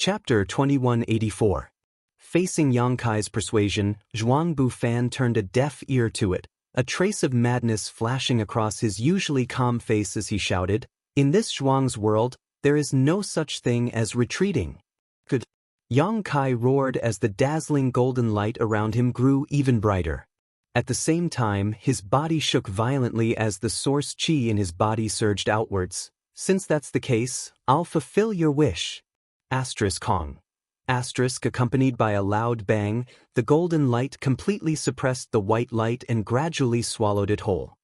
Chapter 2184. Facing Yang Kai's persuasion, Zhuang Bufan turned a deaf ear to it, a trace of madness flashing across his usually calm face as he shouted, "In this Zhuang's world, there is no such thing as retreating." Good. Yang Kai roared as the dazzling golden light around him grew even brighter. At the same time, his body shook violently as the source qi in his body surged outwards. "Since that's the case, I'll fulfill your wish." Kong. Accompanied by a loud bang, the golden light completely suppressed the white light and gradually swallowed it whole.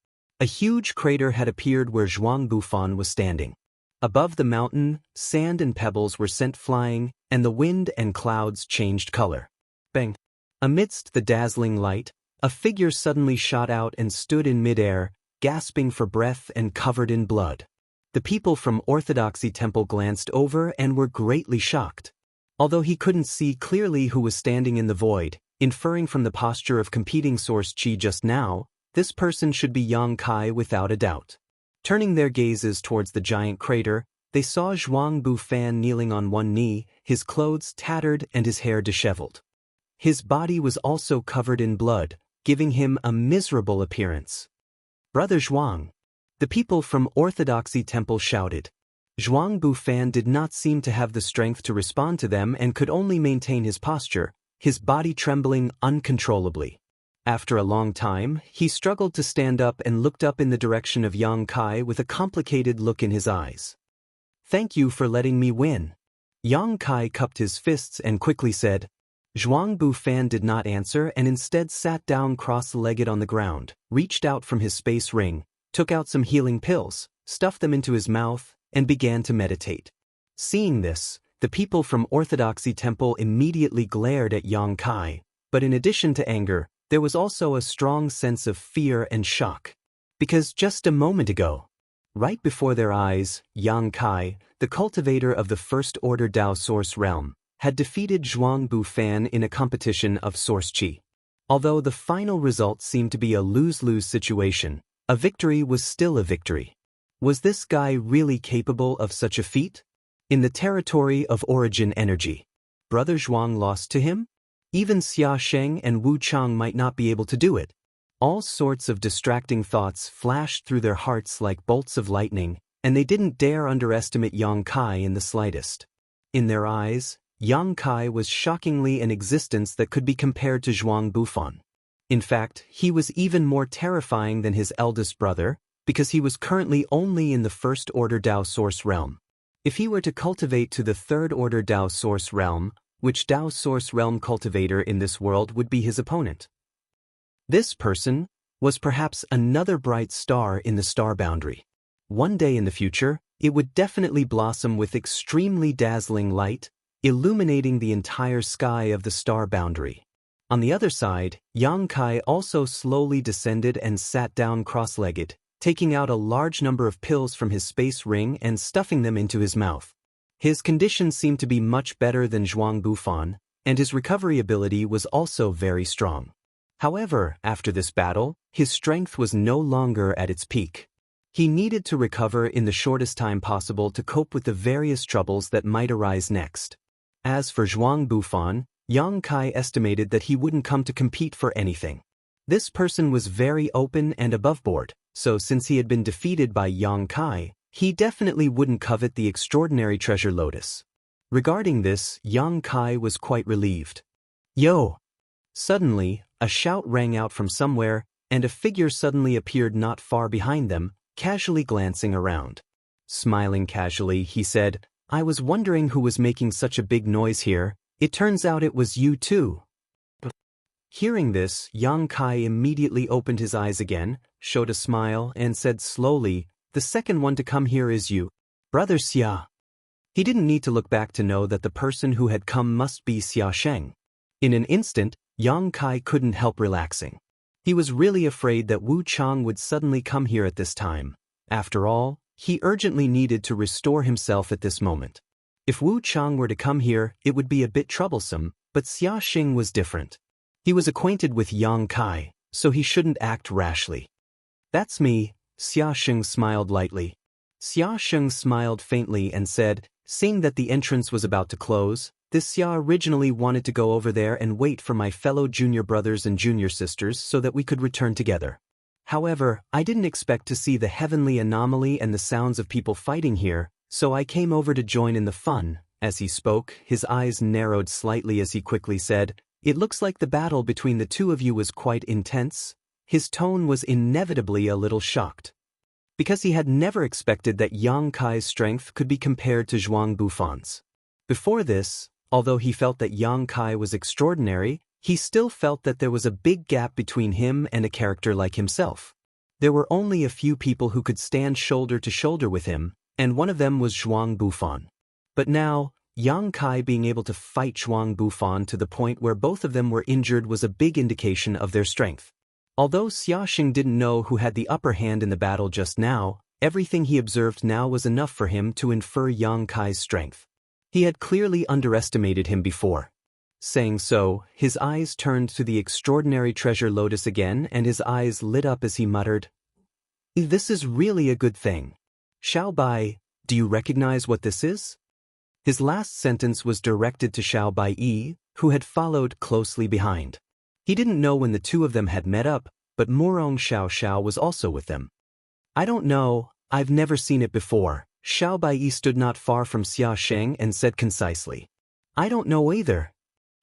A huge crater had appeared where Zhuang Bufan was standing. Above the mountain, sand and pebbles were sent flying, and the wind and clouds changed color. Bang! Amidst the dazzling light, a figure suddenly shot out and stood in midair, gasping for breath and covered in blood. The people from Orthodoxy Temple glanced over and were greatly shocked. Although he couldn't see clearly who was standing in the void, inferring from the posture of competing source qi just now, this person should be Yang Kai without a doubt. Turning their gazes towards the giant crater, they saw Zhuang Bufan kneeling on one knee, his clothes tattered and his hair disheveled. His body was also covered in blood, giving him a miserable appearance. "Brother Zhuang!" The people from Orthodoxy Temple shouted. Zhuang Bufan did not seem to have the strength to respond to them and could only maintain his posture, his body trembling uncontrollably. After a long time, he struggled to stand up and looked up in the direction of Yang Kai with a complicated look in his eyes. "Thank you for letting me win." Yang Kai cupped his fists and quickly said. Zhuang Bufan did not answer and instead sat down cross-legged on the ground, reached out from his space ring, took out some healing pills, stuffed them into his mouth, and began to meditate. Seeing this, the people from Orthodoxy Temple immediately glared at Yang Kai, but in addition to anger, there was also a strong sense of fear and shock. Because just a moment ago, right before their eyes, Yang Kai, the cultivator of the First Order Dao Source Realm, had defeated Zhuang Bufan in a competition of Source Qi. Although the final result seemed to be a lose-lose situation, a victory was still a victory. Was this guy really capable of such a feat? In the territory of origin energy, Brother Zhuang lost to him? Even Xia Sheng and Wu Chang might not be able to do it. All sorts of distracting thoughts flashed through their hearts like bolts of lightning, and they didn't dare underestimate Yang Kai in the slightest. In their eyes, Yang Kai was shockingly an existence that could be compared to Zhuang Bufan. In fact, he was even more terrifying than his eldest brother, because he was currently only in the First Order Dao Source Realm. If he were to cultivate to the Third Order Dao Source Realm, which Dao Source Realm cultivator in this world would be his opponent? This person was perhaps another bright star in the star boundary. One day in the future, it would definitely blossom with extremely dazzling light, illuminating the entire sky of the star boundary. On the other side, Yang Kai also slowly descended and sat down cross-legged, taking out a large number of pills from his space ring and stuffing them into his mouth. His condition seemed to be much better than Zhuang Bufan, and his recovery ability was also very strong. However, after this battle, his strength was no longer at its peak. He needed to recover in the shortest time possible to cope with the various troubles that might arise next. As for Zhuang Bufan, Yang Kai estimated that he wouldn't come to compete for anything. This person was very open and aboveboard, so since he had been defeated by Yang Kai, he definitely wouldn't covet the extraordinary treasure lotus. Regarding this, Yang Kai was quite relieved. "Yo!" Suddenly, a shout rang out from somewhere, and a figure suddenly appeared not far behind them, casually glancing around. Smiling casually, he said, "I was wondering who was making such a big noise here. It turns out it was you too." Hearing this, Yang Kai immediately opened his eyes again, showed a smile, and said slowly, "The second one to come here is you, Brother Xia." He didn't need to look back to know that the person who had come must be Xia Sheng. In an instant, Yang Kai couldn't help relaxing. He was really afraid that Wu Chang would suddenly come here at this time. After all, he urgently needed to restore himself at this moment. If Wu Chang were to come here, it would be a bit troublesome, but Xia Sheng was different. He was acquainted with Yang Kai, so he shouldn't act rashly. "That's me," Xia Sheng smiled lightly. Xia Sheng smiled faintly and said, Seeing that the entrance was about to close, this Xia originally wanted to go over there and wait for my fellow junior brothers and junior sisters so that we could return together. However, I didn't expect to see the heavenly anomaly and the sounds of people fighting here, so I came over to join in the fun. As he spoke, his eyes narrowed slightly as he quickly said, "It looks like the battle between the two of you was quite intense." His tone was inevitably a little shocked, because he had never expected that Yang Kai's strength could be compared to Zhuang Bufan's. Before this, although he felt that Yang Kai was extraordinary, he still felt that there was a big gap between him and a character like himself. There were only a few people who could stand shoulder to shoulder with him, and one of them was Zhuang Bufan. But now, Yang Kai being able to fight Zhuang Bufan to the point where both of them were injured was a big indication of their strength. Although Xiaxing didn't know who had the upper hand in the battle just now, everything he observed now was enough for him to infer Yang Kai's strength. He had clearly underestimated him before. Saying so, his eyes turned to the extraordinary treasure lotus again and his eyes lit up as he muttered, "This is really a good thing. Xiao Bai, do you recognize what this is?" His last sentence was directed to Xiao Bai, who had followed closely behind. He didn't know when the two of them had met up, but Murong Xiao was also with them. "I don't know, I've never seen it before." Xiao Bai stood not far from Xia Sheng and said concisely, "I don't know either."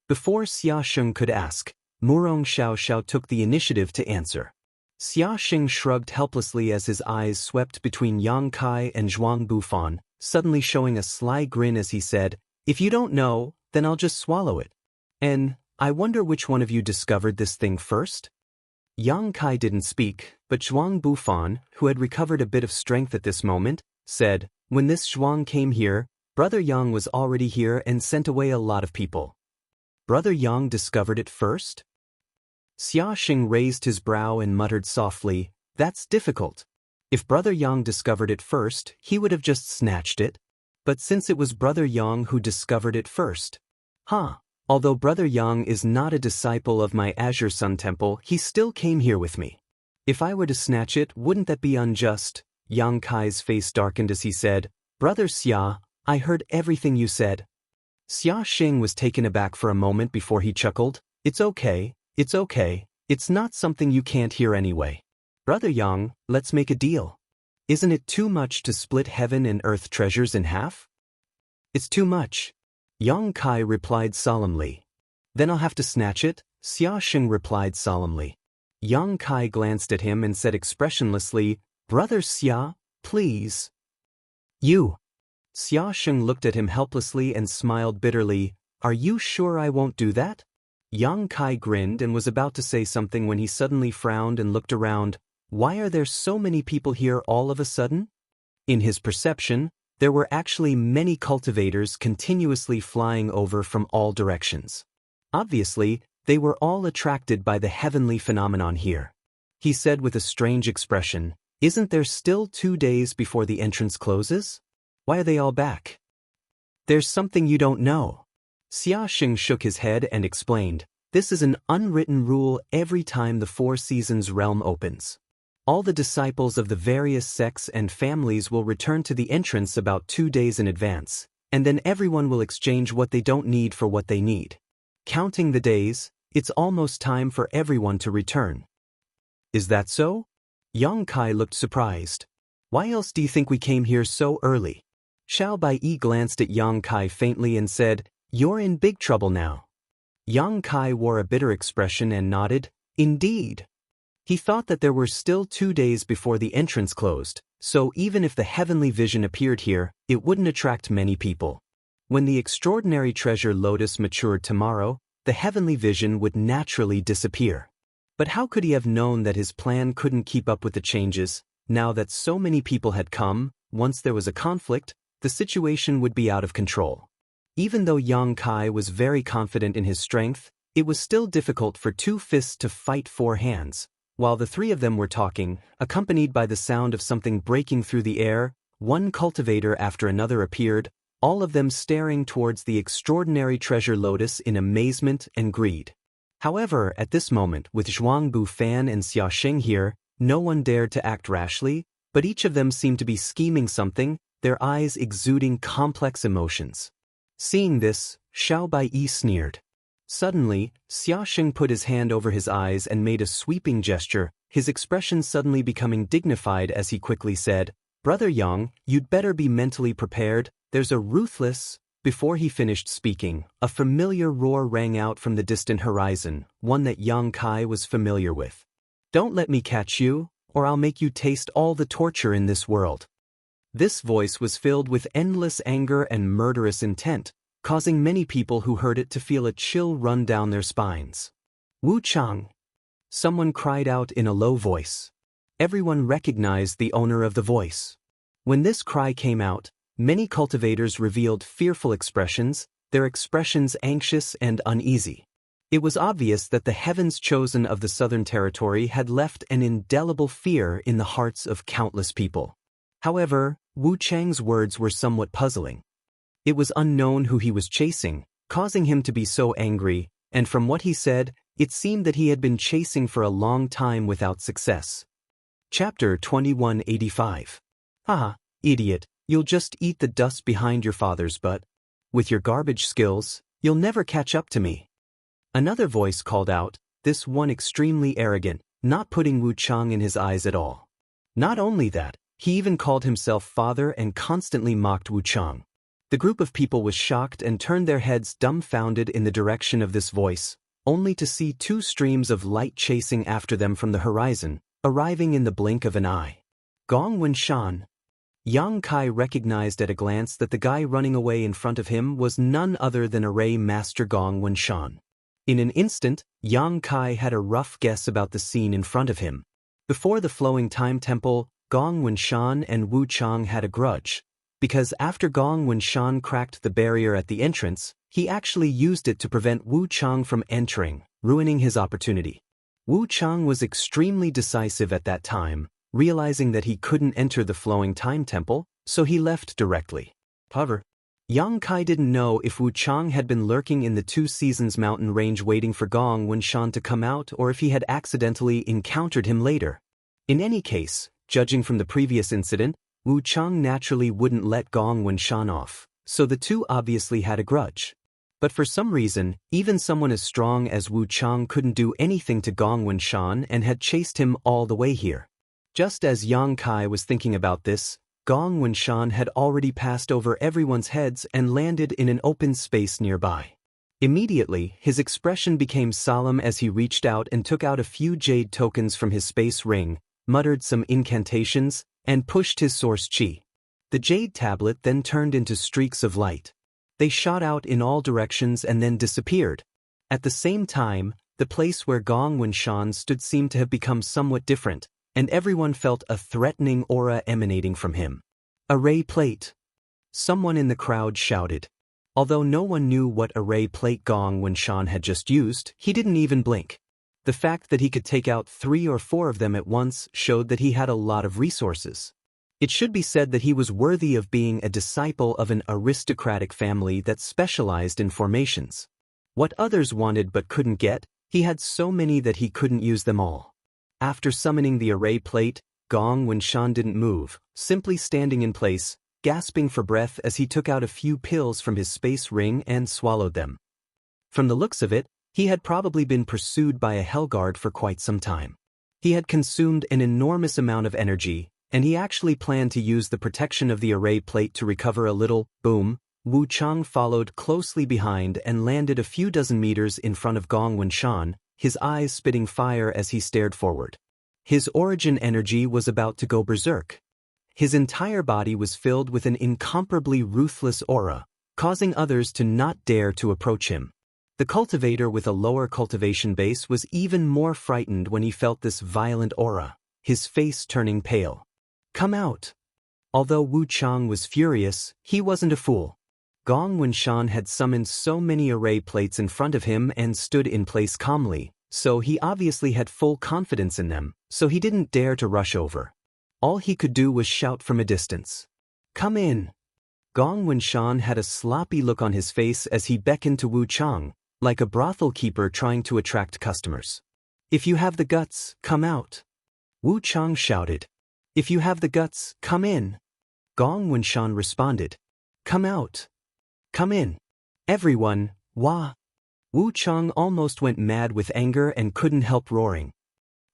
Before Xia Sheng could ask, Murong Xiao took the initiative to answer. Xia Sheng shrugged helplessly as his eyes swept between Yang Kai and Zhuang Bufan, suddenly showing a sly grin as he said, "If you don't know, then I'll just swallow it. And I wonder which one of you discovered this thing first?" Yang Kai didn't speak, but Zhuang Bufan, who had recovered a bit of strength at this moment, said, "When this Zhuang came here, Brother Yang was already here and sent away a lot of people." "Brother Yang discovered it first?" Xia Xing raised his brow and muttered softly, "That's difficult. If Brother Yang discovered it first, he would have just snatched it. But since it was Brother Yang who discovered it first. Although Brother Yang is not a disciple of my Azure Sun Temple, he still came here with me. If I were to snatch it, wouldn't that be unjust?" Yang Kai's face darkened as he said, "Brother Xia, I heard everything you said." Xia Xing was taken aback for a moment before he chuckled, "It's okay, it's okay, it's not something you can't hear anyway. Brother Yang, let's make a deal. Isn't it too much to split heaven and earth treasures in half?" "It's too much," Yang Kai replied solemnly. "Then I'll have to snatch it," Xia Xing replied solemnly. Yang Kai glanced at him and said expressionlessly, "Brother Xia, please." "You." Xia Sheng looked at him helplessly and smiled bitterly, "Are you sure I won't do that?" Yang Kai grinned and was about to say something when he suddenly frowned and looked around. Why are there so many people here all of a sudden? In his perception, there were actually many cultivators continuously flying over from all directions. Obviously, they were all attracted by the heavenly phenomenon here. He said with a strange expression, "Isn't there still 2 days before the entrance closes? Why are they all back?" "There's something you don't know." Xia Xing shook his head and explained, "This is an unwritten rule every time the Four Seasons realm opens. All the disciples of the various sects and families will return to the entrance about 2 days in advance, and then everyone will exchange what they don't need for what they need. Counting the days, it's almost time for everyone to return." "Is that so?" Yang Kai looked surprised. "Why else do you think we came here so early?" Xiao Bai glanced at Yang Kai faintly and said, "You're in big trouble now." Yang Kai wore a bitter expression and nodded, "Indeed." He thought that there were still 2 days before the entrance closed, so even if the heavenly vision appeared here, it wouldn't attract many people. When the extraordinary treasure lotus matured tomorrow, the heavenly vision would naturally disappear. But how could he have known that his plan couldn't keep up with the changes? Now that so many people had come, once there was a conflict, the situation would be out of control. Even though Yang Kai was very confident in his strength, it was still difficult for 2 fists to fight 4 hands. While the 3 of them were talking, accompanied by the sound of something breaking through the air, one cultivator after another appeared, all of them staring towards the extraordinary treasure lotus in amazement and greed. However, at this moment, with Zhuang Bufan and Xia Sheng here, no one dared to act rashly, but each of them seemed to be scheming something, their eyes exuding complex emotions. Seeing this, Xiao Baiyi sneered. Suddenly, Xiaosheng put his hand over his eyes and made a sweeping gesture, his expression suddenly becoming dignified as he quickly said, "Brother Yang, you'd better be mentally prepared, there's a ruthless—" Before he finished speaking, a familiar roar rang out from the distant horizon, one that Yang Kai was familiar with. "Don't let me catch you, or I'll make you taste all the torture in this world." This voice was filled with endless anger and murderous intent, causing many people who heard it to feel a chill run down their spines. "Wu Chang!" Someone cried out in a low voice. Everyone recognized the owner of the voice. When this cry came out, many cultivators revealed fearful expressions, their expressions anxious and uneasy. It was obvious that the heavens chosen of the Southern Territory had left an indelible fear in the hearts of countless people. However, Wu Chang's words were somewhat puzzling. It was unknown who he was chasing, causing him to be so angry, and from what he said, it seemed that he had been chasing for a long time without success. Chapter 2185. "Haha, idiot, you'll just eat the dust behind your father's butt. With your garbage skills, you'll never catch up to me." Another voice called out, this one extremely arrogant, not putting Wu Chang in his eyes at all. Not only that, he even called himself father and constantly mocked Wu Chang. The group of people was shocked and turned their heads dumbfounded in the direction of this voice, only to see two streams of light chasing after them from the horizon, arriving in the blink of an eye. Gong Wenshan. Yang Kai recognized at a glance that the guy running away in front of him was none other than Array Master Gong Wenshan. In an instant, Yang Kai had a rough guess about the scene in front of him. Before the Flowing Time Temple, Gong Wenshan and Wu Chang had a grudge, because after Gong Wenshan cracked the barrier at the entrance, he actually used it to prevent Wu Chang from entering, ruining his opportunity. Wu Chang was extremely decisive at that time, realizing that he couldn't enter the Flowing Time Temple, so he left directly. However, Yang Kai didn't know if Wu Chang had been lurking in the Two Seasons mountain range waiting for Gong Wenshan to come out or if he had accidentally encountered him later. In any case, judging from the previous incident, Wu Chang naturally wouldn't let Gong Wenshan off, so the two obviously had a grudge. But for some reason, even someone as strong as Wu Chang couldn't do anything to Gong Wenshan and had chased him all the way here. Just as Yang Kai was thinking about this, Gong Wenshan had already passed over everyone's heads and landed in an open space nearby. Immediately, his expression became solemn as he reached out and took out a few jade tokens from his space ring, muttered some incantations, and pushed his source chi. The jade tablet then turned into streaks of light. They shot out in all directions and then disappeared. At the same time, the place where Gong Wenshan stood seemed to have become somewhat different, and everyone felt a threatening aura emanating from him. "Array plate!" Someone in the crowd shouted. Although no one knew what array plate Gong Wenshan had just used, he didn't even blink. The fact that he could take out 3 or 4 of them at once showed that he had a lot of resources. It should be said that he was worthy of being a disciple of an aristocratic family that specialized in formations. What others wanted but couldn't get, he had so many that he couldn't use them all. After summoning the array plate, Gong Wenshan didn't move, simply standing in place, gasping for breath as he took out a few pills from his space ring and swallowed them. From the looks of it, he had probably been pursued by a Hellguard for quite some time. He had consumed an enormous amount of energy, and he actually planned to use the protection of the array plate to recover a little. Boom! Wu Chang followed closely behind and landed a few dozen meters in front of Gong Wenshan, his eyes spitting fire as he stared forward. His origin energy was about to go berserk. His entire body was filled with an incomparably ruthless aura, causing others to not dare to approach him. The cultivator with a lower cultivation base was even more frightened when he felt this violent aura, his face turning pale. "Come out!" Although Wu Chang was furious, he wasn't a fool. Gong Wenshan had summoned so many array plates in front of him and stood in place calmly, so he obviously had full confidence in them, so he didn't dare to rush over. All he could do was shout from a distance. "Come in!" Gong Wenshan had a sloppy look on his face as he beckoned to Wu Chang, like a brothel keeper trying to attract customers. "If you have the guts, come out!" Wu Chang shouted. "If you have the guts, come in!" Gong Wunshan responded. Come out. Come in. Everyone, wah. Wu Chang almost went mad with anger and couldn't help roaring.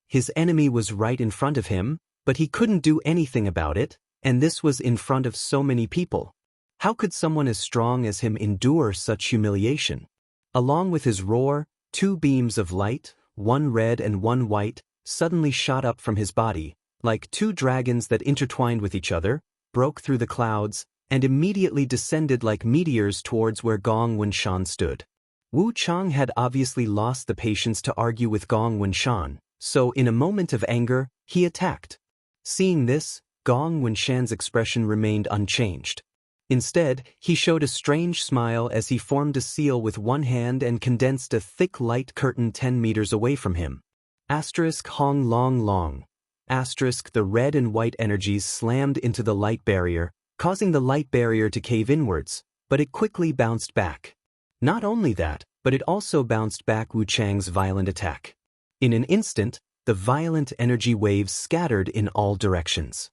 His enemy was right in front of him, but he couldn't do anything about it, and this was in front of so many people. How could someone as strong as him endure such humiliation? Along with his roar, two beams of light, one red and one white, suddenly shot up from his body, like two dragons that intertwined with each other, broke through the clouds, and immediately descended like meteors towards where Gong Wunshan stood. Wu Chang had obviously lost the patience to argue with Gong Wunshan, so in a moment of anger, he attacked. Seeing this, Gong Wunshan's expression remained unchanged. Instead, he showed a strange smile as he formed a seal with one hand and condensed a thick light curtain 10 meters away from him. Hong long long. The red and white energies slammed into the light barrier, causing the light barrier to cave inwards, but it quickly bounced back. Not only that, but it also bounced back Wu Chang's violent attack. In an instant, the violent energy waves scattered in all directions.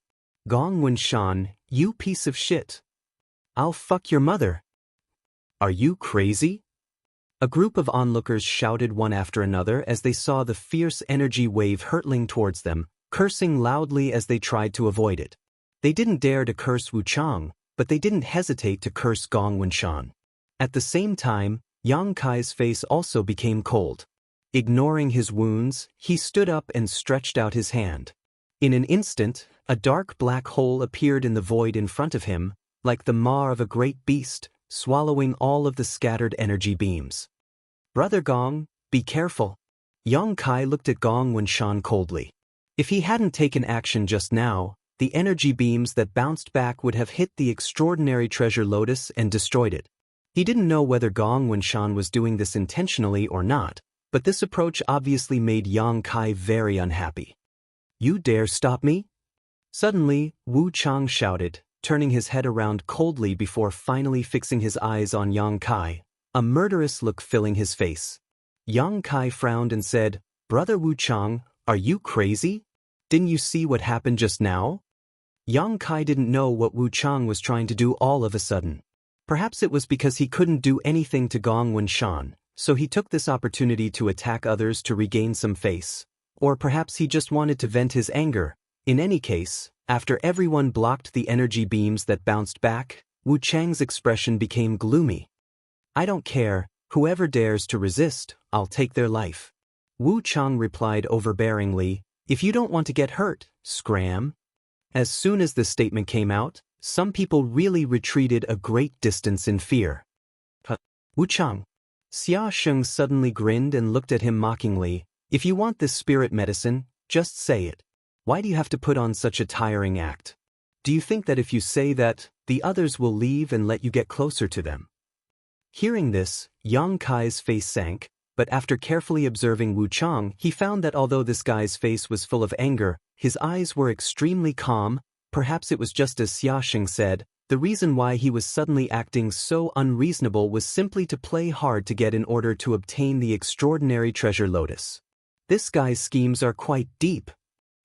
Gong Wunshan, you piece of shit. I'll fuck your mother. Are you crazy? A group of onlookers shouted one after another as they saw the fierce energy wave hurtling towards them, cursing loudly as they tried to avoid it. They didn't dare to curse Wu Chang, but they didn't hesitate to curse Gong Wunshan. At the same time, Yang Kai's face also became cold. Ignoring his wounds, he stood up and stretched out his hand. In an instant, a dark black hole appeared in the void in front of him, like the maw of a great beast, swallowing all of the scattered energy beams. Brother Gong, be careful. Yang Kai looked at Gong Wunshan coldly. If he hadn't taken action just now, the energy beams that bounced back would have hit the extraordinary treasure lotus and destroyed it. He didn't know whether Gong Wunshan was doing this intentionally or not, but this approach obviously made Yang Kai very unhappy. You dare stop me? Suddenly, Wu Chang shouted, turning his head around coldly before finally fixing his eyes on Yang Kai, a murderous look filling his face. Yang Kai frowned and said, Brother Wu Chang, are you crazy? Didn't you see what happened just now? Yang Kai didn't know what Wu Chang was trying to do all of a sudden. Perhaps it was because he couldn't do anything to Gong Wunshan, so he took this opportunity to attack others to regain some face. Or perhaps he just wanted to vent his anger. In any case, after everyone blocked the energy beams that bounced back, Wu Chang's expression became gloomy. I don't care, whoever dares to resist, I'll take their life. Wu Chang replied overbearingly, if you don't want to get hurt, scram. As soon as this statement came out, some people really retreated a great distance in fear. Wu Chang. Xia Sheng suddenly grinned and looked at him mockingly. If you want this spirit medicine, just say it. Why do you have to put on such a tiring act? Do you think that if you say that, the others will leave and let you get closer to them? Hearing this, Yang Kai's face sank, but after carefully observing Wu Chang, he found that although this guy's face was full of anger, his eyes were extremely calm. Perhaps it was just as Xia Sheng said, the reason why he was suddenly acting so unreasonable was simply to play hard to get in order to obtain the extraordinary treasure lotus. This guy's schemes are quite deep.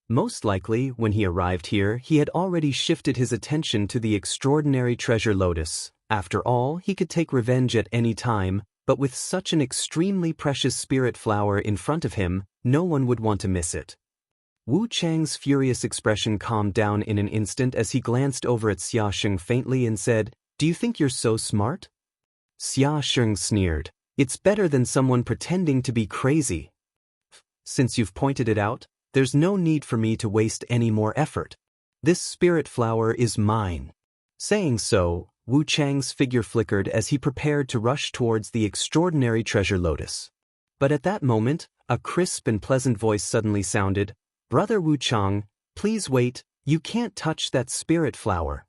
Most likely, when he arrived here, he had already shifted his attention to the extraordinary treasure lotus. After all, he could take revenge at any time, but with such an extremely precious spirit flower in front of him, no one would want to miss it. Wu Chang's furious expression calmed down in an instant as he glanced over at Xia Sheng faintly and said, Do you think you're so smart? Xia Sheng sneered. It's better than someone pretending to be crazy. Since you've pointed it out, there's no need for me to waste any more effort. This spirit flower is mine. Saying so, Wu Chang's figure flickered as he prepared to rush towards the extraordinary treasure lotus. But at that moment, a crisp and pleasant voice suddenly sounded, Brother Wu Chang, please wait, you can't touch that spirit flower.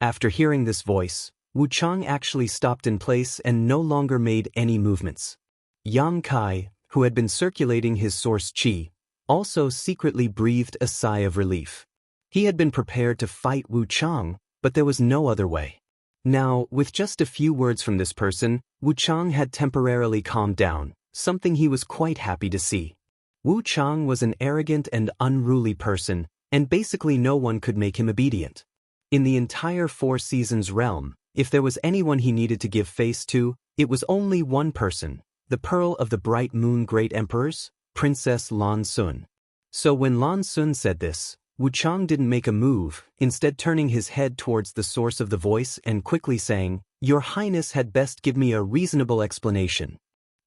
After hearing this voice, Wu Chang actually stopped in place and no longer made any movements. Yang Kai, who had been circulating his source qi, also secretly breathed a sigh of relief. He had been prepared to fight Wu Chang, but there was no other way. Now, with just a few words from this person, Wu Chang had temporarily calmed down, something he was quite happy to see. Wu Chang was an arrogant and unruly person, and basically no one could make him obedient. In the entire Four Seasons realm, if there was anyone he needed to give face to, it was only one person, the Pearl of the Bright Moon Great Emperors, Princess Lan Sun. So when Lan Sun said this, Wuchang didn't make a move, instead turning his head towards the source of the voice and quickly saying, "Your Highness had best give me a reasonable explanation."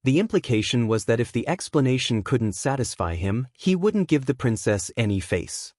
The implication was that if the explanation couldn't satisfy him, he wouldn't give the princess any face.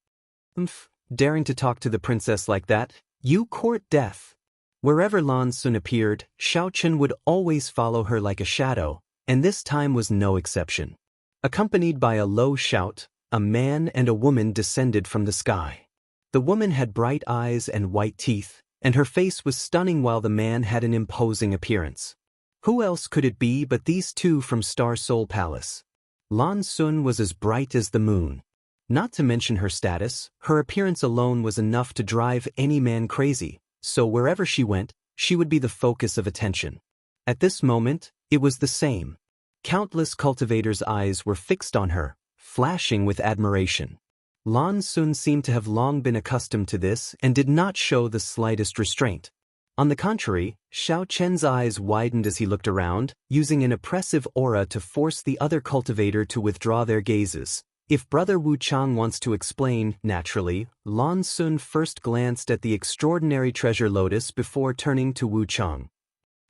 Daring to talk to the princess like that? You court death. Wherever Lan Sun appeared, Xiao Chen would always follow her like a shadow, and this time was no exception. Accompanied by a low shout, a man and a woman descended from the sky. The woman had bright eyes and white teeth, and her face was stunning while the man had an imposing appearance. Who else could it be but these two from Star Soul Palace? Lan Sun was as bright as the moon. Not to mention her status, her appearance alone was enough to drive any man crazy, so wherever she went, she would be the focus of attention. At this moment, it was the same. Countless cultivators' eyes were fixed on her, flashing with admiration. Lan Sun seemed to have long been accustomed to this and did not show the slightest restraint. On the contrary, Xiao Chen's eyes widened as he looked around, using an oppressive aura to force the other cultivator to withdraw their gazes. If Brother Wuchang wants to explain, naturally, Lan Sun first glanced at the extraordinary treasure lotus before turning to Wuchang.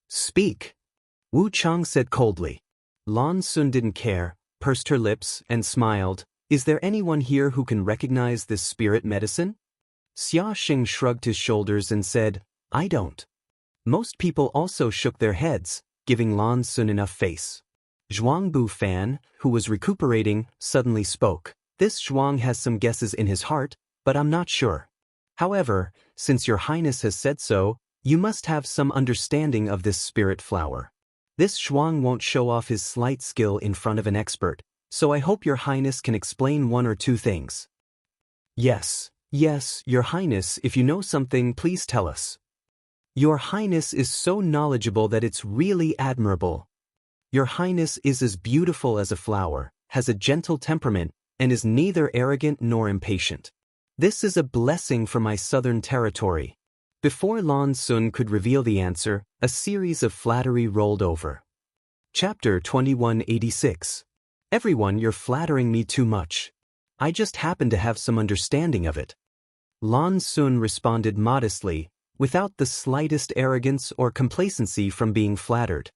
"Speak," Wuchang said coldly. Lan Sun didn't care, pursed her lips, and smiled. "Is there anyone here who can recognize this spirit medicine?" Xia Xing shrugged his shoulders and said, "I don't." Most people also shook their heads, giving Lan Sun enough face. Jianghu Fan, who was recuperating, suddenly spoke. "This Zhuang has some guesses in his heart, but I'm not sure. However, since your Highness has said so, you must have some understanding of this spirit flower. This Zhuang won't show off his slight skill in front of an expert, so I hope your Highness can explain one or two things." Yes, your Highness, if you know something, please tell us." "Your Highness is so knowledgeable that it's really admirable. Your Highness is as beautiful as a flower, has a gentle temperament, and is neither arrogant nor impatient. This is a blessing for my southern territory." Before Lan Sun could reveal the answer, a series of flattery rolled over. Chapter 2186. "Everyone, you're flattering me too much. I just happen to have some understanding of it." Lan Sun responded modestly, without the slightest arrogance or complacency from being flattered.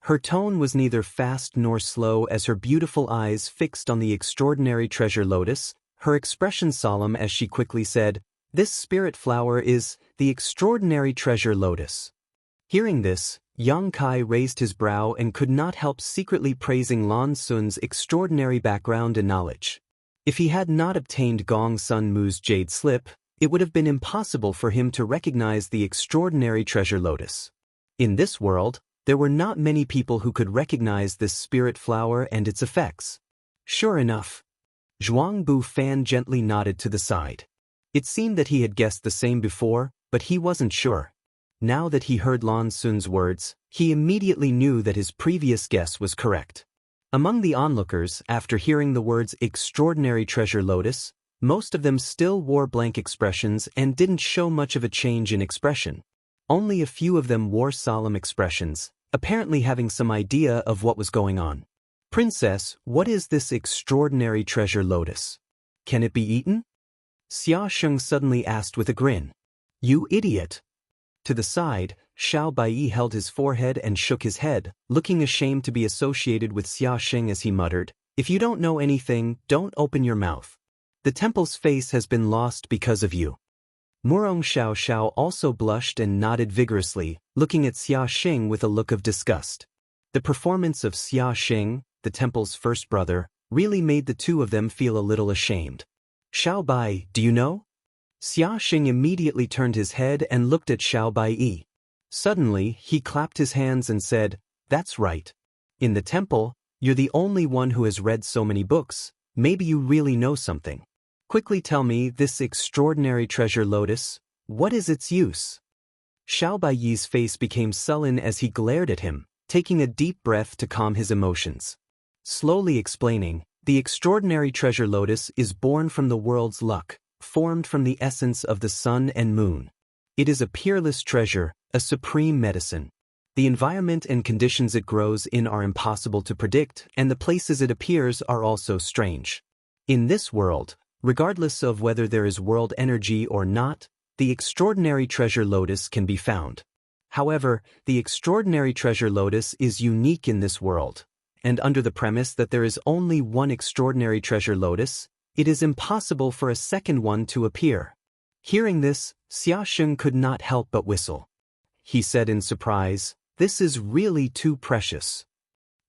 Her tone was neither fast nor slow as her beautiful eyes fixed on the extraordinary treasure lotus, her expression solemn as she quickly said, "This spirit flower is the extraordinary treasure lotus." Hearing this, Yang Kai raised his brow and could not help secretly praising Lan Sun's extraordinary background and knowledge. If he had not obtained Gong Sun Mu's jade slip, it would have been impossible for him to recognize the extraordinary treasure lotus. In this world, there were not many people who could recognize this spirit flower and its effects. Sure enough, Jianghu Fan gently nodded to the side. It seemed that he had guessed the same before, but he wasn't sure. Now that he heard Lan Sun's words, he immediately knew that his previous guess was correct. Among the onlookers, after hearing the words extraordinary treasure lotus, most of them still wore blank expressions and didn't show much of a change in expression. Only a few of them wore solemn expressions, apparently having some idea of what was going on. "Princess, what is this extraordinary treasure lotus? Can it be eaten?" Xia Sheng suddenly asked with a grin. "You idiot!" To the side, Xiao Bai held his forehead and shook his head, looking ashamed to be associated with Xia Sheng as he muttered, "If you don't know anything, don't open your mouth. The temple's face has been lost because of you." Murong Xiao Xiao also blushed and nodded vigorously, looking at Xia Xing with a look of disgust. The performance of Xia Xing, the temple's first brother, really made the two of them feel a little ashamed. "Xiao Bai, do you know?" Xia Xing immediately turned his head and looked at Xiao Bai. Suddenly, he clapped his hands and said, "That's right. In the temple, you're the only one who has read so many books. Maybe you really know something. Quickly tell me, this extraordinary treasure lotus, what is its use?" Xiao Baiyi's face became sullen as he glared at him, taking a deep breath to calm his emotions. Slowly explaining, the extraordinary treasure lotus is born from the world's luck, formed from the essence of the sun and moon. It is a peerless treasure, a supreme medicine. The environment and conditions it grows in are impossible to predict, and the places it appears are also strange. In this world, regardless of whether there is world energy or not, the extraordinary treasure lotus can be found. However, the extraordinary treasure lotus is unique in this world, and under the premise that there is only one extraordinary treasure lotus, it is impossible for a second one to appear. Hearing this, Xiaosheng could not help but whistle. He said in surprise, "This is really too precious."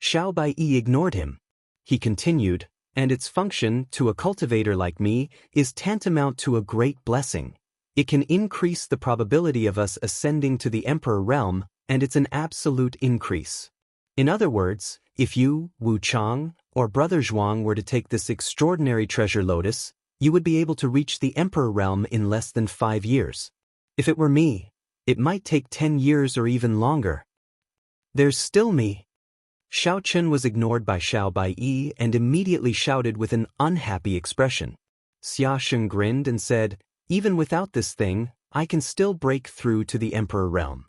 Xiao Bai ignored him. He continued, "And its function, to a cultivator like me, is tantamount to a great blessing. It can increase the probability of us ascending to the Emperor realm, and it's an absolute increase. In other words, if you, Wu Chang, or Brother Zhuang were to take this extraordinary treasure lotus, you would be able to reach the Emperor realm in less than 5 years. If it were me, it might take 10 years or even longer." "There's still me." Xiao Chen was ignored by Xiao Bai and immediately shouted with an unhappy expression. Xiaosheng grinned and said, "Even without this thing, I can still break through to the Emperor realm."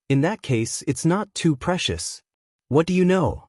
"In that case, it's not too precious. What do you know?"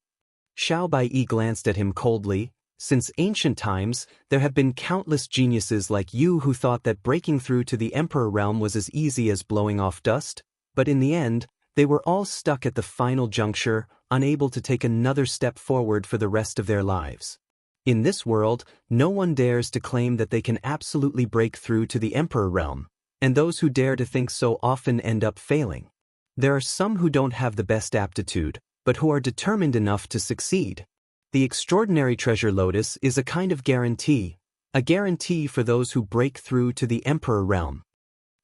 Xiao Bai glanced at him coldly. "Since ancient times, there have been countless geniuses like you who thought that breaking through to the Emperor realm was as easy as blowing off dust, but in the end, they were all stuck at the final juncture, unable to take another step forward for the rest of their lives. In this world, no one dares to claim that they can absolutely break through to the Emperor realm, and those who dare to think so often end up failing. There are some who don't have the best aptitude, but who are determined enough to succeed. The extraordinary treasure lotus is a kind of guarantee, a guarantee for those who break through to the Emperor realm."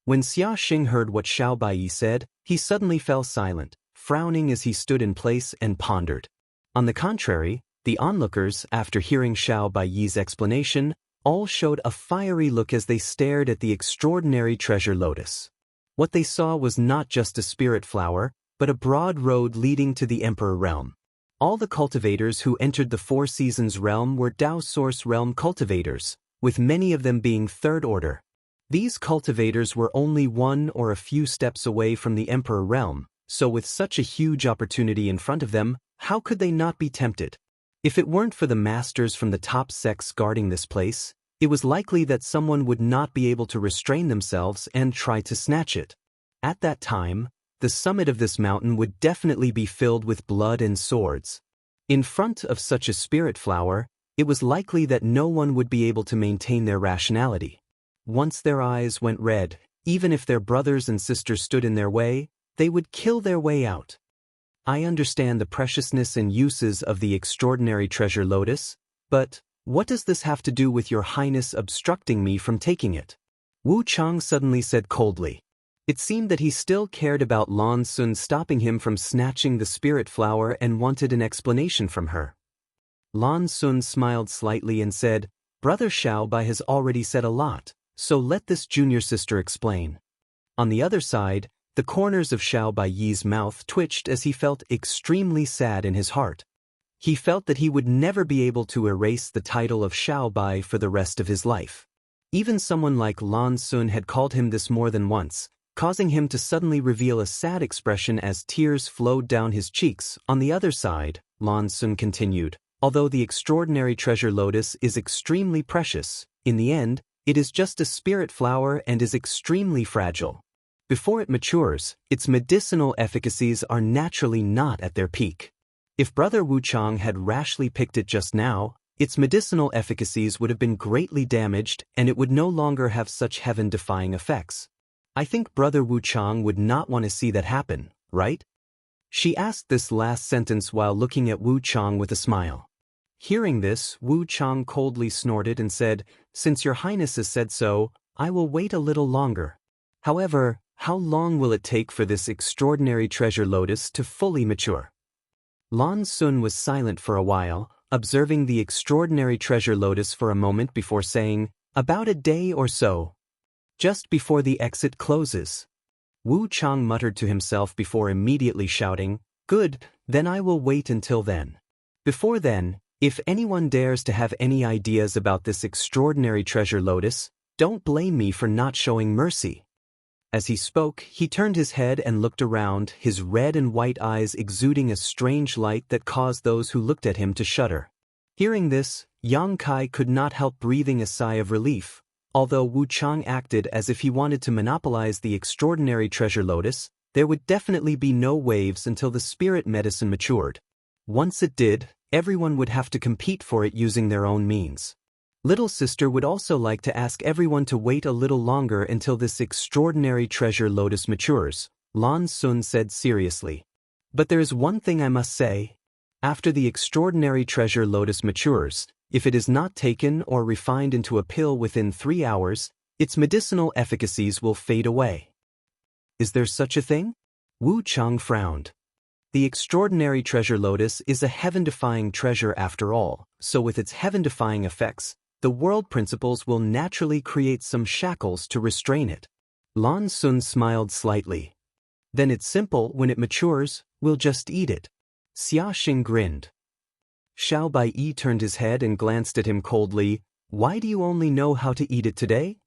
When Xiaosheng heard what Xiao Bai said, he suddenly fell silent, frowning as he stood in place and pondered. On the contrary, the onlookers, after hearing Xiao Bai's explanation, all showed a fiery look as they stared at the extraordinary treasure lotus. What they saw was not just a spirit flower, but a broad road leading to the Emperor realm. All the cultivators who entered the Four Seasons realm were Dao Source realm cultivators, with many of them being third order. These cultivators were only one or a few steps away from the Emperor realm, so with such a huge opportunity in front of them, how could they not be tempted? If it weren't for the masters from the top sects guarding this place, it was likely that someone would not be able to restrain themselves and try to snatch it. At that time, the summit of this mountain would definitely be filled with blood and swords. In front of such a spirit flower, it was likely that no one would be able to maintain their rationality. Once their eyes went red, even if their brothers and sisters stood in their way, they would kill their way out. I understand the preciousness and uses of the extraordinary treasure lotus, but what does this have to do with your highness obstructing me from taking it? Wu Chang suddenly said coldly. It seemed that he still cared about Lan Sun stopping him from snatching the spirit flower and wanted an explanation from her. Lan Sun smiled slightly and said, "Brother Xiao Bai has already said a lot, so let this junior sister explain." On the other side, the corners of Xiao Bai's mouth twitched as he felt extremely sad in his heart. He felt that he would never be able to erase the title of Xiao Bai for the rest of his life. Even someone like Lan Sun had called him this more than once, causing him to suddenly reveal a sad expression as tears flowed down his cheeks. On the other side, Lan Sun continued, "Although the extraordinary treasure lotus is extremely precious, in the end, it is just a spirit flower and is extremely fragile. Before it matures, its medicinal efficacies are naturally not at their peak. If Brother Wu Chang had rashly picked it just now, its medicinal efficacies would have been greatly damaged and it would no longer have such heaven-defying effects. I think Brother Wu Chang would not want to see that happen, right?" She asked this last sentence while looking at Wu Chang with a smile. Hearing this, Wu Chang coldly snorted and said, "Since your highness has said so, I will wait a little longer. However, how long will it take for this extraordinary treasure lotus to fully mature?" Lan Sun was silent for a while, observing the extraordinary treasure lotus for a moment before saying, "About a day or so. Just before the exit closes." Wu Chang muttered to himself before immediately shouting, "Good, then I will wait until then. Before then, if anyone dares to have any ideas about this extraordinary treasure lotus, don't blame me for not showing mercy." As he spoke, he turned his head and looked around, his red and white eyes exuding a strange light that caused those who looked at him to shudder. Hearing this, Yang Kai could not help breathing a sigh of relief. Although Wu Chang acted as if he wanted to monopolize the extraordinary treasure lotus, there would definitely be no waves until the spirit medicine matured. Once it did, everyone would have to compete for it using their own means. Little sister would also like to ask everyone to wait a little longer until this extraordinary treasure lotus matures, Lan Sun said seriously. But there is one thing I must say. After the extraordinary treasure lotus matures, if it is not taken or refined into a pill within 3 hours, its medicinal efficacies will fade away. Is there such a thing? Wu Chang frowned. The extraordinary treasure lotus is a heaven-defying treasure after all, so with its heaven-defying effects, the world principles will naturally create some shackles to restrain it. Lan Sun smiled slightly. Then it's simple, when it matures, we'll just eat it. Xia Xing grinned. Xiao Baiyi turned his head and glanced at him coldly. Why do you only know how to eat it today?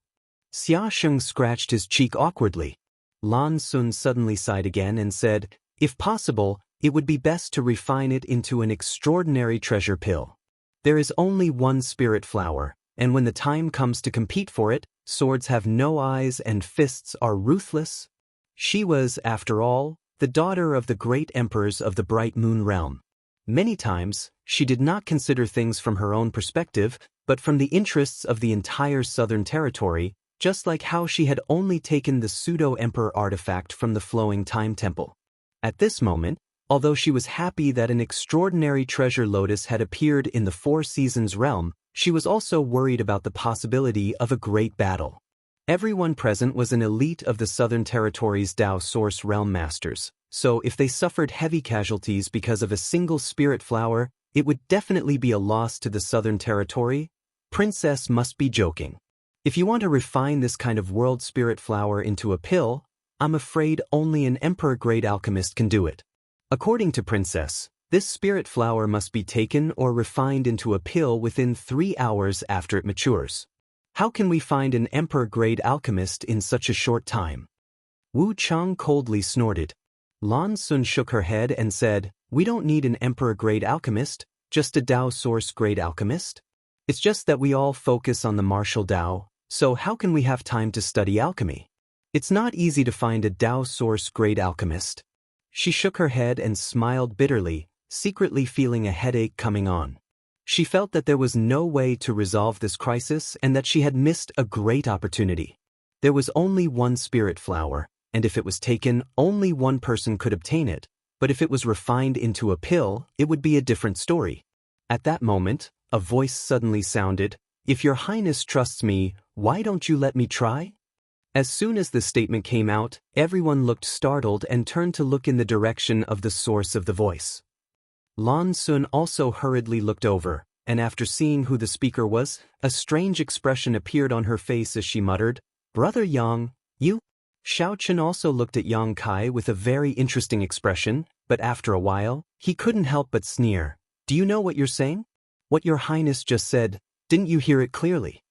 Xia Xing scratched his cheek awkwardly. Lan Sun suddenly sighed again and said, if possible, it would be best to refine it into an extraordinary treasure pill. There is only one spirit flower, and when the time comes to compete for it, swords have no eyes and fists are ruthless. She was, after all, the daughter of the great emperors of the Bright Moon Realm. Many times, she did not consider things from her own perspective, but from the interests of the entire southern territory, just like how she had only taken the pseudo-emperor artifact from the flowing time temple. At this moment, although she was happy that an extraordinary treasure lotus had appeared in the Four Seasons realm, she was also worried about the possibility of a great battle. Everyone present was an elite of the Southern Territory's Dao Source realm masters, so if they suffered heavy casualties because of a single spirit flower, it would definitely be a loss to the Southern Territory. Princess must be joking. If you want to refine this kind of world spirit flower into a pill, I'm afraid only an emperor-grade alchemist can do it. According to Princess, this spirit flower must be taken or refined into a pill within 3 hours after it matures. How can we find an emperor-grade alchemist in such a short time? Wu Chang coldly snorted. Lan Sun shook her head and said, we don't need an emperor-grade alchemist, just a Dao Source-grade alchemist. It's just that we all focus on the martial Dao, so how can we have time to study alchemy? It's not easy to find a Dao Source-grade alchemist. She shook her head and smiled bitterly, secretly feeling a headache coming on. She felt that there was no way to resolve this crisis and that she had missed a great opportunity. There was only one spirit flower, and if it was taken, only one person could obtain it, but if it was refined into a pill, it would be a different story. At that moment, a voice suddenly sounded, if your highness trusts me, why don't you let me try? As soon as the statement came out, everyone looked startled and turned to look in the direction of the source of the voice. Lan Sun also hurriedly looked over, and after seeing who the speaker was, a strange expression appeared on her face as she muttered, Brother Yang, you? Xiao Chen also looked at Yang Kai with a very interesting expression, but after a while, he couldn't help but sneer. Do you know what you're saying? What your highness just said, didn't you hear it clearly?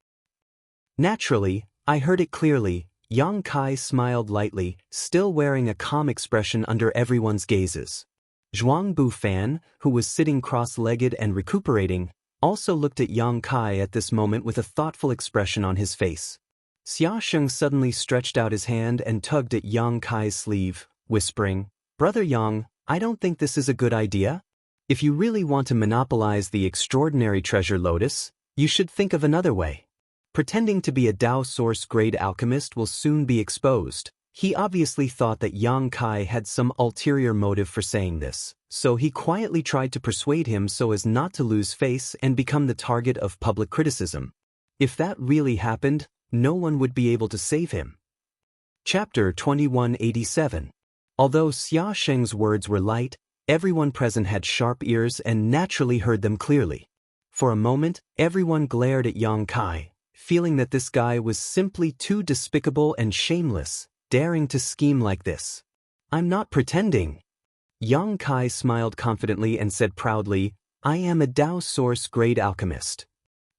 Naturally, I heard it clearly. Yang Kai smiled lightly, still wearing a calm expression under everyone's gazes. Jianghu Fan, who was sitting cross-legged and recuperating, also looked at Yang Kai at this moment with a thoughtful expression on his face. Xia Sheng suddenly stretched out his hand and tugged at Yang Kai's sleeve, whispering, Brother Yang, I don't think this is a good idea. If you really want to monopolize the extraordinary treasure lotus, you should think of another way. Pretending to be a Dao Source-grade alchemist will soon be exposed. He obviously thought that Yang Kai had some ulterior motive for saying this, so he quietly tried to persuade him so as not to lose face and become the target of public criticism. If that really happened, no one would be able to save him. Chapter 2187. Although Xia Sheng's words were light, everyone present had sharp ears and naturally heard them clearly. For a moment, everyone glared at Yang Kai, feeling that this guy was simply too despicable and shameless, daring to scheme like this. I'm not pretending. Yang Kai smiled confidently and said proudly, I am a Dao Source-grade alchemist.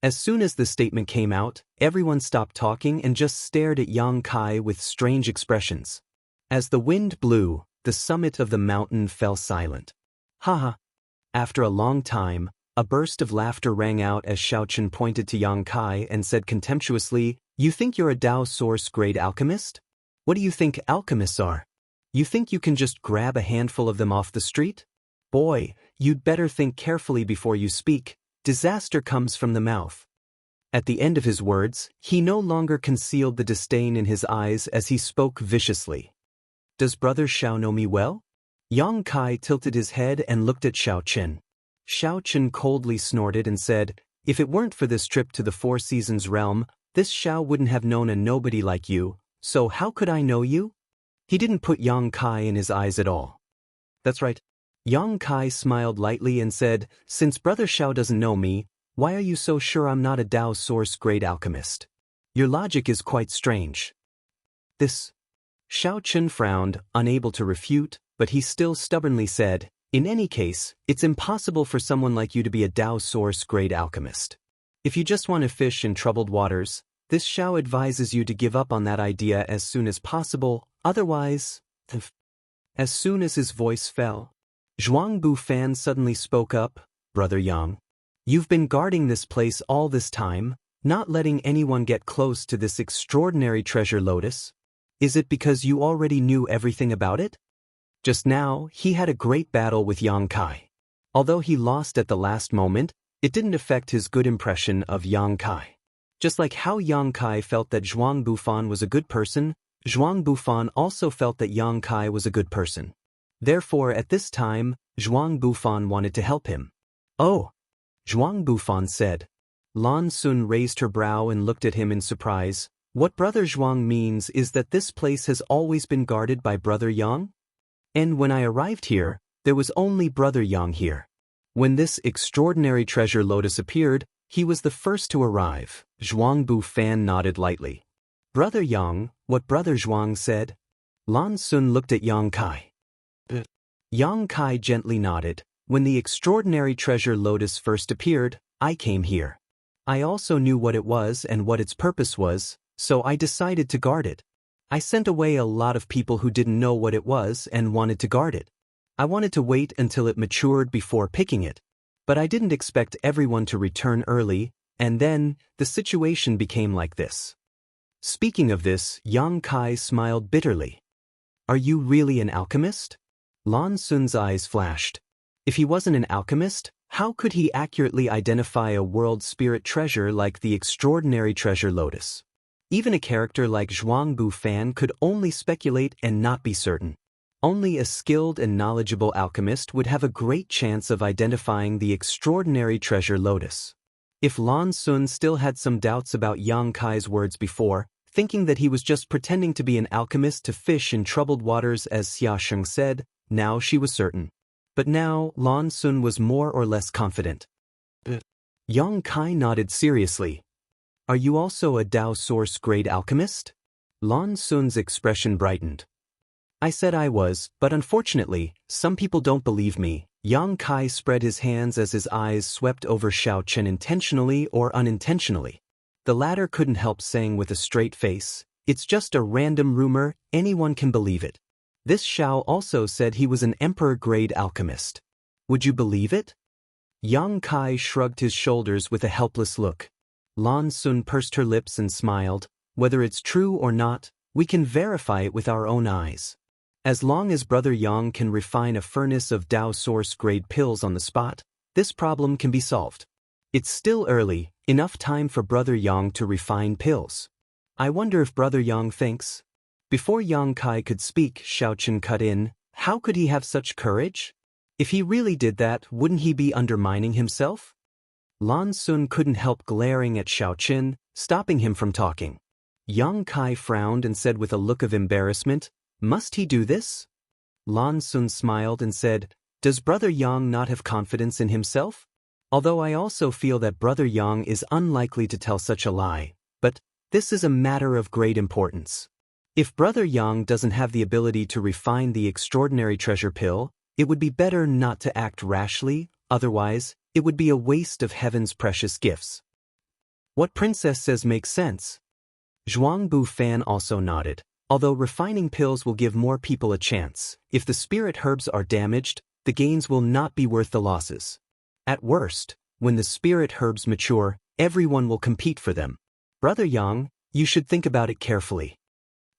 As soon as the statement came out, everyone stopped talking and just stared at Yang Kai with strange expressions. As the wind blew, the summit of the mountain fell silent. Haha. After a long time, a burst of laughter rang out as Xiaochen pointed to Yang Kai and said contemptuously, "You think you're a Dao source-grade alchemist? What do you think alchemists are? You think you can just grab a handful of them off the street? Boy, you'd better think carefully before you speak. Disaster comes from the mouth." At the end of his words, he no longer concealed the disdain in his eyes as he spoke viciously. "Does Brother Xiao know me well?" Yang Kai tilted his head and looked at Xiaochen. Xiaochen coldly snorted and said, "If it weren't for this trip to the Four Seasons realm, this Xiao wouldn't have known a nobody like you, so how could I know you?" He didn't put Yang Kai in his eyes at all. "That's right." Yang Kai smiled lightly and said, "Since Brother Xiao doesn't know me, why are you so sure I'm not a Dao source-grade alchemist? Your logic is quite strange." This. Xiaochen frowned, unable to refute, but he still stubbornly said, "In any case, it's impossible for someone like you to be a Dao source-grade alchemist. If you just want to fish in troubled waters, this Xiao advises you to give up on that idea as soon as possible, otherwise..." As soon as his voice fell, Jianghu Fan suddenly spoke up, "Brother Yang, you've been guarding this place all this time, not letting anyone get close to this extraordinary treasure lotus. Is it because you already knew everything about it?" Just now, he had a great battle with Yang Kai. Although he lost at the last moment, it didn't affect his good impression of Yang Kai. Just like how Yang Kai felt that Jianghu Fan was a good person, Jianghu Fan also felt that Yang Kai was a good person. Therefore, at this time, Jianghu Fan wanted to help him. "Oh," Jianghu Fan said. Lan Sun raised her brow and looked at him in surprise. "What Brother Zhuang means is that this place has always been guarded by Brother Yang? And when I arrived here, there was only Brother Yang here. When this extraordinary treasure lotus appeared, he was the first to arrive." Jianghu Fan nodded lightly. "Brother Yang, what Brother Zhuang said?" Lan Sun looked at Yang Kai. Yang Kai gently nodded. "When the extraordinary treasure lotus first appeared, I came here. I also knew what it was and what its purpose was, so I decided to guard it. I sent away a lot of people who didn't know what it was and wanted to guard it. I wanted to wait until it matured before picking it. But I didn't expect everyone to return early, and then, the situation became like this." Speaking of this, Yang Kai smiled bitterly. "Are you really an alchemist?" Lan Sun's eyes flashed. If he wasn't an alchemist, how could he accurately identify a world spirit treasure like the extraordinary treasure lotus? Even a character like Jianghu Fan could only speculate and not be certain. Only a skilled and knowledgeable alchemist would have a great chance of identifying the extraordinary treasure lotus. If Lan Sun still had some doubts about Yang Kai's words before, thinking that he was just pretending to be an alchemist to fish in troubled waters as Xia Sheng said, now she was certain. But now, Lan Sun was more or less confident. Yang Kai nodded seriously. "Are you also a Dao source-grade alchemist?" Lan Sun's expression brightened. "I said I was, but unfortunately, some people don't believe me." Yang Kai spread his hands as his eyes swept over Xiaochen intentionally or unintentionally. The latter couldn't help saying with a straight face, "It's just a random rumor, anyone can believe it." This Xiao also said he was an emperor-grade alchemist. Would you believe it? Yang Kai shrugged his shoulders with a helpless look. Lan Sun pursed her lips and smiled. "Whether it's true or not, we can verify it with our own eyes. As long as Brother Yang can refine a furnace of Dao source-grade pills on the spot, this problem can be solved. It's still early, enough time for Brother Yang to refine pills. I wonder if Brother Yang thinks..." Before Yang Kai could speak, Xiaochen cut in. How could he have such courage? If he really did that, wouldn't he be undermining himself? Lan Sun couldn't help glaring at Xiaochen, stopping him from talking. Yang Kai frowned and said with a look of embarrassment, "Must he do this?" Lan Sun smiled and said, "Does Brother Yang not have confidence in himself? Although I also feel that Brother Yang is unlikely to tell such a lie, but this is a matter of great importance. If Brother Yang doesn't have the ability to refine the extraordinary treasure pill, it would be better not to act rashly, otherwise, it would be a waste of heaven's precious gifts." What Princess says makes sense. Jianghu Fan also nodded. Although refining pills will give more people a chance, if the spirit herbs are damaged, the gains will not be worth the losses. At worst, when the spirit herbs mature, everyone will compete for them. Brother Yang, you should think about it carefully.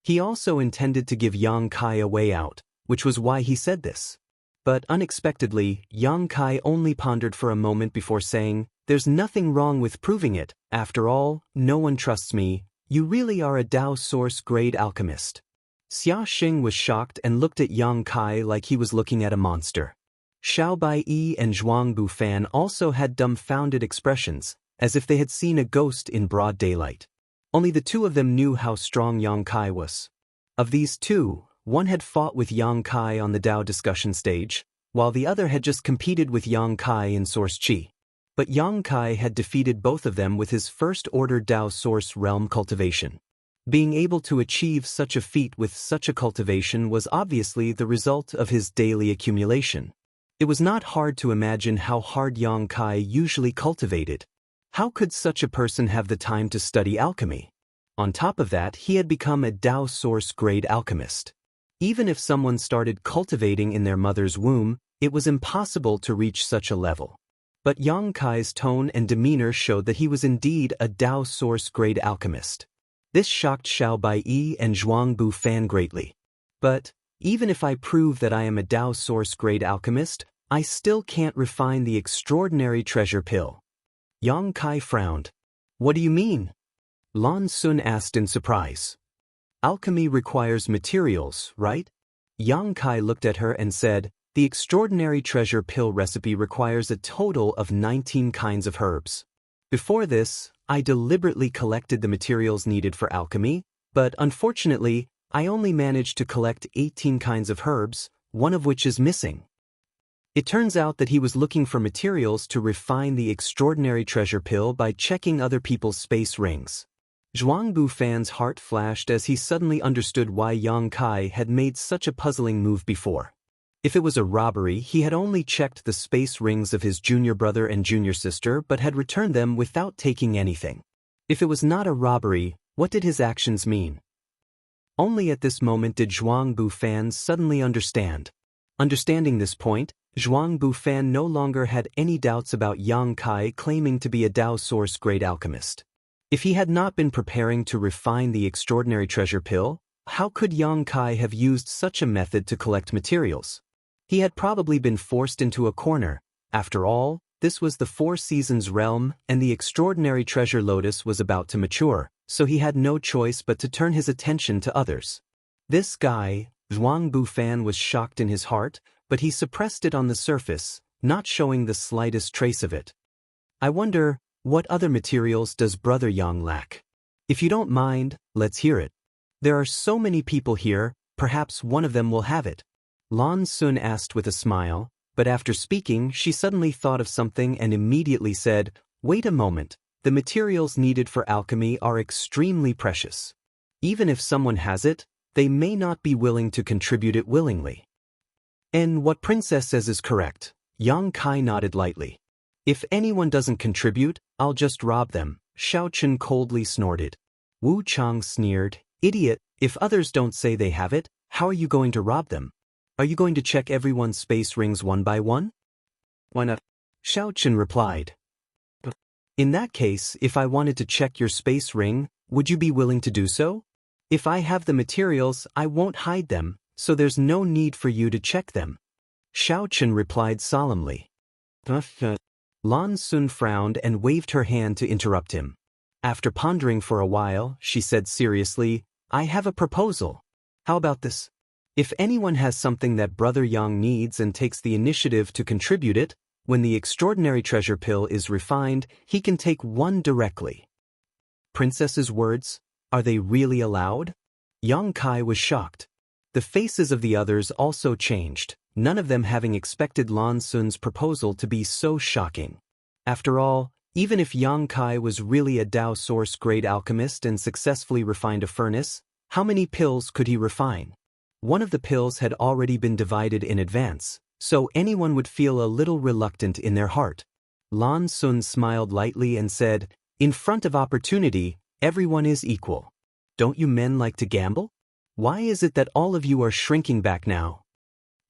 He also intended to give Yang Kai a way out, which was why he said this. But unexpectedly, Yang Kai only pondered for a moment before saying, "There's nothing wrong with proving it. After all, no one trusts me. You really are a Dao Source-grade alchemist." Xia Xing was shocked and looked at Yang Kai like he was looking at a monster. Xiao Baiyi and Zhuangbu Fan also had dumbfounded expressions, as if they had seen a ghost in broad daylight. Only the two of them knew how strong Yang Kai was. Of these two, one had fought with Yang Kai on the Dao discussion stage, while the other had just competed with Yang Kai in Source Qi. But Yang Kai had defeated both of them with his first-order Dao Source realm cultivation. Being able to achieve such a feat with such a cultivation was obviously the result of his daily accumulation. It was not hard to imagine how hard Yang Kai usually cultivated. How could such a person have the time to study alchemy? On top of that, he had become a Dao Source-grade alchemist. Even if someone started cultivating in their mother's womb, it was impossible to reach such a level. But Yang Kai's tone and demeanor showed that he was indeed a Dao Source-grade alchemist. This shocked Xiao Baiyi and Zhuangbu Fan greatly. But, even if I prove that I am a Dao Source-grade alchemist, I still can't refine the extraordinary treasure pill. Yang Kai frowned. What do you mean? Lan Sun asked in surprise. Alchemy requires materials, right? Yang Kai looked at her and said, the extraordinary treasure pill recipe requires a total of 19 kinds of herbs. Before this, I deliberately collected the materials needed for alchemy, but unfortunately, I only managed to collect 18 kinds of herbs, one of which is missing. It turns out that he was looking for materials to refine the extraordinary treasure pill by checking other people's space rings. Zhuangbu Fan's heart flashed as he suddenly understood why Yang Kai had made such a puzzling move before. If it was a robbery, he had only checked the space rings of his junior brother and junior sister but had returned them without taking anything. If it was not a robbery, what did his actions mean? Only at this moment did Zhuangbu Fan suddenly understand. Understanding this point, Zhuangbu Fan no longer had any doubts about Yang Kai claiming to be a Dao Source-grade alchemist. If he had not been preparing to refine the extraordinary treasure pill, how could Yang Kai have used such a method to collect materials? He had probably been forced into a corner. After all, this was the Four Seasons realm and the extraordinary treasure lotus was about to mature, so he had no choice but to turn his attention to others. This guy, Zhuangbu Fan was shocked in his heart, but he suppressed it on the surface, not showing the slightest trace of it. I wonder, what other materials does Brother Yang lack? If you don't mind, let's hear it. There are so many people here, perhaps one of them will have it. Lan Sun asked with a smile, but after speaking she suddenly thought of something and immediately said, wait a moment, the materials needed for alchemy are extremely precious. Even if someone has it, they may not be willing to contribute it willingly. And what Princess says is correct. Yang Kai nodded lightly. If anyone doesn't contribute, I'll just rob them, Xiao Chen coldly snorted. Wu Chang sneered, idiot, if others don't say they have it, how are you going to rob them? Are you going to check everyone's space rings one by one? Why not? Xiao Chen replied. In that case, if I wanted to check your space ring, would you be willing to do so? If I have the materials, I won't hide them, so there's no need for you to check them. Xiao Chen replied solemnly. Lan Sun frowned and waved her hand to interrupt him. After pondering for a while, she said seriously, I have a proposal. How about this? If anyone has something that Brother Yang needs and takes the initiative to contribute it, when the extraordinary treasure pill is refined, he can take one directly. Princess's words, are they really allowed? Yang Kai was shocked. The faces of the others also changed, none of them having expected Lan Sun's proposal to be so shocking. After all, even if Yang Kai was really a Dao Source-grade alchemist and successfully refined a furnace, how many pills could he refine? One of the pills had already been divided in advance, so anyone would feel a little reluctant in their heart. Lan Sun smiled lightly and said, In front of opportunity, everyone is equal. Don't you men like to gamble? Why is it that all of you are shrinking back now?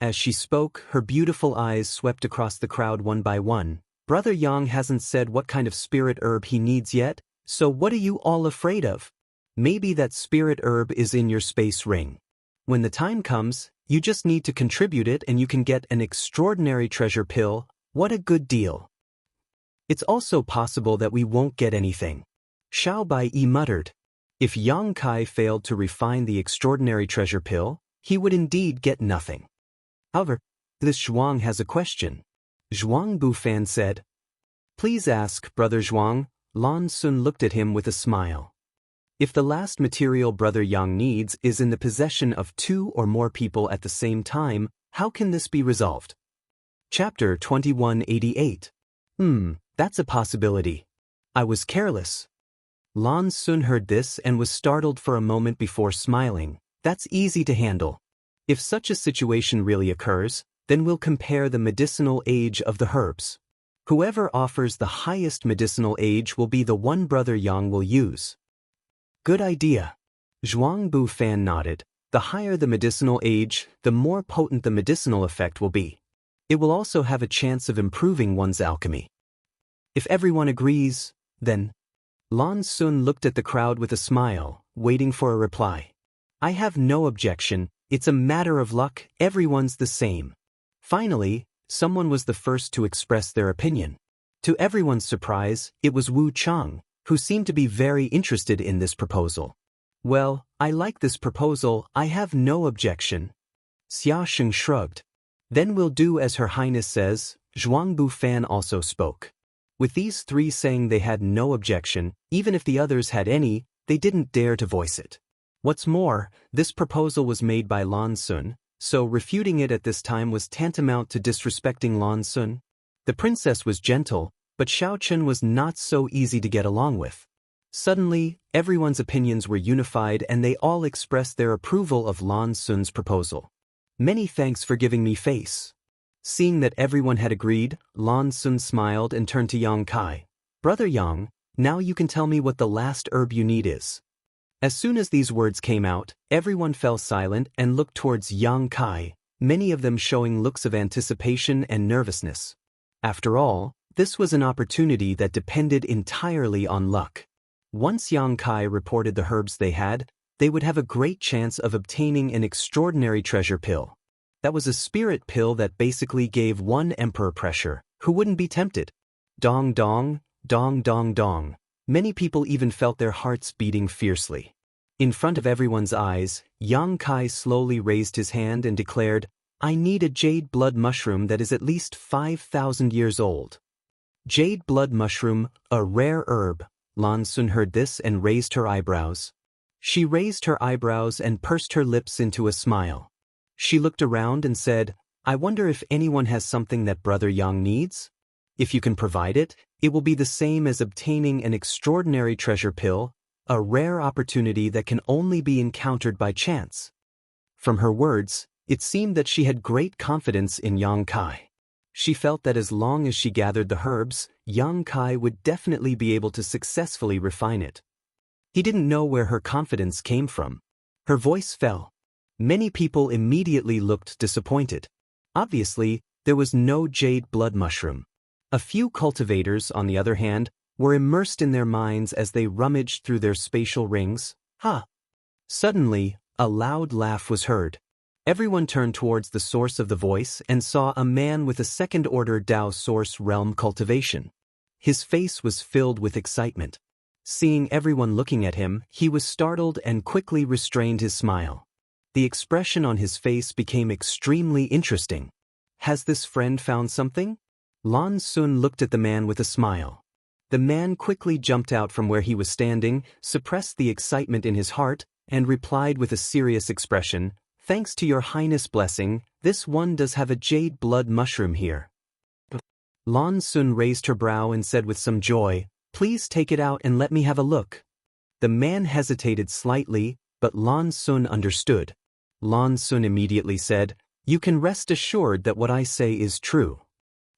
As she spoke, her beautiful eyes swept across the crowd one by one. Brother Yang hasn't said what kind of spirit herb he needs yet, so what are you all afraid of? Maybe that spirit herb is in your space ring. When the time comes, you just need to contribute it and you can get an extraordinary treasure pill. What a good deal. It's also possible that we won't get anything. Xiao Bai muttered. If Yang Kai failed to refine the extraordinary treasure pill, he would indeed get nothing. However, this Zhuang has a question. Zhuang Bufan said. Please ask, Brother Zhuang. Lan Sun looked at him with a smile. If the last material Brother Yang needs is in the possession of 2 or more people at the same time, how can this be resolved? Chapter 2188. That's a possibility. I was careless. Lan Sun heard this and was startled for a moment before smiling. That's easy to handle. If such a situation really occurs, then we'll compare the medicinal age of the herbs. Whoever offers the highest medicinal age will be the one Brother Yang will use. Good idea. Zhuang Bufan nodded. The higher the medicinal age, the more potent the medicinal effect will be. It will also have a chance of improving one's alchemy. If everyone agrees, then... Lan Sun looked at the crowd with a smile, waiting for a reply. I have no objection, it's a matter of luck, everyone's the same. Finally, someone was the first to express their opinion. To everyone's surprise, it was Wu Chang, who seemed to be very interested in this proposal. Well, I like this proposal, I have no objection. Xia Sheng shrugged. Then we'll do as Her Highness says. Zhuang Bufan also spoke. With these 3 saying they had no objection, even if the others had any, they didn't dare to voice it. What's more, this proposal was made by Lan Sun, so refuting it at this time was tantamount to disrespecting Lan Sun. The princess was gentle, but Xiao Chen was not so easy to get along with. Suddenly, everyone's opinions were unified and they all expressed their approval of Lan Sun's proposal. Many thanks for giving me face. Seeing that everyone had agreed, Lan Sun smiled and turned to Yang Kai. Brother Yang, now you can tell me what the last herb you need is. As soon as these words came out, everyone fell silent and looked towards Yang Kai, many of them showing looks of anticipation and nervousness. After all, this was an opportunity that depended entirely on luck. Once Yang Kai reported the herbs they had, they would have a great chance of obtaining an extraordinary treasure pill. That was a spirit pill that basically gave one emperor pressure. Who wouldn't be tempted? Dong dong, dong dong dong. Many people even felt their hearts beating fiercely. In front of everyone's eyes, Yang Kai slowly raised his hand and declared, I need a jade blood mushroom that is at least 5,000 years old. Jade blood mushroom, a rare herb. Lan Sun heard this and raised her eyebrows. She raised her eyebrows and pursed her lips into a smile. She looked around and said, I wonder if anyone has something that Brother Yang needs? If you can provide it, it will be the same as obtaining an extraordinary treasure pill, a rare opportunity that can only be encountered by chance. From her words, it seemed that she had great confidence in Yang Kai. She felt that as long as she gathered the herbs, Yang Kai would definitely be able to successfully refine it. He didn't know where her confidence came from. Her voice fell. Many people immediately looked disappointed. Obviously, there was no jade blood mushroom. A few cultivators, on the other hand, were immersed in their minds as they rummaged through their spatial rings. Ha! Suddenly, a loud laugh was heard. Everyone turned towards the source of the voice and saw a man with a second-order Dao source realm cultivation. His face was filled with excitement. Seeing everyone looking at him, he was startled and quickly restrained his smile. The expression on his face became extremely interesting. Has this friend found something? Lan Sun looked at the man with a smile. The man quickly jumped out from where he was standing, suppressed the excitement in his heart, and replied with a serious expression, Thanks to your highness' blessing, this one does have a jade blood mushroom here. Lan Sun raised her brow and said with some joy, Please take it out and let me have a look. The man hesitated slightly, but Lan Sun understood. Lan Sun immediately said, You can rest assured that what I say is true.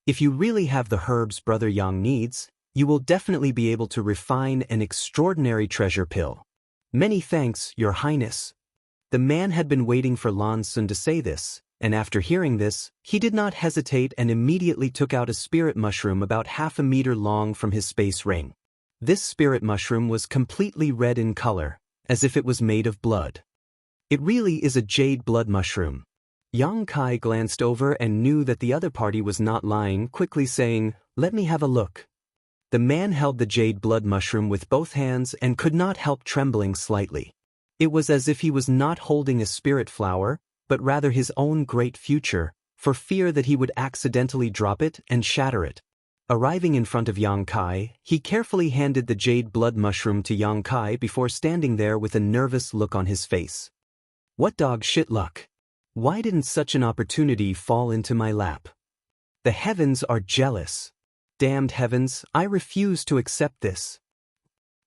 If you really have the herbs Brother Yang needs, You will definitely be able to refine an extraordinary treasure pill. Many thanks, Your Highness. The man had been waiting for Lan Sun to say this, and after hearing this, he did not hesitate and immediately took out a spirit mushroom about half a meter long from his space ring. This spirit mushroom was completely red in color, as if it was made of blood. It really is a jade blood mushroom. Yang Kai glanced over and knew that the other party was not lying, quickly saying, "Let me have a look." The man held the jade blood mushroom with both hands and could not help trembling slightly. It was as if he was not holding a spirit flower, but rather his own great future, for fear that he would accidentally drop it and shatter it. Arriving in front of Yang Kai, he carefully handed the jade blood mushroom to Yang Kai before standing there with a nervous look on his face. What dog shit luck? Why didn't such an opportunity fall into my lap? The heavens are jealous. Damned heavens, I refuse to accept this.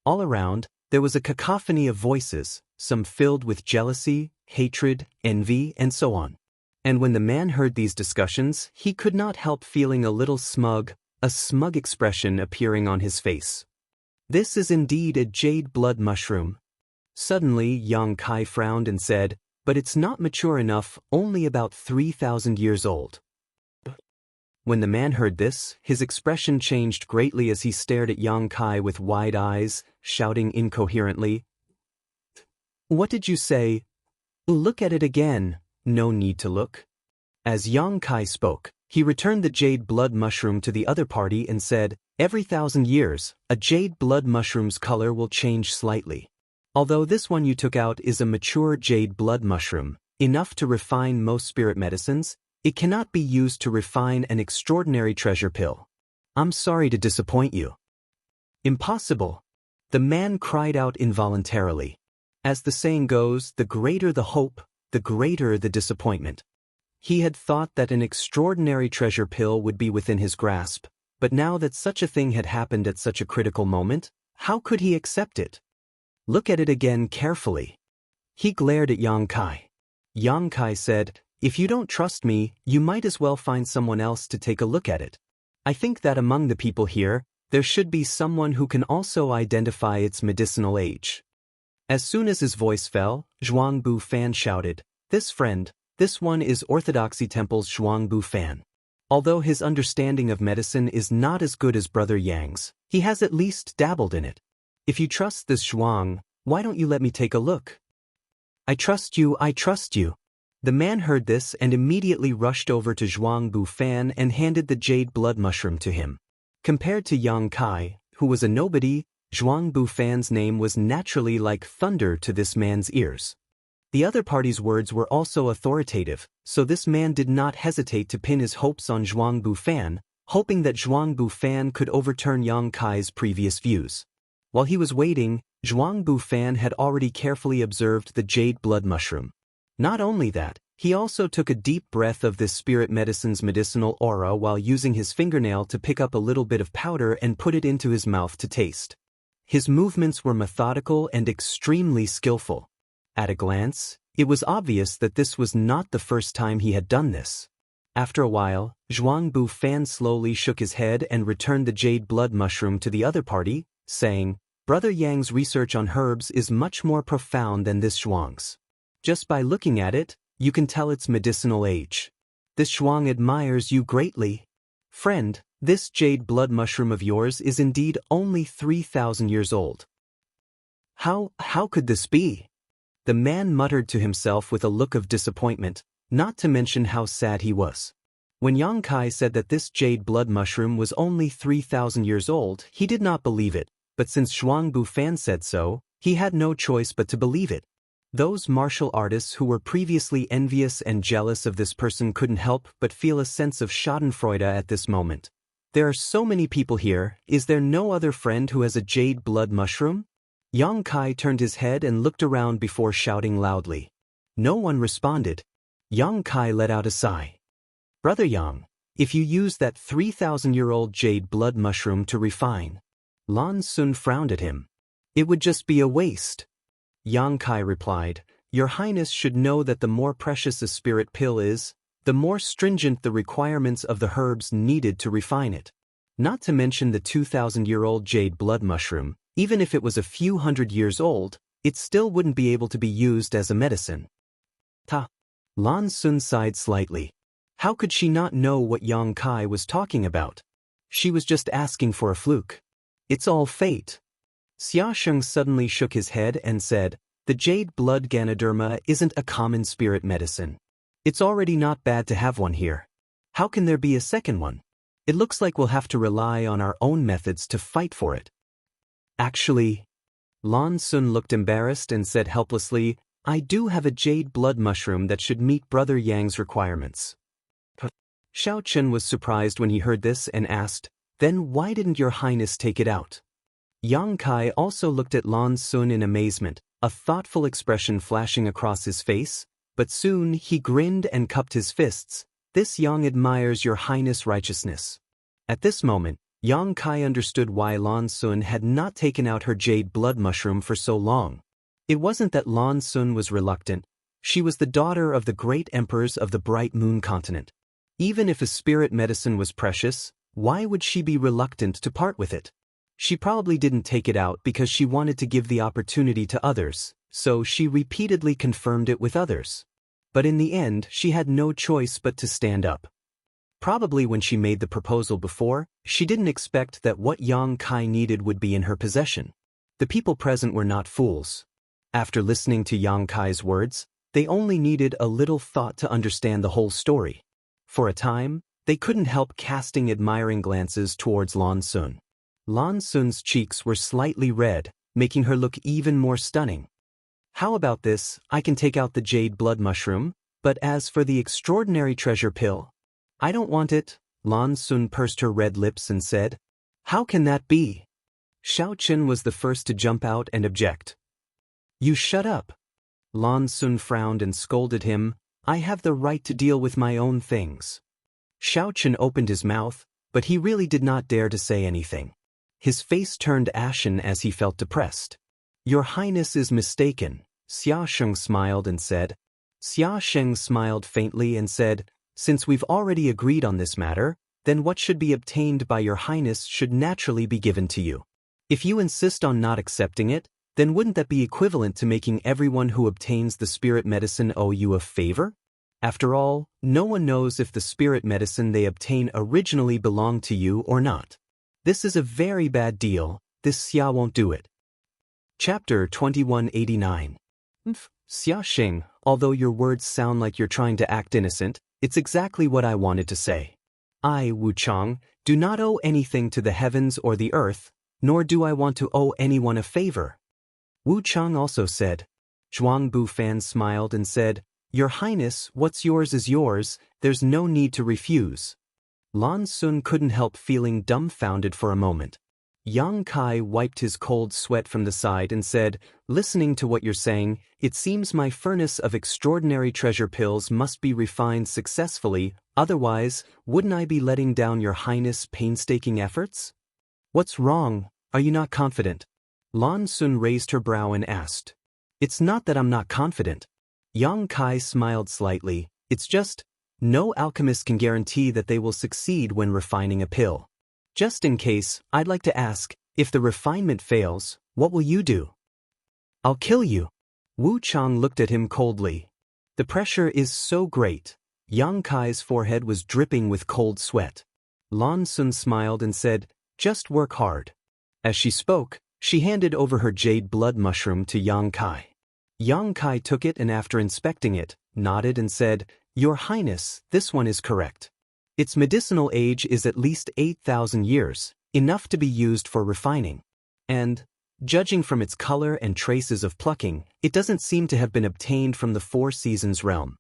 All around, there was a cacophony of voices, some filled with jealousy, hatred, envy, and so on. And when the man heard these discussions, he could not help feeling a little smug, a smug expression appearing on his face. This is indeed a jade blood mushroom. Suddenly, Yang Kai frowned and said, "But it's not mature enough, only about 3,000 years old." When the man heard this, his expression changed greatly as he stared at Yang Kai with wide eyes, shouting incoherently, "What did you say? Look at it again." "No need to look." As Yang Kai spoke, he returned the jade blood mushroom to the other party and said, "Every 1,000 years, a jade blood mushroom's color will change slightly. Although this one you took out is a mature jade blood mushroom, enough to refine most spirit medicines, it cannot be used to refine an extraordinary treasure pill. I'm sorry to disappoint you." "Impossible!" The man cried out involuntarily. As the saying goes, the greater the hope, the greater the disappointment. He had thought that an extraordinary treasure pill would be within his grasp, but now that such a thing had happened at such a critical moment, how could he accept it? "Look at it again carefully." He glared at Yang Kai. Yang Kai said, "If you don't trust me, you might as well find someone else to take a look at it. I think that among the people here, there should be someone who can also identify its medicinal age." As soon as his voice fell, Jianghu Fan shouted, "This friend, this one is Orthodoxy Temple's Jianghu Fan. Although his understanding of medicine is not as good as Brother Yang's, he has at least dabbled in it. If you trust this Zhuang, why don't you let me take a look?" "I trust you, I trust you." The man heard this and immediately rushed over to Jianghu Fan and handed the jade blood mushroom to him. Compared to Yang Kai, who was a nobody, Jianghu Fan's name was naturally like thunder to this man's ears. The other party's words were also authoritative, so this man did not hesitate to pin his hopes on Jianghu Fan, hoping that Jianghu Fan could overturn Yang Kai's previous views. While he was waiting, Jianghu Fan had already carefully observed the jade blood mushroom. Not only that, he also took a deep breath of this spirit medicine's medicinal aura while using his fingernail to pick up a little bit of powder and put it into his mouth to taste. His movements were methodical and extremely skillful. At a glance, it was obvious that this was not the first time he had done this. After a while, Jianghu Fan slowly shook his head and returned the jade blood mushroom to the other party, saying, "Brother Yang's research on herbs is much more profound than this Zhuang's. Just by looking at it, you can tell its medicinal age. This Zhuang admires you greatly. Friend, this jade blood mushroom of yours is indeed only 3,000 years old." How could this be?" The man muttered to himself with a look of disappointment, not to mention how sad he was. When Yang Kai said that this jade blood mushroom was only 3,000 years old, he did not believe it, but since Jianghu Fan said so, he had no choice but to believe it. Those martial artists who were previously envious and jealous of this person couldn't help but feel a sense of schadenfreude at this moment. There are so many people here, is there no other friend who has a jade blood mushroom? Yang Kai turned his head and looked around before shouting loudly. No one responded. Yang Kai let out a sigh. "Brother Yang, if you use that 3,000-year-old jade blood mushroom to refine..." Lan Sun frowned at him. "It would just be a waste." Yang Kai replied, "Your Highness should know that the more precious a spirit pill is, the more stringent the requirements of the herbs needed to refine it. Not to mention the 2,000-year-old jade blood mushroom, even if it was a few hundred years old, it still wouldn't be able to be used as a medicine. Ta. Lan Sun sighed slightly. How could she not know what Yang Kai was talking about? She was just asking for a fluke. It's all fate. Xia Sheng suddenly shook his head and said, the jade blood Ganoderma isn't a common spirit medicine. It's already not bad to have one here. How can there be a second one? It looks like we'll have to rely on our own methods to fight for it. Actually, Lan Sun looked embarrassed and said helplessly, I do have a jade blood mushroom that should meet Brother Yang's requirements. Xiao Chen was surprised when he heard this and asked, then why didn't your highness take it out? Yang Kai also looked at Lan Sun in amazement, a thoughtful expression flashing across his face, but soon he grinned and cupped his fists. This Yang admires your highness' righteousness. At this moment, Yang Kai understood why Lan Sun had not taken out her jade blood mushroom for so long. It wasn't that Lan Sun was reluctant. She was the daughter of the great emperors of the Bright Moon continent. Even if a spirit medicine was precious, why would she be reluctant to part with it? She probably didn't take it out because she wanted to give the opportunity to others, so she repeatedly confirmed it with others. But in the end, she had no choice but to stand up. Probably when she made the proposal before, she didn't expect that what Yang Kai needed would be in her possession. The people present were not fools. After listening to Yang Kai's words, they only needed a little thought to understand the whole story. For a time, they couldn't help casting admiring glances towards Lan Sun. Lan Sun's cheeks were slightly red, making her look even more stunning. How about this? I can take out the jade blood mushroom, but as for the extraordinary treasure pill, I don't want it. Lan Sun pursed her red lips and said, how can that be? Xiao Chen was the first to jump out and object. You shut up. Lan Sun frowned and scolded him, I have the right to deal with my own things. Xiao Chen opened his mouth, but he really did not dare to say anything. His face turned ashen as he felt depressed. Your Highness is mistaken, Xia Sheng smiled and said. Xia Sheng smiled faintly and said, since we've already agreed on this matter, then what should be obtained by your Highness should naturally be given to you. If you insist on not accepting it, then wouldn't that be equivalent to making everyone who obtains the spirit medicine owe you a favor? After all, no one knows if the spirit medicine they obtain originally belonged to you or not. This is a very bad deal, this Xia won't do it. Chapter 2189. Xia Sheng, although your words sound like you're trying to act innocent, it's exactly what I wanted to say. I, Wu Chang, do not owe anything to the heavens or the earth, nor do I want to owe anyone a favor. Wu Chang also said. Jianghu fan smiled and said, Your Highness, what's yours is yours, there's no need to refuse. Lan Sun couldn't help feeling dumbfounded for a moment. Yang Kai wiped his cold sweat from the side and said, listening to what you're saying, it seems my furnace of extraordinary treasure pills must be refined successfully, otherwise, wouldn't I be letting down your Highness' painstaking efforts? What's wrong? Are you not confident? Lan Sun raised her brow and asked. It's not that I'm not confident. Yang Kai smiled slightly, it's just, no alchemist can guarantee that they will succeed when refining a pill. Just in case, I'd like to ask, if the refinement fails, what will you do? I'll kill you. Wu Chang looked at him coldly. The pressure is so great. Yang Kai's forehead was dripping with cold sweat. Lan Sun smiled and said, just work hard. As she spoke, she handed over her jade blood mushroom to Yang Kai. Yang Kai took it and after inspecting it, nodded and said, Your Highness, this one is correct. Its medicinal age is at least 8,000 years, enough to be used for refining. And, judging from its color and traces of plucking, it doesn't seem to have been obtained from the Four Seasons realm.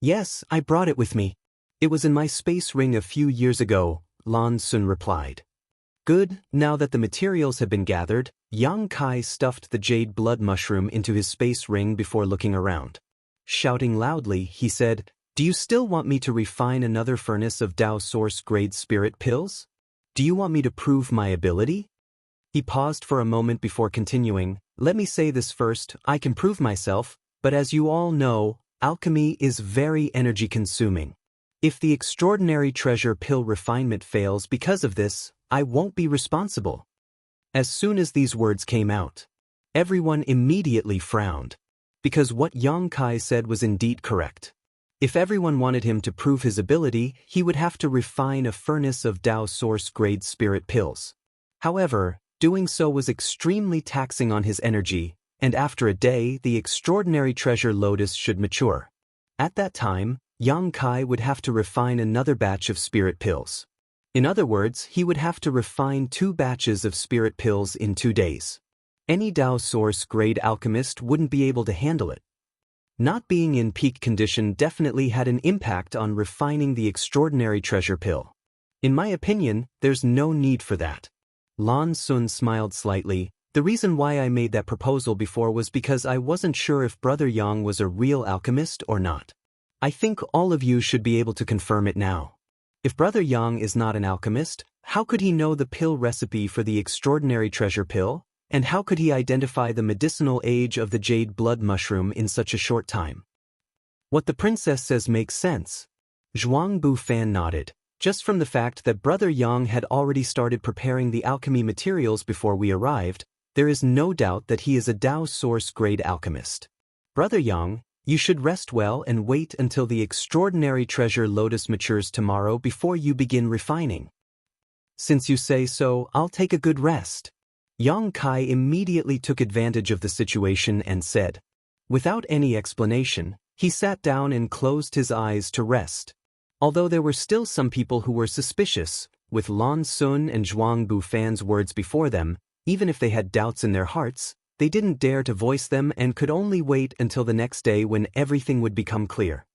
Yes, I brought it with me. It was in my space ring a few years ago, Lan Sun replied. Good, now that the materials had been gathered, Yang Kai stuffed the jade blood mushroom into his space ring before looking around. Shouting loudly, he said, Do you still want me to refine another furnace of Dao Source grade spirit pills? Do you want me to prove my ability? He paused for a moment before continuing, Let me say this first, I can prove myself, but as you all know, alchemy is very energy consuming. If the extraordinary treasure pill refinement fails because of this, I won't be responsible. As soon as these words came out, everyone immediately frowned, because what Yang Kai said was indeed correct. If everyone wanted him to prove his ability, he would have to refine a furnace of Dao Source-grade spirit pills. However, doing so was extremely taxing on his energy, and after a day, the extraordinary treasure lotus should mature. At that time, Yang Kai would have to refine another batch of spirit pills. In other words, he would have to refine 2 batches of spirit pills in 2 days. Any Dao Source-grade alchemist wouldn't be able to handle it. Not being in peak condition definitely had an impact on refining the extraordinary treasure pill. In my opinion, there's no need for that. Lan Sun smiled slightly. The reason why I made that proposal before was because I wasn't sure if Brother Yang was a real alchemist or not. I think all of you should be able to confirm it now. If Brother Yang is not an alchemist, how could he know the pill recipe for the extraordinary treasure pill? And how could he identify the medicinal age of the jade blood mushroom in such a short time? What the princess says makes sense. Jianghu fan nodded. Just from the fact that Brother Yang had already started preparing the alchemy materials before we arrived, there is no doubt that he is a Dao Source-grade alchemist. Brother Yang, you should rest well and wait until the extraordinary treasure lotus matures tomorrow before you begin refining. Since you say so, I'll take a good rest. Yang Kai immediately took advantage of the situation and said. Without any explanation, he sat down and closed his eyes to rest. Although there were still some people who were suspicious, with Lan Sun and Jianghu Fan's words before them, even if they had doubts in their hearts, they didn't dare to voice them and could only wait until the next day when everything would become clear.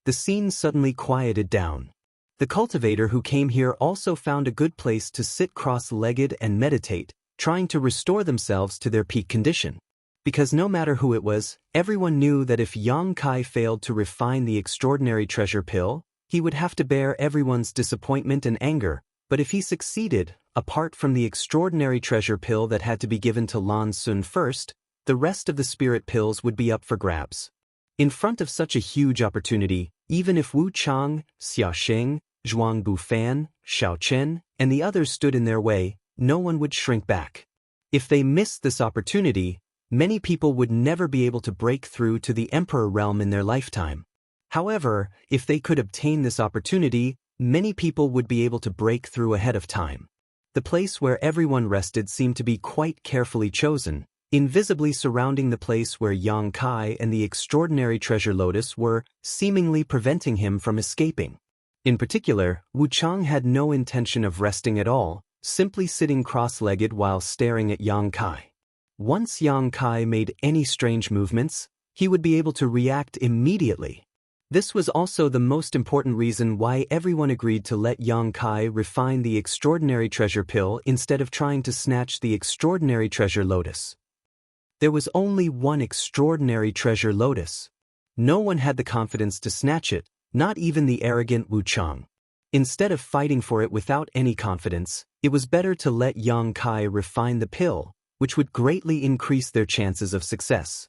The scene suddenly quieted down. The cultivator who came here also found a good place to sit cross-legged and meditate, trying to restore themselves to their peak condition. Because no matter who it was, everyone knew that if Yang Kai failed to refine the extraordinary treasure pill, he would have to bear everyone's disappointment and anger, but if he succeeded, apart from the extraordinary treasure pill that had to be given to Lan Sun first, the rest of the spirit pills would be up for grabs. In front of such a huge opportunity, even if Wu Chang, Xia Sheng, Jianghu Fan, Xiao Chen, and the others stood in their way, no one would shrink back. If they missed this opportunity, many people would never be able to break through to the Emperor realm in their lifetime. However, if they could obtain this opportunity, many people would be able to break through ahead of time. The place where everyone rested seemed to be quite carefully chosen, invisibly surrounding the place where Yang Kai and the extraordinary treasure lotus were, seemingly preventing him from escaping. In particular, Wu Chang had no intention of resting at all, simply sitting cross-legged while staring at Yang Kai. Once Yang Kai made any strange movements, he would be able to react immediately. This was also the most important reason why everyone agreed to let Yang Kai refine the extraordinary treasure pill instead of trying to snatch the extraordinary treasure lotus. There was only one extraordinary treasure lotus. No one had the confidence to snatch it, not even the arrogant Wu Chang. Instead of fighting for it without any confidence, it was better to let Yang Kai refine the pill, which would greatly increase their chances of success.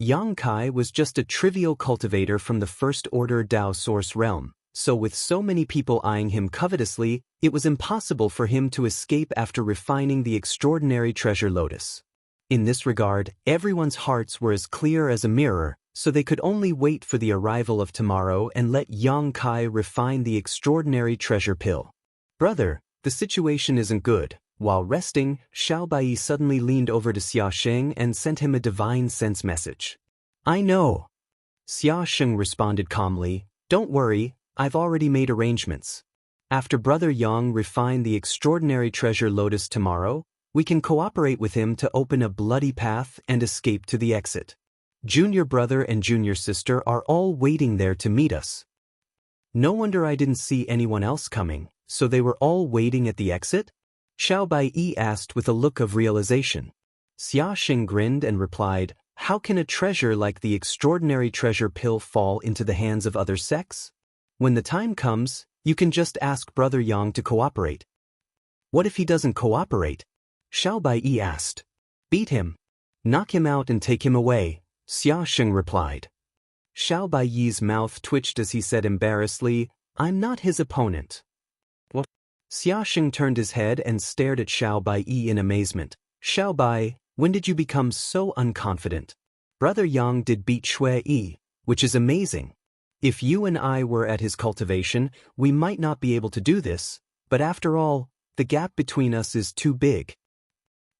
Yang Kai was just a trivial cultivator from the first-order Dao Source realm, so with so many people eyeing him covetously, it was impossible for him to escape after refining the extraordinary treasure lotus. In this regard, everyone's hearts were as clear as a mirror, so they could only wait for the arrival of tomorrow and let Yang Kai refine the extraordinary treasure pill. Brother, the situation isn't good. While resting, Xiao Bai suddenly leaned over to Xia Sheng and sent him a divine sense message. I know. Xia Sheng responded calmly, don't worry, I've already made arrangements. After Brother Yang refine the extraordinary treasure lotus tomorrow, we can cooperate with him to open a bloody path and escape to the exit. Junior brother and junior sister are all waiting there to meet us. No wonder I didn't see anyone else coming, so they were all waiting at the exit? Xiao Bai asked with a look of realization. Xia Sheng grinned and replied, how can a treasure like the extraordinary treasure pill fall into the hands of other sects? When the time comes, you can just ask Brother Yang to cooperate. What if he doesn't cooperate? Xiao Bai asked. Beat him. Knock him out and take him away, Xia Sheng replied. Xiao Bai's mouth twitched as he said embarrassedly, I'm not his opponent. What? Xiaosheng turned his head and stared at Xiao Bai in amazement. Xiao Bai, when did you become so unconfident? Brother Yang did beat Shui Yi, which is amazing. If you and I were at his cultivation, we might not be able to do this, but after all, the gap between us is too big.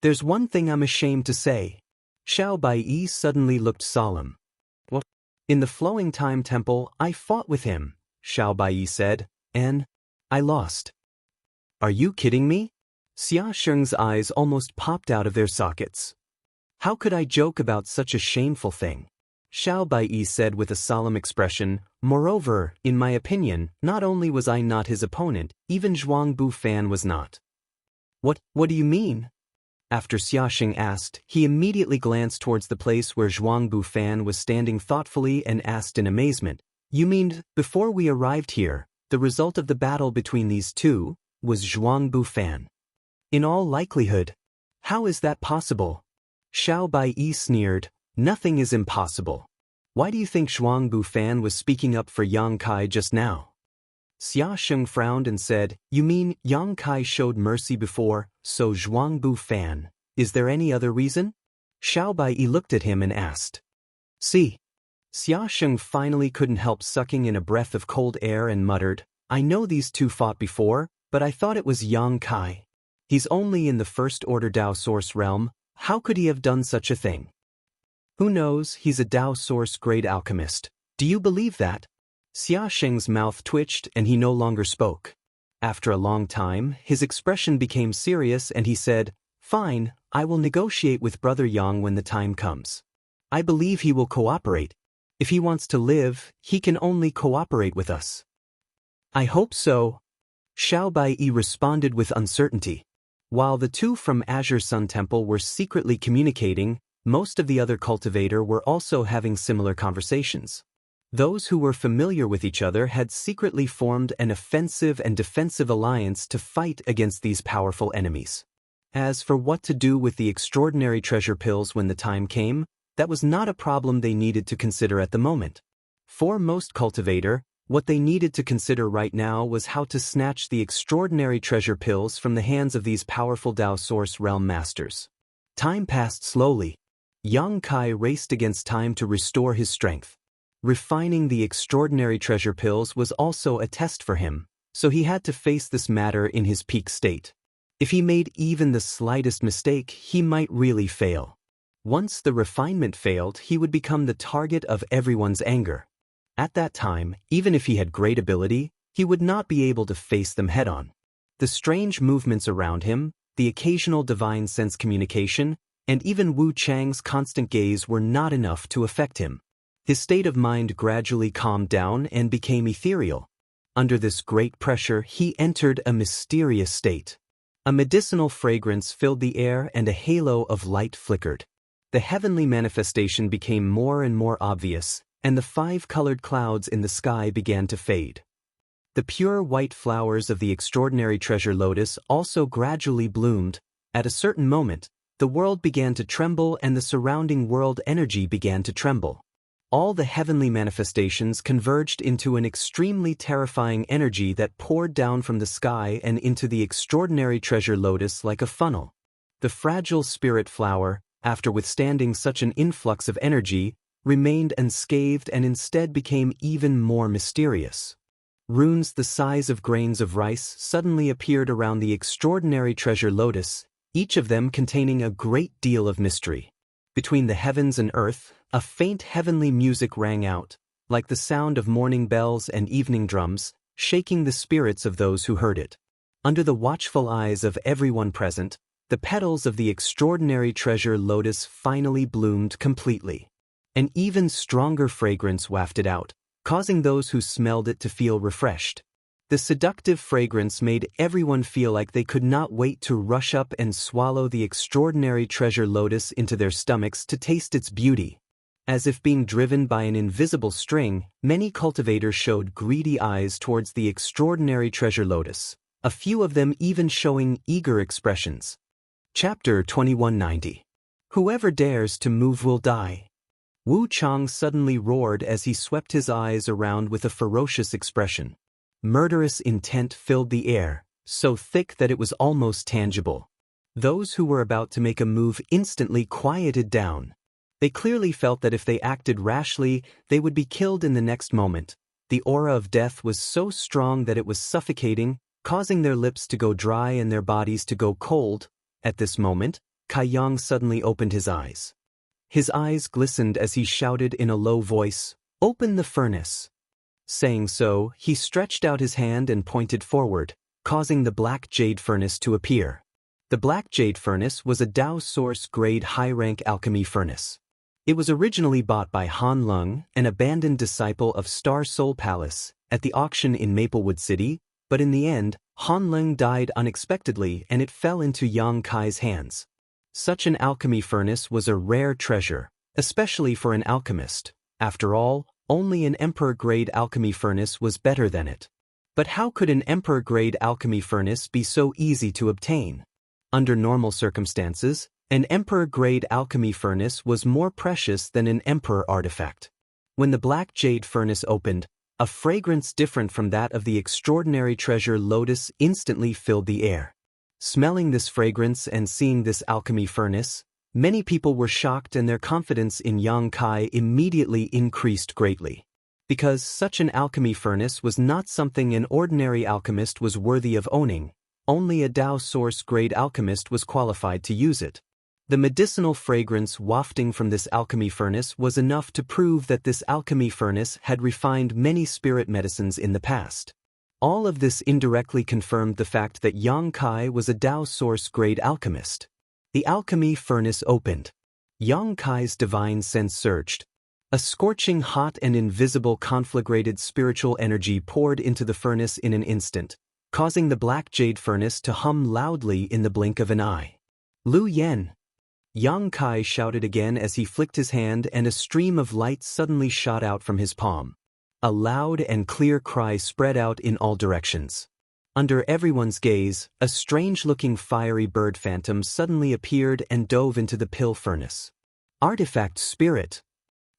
There's one thing I'm ashamed to say. Xiao Bai suddenly looked solemn. What? In the Flowing Time Temple, I fought with him, Xiao Bai said, and I lost. Are you kidding me? Xia Sheng's eyes almost popped out of their sockets. How could I joke about such a shameful thing? Xiao Bai said with a solemn expression, moreover, in my opinion, not only was I not his opponent, even Jianghu Fan was not. What do you mean? After Xiaosheng asked, he immediately glanced towards the place where Jianghu Fan was standing thoughtfully and asked in amazement, you mean, before we arrived here, the result of the battle between these two was Jianghu Fan? In all likelihood. How is that possible? Xiao Bai sneered, nothing is impossible. Why do you think Jianghu Fan was speaking up for Yang Kai just now? Xiaosheng frowned and said, you mean Yang Kai showed mercy before, so Jianghu Fan, is there any other reason? Xiao Bai looked at him and asked. See. Xiaosheng finally couldn't help sucking in a breath of cold air and muttered, I know these two fought before, but I thought it was Yang Kai. He's only in the First Order Dao Source realm, how could he have done such a thing? Who knows, he's a Dao Source grade alchemist. Do you believe that? Xiaosheng's mouth twitched and he no longer spoke. After a long time, his expression became serious and he said, fine, I will negotiate with Brother Yang when the time comes. I believe he will cooperate. If he wants to live, he can only cooperate with us. I hope so. Xiao Bai responded with uncertainty. While the two from Azure Sun Temple were secretly communicating, most of the other cultivator were also having similar conversations. Those who were familiar with each other had secretly formed an offensive and defensive alliance to fight against these powerful enemies. As for what to do with the extraordinary treasure pills when the time came, that was not a problem they needed to consider at the moment. For most cultivator, what they needed to consider right now was how to snatch the extraordinary treasure pills from the hands of these powerful Dao Source realm masters. Time passed slowly. Yang Kai raced against time to restore his strength. Refining the extraordinary treasure pills was also a test for him, so he had to face this matter in his peak state. If he made even the slightest mistake, he might really fail. Once the refinement failed, he would become the target of everyone's anger. At that time, even if he had great ability, he would not be able to face them head-on. The strange movements around him, the occasional divine sense communication, and even Wu Chang's constant gaze were not enough to affect him. His state of mind gradually calmed down and became ethereal. Under this great pressure, he entered a mysterious state. A medicinal fragrance filled the air and a halo of light flickered. The heavenly manifestation became more and more obvious, and the 5-colored clouds in the sky began to fade. The pure white flowers of the extraordinary treasure lotus also gradually bloomed. At a certain moment, the world began to tremble and the surrounding world energy began to tremble. All the heavenly manifestations converged into an extremely terrifying energy that poured down from the sky and into the extraordinary treasure lotus like a funnel. The fragile spirit flower, after withstanding such an influx of energy, remained unscathed and instead became even more mysterious. Runes the size of grains of rice suddenly appeared around the extraordinary treasure lotus, each of them containing a great deal of mystery. Between the heavens and earth, a faint heavenly music rang out, like the sound of morning bells and evening drums, shaking the spirits of those who heard it. Under the watchful eyes of everyone present, the petals of the extraordinary treasure lotus finally bloomed completely. An even stronger fragrance wafted out, causing those who smelled it to feel refreshed. The seductive fragrance made everyone feel like they could not wait to rush up and swallow the extraordinary treasure lotus into their stomachs to taste its beauty. As if being driven by an invisible string, many cultivators showed greedy eyes towards the extraordinary treasure lotus, a few of them even showing eager expressions. Chapter 2190. Whoever dares to move will die. Wu Chang suddenly roared as he swept his eyes around with a ferocious expression. Murderous intent filled the air, so thick that it was almost tangible. Those who were about to make a move instantly quieted down. They clearly felt that if they acted rashly, they would be killed in the next moment. The aura of death was so strong that it was suffocating, causing their lips to go dry and their bodies to go cold. At this moment, Kai Yang suddenly opened his eyes. His eyes glistened as he shouted in a low voice, "Open the furnace." Saying so, he stretched out his hand and pointed forward, causing the black jade furnace to appear. The black jade furnace was a Dao Source grade high-rank alchemy furnace. It was originally bought by Han Lung, an abandoned disciple of Star Soul Palace, at the auction in Maplewood City, but in the end, Han Lung died unexpectedly and it fell into Yang Kai's hands. Such an alchemy furnace was a rare treasure, especially for an alchemist. After all, only an Emperor-grade alchemy furnace was better than it. But how could an Emperor-grade alchemy furnace be so easy to obtain? Under normal circumstances, an Emperor-grade alchemy furnace was more precious than an Emperor artifact. When the black jade furnace opened, a fragrance different from that of the extraordinary treasure lotus instantly filled the air. Smelling this fragrance and seeing this alchemy furnace, many people were shocked and their confidence in Yang Kai immediately increased greatly. Because such an alchemy furnace was not something an ordinary alchemist was worthy of owning, only a Dao Source grade alchemist was qualified to use it. The medicinal fragrance wafting from this alchemy furnace was enough to prove that this alchemy furnace had refined many spirit medicines in the past. All of this indirectly confirmed the fact that Yang Kai was a Dao Source grade alchemist. The alchemy furnace opened. Yang Kai's divine sense surged. A scorching hot and invisible conflagrated spiritual energy poured into the furnace in an instant, causing the black jade furnace to hum loudly in the blink of an eye. "Lu Yen!" Yang Kai shouted again as he flicked his hand and a stream of light suddenly shot out from his palm. A loud and clear cry spread out in all directions. Under everyone's gaze, a strange-looking fiery bird phantom suddenly appeared and dove into the pill furnace. "Artifact spirit!"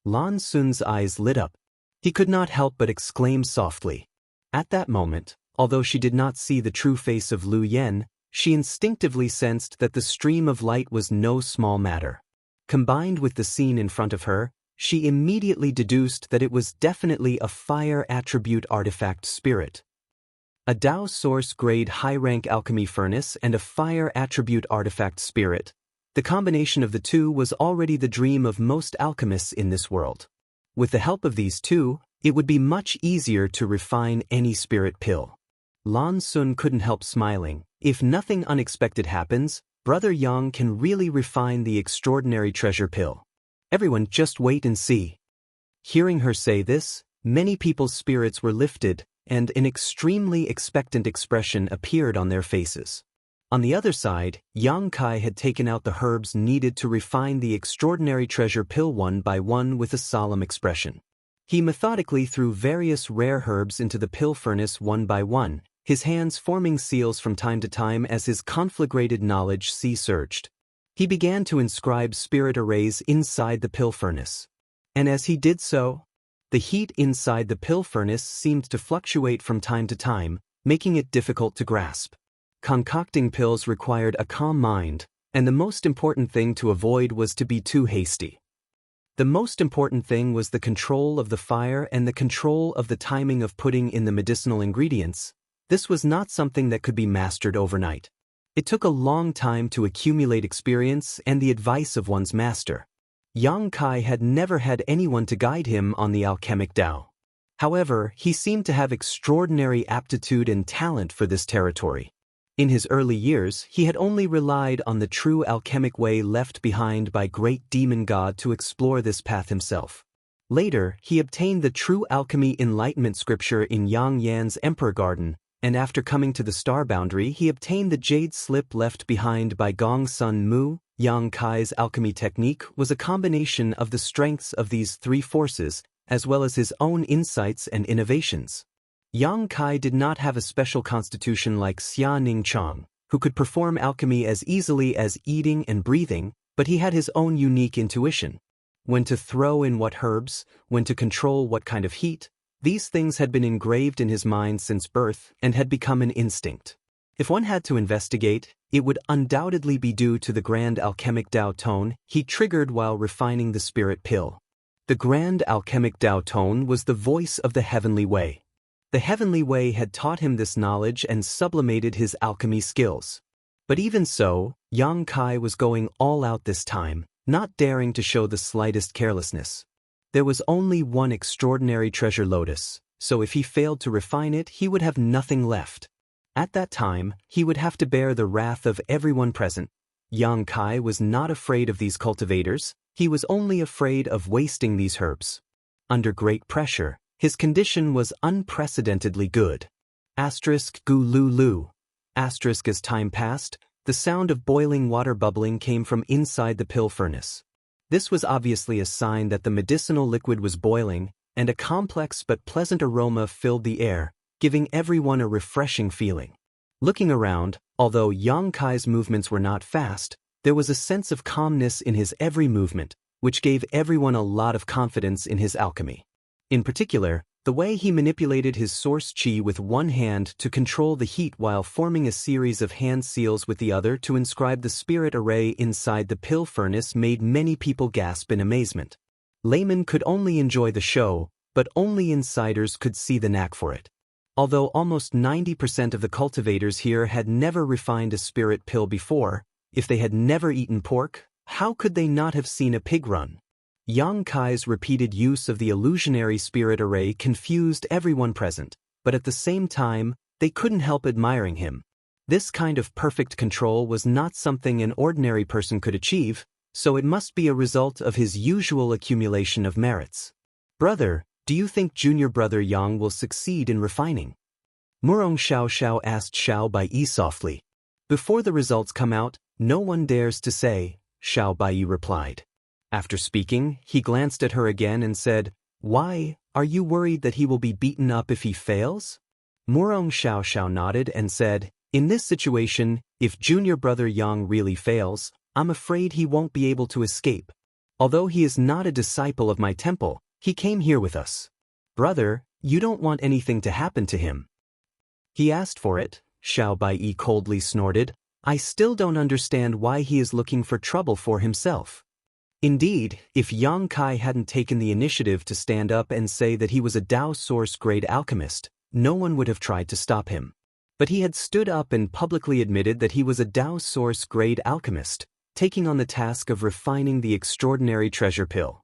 Lan Sun's eyes lit up. He could not help but exclaim softly. At that moment, although she did not see the true face of Lu Yen, she instinctively sensed that the stream of light was no small matter. Combined with the scene in front of her, she immediately deduced that it was definitely a fire attribute artifact spirit. A Dao Source grade high-rank alchemy furnace and a fire attribute artifact spirit. The combination of the two was already the dream of most alchemists in this world. With the help of these two, it would be much easier to refine any spirit pill. Lan Sun couldn't help smiling. If nothing unexpected happens, Brother Yang can really refine the extraordinary treasure pill. Everyone just wait and see. Hearing her say this, many people's spirits were lifted, and an extremely expectant expression appeared on their faces. On the other side, Yang Kai had taken out the herbs needed to refine the extraordinary treasure pill one by one with a solemn expression. He methodically threw various rare herbs into the pill furnace one by one, his hands forming seals from time to time as his conflagrated knowledge sea surged. He began to inscribe spirit arrays inside the pill furnace. And as he did so, the heat inside the pill furnace seemed to fluctuate from time to time, making it difficult to grasp. Concocting pills required a calm mind, and the most important thing to avoid was to be too hasty. The most important thing was the control of the fire and the control of the timing of putting in the medicinal ingredients. This was not something that could be mastered overnight. It took a long time to accumulate experience and the advice of one's master. Yang Kai had never had anyone to guide him on the alchemic Tao. However, he seemed to have extraordinary aptitude and talent for this territory. In his early years, he had only relied on the true alchemic way left behind by great demon god to explore this path himself. Later, he obtained the true alchemy enlightenment scripture in Yang Yan's Emperor Garden, and after coming to the star boundary he obtained the jade slip left behind by Gong Sun Mu. Yang Kai's alchemy technique was a combination of the strengths of these three forces, as well as his own insights and innovations. Yang Kai did not have a special constitution like Xia Ning Chang, who could perform alchemy as easily as eating and breathing, but he had his own unique intuition. When to throw in what herbs, when to control what kind of heat, These things had been engraved in his mind since birth and had become an instinct. If one had to investigate, it would undoubtedly be due to the grand alchemic Tao tone he triggered while refining the spirit pill. The grand alchemic Tao tone was the voice of the heavenly way. The heavenly way had taught him this knowledge and sublimated his alchemy skills. But even so, Yang Kai was going all out this time, not daring to show the slightest carelessness. There was only one extraordinary treasure lotus, so if he failed to refine it, he would have nothing left. At that time, he would have to bear the wrath of everyone present. Yang Kai was not afraid of these cultivators, he was only afraid of wasting these herbs. Under great pressure, his condition was unprecedentedly good. Gu lu lu. As time passed, the sound of boiling water bubbling came from inside the pill furnace. This was obviously a sign that the medicinal liquid was boiling, and a complex but pleasant aroma filled the air, giving everyone a refreshing feeling. Looking around, although Yang Kai's movements were not fast, there was a sense of calmness in his every movement, which gave everyone a lot of confidence in his alchemy. In particular, the way he manipulated his source qi with one hand to control the heat while forming a series of hand seals with the other to inscribe the spirit array inside the pill furnace made many people gasp in amazement. Laymen could only enjoy the show, but only insiders could see the knack for it. Although almost 90% of the cultivators here had never refined a spirit pill before, if they had never eaten pork, how could they not have seen a pig run? Yang Kai's repeated use of the illusionary spirit array confused everyone present, but at the same time, they couldn't help admiring him. This kind of perfect control was not something an ordinary person could achieve, so it must be a result of his usual accumulation of merits. Brother, do you think junior brother Yang will succeed in refining? Murong Xiao Xiao asked Xiao Baiyi softly. Before the results come out, no one dares to say, Xiao Baiyi replied. After speaking, he glanced at her again and said, Why, are you worried that he will be beaten up if he fails? Murong Xiao Xiao nodded and said, In this situation, if junior brother Yang really fails, I'm afraid he won't be able to escape. Although he is not a disciple of my temple, he came here with us. Brother, you don't want anything to happen to him. He asked for it, Xiao Baiyi coldly snorted. I still don't understand why he is looking for trouble for himself. Indeed, if Yang Kai hadn't taken the initiative to stand up and say that he was a Tao source-grade alchemist, no one would have tried to stop him. But he had stood up and publicly admitted that he was a Tao source-grade alchemist, taking on the task of refining the extraordinary treasure pill.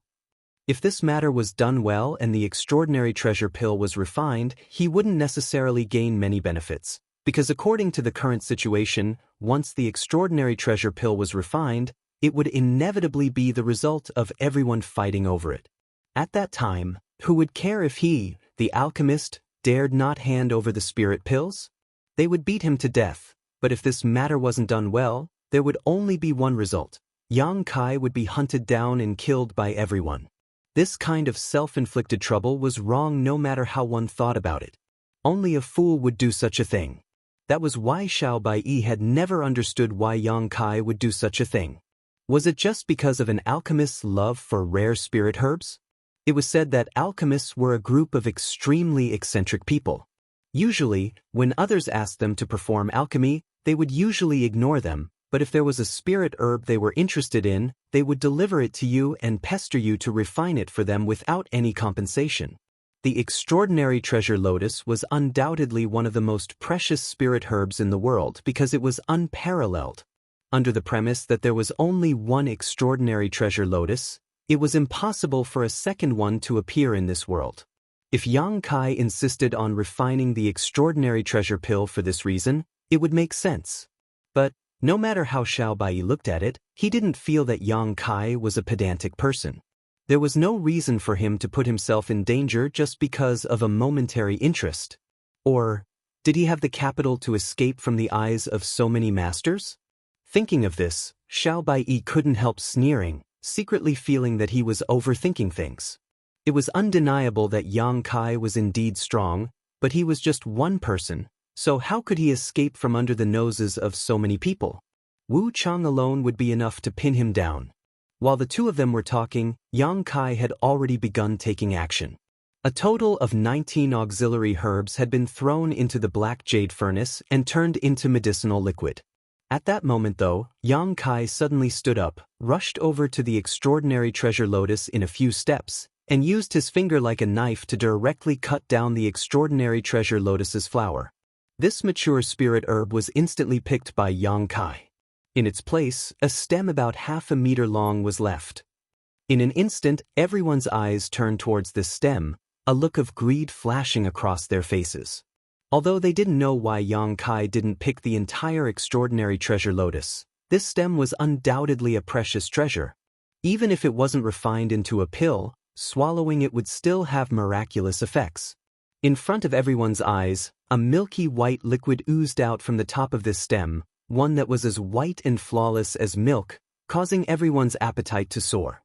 If this matter was done well and the extraordinary treasure pill was refined, he wouldn't necessarily gain many benefits, because according to the current situation, once the extraordinary treasure pill was refined, it would inevitably be the result of everyone fighting over it. At that time, who would care if he, the alchemist, dared not hand over the spirit pills? They would beat him to death, but if this matter wasn't done well, there would only be one result. Yang Kai would be hunted down and killed by everyone. This kind of self-inflicted trouble was wrong no matter how one thought about it. Only a fool would do such a thing. That was why Xiao Baiyi had never understood why Yang Kai would do such a thing. Was it just because of an alchemist's love for rare spirit herbs? It was said that alchemists were a group of extremely eccentric people. Usually, when others asked them to perform alchemy, they would usually ignore them, but if there was a spirit herb they were interested in, they would deliver it to you and pester you to refine it for them without any compensation. The extraordinary treasure lotus was undoubtedly one of the most precious spirit herbs in the world because it was unparalleled. Under the premise that there was only one extraordinary treasure lotus, it was impossible for a second one to appear in this world. If Yang Kai insisted on refining the extraordinary treasure pill for this reason, it would make sense. But, no matter how Xiao Baiyi looked at it, he didn't feel that Yang Kai was a pedantic person. There was no reason for him to put himself in danger just because of a momentary interest. Or, did he have the capital to escape from the eyes of so many masters? Thinking of this, Xiao Baiyi couldn't help sneering, secretly feeling that he was overthinking things. It was undeniable that Yang Kai was indeed strong, but he was just one person, so how could he escape from under the noses of so many people? Wu Chang alone would be enough to pin him down. While the two of them were talking, Yang Kai had already begun taking action. A total of 19 auxiliary herbs had been thrown into the black jade furnace and turned into medicinal liquid. At that moment though, Yang Kai suddenly stood up, rushed over to the extraordinary treasure lotus in a few steps, and used his finger like a knife to directly cut down the extraordinary treasure lotus's flower. This mature spirit herb was instantly picked by Yang Kai. In its place, a stem about half a meter long was left. In an instant, everyone's eyes turned towards this stem, a look of greed flashing across their faces. Although they didn't know why Yang Kai didn't pick the entire extraordinary treasure lotus, this stem was undoubtedly a precious treasure. Even if it wasn't refined into a pill, swallowing it would still have miraculous effects. In front of everyone's eyes, a milky white liquid oozed out from the top of this stem, one that was as white and flawless as milk, causing everyone's appetite to soar.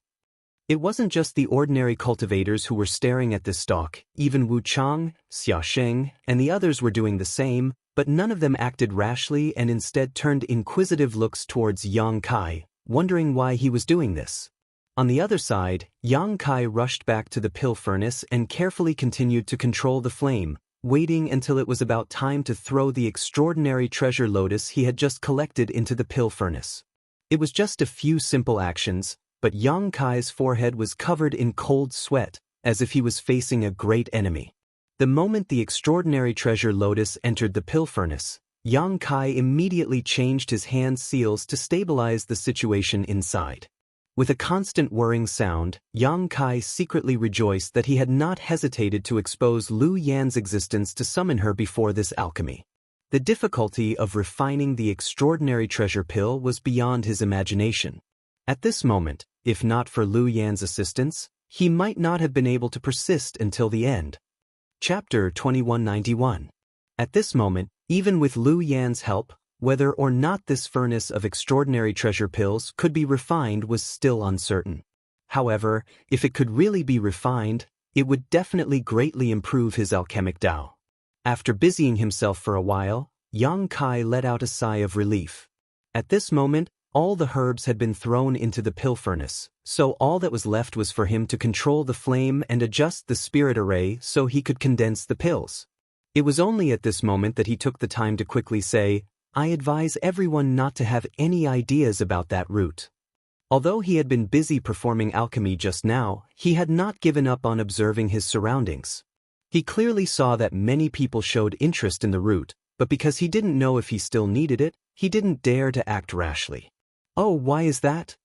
It wasn't just the ordinary cultivators who were staring at this stalk, even Wu Chang, Xia Sheng, and the others were doing the same, but none of them acted rashly and instead turned inquisitive looks towards Yang Kai, wondering why he was doing this. On the other side, Yang Kai rushed back to the pill furnace and carefully continued to control the flame, waiting until it was about time to throw the extraordinary treasure lotus he had just collected into the pill furnace. It was just a few simple actions, but Yang Kai's forehead was covered in cold sweat, as if he was facing a great enemy. The moment the extraordinary treasure lotus entered the pill furnace, Yang Kai immediately changed his hand seals to stabilize the situation inside. With a constant whirring sound, Yang Kai secretly rejoiced that he had not hesitated to expose Lu Yan's existence to summon her before this alchemy. The difficulty of refining the extraordinary treasure pill was beyond his imagination. At this moment, if not for Lu Yan's assistance, he might not have been able to persist until the end. Chapter 2191. At this moment, even with Lu Yan's help, whether or not this furnace of extraordinary treasure pills could be refined was still uncertain. However, if it could really be refined, it would definitely greatly improve his alchemic Tao. After busying himself for a while, Yang Kai let out a sigh of relief. At this moment, all the herbs had been thrown into the pill furnace, so all that was left was for him to control the flame and adjust the spirit array so he could condense the pills. It was only at this moment that he took the time to quickly say, "I advise everyone not to have any ideas about that root." Although he had been busy performing alchemy just now, he had not given up on observing his surroundings. He clearly saw that many people showed interest in the root, but because he didn't know if he still needed it, he didn't dare to act rashly. "Oh, why is that?"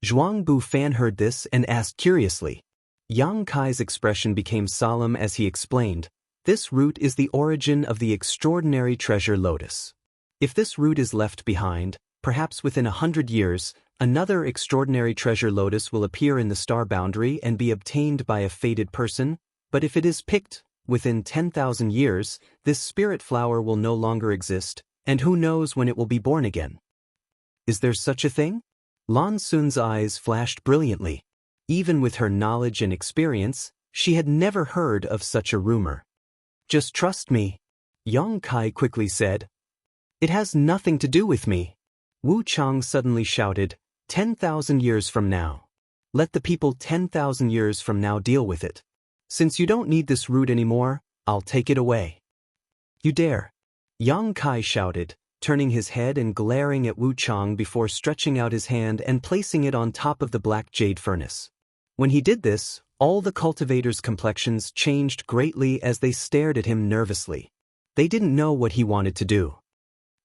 Jianghu Fan heard this and asked curiously. Yang Kai's expression became solemn as he explained, "This root is the origin of the extraordinary treasure lotus. If this root is left behind, perhaps within 100 years, another extraordinary treasure lotus will appear in the star boundary and be obtained by a fated person, but if it is picked, within 10,000 years, this spirit flower will no longer exist, and who knows when it will be born again." "Is there such a thing?" Lan Sun's eyes flashed brilliantly. Even with her knowledge and experience, she had never heard of such a rumor. "Just trust me," Yang Kai quickly said. "It has nothing to do with me." Wu Chang suddenly shouted, 10,000 years from now. Let the people 10,000 years from now deal with it. Since you don't need this root anymore, I'll take it away." "You dare?" Yang Kai shouted, turning his head and glaring at Wu Chang before stretching out his hand and placing it on top of the black jade furnace. When he did this, all the cultivators' complexions changed greatly as they stared at him nervously. They didn't know what he wanted to do.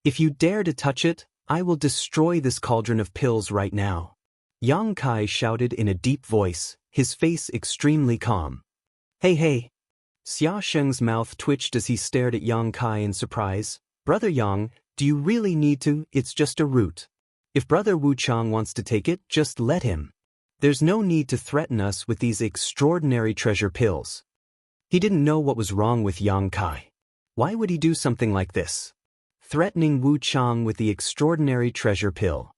"If you dare to touch it, I will destroy this cauldron of pills right now." Yang Kai shouted in a deep voice, his face extremely calm. Hey. Xia Sheng's mouth twitched as he stared at Yang Kai in surprise. "Brother Yang, do you really need to? It's just a root. If Brother Wu Chang wants to take it, just let him. There's no need to threaten us with these extraordinary treasure pills." He didn't know what was wrong with Yang Kai. Why would he do something like this? Threatening Wu Chang with the extraordinary treasure pill.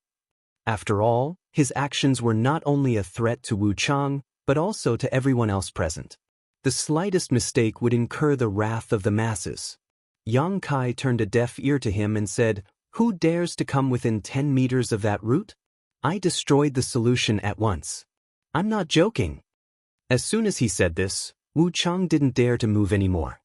After all, his actions were not only a threat to Wu Chang, but also to everyone else present. The slightest mistake would incur the wrath of the masses. Yang Kai turned a deaf ear to him and said, "Who dares to come within 10 meters of that root? I destroyed the solution at once. I'm not joking." As soon as he said this, Wu Chang didn't dare to move anymore.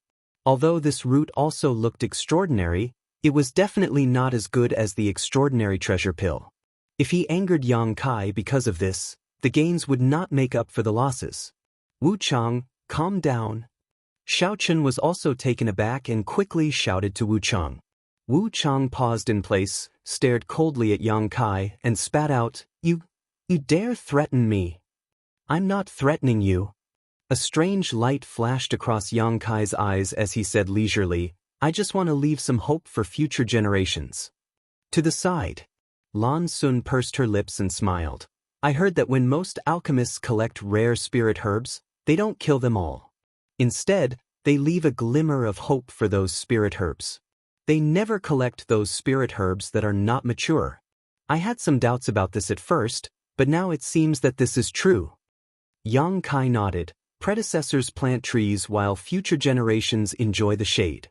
Although this root also looked extraordinary, it was definitely not as good as the extraordinary treasure pill. If he angered Yang Kai because of this, the gains would not make up for the losses. Wu Chang, calm down. Xiao Chen was also taken aback and quickly shouted to Wu Chang. Wu Chang paused in place, stared coldly at Yang Kai, and spat out, You dare threaten me? I'm not threatening you. A strange light flashed across Yang Kai's eyes as he said leisurely, I just want to leave some hope for future generations. To the side. Lan Sun pursed her lips and smiled. I heard that when most alchemists collect rare spirit herbs, they don't kill them all. Instead, they leave a glimmer of hope for those spirit herbs. They never collect those spirit herbs that are not mature. I had some doubts about this at first, but now it seems that this is true. Yang Kai nodded. Predecessors plant trees while future generations enjoy the shade.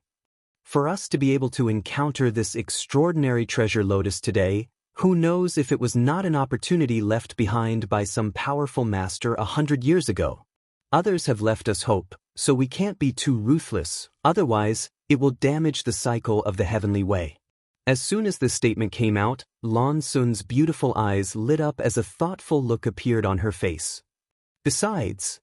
For us to be able to encounter this extraordinary treasure lotus today, who knows if it was not an opportunity left behind by some powerful master 100 years ago. Others have left us hope, so we can't be too ruthless, otherwise, it will damage the cycle of the heavenly way. As soon as this statement came out, Lan Sun's beautiful eyes lit up as a thoughtful look appeared on her face. Besides,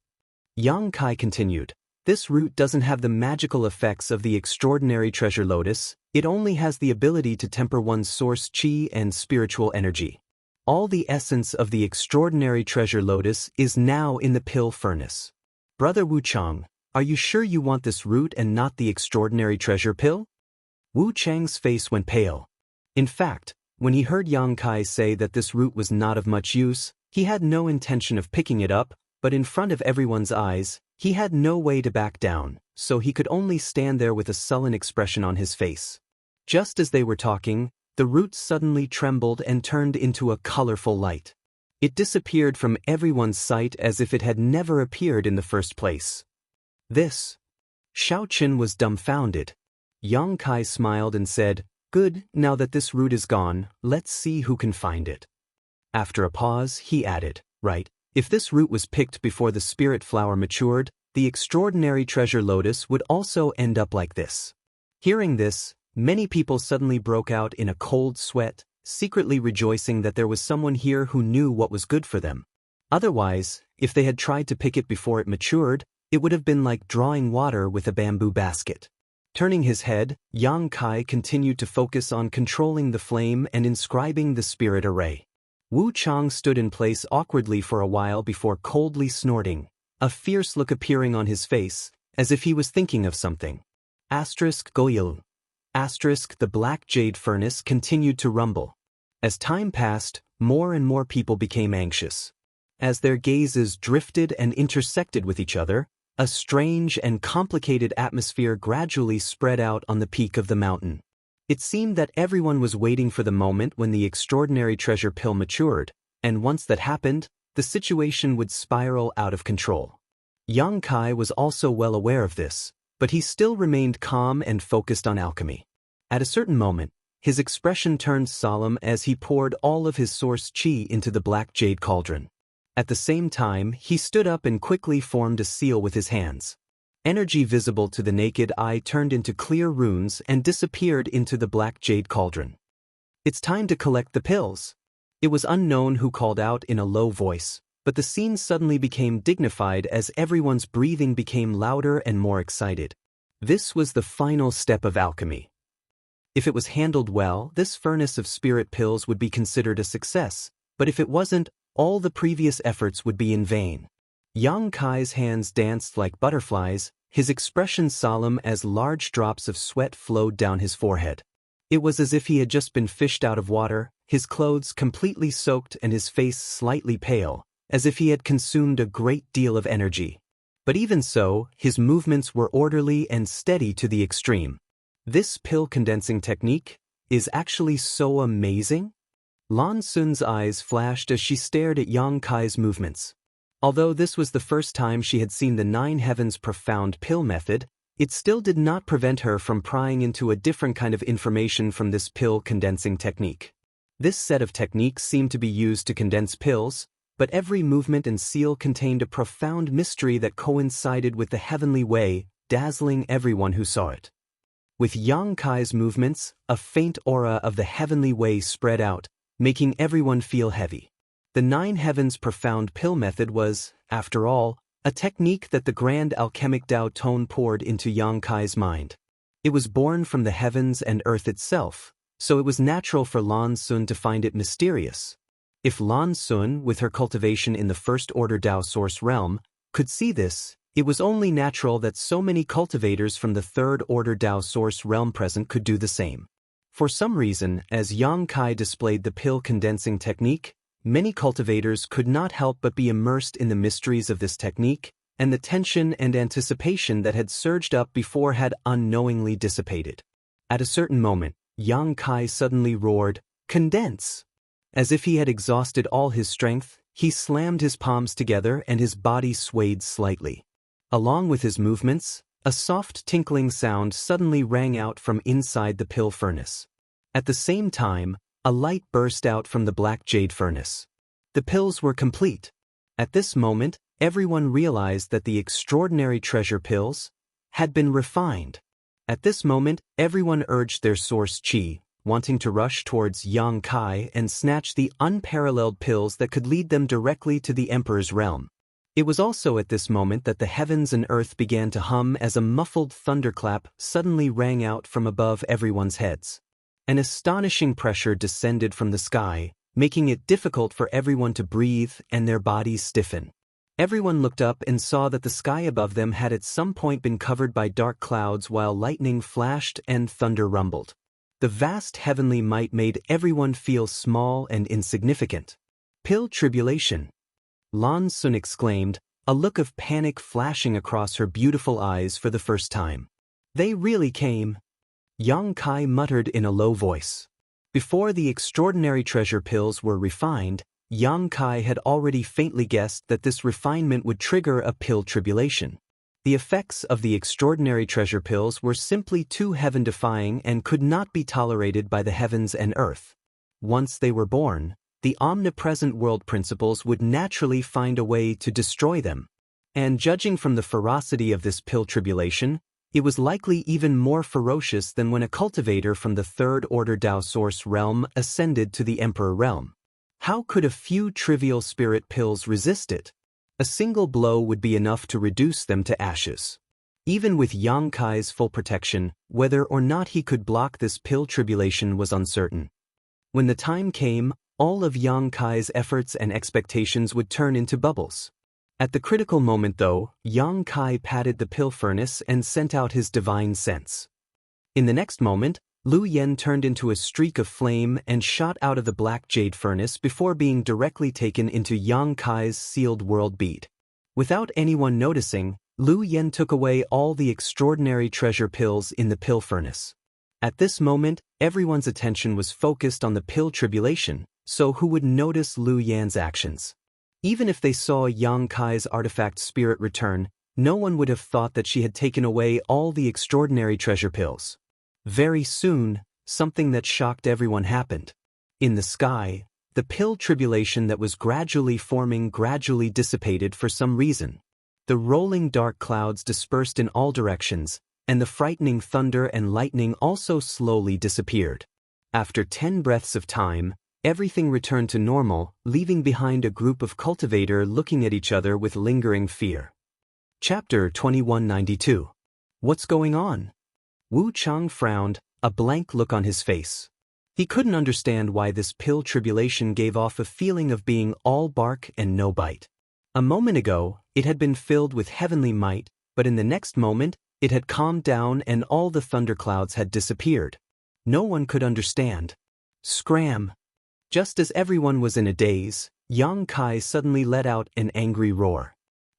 Yang Kai continued, this root doesn't have the magical effects of the extraordinary treasure lotus, it only has the ability to temper one's source qi and spiritual energy. All the essence of the extraordinary treasure lotus is now in the pill furnace. Brother Wu Chang, are you sure you want this root and not the extraordinary treasure pill? Wu Chang's face went pale. In fact, when he heard Yang Kai say that this root was not of much use, he had no intention of picking it up, but in front of everyone's eyes, he had no way to back down, so he could only stand there with a sullen expression on his face. Just as they were talking, the root suddenly trembled and turned into a colorful light. It disappeared from everyone's sight as if it had never appeared in the first place. This. Xiao Chen was dumbfounded. Yang Kai smiled and said, Good, now that this root is gone, let's see who can find it. After a pause, he added, Right. If this root was picked before the spirit flower matured, the extraordinary treasure lotus would also end up like this. Hearing this, many people suddenly broke out in a cold sweat, secretly rejoicing that there was someone here who knew what was good for them. Otherwise, if they had tried to pick it before it matured, it would have been like drawing water with a bamboo basket. Turning his head, Yang Kai continued to focus on controlling the flame and inscribing the spirit array. Wu Chang stood in place awkwardly for a while before coldly snorting, a fierce look appearing on his face, as if he was thinking of something. Goyil. The black jade furnace continued to rumble. As time passed, more and more people became anxious. As their gazes drifted and intersected with each other, a strange and complicated atmosphere gradually spread out on the peak of the mountain. It seemed that everyone was waiting for the moment when the extraordinary treasure pill matured, and once that happened, the situation would spiral out of control. Yang Kai was also well aware of this, but he still remained calm and focused on alchemy. At a certain moment, his expression turned solemn as he poured all of his source qi into the black jade cauldron. At the same time, he stood up and quickly formed a seal with his hands. Energy visible to the naked eye turned into clear runes and disappeared into the black jade cauldron. It's time to collect the pills. It was unknown who called out in a low voice, but the scene suddenly became dignified as everyone's breathing became louder and more excited. This was the final step of alchemy. If it was handled well, this furnace of spirit pills would be considered a success, but if it wasn't, all the previous efforts would be in vain. Yang Kai's hands danced like butterflies, his expression solemn as large drops of sweat flowed down his forehead. It was as if he had just been fished out of water, his clothes completely soaked and his face slightly pale, as if he had consumed a great deal of energy. But even so, his movements were orderly and steady to the extreme. This pill condensing technique is actually so amazing? Lan Sun's eyes flashed as she stared at Yang Kai's movements. Although this was the first time she had seen the Nine Heavens profound pill method, it still did not prevent her from prying into a different kind of information from this pill condensing technique. This set of techniques seemed to be used to condense pills, but every movement and seal contained a profound mystery that coincided with the heavenly way, dazzling everyone who saw it. With Yang Kai's movements, a faint aura of the heavenly way spread out, making everyone feel heavy. The Nine Heavens profound pill method was, after all, a technique that the grand alchemic Dao Tone poured into Yang Kai's mind. It was born from the heavens and earth itself, so it was natural for Lan Sun to find it mysterious. If Lan Sun, with her cultivation in the first-order Dao Source realm, could see this, it was only natural that so many cultivators from the third-order Dao Source realm present could do the same. For some reason, as Yang Kai displayed the pill condensing technique, many cultivators could not help but be immersed in the mysteries of this technique, and the tension and anticipation that had surged up before had unknowingly dissipated. At a certain moment, Yang Kai suddenly roared, "Condense!" As if he had exhausted all his strength, he slammed his palms together and his body swayed slightly. Along with his movements, a soft tinkling sound suddenly rang out from inside the pill furnace. At the same time, a light burst out from the black jade furnace. The pills were complete. At this moment, everyone realized that the extraordinary treasure pills had been refined. At this moment, everyone urged their source qi, wanting to rush towards Yang Kai and snatch the unparalleled pills that could lead them directly to the Emperor's realm. It was also at this moment that the heavens and earth began to hum as a muffled thunderclap suddenly rang out from above everyone's heads. An astonishing pressure descended from the sky, making it difficult for everyone to breathe and their bodies stiffen. Everyone looked up and saw that the sky above them had at some point been covered by dark clouds while lightning flashed and thunder rumbled. The vast heavenly might made everyone feel small and insignificant. "Pill tribulation!" Lan Sun exclaimed, a look of panic flashing across her beautiful eyes for the first time. "They really came!" Yang Kai muttered in a low voice. Before the extraordinary treasure pills were refined, Yang Kai had already faintly guessed that this refinement would trigger a pill tribulation. The effects of the extraordinary treasure pills were simply too heaven-defying and could not be tolerated by the heavens and earth. Once they were born, the omnipresent world principles would naturally find a way to destroy them. And judging from the ferocity of this pill tribulation, it was likely even more ferocious than when a cultivator from the third-order Dao Source realm ascended to the Emperor realm. How could a few trivial spirit pills resist it? A single blow would be enough to reduce them to ashes. Even with Yang Kai's full protection, whether or not he could block this pill tribulation was uncertain. When the time came, all of Yang Kai's efforts and expectations would turn into bubbles. At the critical moment though, Yang Kai patted the pill furnace and sent out his divine sense. In the next moment, Lu Yen turned into a streak of flame and shot out of the black jade furnace before being directly taken into Yang Kai's sealed world bead. Without anyone noticing, Lu Yen took away all the extraordinary treasure pills in the pill furnace. At this moment, everyone's attention was focused on the pill tribulation, so who would notice Lu Yan's actions? Even if they saw Yang Kai's artifact spirit return, no one would have thought that she had taken away all the extraordinary treasure pills. Very soon, something that shocked everyone happened. In the sky, the pill tribulation that was gradually forming gradually dissipated for some reason. The rolling dark clouds dispersed in all directions, and the frightening thunder and lightning also slowly disappeared. After 10 breaths of time, everything returned to normal, leaving behind a group of cultivators looking at each other with lingering fear. Chapter 2192. What's going on? Wu Chang frowned, a blank look on his face. He couldn't understand why this pill tribulation gave off a feeling of being all bark and no bite. A moment ago, it had been filled with heavenly might, but in the next moment, it had calmed down and all the thunderclouds had disappeared. No one could understand. Scram! Just as everyone was in a daze, Yang Kai suddenly let out an angry roar.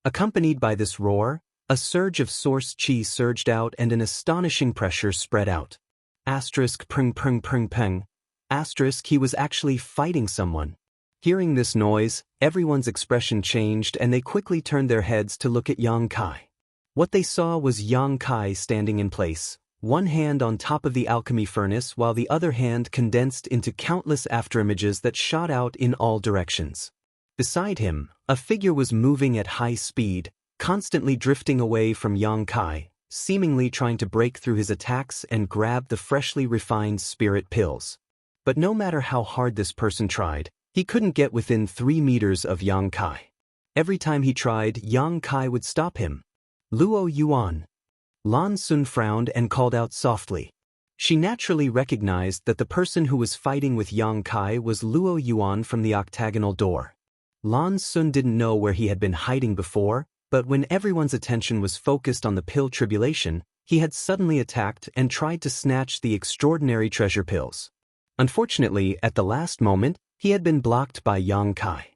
Accompanied by this roar, a surge of source qi surged out and an astonishing pressure spread out. Asterisk pring pring pring peng. Asterisk he was actually fighting someone. Hearing this noise, everyone's expression changed and they quickly turned their heads to look at Yang Kai. What they saw was Yang Kai standing in place, one hand on top of the alchemy furnace while the other hand condensed into countless afterimages that shot out in all directions. Beside him, a figure was moving at high speed, constantly drifting away from Yang Kai, seemingly trying to break through his attacks and grab the freshly refined spirit pills. But no matter how hard this person tried, he couldn't get within 3 meters of Yang Kai. Every time he tried, Yang Kai would stop him. Luo Yuan. Lan Sun frowned and called out softly. She naturally recognized that the person who was fighting with Yang Kai was Luo Yuan from the octagonal door. Lan Sun didn't know where he had been hiding before, but when everyone's attention was focused on the pill tribulation, he had suddenly attacked and tried to snatch the extraordinary treasure pills. Unfortunately, at the last moment, he had been blocked by Yang Kai.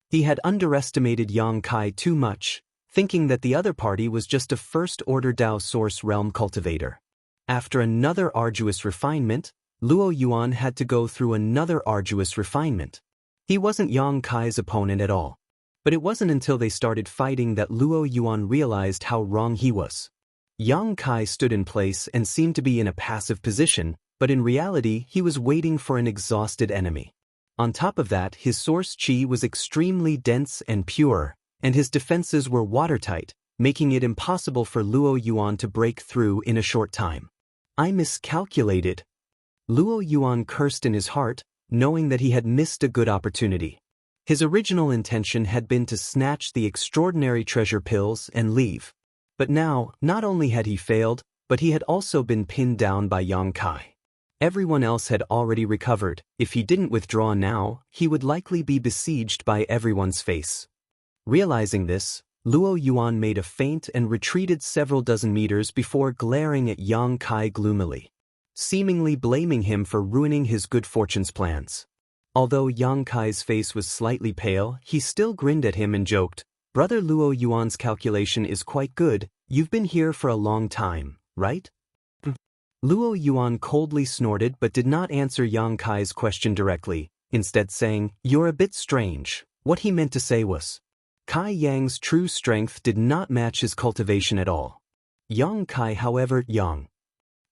He had underestimated Yang Kai too much, thinking that the other party was just a first-order Dao Source Realm cultivator. After another arduous refinement, Luo Yuan had to go through another arduous refinement. He wasn't Yang Kai's opponent at all. But it wasn't until they started fighting that Luo Yuan realized how wrong he was. Yang Kai stood in place and seemed to be in a passive position, but in reality he was waiting for an exhausted enemy. On top of that, his source chi was extremely dense and pure, and his defenses were watertight, making it impossible for Luo Yuan to break through in a short time. I miscalculated. Luo Yuan cursed in his heart, knowing that he had missed a good opportunity. His original intention had been to snatch the extraordinary treasure pills and leave. But now, not only had he failed, but he had also been pinned down by Yang Kai. Everyone else had already recovered. If he didn't withdraw now, he would likely be besieged by everyone's face. Realizing this, Luo Yuan made a feint and retreated several dozen meters before glaring at Yang Kai gloomily, seemingly blaming him for ruining his good fortune's plans. Although Yang Kai's face was slightly pale, he still grinned at him and joked, "Brother Luo Yuan's calculation is quite good, you've been here for a long time, right?" Luo Yuan coldly snorted but did not answer Yang Kai's question directly, instead saying, "You're a bit strange." What he meant to say was, Kai Yang's true strength did not match his cultivation at all. Yang Kai, however,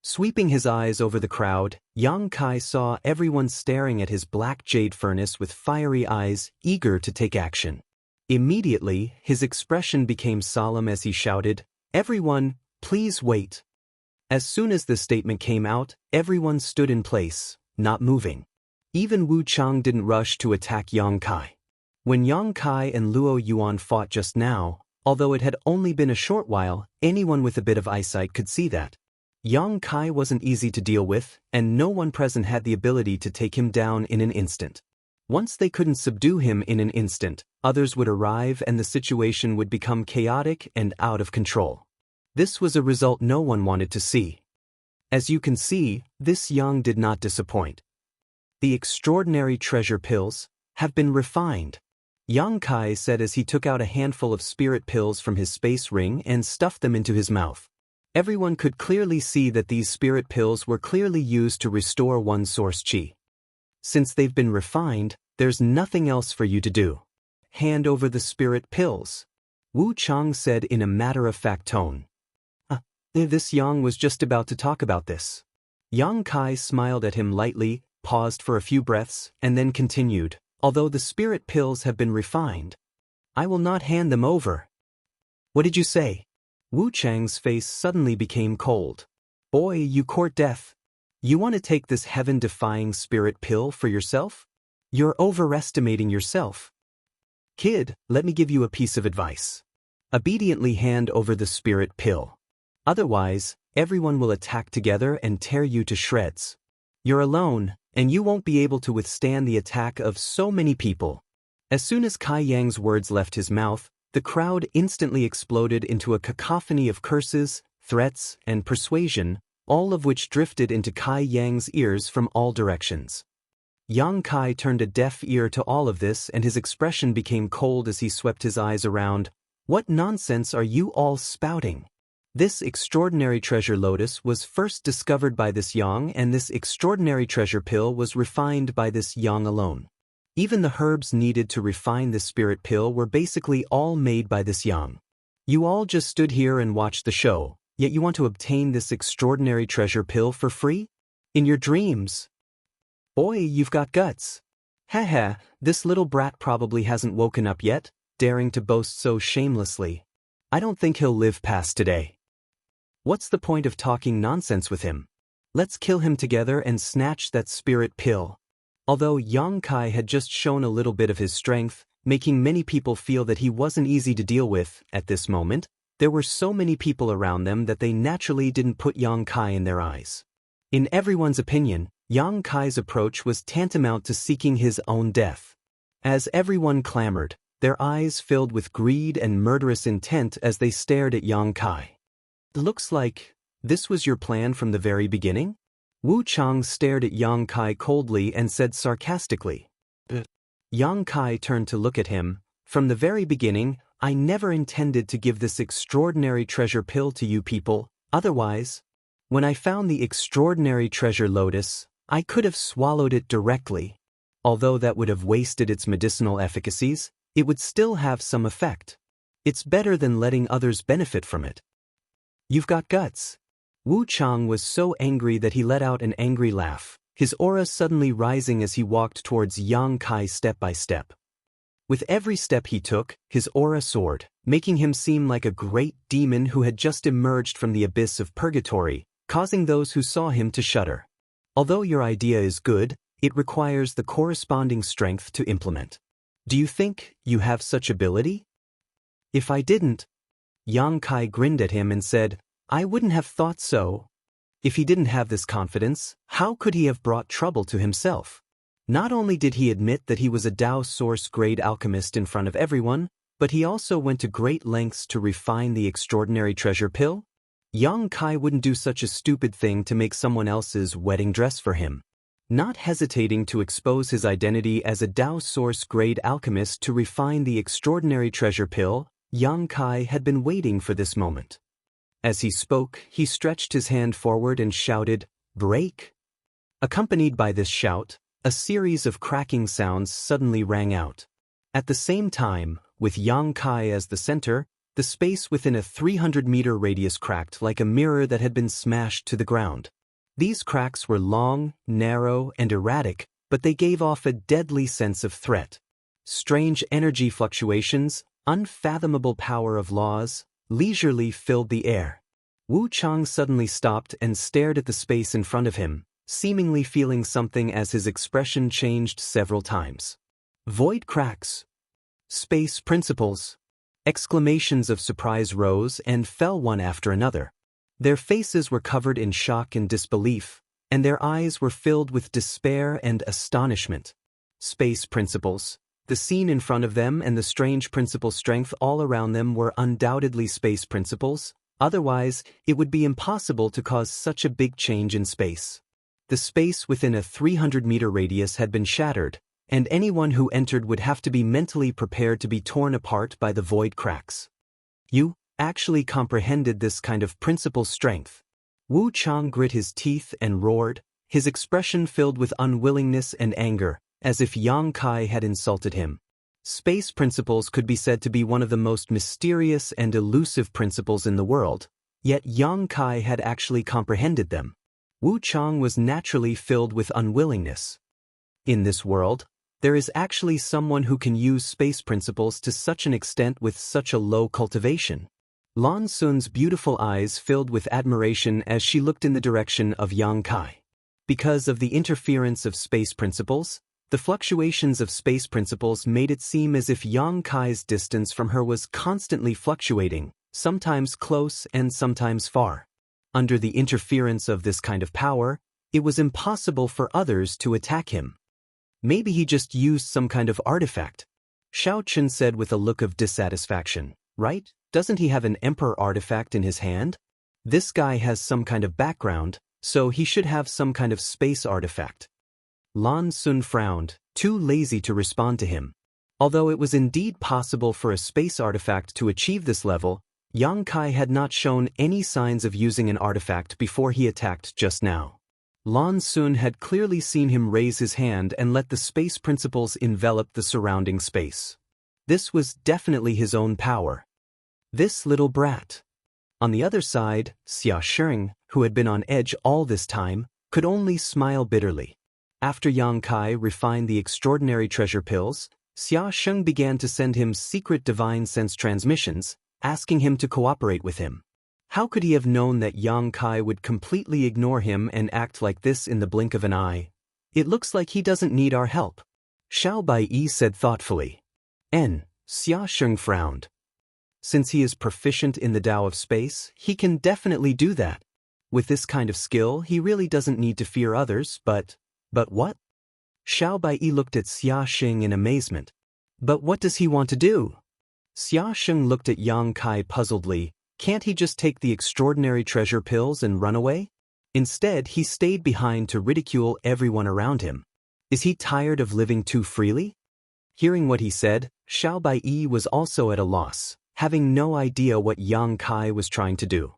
Sweeping his eyes over the crowd, Yang Kai saw everyone staring at his black jade furnace with fiery eyes, eager to take action. Immediately, his expression became solemn as he shouted, "Everyone, please wait." As soon as this statement came out, everyone stood in place, not moving. Even Wu Chang didn't rush to attack Yang Kai. When Yang Kai and Luo Yuan fought just now, although it had only been a short while, anyone with a bit of eyesight could see that Yang Kai wasn't easy to deal with, and no one present had the ability to take him down in an instant. Once they couldn't subdue him in an instant, others would arrive and the situation would become chaotic and out of control. This was a result no one wanted to see. As you can see, this Yang did not disappoint. The extraordinary treasure pills have been refined, Yang Kai said as he took out a handful of spirit pills from his space ring and stuffed them into his mouth. Everyone could clearly see that these spirit pills were clearly used to restore one's source chi. Since they've been refined, there's nothing else for you to do. Hand over the spirit pills, Wu Chang said in a matter-of-fact tone. This Yang was just about to talk about this. Yang Kai smiled at him lightly, paused for a few breaths, and then continued, "Although the spirit pills have been refined, I will not hand them over." "What did you say?" Wu Chang's face suddenly became cold. "Boy, you court death. You want to take this heaven-defying spirit pill for yourself? You're overestimating yourself. Kid, let me give you a piece of advice. Obediently hand over the spirit pill. Otherwise, everyone will attack together and tear you to shreds. You're alone, and you won't be able to withstand the attack of so many people." As soon as Kai Yang's words left his mouth, the crowd instantly exploded into a cacophony of curses, threats, and persuasion, all of which drifted into Kai Yang's ears from all directions. Yang Kai turned a deaf ear to all of this and his expression became cold as he swept his eyes around. "What nonsense are you all spouting? This extraordinary treasure lotus was first discovered by this Yang, and this extraordinary treasure pill was refined by this Yang alone. Even the herbs needed to refine this spirit pill were basically all made by this Yang. You all just stood here and watched the show, yet you want to obtain this extraordinary treasure pill for free? In your dreams? Boy, you've got guts." Haha, this little brat probably hasn't woken up yet, daring to boast so shamelessly. I don't think he'll live past today. What's the point of talking nonsense with him? Let's kill him together and snatch that spirit pill. Although Yang Kai had just shown a little bit of his strength, making many people feel that he wasn't easy to deal with, at this moment, there were so many people around them that they naturally didn't put Yang Kai in their eyes. In everyone's opinion, Yang Kai's approach was tantamount to seeking his own death. As everyone clamored, their eyes filled with greed and murderous intent as they stared at Yang Kai. Looks like this was your plan from the very beginning? Wu Chang stared at Yang Kai coldly and said sarcastically. Yang Kai turned to look at him. From the very beginning, I never intended to give this extraordinary treasure pill to you people, otherwise, when I found the extraordinary treasure lotus, I could have swallowed it directly. Although that would have wasted its medicinal efficacies, it would still have some effect. It's better than letting others benefit from it. You've got guts. Wu Chang was so angry that he let out an angry laugh, his aura suddenly rising as he walked towards Yang Kai step by step. With every step he took, his aura soared, making him seem like a great demon who had just emerged from the abyss of purgatory, causing those who saw him to shudder. Although your idea is good, it requires the corresponding strength to implement. Do you think you have such ability? If I didn't, Yang Kai grinned at him and said, I wouldn't have thought so. If he didn't have this confidence, how could he have brought trouble to himself? Not only did he admit that he was a Tao Source-grade alchemist in front of everyone, but he also went to great lengths to refine the extraordinary treasure pill. Yang Kai wouldn't do such a stupid thing to make someone else's wedding dress for him. Not hesitating to expose his identity as a Tao Source-grade alchemist to refine the extraordinary treasure pill, Yang Kai had been waiting for this moment. As he spoke, he stretched his hand forward and shouted, "Break!" Accompanied by this shout, a series of cracking sounds suddenly rang out. At the same time, with Yang Kai as the center, the space within a 300-meter radius cracked like a mirror that had been smashed to the ground. These cracks were long, narrow, and erratic, but they gave off a deadly sense of threat. Strange energy fluctuations, unfathomable power of laws, leisurely filled the air. Wu Chang suddenly stopped and stared at the space in front of him, seemingly feeling something as his expression changed several times. Void cracks. Space principles. Exclamations of surprise rose and fell one after another. Their faces were covered in shock and disbelief, and their eyes were filled with despair and astonishment. Space principles. The scene in front of them and the strange principle strength all around them were undoubtedly space principles, otherwise it would be impossible to cause such a big change in space. The space within a 300-meter radius had been shattered, and anyone who entered would have to be mentally prepared to be torn apart by the void cracks. You actually comprehended this kind of principle strength. Wu Chang grit his teeth and roared, his expression filled with unwillingness and anger, as if Yang Kai had insulted him. Space principles could be said to be one of the most mysterious and elusive principles in the world, yet Yang Kai had actually comprehended them. Wu Chang was naturally filled with unwillingness. In this world, there is actually someone who can use space principles to such an extent with such a low cultivation. Lan Sun's beautiful eyes filled with admiration as she looked in the direction of Yang Kai. Because of the interference of space principles, the fluctuations of space principles made it seem as if Yang Kai's distance from her was constantly fluctuating, sometimes close and sometimes far. Under the interference of this kind of power, it was impossible for others to attack him. Maybe he just used some kind of artifact. Xiao Chen said with a look of dissatisfaction. Right? Doesn't he have an emperor artifact in his hand? This guy has some kind of background, so he should have some kind of space artifact. Lan Sun frowned, too lazy to respond to him. Although it was indeed possible for a space artifact to achieve this level, Yang Kai had not shown any signs of using an artifact before he attacked just now. Lan Sun had clearly seen him raise his hand and let the space principles envelop the surrounding space. This was definitely his own power. This little brat. On the other side, Xia Sheng, who had been on edge all this time, could only smile bitterly. After Yang Kai refined the extraordinary treasure pills, Xia Sheng began to send him secret divine sense transmissions, asking him to cooperate with him. How could he have known that Yang Kai would completely ignore him and act like this in the blink of an eye? It looks like he doesn't need our help, Xiao Baiyi said thoughtfully. Xia Sheng frowned. Since he is proficient in the Tao of space, he can definitely do that. With this kind of skill, he really doesn't need to fear others, but what? Xiao Baiyi looked at Xia Sheng in amazement. But what does he want to do? Xia Sheng looked at Yang Kai puzzledly. Can't he just take the extraordinary treasure pills and run away? Instead, he stayed behind to ridicule everyone around him. Is he tired of living too freely? Hearing what he said, Xiao Baiyi was also at a loss, having no idea what Yang Kai was trying to do.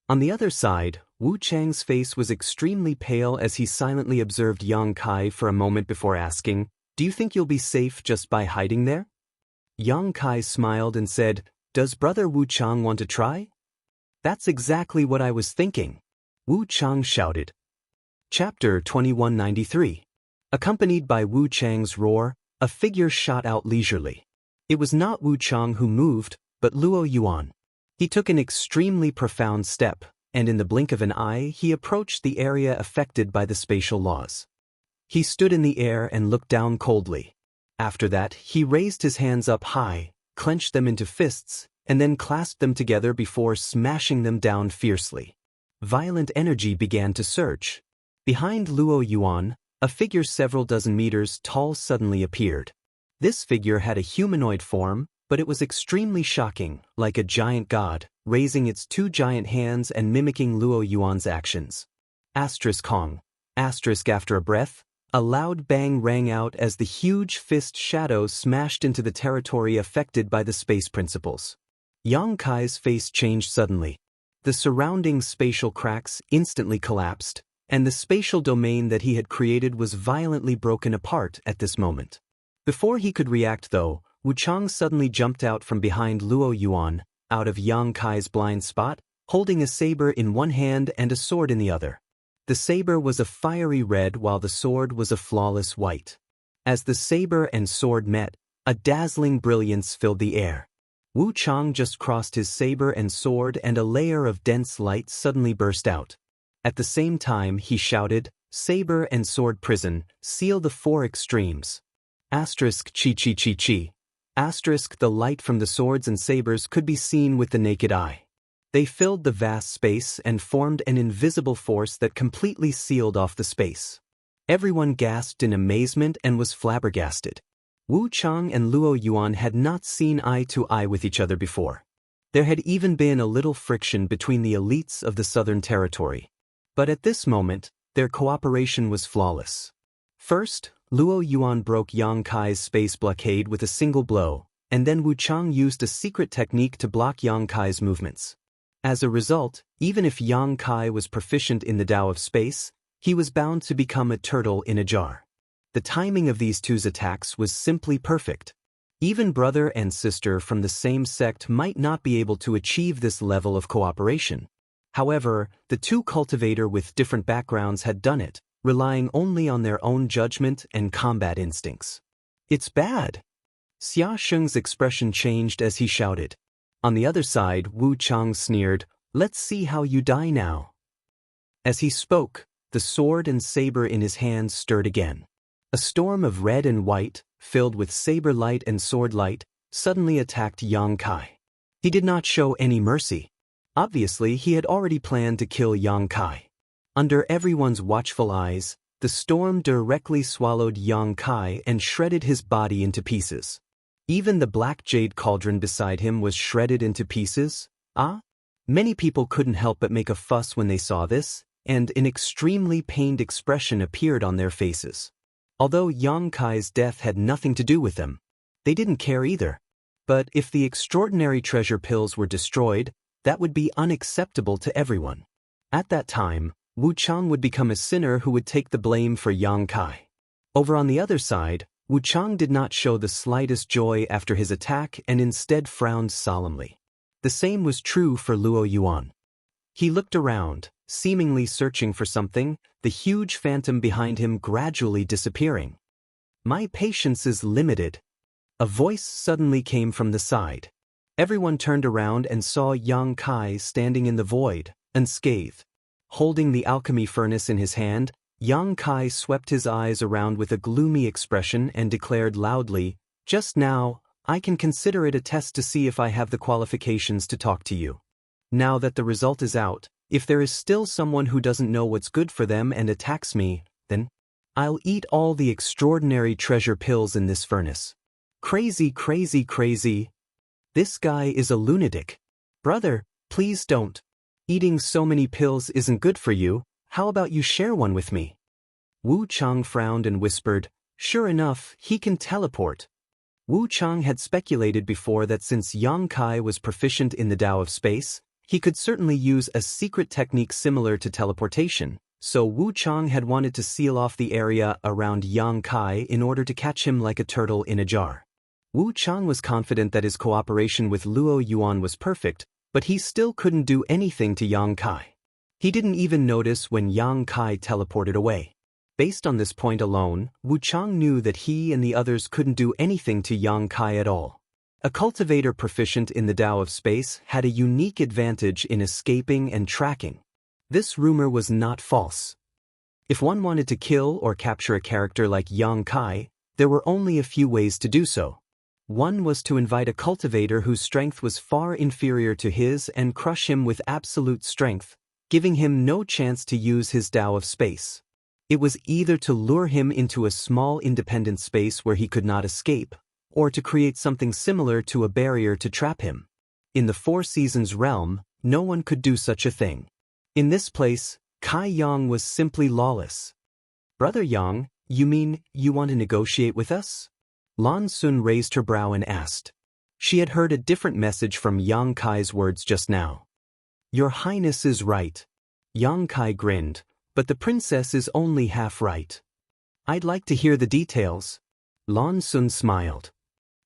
On the other side, Wu Chang's face was extremely pale as he silently observed Yang Kai for a moment before asking, "Do you think you'll be safe just by hiding there?" Yang Kai smiled and said, "Does brother Wu Chang want to try?" "That's exactly what I was thinking," Wu Chang shouted. Chapter 2193. Accompanied by Wu Chang's roar, a figure shot out leisurely. It was not Wu Chang who moved, but Luo Yuan. He took an extremely profound step, and in the blink of an eye he approached the area affected by the spatial laws. He stood in the air and looked down coldly. After that, he raised his hands up high, clenched them into fists, and then clasped them together before smashing them down fiercely. Violent energy began to surge. Behind Luo Yuan, a figure several dozen meters tall suddenly appeared. This figure had a humanoid form, but it was extremely shocking, like a giant god, raising its two giant hands and mimicking Luo Yuan's actions. Asterisk Kong. Asterisk after a breath, a loud bang rang out as the huge fist shadow smashed into the territory affected by the space principles. Yang Kai's face changed suddenly. The surrounding spatial cracks instantly collapsed, and the spatial domain that he had created was violently broken apart at this moment. Before he could react though, Wu Chang suddenly jumped out from behind Luo Yuan, out of Yang Kai's blind spot, holding a saber in one hand and a sword in the other. The saber was a fiery red while the sword was a flawless white. As the saber and sword met, a dazzling brilliance filled the air. Wu Chang just crossed his saber and sword and a layer of dense light suddenly burst out. At the same time he shouted, "Saber and sword prison, seal the four extremes." Asterisk chi chi chi chi. Asterisk the light from the swords and sabers could be seen with the naked eye. They filled the vast space and formed an invisible force that completely sealed off the space. Everyone gasped in amazement and was flabbergasted. Wu Chang and Luo Yuan had not seen eye to eye with each other before. There had even been a little friction between the elites of the Southern Territory. But at this moment, their cooperation was flawless. First, Luo Yuan broke Yang Kai's space blockade with a single blow, and then Wu Chang used a secret technique to block Yang Kai's movements. As a result, even if Yang Kai was proficient in the Tao of space, he was bound to become a turtle in a jar. The timing of these two's attacks was simply perfect. Even brother and sister from the same sect might not be able to achieve this level of cooperation. However, the two cultivators with different backgrounds had done it, relying only on their own judgment and combat instincts. "It's bad." Xia Sheng's expression changed as he shouted. On the other side, Wu Chang sneered, "Let's see how you die now." As he spoke, the sword and saber in his hands stirred again. A storm of red and white, filled with saber light and sword light, suddenly attacked Yang Kai. He did not show any mercy. Obviously, he had already planned to kill Yang Kai. Under everyone's watchful eyes, the storm directly swallowed Yang Kai and shredded his body into pieces. Even the black jade cauldron beside him was shredded into pieces. Many people couldn't help but make a fuss when they saw this, and an extremely pained expression appeared on their faces. Although Yang Kai's death had nothing to do with them, they didn't care either. But if the extraordinary treasure pills were destroyed, that would be unacceptable to everyone. At that time, Wu Chang would become a sinner who would take the blame for Yang Kai. Over on the other side, Wu Chang did not show the slightest joy after his attack and instead frowned solemnly. The same was true for Luo Yuan. He looked around, seemingly searching for something, the huge phantom behind him gradually disappearing. "My patience is limited." A voice suddenly came from the side. Everyone turned around and saw Yang Kai standing in the void, unscathed. Holding the alchemy furnace in his hand, Yang Kai swept his eyes around with a gloomy expression and declared loudly, "Just now, I can consider it a test to see if I have the qualifications to talk to you. Now that the result is out, if there is still someone who doesn't know what's good for them and attacks me, then I'll eat all the extraordinary treasure pills in this furnace." Crazy, crazy, crazy. This guy is a lunatic. Brother, please don't. Eating so many pills isn't good for you. How about you share one with me? Wu Chang frowned and whispered, "Sure enough, he can teleport." Wu Chang had speculated before that since Yang Kai was proficient in the Tao of space, he could certainly use a secret technique similar to teleportation, so Wu Chang had wanted to seal off the area around Yang Kai in order to catch him like a turtle in a jar. Wu Chang was confident that his cooperation with Luo Yuan was perfect, but he still couldn't do anything to Yang Kai. He didn't even notice when Yang Kai teleported away. Based on this point alone, Wu Chang knew that he and the others couldn't do anything to Yang Kai at all. A cultivator proficient in the Tao of space had a unique advantage in escaping and tracking. This rumor was not false. If one wanted to kill or capture a character like Yang Kai, there were only a few ways to do so. One was to invite a cultivator whose strength was far inferior to his and crush him with absolute strength, giving him no chance to use his Tao of space. It was either to lure him into a small independent space where he could not escape, or to create something similar to a barrier to trap him. In the Four Seasons realm, no one could do such a thing. In this place, Kai Yang was simply lawless. "Brother Yang, you mean you want to negotiate with us?" Lan Sun raised her brow and asked. She had heard a different message from Yang Kai's words just now. "Your Highness is right." Yang Kai grinned, "But the princess is only half right. I'd like to hear the details." Lan Sun smiled.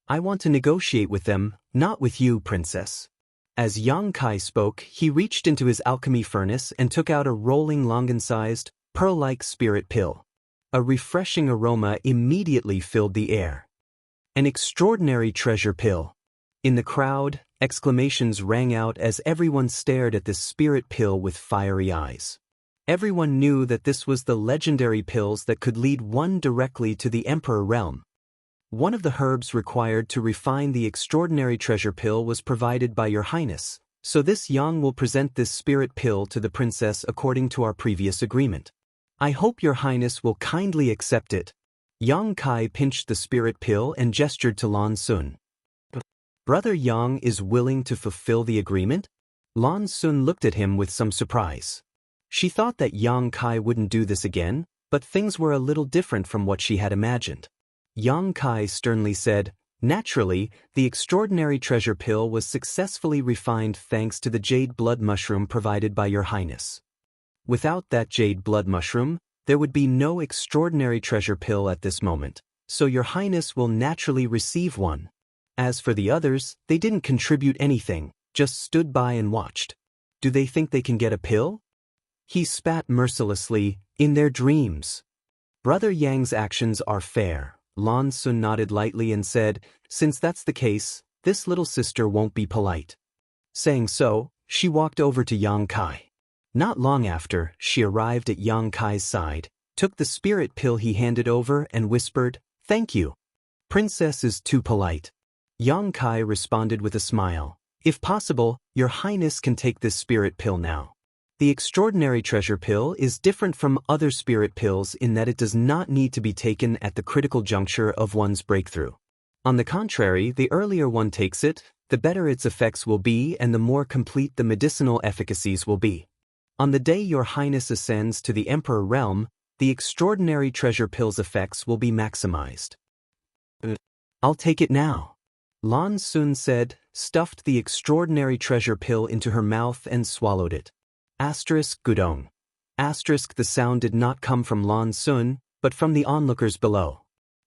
"I want to negotiate with them, not with you, princess." As Yang Kai spoke, he reached into his alchemy furnace and took out a rolling longan-sized, pearl-like spirit pill. A refreshing aroma immediately filled the air. An extraordinary treasure pill. In the crowd, exclamations rang out as everyone stared at this spirit pill with fiery eyes. Everyone knew that this was the legendary pills that could lead one directly to the Emperor realm. One of the herbs required to refine the extraordinary treasure pill was provided by Your Highness, so this Yang will present this spirit pill to the princess according to our previous agreement. I hope Your Highness will kindly accept it. Yang Kai pinched the spirit pill and gestured to Lan Sun. Brother Yang is willing to fulfill the agreement? Lan Sun looked at him with some surprise. She thought that Yang Kai wouldn't do this again, but things were a little different from what she had imagined. Yang Kai sternly said, "Naturally, the extraordinary treasure pill was successfully refined thanks to the jade blood mushroom provided by Your Highness. Without that jade blood mushroom, there would be no extraordinary treasure pill at this moment, so Your Highness will naturally receive one. As for the others, they didn't contribute anything, just stood by and watched. Do they think they can get a pill?" He spat mercilessly, "In their dreams." Brother Yang's actions are fair. Lan Sun nodded lightly and said, "Since that's the case, this little sister won't be polite." Saying so, she walked over to Yang Kai. Not long after, she arrived at Yang Kai's side, took the spirit pill he handed over and whispered, "Thank you. Princess is too polite." Yang Kai responded with a smile, "If possible, Your Highness can take this spirit pill now. The extraordinary treasure pill is different from other spirit pills in that it does not need to be taken at the critical juncture of one's breakthrough. On the contrary, the earlier one takes it, the better its effects will be and the more complete the medicinal efficacies will be. On the day Your Highness ascends to the Emperor realm, the extraordinary treasure pill's effects will be maximized." "I'll take it now." Lan Sun said, stuffed the extraordinary treasure pill into her mouth and swallowed it. Gudong. The sound did not come from Lan Sun, but from the onlookers below.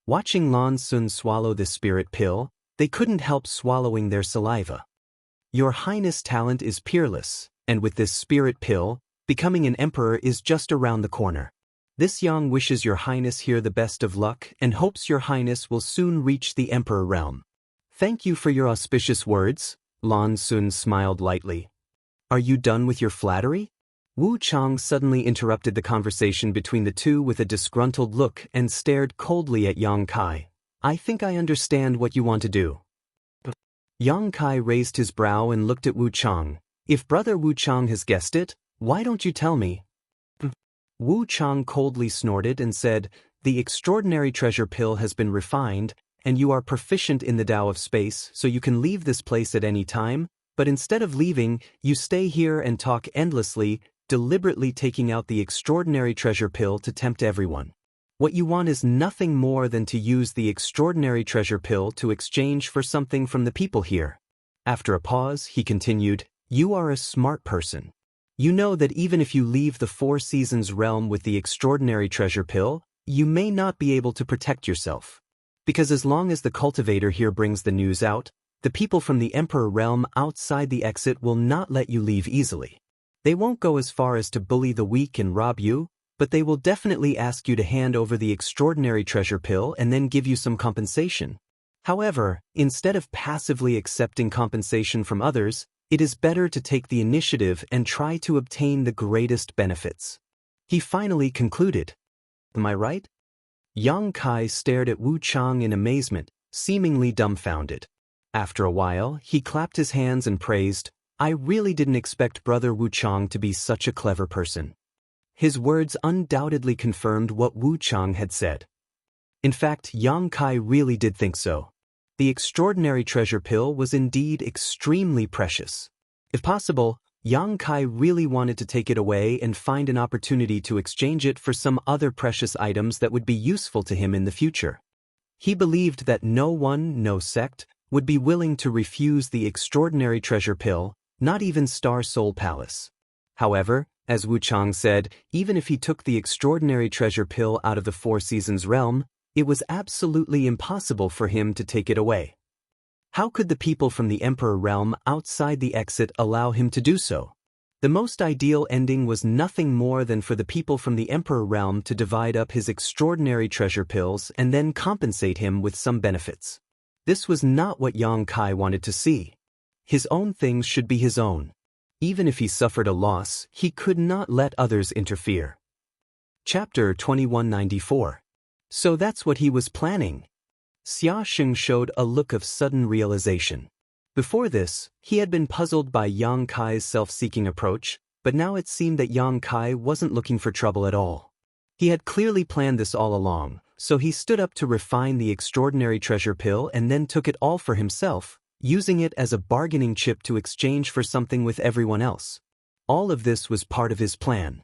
Watching Lan Sun swallow this spirit pill, they couldn't help swallowing their saliva. Your Highness' talent is peerless, and with this spirit pill, Becoming an emperor is just around the corner. This Yang wishes your highness here the best of luck and hopes your highness will soon reach the emperor realm. Thank you for your auspicious words, Lan Sun smiled lightly. Are you done with your flattery? Wu Chang suddenly interrupted the conversation between the two with a disgruntled look and stared coldly at Yang Kai. I think I understand what you want to do. Yang Kai raised his brow and looked at Wu Chang. If brother Wu Chang has guessed it, why don't you tell me? Wu Chang coldly snorted and said, the extraordinary treasure pill has been refined, and you are proficient in the Tao of space, so you can leave this place at any time, but instead of leaving, you stay here and talk endlessly, deliberately taking out the extraordinary treasure pill to tempt everyone. What you want is nothing more than to use the extraordinary treasure pill to exchange for something from the people here. After a pause, he continued, you are a smart person. You know that even if you leave the Four Seasons realm with the extraordinary treasure pill, you may not be able to protect yourself. Because as long as the cultivator here brings the news out, the people from the Emperor realm outside the exit will not let you leave easily. They won't go as far as to bully the weak and rob you, but they will definitely ask you to hand over the extraordinary treasure pill and then give you some compensation. However, instead of passively accepting compensation from others, it is better to take the initiative and try to obtain the greatest benefits. He finally concluded. Am I right? Yang Kai stared at Wu Chang in amazement, seemingly dumbfounded. After a while, he clapped his hands and praised, I really didn't expect brother Wu Chang to be such a clever person. His words undoubtedly confirmed what Wu Chang had said. In fact, Yang Kai really did think so. The extraordinary treasure pill was indeed extremely precious. If possible, Yang Kai really wanted to take it away and find an opportunity to exchange it for some other precious items that would be useful to him in the future. He believed that no one, no sect, would be willing to refuse the extraordinary treasure pill, not even Star Soul Palace. However, as Wu Chang said, even if he took the extraordinary treasure pill out of the Four Seasons realm, it was absolutely impossible for him to take it away. How could the people from the Emperor realm outside the exit allow him to do so? The most ideal ending was nothing more than for the people from the Emperor realm to divide up his extraordinary treasure pills and then compensate him with some benefits. This was not what Yang Kai wanted to see. His own things should be his own. Even if he suffered a loss, he could not let others interfere. Chapter 2194. So that's what he was planning. Xia Sheng showed a look of sudden realization. Before this, he had been puzzled by Yang Kai's self-seeking approach, but now it seemed that Yang Kai wasn't looking for trouble at all. He had clearly planned this all along, so he stood up to refine the extraordinary treasure pill and then took it all for himself, using it as a bargaining chip to exchange for something with everyone else. All of this was part of his plan.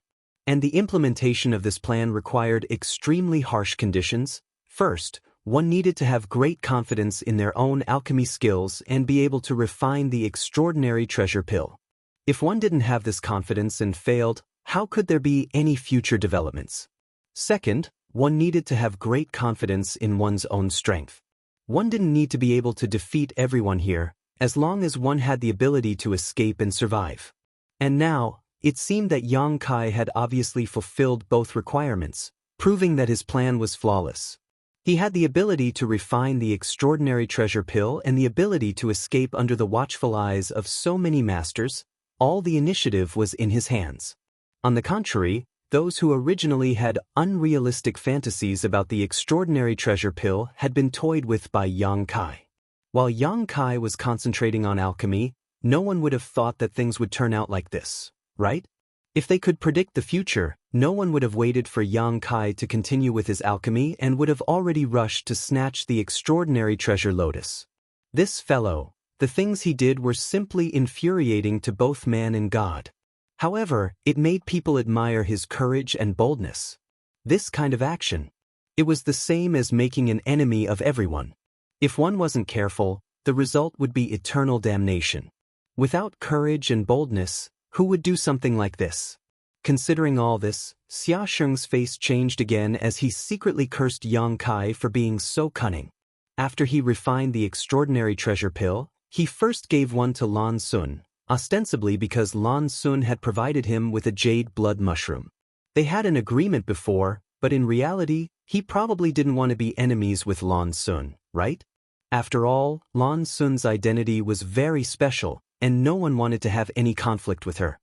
And the implementation of this plan required extremely harsh conditions. First, one needed to have great confidence in their own alchemy skills and be able to refine the extraordinary treasure pill. If one didn't have this confidence and failed, how could there be any future developments? Second, one needed to have great confidence in one's own strength. One didn't need to be able to defeat everyone here, as long as one had the ability to escape and survive. And now, it seemed that Yang Kai had obviously fulfilled both requirements, proving that his plan was flawless. He had the ability to refine the extraordinary treasure pill and the ability to escape under the watchful eyes of so many masters. All the initiative was in his hands. On the contrary, those who originally had unrealistic fantasies about the extraordinary treasure pill had been toyed with by Yang Kai. While Yang Kai was concentrating on alchemy, no one would have thought that things would turn out like this, right? If they could predict the future, no one would have waited for Yang Kai to continue with his alchemy and would have already rushed to snatch the extraordinary treasure lotus. This fellow, the things he did were simply infuriating to both man and God. However, it made people admire his courage and boldness. This kind of action. It was the same as making an enemy of everyone. If one wasn't careful, the result would be eternal damnation. Without courage and boldness, who would do something like this? Considering all this, Xia Sheng's face changed again as he secretly cursed Yang Kai for being so cunning. After he refined the extraordinary treasure pill, he first gave one to Lan Sun, ostensibly because Lan Sun had provided him with a jade blood mushroom. They had an agreement before, but in reality, he probably didn't want to be enemies with Lan Sun, right? After all, Lan Sun's identity was very special, and no one wanted to have any conflict with her.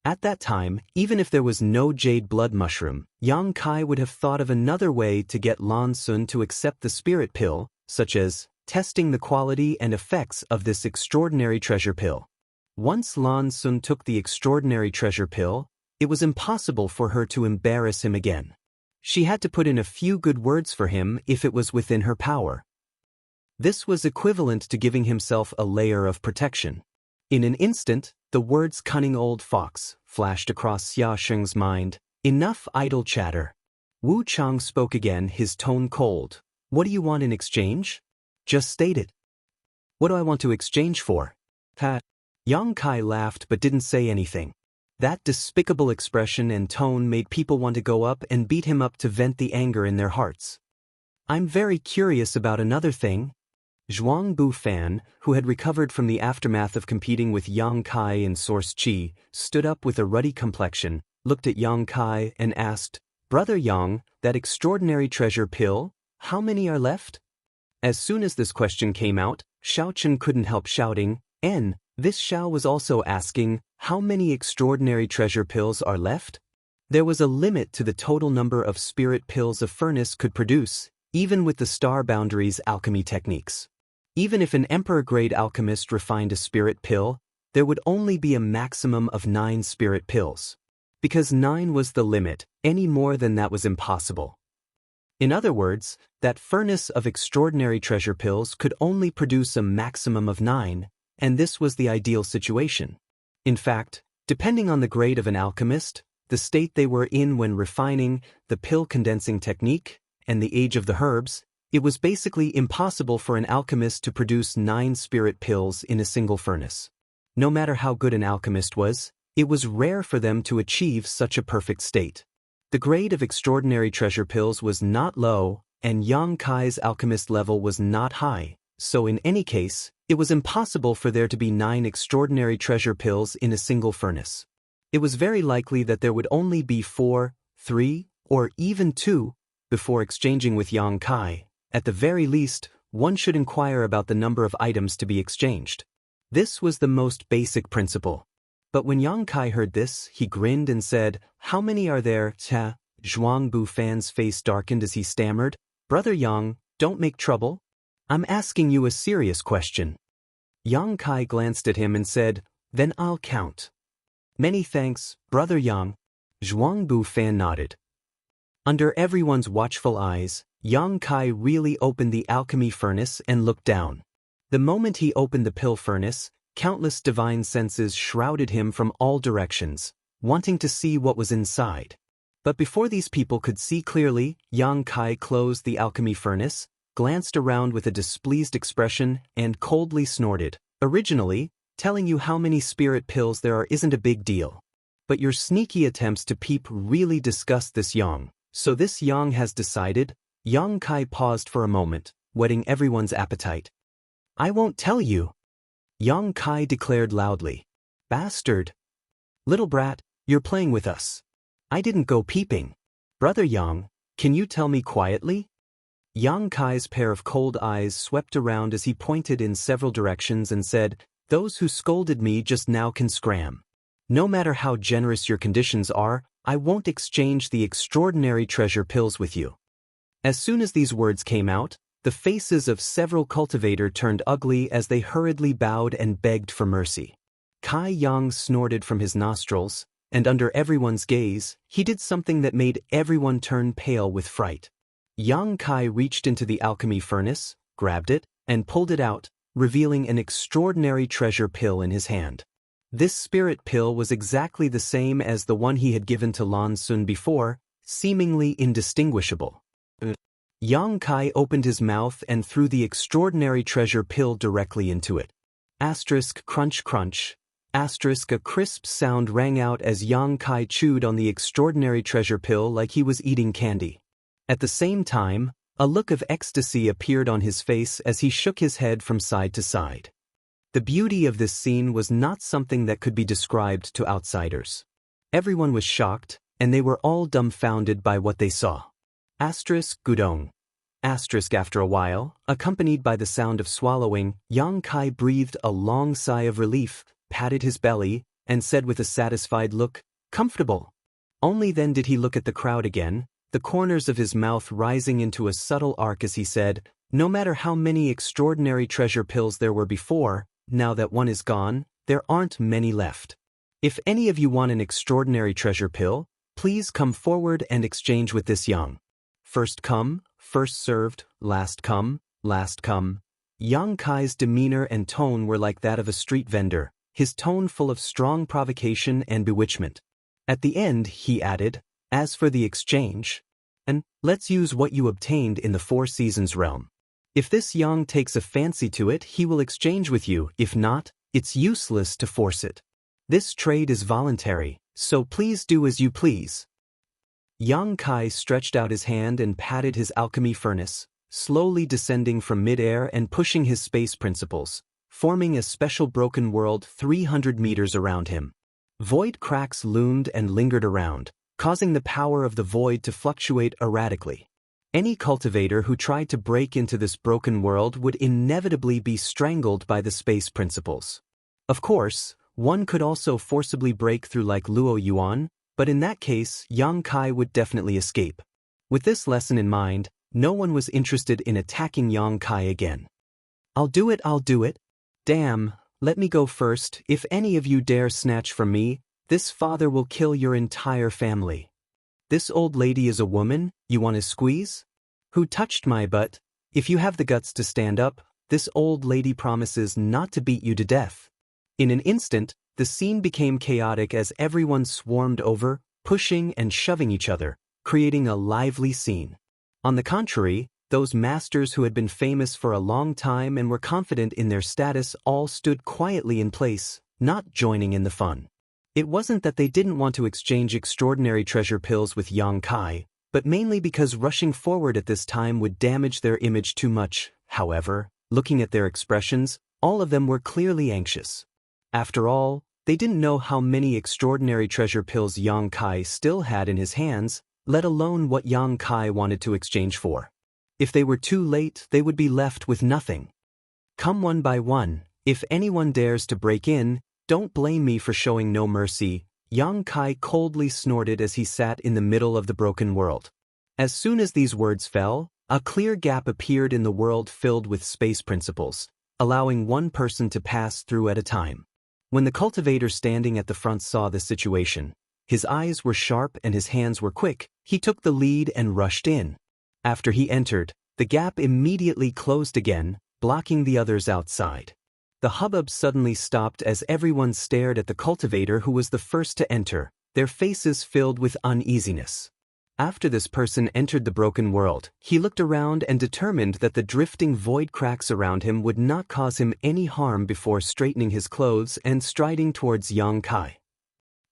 At that time, even if there was no jade blood mushroom, Yang Kai would have thought of another way to get Lan Sun to accept the spirit pill, such as testing the quality and effects of this extraordinary treasure pill. Once Lan Sun took the extraordinary treasure pill, it was impossible for her to embarrass him again. She had to put in a few good words for him if it was within her power. This was equivalent to giving himself a layer of protection. In an instant, the words "cunning old fox" flashed across Xia Sheng's mind. Enough idle chatter. Wu Chang spoke again, his tone cold. What do you want in exchange? Just state it. What do I want to exchange for? Ha. Yang Kai laughed but didn't say anything. That despicable expression and tone made people want to go up and beat him up to vent the anger in their hearts. I'm very curious about another thing. Jianghu Fan, who had recovered from the aftermath of competing with Yang Kai in Source Qi, stood up with a ruddy complexion, looked at Yang Kai and asked, Brother Yang, that extraordinary treasure pill, how many are left? As soon as this question came out, Xiao Chen couldn't help shouting, N. This Xiao was also asking, how many extraordinary treasure pills are left? There was a limit to the total number of spirit pills a furnace could produce, even with the star boundaries alchemy techniques. Even if an emperor-grade alchemist refined a spirit pill, there would only be a maximum of 9 spirit pills. Because 9 was the limit, any more than that was impossible. In other words, that furnace of extraordinary treasure pills could only produce a maximum of 9, and this was the ideal situation. In fact, depending on the grade of an alchemist, the state they were in when refining, the pill condensing technique, and the age of the herbs, it was basically impossible for an alchemist to produce 9 spirit pills in a single furnace. No matter how good an alchemist was, it was rare for them to achieve such a perfect state. The grade of extraordinary treasure pills was not low, and Yang Kai's alchemist level was not high, so in any case, it was impossible for there to be 9 extraordinary treasure pills in a single furnace. It was very likely that there would only be 4, 3, or even 2 before exchanging with Yang Kai. At the very least, one should inquire about the number of items to be exchanged. This was the most basic principle. But when Yang Kai heard this, he grinned and said, How many are there? Ta. Zhuangbu Fan's face darkened as he stammered, Brother Yang, don't make trouble. I'm asking you a serious question. Yang Kai glanced at him and said, Then I'll count. Many thanks, Brother Yang. Zhuangbu Fan nodded. Under everyone's watchful eyes, Yang Kai really opened the alchemy furnace and looked down. The moment he opened the pill furnace, countless divine senses shrouded him from all directions, wanting to see what was inside. But before these people could see clearly, Yang Kai closed the alchemy furnace, glanced around with a displeased expression, and coldly snorted. Originally, telling you how many spirit pills there are isn't a big deal. But your sneaky attempts to peep really disgust this Yang. So this Yang has decided. Yang Kai paused for a moment, whetting everyone's appetite. I won't tell you. Yang Kai declared loudly. Bastard. Little brat, you're playing with us. I didn't go peeping. Brother Yang, can you tell me quietly? Yang Kai's pair of cold eyes swept around as he pointed in several directions and said, Those who scolded me just now can scram. No matter how generous your conditions are, I won't exchange the extraordinary treasure pills with you. As soon as these words came out, the faces of several cultivators turned ugly as they hurriedly bowed and begged for mercy. Kai Yang snorted from his nostrils, and under everyone's gaze, he did something that made everyone turn pale with fright. Yang Kai reached into the alchemy furnace, grabbed it, and pulled it out, revealing an extraordinary treasure pill in his hand. This spirit pill was exactly the same as the one he had given to Lan Sun before, seemingly indistinguishable. Yang Kai opened his mouth and threw the extraordinary treasure pill directly into it. Asterisk crunch crunch. Asterisk a crisp sound rang out as Yang Kai chewed on the extraordinary treasure pill like he was eating candy. At the same time, a look of ecstasy appeared on his face as he shook his head from side to side. The beauty of this scene was not something that could be described to outsiders. Everyone was shocked, and they were all dumbfounded by what they saw. Gudong. After a while, accompanied by the sound of swallowing, Yang Kai breathed a long sigh of relief, patted his belly, and said with a satisfied look, "Comfortable." Only then did he look at the crowd again, the corners of his mouth rising into a subtle arc as he said, "No matter how many extraordinary treasure pills there were before, now that one is gone, there aren't many left. If any of you want an extraordinary treasure pill, please come forward and exchange with this Yang. First come, first served, last come, last come." Yang Kai's demeanor and tone were like that of a street vendor, his tone full of strong provocation and bewitchment. At the end, he added, "As for the exchange, and let's use what you obtained in the Four Seasons realm. If this Yang takes a fancy to it, he will exchange with you. If not, it's useless to force it. This trade is voluntary, so please do as you please." Yang Kai stretched out his hand and patted his alchemy furnace, slowly descending from mid-air and pushing his space principles, forming a special broken world 300 meters around him. Void cracks loomed and lingered around, causing the power of the void to fluctuate erratically. Any cultivator who tried to break into this broken world would inevitably be strangled by the space principles. Of course, one could also forcibly break through like Luo Yuan, but in that case, Yang Kai would definitely escape. With this lesson in mind, no one was interested in attacking Yang Kai again. I'll do it. Damn, let me go first. If any of you dare snatch from me, this father will kill your entire family. This old lady is a woman, you want to squeeze? Who touched my butt? If you have the guts to stand up, this old lady promises not to beat you to death. In an instant, the scene became chaotic as everyone swarmed over, pushing and shoving each other, creating a lively scene. On the contrary, those masters who had been famous for a long time and were confident in their status all stood quietly in place, not joining in the fun. It wasn't that they didn't want to exchange extraordinary treasure pills with Yang Kai, but mainly because rushing forward at this time would damage their image too much. However, looking at their expressions, all of them were clearly anxious. After all, they didn't know how many extraordinary treasure pills Yang Kai still had in his hands, let alone what Yang Kai wanted to exchange for. If they were too late, they would be left with nothing. Come one by one, if anyone dares to break in, don't blame me for showing no mercy, Yang Kai coldly snorted as he sat in the middle of the broken world. As soon as these words fell, a clear gap appeared in the world filled with space principles, allowing one person to pass through at a time. When the cultivator standing at the front saw the situation, his eyes were sharp and his hands were quick. He took the lead and rushed in. After he entered, the gap immediately closed again, blocking the others outside. The hubbub suddenly stopped as everyone stared at the cultivator who was the first to enter, their faces filled with uneasiness. After this person entered the broken world, he looked around and determined that the drifting void cracks around him would not cause him any harm before straightening his clothes and striding towards Yang Kai.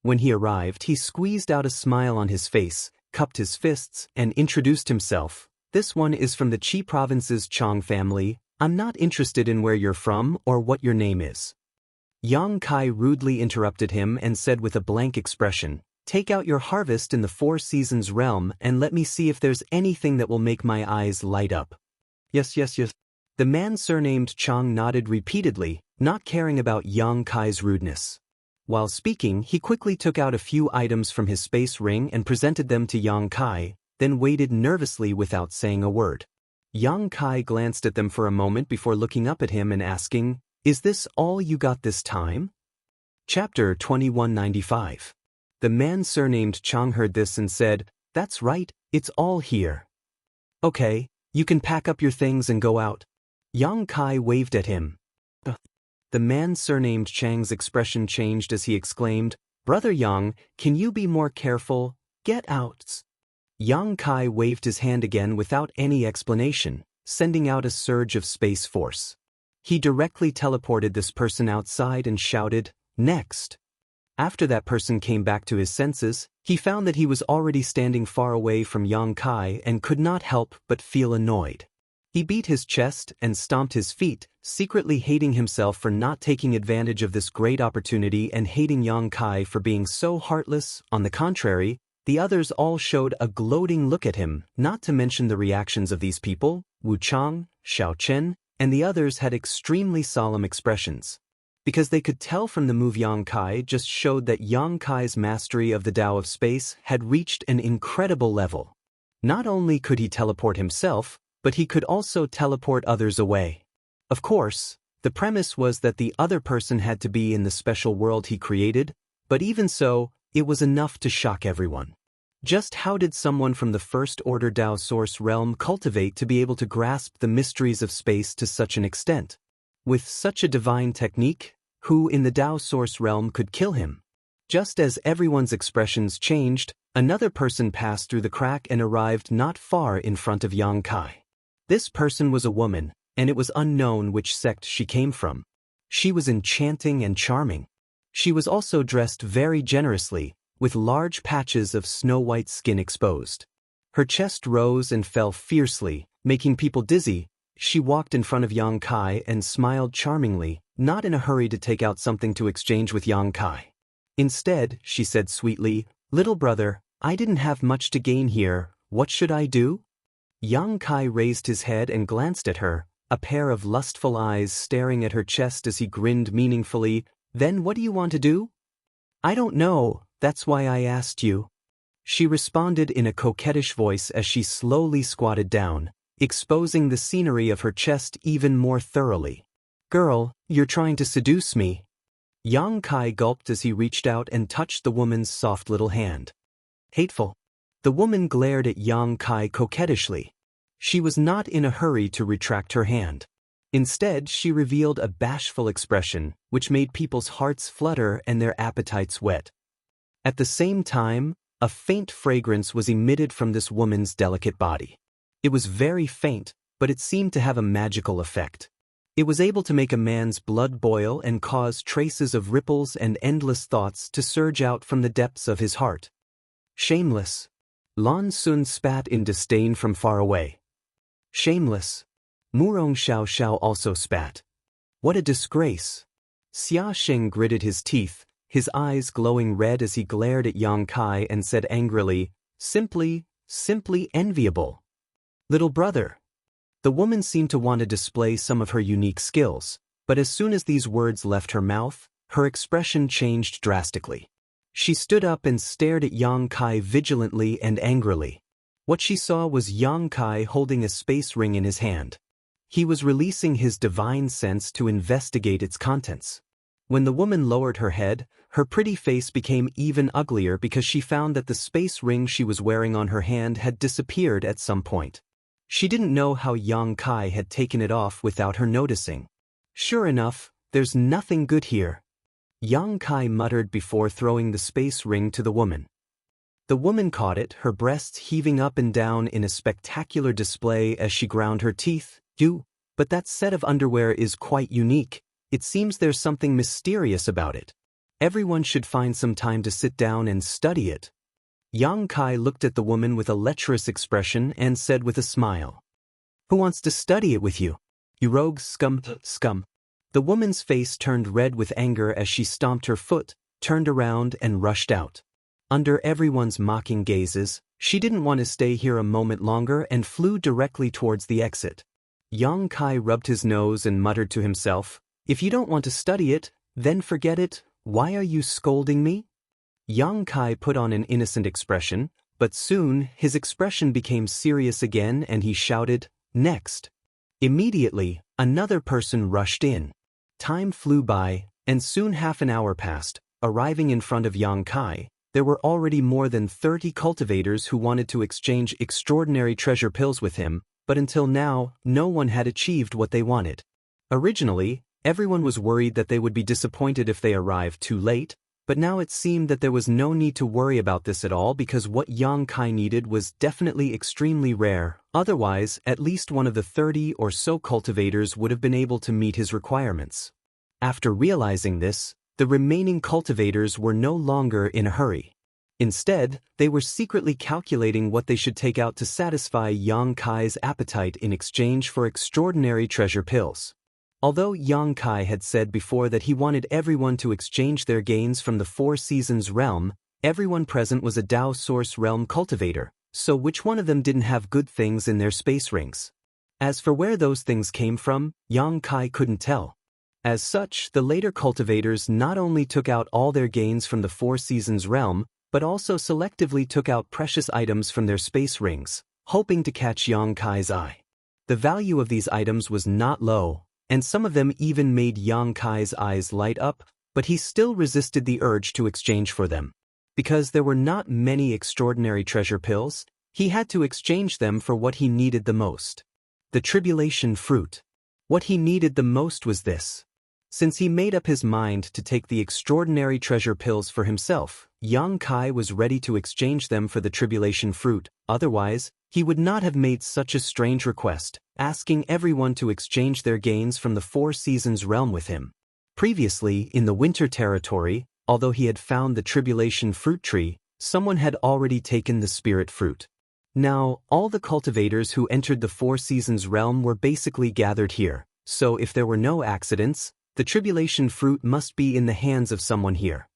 When he arrived, he squeezed out a smile on his face, cupped his fists, and introduced himself. "This one is from the Qi province's Chang family. I'm not interested in where you're from or what your name is." Yang Kai rudely interrupted him and said with a blank expression, "Take out your harvest in the Four Seasons realm and let me see if there's anything that will make my eyes light up." Yes. The man surnamed Chang nodded repeatedly, not caring about Yang Kai's rudeness. While speaking, he quickly took out a few items from his space ring and presented them to Yang Kai, then waited nervously without saying a word. Yang Kai glanced at them for a moment before looking up at him and asking, "Is this all you got this time?" Chapter 2195. The man surnamed Chang heard this and said, "That's right, it's all here." "Okay, you can pack up your things and go out." Yang Kai waved at him. The man surnamed Chang's expression changed as he exclaimed, "Brother Yang, can you be more careful? Get out." Yang Kai waved his hand again without any explanation, sending out a surge of space force. He directly teleported this person outside and shouted, "Next." After that person came back to his senses, he found that he was already standing far away from Yang Kai and could not help but feel annoyed. He beat his chest and stomped his feet, secretly hating himself for not taking advantage of this great opportunity and hating Yang Kai for being so heartless. On the contrary, the others all showed a gloating look at him, not to mention the reactions of these people. Wu Chang, Xiao Chen, and the others had extremely solemn expressions. Because they could tell from the move Yang Kai just showed that Yang Kai's mastery of the Tao of space had reached an incredible level. Not only could he teleport himself, but he could also teleport others away. Of course, the premise was that the other person had to be in the special world he created, but even so, it was enough to shock everyone. Just how did someone from the First Order Tao Source realm cultivate to be able to grasp the mysteries of space to such an extent? With such a divine technique, who in the Tao Source realm could kill him? Just as everyone's expressions changed, another person passed through the crack and arrived not far in front of Yang Kai. This person was a woman, and it was unknown which sect she came from. She was enchanting and charming. She was also dressed very generously, with large patches of snow-white skin exposed. Her chest rose and fell fiercely, making people dizzy. She walked in front of Yang Kai and smiled charmingly, not in a hurry to take out something to exchange with Yang Kai. Instead, she said sweetly, "Little brother, I didn't have much to gain here. What should I do?" Yang Kai raised his head and glanced at her, a pair of lustful eyes staring at her chest as he grinned meaningfully. "Then what do you want to do?" "I don't know, that's why I asked you," she responded in a coquettish voice as she slowly squatted down, exposing the scenery of her chest even more thoroughly. "Girl, you're trying to seduce me." Yang Kai gulped as he reached out and touched the woman's soft little hand. Hateful. The woman glared at Yang Kai coquettishly. She was not in a hurry to retract her hand. Instead, she revealed a bashful expression, which made people's hearts flutter and their appetites whet. At the same time, a faint fragrance was emitted from this woman's delicate body. It was very faint, but it seemed to have a magical effect. It was able to make a man's blood boil and cause traces of ripples and endless thoughts to surge out from the depths of his heart. Shameless. Lan Sun spat in disdain from far away. Shameless. Murong Xiao Xiao also spat. What a disgrace. Xia Sheng gritted his teeth, his eyes glowing red as he glared at Yang Kai and said angrily, simply enviable. Little brother. The woman seemed to want to display some of her unique skills, but as soon as these words left her mouth, her expression changed drastically. She stood up and stared at Yang Kai vigilantly and angrily. What she saw was Yang Kai holding a space ring in his hand. He was releasing his divine sense to investigate its contents. When the woman lowered her head, her pretty face became even uglier because she found that the space ring she was wearing on her hand had disappeared at some point. She didn't know how Yang Kai had taken it off without her noticing. Sure enough, there's nothing good here. Yang Kai muttered before throwing the space ring to the woman. The woman caught it, her breasts heaving up and down in a spectacular display as she ground her teeth. But that set of underwear is quite unique. It seems there's something mysterious about it. Everyone should find some time to sit down and study it." Yang Kai looked at the woman with a lecherous expression and said with a smile, "Who wants to study it with you? You rogue scum. The woman's face turned red with anger as she stomped her foot, turned around and rushed out. Under everyone's mocking gazes, she didn't want to stay here a moment longer and flew directly towards the exit. Yang Kai rubbed his nose and muttered to himself, "If you don't want to study it, then forget it. Why are you scolding me?" Yang Kai put on an innocent expression, but soon his expression became serious again and he shouted, "Next!" Immediately, another person rushed in. Time flew by, and soon half an hour passed. Arriving in front of Yang Kai, there were already more than 30 cultivators who wanted to exchange extraordinary treasure pills with him, but until now, no one had achieved what they wanted. Originally, everyone was worried that they would be disappointed if they arrived too late, but now it seemed that there was no need to worry about this at all because what Yang Kai needed was definitely extremely rare. Otherwise, at least one of the 30 or so cultivators would have been able to meet his requirements. After realizing this, the remaining cultivators were no longer in a hurry. Instead, they were secretly calculating what they should take out to satisfy Yang Kai's appetite in exchange for extraordinary treasure pills. Although Yang Kai had said before that he wanted everyone to exchange their gains from the Four Seasons realm, everyone present was a Dao Source realm cultivator, so which one of them didn't have good things in their space rings? As for where those things came from, Yang Kai couldn't tell. As such, the later cultivators not only took out all their gains from the Four Seasons realm, but also selectively took out precious items from their space rings, hoping to catch Yang Kai's eye. The value of these items was not low, and some of them even made Yang Kai's eyes light up, but he still resisted the urge to exchange for them. Because there were not many extraordinary treasure pills, he had to exchange them for what he needed the most. The tribulation fruit. What he needed the most was this. Since he made up his mind to take the extraordinary treasure pills for himself, Yang Kai was ready to exchange them for the tribulation fruit, otherwise, he would not have made such a strange request, asking everyone to exchange their gains from the Four Seasons realm with him. Previously, in the winter territory, although he had found the tribulation fruit tree, someone had already taken the spirit fruit. Now, all the cultivators who entered the Four Seasons realm were basically gathered here, so if there were no accidents, the tribulation fruit must be in the hands of someone here.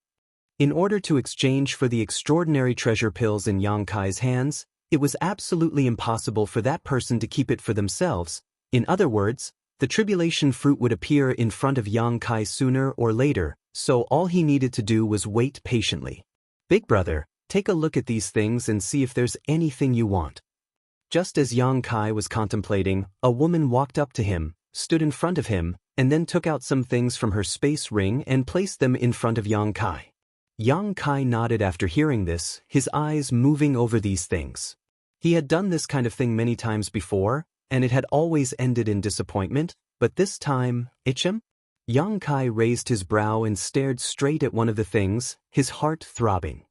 In order to exchange for the extraordinary treasure pills in Yang Kai's hands, it was absolutely impossible for that person to keep it for themselves. In other words, the tribulation fruit would appear in front of Yang Kai sooner or later, so all he needed to do was wait patiently. Big brother, take a look at these things and see if there's anything you want. Just as Yang Kai was contemplating, a woman walked up to him, stood in front of him, and then took out some things from her space ring and placed them in front of Yang Kai. Yang Kai nodded after hearing this, his eyes moving over these things. He had done this kind of thing many times before, and it had always ended in disappointment, but this time, Ichem? Yang Kai raised his brow and stared straight at one of the things, his heart throbbing.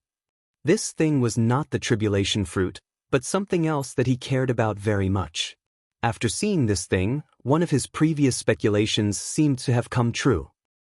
This thing was not the tribulation fruit, but something else that he cared about very much. After seeing this thing, one of his previous speculations seemed to have come true.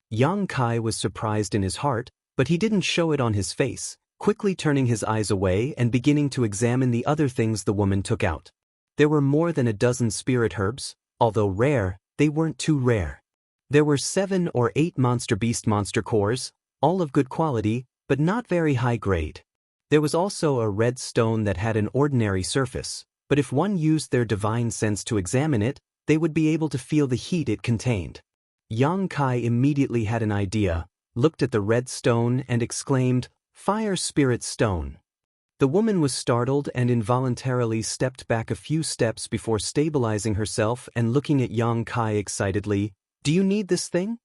Yang Kai was surprised in his heart, but he didn't show it on his face, quickly turning his eyes away and beginning to examine the other things the woman took out. There were more than a dozen spirit herbs, although rare, they weren't too rare. There were 7 or 8 monster cores, all of good quality, but not very high grade. There was also a red stone that had an ordinary surface, but if one used their divine sense to examine it, they would be able to feel the heat it contained. Yang Kai immediately had an idea, looked at the red stone and exclaimed, "Fire Spirit Stone." The woman was startled and involuntarily stepped back a few steps before stabilizing herself and looking at Yang Kai excitedly. "Do you need this thing?"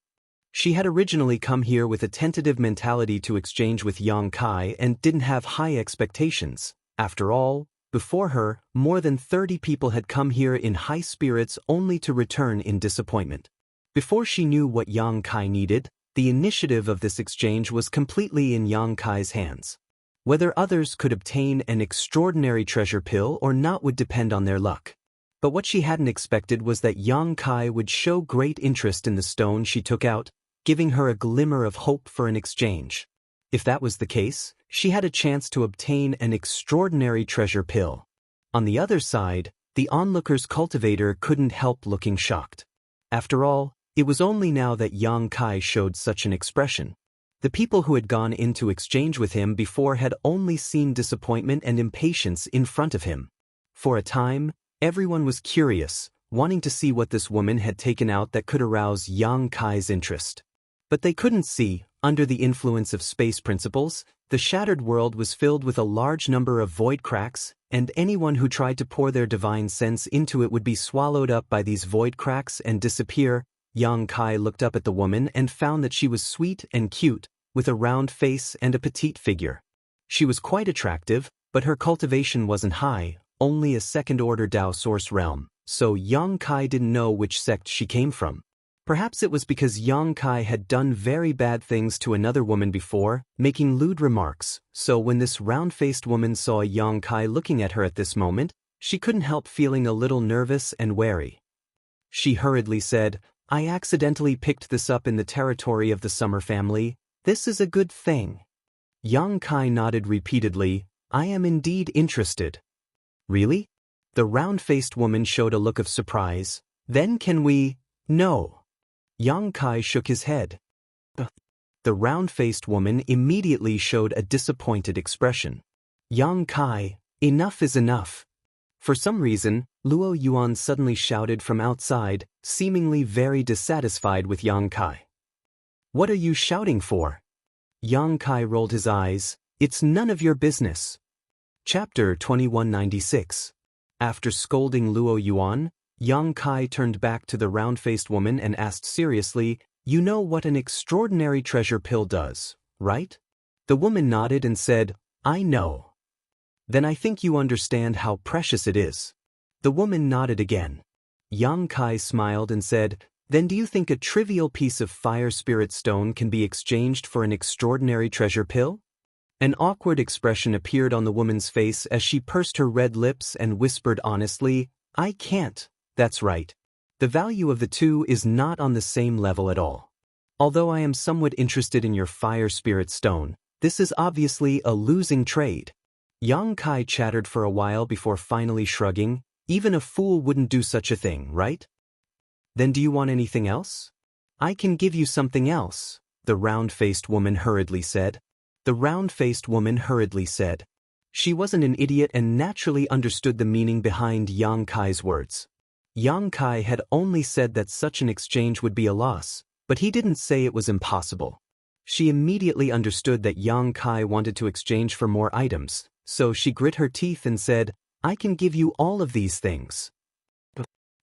She had originally come here with a tentative mentality to exchange with Yang Kai and didn't have high expectations. After all, before her, more than 30 people had come here in high spirits only to return in disappointment. Before she knew what Yang Kai needed, the initiative of this exchange was completely in Yang Kai's hands. Whether others could obtain an extraordinary treasure pill or not would depend on their luck. But what she hadn't expected was that Yang Kai would show great interest in the stone she took out, giving her a glimmer of hope for an exchange. If that was the case, she had a chance to obtain an extraordinary treasure pill. On the other side, the onlooker's cultivator couldn't help looking shocked. After all, it was only now that Yang Kai showed such an expression. The people who had gone into exchange with him before had only seen disappointment and impatience in front of him. For a time, everyone was curious, wanting to see what this woman had taken out that could arouse Yang Kai's interest. But they couldn't see. Under the influence of space principles, the shattered world was filled with a large number of void cracks, and anyone who tried to pour their divine sense into it would be swallowed up by these void cracks and disappear. Yang Kai looked up at the woman and found that she was sweet and cute, with a round face and a petite figure. She was quite attractive, but her cultivation wasn't high, only a second-order Dao Source realm, so Yang Kai didn't know which sect she came from. Perhaps it was because Yang Kai had done very bad things to another woman before, making lewd remarks, so when this round-faced woman saw Yang Kai looking at her at this moment, she couldn't help feeling a little nervous and wary. She hurriedly said, "I accidentally picked this up in the territory of the Summer family. This is a good thing." Yang Kai nodded repeatedly. I am indeed interested. Really? The round-faced woman showed a look of surprise. Then can we? No. Yang Kai shook his head. The round-faced woman immediately showed a disappointed expression. Yang Kai, enough is enough. For some reason, Luo Yuan suddenly shouted from outside, seemingly very dissatisfied with Yang Kai. What are you shouting for? Yang Kai rolled his eyes. It's none of your business. Chapter 2196. After scolding Luo Yuan, Yang Kai turned back to the round-faced woman and asked seriously, You know what an extraordinary treasure pill does, right? The woman nodded and said, I know. Then I think you understand how precious it is. The woman nodded again. Yang Kai smiled and said, Then do you think a trivial piece of fire spirit stone can be exchanged for an extraordinary treasure pill? An awkward expression appeared on the woman's face as she pursed her red lips and whispered honestly, I can't. That's right. The value of the two is not on the same level at all. Although I am somewhat interested in your fire spirit stone, this is obviously a losing trade. Yang Kai chattered for a while before finally shrugging. Even a fool wouldn't do such a thing, right? Then do you want anything else? I can give you something else, the round-faced woman hurriedly said. The round-faced woman hurriedly said. She wasn't an idiot and naturally understood the meaning behind Yang Kai's words. Yang Kai had only said that such an exchange would be a loss, but he didn't say it was impossible. She immediately understood that Yang Kai wanted to exchange for more items, so she grit her teeth and said, I can give you all of these things.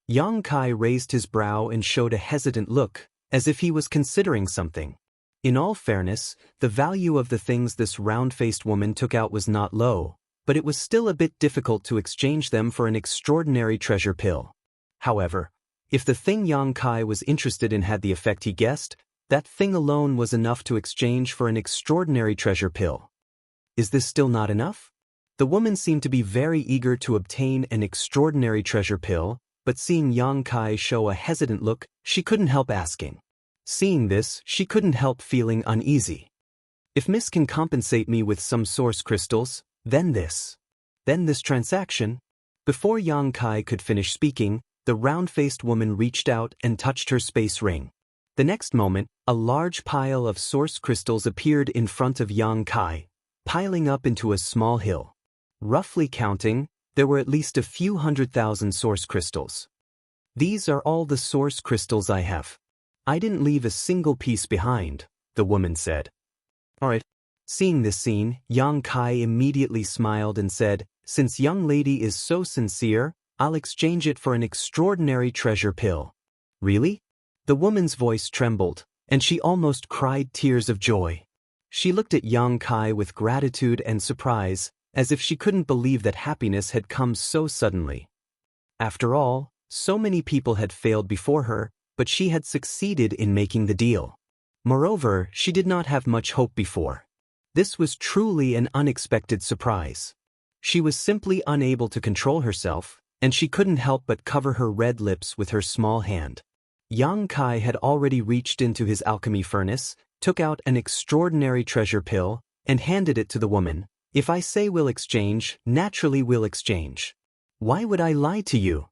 Yang Kai raised his brow and showed a hesitant look, as if he was considering something. In all fairness, the value of the things this round-faced woman took out was not low, but it was still a bit difficult to exchange them for an extraordinary treasure pill. However, if the thing Yang Kai was interested in had the effect he guessed, that thing alone was enough to exchange for an extraordinary treasure pill. Is this still not enough? The woman seemed to be very eager to obtain an extraordinary treasure pill, but seeing Yang Kai show a hesitant look, she couldn't help asking. Seeing this, she couldn't help feeling uneasy. If Miss can compensate me with some source crystals, then this transaction. Before Yang Kai could finish speaking, the round-faced woman reached out and touched her space ring. The next moment, a large pile of source crystals appeared in front of Yang Kai, piling up into a small hill. Roughly counting, there were at least a few 100,000 source crystals. These are all the source crystals I have. I didn't leave a single piece behind, the woman said. All right. Seeing this scene, Yang Kai immediately smiled and said, Since young lady is so sincere, I'll exchange it for an extraordinary treasure pill. Really? The woman's voice trembled, and she almost cried tears of joy. She looked at Yang Kai with gratitude and surprise, as if she couldn't believe that happiness had come so suddenly. After all, so many people had failed before her, but she had succeeded in making the deal. Moreover, she did not have much hope before. This was truly an unexpected surprise. She was simply unable to control herself, and she couldn't help but cover her red lips with her small hand. Yang Kai had already reached into his alchemy furnace, took out an extraordinary treasure pill, and handed it to the woman. If I say we'll exchange, naturally we'll exchange. Why would I lie to you?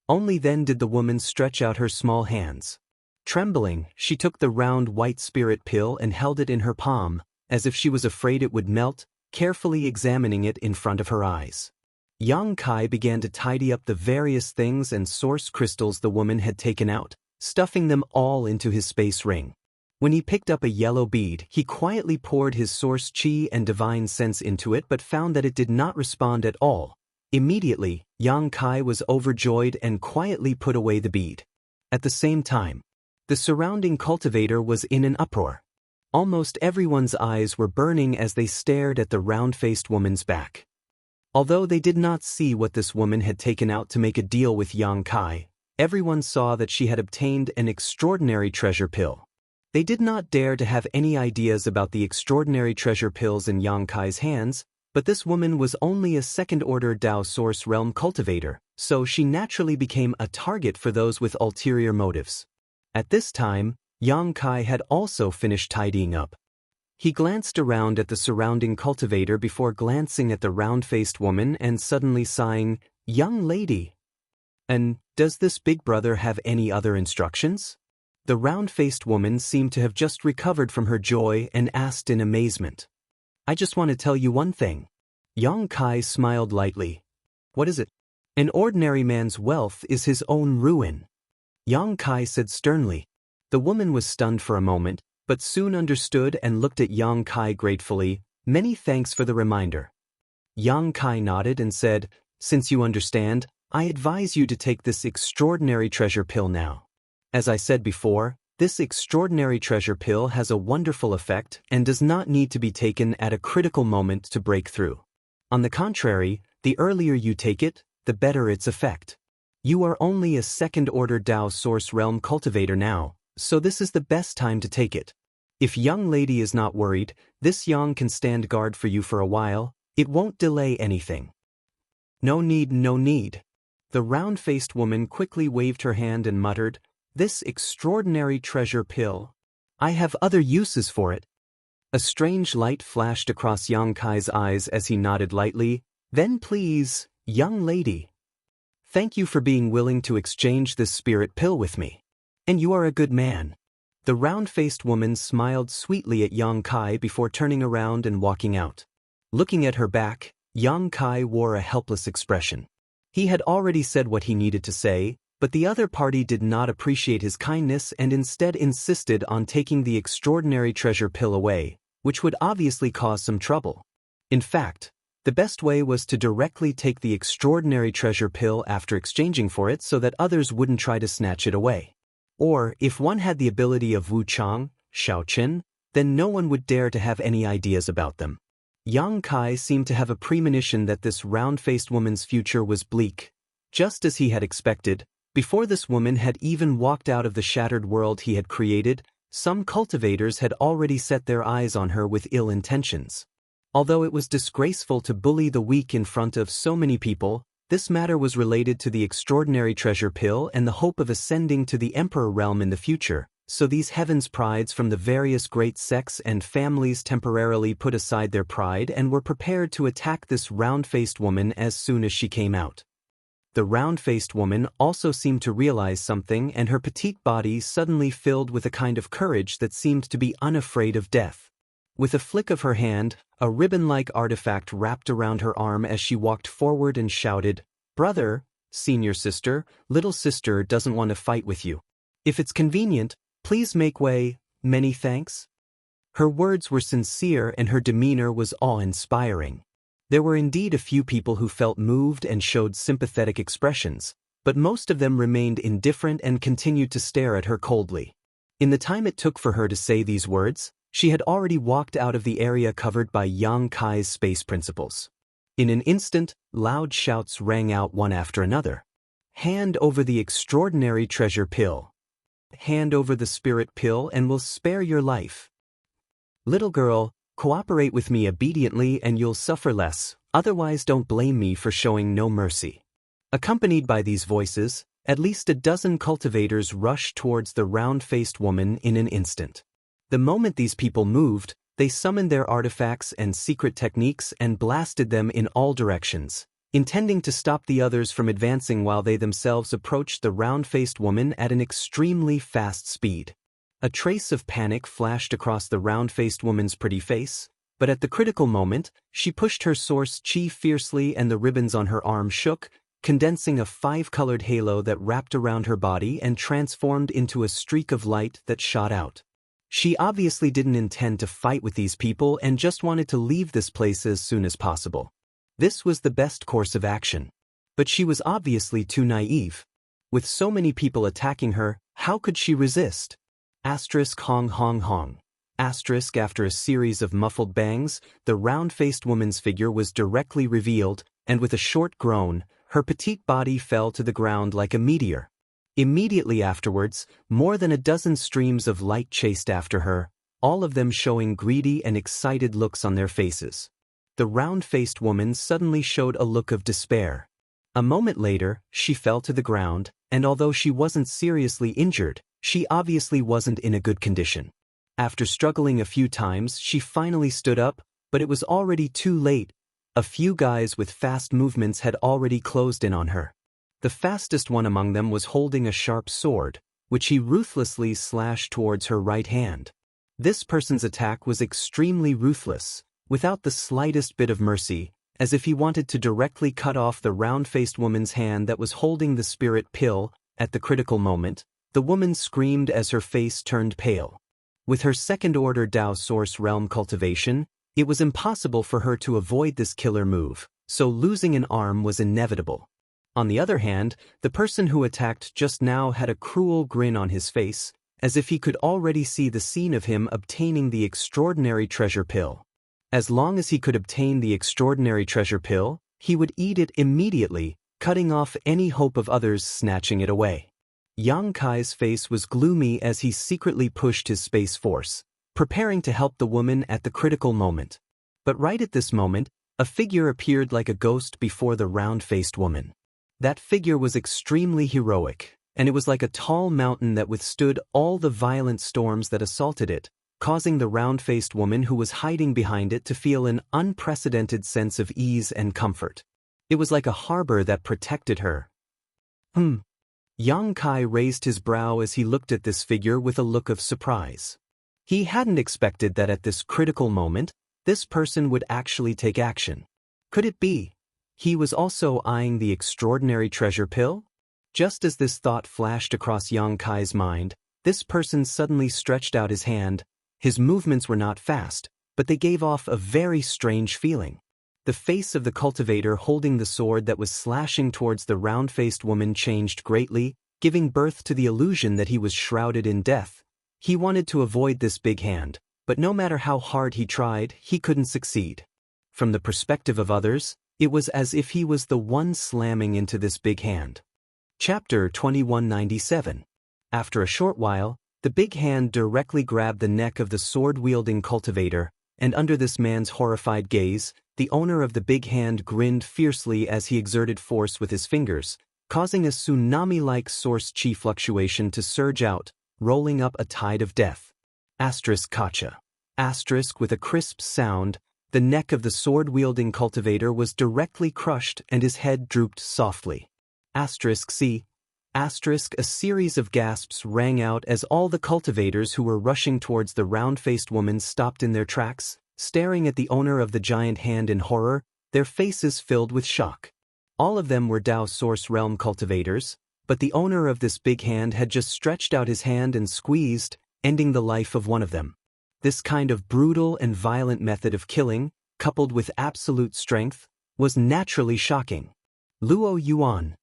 Only then did the woman stretch out her small hands. Trembling, she took the round white spirit pill and held it in her palm, as if she was afraid it would melt, carefully examining it in front of her eyes. Yang Kai began to tidy up the various things and source crystals the woman had taken out, stuffing them all into his space ring. When he picked up a yellow bead, he quietly poured his source chi and divine sense into it but found that it did not respond at all. Immediately, Yang Kai was overjoyed and quietly put away the bead. At the same time, the surrounding cultivator was in an uproar. Almost everyone's eyes were burning as they stared at the round-faced woman's back. Although they did not see what this woman had taken out to make a deal with Yang Kai, everyone saw that she had obtained an extraordinary treasure pill. They did not dare to have any ideas about the extraordinary treasure pills in Yang Kai's hands, but this woman was only a second-order Dao Source Realm cultivator, so she naturally became a target for those with ulterior motives. At this time, Yang Kai had also finished tidying up. He glanced around at the surrounding cultivator before glancing at the round-faced woman and suddenly sighing, "Young lady. And does this big brother have any other instructions?" The round-faced woman seemed to have just recovered from her joy and asked in amazement. "I just want to tell you one thing." Yang Kai smiled lightly. "What is it?" "An ordinary man's wealth is his own ruin," Yang Kai said sternly. The woman was stunned for a moment, but soon understood and looked at Yang Kai gratefully. "Many thanks for the reminder." Yang Kai nodded and said, "Since you understand, I advise you to take this extraordinary treasure pill now. As I said before, this extraordinary treasure pill has a wonderful effect and does not need to be taken at a critical moment to break through. On the contrary, the earlier you take it, the better its effect. You are only a second-order Dao Source Realm cultivator now, so this is the best time to take it. If young lady is not worried, this Yang can stand guard for you for a while. It won't delay anything." "No need, no need." The round-faced woman quickly waved her hand and muttered, "This extraordinary treasure pill. I have other uses for it." A strange light flashed across Yang Kai's eyes as he nodded lightly. "Then please, young lady. Thank you for being willing to exchange this spirit pill with me. And you are a good man." The round-faced woman smiled sweetly at Yang Kai before turning around and walking out. Looking at her back, Yang Kai wore a helpless expression. He had already said what he needed to say, but the other party did not appreciate his kindness and instead insisted on taking the extraordinary treasure pill away, which would obviously cause some trouble. In fact, the best way was to directly take the extraordinary treasure pill after exchanging for it so that others wouldn't try to snatch it away. Or, if one had the ability of Wu Chang, Shaoqin, then no one would dare to have any ideas about them. Yang Kai seemed to have a premonition that this round-faced woman's future was bleak. Just as he had expected, before this woman had even walked out of the shattered world he had created, some cultivators had already set their eyes on her with ill intentions. Although it was disgraceful to bully the weak in front of so many people, this matter was related to the extraordinary treasure pill and the hope of ascending to the emperor realm in the future, so these heavens' prides from the various great sects and families temporarily put aside their pride and were prepared to attack this round-faced woman as soon as she came out. The round-faced woman also seemed to realize something, and her petite body suddenly filled with a kind of courage that seemed to be unafraid of death. With a flick of her hand, a ribbon-like artifact wrapped around her arm as she walked forward and shouted, "Brother, senior sister, little sister doesn't want to fight with you. If it's convenient, please make way, many thanks." Her words were sincere and her demeanor was awe-inspiring. There were indeed a few people who felt moved and showed sympathetic expressions, but most of them remained indifferent and continued to stare at her coldly. In the time it took for her to say these words, she had already walked out of the area covered by Yang Kai's space principles. In an instant, loud shouts rang out one after another. "Hand over the extraordinary treasure pill. Hand over the spirit pill and we'll spare your life. Little girl, cooperate with me obediently and you'll suffer less, otherwise don't blame me for showing no mercy." Accompanied by these voices, at least a dozen cultivators rushed towards the round-faced woman in an instant. The moment these people moved, they summoned their artifacts and secret techniques and blasted them in all directions, intending to stop the others from advancing while they themselves approached the round-faced woman at an extremely fast speed. A trace of panic flashed across the round-faced woman's pretty face, but at the critical moment, she pushed her source chi fiercely and the ribbons on her arm shook, condensing a 5-colored halo that wrapped around her body and transformed into a streak of light that shot out. She obviously didn't intend to fight with these people and just wanted to leave this place as soon as possible. This was the best course of action. But she was obviously too naive. With so many people attacking her, how could she resist? Hong hong hong. After a series of muffled bangs, the round-faced woman's figure was directly revealed, and with a short groan, her petite body fell to the ground like a meteor. Immediately afterwards, more than a dozen streams of light chased after her, all of them showing greedy and excited looks on their faces. The round-faced woman suddenly showed a look of despair. A moment later, she fell to the ground, and although she wasn't seriously injured, she obviously wasn't in a good condition. After struggling a few times, she finally stood up, but it was already too late. A few guys with fast movements had already closed in on her. The fastest one among them was holding a sharp sword, which he ruthlessly slashed towards her right hand. This person's attack was extremely ruthless, without the slightest bit of mercy, as if he wanted to directly cut off the round-faced woman's hand that was holding the spirit pill. At the critical moment, the woman screamed as her face turned pale. With her second-order Dao Source Realm cultivation, it was impossible for her to avoid this killer move, so losing an arm was inevitable. On the other hand, the person who attacked just now had a cruel grin on his face, as if he could already see the scene of him obtaining the extraordinary treasure pill. As long as he could obtain the extraordinary treasure pill, he would eat it immediately, cutting off any hope of others snatching it away. Yang Kai's face was gloomy as he secretly pushed his space force, preparing to help the woman at the critical moment. But right at this moment, a figure appeared like a ghost before the round-faced woman. That figure was extremely heroic, and it was like a tall mountain that withstood all the violent storms that assaulted it, causing the round-faced woman who was hiding behind it to feel an unprecedented sense of ease and comfort. It was like a harbor that protected her. Yang Kai raised his brow as he looked at this figure with a look of surprise. He hadn't expected that at this critical moment, this person would actually take action. Could it be he was also eyeing the extraordinary treasure pill? Just as this thought flashed across Yang Kai's mind, this person suddenly stretched out his hand. His movements were not fast, but they gave off a very strange feeling. The face of the cultivator holding the sword that was slashing towards the round-faced woman changed greatly, giving birth to the illusion that he was shrouded in death. He wanted to avoid this big hand, but no matter how hard he tried, he couldn't succeed. From the perspective of others, it was as if he was the one slamming into this big hand. Chapter 2197. After a short while, the big hand directly grabbed the neck of the sword-wielding cultivator, and under this man's horrified gaze, the owner of the big hand grinned fiercely as he exerted force with his fingers, causing a tsunami-like source chi fluctuation to surge out, rolling up a tide of death. Kacha. With a crisp sound, the neck of the sword-wielding cultivator was directly crushed and his head drooped softly. C. A series of gasps rang out as all the cultivators who were rushing towards the round-faced woman stopped in their tracks, staring at the owner of the giant hand in horror, their faces filled with shock. All of them were Dao Source Realm cultivators, but the owner of this big hand had just stretched out his hand and squeezed, ending the life of one of them. This kind of brutal and violent method of killing, coupled with absolute strength, was naturally shocking. Luo Yuan.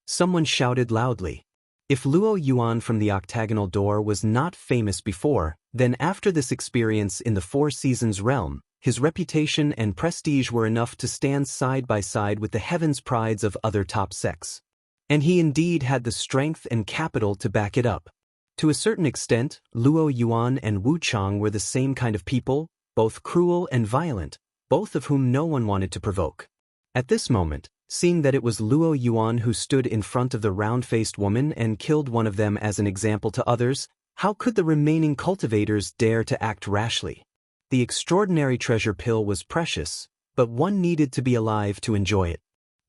Someone shouted loudly. If Luo Yuan from the octagonal door was not famous before, then after this experience in the Four Seasons realm, his reputation and prestige were enough to stand side by side with the heavens' prides of other top sects. And he indeed had the strength and capital to back it up. To a certain extent, Luo Yuan and Wu Chang were the same kind of people, both cruel and violent, both of whom no one wanted to provoke. At this moment, seeing that it was Luo Yuan who stood in front of the round-faced woman and killed one of them as an example to others, how could the remaining cultivators dare to act rashly? The extraordinary treasure pill was precious, but one needed to be alive to enjoy it.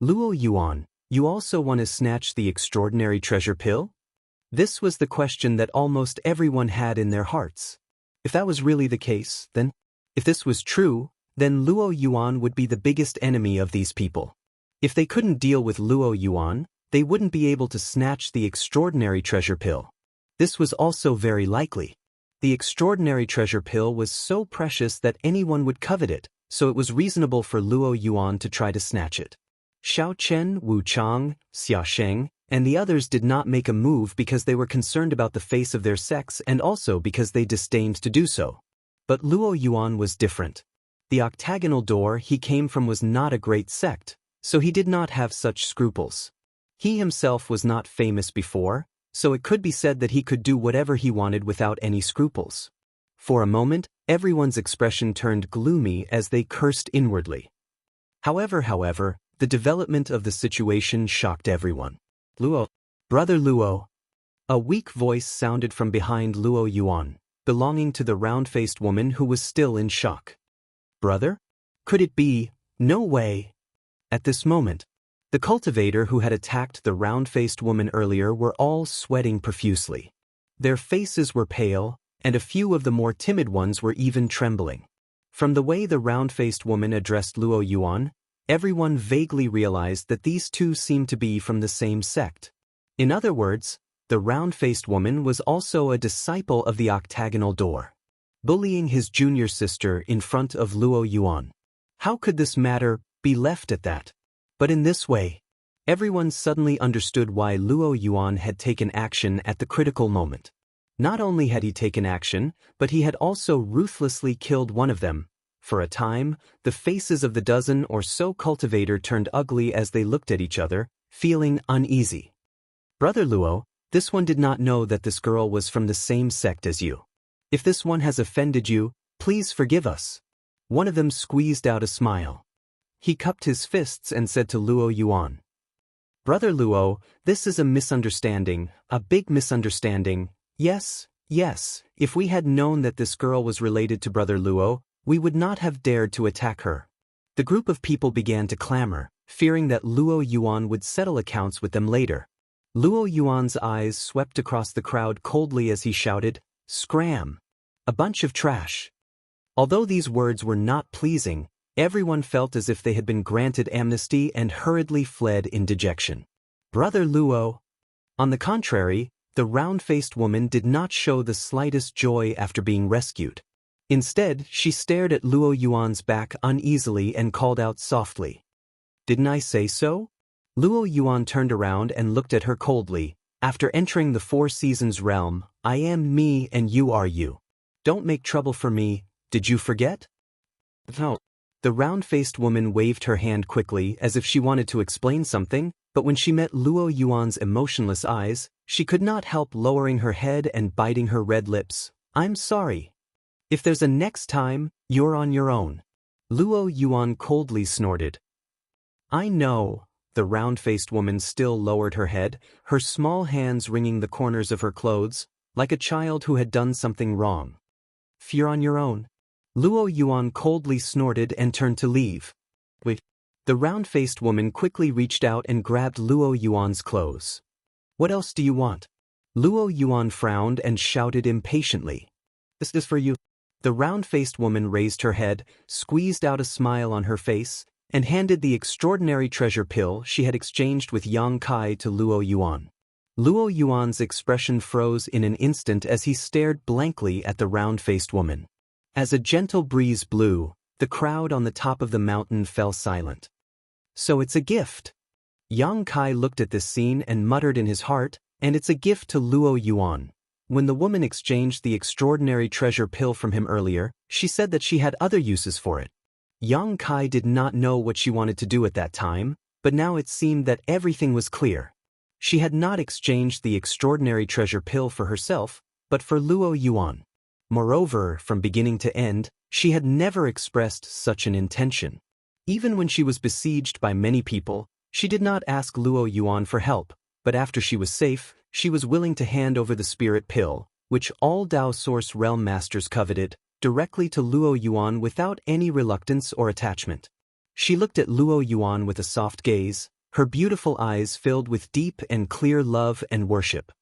Luo Yuan, you also want to snatch the extraordinary treasure pill? This was the question that almost everyone had in their hearts. If that was really the case, then, if this was true, then Luo Yuan would be the biggest enemy of these people. If they couldn't deal with Luo Yuan, they wouldn't be able to snatch the extraordinary treasure pill. This was also very likely. The extraordinary treasure pill was so precious that anyone would covet it, so it was reasonable for Luo Yuan to try to snatch it. Xiao Chen, Wu Chang, Xia Sheng, and the others did not make a move because they were concerned about the face of their sex and also because they disdained to do so. But Luo Yuan was different. The octagonal door he came from was not a great sect, so he did not have such scruples. He himself was not famous before, so it could be said that he could do whatever he wanted without any scruples. For a moment, everyone's expression turned gloomy as they cursed inwardly. However, the development of the situation shocked everyone. Luo, Brother Luo. A weak voice sounded from behind Luo Yuan, belonging to the round-faced woman who was still in shock. Brother? Could it be? No way. At this moment, the cultivator who had attacked the round-faced woman earlier were all sweating profusely. Their faces were pale, and a few of the more timid ones were even trembling. From the way the round-faced woman addressed Luo Yuan, everyone vaguely realized that these two seemed to be from the same sect. In other words, the round-faced woman was also a disciple of the octagonal door, bullying his junior sister in front of Luo Yuan. How could this matter be left at that? But in this way, everyone suddenly understood why Luo Yuan had taken action at the critical moment. Not only had he taken action, but he had also ruthlessly killed one of them. For a time, the faces of the dozen or so cultivator turned ugly as they looked at each other, feeling uneasy. Brother Luo, this one did not know that this girl was from the same sect as you. If this one has offended you, please forgive us. One of them squeezed out a smile. He cupped his fists and said to Luo Yuan, Brother Luo, this is a misunderstanding, a big misunderstanding. Yes, if we had known that this girl was related to Brother Luo, we would not have dared to attack her. The group of people began to clamor, fearing that Luo Yuan would settle accounts with them later. Luo Yuan's eyes swept across the crowd coldly as he shouted, Scram! A bunch of trash. Although these words were not pleasing, everyone felt as if they had been granted amnesty and hurriedly fled in dejection. Brother Luo. On the contrary, the round-faced woman did not show the slightest joy after being rescued. Instead, she stared at Luo Yuan's back uneasily and called out softly. Didn't I say so? Luo Yuan turned around and looked at her coldly. After entering the Four Seasons realm, I am me and you are you. Don't make trouble for me, did you forget? No. The round-faced woman waved her hand quickly as if she wanted to explain something, but when she met Luo Yuan's emotionless eyes, she could not help lowering her head and biting her red lips. I'm sorry. If there's a next time, you're on your own. Luo Yuan coldly snorted. I know. The round-faced woman still lowered her head, her small hands wringing the corners of her clothes, like a child who had done something wrong. If you're on your own. Luo Yuan coldly snorted and turned to leave. Wait. The round-faced woman quickly reached out and grabbed Luo Yuan's clothes. What else do you want? Luo Yuan frowned and shouted impatiently. This is for you. The round-faced woman raised her head, squeezed out a smile on her face, and handed the extraordinary treasure pill she had exchanged with Yang Kai to Luo Yuan. Luo Yuan's expression froze in an instant as he stared blankly at the round-faced woman. As a gentle breeze blew, the crowd on the top of the mountain fell silent. So it's a gift. Yang Kai looked at this scene and muttered in his heart, and it's a gift to Luo Yuan. When the woman exchanged the extraordinary treasure pill from him earlier, she said that she had other uses for it. Yang Kai did not know what she wanted to do at that time, but now it seemed that everything was clear. She had not exchanged the extraordinary treasure pill for herself, but for Luo Yuan. Moreover, from beginning to end, she had never expressed such an intention. Even when she was besieged by many people, she did not ask Luo Yuan for help, but after she was safe, she was willing to hand over the spirit pill, which all Dao Source Realm Masters coveted, directly to Luo Yuan without any reluctance or attachment. She looked at Luo Yuan with a soft gaze, her beautiful eyes filled with deep and clear love and worship.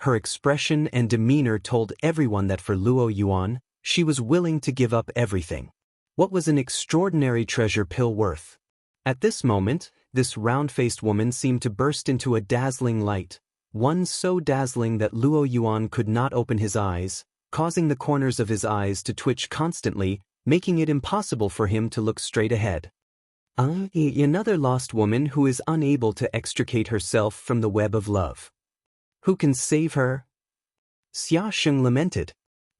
Her expression and demeanor told everyone that for Luo Yuan, she was willing to give up everything. What was an extraordinary treasure pill worth? At this moment, this round-faced woman seemed to burst into a dazzling light, one so dazzling that Luo Yuan could not open his eyes, causing the corners of his eyes to twitch constantly, making it impossible for him to look straight ahead. Another lost woman who is unable to extricate herself from the web of love. Who can save her? Xia Sheng lamented.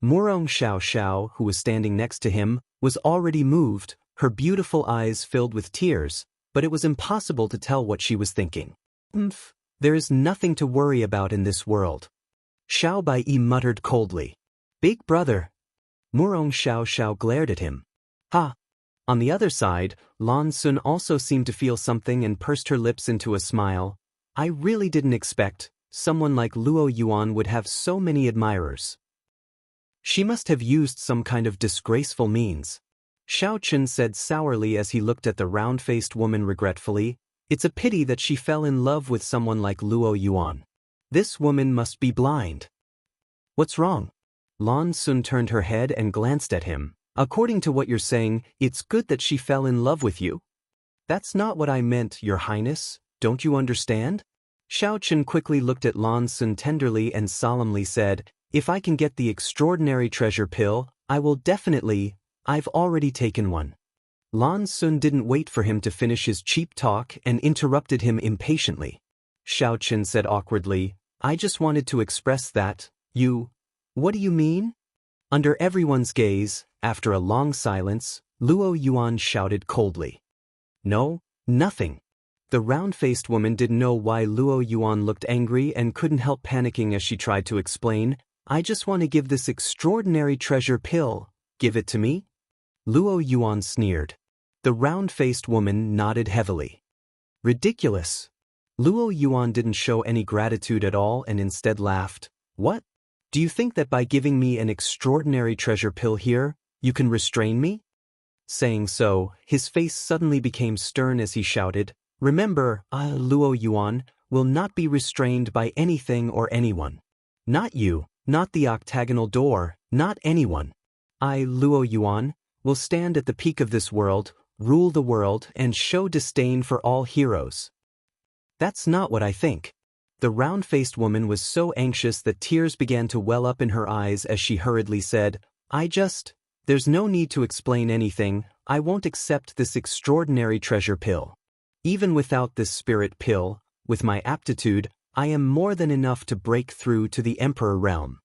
Murong Xiao Xiao, who was standing next to him, was already moved, her beautiful eyes filled with tears, but it was impossible to tell what she was thinking. There is nothing to worry about in this world. Xiao Bai muttered coldly. Big brother. Murong Xiao Xiao glared at him. Ha! On the other side, Lan Sun also seemed to feel something and pursed her lips into a smile. I really didn't expect someone like Luo Yuan would have so many admirers. She must have used some kind of disgraceful means. Xiao Chen said sourly as he looked at the round-faced woman regretfully. It's a pity that she fell in love with someone like Luo Yuan. This woman must be blind. What's wrong? Lan Sun turned her head and glanced at him. According to what you're saying, it's good that she fell in love with you. That's not what I meant, Your Highness. Don't you understand? Xiao Chen quickly looked at Lan Sun tenderly and solemnly said, if I can get the extraordinary treasure pill, I will definitely. I've already taken one. Lan Sun didn't wait for him to finish his cheap talk and interrupted him impatiently. Xiao Chen said awkwardly, I just wanted to express that. You. What do you mean? Under everyone's gaze, after a long silence, Luo Yuan shouted coldly. No, nothing. The round-faced woman didn't know why Luo Yuan looked angry and couldn't help panicking as she tried to explain, I just want to give this extraordinary treasure pill. Give it to me? Luo Yuan sneered. The round-faced woman nodded heavily. Ridiculous. Luo Yuan didn't show any gratitude at all and instead laughed. What? Do you think that by giving me an extraordinary treasure pill here, you can restrain me? Saying so, his face suddenly became stern as he shouted, remember, Luo Yuan will not be restrained by anything or anyone. Not you, not the octagonal door, not anyone. I, Luo Yuan, will stand at the peak of this world, rule the world, and show disdain for all heroes. That's not what I think. The round-faced woman was so anxious that tears began to well up in her eyes as she hurriedly said, there's no need to explain anything, I won't accept this extraordinary treasure pill. Even without this spirit pill, with my aptitude, I am more than enough to break through to the Emperor realm.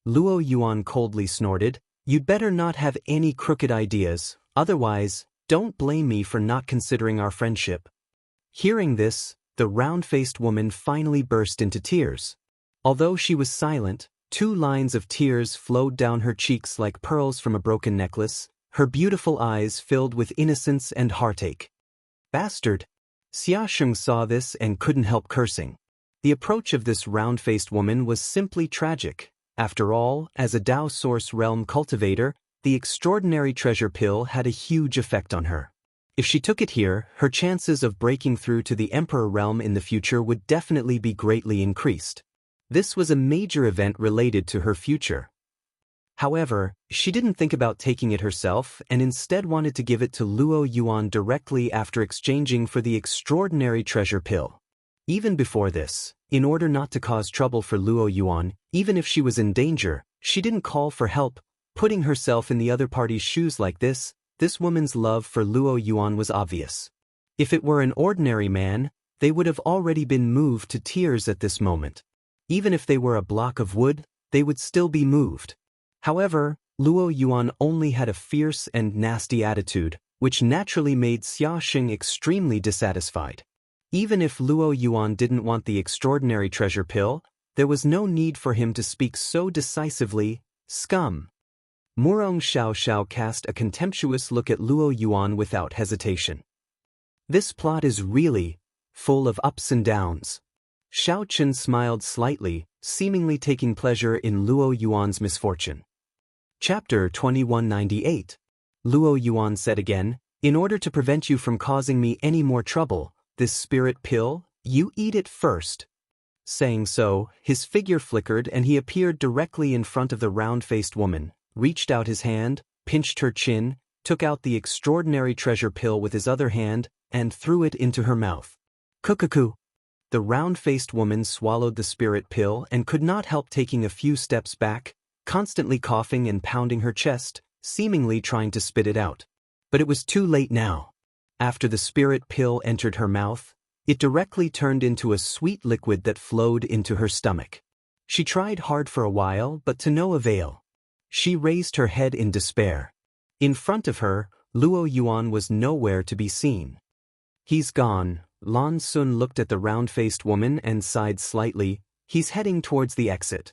Luo Yuan coldly snorted, you'd better not have any crooked ideas, otherwise, don't blame me for not considering our friendship. Hearing this, the round-faced woman finally burst into tears. Although she was silent, 2 lines of tears flowed down her cheeks like pearls from a broken necklace, her beautiful eyes filled with innocence and heartache. Bastard! Xia Sheng saw this and couldn't help cursing. The approach of this round-faced woman was simply tragic. After all, as a Dao Source Realm cultivator, the extraordinary treasure pill had a huge effect on her. If she took it here, her chances of breaking through to the Emperor realm in the future would definitely be greatly increased. This was a major event related to her future. However, she didn't think about taking it herself and instead wanted to give it to Luo Yuan directly after exchanging for the extraordinary treasure pill. Even before this, in order not to cause trouble for Luo Yuan, even if she was in danger, she didn't call for help. Putting herself in the other party's shoes like this woman's love for Luo Yuan was obvious. If it were an ordinary man, they would have already been moved to tears at this moment. Even if they were a block of wood, they would still be moved. However, Luo Yuan only had a fierce and nasty attitude, which naturally made Xia Sheng extremely dissatisfied. Even if Luo Yuan didn't want the extraordinary treasure pill, there was no need for him to speak so decisively. Scum! Murong Xiao cast a contemptuous look at Luo Yuan without hesitation. This plot is really full of ups and downs. Xiao Chen smiled slightly, seemingly taking pleasure in Luo Yuan's misfortune. Chapter 2198. Luo Yuan said again, in order to prevent you from causing me any more trouble, this spirit pill, you eat it first. Saying so, his figure flickered and he appeared directly in front of the round-faced woman, reached out his hand, pinched her chin, took out the extraordinary treasure pill with his other hand, and threw it into her mouth. Cuckoo! The round-faced woman swallowed the spirit pill and could not help taking a few steps back, constantly coughing and pounding her chest, seemingly trying to spit it out. But it was too late now. After the spirit pill entered her mouth, it directly turned into a sweet liquid that flowed into her stomach. She tried hard for a while, but to no avail. She raised her head in despair. In front of her, Luo Yuan was nowhere to be seen. He's gone. Lan Sun looked at the round-faced woman and sighed slightly. He's heading towards the exit.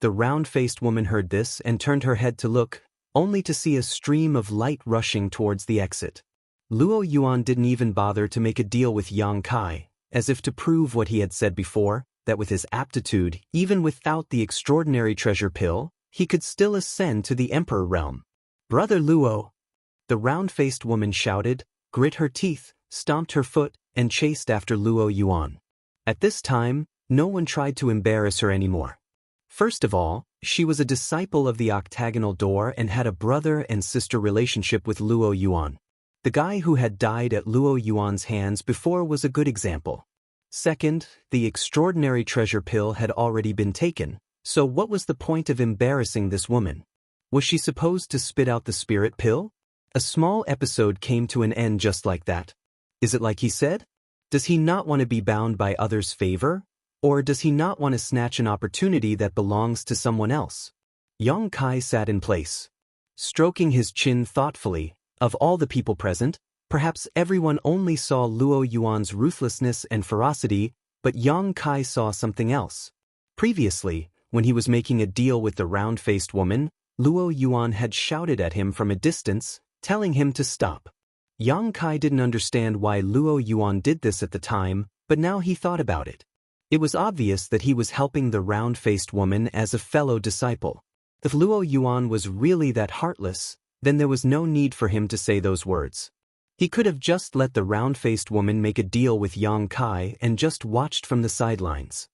The round-faced woman heard this and turned her head to look, only to see a stream of light rushing towards the exit. Luo Yuan didn't even bother to make a deal with Yang Kai, as if to prove what he had said before, that with his aptitude, even without the extraordinary treasure pill, he could still ascend to the Emperor realm. "Brother Luo!" The round-faced woman shouted, grit her teeth, stomped her foot, and chased after Luo Yuan. At this time, no one tried to embarrass her anymore. First of all, she was a disciple of the octagonal door and had a brother and sister relationship with Luo Yuan. The guy who had died at Luo Yuan's hands before was a good example. Second, the extraordinary treasure pill had already been taken, so what was the point of embarrassing this woman? Was she supposed to spit out the spirit pill? A small episode came to an end just like that. Is it like he said? Does he not want to be bound by others' favor? Or does he not want to snatch an opportunity that belongs to someone else? Yang Kai sat in place, stroking his chin thoughtfully. Of all the people present, perhaps everyone only saw Luo Yuan's ruthlessness and ferocity, but Yang Kai saw something else. Previously, when he was making a deal with the round-faced woman, Luo Yuan had shouted at him from a distance, telling him to stop. Yang Kai didn't understand why Luo Yuan did this at the time, but now he thought about it. It was obvious that he was helping the round-faced woman as a fellow disciple. If Luo Yuan was really that heartless, then there was no need for him to say those words. He could have just let the round-faced woman make a deal with Yang Kai and just watched from the sidelines.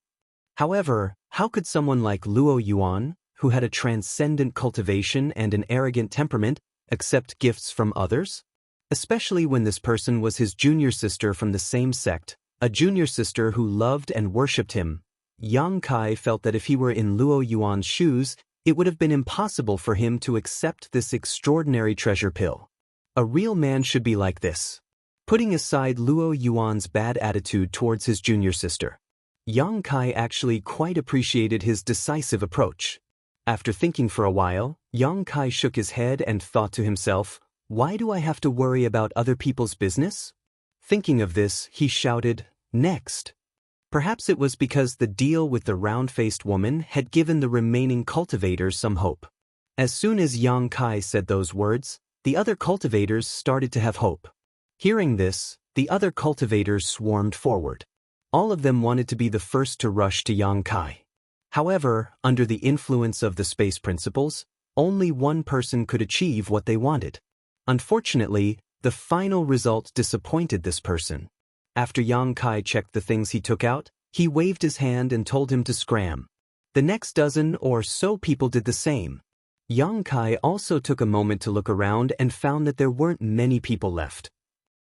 However, how could someone like Luo Yuan, who had a transcendent cultivation and an arrogant temperament, accept gifts from others? Especially when this person was his junior sister from the same sect, a junior sister who loved and worshipped him. Yang Kai felt that if he were in Luo Yuan's shoes, it would have been impossible for him to accept this extraordinary treasure pill. A real man should be like this. Putting aside Luo Yuan's bad attitude towards his junior sister, Yang Kai actually quite appreciated his decisive approach. After thinking for a while, Yang Kai shook his head and thought to himself, "Why do I have to worry about other people's business?" Thinking of this, he shouted, "Next!" Perhaps it was because the deal with the round-faced woman had given the remaining cultivators some hope. As soon as Yang Kai said those words, the other cultivators started to have hope. Hearing this, the other cultivators swarmed forward. All of them wanted to be the first to rush to Yang Kai. However, under the influence of the space principles, only one person could achieve what they wanted. Unfortunately, the final result disappointed this person. After Yang Kai checked the things he took out, he waved his hand and told him to scram. The next dozen or so people did the same. Yang Kai also took a moment to look around and found that there weren't many people left.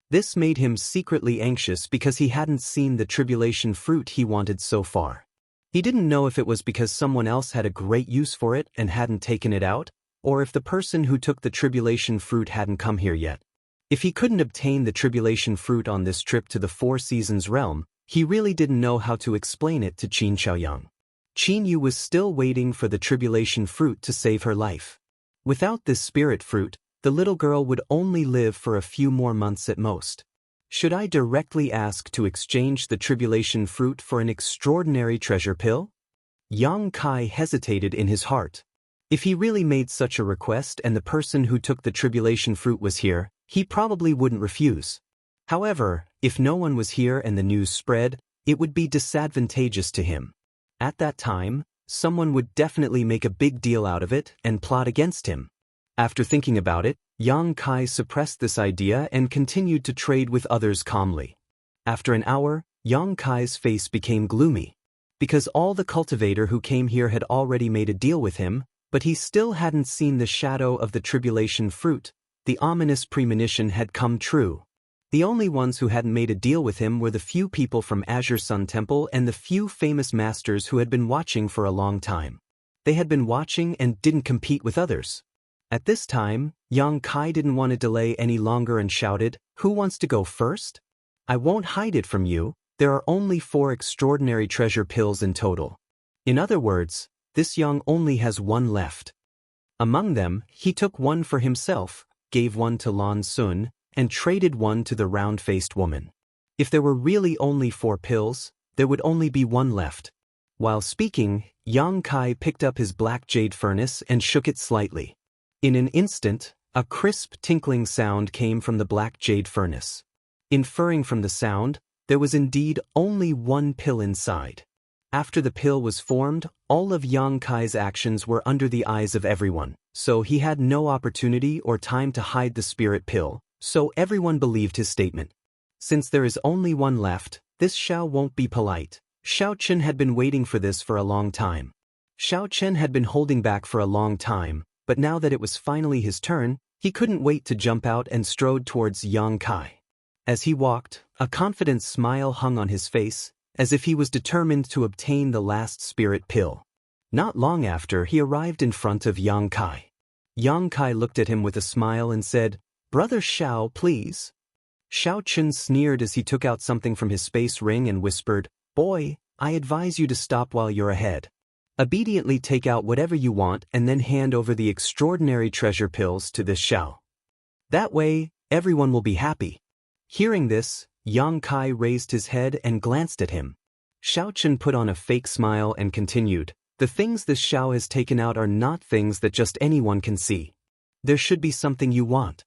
This made him secretly anxious because he hadn't seen the tribulation fruit he wanted so far. He didn't know if it was because someone else had a great use for it and hadn't taken it out, or if the person who took the tribulation fruit hadn't come here yet. If he couldn't obtain the tribulation fruit on this trip to the Four Seasons realm, he really didn't know how to explain it to Qin Xiaoyang. Qin Yu was still waiting for the tribulation fruit to save her life. Without this spirit fruit, the little girl would only live for a few more months at most. Should I directly ask to exchange the tribulation fruit for an extraordinary treasure pill? Yang Kai hesitated in his heart. If he really made such a request and the person who took the tribulation fruit was here, he probably wouldn't refuse. However, if no one was here and the news spread, it would be disadvantageous to him. At that time, someone would definitely make a big deal out of it and plot against him. After thinking about it, Yang Kai suppressed this idea and continued to trade with others calmly. After an hour, Yang Kai's face became gloomy. Because all the cultivator who came here had already made a deal with him, but he still hadn't seen the shadow of the tribulation fruit. The ominous premonition had come true. The only ones who hadn't made a deal with him were the few people from Azure Sun Temple and the few famous masters who had been watching for a long time. They had been watching and didn't compete with others. At this time, Yang Kai didn't want to delay any longer and shouted, "Who wants to go first? I won't hide it from you, there are only 4 extraordinary treasure pills in total. In other words, this Yang only has 1 left." Among them, he took 1 for himself, gave 1 to Lan Sun, and traded 1 to the round-faced woman. If there were really only 4 pills, there would only be 1 left. While speaking, Yang Kai picked up his black jade furnace and shook it slightly. In an instant, a crisp tinkling sound came from the black jade furnace. Inferring from the sound, there was indeed only 1 pill inside. After the pill was formed, all of Yang Kai's actions were under the eyes of everyone, so he had no opportunity or time to hide the spirit pill, so everyone believed his statement. Since there is only one left, this Xiao won't be polite. Xiao Chen had been waiting for this for a long time. Xiao Chen had been holding back for a long time, but now that it was finally his turn, he couldn't wait to jump out and strode towards Yang Kai. As he walked, a confident smile hung on his face, as if he was determined to obtain the last spirit pill. Not long after, he arrived in front of Yang Kai. Yang Kai looked at him with a smile and said, "Brother Xiao, please." Xiao Chen sneered as he took out something from his space ring and whispered, "Boy, I advise you to stop while you're ahead. Obediently take out whatever you want and then hand over the extraordinary treasure pills to this Xiao. That way, everyone will be happy." Hearing this, Yang Kai raised his head and glanced at him. Xiao Chen put on a fake smile and continued, "The things this Xiao has taken out are not things that just anyone can see. There should be something you want."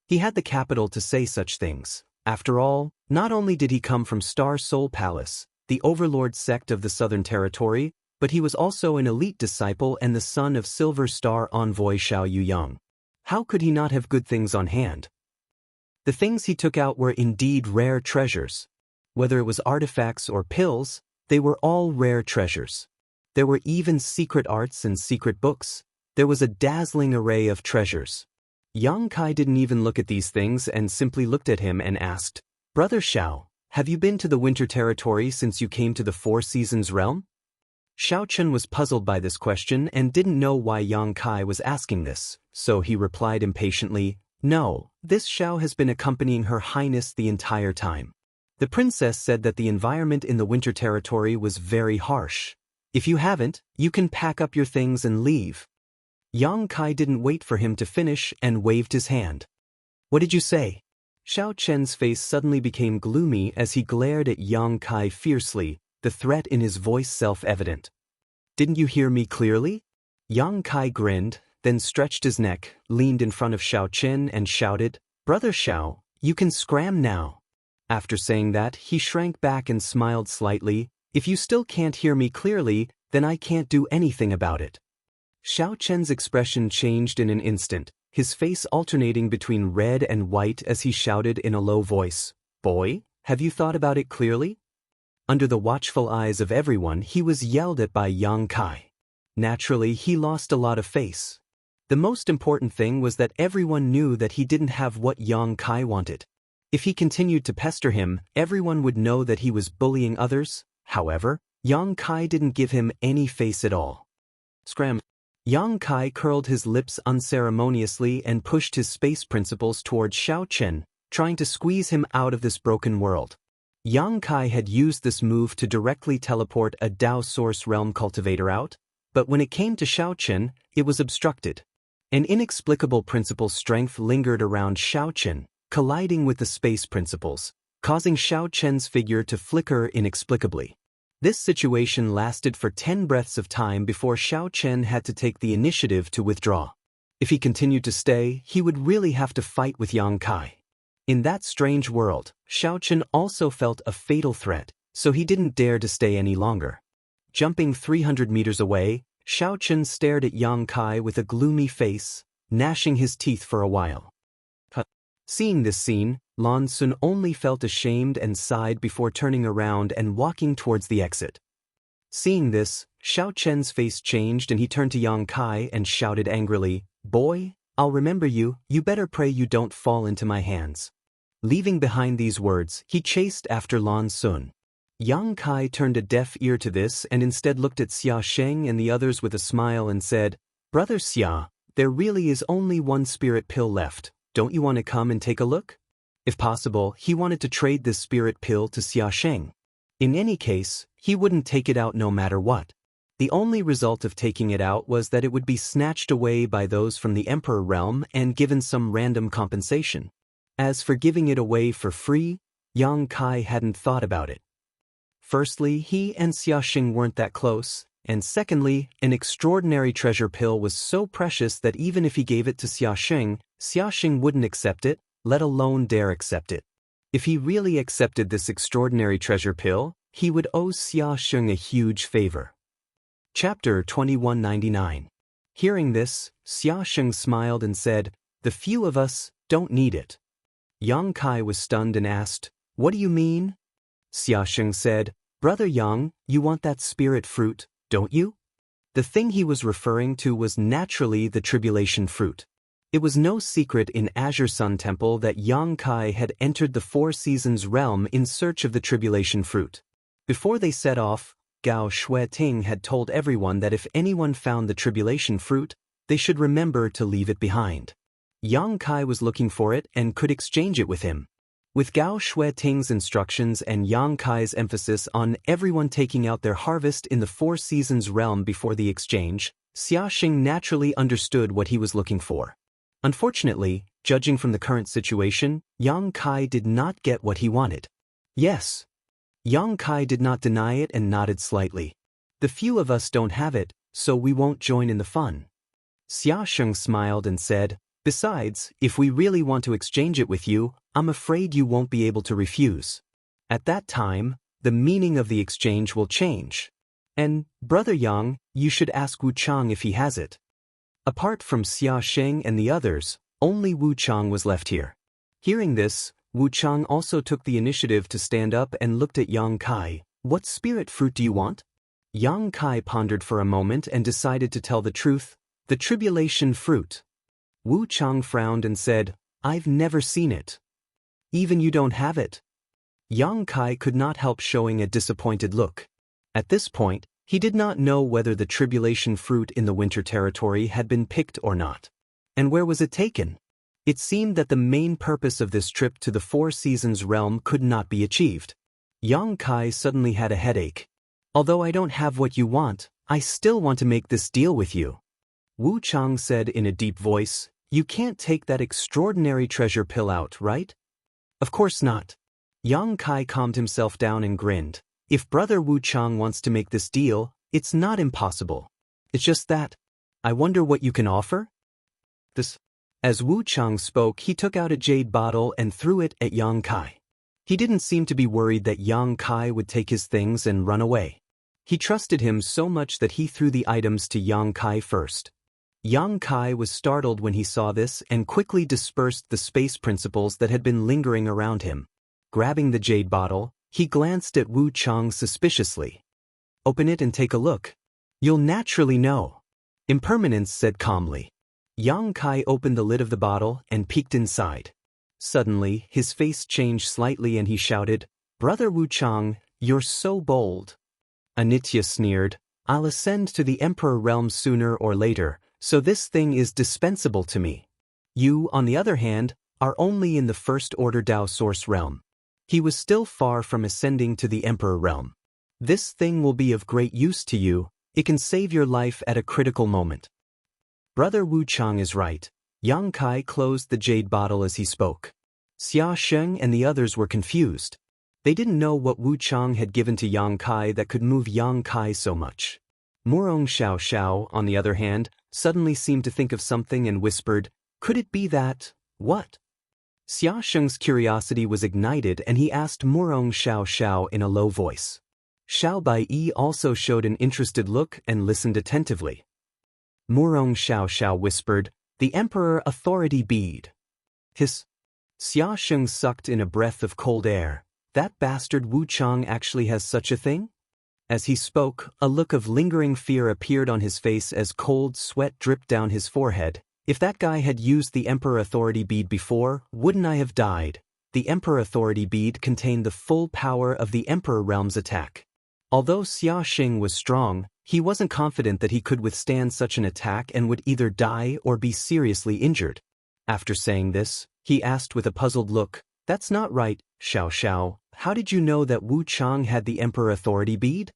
He had the capital to say such things. After all, not only did he come from Star Soul Palace, the overlord sect of the Southern Territory, but he was also an elite disciple and the son of Silver Star envoy Xiao Yuyang. How could he not have good things on hand? The things he took out were indeed rare treasures. Whether it was artifacts or pills, they were all rare treasures. There were even secret arts and secret books. There was a dazzling array of treasures. Yang Kai didn't even look at these things and simply looked at him and asked, "Brother Xiao, have you been to the Winter Territory since you came to the Four Seasons realm?" Xiao Chen was puzzled by this question and didn't know why Yang Kai was asking this, so he replied impatiently, "No, this Xiao has been accompanying Her Highness the entire time. The princess said that the environment in the Winter Territory was very harsh. If you haven't, you can pack up your things and leave." Yang Kai didn't wait for him to finish and waved his hand. "What did you say?" Xiao Chen's face suddenly became gloomy as he glared at Yang Kai fiercely, the threat in his voice self-evident. "Didn't you hear me clearly?" Yang Kai grinned, then stretched his neck, leaned in front of Xiao Chen and shouted, "Brother Xiao, you can scram now." After saying that, he shrank back and smiled slightly, "If you still can't hear me clearly, then I can't do anything about it." Xiao Chen's expression changed in an instant, his face alternating between red and white as he shouted in a low voice, "Boy, have you thought about it clearly?" Under the watchful eyes of everyone, he was yelled at by Yang Kai. Naturally, he lost a lot of face. The most important thing was that everyone knew that he didn't have what Yang Kai wanted. If he continued to pester him, everyone would know that he was bullying others. However, Yang Kai didn't give him any face at all. Scram. Yang Kai curled his lips unceremoniously and pushed his space principles towards Xiao Chen, trying to squeeze him out of this broken world. Yang Kai had used this move to directly teleport a Dao Source Realm cultivator out, but when it came to Xiao Chen, it was obstructed. An inexplicable principle strength lingered around Xiao Chen, colliding with the space principles, causing Xiao Chen's figure to flicker inexplicably. This situation lasted for 10 breaths of time before Xiao Chen had to take the initiative to withdraw. If he continued to stay, he would really have to fight with Yang Kai. In that strange world, Xiao Chen also felt a fatal threat, so he didn't dare to stay any longer. Jumping 300 meters away, Xiao Chen stared at Yang Kai with a gloomy face, gnashing his teeth for a while. Seeing this scene, Lan Sun only felt ashamed and sighed before turning around and walking towards the exit. Seeing this, Xiao Chen's face changed and he turned to Yang Kai and shouted angrily, "Boy, I'll remember you, you better pray you don't fall into my hands." Leaving behind these words, he chased after Lan Sun. Yang Kai turned a deaf ear to this and instead looked at Xia Sheng and the others with a smile and said, "Brother Xia, there really is only one spirit pill left. Don't you want to come and take a look?" If possible, he wanted to trade this spirit pill to Xia Sheng. In any case, he wouldn't take it out no matter what. The only result of taking it out was that it would be snatched away by those from the Emperor realm and given some random compensation. As for giving it away for free, Yang Kai hadn't thought about it. Firstly, he and Xia Sheng weren't that close, and secondly, an extraordinary treasure pill was so precious that even if he gave it to Xia Sheng wouldn't accept it, let alone dare accept it. If he really accepted this extraordinary treasure pill, he would owe Xia Sheng a huge favor. Chapter 2199. Hearing this, Xia Sheng smiled and said, "The few of us don't need it." Yang Kai was stunned and asked, "What do you mean?" Xia Sheng said, "Brother Yang, you want that spirit fruit, don't you?" The thing he was referring to was naturally the tribulation fruit. It was no secret in Azure Sun Temple that Yang Kai had entered the Four Seasons realm in search of the tribulation fruit. Before they set off, Gao Shueting had told everyone that if anyone found the tribulation fruit, they should remember to leave it behind. Yang Kai was looking for it and could exchange it with him. With Gao Shueting's instructions and Yang Kai's emphasis on everyone taking out their harvest in the Four Seasons realm before the exchange, Xia Sheng naturally understood what he was looking for. Unfortunately, judging from the current situation, Yang Kai did not get what he wanted. Yes. Yang Kai did not deny it and nodded slightly. "The few of us don't have it, so we won't join in the fun." Xia Sheng smiled and said, "Besides, if we really want to exchange it with you, I'm afraid you won't be able to refuse. At that time, the meaning of the exchange will change. And, Brother Yang, you should ask Wu Chang if he has it." Apart from Xia Sheng and the others, only Wu Chang was left here. Hearing this, Wu Chang also took the initiative to stand up and looked at Yang Kai. "What spirit fruit do you want?" Yang Kai pondered for a moment and decided to tell the truth, "The tribulation fruit." Wu Chang frowned and said, "I've never seen it." "Even you don't have it?" Yang Kai could not help showing a disappointed look. At this point, he did not know whether the tribulation fruit in the winter territory had been picked or not. And where was it taken? It seemed that the main purpose of this trip to the Four Seasons realm could not be achieved. Yang Kai suddenly had a headache. "Although I don't have what you want, I still want to make this deal with you." Wu Chang said in a deep voice, "You can't take that extraordinary treasure pill out, right?" "Of course not." Yang Kai calmed himself down and grinned. "If Brother Wu Chang wants to make this deal, it's not impossible. It's just that, I wonder what you can offer?" As Wu Chang spoke, he took out a jade bottle and threw it at Yang Kai. He didn't seem to be worried that Yang Kai would take his things and run away. He trusted him so much that he threw the items to Yang Kai first. Yang Kai was startled when he saw this and quickly dispersed the space principles that had been lingering around him. Grabbing the jade bottle, he glanced at Wu Chang suspiciously. "Open it and take a look. You'll naturally know." Impermanence said calmly. Yang Kai opened the lid of the bottle and peeked inside. Suddenly, his face changed slightly and he shouted, "Brother Wu Chang, you're so bold." Anitya sneered, "I'll ascend to the Emperor realm sooner or later, so this thing is dispensable to me. You, on the other hand, are only in the First Order Dao Source realm." He was still far from ascending to the Emperor realm. "This thing will be of great use to you. It can save your life at a critical moment." Brother Wu Chang is right. Yang Kai closed the jade bottle as he spoke. Xia Sheng and the others were confused. They didn't know what Wu Chang had given to Yang Kai that could move Yang Kai so much. Murong Xiao Xiao, on the other hand, suddenly seemed to think of something and whispered, "Could it be that, what?" Xia Sheng's curiosity was ignited and he asked Murong Xiao Xiao in a low voice. Xiao Bai also showed an interested look and listened attentively. Murong Xiao Xiao whispered, "The Emperor Authority Bead." Hiss. Xia Sheng sucked in a breath of cold air. "That bastard Wu Chang actually has such a thing?" As he spoke, a look of lingering fear appeared on his face as cold sweat dripped down his forehead. "If that guy had used the Emperor Authority Bead before, wouldn't I have died?" The Emperor Authority Bead contained the full power of the Emperor Realm's attack. Although Xia Sheng was strong, he wasn't confident that he could withstand such an attack and would either die or be seriously injured. After saying this, he asked with a puzzled look, "That's not right, Xiao Xiao. How did you know that Wu Chang had the Emperor Authority Bead?"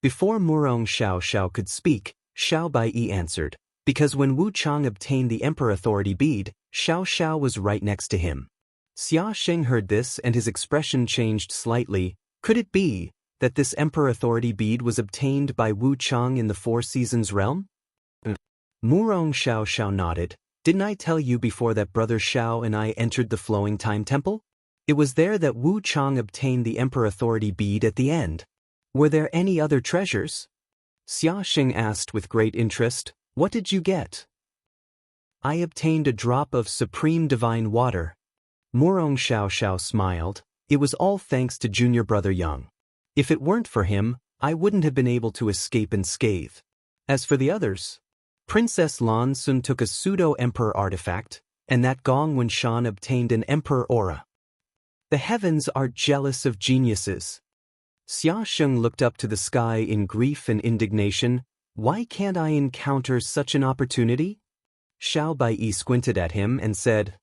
Before Murong Xiao Xiao could speak, Xiao Bai answered, "Because when Wu Chang obtained the Emperor Authority Bead, Xiao Xiao was right next to him." Xia Sheng heard this and his expression changed slightly. Could it be that this Emperor Authority Bead was obtained by Wu Chang in the Four Seasons realm? Murong Xiao Xiao nodded. "Didn't I tell you before that Brother Xiao and I entered the Flowing Time Temple? It was there that Wu Chang obtained the Emperor Authority Bead at the end." Were there any other treasures? Xia Xing asked with great interest. What did you get? I obtained a drop of supreme divine water. Murong Xiao smiled. It was all thanks to junior brother Yang. If it weren't for him, I wouldn't have been able to escape unscathed. As for the others, Princess Lan Sun took a pseudo-emperor artifact, and that Gong Wenshan obtained an emperor aura. The heavens are jealous of geniuses. Xia Sheng looked up to the sky in grief and indignation. Why can't I encounter such an opportunity? Xiao Baiyi squinted at him and said,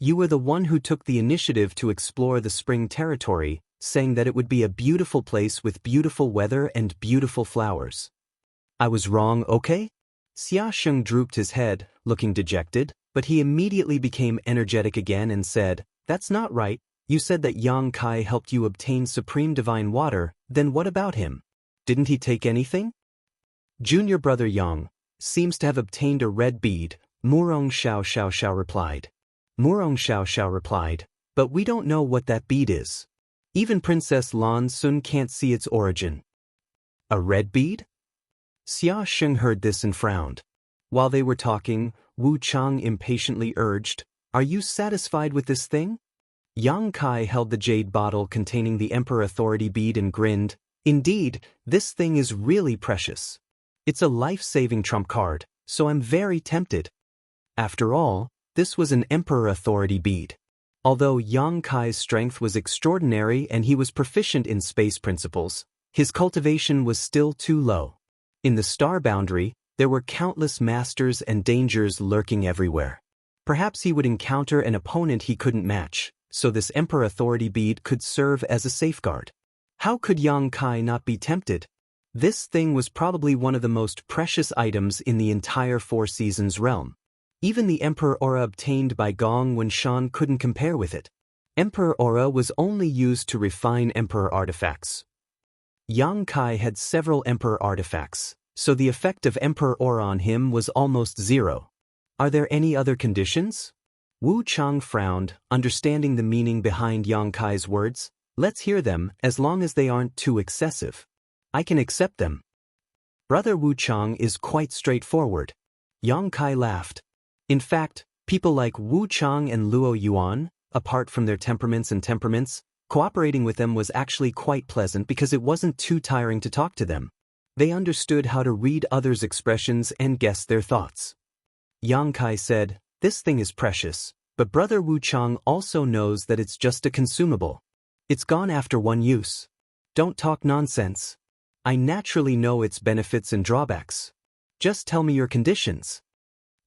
you were the one who took the initiative to explore the spring territory, saying that it would be a beautiful place with beautiful weather and beautiful flowers. I was wrong, okay? Xia Sheng drooped his head, looking dejected, but he immediately became energetic again and said, that's not right. You said that Yang Kai helped you obtain supreme divine water, then what about him? Didn't he take anything? Junior brother Yang seems to have obtained a red bead, Murong Xiao replied. Murong Xiao replied, but we don't know what that bead is. Even Princess Lan Sun can't see its origin. A red bead? Xia Sheng heard this and frowned. While they were talking, Wu Chang impatiently urged, are you satisfied with this thing? Yang Kai held the jade bottle containing the Emperor Authority bead and grinned. Indeed, this thing is really precious. It's a life-saving trump card, so I'm very tempted. After all, this was an Emperor Authority bead. Although Yang Kai's strength was extraordinary and he was proficient in space principles, his cultivation was still too low. In the star boundary, there were countless masters and dangers lurking everywhere. Perhaps he would encounter an opponent he couldn't match, so this Emperor Authority bead could serve as a safeguard. How could Yang Kai not be tempted? This thing was probably one of the most precious items in the entire Four Seasons realm. Even the Emperor Aura obtained by Gong Wenshan couldn't compare with it. Emperor Aura was only used to refine Emperor artifacts. Yang Kai had several Emperor artifacts, so the effect of Emperor Aura on him was almost zero. Are there any other conditions? Wu Chang frowned, understanding the meaning behind Yang Kai's words. Let's hear them, as long as they aren't too excessive. I can accept them. Brother Wu Chang is quite straightforward. Yang Kai laughed. In fact, people like Wu Chang and Luo Yuan, apart from their temperaments, cooperating with them was actually quite pleasant because it wasn't too tiring to talk to them. They understood how to read others' expressions and guess their thoughts. Yang Kai said, this thing is precious, but Brother Wu Chang also knows that it's just a consumable. It's gone after one use. Don't talk nonsense. I naturally know its benefits and drawbacks. Just tell me your conditions.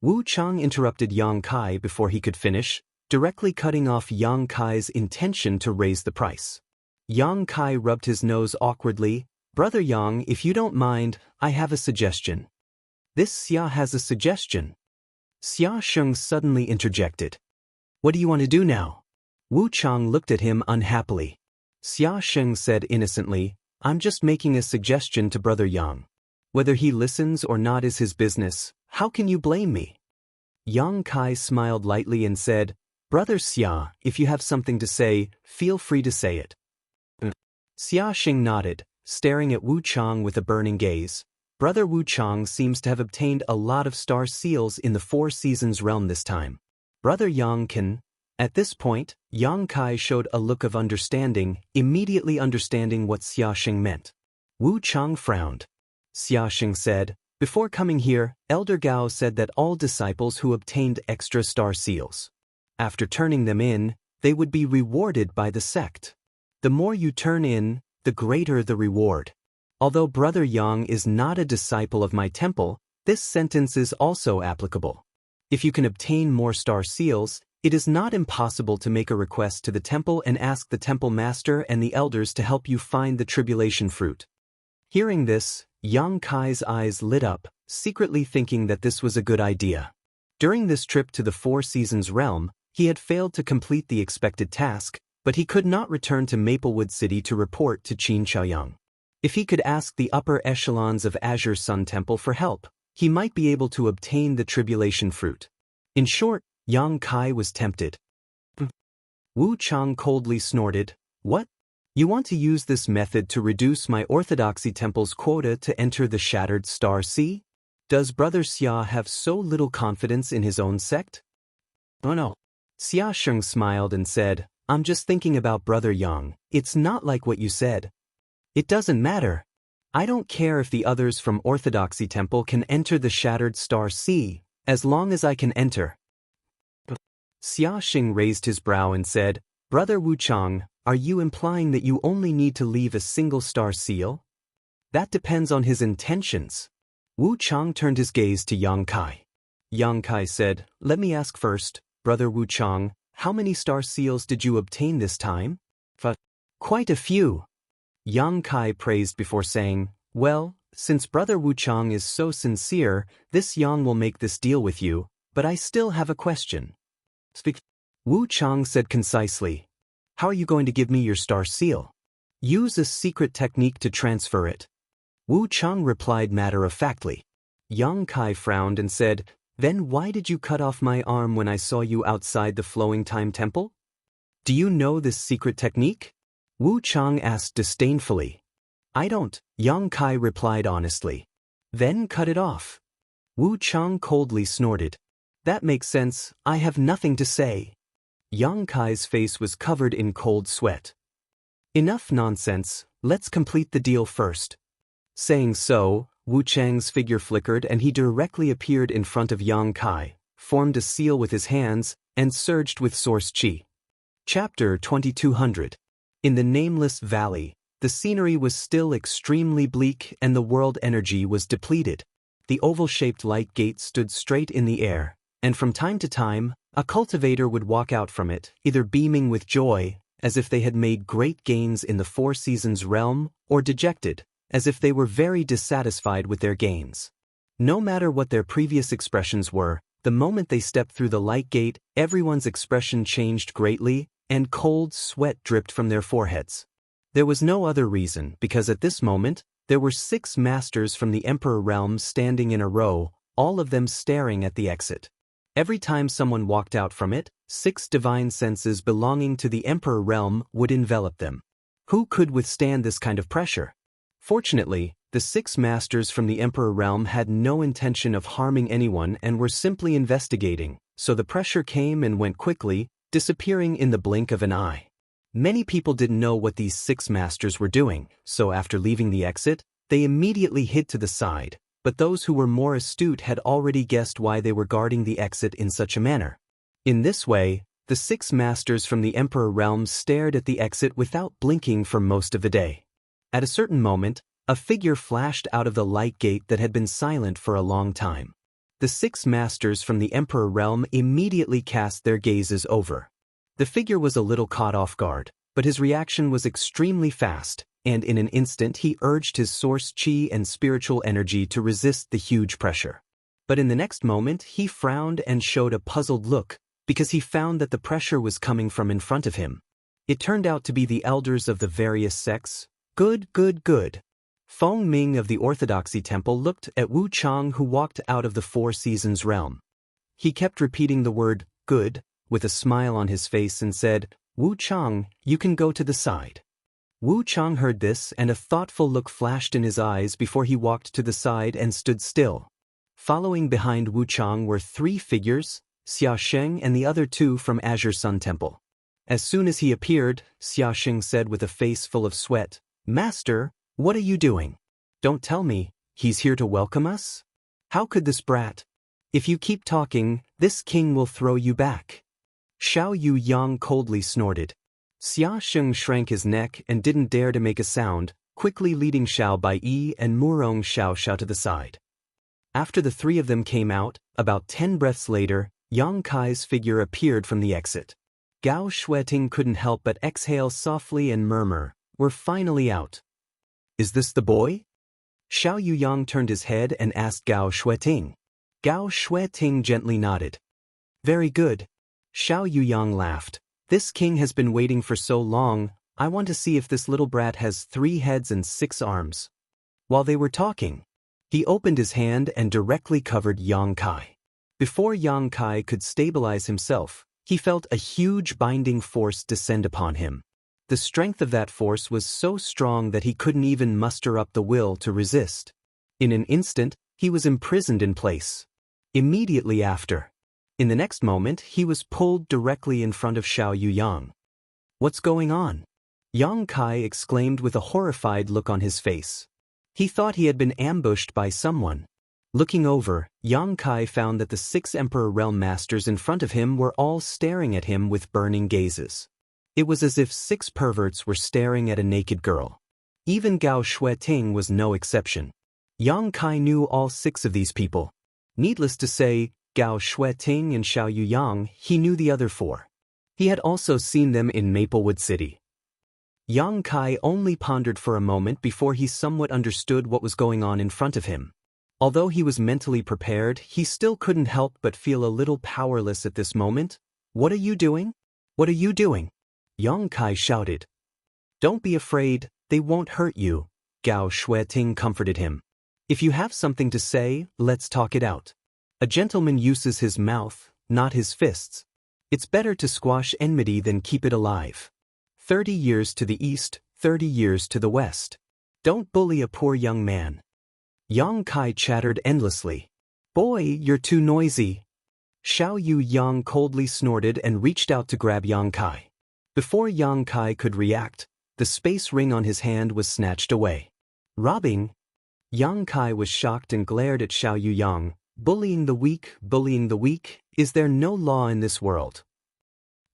Wu Chang interrupted Yang Kai before he could finish, directly cutting off Yang Kai's intention to raise the price. Yang Kai rubbed his nose awkwardly. Brother Yang, if you don't mind, I have a suggestion. This Xia has a suggestion. Xia Sheng suddenly interjected. What do you want to do now? Wu Chang looked at him unhappily. Xia Sheng said innocently, I'm just making a suggestion to Brother Yang. Whether he listens or not is his business. How can you blame me? Yang Kai smiled lightly and said, Brother Xia, if you have something to say, feel free to say it. Xia Sheng nodded, staring at Wu Chang with a burning gaze. Brother Wu Chang seems to have obtained a lot of star seals in the Four Seasons realm this time. Brother Yang can... At this point, Yang Kai showed a look of understanding, immediately understanding what Xia Sheng meant. Wu Chang frowned. Xia Sheng said, before coming here, Elder Gao said that all disciples who obtained extra star seals, after turning them in, they would be rewarded by the sect. The more you turn in, the greater the reward. Although Brother Yang is not a disciple of my temple, this sentence is also applicable. If you can obtain more star seals, it is not impossible to make a request to the temple and ask the temple master and the elders to help you find the tribulation fruit. Hearing this, Yang Kai's eyes lit up, secretly thinking that this was a good idea. During this trip to the Four Seasons realm, he had failed to complete the expected task, but he could not return to Maplewood City to report to Qin Chaoyang. If he could ask the upper echelons of Azure Sun Temple for help, he might be able to obtain the tribulation fruit. In short, Yang Kai was tempted. Wu Chang coldly snorted, What? You want to use this method to reduce my Orthodoxy temple's quota to enter the Shattered Star Sea? Does Brother Xia have so little confidence in his own sect? Oh no. Xia Sheng smiled and said, I'm just thinking about Brother Yang. It's not like what you said. It doesn't matter. I don't care if the others from Orthodoxy Temple can enter the Shattered Star Sea, as long as I can enter. Xia Sheng raised his brow and said, Brother Wuchang, are you implying that you only need to leave a single star seal? That depends on his intentions. Wuchang turned his gaze to Yang Kai. Yang Kai said, Let me ask first, Brother Wuchang, how many star seals did you obtain this time? Quite a few. Yang Kai praised before saying, Well, since Brother Wuchang is so sincere, this Yang will make this deal with you, but I still have a question. Speak. Wuchang said concisely, How are you going to give me your star seal? Use a secret technique to transfer it. Wuchang replied matter-of-factly. Yang Kai frowned and said, Then why did you cut off my arm when I saw you outside the Flowing Time Temple? Do you know this secret technique? Wuchang asked disdainfully. I don't, Yang Kai replied honestly. Then cut it off. Wuchang coldly snorted. That makes sense, I have nothing to say. Yang Kai's face was covered in cold sweat. Enough nonsense, let's complete the deal first. Saying so, Wuchang's figure flickered and he directly appeared in front of Yang Kai, formed a seal with his hands, and surged with source chi. Chapter 2200. In the nameless valley, the scenery was still extremely bleak and the world energy was depleted. The oval-shaped light gate stood straight in the air, and from time to time, a cultivator would walk out from it, either beaming with joy, as if they had made great gains in the Four Seasons realm, or dejected, as if they were very dissatisfied with their gains. No matter what their previous expressions were, the moment they stepped through the light gate, everyone's expression changed greatly, and cold sweat dripped from their foreheads. There was no other reason, because at this moment, there were 6 masters from the Emperor realm standing in a row, all of them staring at the exit. Every time someone walked out from it, 6 divine senses belonging to the Emperor realm would envelop them. Who could withstand this kind of pressure? Fortunately, the 6 masters from the Emperor realm had no intention of harming anyone and were simply investigating, so the pressure came and went quickly, disappearing in the blink of an eye. Many people didn't know what these 6 masters were doing, so after leaving the exit, they immediately hid to the side, but those who were more astute had already guessed why they were guarding the exit in such a manner. In this way, the 6 masters from the Emperor realm stared at the exit without blinking for most of the day. At a certain moment, a figure flashed out of the light gate that had been silent for a long time. The 6 masters from the Emperor realm immediately cast their gazes over. The figure was a little caught off guard, but his reaction was extremely fast, and in an instant he urged his source chi and spiritual energy to resist the huge pressure. But in the next moment he frowned and showed a puzzled look, because he found that the pressure was coming from in front of him. It turned out to be the elders of the various sects. Good. Feng Ming of the Orthodoxy Temple looked at Wu Chang, who walked out of the Four Seasons realm. He kept repeating the word, good, with a smile on his face and said, Wu Chang, you can go to the side. Wu Chang heard this and a thoughtful look flashed in his eyes before he walked to the side and stood still. Following behind Wu Chang were 3 figures, Xia Sheng and the other 2 from Azure Sun Temple. As soon as he appeared, Xia Sheng said with a face full of sweat, Master, what are you doing? Don't tell me, he's here to welcome us? How could this brat? If you keep talking, this king will throw you back. Xiao Yu Yang coldly snorted. Xia Sheng shrank his neck and didn't dare to make a sound, quickly leading Xiao Bai and Murong Xiao to the side. After the 3 of them came out, about 10 breaths later, Yang Kai's figure appeared from the exit. Gao Shueting couldn't help but exhale softly and murmur, We're finally out. Is this the boy? Xiao Yuyang turned his head and asked Gao Shueting. Gao Shueting gently nodded. Very good. Xiao Yuyang laughed. This king has been waiting for so long, I want to see if this little brat has 3 heads and 6 arms. While they were talking, he opened his hand and directly covered Yang Kai. Before Yang Kai could stabilize himself, he felt a huge binding force descend upon him. The strength of that force was so strong that he couldn't even muster up the will to resist. In an instant, he was imprisoned in place. Immediately after. In the next moment, he was pulled directly in front of Xiao Yuyang. "What's going on?" Yang Kai exclaimed with a horrified look on his face. He thought he had been ambushed by someone. Looking over, Yang Kai found that the 6 Emperor Realm Masters in front of him were all staring at him with burning gazes. It was as if 6 perverts were staring at a naked girl. Even Gao Shueting was no exception. Yang Kai knew all 6 of these people. Needless to say, Gao Shueting and Xiao Yuyang, he knew the other 4. He had also seen them in Maplewood City. Yang Kai only pondered for a moment before he somewhat understood what was going on in front of him. Although he was mentally prepared, he still couldn't help but feel a little powerless at this moment. "What are you doing? What are you doing?" Yang Kai shouted. "Don't be afraid, they won't hurt you," Gao Shueting comforted him. "If you have something to say, let's talk it out. A gentleman uses his mouth, not his fists. It's better to squash enmity than keep it alive. 30 years to the east, 30 years to the west. Don't bully a poor young man." Yang Kai chattered endlessly. "Boy, you're too noisy." Xiao Yuyang coldly snorted and reached out to grab Yang Kai. Before Yang Kai could react, the space ring on his hand was snatched away. "Robbing?" Yang Kai was shocked and glared at Xiao Yuyang. Bullying the weak, is there no law in this world?"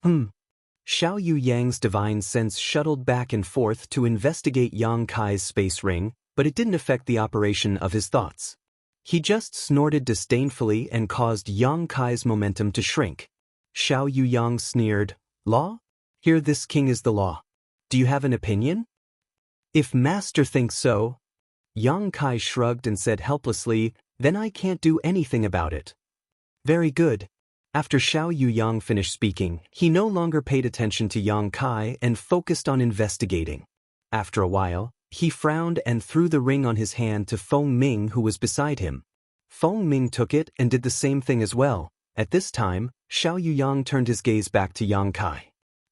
Xiao Yuyang's divine sense shuttled back and forth to investigate Yang Kai's space ring, but it didn't affect the operation of his thoughts. He just snorted disdainfully and caused Yang Kai's momentum to shrink. Xiao Yuyang sneered, "Law? Here this king is the law. Do you have an opinion?" "If master thinks so." Yang Kai shrugged and said helplessly, "Then I can't do anything about it." "Very good." After Xiao Yuyang finished speaking, he no longer paid attention to Yang Kai and focused on investigating. After a while, he frowned and threw the ring on his hand to Feng Ming, who was beside him. Feng Ming took it and did the same thing as well. At this time, Xiao Yuyang turned his gaze back to Yang Kai.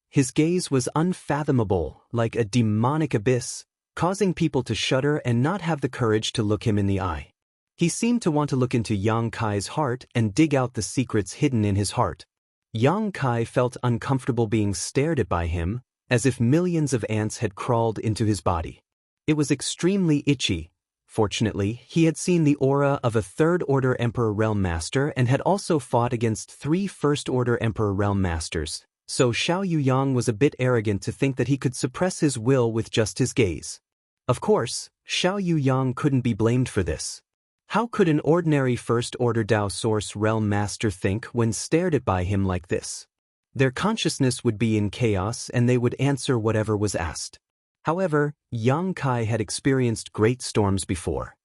His gaze was unfathomable, like a demonic abyss, causing people to shudder and not have the courage to look him in the eye. He seemed to want to look into Yang Kai's heart and dig out the secrets hidden in his heart. Yang Kai felt uncomfortable being stared at by him, as if millions of ants had crawled into his body. It was extremely itchy. Fortunately, he had seen the aura of a 3rd Order Emperor Realm Master and had also fought against 3 First Order Emperor Realm Masters, so Xiao Yuyang was a bit arrogant to think that he could suppress his will with just his gaze. Of course, Xiao Yuyang couldn't be blamed for this. How could an ordinary First Order Dao Source Realm Master think when stared at by him like this? Their consciousness would be in chaos and they would answer whatever was asked. However, Yang Kai had experienced great storms before.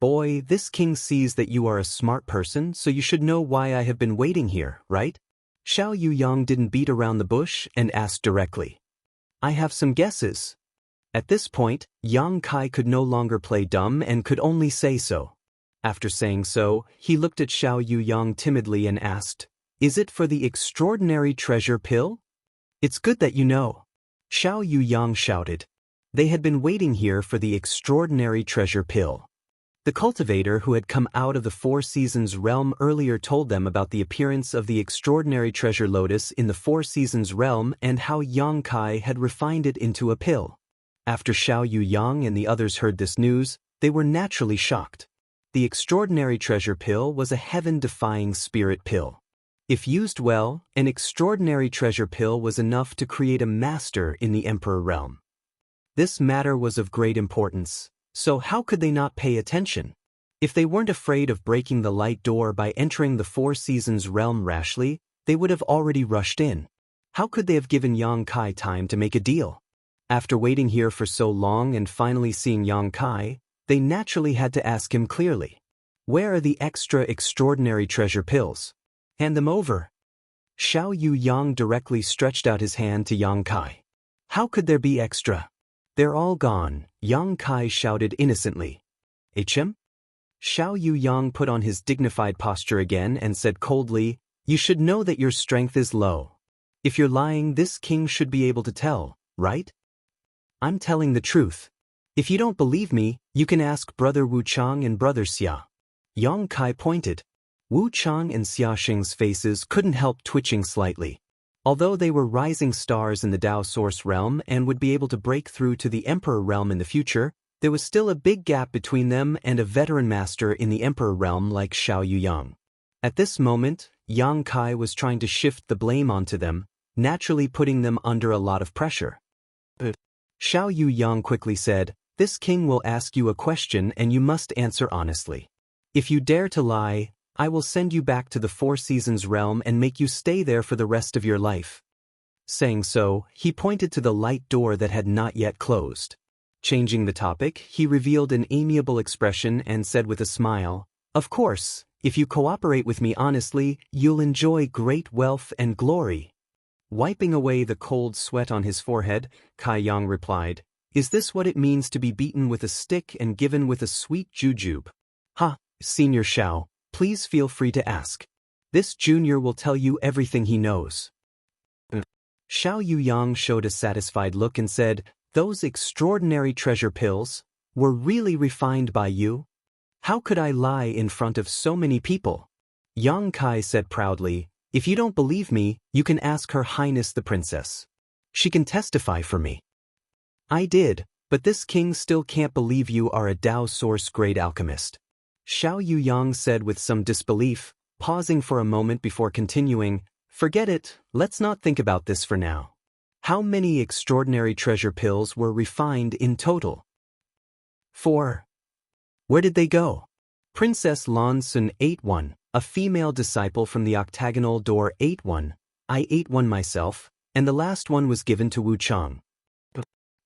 "Boy, this king sees that you are a smart person, so you should know why I have been waiting here, right?" Xiao Yuyang didn't beat around the bush and asked directly. "I have some guesses." At this point, Yang Kai could no longer play dumb and could only say so. After saying so, he looked at Xiao Yuyang timidly and asked, "Is it for the extraordinary treasure pill?" "It's good that you know." Xiao Yuyang shouted. They had been waiting here for the extraordinary treasure pill. The cultivator who had come out of the 4 Seasons realm earlier told them about the appearance of the extraordinary treasure lotus in the 4 Seasons realm and how Yang Kai had refined it into a pill. After Xiao Yuyang and the others heard this news, they were naturally shocked. The extraordinary treasure pill was a heaven-defying spirit pill. If used well, an extraordinary treasure pill was enough to create a master in the Emperor realm. This matter was of great importance, so how could they not pay attention? If they weren't afraid of breaking the light door by entering the 4 Seasons realm rashly, they would have already rushed in. How could they have given Yang Kai time to make a deal? After waiting here for so long and finally seeing Yang Kai, they naturally had to ask him clearly. "Where are the extraordinary treasure pills? Hand them over." Xiao Yuyang directly stretched out his hand to Yang Kai. "How could there be extra?" "They're all gone," Yang Kai shouted innocently. "HM?" Xiao Yuyang put on his dignified posture again and said coldly, "You should know that your strength is low. If you're lying, this king should be able to tell. right? I'm telling the truth. If you don't believe me, you can ask Brother Wu Chang and Brother Xia. Yang Kai pointed. Wu Chang and Xia Xing's faces couldn't help twitching slightly. Although they were rising stars in the Dao Source realm and would be able to break through to the Emperor realm in the future, there was still a big gap between them and a veteran master in the Emperor realm like Xiao Yuyang. At this moment, Yang Kai was trying to shift the blame onto them, naturally putting them under a lot of pressure. Xiao Yuyang quickly said, "This king will ask you a question and you must answer honestly. If you dare to lie, I will send you back to the Four Seasons realm and make you stay there for the rest of your life." Saying so, he pointed to the light door that had not yet closed. Changing the topic, he revealed an amiable expression and said with a smile, "Of course, if you cooperate with me honestly, you'll enjoy great wealth and glory." Wiping away the cold sweat on his forehead, Kai Yang replied, "Is this what it means to be beaten with a stick and given with a sweet jujube?" "Ha, Senior Xiao, please feel free to ask. This junior will tell you everything he knows." Xiao Yuyang showed a satisfied look and said, "Those extraordinary treasure pills were really refined by you? How could I lie in front of so many people?" Yang Kai said proudly, "If you don't believe me, you can ask Her Highness the Princess. She can testify for me." "I did, but this king still can't believe you are a Dao Source grade alchemist," Xiao Yuyang said with some disbelief, pausing for a moment before continuing, "Forget it, let's not think about this for now. How many extraordinary treasure pills were refined in total?" 4. Where did they go? Princess Lan Sun ate one, a female disciple from the octagonal door ate one, I ate one myself, and the last one was given to Wu Chang.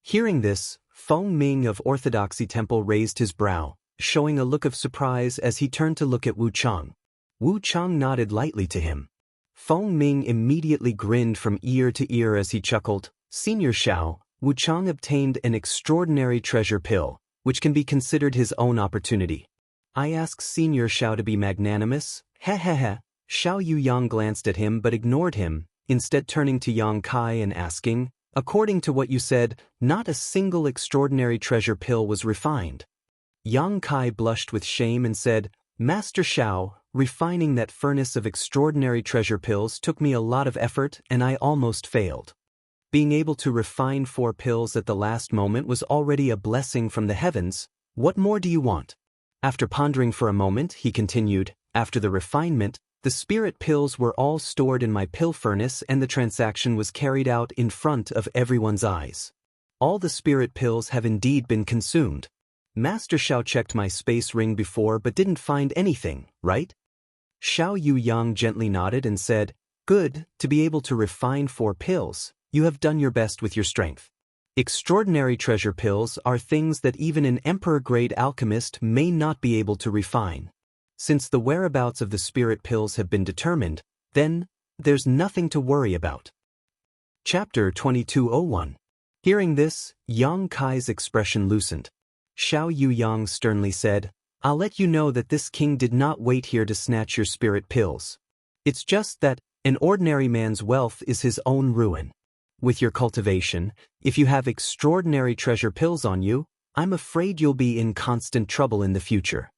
Hearing this, Feng Ming of Orthodoxy Temple raised his brow, showing a look of surprise as he turned to look at Wu Chang. Wu Chang nodded lightly to him. Feng Ming immediately grinned from ear to ear as he chuckled, "Senior Xiao, Wu Chang obtained an extraordinary treasure pill, which can be considered his own opportunity. I ask Senior Xiao to be magnanimous." Hehehe. Xiao Yuyang glanced at him but ignored him, instead turning to Yang Kai and asking, "According to what you said, not a single extraordinary treasure pill was refined." Yang Kai blushed with shame and said, "Master Xiao, refining that furnace of extraordinary treasure pills took me a lot of effort and I almost failed. Being able to refine 4 pills at the last moment was already a blessing from the heavens. What more do you want?" After pondering for a moment, he continued, "After the refinement, the spirit pills were all stored in my pill furnace and the transaction was carried out in front of everyone's eyes. All the spirit pills have indeed been consumed. Master Xiao checked my space ring before but didn't find anything, right?" Xiao Yuyang gently nodded and said, "Good, to be able to refine 4 pills, you have done your best with your strength. Extraordinary treasure pills are things that even an emperor-grade alchemist may not be able to refine. Since the whereabouts of the spirit pills have been determined, then, there's nothing to worry about." Chapter 2201. Hearing this, Yang Kai's expression loosened. Xiao Yuyang sternly said, "I'll let you know that this king did not wait here to snatch your spirit pills. It's just that an ordinary man's wealth is his own ruin. With your cultivation, if you have extraordinary treasure pills on you, I'm afraid you'll be in constant trouble in the future."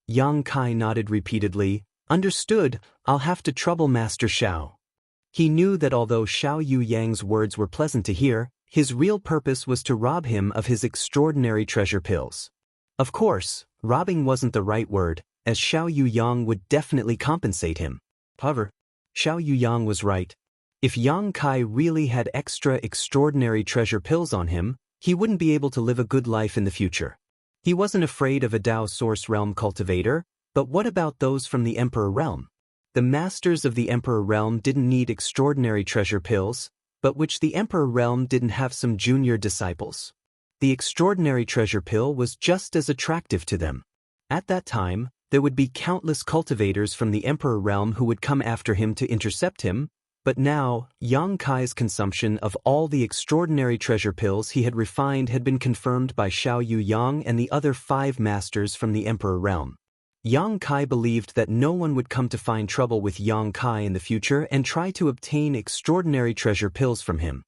Yang Kai nodded repeatedly, "Understood, I'll have to trouble Master Xiao." He knew that although Xiao Yuyang's words were pleasant to hear, his real purpose was to rob him of his extraordinary treasure pills. Of course, robbing wasn't the right word, as Xiao Yuyang would definitely compensate him. However, Xiao Yuyang was right. If Yang Kai really had extra extraordinary treasure pills on him, he wouldn't be able to live a good life in the future. He wasn't afraid of a Dao Source realm cultivator, but what about those from the Emperor realm? The masters of the Emperor realm didn't need extraordinary treasure pills, but which the Emperor realm didn't have some junior disciples. The extraordinary treasure pill was just as attractive to them. At that time, there would be countless cultivators from the Emperor realm who would come after him to intercept him, but now, Yang Kai's consumption of all the extraordinary treasure pills he had refined had been confirmed by Xiao Yuyang and the other 5 masters from the Emperor realm. Yang Kai believed that no one would come to find trouble with Yang Kai in the future and try to obtain extraordinary treasure pills from him.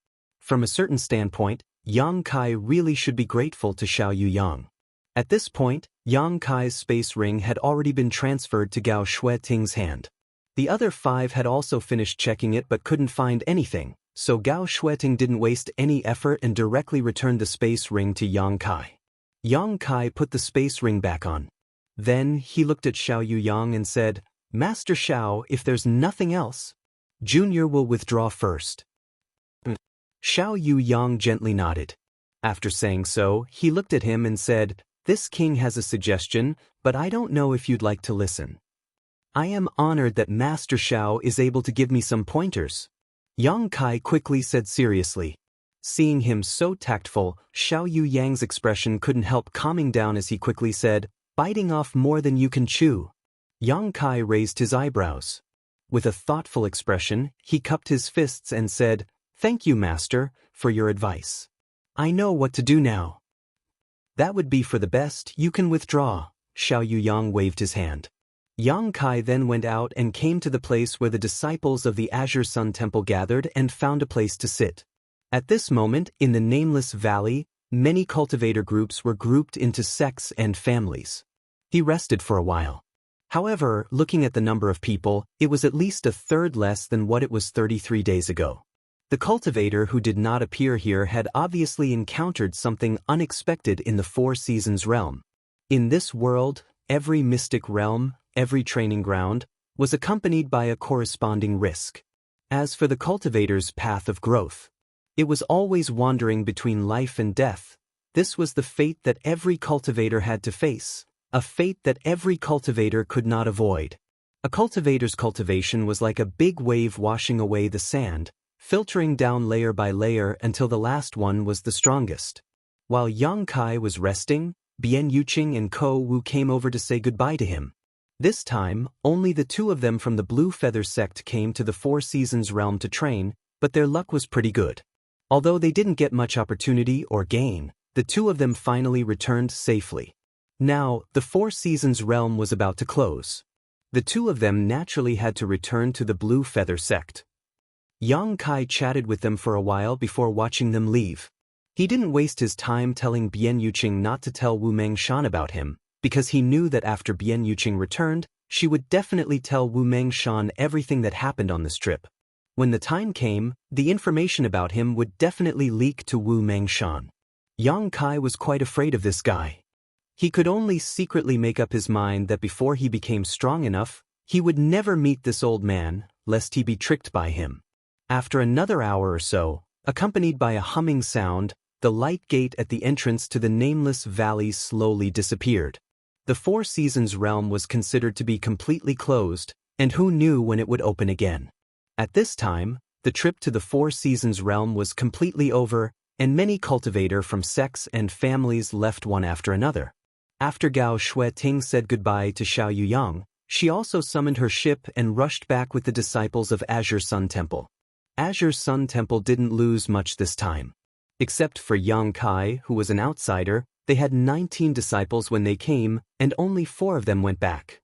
From a certain standpoint, Yang Kai really should be grateful to Xiao Yuyang. At this point, Yang Kai's space ring had already been transferred to Gao Shueting's hand. The other 5 had also finished checking it but couldn't find anything, so Gao Shueting didn't waste any effort and directly returned the space ring to Yang Kai. Yang Kai put the space ring back on. Then he looked at Xiao Yuyang and said, "Master Xiao, if there's nothing else, Junior will withdraw first." Xiao Yuyang gently nodded. After saying so, he looked at him and said, "This king has a suggestion, but I don't know if you'd like to listen. I am honored that Master Xiao is able to give me some pointers." Yang Kai quickly said seriously. Seeing him so tactful, Xiao Yuyang's expression couldn't help calming down as he quickly said, "Biting off more than you can chew." Yang Kai raised his eyebrows. With a thoughtful expression, he cupped his fists and said, "Thank you, Master, for your advice. I know what to do now." "That would be for the best. You can withdraw." Xiao Yuyang waved his hand. Yang Kai then went out and came to the place where the disciples of the Azure Sun Temple gathered and found a place to sit. At this moment, in the Nameless Valley, many cultivator groups were grouped into sects and families. He rested for a while. However, looking at the number of people, it was at least a third less than what it was 33 days ago. The cultivator who did not appear here had obviously encountered something unexpected in the Four Seasons realm. In this world, every mystic realm, every training ground, was accompanied by a corresponding risk. As for the cultivator's path of growth, it was always wandering between life and death. This was the fate that every cultivator had to face, a fate that every cultivator could not avoid. A cultivator's cultivation was like a big wave washing away the sand, filtering down layer by layer until the last one was the strongest. While Yang Kai was resting, Bian Yuqing and Ko Wu came over to say goodbye to him. This time, only the 2 of them from the Blue Feather sect came to the Four Seasons realm to train, but their luck was pretty good. Although they didn't get much opportunity or gain, the 2 of them finally returned safely. Now, the Four Seasons realm was about to close. The 2 of them naturally had to return to the Blue Feather sect. Yang Kai chatted with them for a while before watching them leave. He didn't waste his time telling Bian Yuqing not to tell Wu Mengshan about him, because he knew that after Bian Yuqing returned, she would definitely tell Wu Mengshan everything that happened on this trip. When the time came, the information about him would definitely leak to Wu Mengshan. Yang Kai was quite afraid of this guy. He could only secretly make up his mind that before he became strong enough, he would never meet this old man, lest he be tricked by him. After another hour or so, accompanied by a humming sound, the light gate at the entrance to the Nameless Valley slowly disappeared. The Four Seasons realm was considered to be completely closed, and who knew when it would open again. At this time, the trip to the Four Seasons realm was completely over, and many cultivator from sects and families left one after another. After Gao Shueting said goodbye to Xiao Yuyang, she also summoned her ship and rushed back with the disciples of Azure Sun Temple. Azure Sun Temple didn't lose much this time. Except for Yang Kai, who was an outsider, they had 19 disciples when they came, and only 4 of them went back.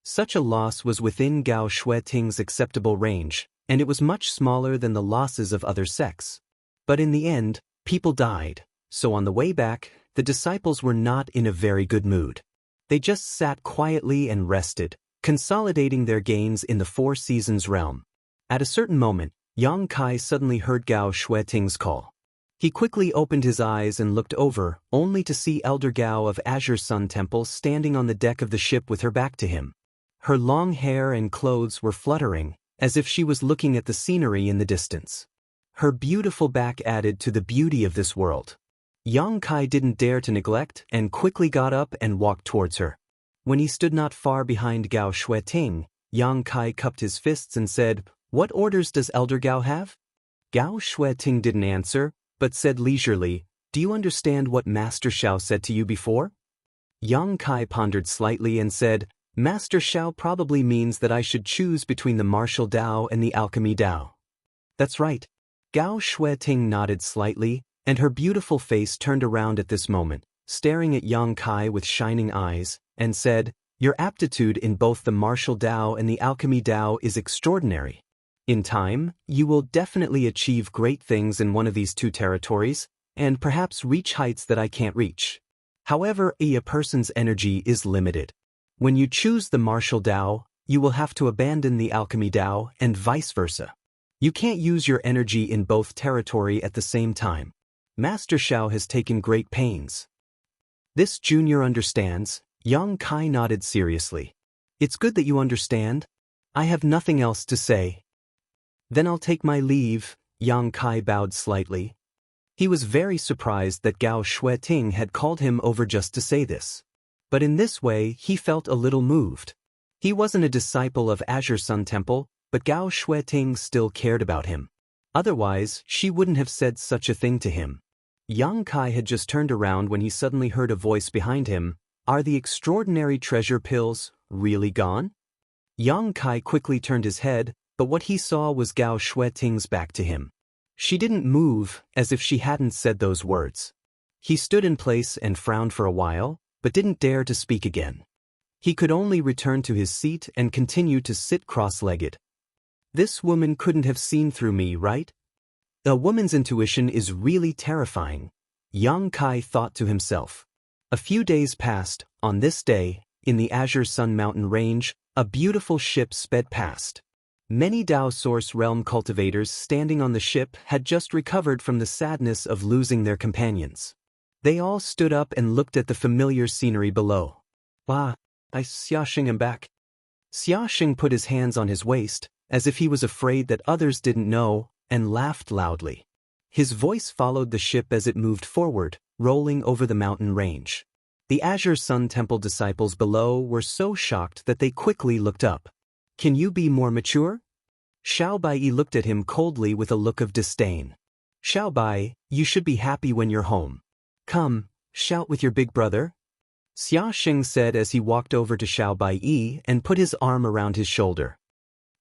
Such a loss was within Gao Shueting's acceptable range, and it was much smaller than the losses of other sects. But in the end, people died, so on the way back, the disciples were not in a very good mood. They just sat quietly and rested, consolidating their gains in the Four Seasons realm. At a certain moment, Yang Kai suddenly heard Gao Shueting's call. He quickly opened his eyes and looked over, only to see Elder Gao of Azure Sun Temple standing on the deck of the ship with her back to him. Her long hair and clothes were fluttering, as if she was looking at the scenery in the distance. Her beautiful back added to the beauty of this world. Yang Kai didn't dare to neglect and quickly got up and walked towards her. When he stood not far behind Gao Shueting, Yang Kai cupped his fists and said, "What orders does Elder Gao have?" Gao Shueting didn't answer, but said leisurely, "Do you understand what Master Xiao said to you before?" Yang Kai pondered slightly and said, "Master Xiao probably means that I should choose between the martial Dao and the alchemy Dao." "That's right." Gao Shueting nodded slightly, and her beautiful face turned around at this moment, staring at Yang Kai with shining eyes, and said, "Your aptitude in both the martial Dao and the alchemy Dao is extraordinary. In time, you will definitely achieve great things in one of these two territories, and perhaps reach heights that I can't reach. However, a person's energy is limited. When you choose the martial Dao, you will have to abandon the alchemy Dao and vice versa. You can't use your energy in both territory at the same time. Master Xiao has taken great pains. This junior understands. Yang Kai nodded seriously. It's good that you understand. I have nothing else to say. Then I'll take my leave. Yang Kai bowed slightly. He was very surprised that Gao Shueting had called him over just to say this. But in this way, he felt a little moved. He wasn't a disciple of Azure Sun Temple, but Gao Shueting still cared about him. Otherwise, she wouldn't have said such a thing to him. Yang Kai had just turned around when he suddenly heard a voice behind him. Are the extraordinary treasure pills really gone? Yang Kai quickly turned his head, but what he saw was Gao Shueting's back to him. She didn't move, as if she hadn't said those words. He stood in place and frowned for a while, but didn't dare to speak again. He could only return to his seat and continue to sit cross-legged. This woman couldn't have seen through me, right? A woman's intuition is really terrifying, Yang Kai thought to himself. A few days passed. On this day, in the Azure Sun Mountain Range, a beautiful ship sped past. Many Dao Source Realm cultivators standing on the ship had just recovered from the sadness of losing their companions. They all stood up and looked at the familiar scenery below. Wow, Xiaxing am back. Xiaxing put his hands on his waist, as if he was afraid that others didn't know, and laughed loudly. His voice followed the ship as it moved forward, rolling over the mountain range. The Azure Sun Temple disciples below were so shocked that they quickly looked up. Can you be more mature? Xiao Bai looked at him coldly with a look of disdain. Xiao Bai, you should be happy when you're home. Come, shout with your big brother. Xia Xing said as he walked over to Xiao Bai and put his arm around his shoulder.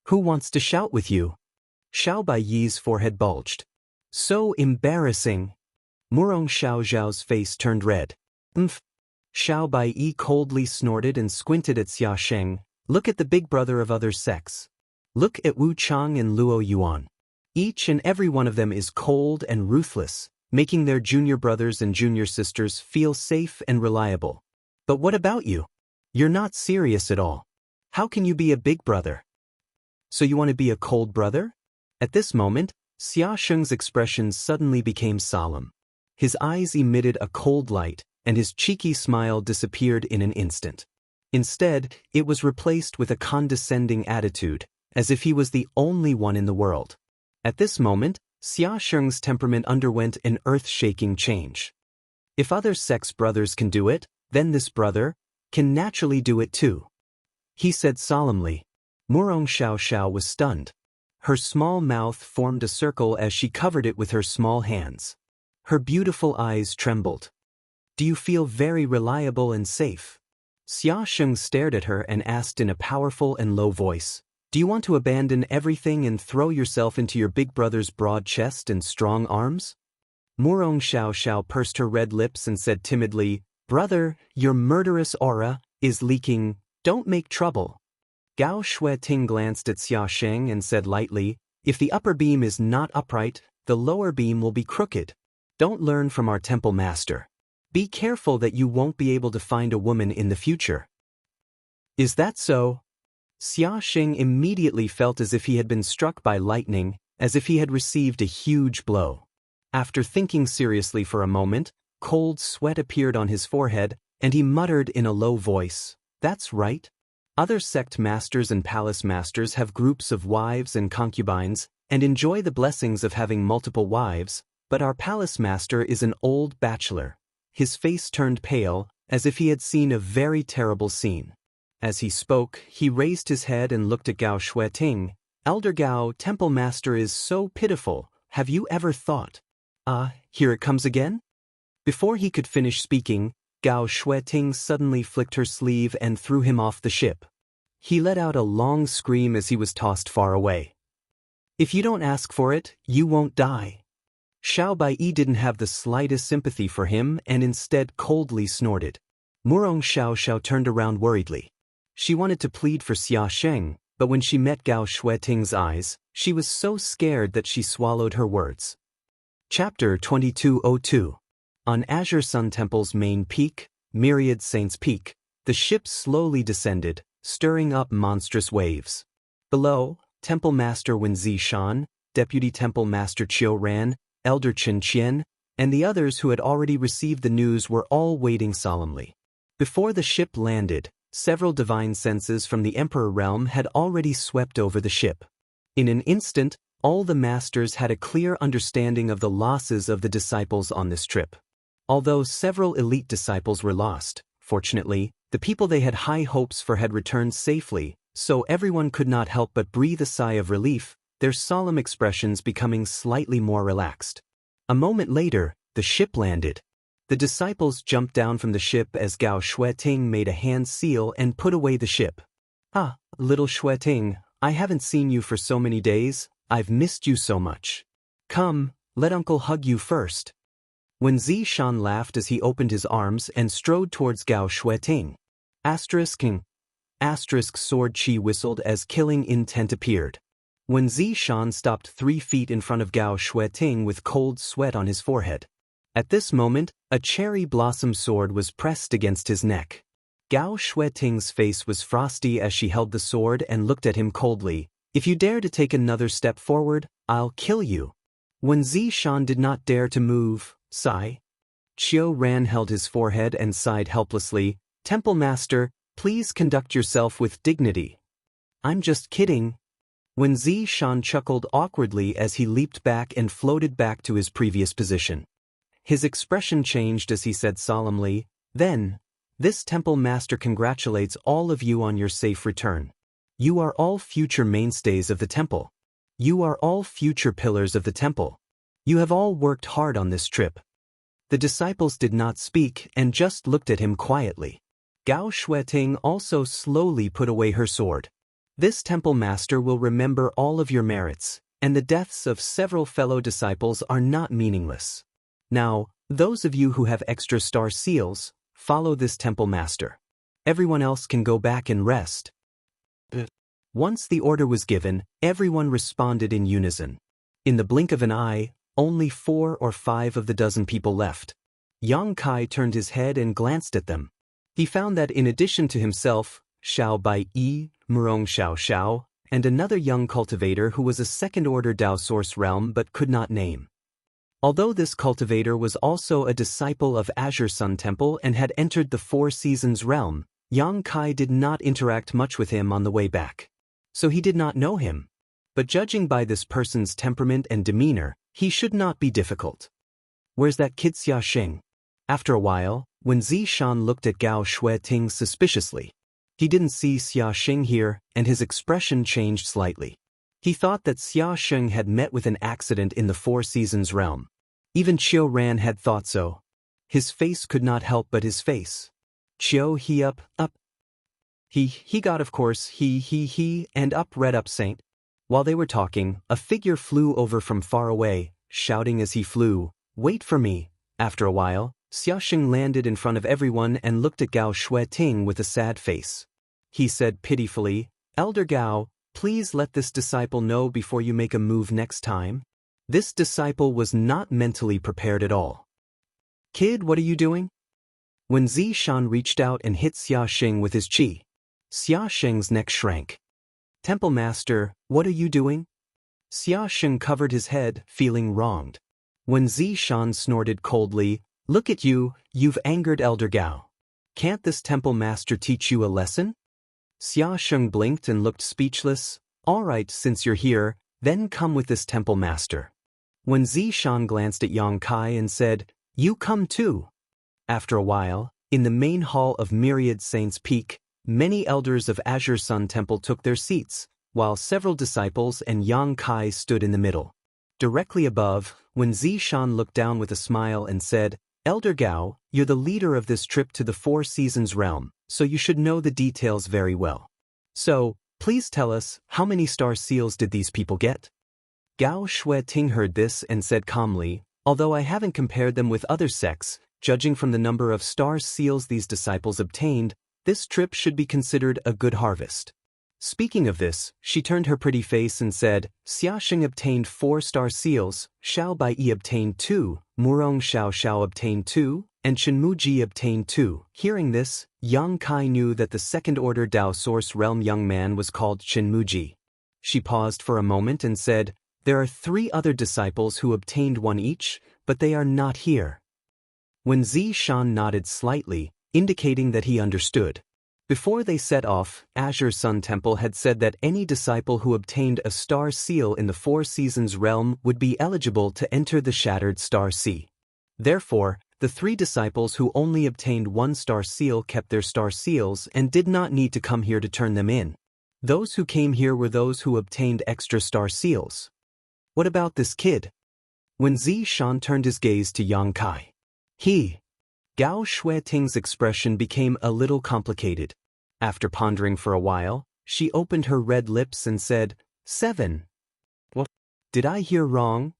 Who wants to shout with you? Xiao Bai's forehead bulged. So embarrassing. Murong Xiao Zhao's face turned red. Xiao Bai coldly snorted and squinted at Xia Xing. Look at the big brother of other sects. Look at Wu Chang and Luo Yuan. Each and every one of them is cold and ruthless, making their junior brothers and junior sisters feel safe and reliable. But what about you? You're not serious at all. How can you be a big brother? So you want to be a cold brother? At this moment, Xia Xing's expression suddenly became solemn. His eyes emitted a cold light, and his cheeky smile disappeared in an instant. Instead, it was replaced with a condescending attitude, as if he was the only one in the world. At this moment, Xia Xing's temperament underwent an earth-shaking change. If other sects' brothers can do it, then this brother can naturally do it too. He said solemnly. Murong Xiao Xiao was stunned. Her small mouth formed a circle as she covered it with her small hands. Her beautiful eyes trembled. Do you feel very reliable and safe? Xia Xing stared at her and asked in a powerful and low voice. Do you want to abandon everything and throw yourself into your big brother's broad chest and strong arms? Murong Xiao Xiao pursed her red lips and said timidly, Brother, your murderous aura is leaking. Don't make trouble. Gao Shueting glanced at Xia Xing and said lightly, If the upper beam is not upright, the lower beam will be crooked. Don't learn from our temple master. Be careful that you won't be able to find a woman in the future. Is that so? Xia Xing immediately felt as if he had been struck by lightning, as if he had received a huge blow. After thinking seriously for a moment, cold sweat appeared on his forehead, and he muttered in a low voice, That's right. Other sect masters and palace masters have groups of wives and concubines, and enjoy the blessings of having multiple wives, but our palace master is an old bachelor. His face turned pale, as if he had seen a very terrible scene. As he spoke, he raised his head and looked at Gao Shueting. Elder Gao, temple master is so pitiful, have you ever thought? Here it comes again? Before he could finish speaking, Gao Shueting suddenly flicked her sleeve and threw him off the ship. He let out a long scream as he was tossed far away. If you don't ask for it, you won't die. Xiao Bai didn't have the slightest sympathy for him and instead coldly snorted. Murong Xiao Xiao turned around worriedly. She wanted to plead for Xia Xing, but when she met Gao Shueting's eyes, She was so scared that she swallowed her words. Chapter 2202. On Azure Sun Temple's main peak, Myriad Saints Peak, the ship slowly descended, stirring up monstrous waves. Below, Temple Master Wenzi Shan, Deputy Temple Master Qiu Ran, Elder Chen Qian, and the others who had already received the news were all waiting solemnly. Before the ship landed, several divine senses from the Emperor realm had already swept over the ship. In an instant, all the masters had a clear understanding of the losses of the disciples on this trip. Although several elite disciples were lost, fortunately, the people they had high hopes for had returned safely, so everyone could not help but breathe a sigh of relief, their solemn expressions becoming slightly more relaxed. A moment later, the ship landed. The disciples jumped down from the ship as Gao Shueting made a hand seal and put away the ship. "Ah, little Shueting, I haven't seen you for so many days, I've missed you so much. Come, let Uncle hug you first." Wenzi Shan laughed as he opened his arms and strode towards Gao Shueting. Asterisk sword chi whistled as killing intent appeared. Wenzi Shan stopped 3 feet in front of Gao Shueting with cold sweat on his forehead. At this moment, a cherry blossom sword was pressed against his neck. Gao Shueting's face was frosty as she held the sword and looked at him coldly. "If you dare to take another step forward, I'll kill you." Wenzi Shan did not dare to move. Sigh. Qiu Ran held his forehead and sighed helplessly. "Temple Master, please conduct yourself with dignity." "I'm just kidding." Wenzi Shan chuckled awkwardly as he leaped back and floated back to his previous position. His expression changed as he said solemnly, "Then, this Temple Master congratulates all of you on your safe return. You are all future mainstays of the temple. You are all future pillars of the temple. You have all worked hard on this trip." The disciples did not speak and just looked at him quietly. Gao Shueting also slowly put away her sword. "This Temple Master will remember all of your merits, and the deaths of several fellow disciples are not meaningless. Now, those of you who have extra star seals, follow this Temple Master. Everyone else can go back and rest." Once the order was given, everyone responded in unison. In the blink of an eye, only 4 or 5 of the dozen people left. Yang Kai turned his head and glanced at them. He found that in addition to himself, Xiao Bai-yi, Murong Xiao, and another young cultivator who was a second-order Dao Source realm but could not name. Although this cultivator was also a disciple of Azure Sun Temple and had entered the Four Seasons realm, Yang Kai did not interact much with him on the way back. So he did not know him. But judging by this person's temperament and demeanor, he should not be difficult. "Where's that kid Xia Xing?" After a while, Wenzi Shan looked at Gao Shueting suspiciously. He didn't see Xia Xing here, and his expression changed slightly. He thought that Xia Xing had met with an accident in the Four Seasons realm. Even Qiu Ran had thought so. His face could not help but his face. "Qiu he up. He got of course, he, and up red up saint." While they were talking, a figure flew over from far away, shouting as he flew, "Wait for me." After a while, Xia Xing landed in front of everyone and looked at Gao Shueting with a sad face. He said pitifully, "Elder Gao, please let this disciple know before you make a move next time." This disciple was not mentally prepared at all. "Kid, what are you doing?" Wenzi Shan reached out and hit Xia Xing with his chi. Xia Xing's neck shrank. "Temple Master, what are you doing?" Xia Xing covered his head, feeling wronged. Wenzi Shan snorted coldly, "Look at you, you've angered Elder Gao. Can't this Temple Master teach you a lesson?" Xia Xing blinked and looked speechless. "All right, since you're here, then come with this Temple Master." Wenzi Shan glanced at Yang Kai and said, "You come too." After a while, in the main hall of Myriad Saints Peak, many elders of Azure Sun Temple took their seats, while several disciples and Yang Kai stood in the middle. Directly above, Wenzi Shan looked down with a smile and said, "Elder Gao, you're the leader of this trip to the Four Seasons realm, so you should know the details very well. So, please tell us, how many star seals did these people get?" Gao Shueting heard this and said calmly, "Although I haven't compared them with other sects, judging from the number of star seals these disciples obtained, this trip should be considered a good harvest." Speaking of this, she turned her pretty face and said, Xiaosheng obtained 4 star seals, Xiao Baiyi obtained 2, Murong Xiao obtained 2, and Chenmuji obtained 2. Hearing this, Yang Kai knew that the second-order Dao Source Realm young man was called Chenmuji. She paused for a moment and said, there are 3 other disciples who obtained 1 each, but they are not here. When Zishan nodded slightly, indicating that he understood. Before they set off, Azure Sun Temple had said that any disciple who obtained a star seal in the 4 Seasons realm would be eligible to enter the Shattered Star Sea. Therefore, the 3 disciples who only obtained 1 star seal kept their star seals and did not need to come here to turn them in. Those who came here were those who obtained extra star seals. What about this kid? When Zishan turned his gaze to Yang Kai. Gao Shueting's expression became a little complicated. After pondering for a while, she opened her red lips and said, 7. What? Did I hear wrong?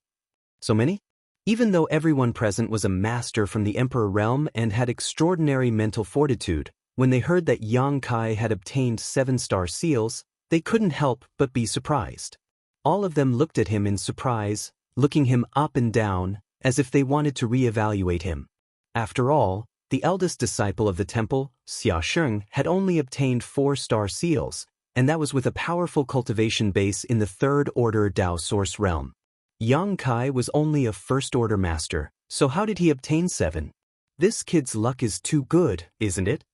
So many? Even though everyone present was a master from the Emperor realm and had extraordinary mental fortitude, when they heard that Yang Kai had obtained 7 star seals, they couldn't help but be surprised. All of them looked at him in surprise, looking him up and down, as if they wanted to re-evaluate him. After all, the eldest disciple of the temple, Xiaosheng, had only obtained 4 star seals, and that was with a powerful cultivation base in the 3rd order Dao Source realm. Yang Kai was only a 1st order master, so how did he obtain 7? This kid's luck is too good, isn't it?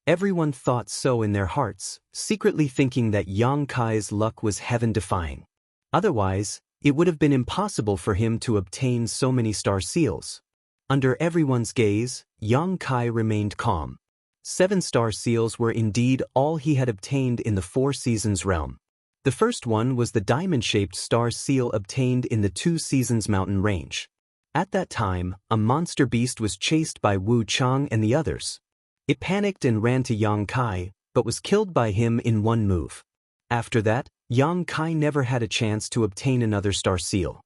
Everyone thought so in their hearts, secretly thinking that Yang Kai's luck was heaven-defying. Otherwise, it would have been impossible for him to obtain so many star seals. Under everyone's gaze, Yang Kai remained calm. 7 star seals were indeed all he had obtained in the 4 Seasons realm. The first one was the diamond-shaped star seal obtained in the 2 Seasons mountain range. At that time, a monster beast was chased by Wu Chang and the others. It panicked and ran to Yang Kai, but was killed by him in 1 move. After that, Yang Kai never had a chance to obtain another star seal.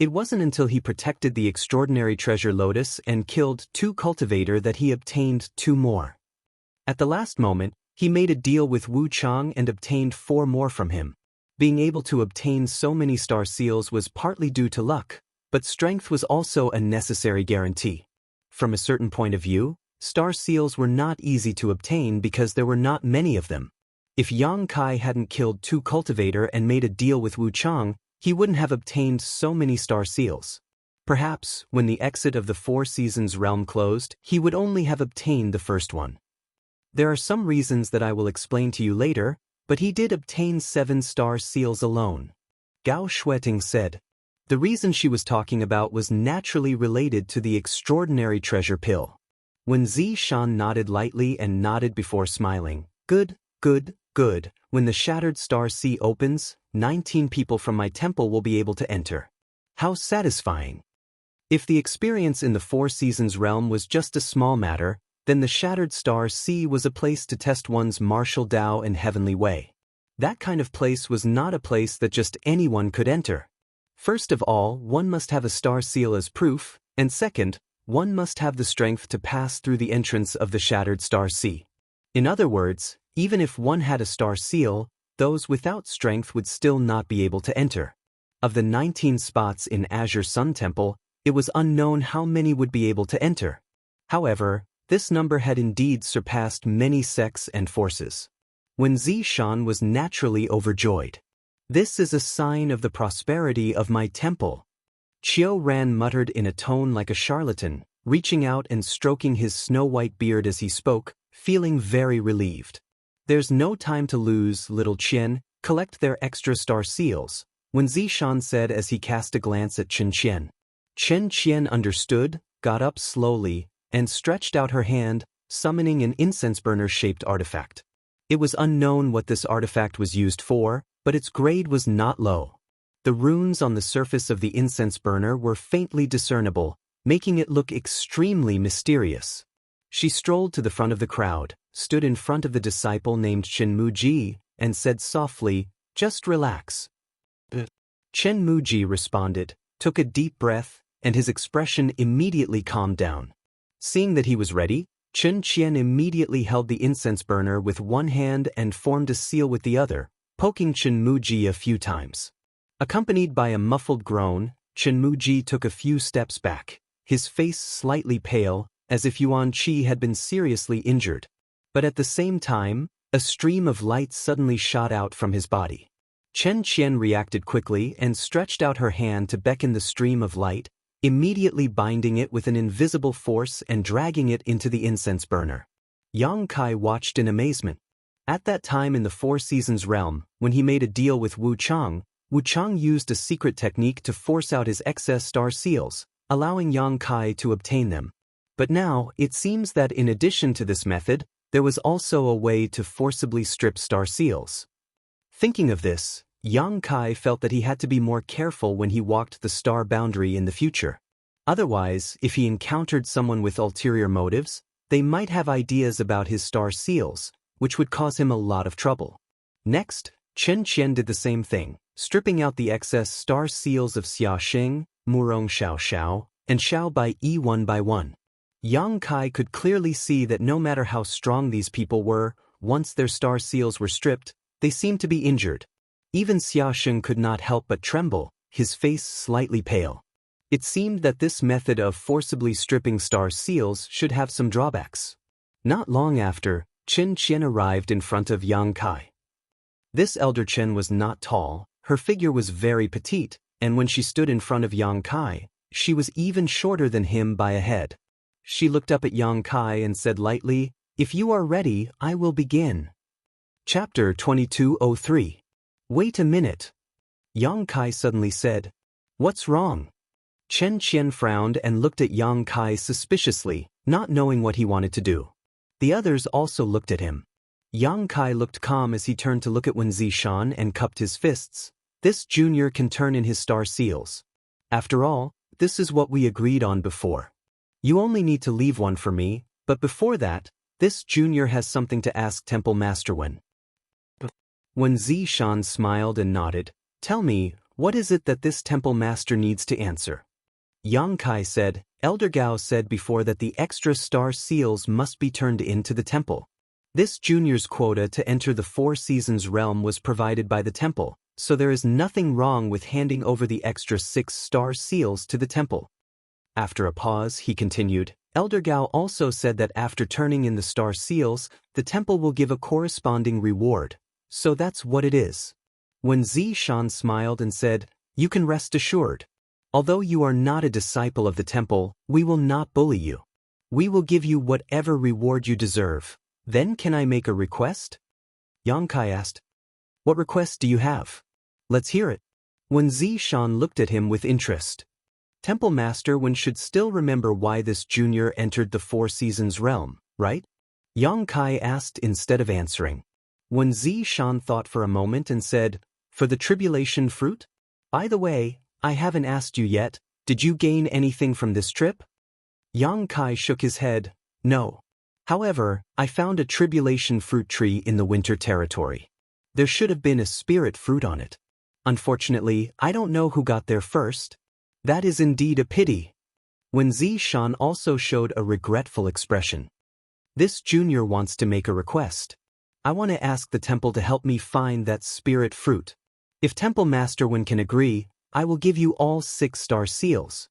It wasn't until he protected the extraordinary treasure lotus and killed 2 cultivator that he obtained 2 more. At the last moment, he made a deal with Wu Chang and obtained 4 more from him. Being able to obtain so many star seals was partly due to luck, but strength was also a necessary guarantee. From a certain point of view, star seals were not easy to obtain because there were not many of them. If Yang Kai hadn't killed 2 cultivator and made a deal with Wu Chang, he wouldn't have obtained so many star seals. Perhaps, when the exit of the 4 Seasons realm closed, he would only have obtained the first one. There are some reasons that I will explain to you later, but he did obtain 7 star seals alone. Gao Shueting said. The reason she was talking about was naturally related to the extraordinary treasure pill. When Zishan nodded lightly and nodded before smiling, good. When the Shattered Star Sea opens, 19 people from my temple will be able to enter. How satisfying. If the experience in the 4 Seasons realm was just a small matter, then the Shattered Star Sea was a place to test one's martial Dao and heavenly way. That kind of place was not a place that just anyone could enter. First of all, one must have a star seal as proof, and second, one must have the strength to pass through the entrance of the Shattered Star Sea. In other words, even if one had a star seal, those without strength would still not be able to enter. Of the 19 spots in Azure Sun Temple, it was unknown how many would be able to enter. However, this number had indeed surpassed many sects and forces. When Zishan was naturally overjoyed. This is a sign of the prosperity of my temple. Qiu Ran muttered in a tone like a charlatan, reaching out and stroking his snow-white beard as he spoke, feeling very relieved. There's no time to lose, little Qian, collect their extra star seals, when Zishan said as he cast a glance at Chen Qian. Chen Qian understood, got up slowly, and stretched out her hand, summoning an incense burner-shaped artifact. It was unknown what this artifact was used for, but its grade was not low. The runes on the surface of the incense burner were faintly discernible, making it look extremely mysterious. She strolled to the front of the crowd, stood in front of the disciple named Chen Muji, and said softly, "Just relax." Chen Muji responded, took a deep breath, and his expression immediately calmed down. Seeing that he was ready, Chen Qian immediately held the incense burner with one hand and formed a seal with the other, poking Chen Muji a few times. Accompanied by a muffled groan, Chen Muji took a few steps back, his face slightly pale, as if Yuan Qi had been seriously injured. But at the same time, a stream of light suddenly shot out from his body. Chen Qian reacted quickly and stretched out her hand to beckon the stream of light, immediately binding it with an invisible force and dragging it into the incense burner. Yang Kai watched in amazement. At that time in the Four Seasons realm, when he made a deal with Wu Chang used a secret technique to force out his excess star seals, allowing Yang Kai to obtain them. But now, it seems that in addition to this method, there was also a way to forcibly strip star seals. Thinking of this, Yang Kai felt that he had to be more careful when he walked the star boundary in the future. Otherwise, if he encountered someone with ulterior motives, they might have ideas about his star seals, which would cause him a lot of trouble. Next, Chen Qian did the same thing, stripping out the excess star seals of Xia Xing, Murong Xiao Xiao, and Xiao Bai Yi one by one. Yang Kai could clearly see that no matter how strong these people were, once their star seals were stripped, they seemed to be injured. Even Xia Xing could not help but tremble, his face slightly pale. It seemed that this method of forcibly stripping star seals should have some drawbacks. Not long after, Chen Qian arrived in front of Yang Kai. This elder Chen was not tall, her figure was very petite, and when she stood in front of Yang Kai, she was even shorter than him by a head. She looked up at Yang Kai and said lightly, "If you are ready, I will begin." Chapter 2203. Wait a minute. Yang Kai suddenly said, "What's wrong?" Chen Qian frowned and looked at Yang Kai suspiciously, not knowing what he wanted to do. The others also looked at him. Yang Kai looked calm as he turned to look at Wen Zishan and cupped his fists. This junior can turn in his star seals. After all, this is what we agreed on before. You only need to leave one for me, but before that, this junior has something to ask Temple Master Wen. Wen Zishan smiled and nodded. Tell me, what is it that this Temple Master needs to answer? Yang Kai said, Elder Gao said before that the extra star seals must be turned into the temple. This junior's quota to enter the Four Seasons realm was provided by the temple, so there is nothing wrong with handing over the extra 6 star seals to the temple. After a pause, he continued, Elder Gao also said that after turning in the star seals, the temple will give a corresponding reward. So that's what it is. When Zishan smiled and said, You can rest assured. Although you are not a disciple of the temple, we will not bully you. We will give you whatever reward you deserve. Then can I make a request? Yang Kai asked. What request do you have? Let's hear it. When Zishan looked at him with interest. Temple Master Wen should still remember why this junior entered the Four Seasons realm, right? Yang Kai asked instead of answering. When Zishan thought for a moment and said, For the tribulation fruit? By the way, I haven't asked you yet, did you gain anything from this trip? Yang Kai shook his head, No. However, I found a tribulation fruit tree in the winter territory. There should have been a spirit fruit on it. Unfortunately, I don't know who got there first. That is indeed a pity. When Zishan also showed a regretful expression. This junior wants to make a request. I want to ask the temple to help me find that spirit fruit. If Temple Master Wen can agree, I will give you all 6 star seals.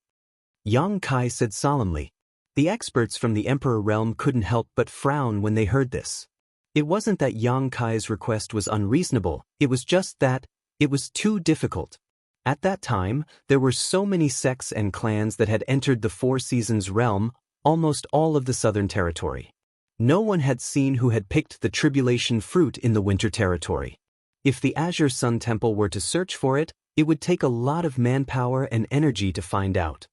Yang Kai said solemnly. The experts from the Emperor realm couldn't help but frown when they heard this. It wasn't that Yang Kai's request was unreasonable, it was just that it was too difficult. At that time, there were so many sects and clans that had entered the Four Seasons realm, almost all of the southern territory. No one had seen who had picked the tribulation fruit in the winter territory. If the Azure Sun Temple were to search for it, it would take a lot of manpower and energy to find out.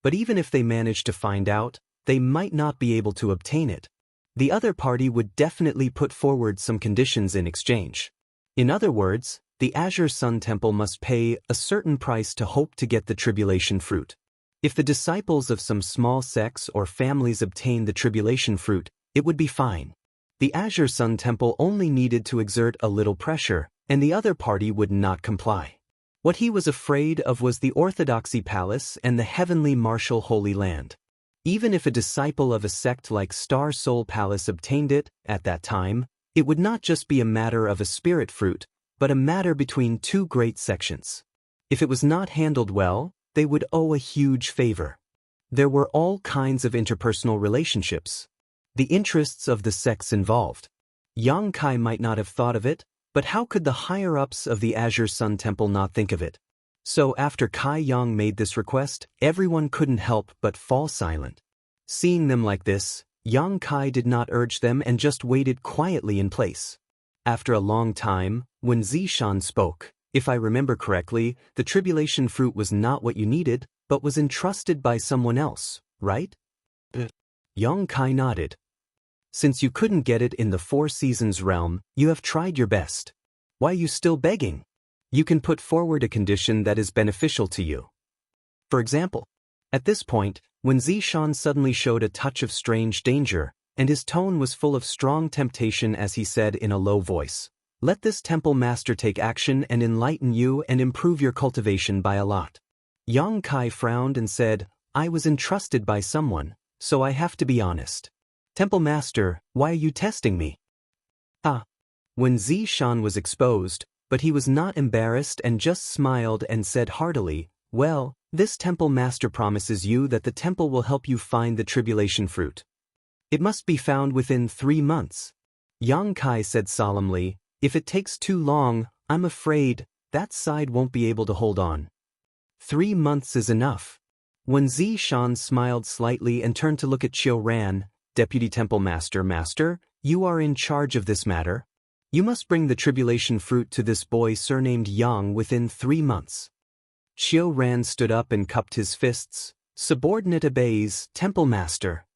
But even if they managed to find out, they might not be able to obtain it. The other party would definitely put forward some conditions in exchange. In other words, the Azure Sun Temple must pay a certain price to hope to get the tribulation fruit. If the disciples of some small sects or families obtained the tribulation fruit, it would be fine. The Azure Sun Temple only needed to exert a little pressure, and the other party would not comply. What he was afraid of was the Orthodoxy Palace and the Heavenly Martial Holy Land. Even if a disciple of a sect like Star Soul Palace obtained it, at that time, it would not just be a matter of a spirit fruit, but a matter between two great sections. If it was not handled well, they would owe a huge favor. There were all kinds of interpersonal relationships. The interests of the sects involved. Yang Kai might not have thought of it, but how could the higher-ups of the Azure Sun Temple not think of it? So after Kai Yang made this request, everyone couldn't help but fall silent. Seeing them like this, Yang Kai did not urge them and just waited quietly in place. After a long time, when Zishan spoke, if I remember correctly, the tribulation fruit was not what you needed, but was entrusted by someone else, right? Yang Kai nodded. Since you couldn't get it in the Four Seasons realm, you have tried your best. Why are you still begging? You can put forward a condition that is beneficial to you. For example, at this point, when Zishan suddenly showed a touch of strange danger, and his tone was full of strong temptation as he said in a low voice, "Let this temple master take action and enlighten you and improve your cultivation by a lot." Yang Kai frowned and said, "I was entrusted by someone, so I have to be honest. Temple master, why are you testing me?" When Zishan was exposed, but he was not embarrassed and just smiled and said heartily, "Well, this temple master promises you that the temple will help you find the tribulation fruit. It must be found within 3 months. Yang Kai said solemnly, "If it takes too long, I'm afraid that side won't be able to hold on. 3 months is enough." When Zishan smiled slightly and turned to look at Qiu Ran, "Deputy Temple Master, you are in charge of this matter. You must bring the tribulation fruit to this boy surnamed Yang within 3 months." Qiu Ran stood up and cupped his fists. "Subordinate obeys, Temple Master."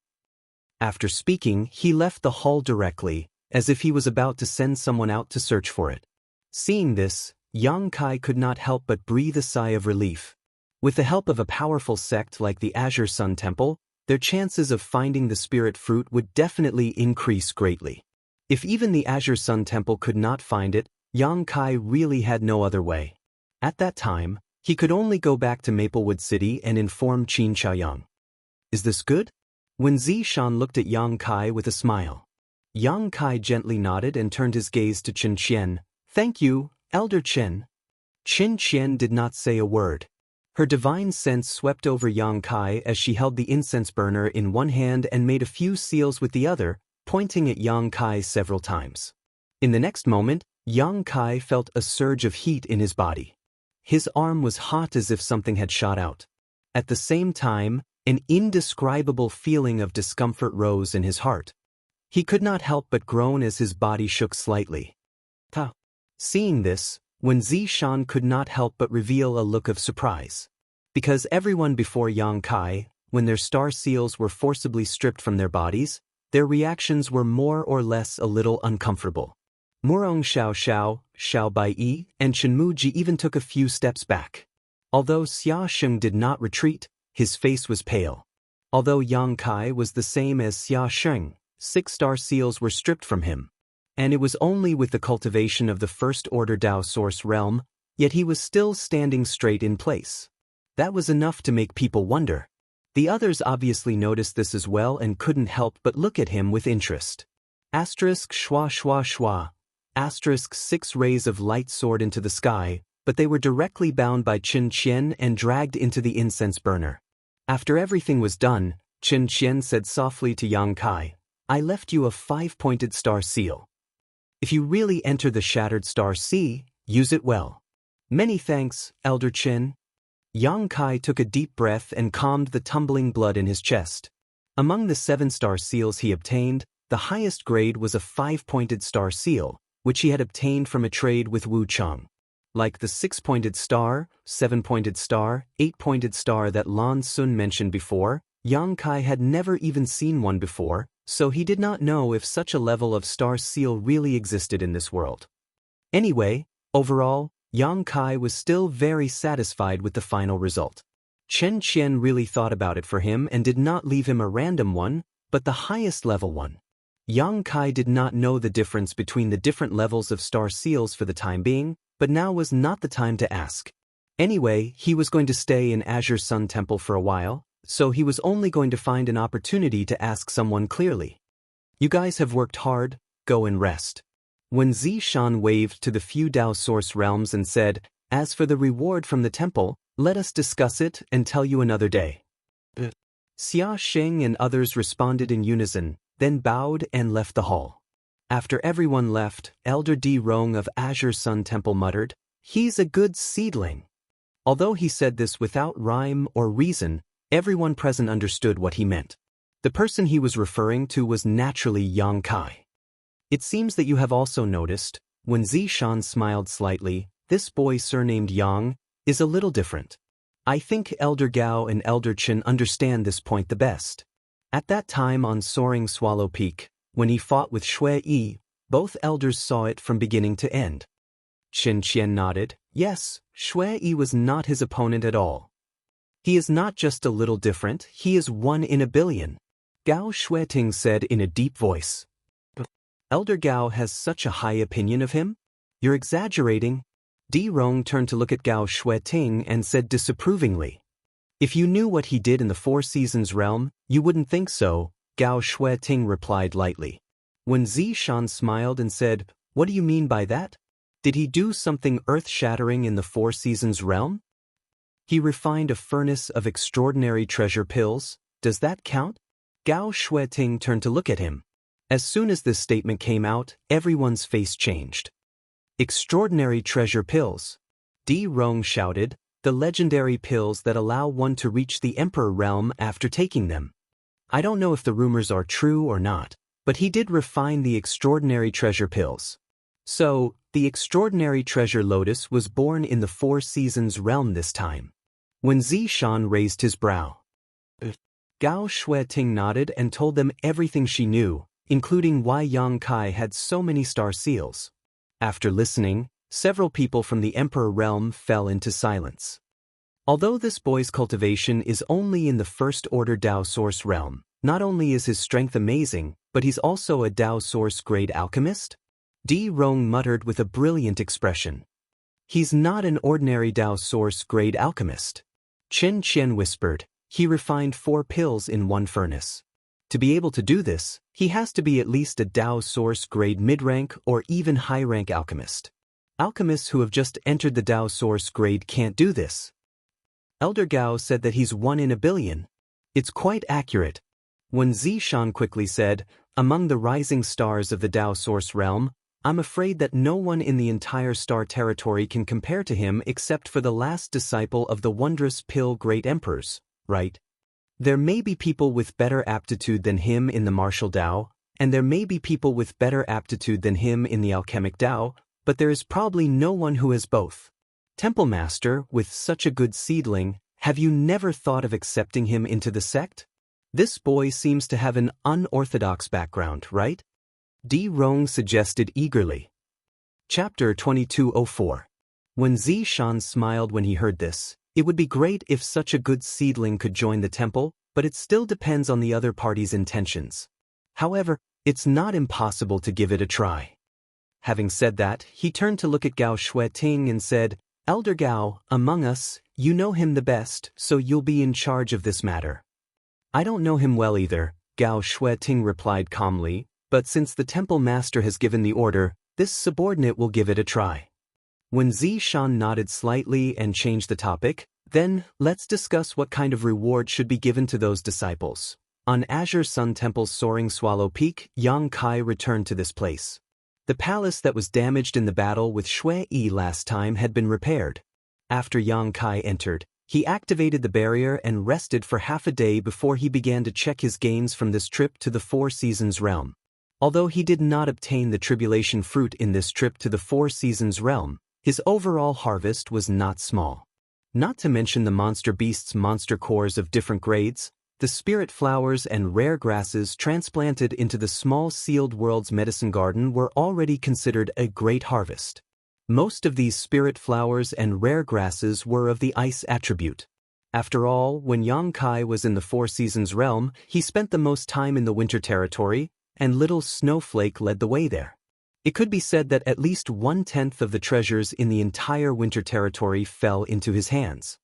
After speaking, he left the hall directly, as if he was about to send someone out to search for it. Seeing this, Yang Kai could not help but breathe a sigh of relief. With the help of a powerful sect like the Azure Sun Temple, their chances of finding the spirit fruit would definitely increase greatly. If even the Azure Sun Temple could not find it, Yang Kai really had no other way. At that time, he could only go back to Maplewood City and inform Qin Chaoyang. "Is this good?" When Zishan looked at Yang Kai with a smile. Yang Kai gently nodded and turned his gaze to Qin Qian. "Thank you, Elder Qin." Qin Qian did not say a word. Her divine sense swept over Yang Kai as she held the incense burner in one hand and made a few seals with the other, pointing at Yang Kai several times. In the next moment, Yang Kai felt a surge of heat in his body. His arm was hot as if something had shot out. At the same time, an indescribable feeling of discomfort rose in his heart. He could not help but groan as his body shook slightly. Seeing this, when Zishan could not help but reveal a look of surprise. Because everyone before Yang Kai, when their star seals were forcibly stripped from their bodies, their reactions were more or less a little uncomfortable. Murong Xiao, Xiao Baiyi, and Shenmuji even took a few steps back. Although Xia Sheng did not retreat, his face was pale. Although Yang Kai was the same as Xia Sheng, 6 star seals were stripped from him. And it was only with the cultivation of the First Order Dao Source realm, yet he was still standing straight in place. That was enough to make people wonder. The others obviously noticed this as well and couldn't help but look at him with interest. Asterisk schwa schwa schwa. Asterisk 6 rays of light soared into the sky, but they were directly bound by Qin Qian and dragged into the incense burner. After everything was done, Qin Qian said softly to Yang Kai, "I left you a 5-pointed star seal. If you really enter the Shattered Star Sea, use it well." "Many thanks, Elder Qin." Yang Kai took a deep breath and calmed the tumbling blood in his chest. Among the 7-star seals he obtained, the highest grade was a 5-pointed star seal, which he had obtained from a trade with Wu Cheng. Like the 6-pointed star, 7-pointed star, 8-pointed star that Lan Sun mentioned before, Yang Kai had never even seen one before, so he did not know if such a level of star seal really existed in this world. Anyway, overall, Yang Kai was still very satisfied with the final result. Qin Qian really thought about it for him and did not leave him a random one, but the highest level one. Yang Kai did not know the difference between the different levels of star seals for the time being, but now was not the time to ask. Anyway, he was going to stay in Azure Sun Temple for a while, so he was only going to find an opportunity to ask someone clearly. You guys have worked hard, go and rest. When Zishan waved to the few Dao Source realms and said, as for the reward from the temple, let us discuss it and tell you another day. Xia Xing and others responded in unison, then bowed and left the hall. After everyone left, Elder D. Rong of Azure Sun Temple muttered, he's a good seedling. Although he said this without rhyme or reason, everyone present understood what he meant. The person he was referring to was naturally Yang Kai. It seems that you have also noticed, when Zishan smiled slightly, this boy surnamed Yang is a little different. I think Elder Gao and Elder Chen understand this point the best. At that time on Soaring Swallow Peak, when he fought with Shui Yi, both elders saw it from beginning to end. Qin Qian nodded, yes, Shui Yi was not his opponent at all. He is not just a little different, he is 1 in a billion. Gao Shueting said in a deep voice. Elder Gao has such a high opinion of him? You're exaggerating. Di Rong turned to look at Gao Shueting and said disapprovingly. If you knew what he did in the Four Seasons realm, you wouldn't think so, Gao Shueting replied lightly. When Zishan smiled and said, what do you mean by that? Did he do something earth-shattering in the Four Seasons realm? He refined a furnace of extraordinary treasure pills, does that count? Gao Shueting turned to look at him. As soon as this statement came out, everyone's face changed. Extraordinary treasure pills. Di Rong shouted, the legendary pills that allow one to reach the Emperor realm after taking them. I don't know if the rumors are true or not, but he did refine the extraordinary treasure pills. So, the extraordinary treasure lotus was born in the Four Seasons realm this time. When Zishan raised his brow, Gao Shueting nodded and told them everything she knew, including why Yang Kai had so many star seals. After listening, several people from the Emperor realm fell into silence. Although this boy's cultivation is only in the First Order Dao Source realm, not only is his strength amazing, but he's also a Dao Source grade alchemist? Di Rong muttered with a brilliant expression. He's not an ordinary Dao Source grade alchemist. Chen Qian whispered, he refined 4 pills in 1 furnace. To be able to do this, he has to be at least a Dao Source grade mid-rank or even high-rank alchemist. Alchemists who have just entered the Dao Source grade can't do this. Elder Gao said that he's 1 in a billion. It's quite accurate. When Zishan quickly said, among the rising stars of the Dao Source realm, I'm afraid that no one in the entire star territory can compare to him except for the last disciple of the wondrous Pill Great Emperors, right? There may be people with better aptitude than him in the martial Dao, and there may be people with better aptitude than him in the alchemic Dao, but there is probably no one who has both. Temple Master, with such a good seedling, have you never thought of accepting him into the sect? This boy seems to have an unorthodox background, right? Di Rong suggested eagerly. Chapter 2204. When Zishan smiled when he heard this, it would be great if such a good seedling could join the temple, but it still depends on the other party's intentions. However, it's not impossible to give it a try. Having said that, he turned to look at Gao Shueting and said, Elder Gao, among us, you know him the best, so you'll be in charge of this matter. I don't know him well either, Gao Shueting replied calmly, but since the temple master has given the order, this subordinate will give it a try. When Zishan nodded slightly and changed the topic, then, let's discuss what kind of reward should be given to those disciples. On Azure Sun Temple's Soaring Swallow Peak, Yang Kai returned to this place. The palace that was damaged in the battle with Shui Yi last time had been repaired. After Yang Kai entered, he activated the barrier and rested for half a day before he began to check his gains from this trip to the Four Seasons realm. Although he did not obtain the tribulation fruit in this trip to the Four Seasons realm, his overall harvest was not small. Not to mention the monster beasts' monster cores of different grades, the spirit flowers and rare grasses transplanted into the small sealed world's medicine garden were already considered a great harvest. Most of these spirit flowers and rare grasses were of the ice attribute. After all, when Yang Kai was in the Four Seasons realm, he spent the most time in the winter territory, and little Snowflake led the way there. It could be said that at least 1/10 of the treasures in the entire winter territory fell into his hands.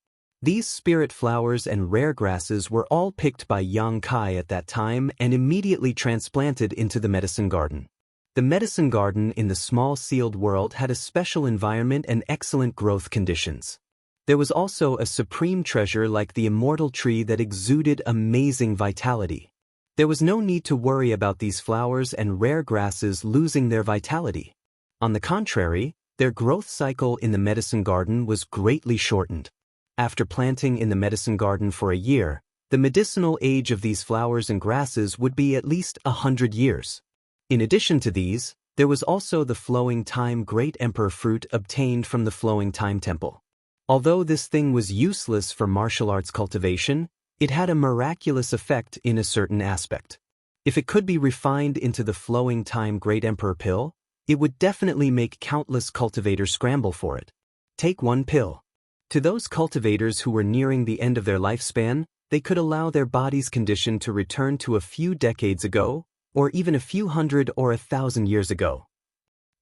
These spirit flowers and rare grasses were all picked by Yang Kai at that time and immediately transplanted into the medicine garden. The medicine garden in the small sealed world had a special environment and excellent growth conditions. There was also a supreme treasure like the immortal tree that exuded amazing vitality. There was no need to worry about these flowers and rare grasses losing their vitality. On the contrary, their growth cycle in the medicine garden was greatly shortened. After planting in the medicine garden for a year, the medicinal age of these flowers and grasses would be at least 100 years. In addition to these, there was also the flowing time great emperor fruit obtained from the flowing time temple. Although this thing was useless for martial arts cultivation, it had a miraculous effect in a certain aspect. If it could be refined into the flowing time great emperor pill, it would definitely make countless cultivators scramble for it. Take one pill. To those cultivators who were nearing the end of their lifespan, they could allow their body's condition to return to a few decades ago, or even a few hundred or 1,000 years ago.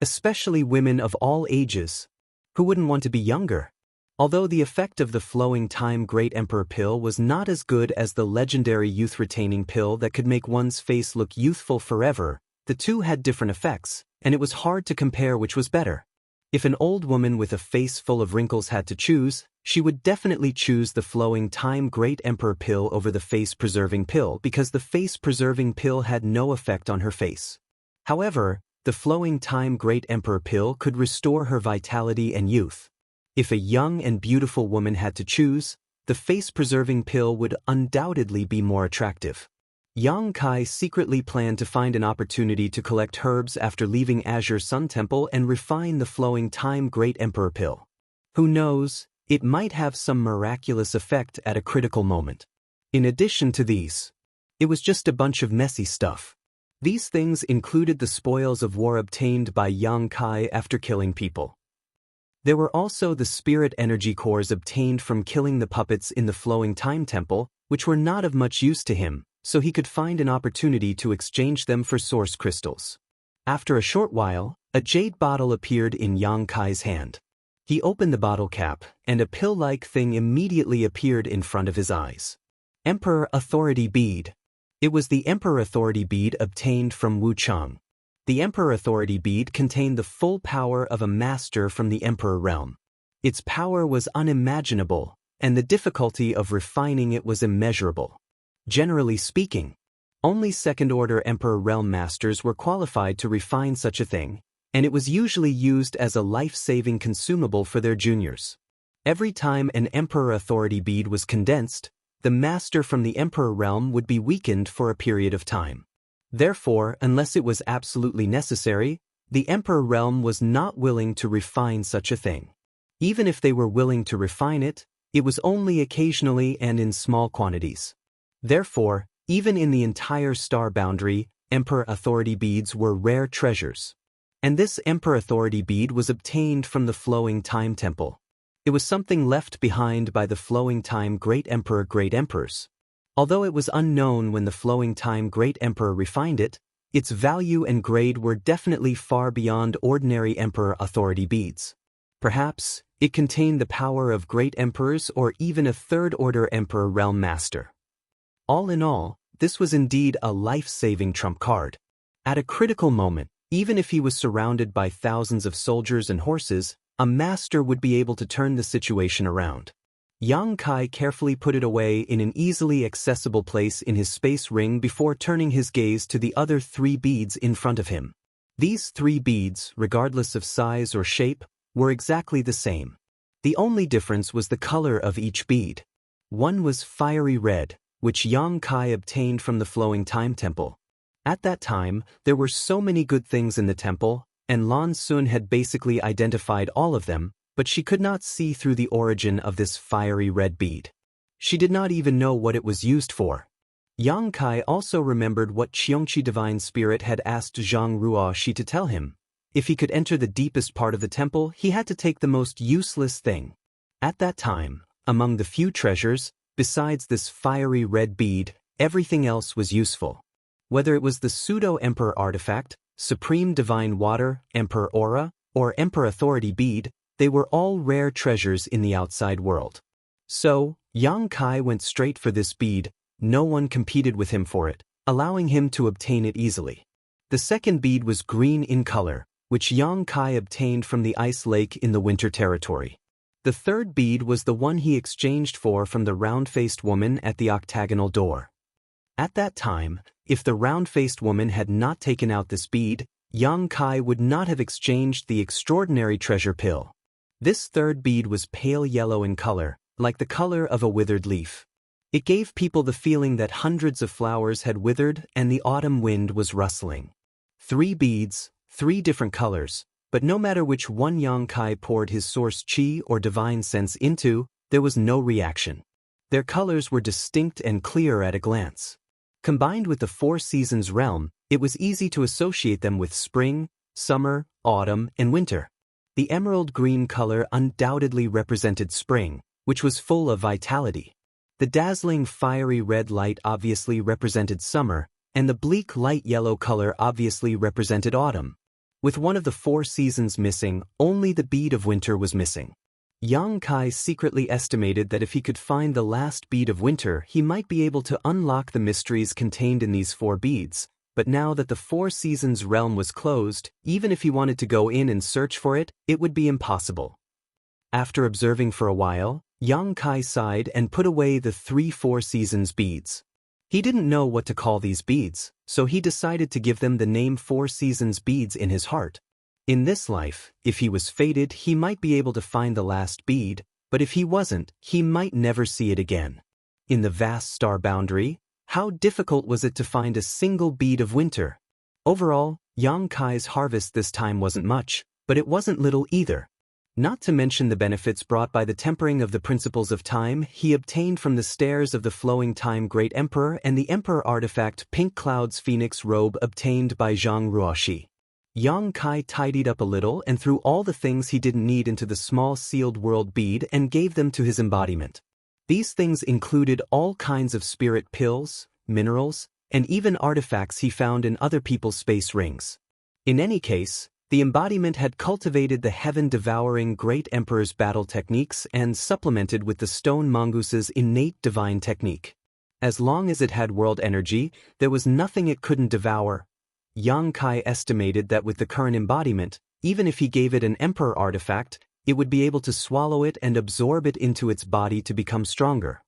Especially women of all ages. Who wouldn't want to be younger? Although the effect of the flowing time great emperor pill was not as good as the legendary youth-retaining pill that could make one's face look youthful forever, the two had different effects, and it was hard to compare which was better. If an old woman with a face full of wrinkles had to choose, she would definitely choose the flowing time great emperor pill over the face-preserving pill because the face-preserving pill had no effect on her face. However, the flowing time great emperor pill could restore her vitality and youth. If a young and beautiful woman had to choose, the face-preserving pill would undoubtedly be more attractive. Yang Kai secretly planned to find an opportunity to collect herbs after leaving Azure Sun Temple and refine the flowing time great emperor pill. Who knows, it might have some miraculous effect at a critical moment. In addition to these, it was just a bunch of messy stuff. These things included the spoils of war obtained by Yang Kai after killing people. There were also the spirit energy cores obtained from killing the puppets in the flowing time temple, which were not of much use to him, so he could find an opportunity to exchange them for source crystals. After a short while, a jade bottle appeared in Yang Kai's hand. He opened the bottle cap, and a pill-like thing immediately appeared in front of his eyes. Emperor Authority Bead. It was the Emperor Authority Bead obtained from Wuchang. The Emperor Authority Bead contained the full power of a master from the Emperor realm. Its power was unimaginable, and the difficulty of refining it was immeasurable. Generally speaking, only second-order Emperor realm masters were qualified to refine such a thing, and it was usually used as a life-saving consumable for their juniors. Every time an Emperor Authority Bead was condensed, the master from the Emperor realm would be weakened for a period of time. Therefore, unless it was absolutely necessary, the Emperor realm was not willing to refine such a thing. Even if they were willing to refine it, it was only occasionally and in small quantities. Therefore, even in the entire star boundary, Emperor Authority Beads were rare treasures. And this Emperor Authority Bead was obtained from the Flowing Time Temple. It was something left behind by the Flowing Time Great Emperor Great Emperors. Although it was unknown when the Flowing Time Great Emperor refined it, its value and grade were definitely far beyond ordinary Emperor Authority Beads. Perhaps, it contained the power of great emperors or even a third-order Emperor Realm Master. All in all, this was indeed a life-saving trump card. At a critical moment, even if he was surrounded by thousands of soldiers and horses, a master would be able to turn the situation around. Yang Kai carefully put it away in an easily accessible place in his space ring before turning his gaze to the other 3 beads in front of him. These 3 beads, regardless of size or shape, were exactly the same. The only difference was the color of each bead. One was fiery red, which Yang Kai obtained from the Flowing Time Temple. At that time, there were so many good things in the temple, and Lan Sun had basically identified all of them, but she could not see through the origin of this fiery red bead. She did not even know what it was used for. Yang Kai also remembered what Qiongqi Divine Spirit had asked Zhang Ruoxi to tell him. If he could enter the deepest part of the temple, he had to take the most useless thing. At that time, among the few treasures, besides this fiery red bead, everything else was useful. Whether it was the Pseudo-Emperor Artifact, Supreme Divine Water, Emperor Aura, or Emperor Authority Bead, they were all rare treasures in the outside world. So, Yang Kai went straight for this bead. No one competed with him for it, allowing him to obtain it easily. The second bead was green in color, which Yang Kai obtained from the ice lake in the winter territory. The third bead was the one he exchanged from the round-faced woman at the octagonal door. At that time, if the round-faced woman had not taken out this bead, Yang Kai would not have exchanged the extraordinary treasure pill. This third bead was pale yellow in color, like the color of a withered leaf. It gave people the feeling that hundreds of flowers had withered and the autumn wind was rustling. 3 beads, 3 different colors, but no matter which one Yang Kai poured his source chi or divine sense into, there was no reaction. Their colors were distinct and clear at a glance. Combined with the 4 seasons realm, it was easy to associate them with spring, summer, autumn, and winter. The emerald green color undoubtedly represented spring, which was full of vitality. The dazzling fiery red light obviously represented summer, and the bleak light yellow color obviously represented autumn. With one of the 4 seasons missing, only the bead of winter was missing. Yang Kai secretly estimated that if he could find the last bead of winter, he might be able to unlock the mysteries contained in these 4 beads, but now that the 4 seasons realm was closed, even if he wanted to go in and search for it, it would be impossible. After observing for a while, Yang Kai sighed and put away the 3 4 seasons beads. He didn't know what to call these beads, so he decided to give them the name 4 seasons beads in his heart. In this life, if he was fated, he might be able to find the last bead, but if he wasn't, he might never see it again. In the vast star boundary, how difficult was it to find a single bead of winter? Overall, Yang Kai's harvest this time wasn't much, but it wasn't little either. Not to mention the benefits brought by the tempering of the principles of time he obtained from the stairs of the flowing time great emperor and the emperor artifact Pink Cloud's phoenix robe obtained by Zhang Ruoxi. Yang Kai tidied up a little and threw all the things he didn't need into the small sealed world bead and gave them to his embodiment. These things included all kinds of spirit pills, minerals, and even artifacts he found in other people's space rings. In any case, the embodiment had cultivated the heaven-devouring Great Emperor's battle techniques and supplemented with the stone mongoose's innate divine technique. As long as it had world energy, there was nothing it couldn't devour. Yang Kai estimated that with the current embodiment, even if he gave it an emperor artifact, it would be able to swallow it and absorb it into its body to become stronger.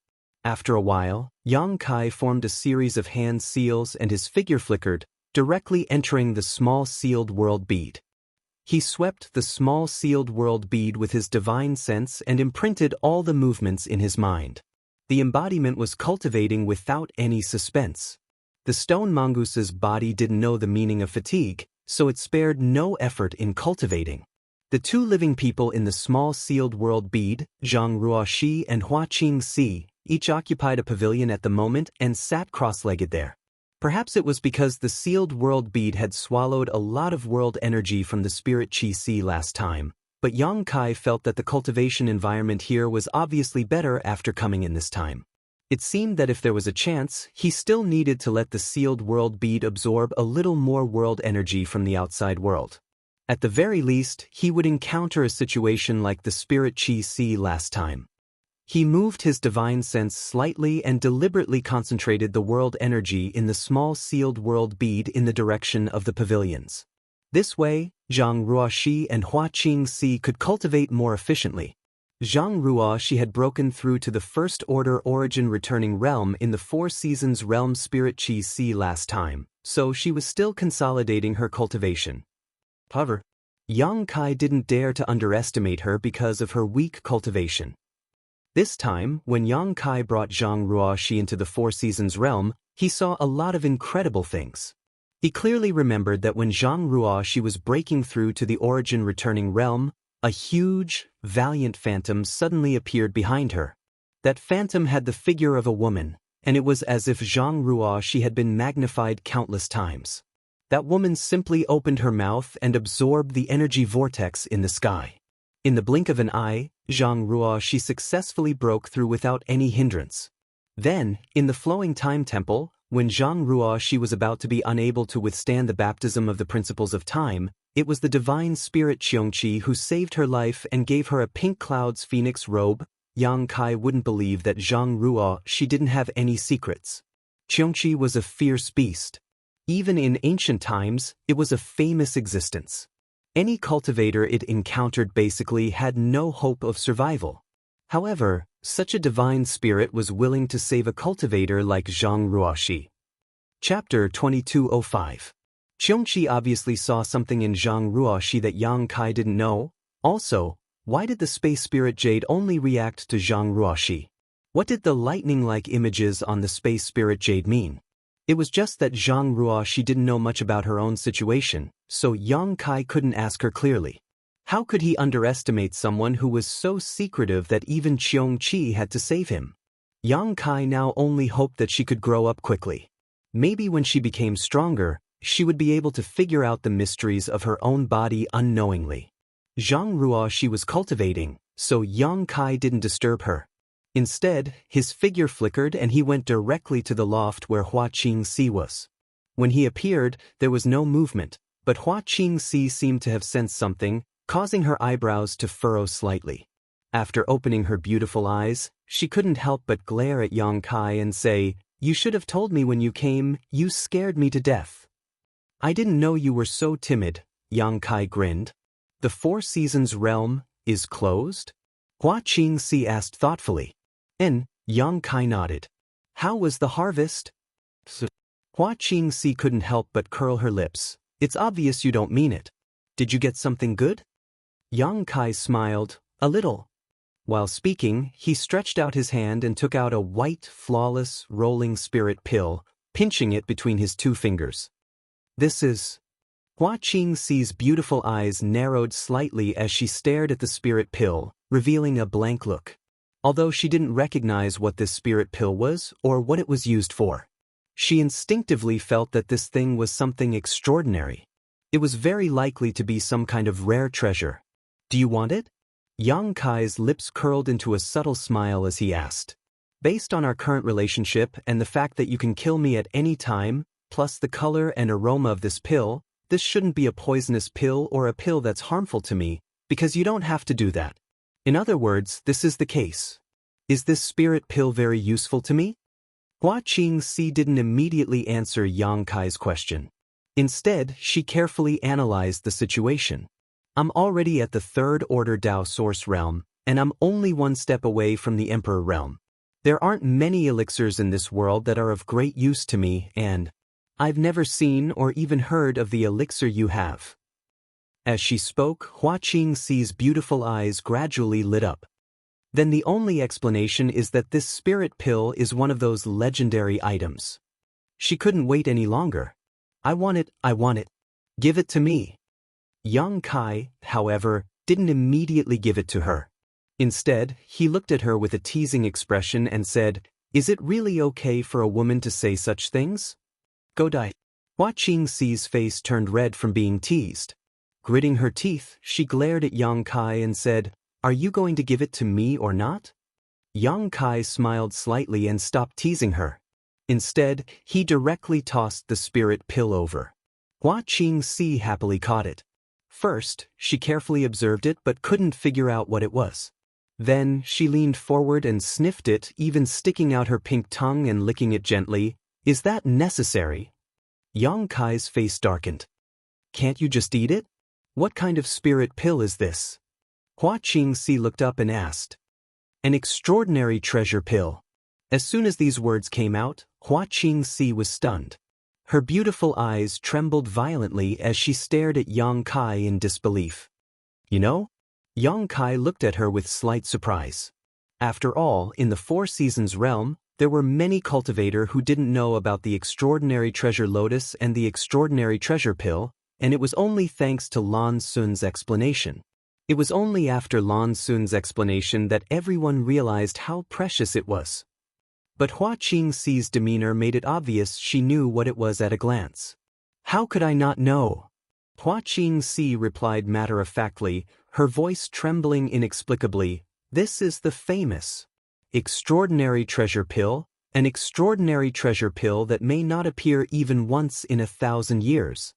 After a while, Yang Kai formed a series of hand seals and his figure flickered, directly entering the small sealed world bead. He swept the small sealed world bead with his divine sense and imprinted all the movements in his mind. The embodiment was cultivating without any suspense. The stone mongoose's body didn't know the meaning of fatigue, so it spared no effort in cultivating. The 2 living people in the small sealed world bead, Zhang Ruoxi and Hua Qingxi, each occupied a pavilion at the moment and sat cross-legged there. Perhaps it was because the sealed world bead had swallowed a lot of world energy from the spirit chi si last time, but Yang Kai felt that the cultivation environment here was obviously better after coming in this time. It seemed that if there was a chance, he still needed to let the sealed world bead absorb a little more world energy from the outside world. At the very least, he would encounter a situation like the spirit chi si last time. He moved his divine sense slightly and deliberately concentrated the world energy in the small sealed world bead in the direction of the pavilions. This way, Zhang Ruoxi and Hua Qingxi could cultivate more efficiently. Zhang Ruoxi had broken through to the First Order Origin Returning Realm in the 4 Seasons Realm Spirit Chi Si last time, so she was still consolidating her cultivation. However, Yang Kai didn't dare to underestimate her because of her weak cultivation. This time, when Yang Kai brought Zhang Ruoxi into the 4 Seasons realm, he saw a lot of incredible things. He clearly remembered that when Zhang Ruoxi was breaking through to the Origin Returning Realm, a huge, valiant phantom suddenly appeared behind her. That phantom had the figure of a woman, and it was as if Zhang Ruoxi had been magnified countless times. That woman simply opened her mouth and absorbed the energy vortex in the sky. In the blink of an eye, Zhang Ruoxi successfully broke through without any hindrance. Then, in the flowing time temple, when Zhang Ruoxi was about to be unable to withstand the baptism of the principles of time, it was the divine spirit Qiongqi who saved her life and gave her a Pink Cloud's phoenix robe, Yang Kai wouldn't believe that Zhang Ruo she didn't have any secrets. Qiongqi was a fierce beast. Even in ancient times, it was a famous existence. Any cultivator it encountered basically had no hope of survival. However, such a divine spirit was willing to save a cultivator like Zhang Ruoxi. Chapter 2205. Qiongqi obviously saw something in Zhang Ruoxi that Yang Kai didn't know. Also, why did the space spirit jade only react to Zhang Ruoxi? What did the lightning-like images on the space spirit jade mean? It was just that Zhang Ruoxi didn't know much about her own situation, so Yang Kai couldn't ask her clearly. How could he underestimate someone who was so secretive that even Qiongqi had to save him? Yang Kai now only hoped that she could grow up quickly. Maybe when she became stronger, she would be able to figure out the mysteries of her own body unknowingly. Zhang Ruoxi was cultivating, so Yang Kai didn't disturb her. Instead, his figure flickered and he went directly to the loft where Hua Qingxi was. When he appeared, there was no movement, but Hua Qingxi seemed to have sensed something, causing her eyebrows to furrow slightly. After opening her beautiful eyes, she couldn't help but glare at Yang Kai and say, "You should have told me when you came, you scared me to death." "I didn't know you were so timid," Yang Kai grinned. "The Four Seasons realm is closed?" Hua Qingxi asked thoughtfully. Yang Kai nodded. "How was the harvest?" Hua Qingxi couldn't help but curl her lips. "It's obvious you don't mean it. Did you get something good?" Yang Kai smiled, a little. While speaking, he stretched out his hand and took out a white, flawless, rolling spirit pill, pinching it between his two fingers. "This is..." Hua Qingxi's beautiful eyes narrowed slightly as she stared at the spirit pill, revealing a blank look. Although she didn't recognize what this spirit pill was or what it was used for, she instinctively felt that this thing was something extraordinary. It was very likely to be some kind of rare treasure. "Do you want it?" Yang Kai's lips curled into a subtle smile as he asked. "Based on our current relationship and the fact that you can kill me at any time, plus the color and aroma of this pill, this shouldn't be a poisonous pill or a pill that's harmful to me, because you don't have to do that. In other words, this is the case. Is this spirit pill very useful to me?" Hua Qingxi didn't immediately answer Yang Kai's question. Instead, she carefully analyzed the situation. "I'm already at the third order Dao Source realm, and I'm only one step away from the Emperor realm. There aren't many elixirs in this world that are of great use to me, and I've never seen or even heard of the elixir you have." As she spoke, Hua Qingxi's beautiful eyes gradually lit up. "Then the only explanation is that this spirit pill is one of those legendary items." She couldn't wait any longer. I want it. Give it to me." Yang Kai, however, didn't immediately give it to her. Instead, he looked at her with a teasing expression and said, "Is it really okay for a woman to say such things? Go die." Hua Qingxi's face turned red from being teased. Gritting her teeth, she glared at Yang Kai and said, "Are you going to give it to me or not?" Yang Kai smiled slightly and stopped teasing her. Instead, he directly tossed the spirit pill over. Hua Qingxi happily caught it. First, she carefully observed it but couldn't figure out what it was. Then, she leaned forward and sniffed it, even sticking out her pink tongue and licking it gently. "Is that necessary?" Yang Kai's face darkened. "Can't you just eat it? What kind of spirit pill is this?" Hua Qingxi looked up and asked. "An extraordinary treasure pill." As soon as these words came out, Hua Qingxi was stunned. Her beautiful eyes trembled violently as she stared at Yang Kai in disbelief. "You know?" Yang Kai looked at her with slight surprise. After all, in the Four Seasons realm, there were many cultivators who didn't know about the extraordinary treasure lotus and the extraordinary treasure pill, and it was only thanks to Lan Sun's explanation. It was only after Lan Sun's explanation that everyone realized how precious it was. But Hua Qingxi's demeanor made it obvious she knew what it was at a glance. "How could I not know?" Hua Qingxi replied matter-of-factly, her voice trembling inexplicably. "This is the famous extraordinary treasure pill, an extraordinary treasure pill that may not appear even once in 1,000 years.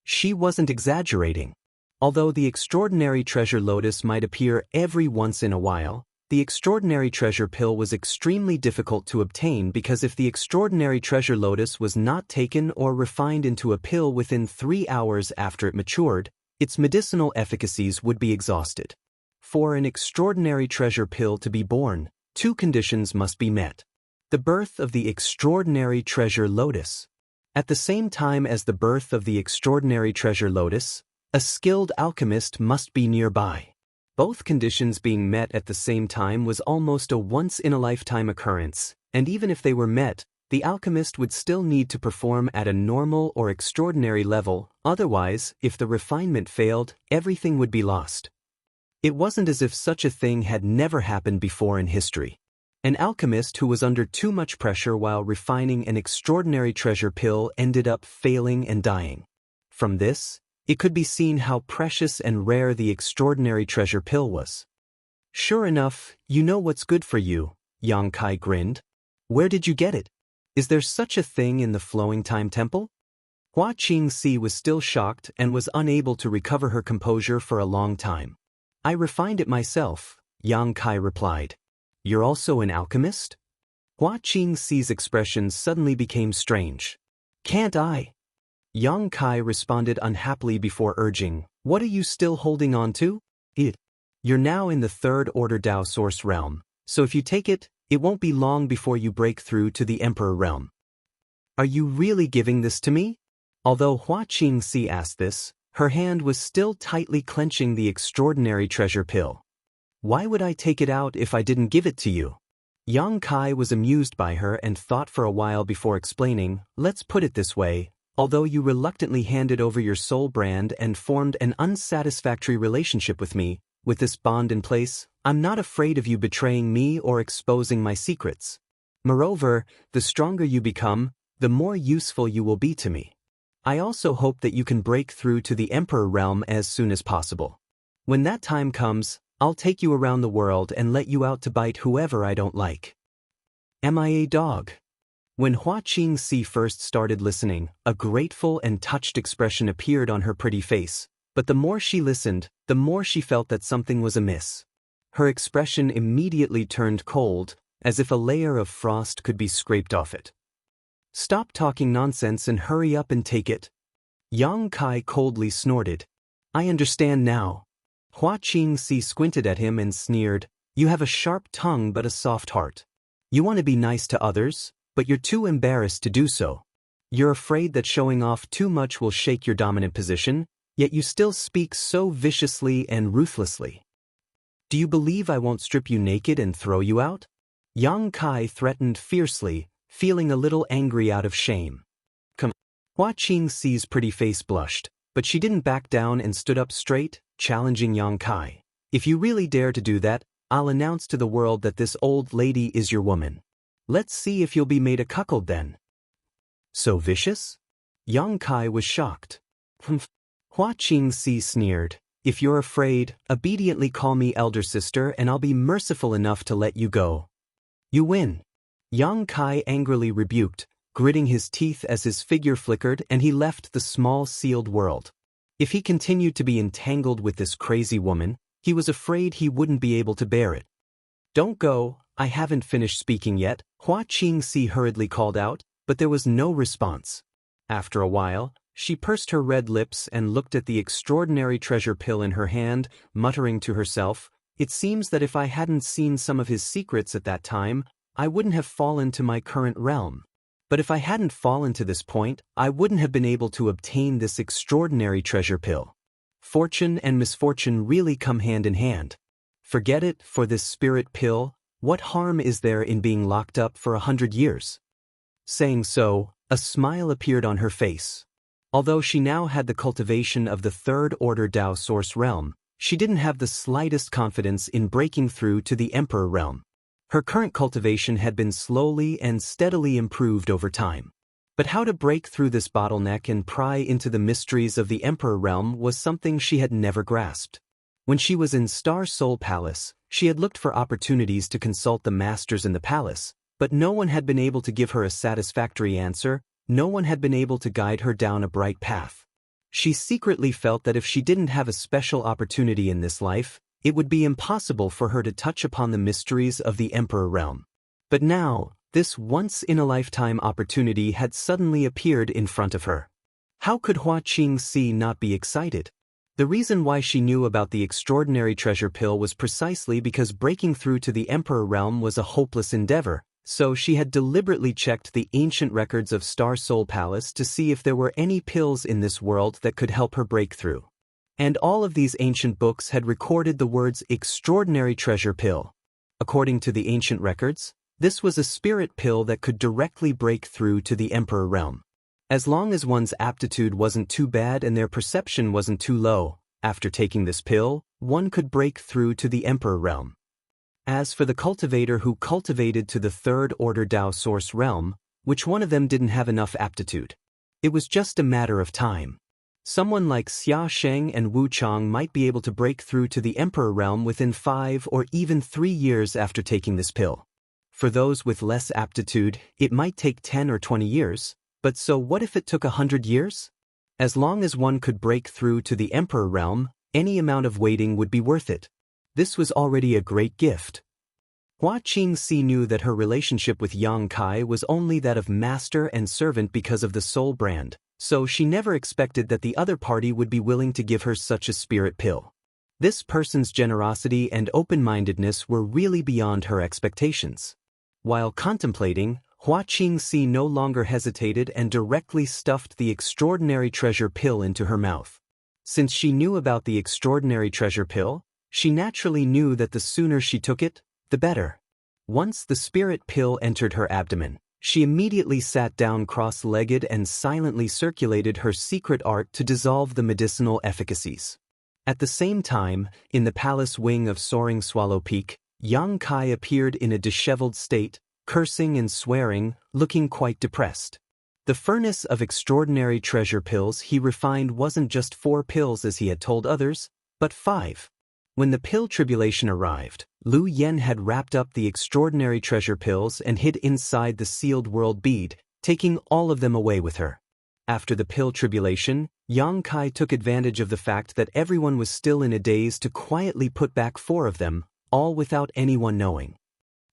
She wasn't exaggerating. Although the extraordinary treasure lotus might appear every once in a while, The extraordinary treasure pill was extremely difficult to obtain because if the extraordinary treasure lotus was not taken or refined into a pill within 3 hours after it matured, its medicinal efficacies would be exhausted. For an extraordinary treasure pill to be born, 2 conditions must be met. The birth of the extraordinary treasure lotus. At the same time as the birth of the extraordinary treasure lotus, a skilled alchemist must be nearby. Both conditions being met at the same time was almost a once-in-a-lifetime occurrence, and even if they were met, the alchemist would still need to perform at a normal or extraordinary level, otherwise, if the refinement failed, everything would be lost. It wasn't as if such a thing had never happened before in history. An alchemist who was under too much pressure while refining an extraordinary treasure pill ended up failing and dying. From this, it could be seen how precious and rare the extraordinary treasure pill was. Sure enough, you know what's good for you, Yang Kai grinned. Where did you get it? Is there such a thing in the Flowing Time Temple? Hua Qingxi was still shocked and was unable to recover her composure for a long time. I refined it myself, Yang Kai replied. You're also an alchemist? Hua Qingxi's expression suddenly became strange. Can't I? Yang Kai responded unhappily before urging, what are you still holding on to? You're now in the third order Dao Source realm, so if you take it, it won't be long before you break through to the Emperor realm. Are you really giving this to me? Although Hua Qingxi asked this, her hand was still tightly clenching the extraordinary treasure pill. Why would I take it out if I didn't give it to you? Yang Kai was amused by her and thought for a while before explaining, let's put it this way. Although you reluctantly handed over your soul brand and formed an unsatisfactory relationship with me, with this bond in place, I'm not afraid of you betraying me or exposing my secrets. Moreover, the stronger you become, the more useful you will be to me. I also hope that you can break through to the Emperor realm as soon as possible. When that time comes, I'll take you around the world and let you out to bite whoever I don't like. Am I a dog? When Hua Qingxi first started listening, a grateful and touched expression appeared on her pretty face, but the more she listened, the more she felt that something was amiss. Her expression immediately turned cold, as if a layer of frost could be scraped off it. Stop talking nonsense and hurry up and take it. Yang Kai coldly snorted. I understand now. Hua Qingxi squinted at him and sneered, you have a sharp tongue but a soft heart. You want to be nice to others, but you're too embarrassed to do so. You're afraid that showing off too much will shake your dominant position, yet you still speak so viciously and ruthlessly. Do you believe I won't strip you naked and throw you out? Yang Kai threatened fiercely, feeling a little angry out of shame. Come. Hua Qingxi's pretty face blushed, but she didn't back down and stood up straight, challenging Yang Kai. If you really dare to do that, I'll announce to the world that this old lady is your woman. Let's see if you'll be made a cuckold then. So vicious? Yang Kai was shocked. Hua Qingxi sneered. If you're afraid, obediently call me elder sister and I'll be merciful enough to let you go. You win. Yang Kai angrily rebuked, gritting his teeth as his figure flickered and he left the small sealed world. If he continued to be entangled with this crazy woman, he was afraid he wouldn't be able to bear it. Don't go, I haven't finished speaking yet, Hua Qingxi hurriedly called out, but there was no response. After a while, she pursed her red lips and looked at the extraordinary treasure pill in her hand, muttering to herself, it seems that if I hadn't seen some of his secrets at that time, I wouldn't have fallen to my current realm. But if I hadn't fallen to this point, I wouldn't have been able to obtain this extraordinary treasure pill. Fortune and misfortune really come hand in hand. Forget it for this spirit pill. What harm is there in being locked up for 100 years? Saying so, a smile appeared on her face. Although she now had the cultivation of the third order Dao Source realm, she didn't have the slightest confidence in breaking through to the Emperor realm. Her current cultivation had been slowly and steadily improved over time. But how to break through this bottleneck and pry into the mysteries of the Emperor realm was something she had never grasped. When she was in Star Soul Palace, she had looked for opportunities to consult the masters in the palace, but no one had been able to give her a satisfactory answer, no one had been able to guide her down a bright path. She secretly felt that if she didn't have a special opportunity in this life, it would be impossible for her to touch upon the mysteries of the Emperor realm. But now, this once-in-a-lifetime opportunity had suddenly appeared in front of her. How could Hua Qingxi not be excited? The reason why she knew about the extraordinary treasure pill was precisely because breaking through to the Emperor realm was a hopeless endeavor, so she had deliberately checked the ancient records of Star Soul Palace to see if there were any pills in this world that could help her break through. And all of these ancient books had recorded the words extraordinary treasure pill. According to the ancient records, this was a spirit pill that could directly break through to the Emperor realm. As long as one's aptitude wasn't too bad and their perception wasn't too low, after taking this pill, one could break through to the Emperor realm. As for the cultivator who cultivated to the third-order Dao Source realm, which one of them didn't have enough aptitude? It was just a matter of time. Someone like Xia Sheng and Wu Chang might be able to break through to the Emperor realm within 5 or even 3 years after taking this pill. For those with less aptitude, it might take 10 or 20 years, but so what if it took 100 years? As long as one could break through to the Emperor realm, any amount of waiting would be worth it. This was already a great gift. Hua Qingxi knew that her relationship with Yang Kai was only that of master and servant because of the soul brand, so she never expected that the other party would be willing to give her such a spirit pill. This person's generosity and open-mindedness were really beyond her expectations. While contemplating, Hua Qingxi no longer hesitated and directly stuffed the extraordinary treasure pill into her mouth. Since she knew about the extraordinary treasure pill, she naturally knew that the sooner she took it, the better. Once the spirit pill entered her abdomen, she immediately sat down cross-legged and silently circulated her secret art to dissolve the medicinal efficacies. At the same time, in the palace wing of Soaring Swallow Peak, Yang Kai appeared in a disheveled state, cursing and swearing, looking quite depressed. The furnace of extraordinary treasure pills he refined wasn't just 4 pills as he had told others, but 5. When the pill tribulation arrived, Lu Yen had wrapped up the extraordinary treasure pills and hid inside the sealed world bead, taking all of them away with her. After the pill tribulation, Yang Kai took advantage of the fact that everyone was still in a daze to quietly put back 4 of them, all without anyone knowing.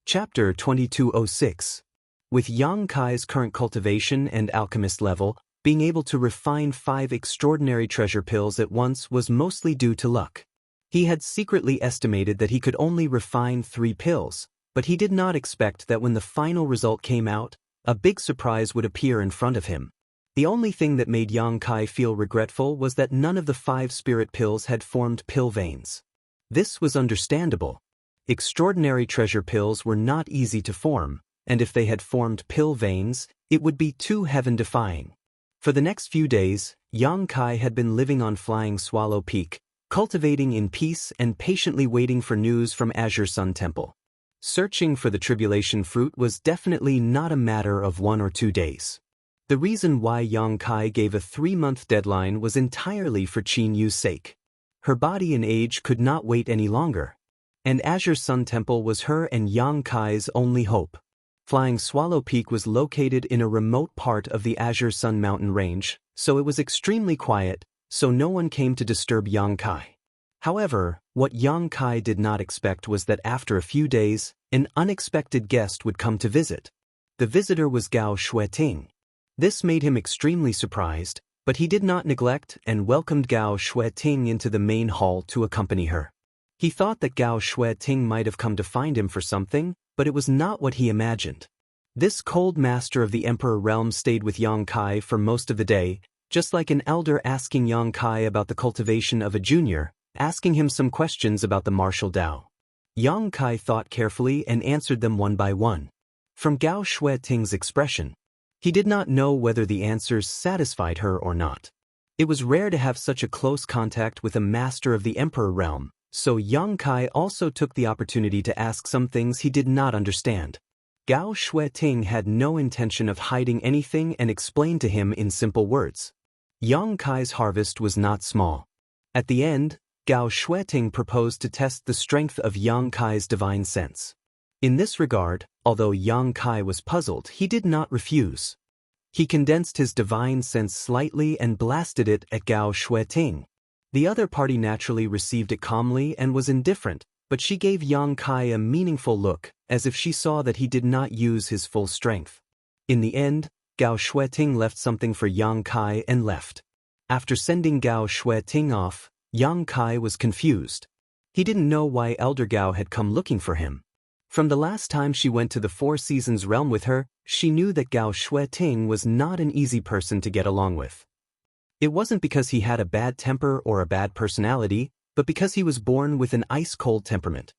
Chapter 2206. With Yang Kai's current cultivation and alchemist level, being able to refine 5 extraordinary treasure pills at once was mostly due to luck. He had secretly estimated that he could only refine 3 pills, but he did not expect that when the final result came out, a big surprise would appear in front of him. The only thing that made Yang Kai feel regretful was that none of the 5 spirit pills had formed pill veins. This was understandable. Extraordinary treasure pills were not easy to form, and if they had formed pill veins, it would be too heaven-defying. For the next few days, Yang Kai had been living on Flying Swallow Peak, cultivating in peace and patiently waiting for news from Azure Sun Temple. Searching for the tribulation fruit was definitely not a matter of 1 or 2 days. The reason why Yang Kai gave a 3-month deadline was entirely for Qin Yu's sake. Her body and age could not wait any longer, and Azure Sun Temple was her and Yang Kai's only hope. Flying Swallow Peak was located in a remote part of the Azure Sun Mountain range, so it was extremely quiet, so no one came to disturb Yang Kai. However, what Yang Kai did not expect was that after a few days, an unexpected guest would come to visit. The visitor was Gao Xueting. This made him extremely surprised, but he did not neglect and welcomed Gao Xueting into the main hall to accompany her. He thought that Gao Xueting might have come to find him for something, but it was not what he imagined. This cold master of the Emperor realm stayed with Yang Kai for most of the day, just like an elder asking Yang Kai about the cultivation of a junior, asking him some questions about the martial Dao. Yang Kai thought carefully and answered them one by one. From Gao Xueting's expression, he did not know whether the answers satisfied her or not. It was rare to have such a close contact with a master of the Emperor realm, so Yang Kai also took the opportunity to ask some things he did not understand. Gao Xueting had no intention of hiding anything and explained to him in simple words. Yang Kai's harvest was not small. At the end, Gao Xueting proposed to test the strength of Yang Kai's divine sense. In this regard, although Yang Kai was puzzled, he did not refuse. He condensed his divine sense slightly and blasted it at Gao Xueting. The other party naturally received it calmly and was indifferent, but she gave Yang Kai a meaningful look, as if she saw that he did not use his full strength. In the end, Gao Shueting left something for Yang Kai and left. After sending Gao Shueting off, Yang Kai was confused. He didn't know why Elder Gao had come looking for him. From the last time she went to the Four Seasons realm with her, she knew that Gao Shueting was not an easy person to get along with. It wasn't because he had a bad temper or a bad personality, but because he was born with an ice-cold temperament.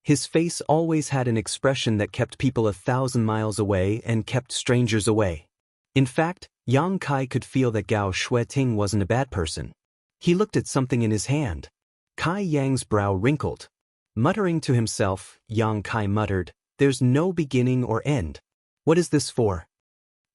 His face always had an expression that kept people 1,000 miles away and kept strangers away. In fact, Yang Kai could feel that Gao Shueting wasn't a bad person. He looked at something in his hand. Kai Yang's brow wrinkled. Muttering to himself, Yang Kai muttered, "There's no beginning or end. What is this for?"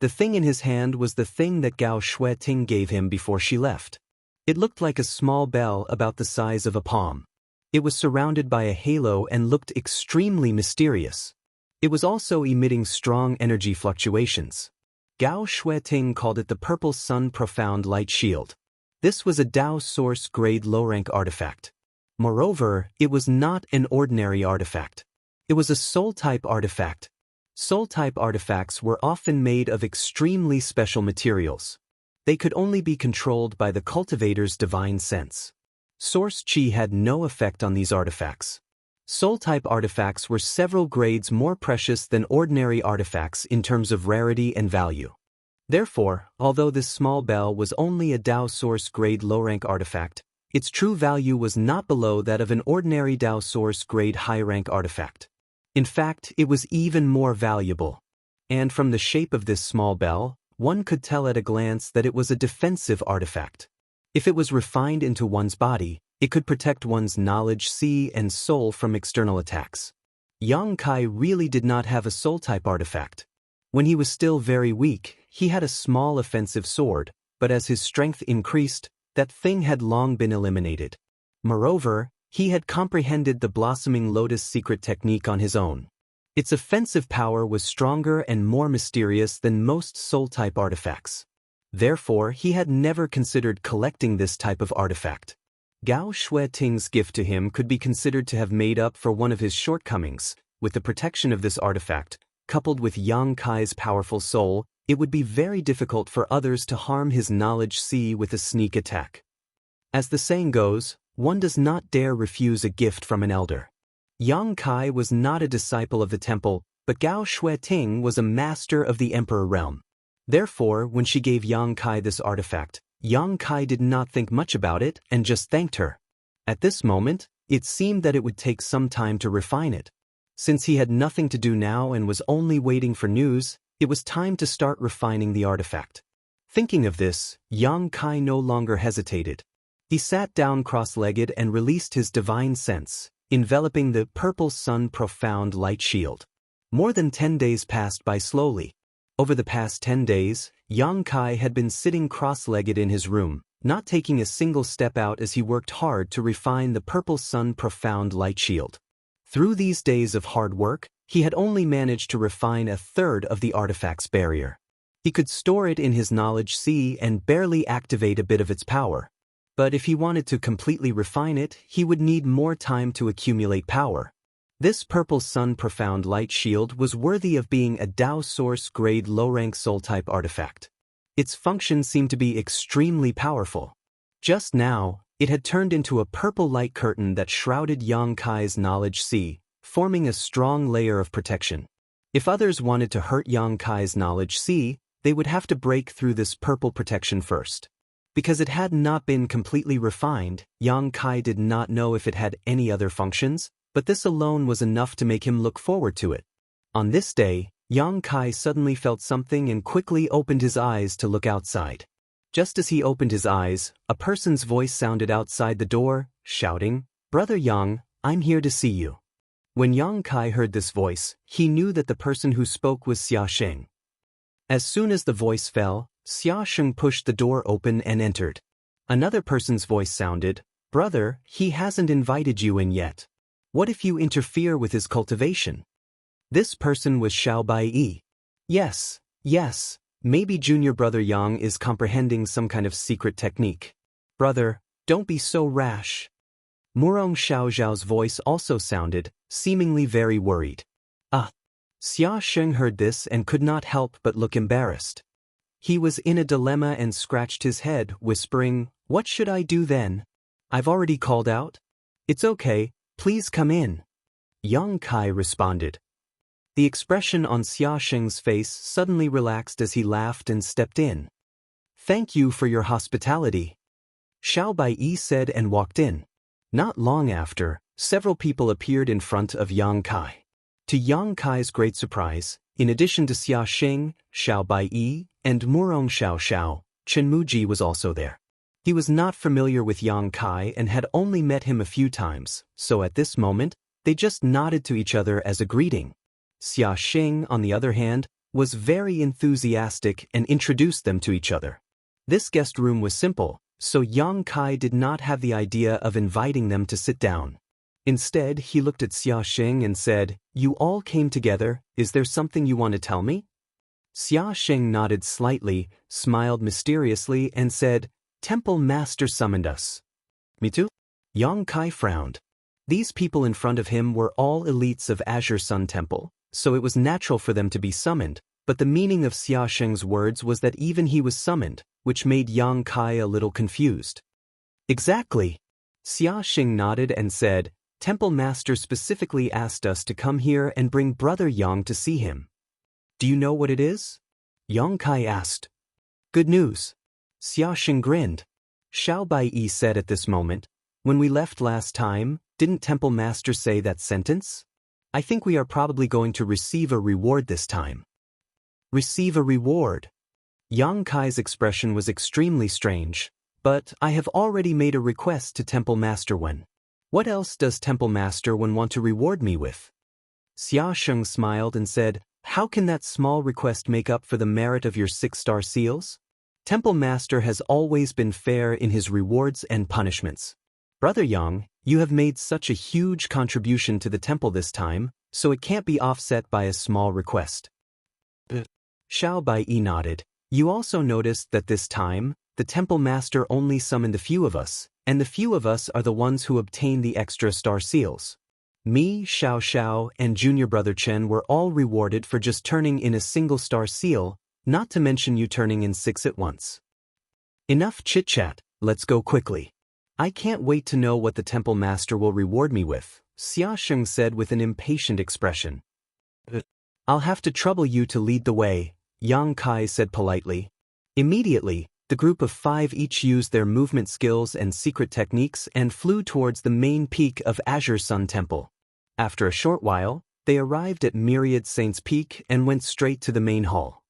The thing in his hand was the thing that Gao Shueting gave him before she left. It looked like a small bell about the size of a palm. It was surrounded by a halo and looked extremely mysterious. It was also emitting strong energy fluctuations. Gao Shueting called it the Purple Sun Profound Light Shield. This was a Dao Source grade low-rank artifact. Moreover, it was not an ordinary artifact. It was a soul-type artifact. Soul-type artifacts were often made of extremely special materials. They could only be controlled by the cultivator's divine sense. Source Qi had no effect on these artifacts. Soul-type artifacts were several grades more precious than ordinary artifacts in terms of rarity and value. Therefore, although this small bell was only a Dao Source grade low-rank artifact, its true value was not below that of an ordinary Dao Source grade high-rank artifact. In fact, it was even more valuable. And from the shape of this small bell, one could tell at a glance that it was a defensive artifact. If it was refined into one's body, it could protect one's knowledge, Qi, and soul from external attacks. Yang Kai really did not have a soul-type artifact. When he was still very weak, he had a small offensive sword, but as his strength increased, that thing had long been eliminated. Moreover, he had comprehended the Blossoming Lotus secret technique on his own. Its offensive power was stronger and more mysterious than most soul-type artifacts. Therefore, he had never considered collecting this type of artifact. Gao Shueting's gift to him could be considered to have made up for one of his shortcomings. With the protection of this artifact, coupled with Yang Kai's powerful soul, it would be very difficult for others to harm his knowledge Qi with a sneak attack. As the saying goes, one does not dare refuse a gift from an elder. Yang Kai was not a disciple of the temple, but Gao Shueting was a master of the Emperor realm. Therefore, when she gave Yang Kai this artifact, Yang Kai did not think much about it and just thanked her. At this moment, it seemed that it would take some time to refine it. Since he had nothing to do now and was only waiting for news, it was time to start refining the artifact. Thinking of this, Yang Kai no longer hesitated. He sat down cross-legged and released his divine sense, enveloping the Purple Sun Profound Light Shield. More than 10 days passed by slowly. Over the past 10 days, Yang Kai had been sitting cross-legged in his room, not taking a single step out as he worked hard to refine the Purple Sun Profound Light Shield. Through these days of hard work, he had only managed to refine a third of the artifact's barrier. He could store it in his knowledge Qi and barely activate a bit of its power. But if he wanted to completely refine it, he would need more time to accumulate power. This Purple Sun Profound Light Shield was worthy of being a Dao Source grade low-rank soul-type artifact. Its function seemed to be extremely powerful. Just now, it had turned into a purple light curtain that shrouded Yang Kai's knowledge Qi, forming a strong layer of protection. If others wanted to hurt Yang Kai's knowledge Qi, they would have to break through this purple protection first. Because it had not been completely refined, Yang Kai did not know if it had any other functions, but this alone was enough to make him look forward to it. On this day, Yang Kai suddenly felt something and quickly opened his eyes to look outside. Just as he opened his eyes, a person's voice sounded outside the door, shouting, "Brother Yang, I'm here to see you." When Yang Kai heard this voice, he knew that the person who spoke was Xia Sheng. As soon as the voice fell, Xia Sheng pushed the door open and entered. Another person's voice sounded, "Brother, he hasn't invited you in yet. What if you interfere with his cultivation?" This person was Xiao Baiyi. Yes, maybe junior brother Yang is comprehending some kind of secret technique. "Brother, Don't be so rash. Murong Xiaozhao's voice also sounded, seemingly very worried. Ah. Xia Sheng heard this and could not help but look embarrassed. He was in a dilemma and scratched his head, whispering, "What should I do then? I've already called out." "It's okay, please come in," Yang Kai responded. The expression on Xia Sheng's face suddenly relaxed as he laughed and stepped in. "Thank you for your hospitality," Xiao Baiyi said and walked in. Not long after, several people appeared in front of Yang Kai. To Yang Kai's great surprise, in addition to Xia Sheng, Xiao Baiyi, and Murong Xiao, Chen Muji was also there. He was not familiar with Yang Kai and had only met him a few times, so at this moment, they just nodded to each other as a greeting. Xia Sheng, on the other hand, was very enthusiastic and introduced them to each other. This guest room was simple, so Yang Kai did not have the idea of inviting them to sit down. Instead, he looked at Xia Sheng and said, "You all came together, is there something you want to tell me?" Xia Sheng nodded slightly, smiled mysteriously, and said, "Temple Master summoned us." "Me too?" Yang Kai frowned. These people in front of him were all elites of Azure Sun Temple, so it was natural for them to be summoned, but the meaning of Xia Sheng's words was that even he was summoned, which made Yang Kai a little confused. "Exactly." Xia Sheng nodded and said, "Temple Master specifically asked us to come here and bring Brother Yang to see him." "Do you know what it is?" Yang Kai asked. "Good news." Xia Sheng grinned. Xiao Baiyi said at this moment, "When we left last time, didn't Temple Master say that sentence? I think we are probably going to receive a reward this time." "Receive a reward?" Yang Kai's expression was extremely strange. "But I have already made a request to Temple Master Wen. What else does Temple Master Wen want to reward me with?" Xia Sheng smiled and said, "How can that small request make up for the merit of your 6-star seals? Temple Master has always been fair in his rewards and punishments. Brother Yang, you have made such a huge contribution to the temple this time, so it can't be offset by a small request." Xiao Baiyi nodded. "You also noticed that this time, the Temple Master only summoned a few of us, and the few of us are the ones who obtain the extra star seals. Me, Xiao, and Junior Brother Chen were all rewarded for just turning in a single star seal, not to mention you turning in 6 at once. Enough chit-chat, let's go quickly. I can't wait to know what the Temple Master will reward me with," Xia Sheng said with an impatient expression. "I'll have to trouble you to lead the way," Yang Kai said politely. Immediately, the group of 5 each used their movement skills and secret techniques and flew towards the main peak of Azure Sun Temple. After a short while, they arrived at Myriad Saints Peak and went straight to the main hall.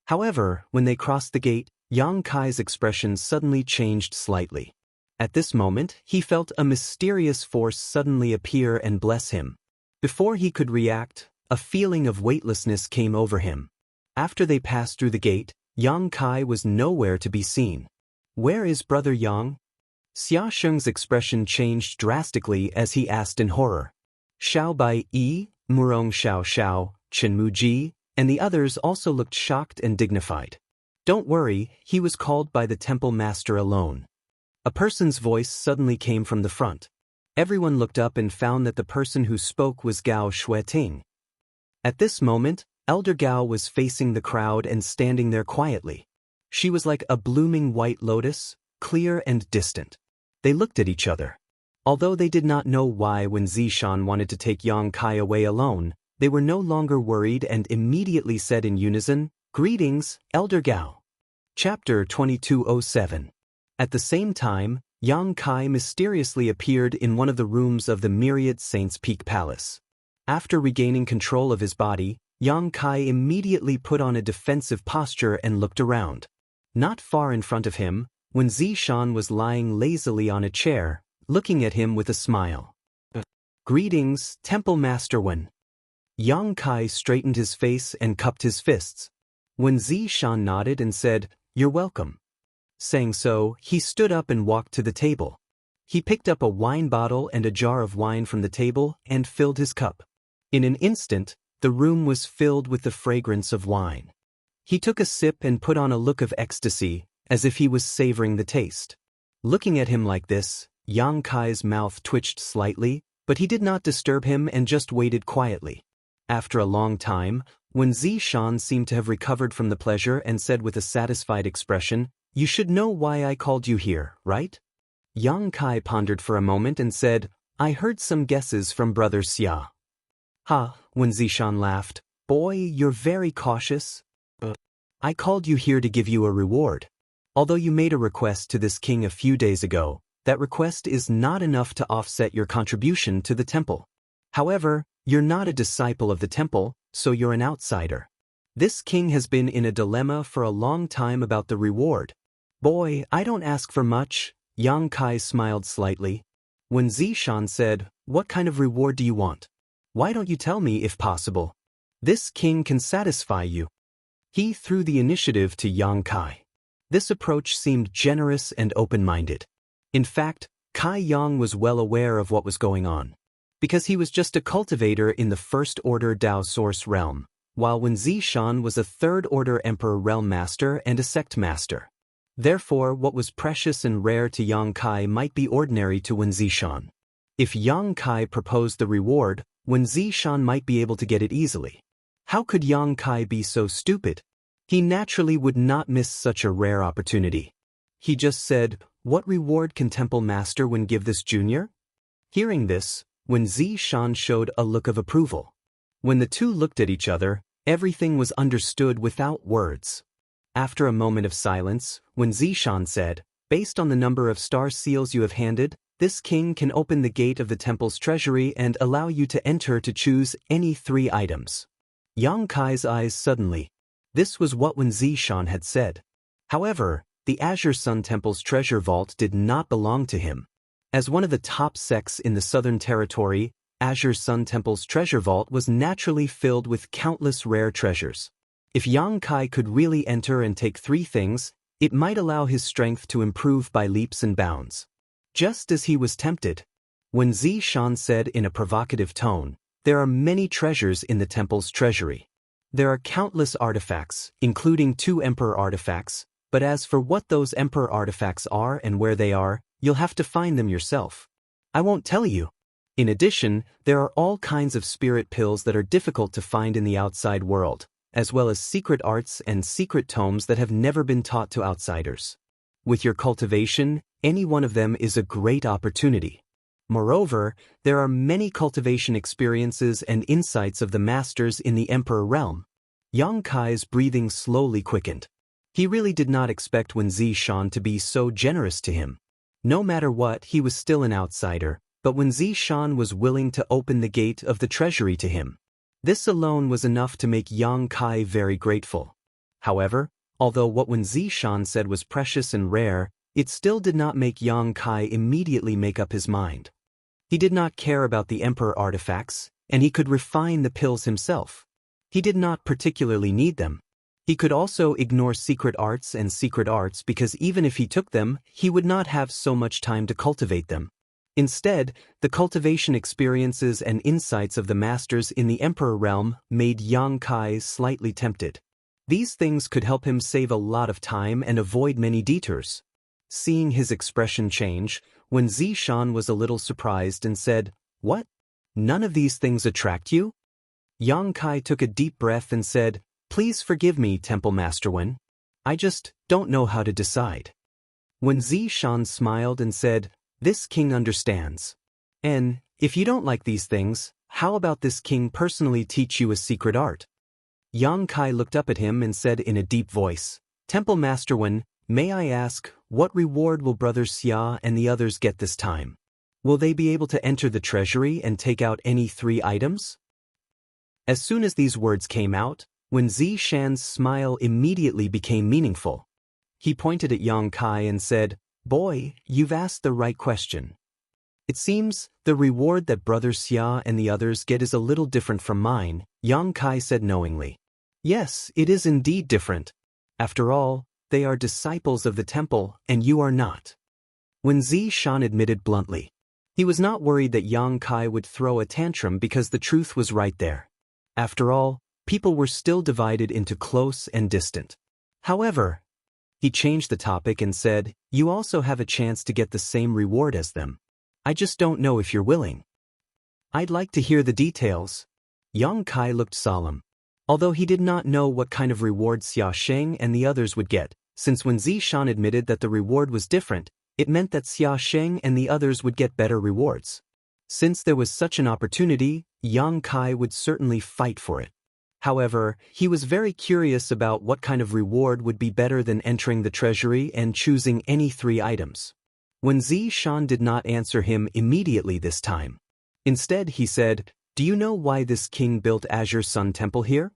However, when they crossed the gate, Yang Kai's expression suddenly changed slightly. At this moment, he felt a mysterious force suddenly appear and bless him. Before he could react, a feeling of weightlessness came over him. After they passed through the gate, Yang Kai was nowhere to be seen. "Where is Brother Yang?" Xia Sheng's expression changed drastically as he asked in horror. Xiao Baiyi, Murong Xiao, Chen Muji, and the others also looked shocked and dignified. "Don't worry, he was called by the Temple Master alone." A person's voice suddenly came from the front. Everyone looked up and found that the person who spoke was Gao Xueting. At this moment, Elder Gao was facing the crowd and standing there quietly. She was like a blooming white lotus, clear and distant. They looked at each other. Although they did not know why when Zishan wanted to take Yang Kai away alone, they were no longer worried and immediately said in unison, "Greetings, Elder Gao." Chapter 2207. At the same time, Yang Kai mysteriously appeared in one of the rooms of the Myriad Saints Peak Palace. After regaining control of his body, Yang Kai immediately put on a defensive posture and looked around. Not far in front of him, when Zishan was lying lazily on a chair, looking at him with a smile. "Greetings, Temple Master Wen." Yang Kai straightened his face and cupped his fists. When Zishan nodded and said, "You're welcome." Saying so, he stood up and walked to the table. He picked up a wine bottle and a jar of wine from the table and filled his cup. In an instant, the room was filled with the fragrance of wine. He took a sip and put on a look of ecstasy, as if he was savoring the taste. Looking at him like this, Yang Kai's mouth twitched slightly, but he did not disturb him and just waited quietly. After a long time, when Zishan seemed to have recovered from the pleasure and said with a satisfied expression, "You should know why I called you here, right?" Yang Kai pondered for a moment and said, "I heard some guesses from Brother Xia." "Ha," when Zishan laughed, "Boy, you're very cautious. I called you here to give you a reward. Although you made a request to this king a few days ago, that request is not enough to offset your contribution to the temple. However, you're not a disciple of the temple, so you're an outsider. This king has been in a dilemma for a long time about the reward. Boy, I don't ask for much." Yang Kai smiled slightly. When Zishan said, "What kind of reward do you want? Why don't you tell me if possible? This king can satisfy you." He threw the initiative to Yang Kai. This approach seemed generous and open-minded. In fact, Kai Yang was well aware of what was going on, because he was just a cultivator in the first-order Dao Source realm, while Wen Zishan was a third-order Emperor realm master and a sect master. Therefore, what was precious and rare to Yang Kai might be ordinary to Wen Zishan. If Yang Kai proposed the reward, Wen Zishan might be able to get it easily. How could Yang Kai be so stupid? He naturally would not miss such a rare opportunity. He just said, "What reward can Temple Master Wen give this junior?" Hearing this, Wen Zishan showed a look of approval. When the two looked at each other, everything was understood without words. After a moment of silence, Wen Zishan said, "Based on the number of star seals you have handed, this king can open the gate of the temple's treasury and allow you to enter to choose any 3 items." Yang Kai's eyes suddenly. This was what Wen Zishan had said. However, the Azure Sun Temple's treasure vault did not belong to him. As one of the top sects in the Southern Territory, Azure Sun Temple's treasure vault was naturally filled with countless rare treasures. If Yang Kai could really enter and take 3 things, it might allow his strength to improve by leaps and bounds. Just as he was tempted, Wen Zishan said in a provocative tone, "There are many treasures in the temple's treasury. There are countless artifacts, including 2 Emperor artifacts, but as for what those Emperor artifacts are and where they are, you'll have to find them yourself. I won't tell you. In addition, there are all kinds of spirit pills that are difficult to find in the outside world, as well as secret arts and secret tomes that have never been taught to outsiders. With your cultivation, any one of them is a great opportunity. Moreover, there are many cultivation experiences and insights of the masters in the Emperor realm." Yang Kai's breathing slowly quickened. He really did not expect Wen Zishan to be so generous to him. No matter what, he was still an outsider, but Wen Zishan was willing to open the gate of the treasury to him. This alone was enough to make Yang Kai very grateful. However, although what Wen Zishan said was precious and rare, it still did not make Yang Kai immediately make up his mind. He did not care about the Emperor artifacts, and he could refine the pills himself. He did not particularly need them. He could also ignore secret arts because even if he took them, he would not have so much time to cultivate them. Instead, the cultivation experiences and insights of the masters in the Emperor realm made Yang Kai slightly tempted. These things could help him save a lot of time and avoid many detours. Seeing his expression change, Wen Zishan was a little surprised and said, "What? None of these things attract you?" Yang Kai took a deep breath and said, "Please forgive me, Temple Master Wen. I just don't know how to decide." Wen Zishan smiled and said, "This king understands. And, if you don't like these things, how about this king personally teach you a secret art?" Yang Kai looked up at him and said in a deep voice, "Temple Master Wen, may I ask, what reward will Brother Xia and the others get this time? Will they be able to enter the treasury and take out any 3 items?" As soon as these words came out, Wen Zishan's smile immediately became meaningful. He pointed at Yang Kai and said, "Boy, you've asked the right question. It seems the reward that Brother Xia and the others get is a little different from mine," Yang Kai said knowingly. "Yes, it is indeed different. After all, they are disciples of the temple, and you are not." Wen Zishan admitted bluntly. He was not worried that Yang Kai would throw a tantrum because the truth was right there. After all, people were still divided into close and distant. However, He changed the topic and said, "You also have a chance to get the same reward as them. I just don't know if you're willing." "I'd like to hear the details." Yang Kai looked solemn. Although he did not know what kind of reward Xia Sheng and the others would get, since when Zishan admitted that the reward was different, it meant that Xia Sheng and the others would get better rewards. Since there was such an opportunity, Yang Kai would certainly fight for it. However, he was very curious about what kind of reward would be better than entering the treasury and choosing any 3 items. When Zishan did not answer him immediately this time. Instead, he said, "Do you know why this king built Azure Sun Temple here?"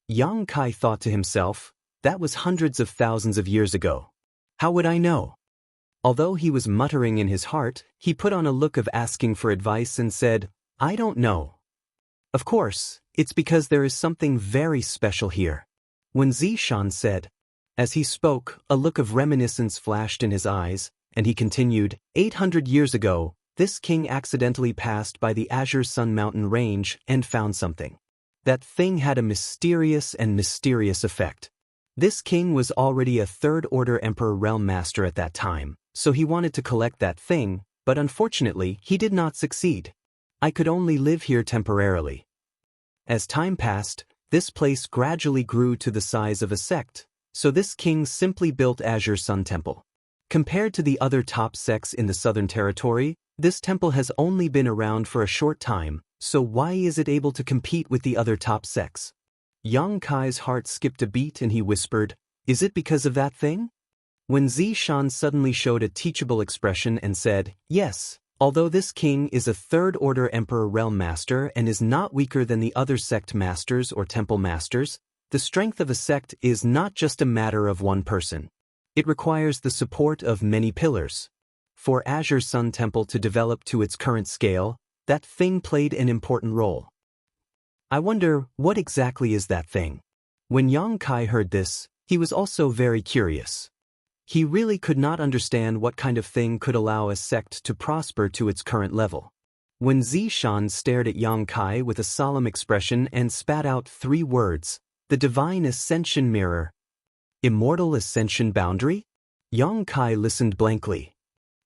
Yang Kai thought to himself, that was hundreds of thousands of years ago. How would I know? Although he was muttering in his heart, he put on a look of asking for advice and said, "I don't know. Of course, it's because there is something very special here." When Zishan said. As he spoke, a look of reminiscence flashed in his eyes, and he continued, 800 years ago, this king accidentally passed by the Azure Sun Mountain range and found something. That thing had a mysterious effect. This king was already a third-order Emperor Realm Master at that time, so he wanted to collect that thing, but unfortunately he did not succeed. I could only live here temporarily. As time passed, this place gradually grew to the size of a sect, so this king simply built Azure Sun Temple. Compared to the other top sects in the Southern Territory, this temple has only been around for a short time, so why is it able to compete with the other top sects? Yang Kai's heart skipped a beat and he whispered, "Is it because of that thing?" When Zishan suddenly showed a teachable expression and said, "Yes. Although this king is a third-order Emperor Realm Master and is not weaker than the other sect masters or temple masters, the strength of a sect is not just a matter of one person. It requires the support of many pillars. For Azure Sun Temple to develop to its current scale, that thing played an important role. I wonder, what exactly is that thing?" When Yang Kai heard this, he was also very curious. He really could not understand what kind of thing could allow a sect to prosper to its current level. When Zishan stared at Yang Kai with a solemn expression and spat out 3 words, "The Divine Ascension Mirror." Immortal Ascension Boundary? Yang Kai listened blankly.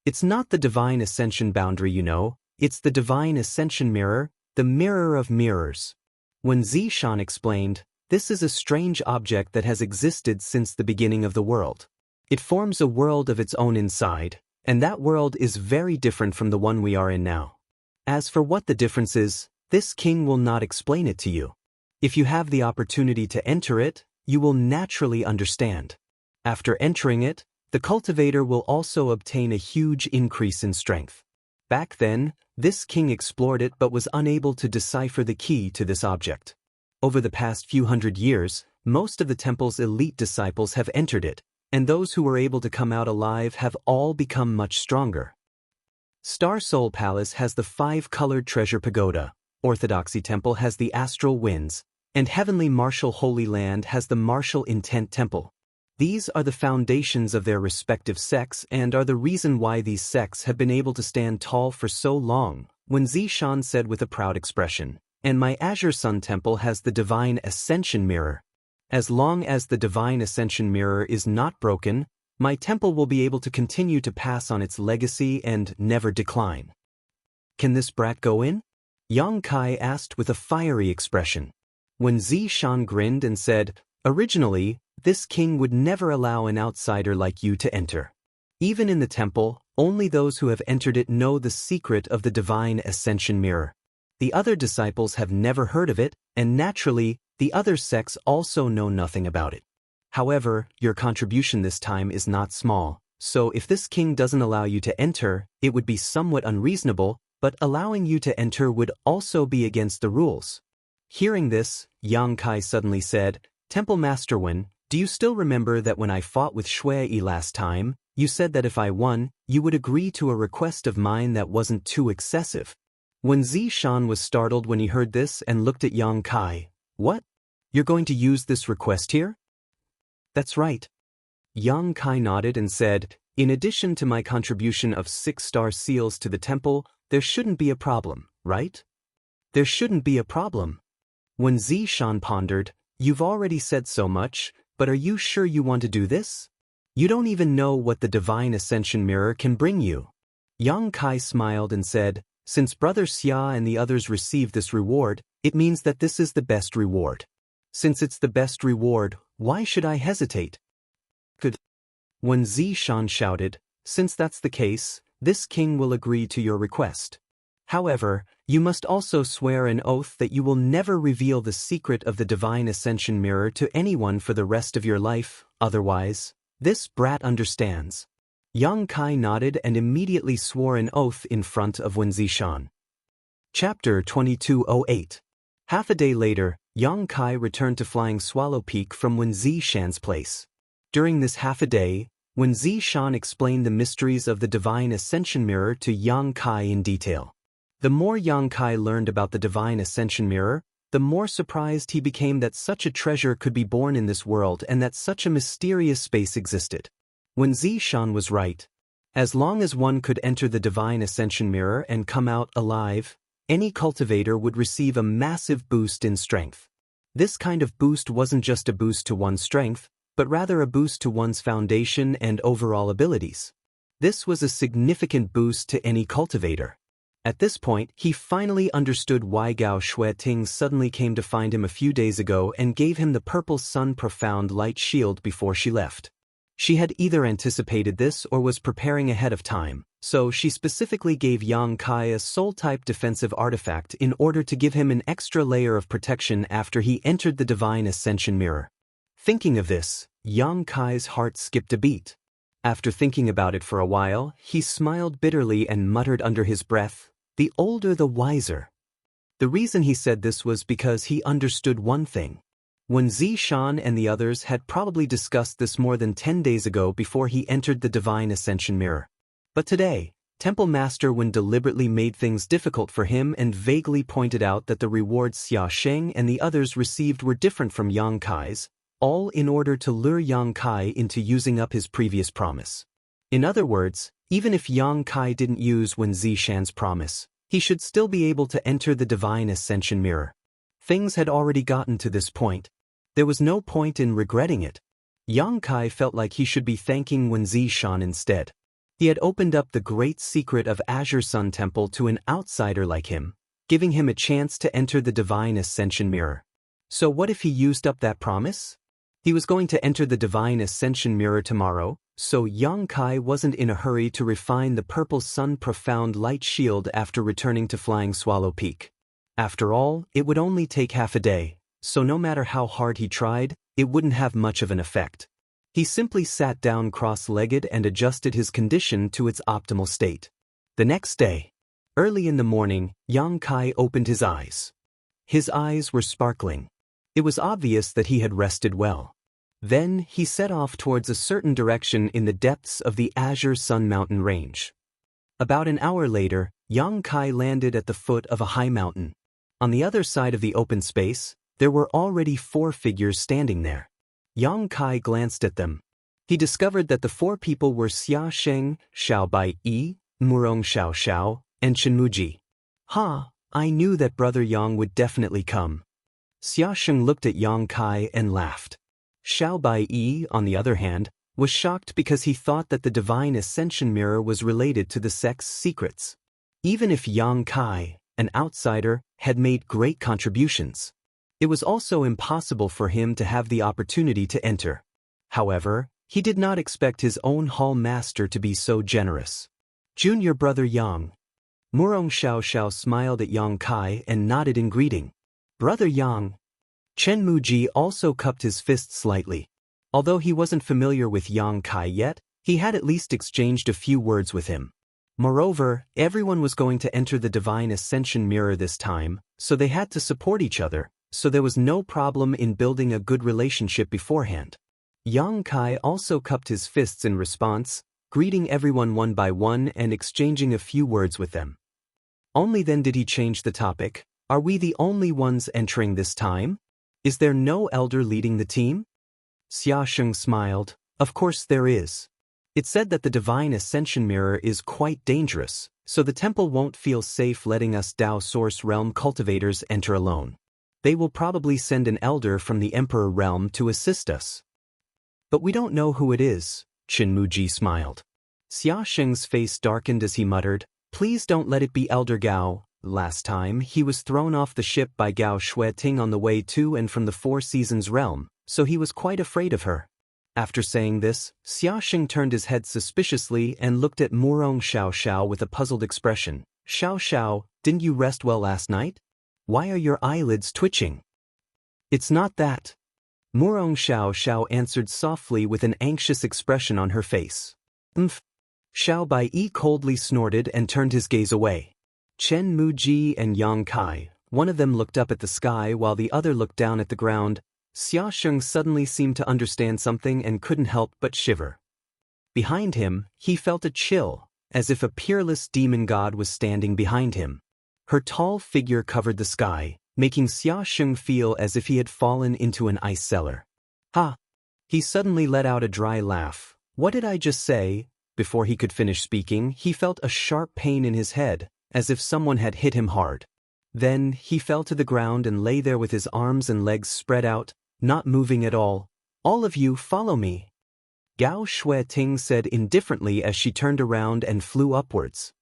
"It's not the Divine Ascension Boundary, you know, it's the Divine Ascension Mirror, the Mirror of Mirrors." When Zishan explained, "This is a strange object that has existed since the beginning of the world. It forms a world of its own inside, and that world is very different from the one we are in now. As for what the difference is, this king will not explain it to you. If you have the opportunity to enter it, you will naturally understand. After entering it, the cultivator will also obtain a huge increase in strength." Back then, this king explored it but was unable to decipher the key to this object. Over the past few hundred years, most of the temple's elite disciples have entered it, and those who were able to come out alive have all become much stronger. Star Soul Palace has the 5-colored treasure pagoda, Orthodoxy Temple has the astral winds, and Heavenly Martial Holy Land has the Martial Intent Temple. These are the foundations of their respective sects and are the reason why these sects have been able to stand tall for so long, when Zishan said with a proud expression, "And my Azure Sun Temple has the Divine Ascension Mirror. As long as the Divine Ascension Mirror is not broken, my temple will be able to continue to pass on its legacy and never decline." "Can this brat go in?" Yang Kai asked with a fiery expression. When Zishan grinned and said, "Originally, this king would never allow an outsider like you to enter. Even in the temple, only those who have entered it know the secret of the Divine Ascension Mirror. The other disciples have never heard of it, and naturally, the other sects also know nothing about it. However, your contribution this time is not small, so if this king doesn't allow you to enter, it would be somewhat unreasonable, but allowing you to enter would also be against the rules." Hearing this, Yang Kai suddenly said, "Temple Master Wen, do you still remember that when I fought with Shui last time, you said that if I won, you would agree to a request of mine that wasn't too excessive?" When Zishan was startled when he heard this and looked at Yang Kai, "What? You're going to use this request here?" "That's right." Yang Kai nodded and said, "In addition to my contribution of 6-star seals to the temple, there shouldn't be a problem, right?" "There shouldn't be a problem." When Zishan pondered, "You've already said so much, but are you sure you want to do this?" You don't even know what the Divine Ascension Mirror can bring you. Yang Kai smiled and said, since Brother Xia and the others received this reward, it means that this is the best reward. Since it's the best reward, why should I hesitate? Good. When Zishan shouted, since that's the case, this king will agree to your request. However, you must also swear an oath that you will never reveal the secret of the Divine Ascension Mirror to anyone for the rest of your life, otherwise, this brat understands. Yang Kai nodded and immediately swore an oath in front of Wen Zishan. Chapter 2208. Half a day later, Yang Kai returned to Flying Swallow Peak from Wen Zishan's place. During this half a day, Wen Zishan explained the mysteries of the Divine Ascension Mirror to Yang Kai in detail. The more Yang Kai learned about the Divine Ascension Mirror, the more surprised he became that such a treasure could be born in this world and that such a mysterious space existed. Wen Zishan was right. As long as one could enter the Divine Ascension Mirror and come out alive, any cultivator would receive a massive boost in strength. This kind of boost wasn't just a boost to one's strength, but rather a boost to one's foundation and overall abilities. This was a significant boost to any cultivator. At this point, he finally understood why Gao Shueting suddenly came to find him a few days ago and gave him the Purple Sun Profound Light Shield before she left. She had either anticipated this or was preparing ahead of time, so she specifically gave Yang Kai a soul-type defensive artifact in order to give him an extra layer of protection after he entered the Divine Ascension Mirror. Thinking of this, Yang Kai's heart skipped a beat. After thinking about it for a while, he smiled bitterly and muttered under his breath, "The older the wiser." The reason he said this was because he understood one thing. When Zishan and the others had probably discussed this more than 10 days ago before he entered the Divine Ascension Mirror. But today, Temple Master Wen deliberately made things difficult for him and vaguely pointed out that the rewards Xia Sheng and the others received were different from Yang Kai's, all in order to lure Yang Kai into using up his previous promise. In other words, even if Yang Kai didn't use Wen Zishan's promise, he should still be able to enter the Divine Ascension Mirror. Things had already gotten to this point. There was no point in regretting it. Yang Kai felt like he should be thanking Wen Zishan instead. He had opened up the great secret of Azure Sun Temple to an outsider like him, giving him a chance to enter the Divine Ascension Mirror. So what if he used up that promise? He was going to enter the Divine Ascension Mirror tomorrow, so Yang Kai wasn't in a hurry to refine the Purple Sun Profound Light Shield after returning to Flying Swallow Peak. After all, it would only take half a day, so no matter how hard he tried, it wouldn't have much of an effect. He simply sat down cross-legged and adjusted his condition to its optimal state. The next day, early in the morning, Yang Kai opened his eyes. His eyes were sparkling. It was obvious that he had rested well. Then he set off towards a certain direction in the depths of the Azure Sun Mountain range. About an hour later, Yang Kai landed at the foot of a high mountain. On the other side of the open space, there were already 4 figures standing there. Yang Kai glanced at them. He discovered that the 4 people were Xia Sheng, Xiao Bai Yi, Murong Xiao Xiao, and Chen Muji. "Ha, I knew that Brother Yang would definitely come." Xia Sheng looked at Yang Kai and laughed. Xiao Bai Yi, on the other hand, was shocked because he thought that the Divine Ascension Mirror was related to the sect's secrets. Even if Yang Kai, an outsider, had made great contributions, it was also impossible for him to have the opportunity to enter. However, he did not expect his own hall master to be so generous. "Junior Brother Yang." Murong Xiao Xiao smiled at Yang Kai and nodded in greeting. "Brother Yang." Chen Muji also cupped his fist slightly. Although he wasn't familiar with Yang Kai yet, he had at least exchanged a few words with him. Moreover, everyone was going to enter the Divine Ascension Mirror this time, so they had to support each other, so there was no problem in building a good relationship beforehand. Yang Kai also cupped his fists in response, greeting everyone one by one and exchanging a few words with them. Only then did he change the topic. "Are we the only ones entering this time? Is there no elder leading the team?" Xia Sheng smiled. "Of course there is. It said that the Divine Ascension Mirror is quite dangerous, so the temple won't feel safe letting us Dao Source Realm cultivators enter alone. They will probably send an elder from the Emperor Realm to assist us. But we don't know who it is. Qin Muji smiled. Xia Sheng's face darkened as he muttered, "Please don't let it be Elder Gao." Last time, he was thrown off the ship by Gao Shueting on the way to and from the Four Seasons realm, so he was quite afraid of her. After saying this, Xia Sheng turned his head suspiciously and looked at Murong Xiao with a puzzled expression. Xiao, didn't you rest well last night? Why are your eyelids twitching?" "It's not that." Murong Xiao answered softly with an anxious expression on her face. "Umph." Xiao Bai coldly snorted and turned his gaze away. Chen Muji and Yang Kai, one of them looked up at the sky while the other looked down at the ground. Xia Sheng suddenly seemed to understand something and couldn't help but shiver. Behind him, he felt a chill, as if a peerless demon god was standing behind him. Her tall figure covered the sky, making Xia Sheng feel as if he had fallen into an ice cellar. "Ha!" He suddenly let out a dry laugh. "What did I just say?" Before he could finish speaking, he felt a sharp pain in his head, as if someone had hit him hard. Then, he fell to the ground and lay there with his arms and legs spread out, not moving at all. "All of you follow me," Gao Shueting said indifferently as she turned around and flew upwards.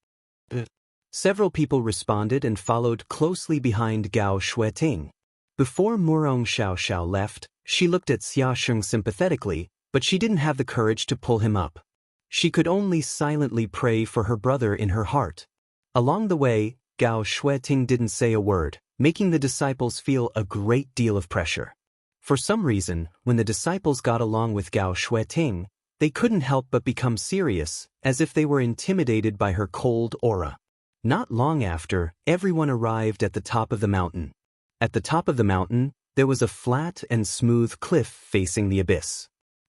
Several people responded and followed closely behind Gao Shueting. Before Murong Xiao left, she looked at Xia Sheng sympathetically, but she didn't have the courage to pull him up. She could only silently pray for her brother in her heart. Along the way, Gao Shueting didn't say a word, making the disciples feel a great deal of pressure. For some reason, when the disciples got along with Gao Shueting, they couldn't help but become serious, as if they were intimidated by her cold aura. Not long after, everyone arrived at the top of the mountain. At the top of the mountain, there was a flat and smooth cliff facing the abyss.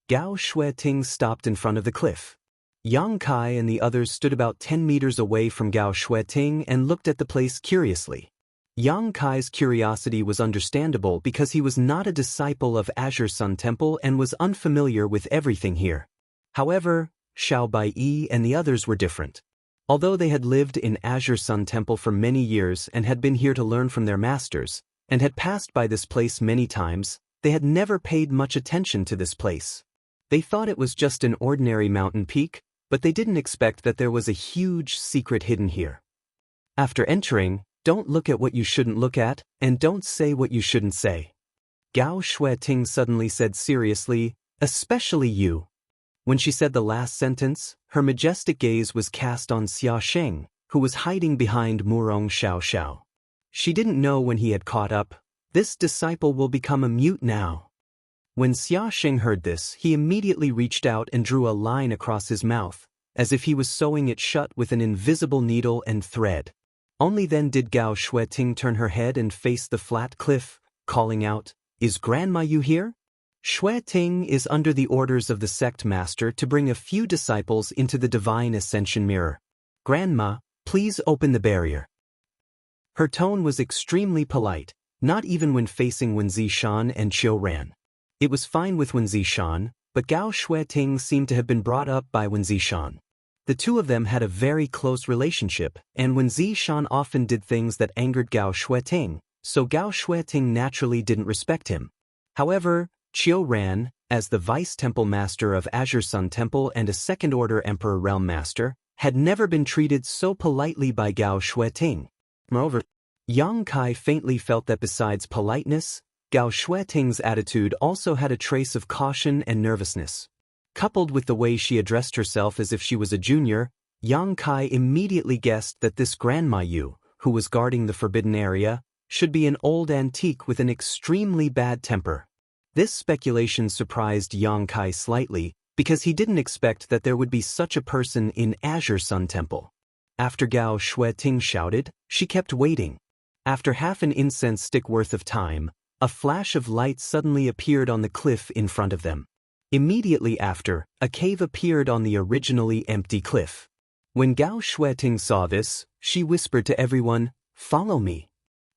Gao Shueting stopped in front of the cliff. Yang Kai and the others stood about 10 meters away from Gao Shueting and looked at the place curiously. Yang Kai's curiosity was understandable because he was not a disciple of Azure Sun Temple and was unfamiliar with everything here. However, Xiao Bai and the others were different. Although they had lived in Azure Sun Temple for many years and had been here to learn from their masters, and had passed by this place many times, they had never paid much attention to this place. They thought it was just an ordinary mountain peak, but they didn't expect that there was a huge secret hidden here. After entering, don't look at what you shouldn't look at, and don't say what you shouldn't say. Gao Shueting suddenly said seriously, "Especially you." When she said the last sentence, her majestic gaze was cast on Xia Sheng, who was hiding behind Murong Xiao. She didn't know when he had caught up. This disciple will become a mute now. When Xia Sheng heard this, he immediately reached out and drew a line across his mouth, as if he was sewing it shut with an invisible needle and thread. Only then did Gao Shueting turn her head and face the flat cliff, calling out, "Is Grandma Yu here?" Shueting is under the orders of the sect master to bring a few disciples into the divine ascension mirror. "Grandma, please open the barrier." Her tone was extremely polite, not even when facing Wen Zishan and Qiu Ran. It was fine with Wen Zishan, but Gao Shueting seemed to have been brought up by Wen Zishan. The two of them had a very close relationship, and Wen Zishan often did things that angered Gao Shueting, so Gao Shueting naturally didn't respect him. However, Qiu Ran, as the Vice Temple Master of Azure Sun Temple and a Second Order Emperor Realm Master, had never been treated so politely by Gao Shueting. Moreover, Yang Kai faintly felt that besides politeness, Gao Shueting's attitude also had a trace of caution and nervousness. Coupled with the way she addressed herself as if she was a junior, Yang Kai immediately guessed that this Grandma Yu, who was guarding the forbidden area, should be an old antique with an extremely bad temper. This speculation surprised Yang Kai slightly, because he didn't expect that there would be such a person in Azure Sun Temple. After Gao Shueting shouted, she kept waiting. After half an incense stick worth of time, a flash of light suddenly appeared on the cliff in front of them. Immediately after, a cave appeared on the originally empty cliff. When Gao Shueting saw this, she whispered to everyone, "Follow me."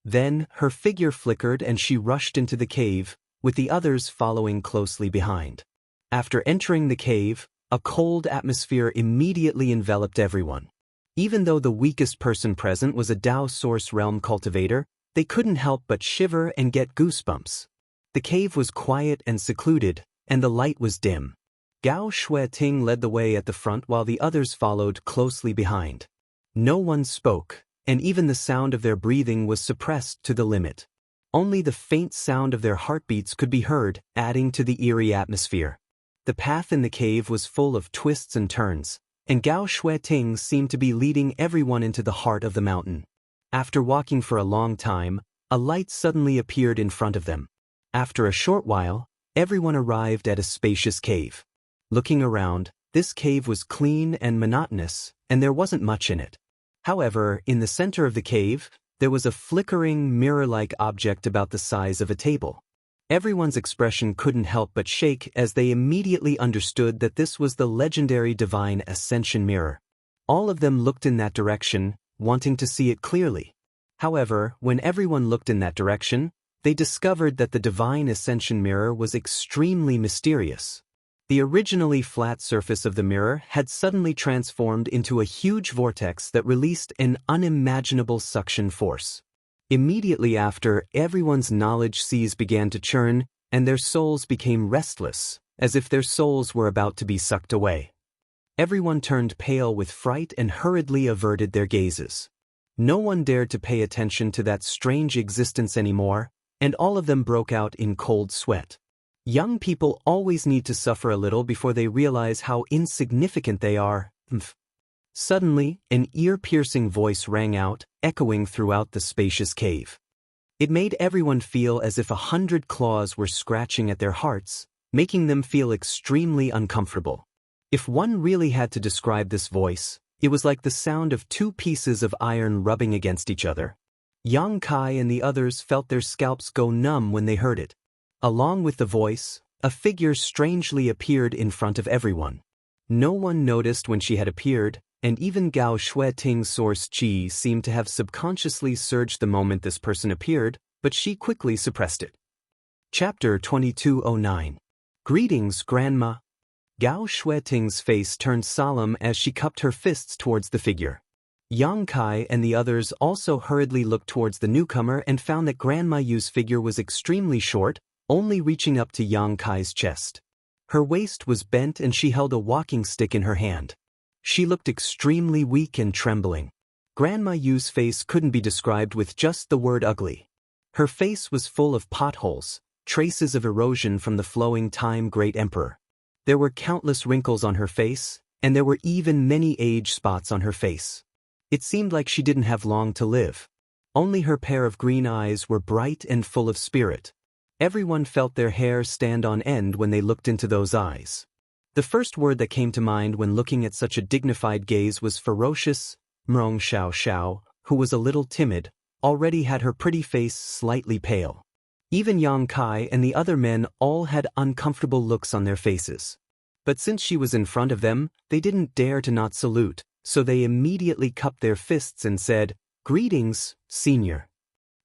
Then, her figure flickered and she rushed into the cave, with the others following closely behind. After entering the cave, a cold atmosphere immediately enveloped everyone. Even though the weakest person present was a Dao Source Realm cultivator, they couldn't help but shiver and get goosebumps. The cave was quiet and secluded, and the light was dim. Gao Shueting led the way at the front while the others followed closely behind. No one spoke, and even the sound of their breathing was suppressed to the limit. Only the faint sound of their heartbeats could be heard, adding to the eerie atmosphere. The path in the cave was full of twists and turns, and Gao Shueting seemed to be leading everyone into the heart of the mountain. After walking for a long time, a light suddenly appeared in front of them. After a short while, everyone arrived at a spacious cave. Looking around, this cave was clean and monotonous, and there wasn't much in it. However, in the center of the cave, there was a flickering, mirror-like object about the size of a table. Everyone's expression couldn't help but shake as they immediately understood that this was the legendary divine ascension mirror. All of them looked in that direction, wanting to see it clearly. However, when everyone looked in that direction, they discovered that the divine ascension mirror was extremely mysterious. The originally flat surface of the mirror had suddenly transformed into a huge vortex that released an unimaginable suction force. Immediately after, everyone's knowledge seas began to churn, and their souls became restless, as if their souls were about to be sucked away. Everyone turned pale with fright and hurriedly averted their gazes. No one dared to pay attention to that strange existence anymore, and all of them broke out in cold sweat. Young people always need to suffer a little before they realize how insignificant they are. Suddenly, an ear-piercing voice rang out, echoing throughout the spacious cave. It made everyone feel as if 100 claws were scratching at their hearts, making them feel extremely uncomfortable. If one really had to describe this voice, it was like the sound of two pieces of iron rubbing against each other. Yang Kai and the others felt their scalps go numb when they heard it. Along with the voice, a figure strangely appeared in front of everyone. No one noticed when she had appeared, and even Gao Shueting's source qi seemed to have subconsciously surged the moment this person appeared, but she quickly suppressed it. Chapter 2209. Greetings, Grandma. Gao Shueting's face turned solemn as she cupped her fists towards the figure. Yang Kai and the others also hurriedly looked towards the newcomer and found that Grandma Yu's figure was extremely short, only reaching up to Yang Kai's chest. Her waist was bent and she held a walking stick in her hand. She looked extremely weak and trembling. Grandma Yu's face couldn't be described with just the word ugly. Her face was full of potholes, traces of erosion from the flowing time great emperor. There were countless wrinkles on her face, and there were even many age spots on her face. It seemed like she didn't have long to live. Only her pair of green eyes were bright and full of spirit. Everyone felt their hair stand on end when they looked into those eyes. The first word that came to mind when looking at such a dignified gaze was ferocious. Mrong Xiao Xiao, who was a little timid, already had her pretty face slightly pale. Even Yang Kai and the other men all had uncomfortable looks on their faces. But since she was in front of them, they didn't dare to not salute, so they immediately cupped their fists and said, "Greetings, Senior."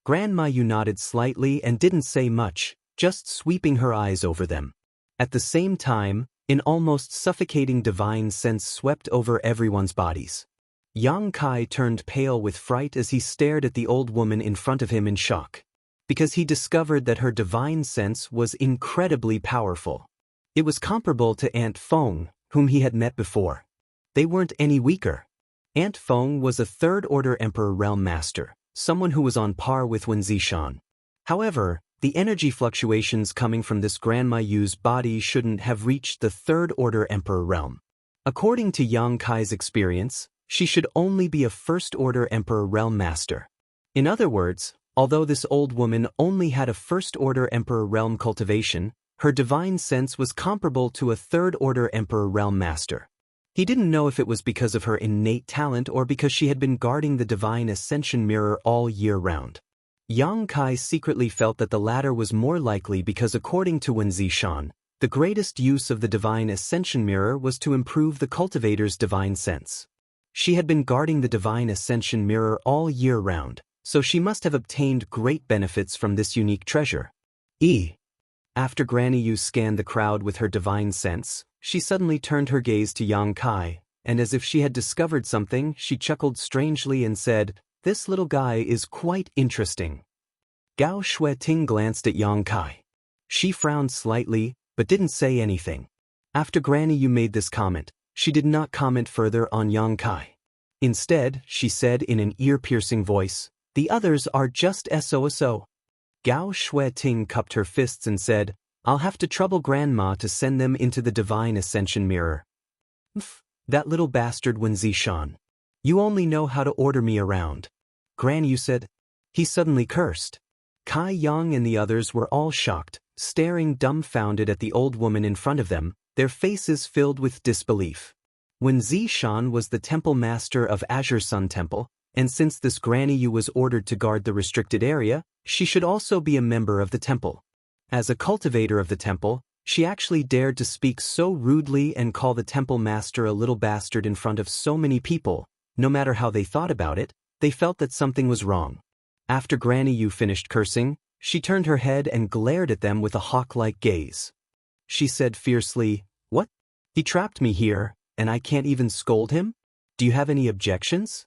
Grandma Yu nodded slightly and didn't say much, just sweeping her eyes over them. At the same time, an almost suffocating divine sense swept over everyone's bodies. Yang Kai turned pale with fright as he stared at the old woman in front of him in shock, because he discovered that her divine sense was incredibly powerful. It was comparable to Aunt Feng, whom he had met before. They weren't any weaker. Aunt Feng was a third-order Emperor Realm Master, someone who was on par with Wen Zishan. However, the energy fluctuations coming from this Grandma Yu's body shouldn't have reached the third-order Emperor realm. According to Yang Kai's experience, she should only be a first-order Emperor Realm Master. In other words, although this old woman only had a first-order Emperor Realm cultivation, her divine sense was comparable to a third-order Emperor Realm Master. He didn't know if it was because of her innate talent or because she had been guarding the divine ascension mirror all year round. Yang Kai secretly felt that the latter was more likely because according to Wen Zishan, the greatest use of the divine ascension mirror was to improve the cultivator's divine sense. She had been guarding the divine ascension mirror all year round, so she must have obtained great benefits from this unique treasure. After Granny Yu scanned the crowd with her divine sense, she suddenly turned her gaze to Yang Kai, and as if she had discovered something, she chuckled strangely and said, "This little guy is quite interesting." Gao Shueting glanced at Yang Kai. She frowned slightly, but didn't say anything. After Granny Yu made this comment, she did not comment further on Yang Kai. Instead, she said in an ear-piercing voice, "The others are just SOSO." Gao Shueting cupped her fists and said, "I'll have to trouble Grandma to send them into the Divine Ascension Mirror." That little bastard Wen Zishan. You only know how to order me around. Granny Yu said. He suddenly cursed. Kai Yang and the others were all shocked, staring dumbfounded at the old woman in front of them, their faces filled with disbelief. Wen Zishan was the temple master of Azure Sun Temple, and since this Granny Yu was ordered to guard the restricted area, she should also be a member of the temple. As a cultivator of the temple, she actually dared to speak so rudely and call the temple master a little bastard in front of so many people. No matter how they thought about it, they felt that something was wrong. After Granny Yu finished cursing, she turned her head and glared at them with a hawk-like gaze. She said fiercely, "What? He trapped me here, and I can't even scold him? Do you have any objections?"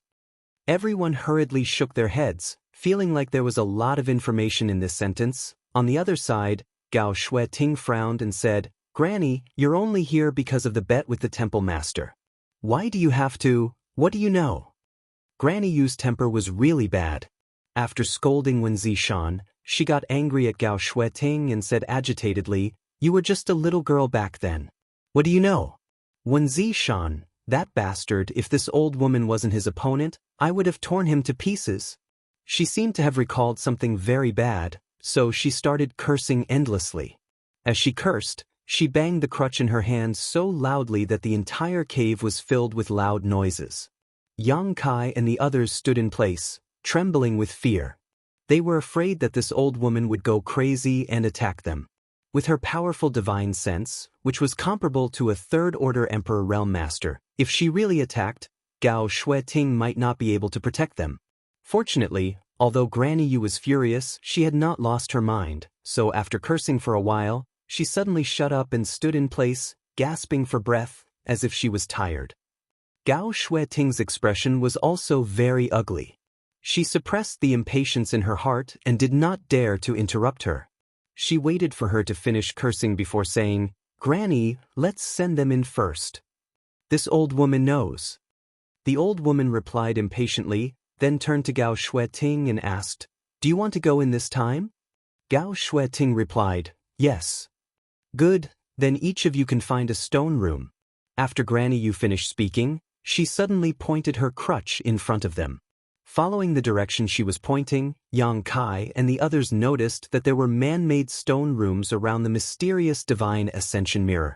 Everyone hurriedly shook their heads, feeling like there was a lot of information in this sentence. On the other side, Gao Shueting frowned and said, "Granny, you're only here because of the bet with the temple master. Why do you have to? What do you know?" Granny Yu's temper was really bad. After scolding Wen Zishan, she got angry at Gao Shueting and said agitatedly, "You were just a little girl back then. What do you know?" Wen Zishan, that bastard, if this old woman wasn't his opponent, I would have torn him to pieces. She seemed to have recalled something very bad, so she started cursing endlessly. As she cursed, she banged the crutch in her hand so loudly that the entire cave was filled with loud noises. Yang Kai and the others stood in place, trembling with fear. They were afraid that this old woman would go crazy and attack them. With her powerful divine sense, which was comparable to a third-order Emperor Realm Master, if she really attacked, Gao Shueting might not be able to protect them. Fortunately, although Granny Yu was furious, she had not lost her mind, so after cursing for a while, she suddenly shut up and stood in place, gasping for breath, as if she was tired. Gao Shueting's expression was also very ugly. She suppressed the impatience in her heart and did not dare to interrupt her. She waited for her to finish cursing before saying, "Granny, let's send them in first. This old woman knows." The old woman replied impatiently, then turned to Gao Shueting and asked, "Do you want to go in this time?" Gao Shueting replied, "Yes." "Good, then each of you can find a stone room." After Granny Yu finished speaking, she suddenly pointed her crutch in front of them. Following the direction she was pointing, Yang Kai and the others noticed that there were man-made stone rooms around the mysterious Divine Ascension Mirror.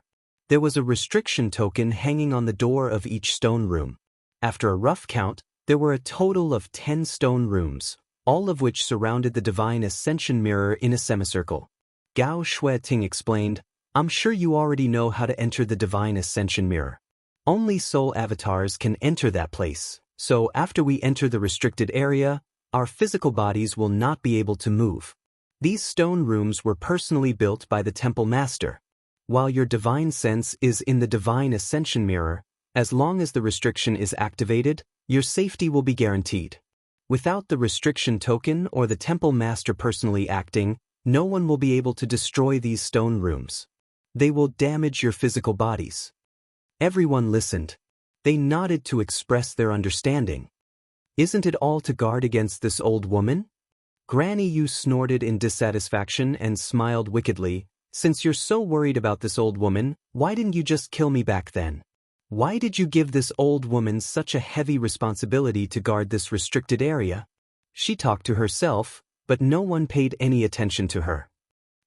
There was a restriction token hanging on the door of each stone room. After a rough count, there were a total of 10 stone rooms, all of which surrounded the Divine Ascension Mirror in a semicircle. Gao Shueting explained, "I'm sure you already know how to enter the Divine Ascension Mirror. Only soul avatars can enter that place. So after we enter the restricted area, our physical bodies will not be able to move. These stone rooms were personally built by the Temple Master. While your divine sense is in the Divine Ascension Mirror, as long as the restriction is activated, your safety will be guaranteed. Without the restriction token or the Temple Master personally acting, no one will be able to destroy these stone rooms. They will damage your physical bodies." Everyone listened. They nodded to express their understanding. "Isn't it all to guard against this old woman?" Granny Yu snorted in dissatisfaction and smiled wickedly. "Since you're so worried about this old woman, why didn't you just kill me back then? Why did you give this old woman such a heavy responsibility to guard this restricted area?" She talked to herself, but no one paid any attention to her.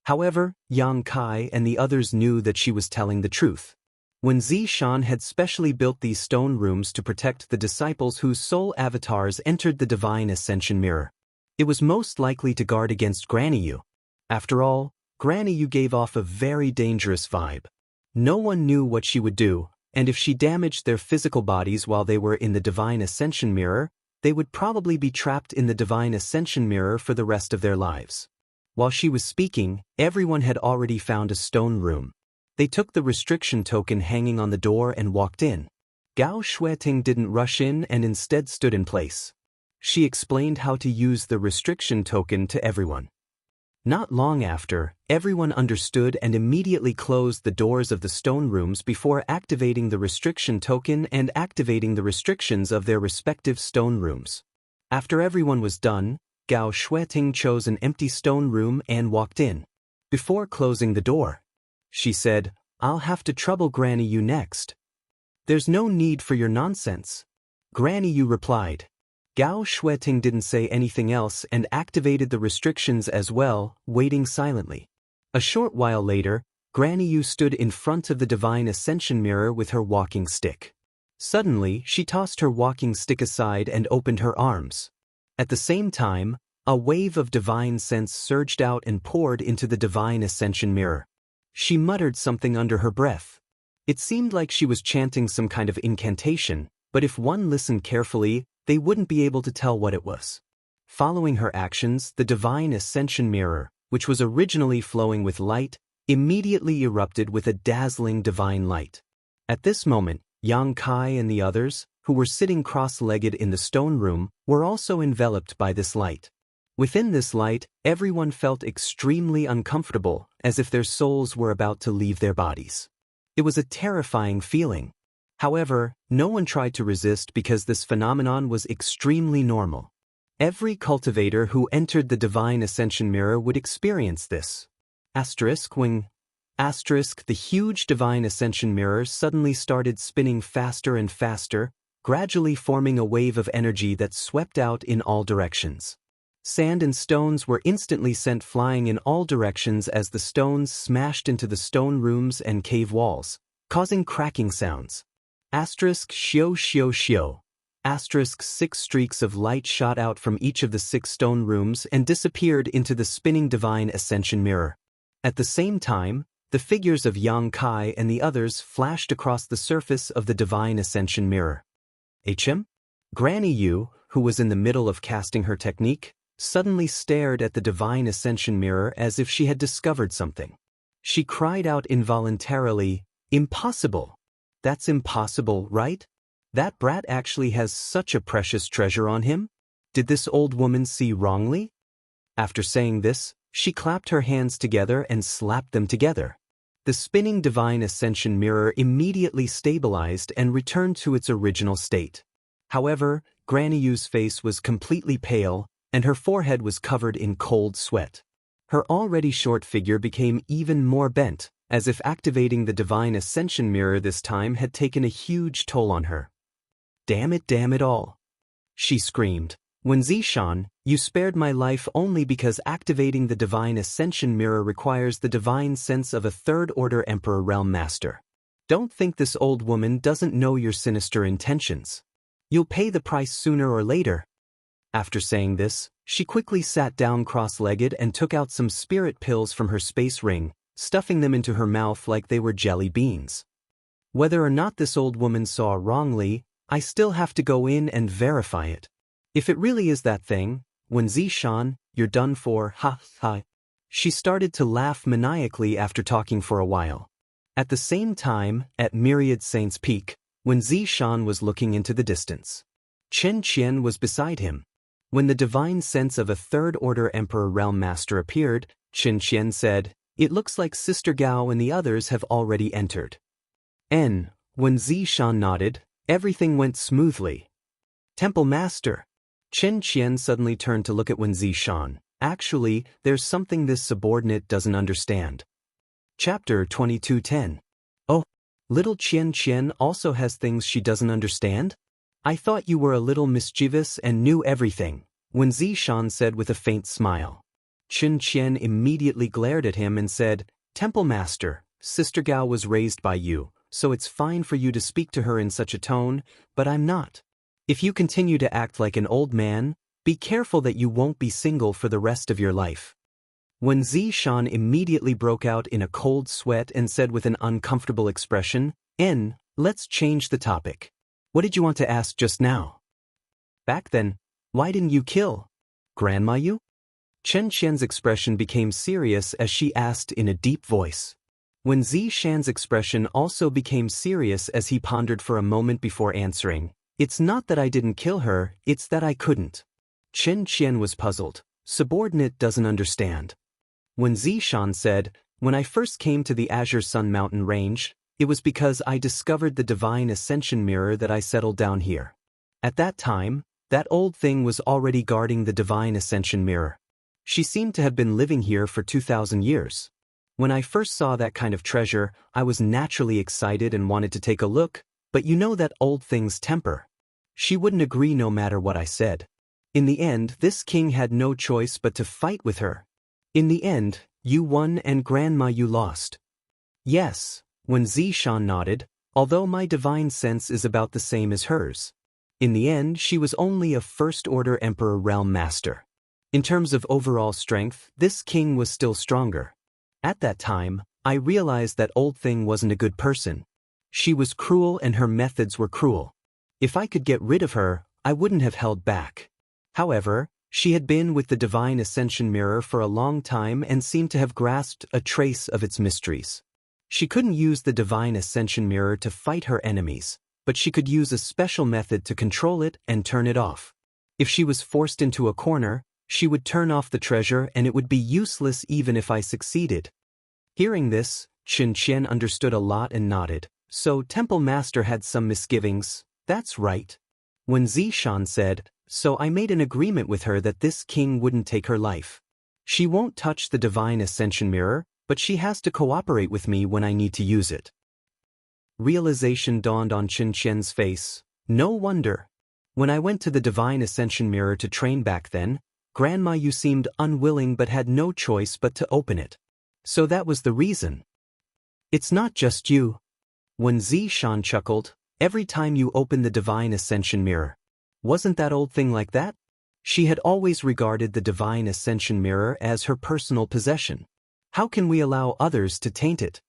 However, Yang Kai and the others knew that she was telling the truth. Wen Zishan had specially built these stone rooms to protect the disciples whose soul avatars entered the Divine Ascension Mirror. It was most likely to guard against Granny Yu. After all, Granny Yu gave off a very dangerous vibe. No one knew what she would do, and if she damaged their physical bodies while they were in the Divine Ascension Mirror, they would probably be trapped in the Divine Ascension Mirror for the rest of their lives. While she was speaking, everyone had already found a stone room. They took the restriction token hanging on the door and walked in. Gao Shueting didn't rush in and instead stood in place. She explained how to use the restriction token to everyone. Not long after, everyone understood and immediately closed the doors of the stone rooms before activating the restriction token and activating the restrictions of their respective stone rooms. After everyone was done, Gao Shueting chose an empty stone room and walked in. Before closing the door, she said, "I'll have to trouble Granny Yu next." "There's no need for your nonsense," Granny Yu replied. Gao Shueting didn't say anything else and activated the restrictions as well, waiting silently. A short while later, Granny Yu stood in front of the Divine Ascension mirror with her walking stick. Suddenly, she tossed her walking stick aside and opened her arms. At the same time, a wave of divine sense surged out and poured into the Divine Ascension mirror. She muttered something under her breath. It seemed like she was chanting some kind of incantation, but if one listened carefully, they wouldn't be able to tell what it was. Following her actions, the Divine Ascension mirror, which was originally flowing with light, immediately erupted with a dazzling divine light. At this moment, Yang Kai and the others, who were sitting cross-legged in the stone room, were also enveloped by this light. Within this light, everyone felt extremely uncomfortable, as if their souls were about to leave their bodies. It was a terrifying feeling. However, no one tried to resist because this phenomenon was extremely normal. Every cultivator who entered the Divine Ascension mirror would experience this. When the huge Divine Ascension mirror suddenly started spinning faster and faster, gradually forming a wave of energy that swept out in all directions. Sand and stones were instantly sent flying in all directions as the stones smashed into the stone rooms and cave walls, causing cracking sounds. Shio shio shio. 6 streaks of light shot out from each of the 6 stone rooms and disappeared into the spinning Divine Ascension mirror. At the same time, the figures of Yang Kai and the others flashed across the surface of the Divine Ascension mirror. Granny Yu, who was in the middle of casting her technique, suddenly stared at the Divine Ascension mirror as if she had discovered something. She cried out involuntarily, "Impossible! That's impossible, right? That brat actually has such a precious treasure on him? Did this old woman see wrongly?" After saying this, she clapped her hands together and slapped them together. The spinning Divine Ascension mirror immediately stabilized and returned to its original state. However, Granny Yu's face was completely pale, and her forehead was covered in cold sweat. Her already short figure became even more bent, as if activating the Divine Ascension mirror this time had taken a huge toll on her. Damn it all!" she screamed. "Wen Zishan, you spared my life only because activating the Divine Ascension mirror requires the divine sense of a third-order Emperor Realm Master. Don't think this old woman doesn't know your sinister intentions. You'll pay the price sooner or later." After saying this, she quickly sat down cross-legged and took out some spirit pills from her space ring, stuffing them into her mouth like they were jelly beans. Whether or not this old woman saw wrongly, I still have to go in and verify it. If it really is that thing, Wen Zishan, you're done for, ha ha. She started to laugh maniacally after talking for a while. At the same time, at Myriad Saints Peak, Wen Zishan was looking into the distance. Chen Qian was beside him. When the divine sense of a third-order Emperor Realm Master appeared, Chen Qian said, "It looks like Sister Gao and the others have already entered." When Zishan nodded, everything went smoothly. "Temple Master." Chen Qian suddenly turned to look at Wen Zishan. "Actually, there's something this subordinate doesn't understand." Chapter 22:10. "Oh, little Qian Qian also has things she doesn't understand? I thought you were a little mischievous and knew everything," Wen Zishan said with a faint smile. Chen Qian immediately glared at him and said, "Temple Master, Sister Gao was raised by you, so it's fine for you to speak to her in such a tone, but I'm not. If you continue to act like an old man, be careful that you won't be single for the rest of your life." Wen Zishan immediately broke out in a cold sweat and said with an uncomfortable expression, Let's change the topic. What did you want to ask just now?" "Back then, why didn't you kill Grandma Yu?" Chen Qian's expression became serious as she asked in a deep voice. Wen Zishan's expression also became serious as he pondered for a moment before answering, "It's not that I didn't kill her, it's that I couldn't." Chen Qian was puzzled. Subordinate doesn't understand. Wen Zishan said, "When I first came to the Azure Sun Mountain range, it was because I discovered the divine ascension mirror that I settled down here. At that time, that old thing was already guarding the divine ascension mirror. She seemed to have been living here for 2,000 years. When I first saw that kind of treasure, I was naturally excited and wanted to take a look, but you know that old thing's temper. She wouldn't agree no matter what I said. In the end, this king had no choice but to fight with her. In the end, you won and Grandma you lost." "Yes," when Zishan nodded, "although my divine sense is about the same as hers. In the end, she was only a first-order Emperor Realm Master. In terms of overall strength, this king was still stronger. At that time, I realized that old thing wasn't a good person. She was cruel and her methods were cruel. If I could get rid of her, I wouldn't have held back. However, she had been with the divine ascension mirror for a long time and seemed to have grasped a trace of its mysteries. She couldn't use the divine ascension mirror to fight her enemies, but she could use a special method to control it and turn it off. If she was forced into a corner, she would turn off the treasure and it would be useless even if I succeeded." Hearing this, Qin Qian understood a lot and nodded. "So Temple Master had some misgivings, that's right." When Zishan said, "So I made an agreement with her that this king wouldn't take her life. She won't touch the divine ascension mirror, but she has to cooperate with me when I need to use it." Realization dawned on Qin Qian's face. No wonder. When I went to the divine ascension mirror to train back then, Grandma you seemed unwilling but had no choice but to open it. So that was the reason. "It's not just you." When Zishan chuckled, "Every time you open the divine ascension mirror. Wasn't that old thing like that?" She had always regarded the divine ascension mirror as her personal possession. How can we allow others to taint it?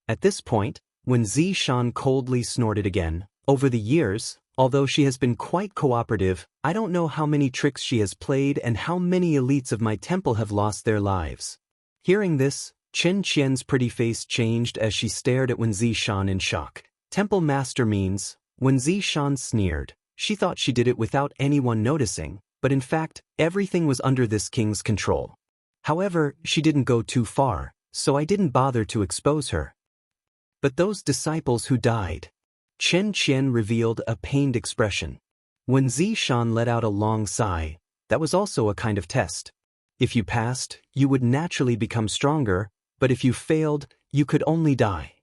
At this point, when Zishan coldly snorted again, "Over the years, although she has been quite cooperative, I don't know how many tricks she has played and how many elites of my temple have lost their lives." Hearing this, Qin Qian's pretty face changed as she stared at Wen Zishan in shock. "Temple Master means," Wen Zishan sneered. She thought she did it without anyone noticing, but in fact, everything was under this king's control. However, she didn't go too far, so I didn't bother to expose her. "But those disciples who died." Qin Qian revealed a pained expression. When Zishan let out a long sigh, "That was also a kind of test. If you passed, you would naturally become stronger, but if you failed, you could only die.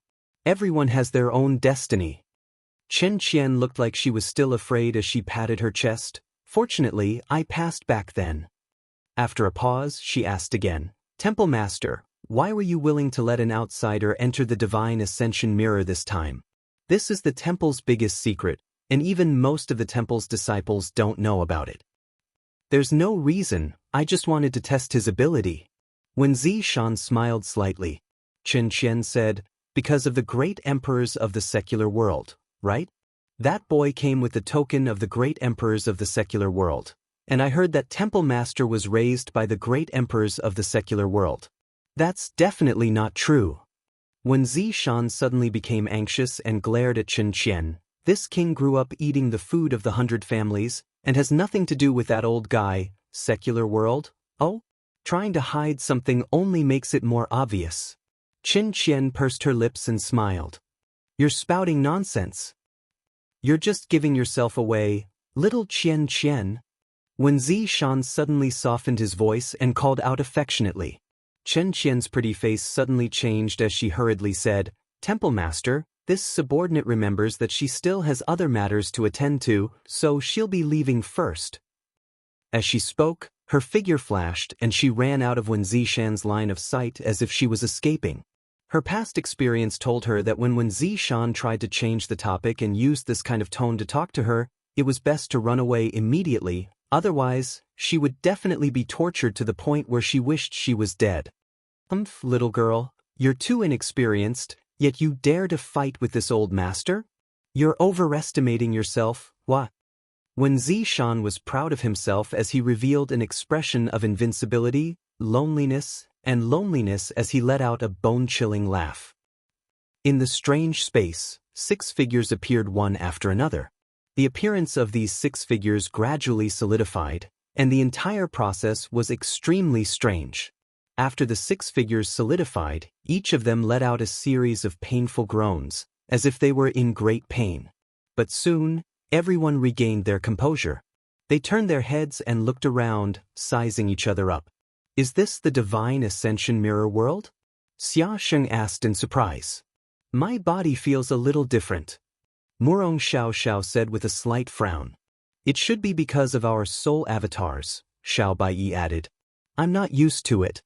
Everyone has their own destiny." Qin Qian looked like she was still afraid as she patted her chest. "Fortunately, I passed back then." After a pause, she asked again, "Temple Master, why were you willing to let an outsider enter the divine ascension mirror this time? This is the temple's biggest secret, and even most of the temple's disciples don't know about it." "There's no reason, I just wanted to test his ability." When Zishan smiled slightly, Qin Qian said, "Because of the great emperors of the secular world, right? That boy came with the token of the great emperors of the secular world. And I heard that Temple Master was raised by the great emperors of the secular world." "That's definitely not true." When Zishan suddenly became anxious and glared at Qin Qian, "This king grew up eating the food of the 100 families, and has nothing to do with that old guy, secular world. Oh? Trying to hide something only makes it more obvious." Qin Qian pursed her lips and smiled. "You're spouting nonsense. You're just giving yourself away, little Qian Qian." When Zishan suddenly softened his voice and called out affectionately. Qin Qian's pretty face suddenly changed as she hurriedly said, "Temple Master, this subordinate remembers that she still has other matters to attend to, so she'll be leaving first." As she spoke, her figure flashed and she ran out of Wen Zishan's line of sight as if she was escaping. Her past experience told her that when Wen Zishan tried to change the topic and used this kind of tone to talk to her, it was best to run away immediately. Otherwise, she would definitely be tortured to the point where she wished she was dead. Little girl, you're too inexperienced, yet you dare to fight with this old master? You're overestimating yourself, what?" When Zishan was proud of himself as he revealed an expression of invincibility, loneliness as he let out a bone-chilling laugh. In the strange space, 6 figures appeared one after another. The appearance of these 6 figures gradually solidified, and the entire process was extremely strange. After the 6 figures solidified, each of them let out a series of painful groans, as if they were in great pain. But soon, everyone regained their composure. They turned their heads and looked around, sizing each other up. Is this the Divine Ascension Mirror World? Xia Sheng asked in surprise. My body feels a little different. Murong Xiao said with a slight frown. It should be because of our soul avatars, Xiao Baiyi added. I'm not used to it.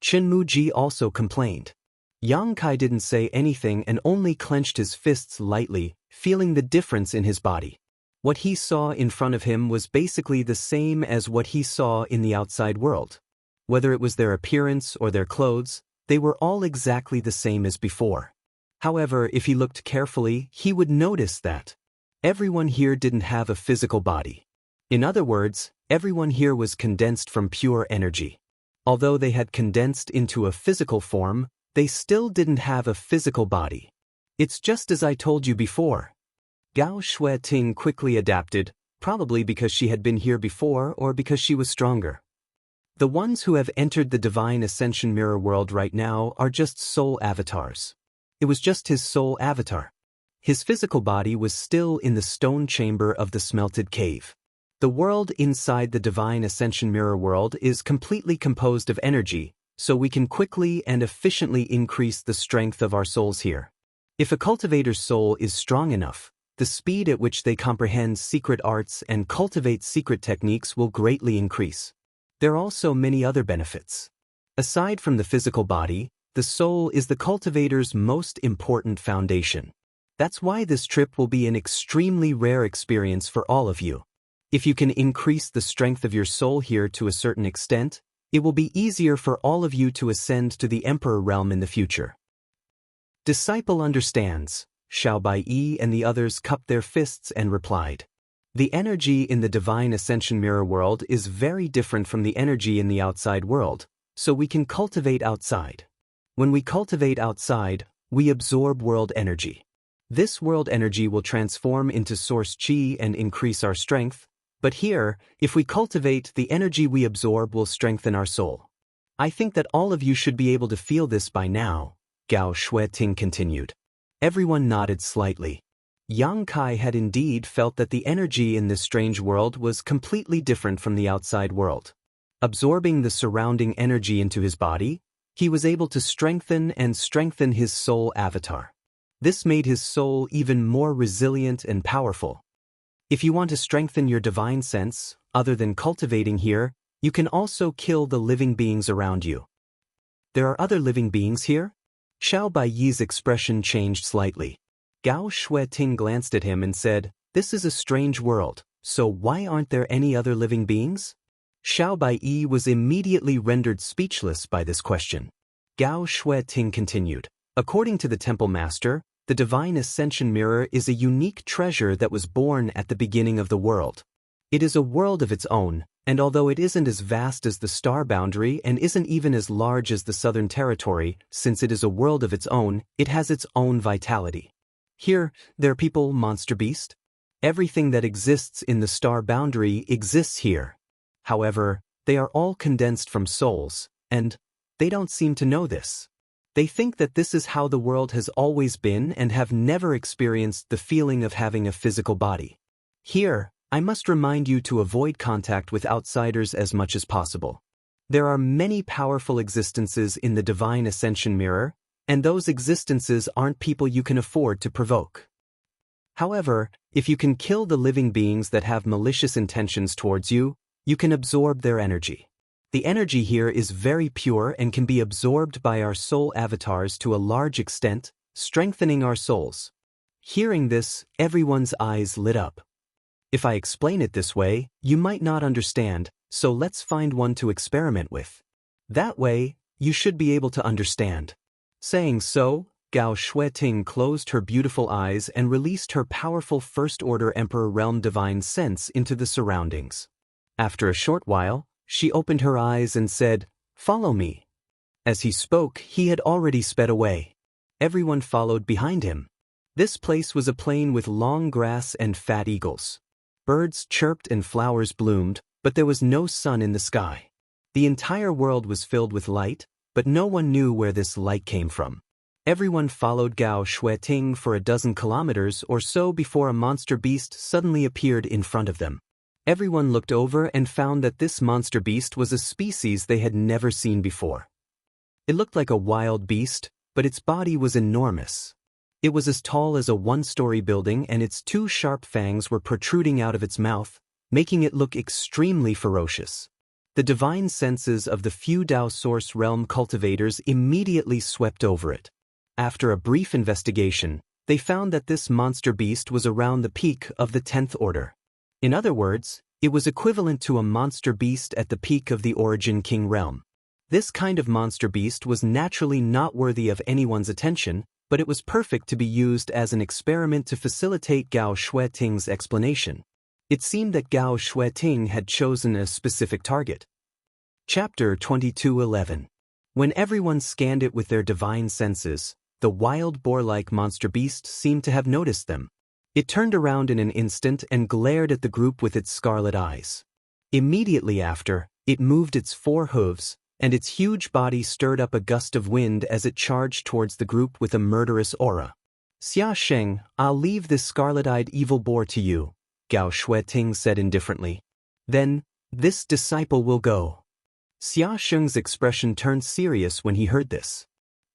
Chen Muji also complained. Yang Kai didn't say anything and only clenched his fists lightly, feeling the difference in his body. What he saw in front of him was basically the same as what he saw in the outside world. Whether it was their appearance or their clothes, they were all exactly the same as before. However, if he looked carefully, he would notice that everyone here didn't have a physical body. In other words, everyone here was condensed from pure energy. Although they had condensed into a physical form, they still didn't have a physical body. It's just as I told you before. Gao Shueting quickly adapted, probably because she had been here before or because she was stronger. The ones who have entered the Divine Ascension Mirror World right now are just soul avatars. It was just his soul avatar. His physical body was still in the stone chamber of the smelted cave. The world inside the Divine Ascension Mirror World is completely composed of energy, so we can quickly and efficiently increase the strength of our souls here. If a cultivator's soul is strong enough, the speed at which they comprehend secret arts and cultivate secret techniques will greatly increase. There are also many other benefits. Aside from the physical body, the soul is the cultivator's most important foundation. That's why this trip will be an extremely rare experience for all of you. If you can increase the strength of your soul here to a certain extent, it will be easier for all of you to ascend to the Emperor realm in the future. Disciple understands. Xiao Baiyi and the others cupped their fists and replied. The energy in the Divine Ascension Mirror World is very different from the energy in the outside world, so we can cultivate outside. When we cultivate outside, we absorb world energy. This world energy will transform into source qi and increase our strength, but here, if we cultivate, the energy we absorb will strengthen our soul. I think that all of you should be able to feel this by now, Gao Shueting continued. Everyone nodded slightly. Yang Kai had indeed felt that the energy in this strange world was completely different from the outside world. Absorbing the surrounding energy into his body, he was able to strengthen his soul avatar. This made his soul even more resilient and powerful. If you want to strengthen your divine sense, other than cultivating here, you can also kill the living beings around you. There are other living beings here? Xiao Baiyi's expression changed slightly. Gao Shueting glanced at him and said, This is a strange world, so why aren't there any other living beings? Xiao Baiyi was immediately rendered speechless by this question. Gao Shueting continued, According to the Temple Master, the Divine Ascension Mirror is a unique treasure that was born at the beginning of the world. It is a world of its own, and although it isn't as vast as the star boundary and isn't even as large as the Southern Territory, since it is a world of its own, it has its own vitality. Here, there are people, monster beast. Everything that exists in the star boundary exists here. However, they are all condensed from souls, and they don't seem to know this. They think that this is how the world has always been and have never experienced the feeling of having a physical body. Here, I must remind you to avoid contact with outsiders as much as possible. There are many powerful existences in the Divine Ascension Mirror, and those existences aren't people you can afford to provoke. However, if you can kill the living beings that have malicious intentions towards you, you can absorb their energy. The energy here is very pure and can be absorbed by our soul avatars to a large extent, strengthening our souls. Hearing this, everyone's eyes lit up. If I explain it this way, you might not understand, so let's find one to experiment with. That way, you should be able to understand. Saying so, Gao Shueting closed her beautiful eyes and released her powerful First-Order Emperor Realm Divine Sense into the surroundings. After a short while, she opened her eyes and said, "Follow me." As he spoke, he had already sped away. Everyone followed behind him. This place was a plain with long grass and fat eagles. Birds chirped and flowers bloomed, but there was no sun in the sky. The entire world was filled with light, but no one knew where this light came from. Everyone followed Gao Shueting for a dozen kilometers or so before a monster beast suddenly appeared in front of them. Everyone looked over and found that this monster beast was a species they had never seen before. It looked like a wild beast, but its body was enormous. It was as tall as a one-story building, and its two sharp fangs were protruding out of its mouth, making it look extremely ferocious. The divine senses of the few Dao Source Realm cultivators immediately swept over it. After a brief investigation, they found that this monster beast was around the peak of the 10th order. In other words, it was equivalent to a monster beast at the peak of the Origin King realm. This kind of monster beast was naturally not worthy of anyone's attention, but it was perfect to be used as an experiment to facilitate Gao Shueting's explanation. It seemed that Gao Shueting had chosen a specific target. Chapter 22:11. When everyone scanned it with their divine senses, the wild boar-like monster beast seemed to have noticed them. It turned around in an instant and glared at the group with its scarlet eyes. Immediately after, it moved its four hooves, and its huge body stirred up a gust of wind as it charged towards the group with a murderous aura. "Xia Sheng, I'll leave this scarlet-eyed evil boar to you," Gao Shueting said indifferently. "Then, this disciple will go." Xia Sheng's expression turned serious when he heard this.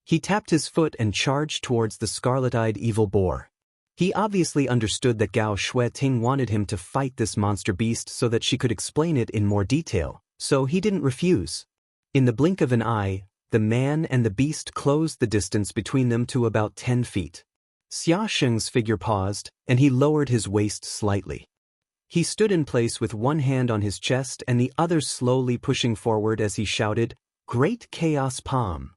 He tapped his foot and charged towards the scarlet-eyed evil boar. He obviously understood that Gao Shueting wanted him to fight this monster beast so that she could explain it in more detail, so he didn't refuse. In the blink of an eye, the man and the beast closed the distance between them to about 10 feet. Xia Sheng's figure paused, and he lowered his waist slightly. He stood in place with one hand on his chest and the other slowly pushing forward as he shouted, "Great Chaos Palm!"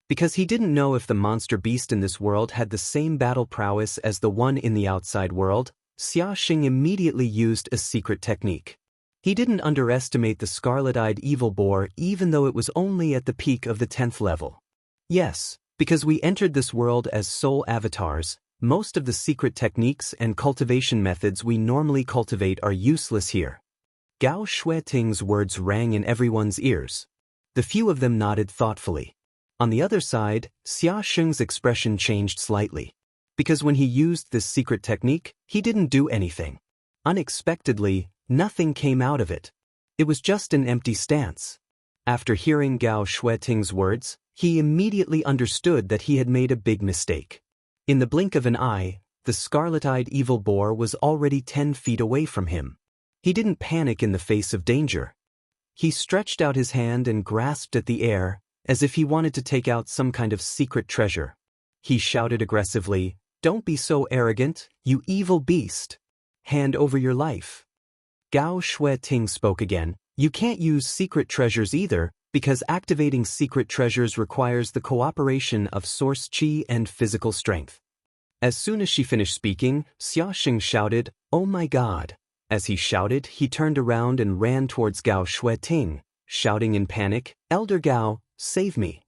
Because he didn't know if the monster beast in this world had the same battle prowess as the one in the outside world, Xia Sheng immediately used a secret technique. He didn't underestimate the scarlet-eyed evil boar even though it was only at the peak of the 10th level. Yes, because we entered this world as soul avatars, most of the secret techniques and cultivation methods we normally cultivate are useless here. Gao Shueting's words rang in everyone's ears. The few of them nodded thoughtfully. On the other side, Xia Sheng's expression changed slightly. Because when he used this secret technique, he didn't do anything. Unexpectedly, nothing came out of it. It was just an empty stance. After hearing Gao Shueting's words, he immediately understood that he had made a big mistake. In the blink of an eye, the scarlet-eyed evil boar was already 10 feet away from him. He didn't panic in the face of danger. He stretched out his hand and grasped at the air, as if he wanted to take out some kind of secret treasure. He shouted aggressively, "Don't be so arrogant, you evil beast! Hand over your life." Gao Shueting spoke again, "You can't use secret treasures either, because activating secret treasures requires the cooperation of source qi and physical strength." As soon as she finished speaking, Xia Sheng shouted, "Oh my God!" As he shouted, he turned around and ran towards Gao Shueting, shouting in panic, "Elder Gao, save me."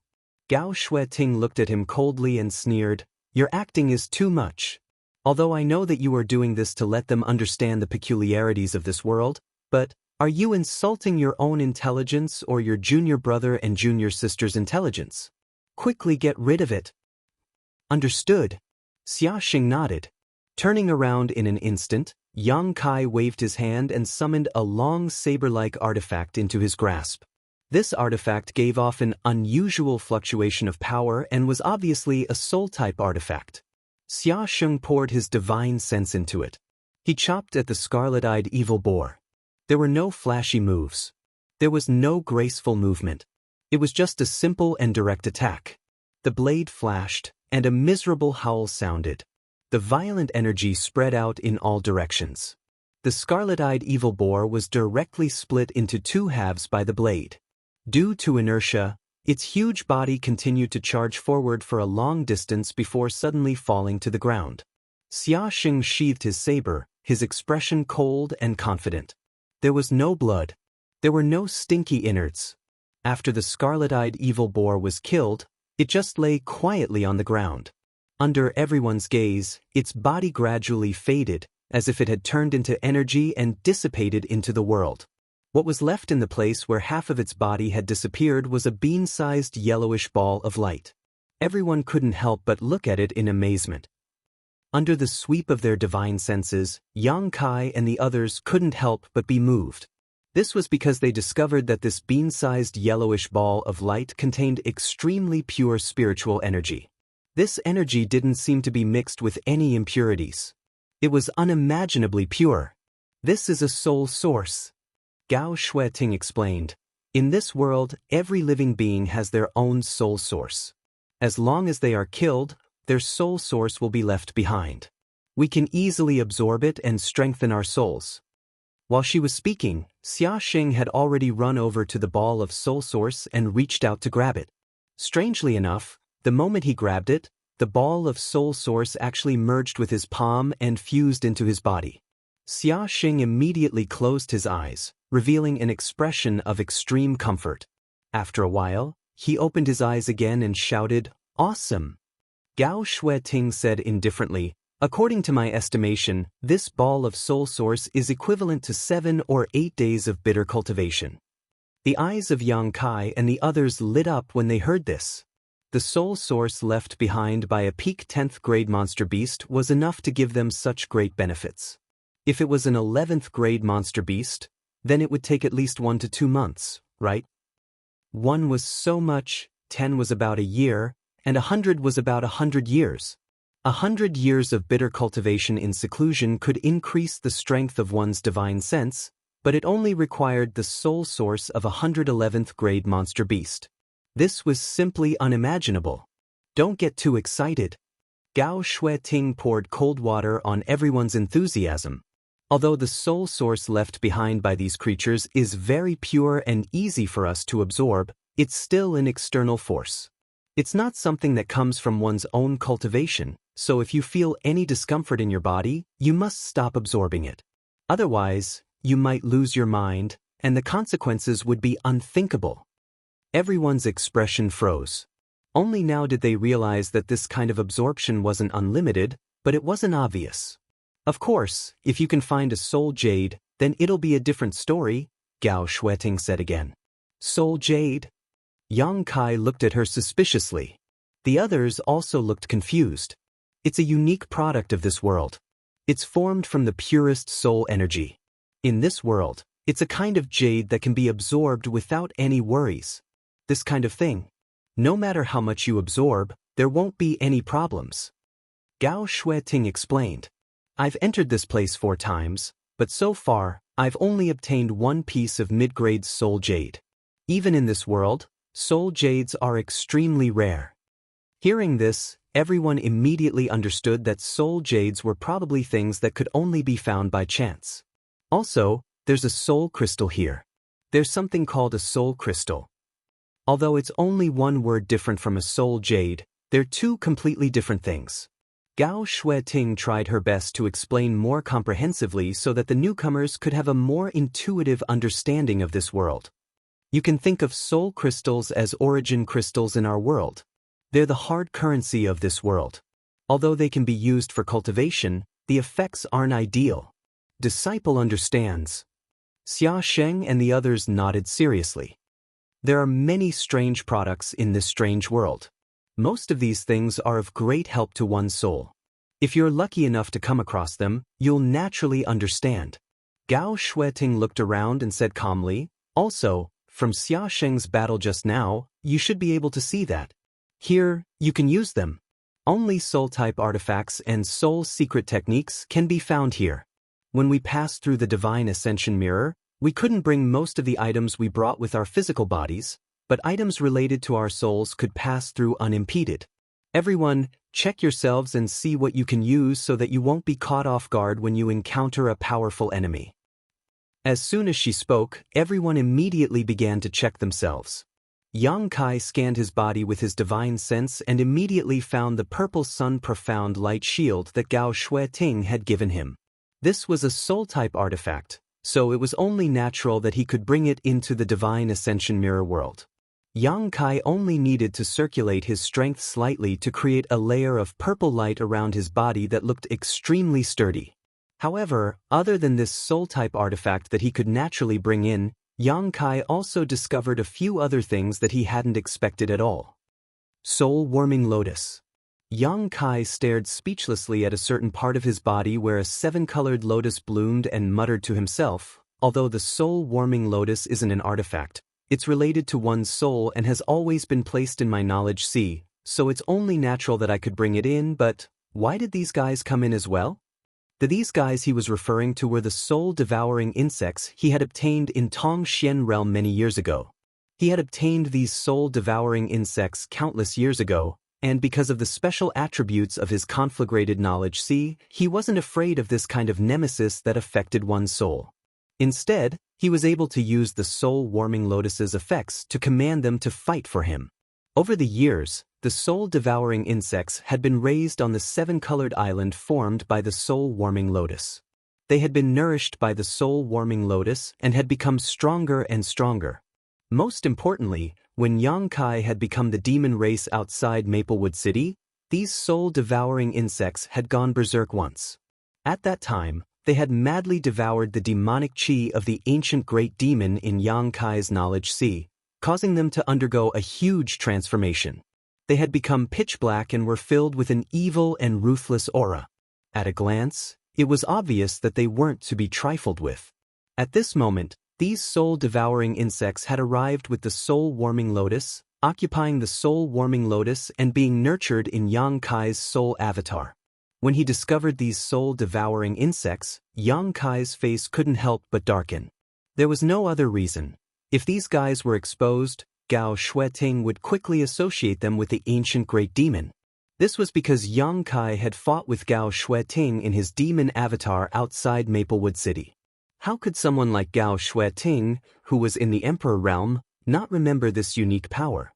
Gao Shueting looked at him coldly and sneered, "Your acting is too much. Although I know that you are doing this to let them understand the peculiarities of this world, but are you insulting your own intelligence or your junior brother and junior sister's intelligence? Quickly get rid of it." "Understood." Xia Sheng nodded. Turning around in an instant, Yang Kai waved his hand and summoned a long saber-like artifact into his grasp. This artifact gave off an unusual fluctuation of power and was obviously a soul-type artifact. Xia Sheng poured his divine sense into it. He chopped at the scarlet-eyed evil boar. There were no flashy moves. There was no graceful movement. It was just a simple and direct attack. The blade flashed, and a miserable howl sounded. The violent energy spread out in all directions. The scarlet-eyed evil boar was directly split into two halves by the blade. Due to inertia, its huge body continued to charge forward for a long distance before suddenly falling to the ground. Xia Sheng sheathed his saber, his expression cold and confident. There was no blood. There were no stinky innards. After the scarlet-eyed evil boar was killed, it just lay quietly on the ground. Under everyone's gaze, its body gradually faded, as if it had turned into energy and dissipated into the world. What was left in the place where half of its body had disappeared was a bean-sized yellowish ball of light. Everyone couldn't help but look at it in amazement. Under the sweep of their divine senses, Yang Kai and the others couldn't help but be moved. This was because they discovered that this bean-sized yellowish ball of light contained extremely pure spiritual energy. This energy didn't seem to be mixed with any impurities. It was unimaginably pure. This is a soul source, Gao Shueting explained. In this world, every living being has their own soul source. As long as they are killed, their soul source will be left behind. We can easily absorb it and strengthen our souls. While she was speaking, Xia Xing had already run over to the ball of soul source and reached out to grab it. Strangely enough, the moment he grabbed it, the ball of soul source actually merged with his palm and fused into his body. Xia Xing immediately closed his eyes, revealing an expression of extreme comfort. After a while, he opened his eyes again and shouted, "Awesome!" Gao Shueting said indifferently, "According to my estimation, this ball of soul source is equivalent to 7 or 8 days of bitter cultivation." The eyes of Yang Kai and the others lit up when they heard this. The soul source left behind by a peak 10th grade monster beast was enough to give them such great benefits. If it was an 11th grade monster beast, then it would take at least 1 to 2 months, right? 1 was so much, 10 was about a year, and 100 was about 100 years. 100 years of bitter cultivation in seclusion could increase the strength of one's divine sense, but it only required the soul source of a 111th grade monster beast. This was simply unimaginable. Don't get too excited. Gao Shueting poured cold water on everyone's enthusiasm. Although the soul source left behind by these creatures is very pure and easy for us to absorb, it's still an external force. It's not something that comes from one's own cultivation, so if you feel any discomfort in your body, you must stop absorbing it. Otherwise, you might lose your mind, and the consequences would be unthinkable. Everyone's expression froze. Only now did they realize that this kind of absorption wasn't unlimited, but it wasn't obvious. Of course, if you can find a soul jade, then it'll be a different story, Gao Shueting said again. Soul jade? Yang Kai looked at her suspiciously. The others also looked confused. It's a unique product of this world. It's formed from the purest soul energy. In this world, it's a kind of jade that can be absorbed without any worries. This kind of thing. No matter how much you absorb, there won't be any problems. Gao Shueting explained. I've entered this place 4 times, but so far, I've only obtained 1 piece of mid-grade soul jade. Even in this world, soul jades are extremely rare. Hearing this, everyone immediately understood that soul jades were probably things that could only be found by chance. Also, there's a soul crystal here. There's something called a soul crystal. Although it's only 1 word different from a soul jade, they're 2 completely different things. Gao Shueting tried her best to explain more comprehensively so that the newcomers could have a more intuitive understanding of this world. You can think of soul crystals as origin crystals in our world. They're the hard currency of this world. Although they can be used for cultivation, the effects aren't ideal. Disciple understands. Xia Sheng and the others nodded seriously. There are many strange products in this strange world. Most of these things are of great help to one's soul. If you're lucky enough to come across them, you'll naturally understand. Gao Shueting looked around and said calmly, also, from Xia Sheng's battle just now, you should be able to see that. Here, you can use them. Only soul-type artifacts and soul secret techniques can be found here. When we passed through the Divine Ascension Mirror, we couldn't bring most of the items we brought with our physical bodies, but items related to our souls could pass through unimpeded. Everyone, check yourselves and see what you can use so that you won't be caught off guard when you encounter a powerful enemy. As soon as she spoke, everyone immediately began to check themselves. Yang Kai scanned his body with his divine sense and immediately found the purple sun profound light shield that Gao Shueting had given him. This was a soul-type artifact, so it was only natural that he could bring it into the Divine Ascension Mirror world. Yang Kai only needed to circulate his strength slightly to create a layer of purple light around his body that looked extremely sturdy. However, other than this soul-type artifact that he could naturally bring in, Yang Kai also discovered a few other things that he hadn't expected at all. Soul-warming lotus. Yang Kai stared speechlessly at a certain part of his body where a 7-colored lotus bloomed and muttered to himself, although the soul-warming lotus isn't an artifact, it's related to one's soul and has always been placed in my knowledge sea, so it's only natural that I could bring it in, but why did these guys come in as well? These guys he was referring to were the soul-devouring insects he had obtained in Tongxian realm many years ago. He had obtained these soul-devouring insects countless years ago, and because of the special attributes of his conflagrated knowledge sea, he wasn't afraid of this kind of nemesis that affected one's soul. Instead, he was able to use the soul-warming lotus's effects to command them to fight for him. Over the years, the soul-devouring insects had been raised on the 7-colored island formed by the soul-warming lotus. They had been nourished by the soul-warming lotus and had become stronger and stronger. Most importantly, when Yang Kai had become the demon race outside Maplewood City, these soul-devouring insects had gone berserk once. At that time, they had madly devoured the demonic chi of the ancient great demon in Yang Kai's knowledge sea, causing them to undergo a huge transformation. They had become pitch black and were filled with an evil and ruthless aura. At a glance, it was obvious that they weren't to be trifled with. At this moment, these soul-devouring insects had arrived with the soul-warming lotus, occupying the soul-warming lotus and being nurtured in Yang Kai's soul avatar. When he discovered these soul-devouring insects, Yang Kai's face couldn't help but darken. There was no other reason. If these guys were exposed, Gao Shueting would quickly associate them with the ancient great demon. This was because Yang Kai had fought with Gao Shueting in his demon avatar outside Maplewood City. How could someone like Gao Shueting, who was in the Emperor realm, not remember this unique power?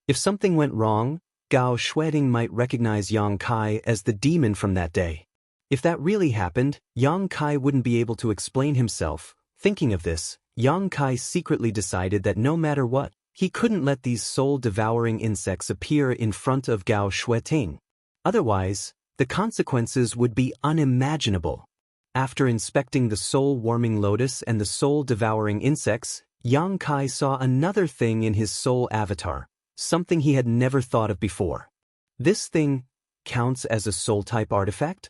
If something went wrong, Gao Shueting might recognize Yang Kai as the demon from that day. If that really happened, Yang Kai wouldn't be able to explain himself. Thinking of this, Yang Kai secretly decided that no matter what, he couldn't let these soul-devouring insects appear in front of Gao Shueting. Otherwise, the consequences would be unimaginable. After inspecting the soul-warming lotus and the soul-devouring insects, Yang Kai saw another thing in his soul avatar, something he had never thought of before. This thing counts as a soul-type artifact?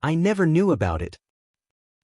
I never knew about it.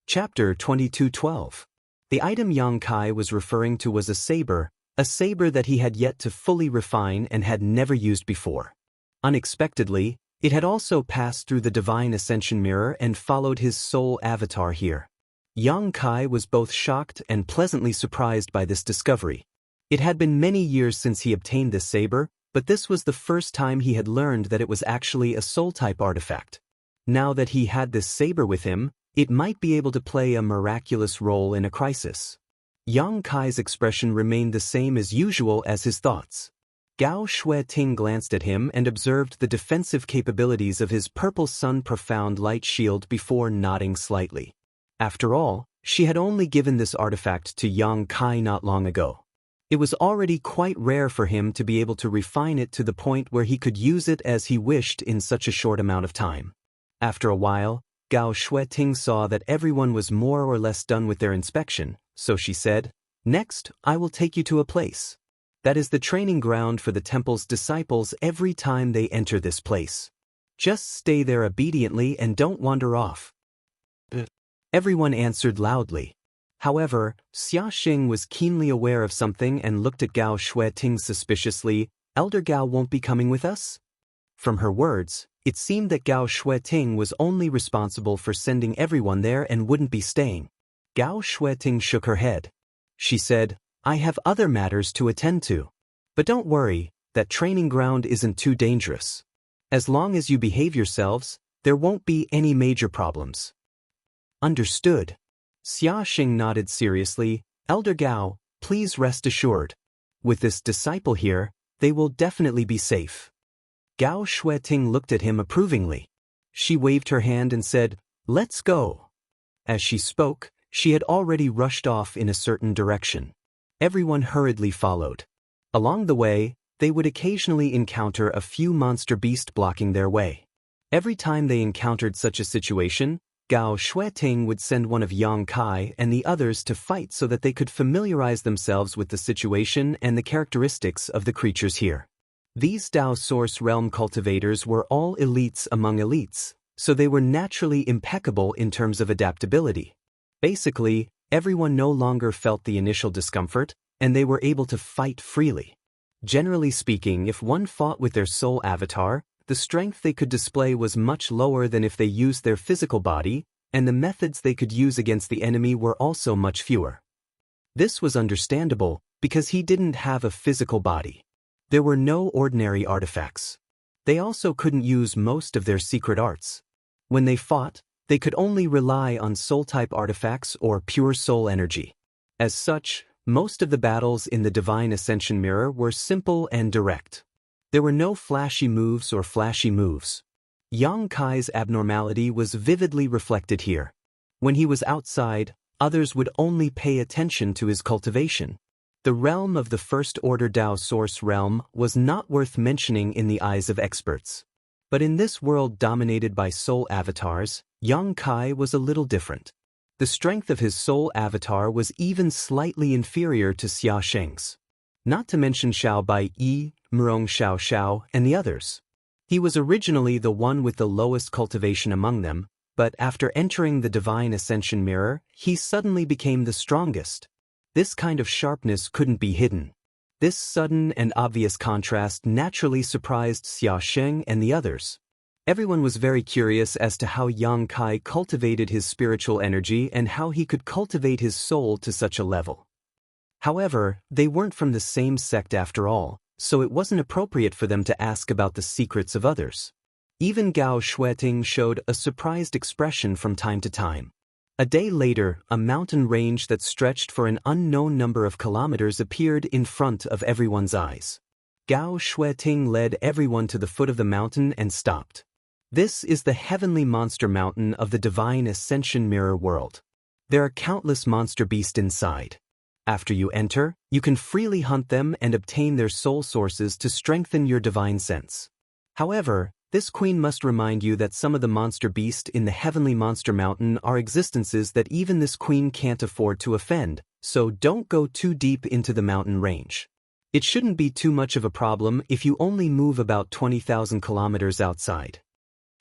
Chapter 22:12. The item Yang Kai was referring to was a saber that he had yet to fully refine and had never used before. Unexpectedly, it had also passed through the Divine Ascension Mirror and followed his soul avatar here. Yang Kai was both shocked and pleasantly surprised by this discovery. It had been many years since he obtained this saber, but this was the first time he had learned that it was actually a soul-type artifact. Now that he had this saber with him, it might be able to play a miraculous role in a crisis. Yang Kai's expression remained the same as usual as his thoughts. Gao Shueting glanced at him and observed the defensive capabilities of his purple sun profound light shield before nodding slightly. After all, she had only given this artifact to Yang Kai not long ago. It was already quite rare for him to be able to refine it to the point where he could use it as he wished in such a short amount of time. After a while, Gao Shueting saw that everyone was more or less done with their inspection, so she said, "Next, I will take you to a place. That is the training ground for the temple's disciples every time they enter this place. Just stay there obediently and don't wander off." Everyone answered loudly. However, Xia Xing was keenly aware of something and looked at Gao Shueting suspiciously. "Elder Gao won't be coming with us?" From her words, it seemed that Gao Shueting was only responsible for sending everyone there and wouldn't be staying. Gao Shueting shook her head. She said, "I have other matters to attend to. But don't worry, that training ground isn't too dangerous. As long as you behave yourselves, there won't be any major problems." "Understood." Xia Xing nodded seriously. "Elder Gao, please rest assured. With this disciple here, they will definitely be safe." Gao Shueting looked at him approvingly. She waved her hand and said, "Let's go." As she spoke, she had already rushed off in a certain direction. Everyone hurriedly followed. Along the way, they would occasionally encounter a few monster beasts blocking their way. Every time they encountered such a situation, Gao Shueting would send one of Yang Kai and the others to fight so that they could familiarize themselves with the situation and the characteristics of the creatures here. These Dao Source Realm cultivators were all elites among elites, so they were naturally impeccable in terms of adaptability. Basically, everyone no longer felt the initial discomfort, and they were able to fight freely. Generally speaking, if one fought with their soul avatar, the strength they could display was much lower than if they used their physical body, and the methods they could use against the enemy were also much fewer. This was understandable, because he didn't have a physical body. There were no ordinary artifacts. They also couldn't use most of their secret arts. When they fought, they could only rely on soul-type artifacts or pure soul energy. As such, most of the battles in the Divine Ascension Mirror were simple and direct. There were no flashy moves or flashy moves. Yang Kai's abnormality was vividly reflected here. When he was outside, others would only pay attention to his cultivation. The realm of the First Order Dao Source Realm was not worth mentioning in the eyes of experts. But in this world dominated by soul avatars, Yang Kai was a little different. The strength of his soul avatar was even slightly inferior to Xia Sheng's. Not to mention Xiao Bai Yi, Murong Xiao Xiao, and the others. He was originally the one with the lowest cultivation among them, but after entering the Divine Ascension Mirror, he suddenly became the strongest. This kind of sharpness couldn't be hidden. This sudden and obvious contrast naturally surprised Xia Sheng and the others. Everyone was very curious as to how Yang Kai cultivated his spiritual energy and how he could cultivate his soul to such a level. However, they weren't from the same sect after all, so it wasn't appropriate for them to ask about the secrets of others. Even Gao Shueting showed a surprised expression from time to time. A day later, a mountain range that stretched for an unknown number of kilometers appeared in front of everyone's eyes. Gao Shueting led everyone to the foot of the mountain and stopped. This is the heavenly monster mountain of the Divine Ascension Mirror world. There are countless monster beasts inside. After you enter, you can freely hunt them and obtain their soul sources to strengthen your divine sense. However, this queen must remind you that some of the monster beasts in the Heavenly Monster Mountain are existences that even this queen can't afford to offend, so don't go too deep into the mountain range. It shouldn't be too much of a problem if you only move about 20,000 kilometers outside.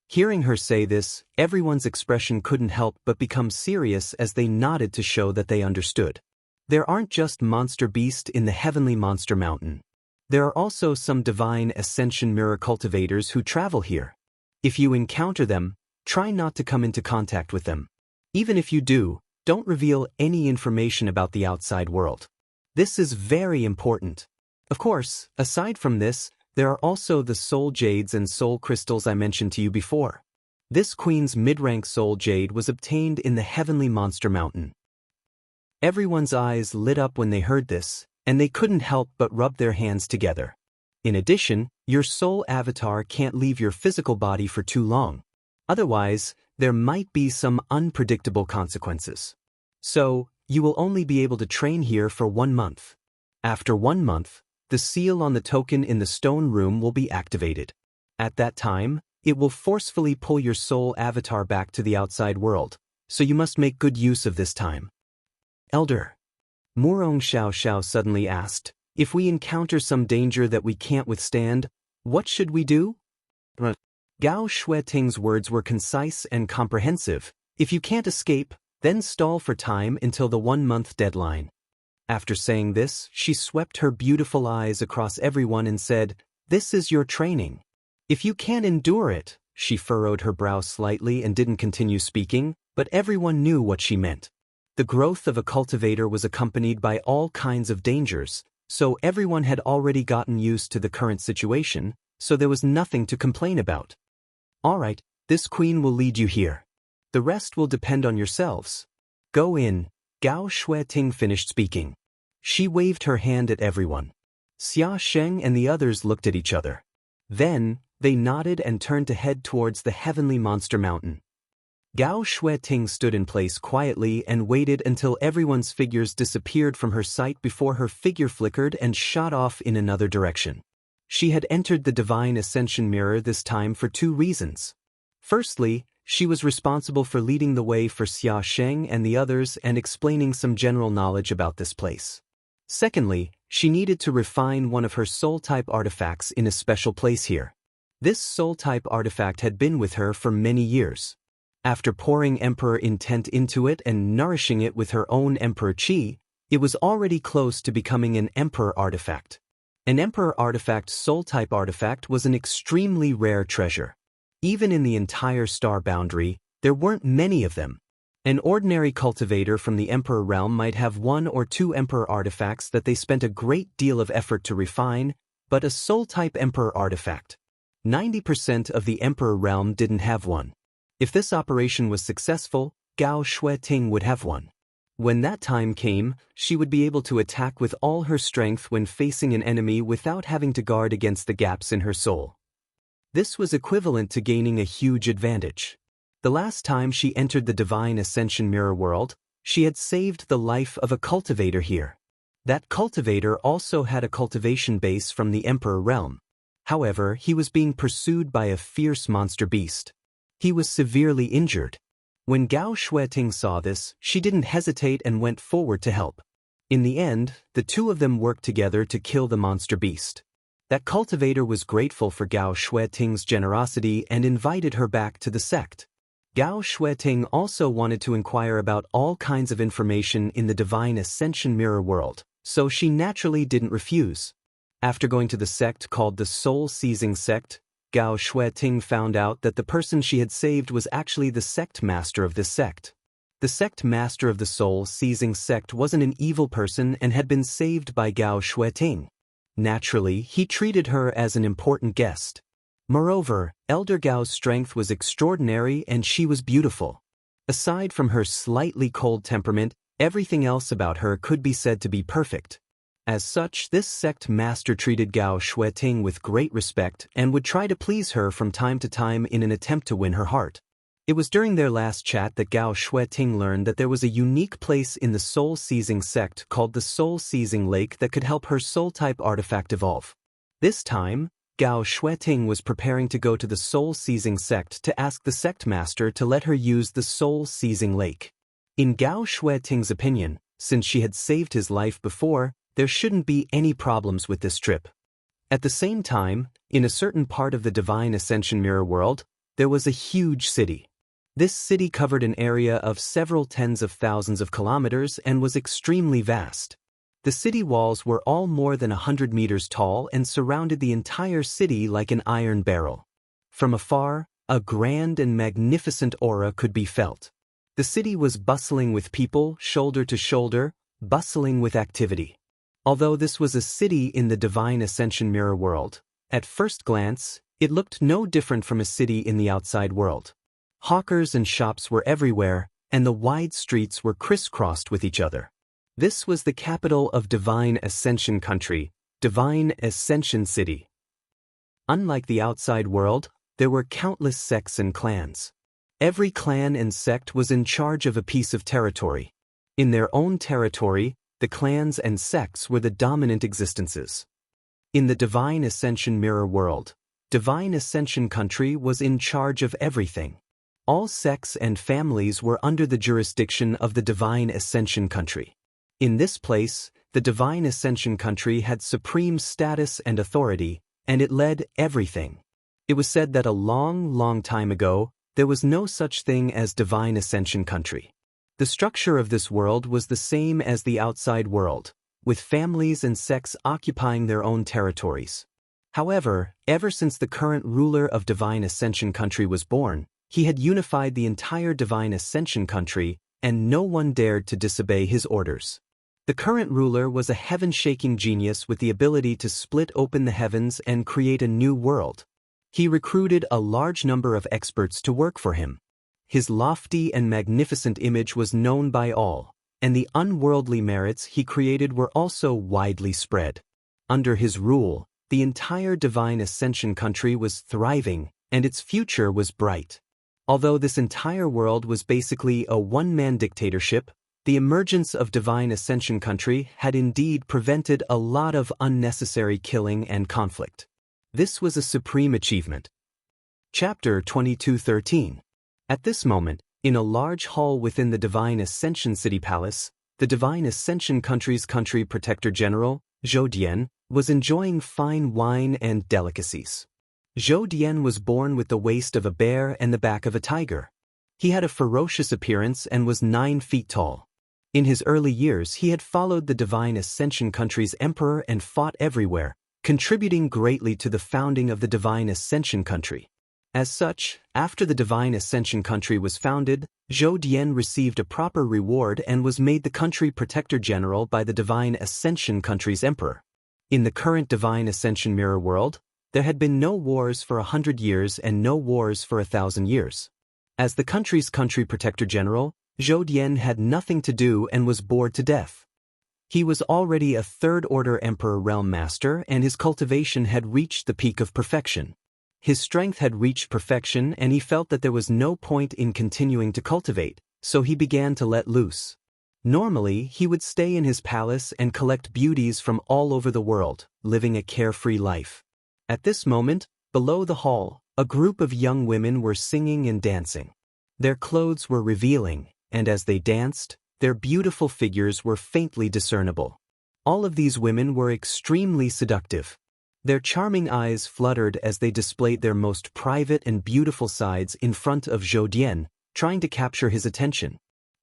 Hearing her say this, everyone's expression couldn't help but become serious as they nodded to show that they understood. There aren't just monster beasts in the Heavenly Monster Mountain. There are also some Divine Ascension Mirror cultivators who travel here. If you encounter them, try not to come into contact with them. Even if you do, don't reveal any information about the outside world. This is very important. Of course, aside from this, there are also the soul jades and soul crystals I mentioned to you before. This queen's mid-rank soul jade was obtained in the Heavenly Monster Mountain. Everyone's eyes lit up when they heard this, and they couldn't help but rub their hands together. In addition, your soul avatar can't leave your physical body for too long. Otherwise, there might be some unpredictable consequences. So, you will only be able to train here for 1 month. After 1 month, the seal on the token in the stone room will be activated. At that time, it will forcefully pull your soul avatar back to the outside world, so you must make good use of this time. Elder, Murong Xiao Xiao suddenly asked, if we encounter some danger that we can't withstand, what should we do? Gao Shueting's words were concise and comprehensive. If you can't escape, then stall for time until the 1-month deadline. After saying this, she swept her beautiful eyes across everyone and said, this is your training. If you can't endure it, she furrowed her brow slightly and didn't continue speaking, but everyone knew what she meant. The growth of a cultivator was accompanied by all kinds of dangers, so everyone had already gotten used to the current situation, so there was nothing to complain about. All right, this queen will lead you here. The rest will depend on yourselves. Go in. Gao Shueting finished speaking. She waved her hand at everyone. Xia Sheng and the others looked at each other. Then, they nodded and turned to head towards the Heavenly Monster Mountain. Gao Shueting stood in place quietly and waited until everyone's figures disappeared from her sight before her figure flickered and shot off in another direction. She had entered the Divine Ascension Mirror this time for 2 reasons. Firstly, She was responsible for leading the way for Xia Sheng and the others and explaining some general knowledge about this place. Secondly, she needed to refine one of her soul-type artifacts in a special place here. This soul-type artifact had been with her for many years. After pouring Emperor Intent into it and nourishing it with her own Emperor Qi, it was already close to becoming an Emperor artifact. An Emperor artifact soul-type artifact was an extremely rare treasure. Even in the entire star boundary, there weren't many of them. An ordinary cultivator from the Emperor realm might have 1 or 2 Emperor artifacts that they spent a great deal of effort to refine, but a soul-type Emperor artifact. 90% of the Emperor realm didn't have one. If this operation was successful, Gao Shueting would have one. When that time came, she would be able to attack with all her strength when facing an enemy without having to guard against the gaps in her soul. This was equivalent to gaining a huge advantage. The last time she entered the Divine Ascension Mirror World, she had saved the life of a cultivator here. That cultivator also had a cultivation base from the Emperor realm. However, he was being pursued by a fierce monster beast. He was severely injured. When Gao Shueting saw this, she didn't hesitate and went forward to help. In the end, the two of them worked together to kill the monster beast. That cultivator was grateful for Gao Shueting's generosity and invited her back to the sect. Gao Shueting also wanted to inquire about all kinds of information in the Divine Ascension Mirror World, so she naturally didn't refuse. After going to the sect called the Soul-Seizing Sect, Gao Shueting found out that the person she had saved was actually the sect master of this sect. The sect master of the Soul-Seizing Sect wasn't an evil person and had been saved by Gao Shueting. Naturally, he treated her as an important guest. Moreover, Elder Gao's strength was extraordinary and she was beautiful. Aside from her slightly cold temperament, everything else about her could be said to be perfect. As such, this sect master treated Gao Shueting with great respect and would try to please her from time to time in an attempt to win her heart. It was during their last chat that Gao Shueting learned that there was a unique place in the Soul-Seizing Sect called the Soul-Seizing Lake that could help her soul-type artifact evolve. This time, Gao Shueting was preparing to go to the Soul-Seizing Sect to ask the sect master to let her use the Soul-Seizing Lake. In Gao Shueting's opinion, since she had saved his life before, there shouldn't be any problems with this trip. At the same time, in a certain part of the Divine Ascension Mirror World, there was a huge city. This city covered an area of several tens of thousands of kilometers and was extremely vast. The city walls were all more than 100 meters tall and surrounded the entire city like an iron barrel. From afar, a grand and magnificent aura could be felt. The city was bustling with people, shoulder to shoulder, bustling with activity. Although this was a city in the Divine Ascension Mirror World, at first glance, it looked no different from a city in the outside world. Hawkers and shops were everywhere, and the wide streets were crisscrossed with each other. This was the capital of Divine Ascension Country, Divine Ascension City. Unlike the outside world, there were countless sects and clans. Every clan and sect was in charge of a piece of territory. In their own territory, the clans and sects were the dominant existences. In the Divine Ascension Mirror World, Divine Ascension Country was in charge of everything. All sects and families were under the jurisdiction of the Divine Ascension Country. In this place, the Divine Ascension Country had supreme status and authority, and it led everything. It was said that a long, long time ago, there was no such thing as Divine Ascension Country. The structure of this world was the same as the outside world, with families and sects occupying their own territories. However, ever since the current ruler of Divine Ascension Country was born, he had unified the entire Divine Ascension Country, and no one dared to disobey his orders. The current ruler was a heaven-shaking genius with the ability to split open the heavens and create a new world. He recruited a large number of experts to work for him. His lofty and magnificent image was known by all, and the unworldly merits he created were also widely spread. Under his rule, the entire Divine Ascension Country was thriving, and its future was bright. Although this entire world was basically a one-man dictatorship, the emergence of Divine Ascension Country had indeed prevented a lot of unnecessary killing and conflict. This was a supreme achievement. Chapter 22:13. At this moment, in a large hall within the Divine Ascension City Palace, the Divine Ascension Country's Country Protector General, Zhou Dian, was enjoying fine wine and delicacies. Zhou Dian was born with the waist of a bear and the back of a tiger. He had a ferocious appearance and was 9 feet tall. In his early years he had followed the Divine Ascension Country's emperor and fought everywhere, contributing greatly to the founding of the Divine Ascension Country. As such, after the Divine Ascension Country was founded, Zhou Dian received a proper reward and was made the Country Protector General by the Divine Ascension Country's emperor. In the current Divine Ascension Mirror world, there had been no wars for 100 years and no wars for 1,000 years. As the country's Country Protector General, Zhou Dian had nothing to do and was bored to death. He was already a third-order Emperor Realm Master and his cultivation had reached the peak of perfection. His strength had reached perfection and he felt that there was no point in continuing to cultivate, so he began to let loose. Normally, he would stay in his palace and collect beauties from all over the world, living a carefree life. At this moment, below the hall, a group of young women were singing and dancing. Their clothes were revealing, and as they danced, their beautiful figures were faintly discernible. All of these women were extremely seductive. Their charming eyes fluttered as they displayed their most private and beautiful sides in front of Zhou Dian, trying to capture his attention.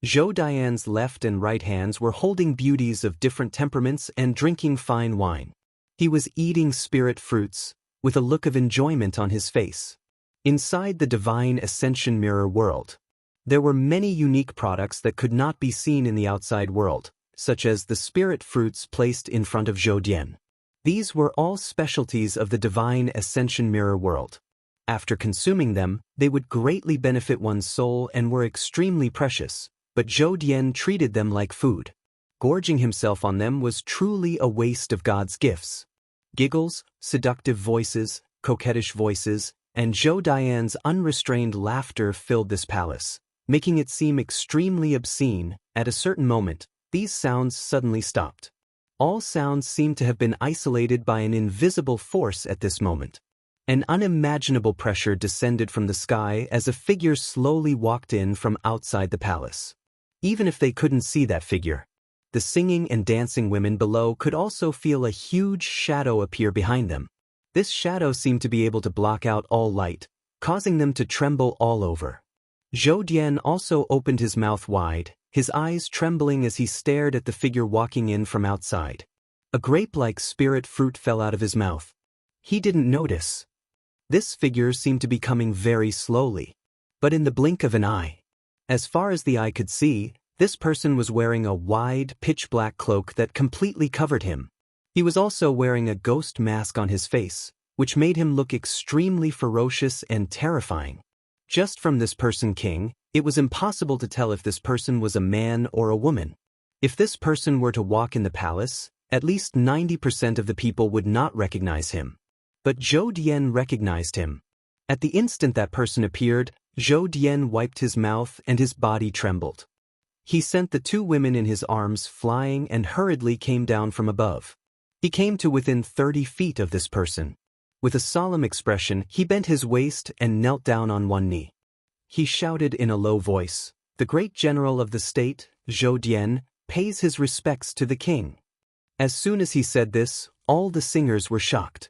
Zhou Dian's left and right hands were holding beauties of different temperaments and drinking fine wine. He was eating spirit fruits, with a look of enjoyment on his face. Inside the Divine Ascension Mirror world, there were many unique products that could not be seen in the outside world, such as the spirit fruits placed in front of Zhou Dian. These were all specialties of the Divine Ascension Mirror world. After consuming them, they would greatly benefit one's soul and were extremely precious, but Zhou Dian treated them like food. Gorging himself on them was truly a waste of God's gifts. Giggles, seductive voices, coquettish voices, and Zhou Dian's unrestrained laughter filled this palace, making it seem extremely obscene. At a certain moment, these sounds suddenly stopped. All sounds seemed to have been isolated by an invisible force at this moment. An unimaginable pressure descended from the sky as a figure slowly walked in from outside the palace. Even if they couldn't see that figure, the singing and dancing women below could also feel a huge shadow appear behind them. This shadow seemed to be able to block out all light, causing them to tremble all over. Zhou Dian also opened his mouth wide, his eyes trembling as he stared at the figure walking in from outside. A grape-like spirit fruit fell out of his mouth. He didn't notice. This figure seemed to be coming very slowly, but in the blink of an eye. As far as the eye could see, this person was wearing a wide, pitch-black cloak that completely covered him. He was also wearing a ghost mask on his face, which made him look extremely ferocious and terrifying. Just from this person king, it was impossible to tell if this person was a man or a woman. If this person were to walk in the palace, at least 90% of the people would not recognize him. But Zhou Dian recognized him. At the instant that person appeared, Zhou Dian wiped his mouth and his body trembled. He sent the 2 women in his arms flying and hurriedly came down from above. He came to within 30 feet of this person. With a solemn expression, he bent his waist and knelt down on one knee. He shouted in a low voice, "The great general of the state, Zhou Dian, pays his respects to the king." As soon as he said this, all the singers were shocked.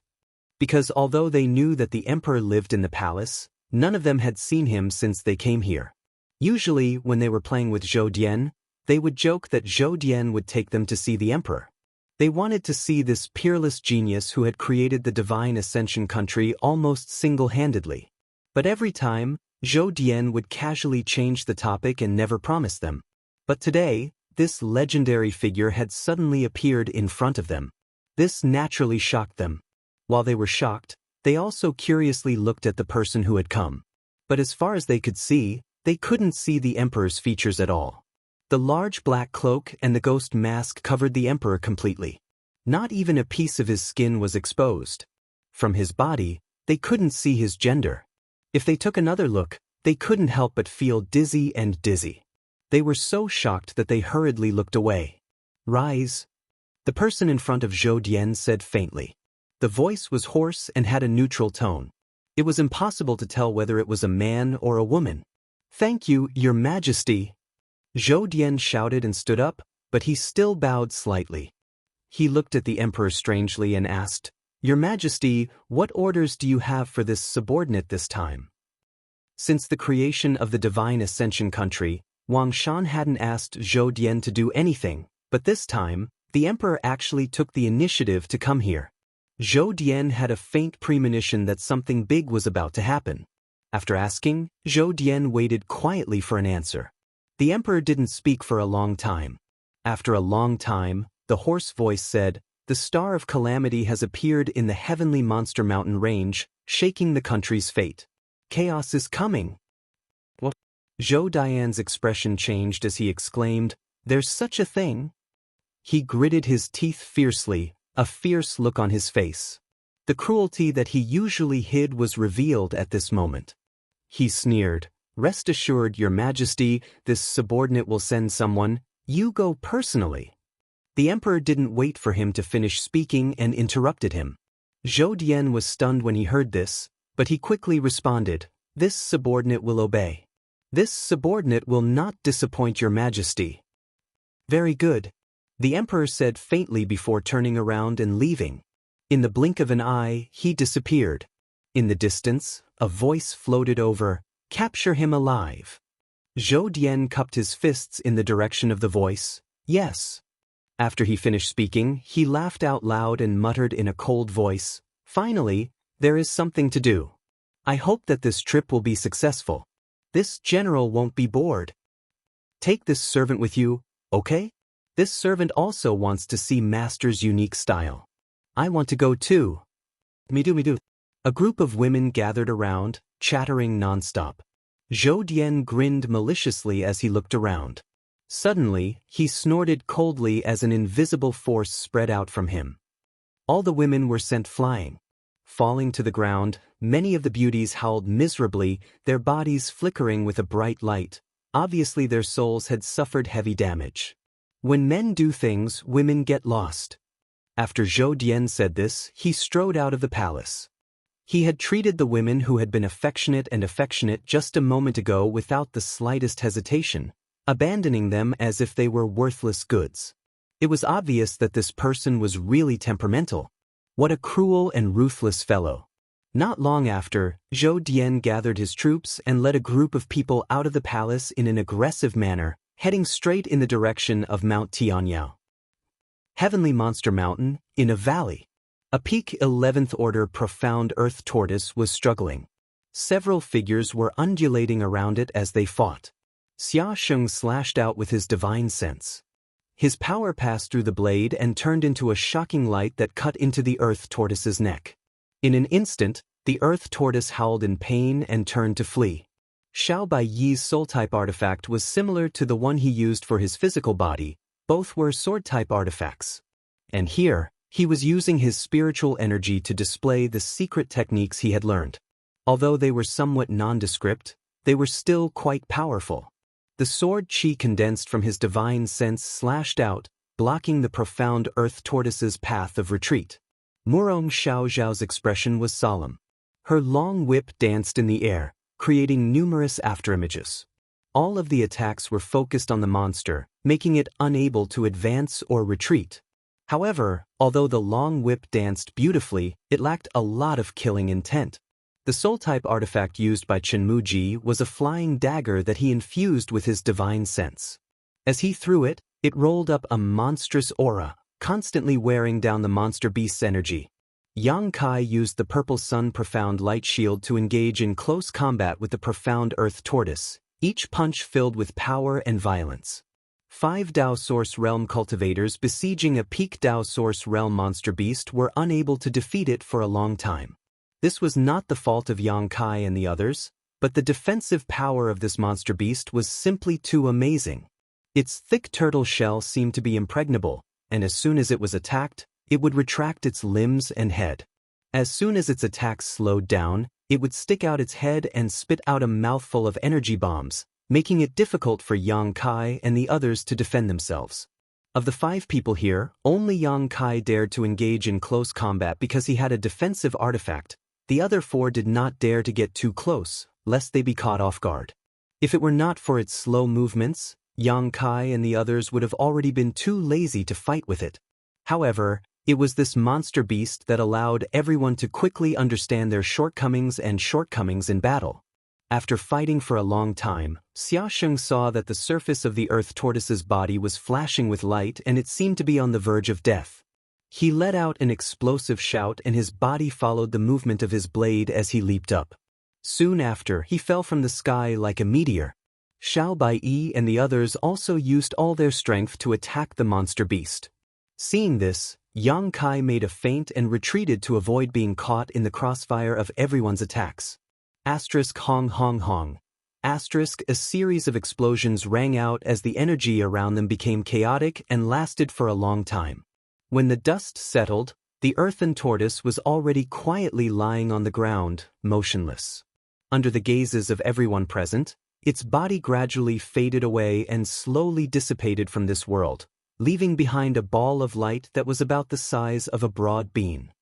Because although they knew that the emperor lived in the palace, none of them had seen him since they came here. Usually, when they were playing with Zhou Dian, they would joke that Zhou Dian would take them to see the emperor. They wanted to see this peerless genius who had created the Divine Ascension Country almost single-handedly. But every time, Zhou Dian would casually change the topic and never promise them. But today, this legendary figure had suddenly appeared in front of them. This naturally shocked them. While they were shocked, they also curiously looked at the person who had come. But as far as they could see, they couldn't see the emperor's features at all. The large black cloak and the ghost mask covered the emperor completely. Not even a piece of his skin was exposed. From his body, they couldn't see his gender. If they took another look, they couldn't help but feel dizzy and dizzy. They were so shocked that they hurriedly looked away. "Rise," the person in front of Zhou Dian said faintly. The voice was hoarse and had a neutral tone. It was impossible to tell whether it was a man or a woman. Thank you, Your Majesty. Zhou Dian shouted and stood up, but he still bowed slightly. He looked at the emperor strangely and asked, Your Majesty, what orders do you have for this subordinate this time? Since the creation of the Divine Ascension country, Wang Shan hadn't asked Zhou Dian to do anything, but this time, the emperor actually took the initiative to come here. Zhou Dian had a faint premonition that something big was about to happen. After asking, Zhou Dian waited quietly for an answer. The emperor didn't speak for a long time. After a long time, the hoarse voice said, The Star of Calamity has appeared in the heavenly monster mountain range, shaking the country's fate. Chaos is coming. What? Zhou Dian's expression changed as he exclaimed, There's such a thing? He gritted his teeth fiercely, a fierce look on his face. The cruelty that he usually hid was revealed at this moment. He sneered, Rest assured, Your Majesty, this subordinate will send someone. You go personally. The emperor didn't wait for him to finish speaking and interrupted him. Zhou Dian was stunned when he heard this, but he quickly responded, This subordinate will obey. This subordinate will not disappoint Your Majesty. Very good, the emperor said faintly before turning around and leaving. In the blink of an eye, he disappeared. In the distance, a voice floated over, Capture him alive. Zhou Dian cupped his fists in the direction of the voice, Yes. After he finished speaking, he laughed out loud and muttered in a cold voice, Finally, there is something to do. I hope that this trip will be successful. This general won't be bored. Take this servant with you, okay? This servant also wants to see Master's unique style. I want to go too. Me do. A group of women gathered around, chattering nonstop. Zhou Dian grinned maliciously as he looked around. Suddenly, he snorted coldly as an invisible force spread out from him. All the women were sent flying. Falling to the ground, many of the beauties howled miserably, their bodies flickering with a bright light. Obviously their souls had suffered heavy damage. When men do things, women get lost. After Zhou Dian said this, he strode out of the palace. He had treated the women who had been affectionate just a moment ago without the slightest hesitation, abandoning them as if they were worthless goods. It was obvious that this person was really temperamental. What a cruel and ruthless fellow. Not long after, Zhou Dian gathered his troops and led a group of people out of the palace in an aggressive manner, heading straight in the direction of Mount Tianyao. Heavenly Monster Mountain, in a valley. A peak 11th order profound earth tortoise was struggling. Several figures were undulating around it as they fought. Xia Sheng slashed out with his divine sense. His power passed through the blade and turned into a shocking light that cut into the earth tortoise's neck. In an instant, the earth tortoise howled in pain and turned to flee. Xiao Bai Yi's soul-type artifact was similar to the one he used for his physical body. Both were sword-type artifacts. And here, he was using his spiritual energy to display the secret techniques he had learned. Although they were somewhat nondescript, they were still quite powerful. The sword chi condensed from his divine sense slashed out, blocking the profound earth tortoise's path of retreat. Murong Xiaoxiao's expression was solemn. Her long whip danced in the air, creating numerous afterimages. All of the attacks were focused on the monster, making it unable to advance or retreat. However, although the long whip danced beautifully, it lacked a lot of killing intent. The soul-type artifact used by Chenmuji was a flying dagger that he infused with his divine sense. As he threw it, it rolled up a monstrous aura, constantly wearing down the monster beast's energy. Yang Kai used the Purple Sun Profound Light Shield to engage in close combat with the Profound Earth Tortoise, each punch filled with power and violence. 5 Dao Source Realm cultivators besieging a peak Dao Source Realm monster beast were unable to defeat it for a long time. This was not the fault of Yang Kai and the others, but the defensive power of this monster beast was simply too amazing. Its thick turtle shell seemed to be impregnable, and as soon as it was attacked, it would retract its limbs and head. As soon as its attacks slowed down, it would stick out its head and spit out a mouthful of energy bombs, making it difficult for Yang Kai and the others to defend themselves. Of the 5 people here, only Yang Kai dared to engage in close combat because he had a defensive artifact. The other 4 did not dare to get too close, lest they be caught off guard. If it were not for its slow movements, Yang Kai and the others would have already been too lazy to fight with it. However, it was this monster beast that allowed everyone to quickly understand their shortcomings in battle. After fighting for a long time, Xiaosheng saw that the surface of the earth tortoise's body was flashing with light and it seemed to be on the verge of death. He let out an explosive shout and his body followed the movement of his blade as he leaped up. Soon after, he fell from the sky like a meteor. Xiao Baiyi and the others also used all their strength to attack the monster beast. Seeing this, Yang Kai made a feint and retreated to avoid being caught in the crossfire of everyone's attacks. Hong hong hong. A series of explosions rang out as the energy around them became chaotic and lasted for a long time. When the dust settled, the earthen tortoise was already quietly lying on the ground, motionless. Under the gazes of everyone present, its body gradually faded away and slowly dissipated from this world, leaving behind a ball of light that was about the size of a broad bean.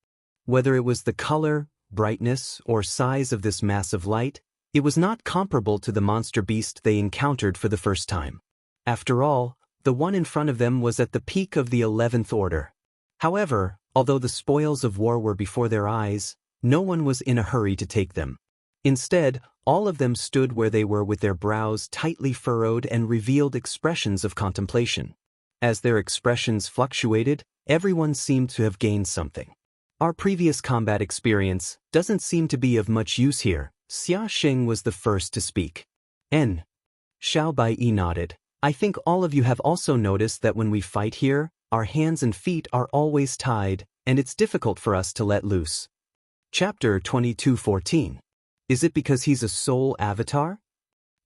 Whether it was the color, brightness, or size of this mass of light, it was not comparable to the monster beast they encountered for the first time. After all, the one in front of them was at the peak of the 11th order. However, although the spoils of war were before their eyes, no one was in a hurry to take them. Instead, all of them stood where they were with their brows tightly furrowed and revealed expressions of contemplation. As their expressions fluctuated, everyone seemed to have gained something. Our previous combat experience doesn't seem to be of much use here. Xiaosheng was the first to speak. Xiao Baiyi nodded. I think all of you have also noticed that when we fight here, our hands and feet are always tied, and it's difficult for us to let loose. Chapter 22:14. Is it because he's a soul avatar?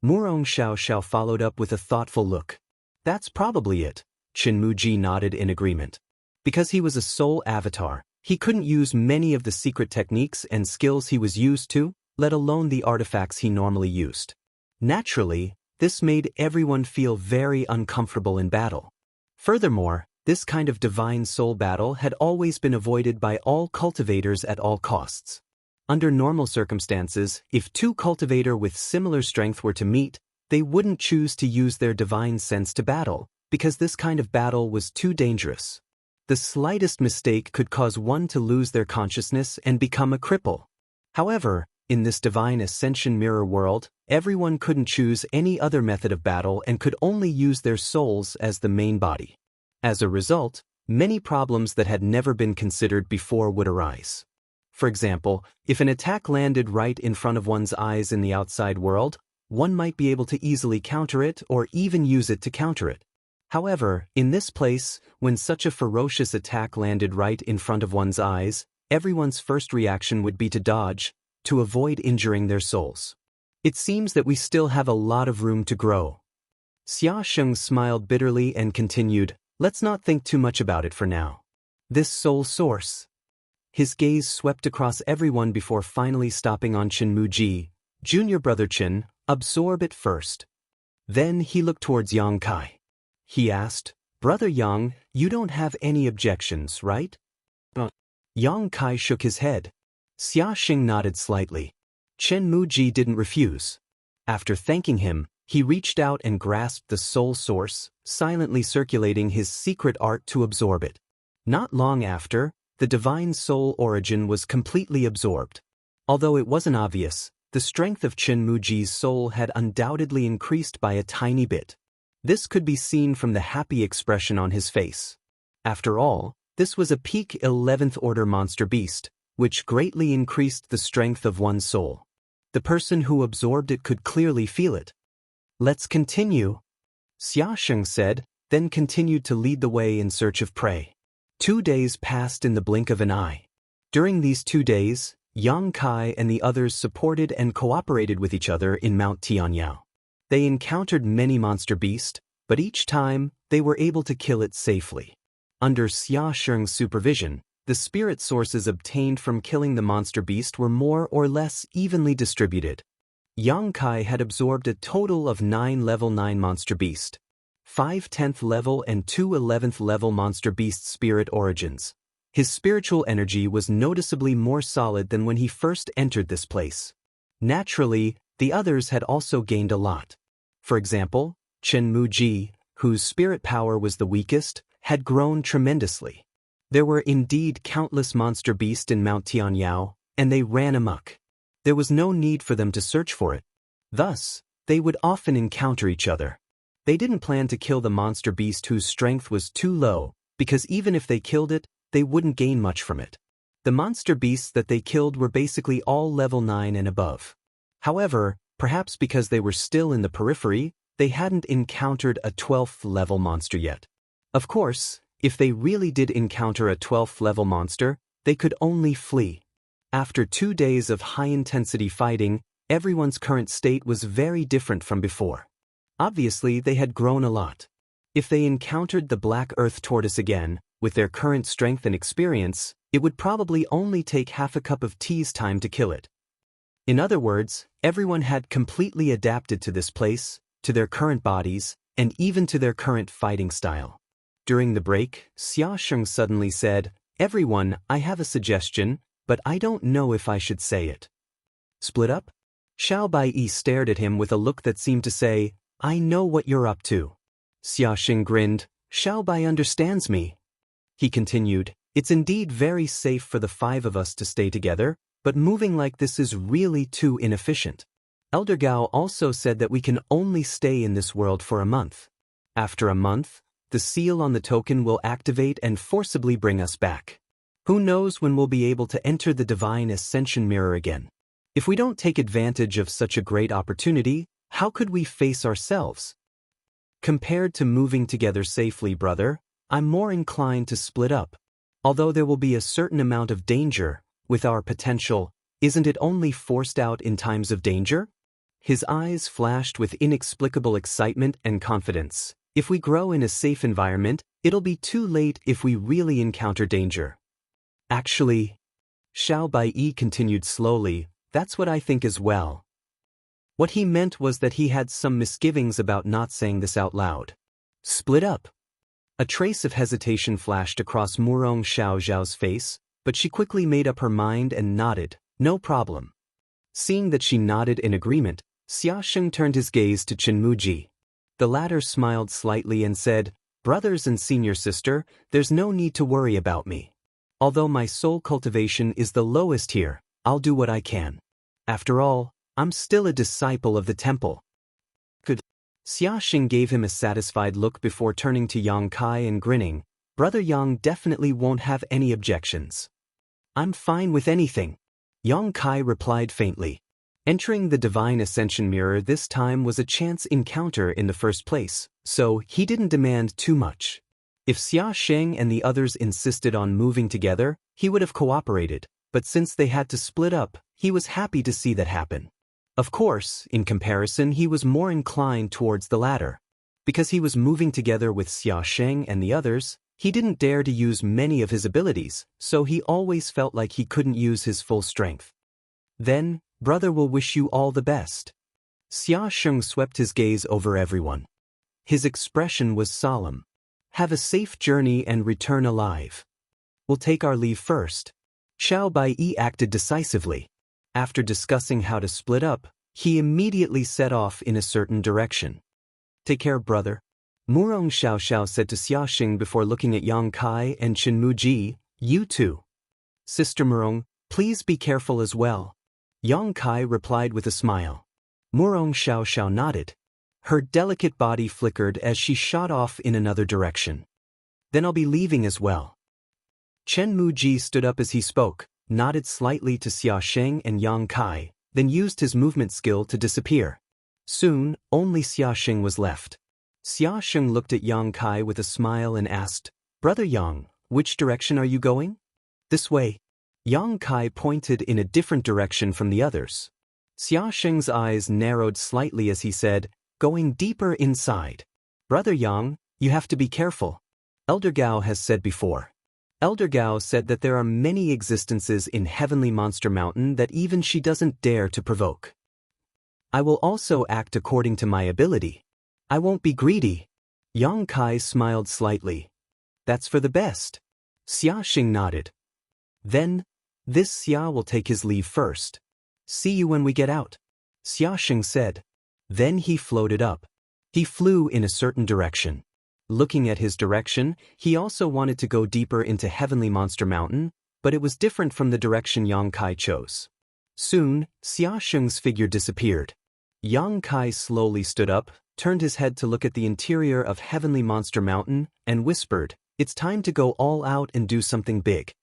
Murong Xiao followed up with a thoughtful look. That's probably it. Qinmuji nodded in agreement. Because he was a soul avatar, he couldn't use many of the secret techniques and skills he was used to, let alone the artifacts he normally used. Naturally, this made everyone feel very uncomfortable in battle. Furthermore, this kind of divine soul battle had always been avoided by all cultivators at all costs. Under normal circumstances, if two cultivators with similar strength were to meet, they wouldn't choose to use their divine sense to battle, because this kind of battle was too dangerous. The slightest mistake could cause one to lose their consciousness and become a cripple. However, in this divine ascension mirror world, everyone couldn't choose any other method of battle and could only use their souls as the main body. As a result, many problems that had never been considered before would arise. For example, if an attack landed right in front of one's eyes in the outside world, one might be able to easily counter it or even use it to counter it. However, in this place, when such a ferocious attack landed right in front of one's eyes, everyone's first reaction would be to dodge, to avoid injuring their souls. It seems that we still have a lot of room to grow. Xiaosheng smiled bitterly and continued, let's not think too much about it for now. This soul source. His gaze swept across everyone before finally stopping on Qinmuji. Junior brother Qin, absorb it first. Then he looked towards Yang Kai. He asked, Brother Yang, you don't have any objections, right? Yang Kai shook his head. Xiaosheng nodded slightly. Qinmuji didn't refuse. After thanking him, he reached out and grasped the soul source, silently circulating his secret art to absorb it. Not long after, the divine soul origin was completely absorbed. Although it wasn't obvious, the strength of Qinmuji's soul had undoubtedly increased by a tiny bit. This could be seen from the happy expression on his face. After all, this was a peak 11th order monster beast, which greatly increased the strength of one's soul. The person who absorbed it could clearly feel it. Let's continue, Xiaosheng said, then continued to lead the way in search of prey. 2 days passed in the blink of an eye. During these 2 days, Yang Kai and the others supported and cooperated with each other in Mount Tianyao. They encountered many monster beasts, but each time, they were able to kill it safely. Under Xiaosheng's supervision, the spirit sources obtained from killing the monster beast were more or less evenly distributed. Yang Kai had absorbed a total of 9 level 9 monster beast, 5 10th level and 2 11th level monster beast spirit origins. His spiritual energy was noticeably more solid than when he first entered this place. Naturally, the others had also gained a lot. For example, Chen Muji, whose spirit power was the weakest, had grown tremendously. There were indeed countless monster beasts in Mount Tianyao, and they ran amok. There was no need for them to search for it. Thus, they would often encounter each other. They didn't plan to kill the monster beast whose strength was too low, because even if they killed it, they wouldn't gain much from it. The monster beasts that they killed were basically all level 9 and above. However, perhaps because they were still in the periphery, they hadn't encountered a 12th level monster yet. Of course, if they really did encounter a 12th level monster, they could only flee. After 2 days of high-intensity fighting, everyone's current state was very different from before. Obviously, they had grown a lot. If they encountered the Black Earth Tortoise again, with their current strength and experience, it would probably only take half a cup of tea's time to kill it. In other words, everyone had completely adapted to this place, to their current bodies, and even to their current fighting style. During the break, Xia Sheng suddenly said, "Everyone, I have a suggestion, but I don't know if I should say it." "Split up?" Xiao Baiyi stared at him with a look that seemed to say, "I know what you're up to." Xia Sheng grinned, "Xiao Bai understands me." He continued, "It's indeed very safe for the 5 of us to stay together, but moving like this is really too inefficient. Elder Gao also said that we can only stay in this world for a month. After a month, the seal on the token will activate and forcibly bring us back. Who knows when we'll be able to enter the divine ascension mirror again? If we don't take advantage of such a great opportunity, how could we face ourselves? Compared to moving together safely, brother, I'm more inclined to split up. Although there will be a certain amount of danger, with our potential, isn't it only forced out in times of danger?" His eyes flashed with inexplicable excitement and confidence. If we grow in a safe environment, it'll be too late if we really encounter danger. Actually, Xiao Baiyi continued slowly, that's what I think as well. What he meant was that he had some misgivings about not saying this out loud. Split up. A trace of hesitation flashed across Murong Xiaoxiao's face, but she quickly made up her mind and nodded, no problem. Seeing that she nodded in agreement, Xia Sheng turned his gaze to Chen Muji. The latter smiled slightly and said, "Brothers and senior sister, there's no need to worry about me. Although my soul cultivation is the lowest here, I'll do what I can. After all, I'm still a disciple of the temple." Good. Xia Sheng gave him a satisfied look before turning to Yang Kai and grinning. "Brother Yang definitely won't have any objections." "I'm fine with anything," Yang Kai replied faintly. Entering the divine ascension mirror this time was a chance encounter in the first place, so he didn't demand too much. If Xia Sheng and the others insisted on moving together, he would have cooperated, but since they had to split up, he was happy to see that happen. Of course, in comparison, he was more inclined towards the latter. Because he was moving together with Xia Sheng and the others, he didn't dare to use many of his abilities, so he always felt like he couldn't use his full strength. "Then, brother will wish you all the best." Xia Sheng swept his gaze over everyone. His expression was solemn. "Have a safe journey and return alive. We'll take our leave first." Xiao Baiyi acted decisively. After discussing how to split up, he immediately set off in a certain direction. "Take care, brother." Murong Xiaoxiao said to Xia Sheng before looking at Yang Kai and Chen Muji, "You too. Sister Murong, please be careful as well." Yang Kai replied with a smile. Murong Xiaoxiao nodded. Her delicate body flickered as she shot off in another direction. "Then I'll be leaving as well." Chen Muji stood up as he spoke, nodded slightly to Xia Sheng and Yang Kai, then used his movement skill to disappear. Soon, only Xia Sheng was left. Xia Sheng looked at Yang Kai with a smile and asked, "Brother Yang, which direction are you going?" "This way." Yang Kai pointed in a different direction from the others. Xia Sheng's eyes narrowed slightly as he said, "Going deeper inside." "Brother Yang, you have to be careful. Elder Gao has said before." Elder Gao said that there are many existences in Heavenly Monster Mountain that even she doesn't dare to provoke. "I will also act according to my ability. I won't be greedy." Yang Kai smiled slightly. "That's for the best." Xia Sheng nodded. "Then, this Xia will take his leave first. See you when we get out," Xia Sheng said. Then he floated up. He flew in a certain direction. Looking at his direction, he also wanted to go deeper into Heavenly Monster Mountain, but it was different from the direction Yang Kai chose. Soon, Xia Sheng's figure disappeared. Yang Kai slowly stood up, turned his head to look at the interior of Heavenly Monster Mountain, and whispered, "It's time to go all out and do something big."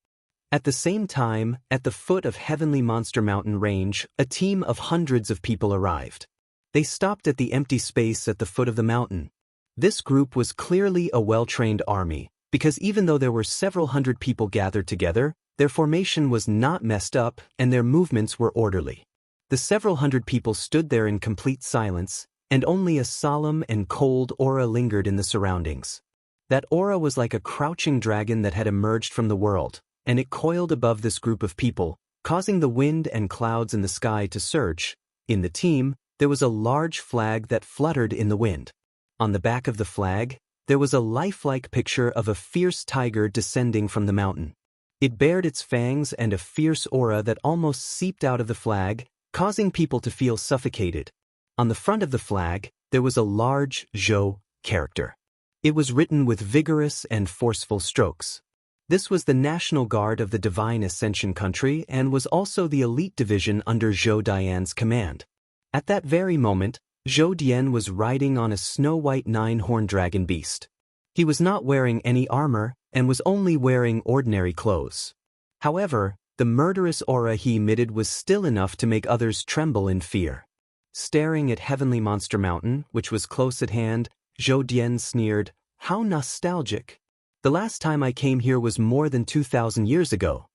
At the same time, at the foot of Heavenly Monster Mountain range, a team of hundreds of people arrived. They stopped at the empty space at the foot of the mountain. This group was clearly a well-trained army, because even though there were several hundred people gathered together, their formation was not messed up and their movements were orderly. The several hundred people stood there in complete silence, and only a solemn and cold aura lingered in the surroundings. That aura was like a crouching dragon that had emerged from the world, and it coiled above this group of people, causing the wind and clouds in the sky to surge. In the team, there was a large flag that fluttered in the wind. On the back of the flag, there was a lifelike picture of a fierce tiger descending from the mountain. It bared its fangs and a fierce aura that almost seeped out of the flag, causing people to feel suffocated. On the front of the flag, there was a large Zhou character. It was written with vigorous and forceful strokes. This was the National Guard of the Divine Ascension country and was also the elite division under Zhou Dian's command. At that very moment, Zhou Dian was riding on a snow-white nine-horned dragon beast. He was not wearing any armor and was only wearing ordinary clothes. However, the murderous aura he emitted was still enough to make others tremble in fear. Staring at Heavenly Monster Mountain, which was close at hand, Zhou Dian sneered, "How nostalgic. The last time I came here was more than 2,000 years ago.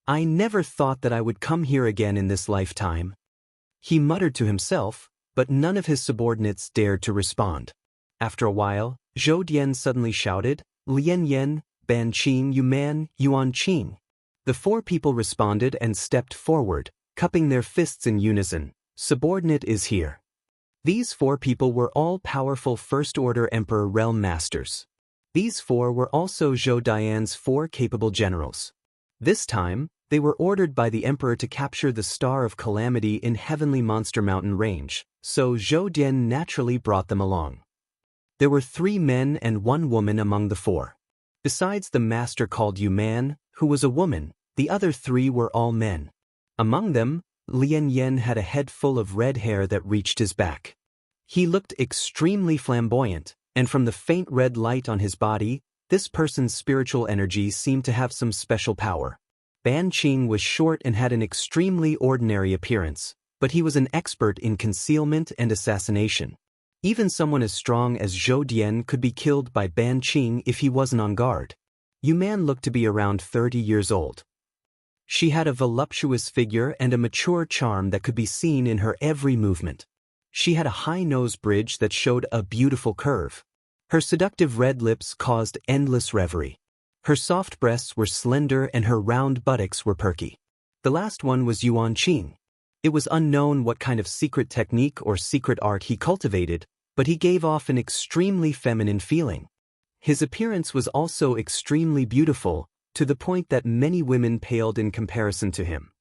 I never thought that I would come here again in this lifetime." He muttered to himself, but none of his subordinates dared to respond. After a while, Zhou Dian suddenly shouted, "Lian Yan, Ban Qing Yuman, Yuan Qing." The four people responded and stepped forward, cupping their fists in unison. "Subordinate is here." These four people were all powerful First Order Emperor Realm Masters. These four were also Zhou Dian's four capable generals. This time, they were ordered by the Emperor to capture the Star of Calamity in Heavenly Monster Mountain range, so Zhou Dian naturally brought them along. There were 3 men and 1 woman among the 4. Besides the master called Yuman, who was a woman, the other 3 were all men. Among them, Lian Yan had a head full of red hair that reached his back. He looked extremely flamboyant, and from the faint red light on his body, this person's spiritual energy seemed to have some special power. Ban Qing was short and had an extremely ordinary appearance, but he was an expert in concealment and assassination. Even someone as strong as Zhou Dian could be killed by Ban Qing if he wasn't on guard. Yuman looked to be around 30 years old. She had a voluptuous figure and a mature charm that could be seen in her every movement. She had a high nose bridge that showed a beautiful curve. Her seductive red lips caused endless reverie. Her soft breasts were slender and her round buttocks were perky. The last one was Yuan Qing. It was unknown what kind of secret technique or secret art he cultivated, but he gave off an extremely feminine feeling. His appearance was also extremely beautiful, to the point that many women paled in comparison to him.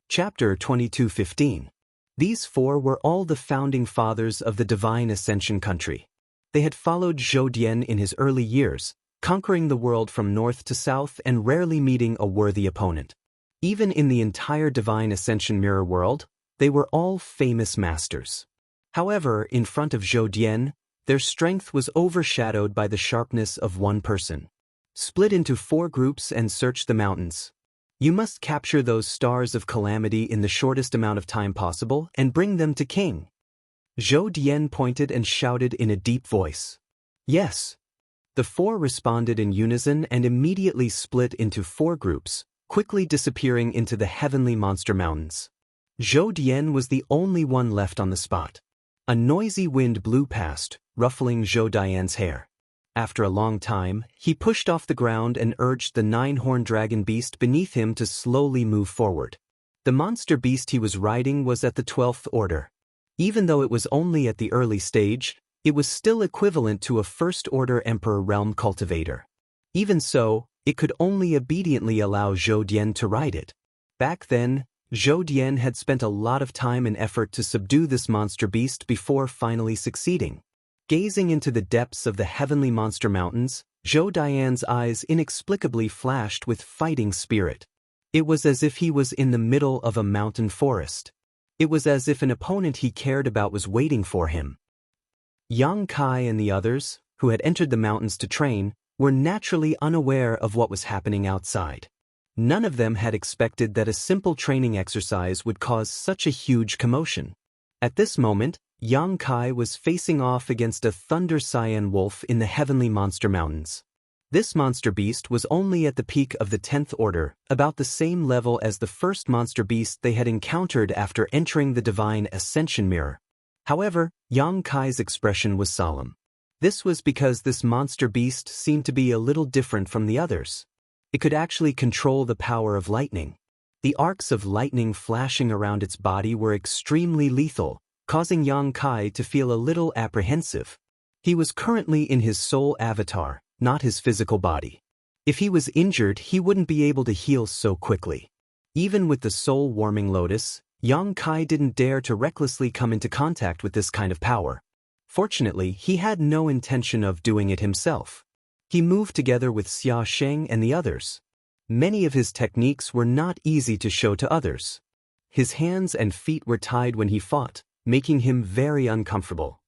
Chapter 22:15. These 4 were all the founding fathers of the Divine Ascension country. They had followed Zhou Dian in his early years, conquering the world from north to south and rarely meeting a worthy opponent. Even in the entire Divine Ascension mirror world, they were all famous masters. However, in front of Zhou Dian, their strength was overshadowed by the sharpness of one person. Split into 4 groups and search the mountains. You must capture those stars of calamity in the shortest amount of time possible and bring them to King. Zhou Dian pointed and shouted in a deep voice. Yes. The 4 responded in unison and immediately split into 4 groups, quickly disappearing into the Heavenly Monster Mountains. Zhou Dian was the only one left on the spot. A noisy wind blew past, ruffling Zhou Dian's hair. After a long time, he pushed off the ground and urged the 9-horned dragon beast beneath him to slowly move forward. The monster beast he was riding was at the 12th order. Even though it was only at the early stage, it was still equivalent to a first-order Emperor Realm cultivator. Even so, it could only obediently allow Zhou Dian to ride it. Back then, Zhou Dian had spent a lot of time and effort to subdue this monster beast before finally succeeding. Gazing into the depths of the heavenly monster mountains, Zhou Dian's eyes inexplicably flashed with fighting spirit. It was as if he was in the middle of a mountain forest. It was as if an opponent he cared about was waiting for him. Yang Kai and the others, who had entered the mountains to train, were naturally unaware of what was happening outside. None of them had expected that a simple training exercise would cause such a huge commotion. At this moment, Yang Kai was facing off against a Thunder Cyan wolf in the heavenly monster mountains. This monster beast was only at the peak of the 10th order, about the same level as the first monster beast they had encountered after entering the divine ascension mirror. However, Yang Kai's expression was solemn. This was because this monster beast seemed to be a little different from the others. It could actually control the power of lightning. The arcs of lightning flashing around its body were extremely lethal, causing Yang Kai to feel a little apprehensive. He was currently in his soul avatar, not his physical body. If he was injured, he wouldn't be able to heal so quickly. Even with the soul-warming lotus, Yang Kai didn't dare to recklessly come into contact with this kind of power. Fortunately, he had no intention of doing it himself. He moved together with Xia Sheng and the others. Many of his techniques were not easy to show to others. His hands and feet were tied when he fought, making him very uncomfortable.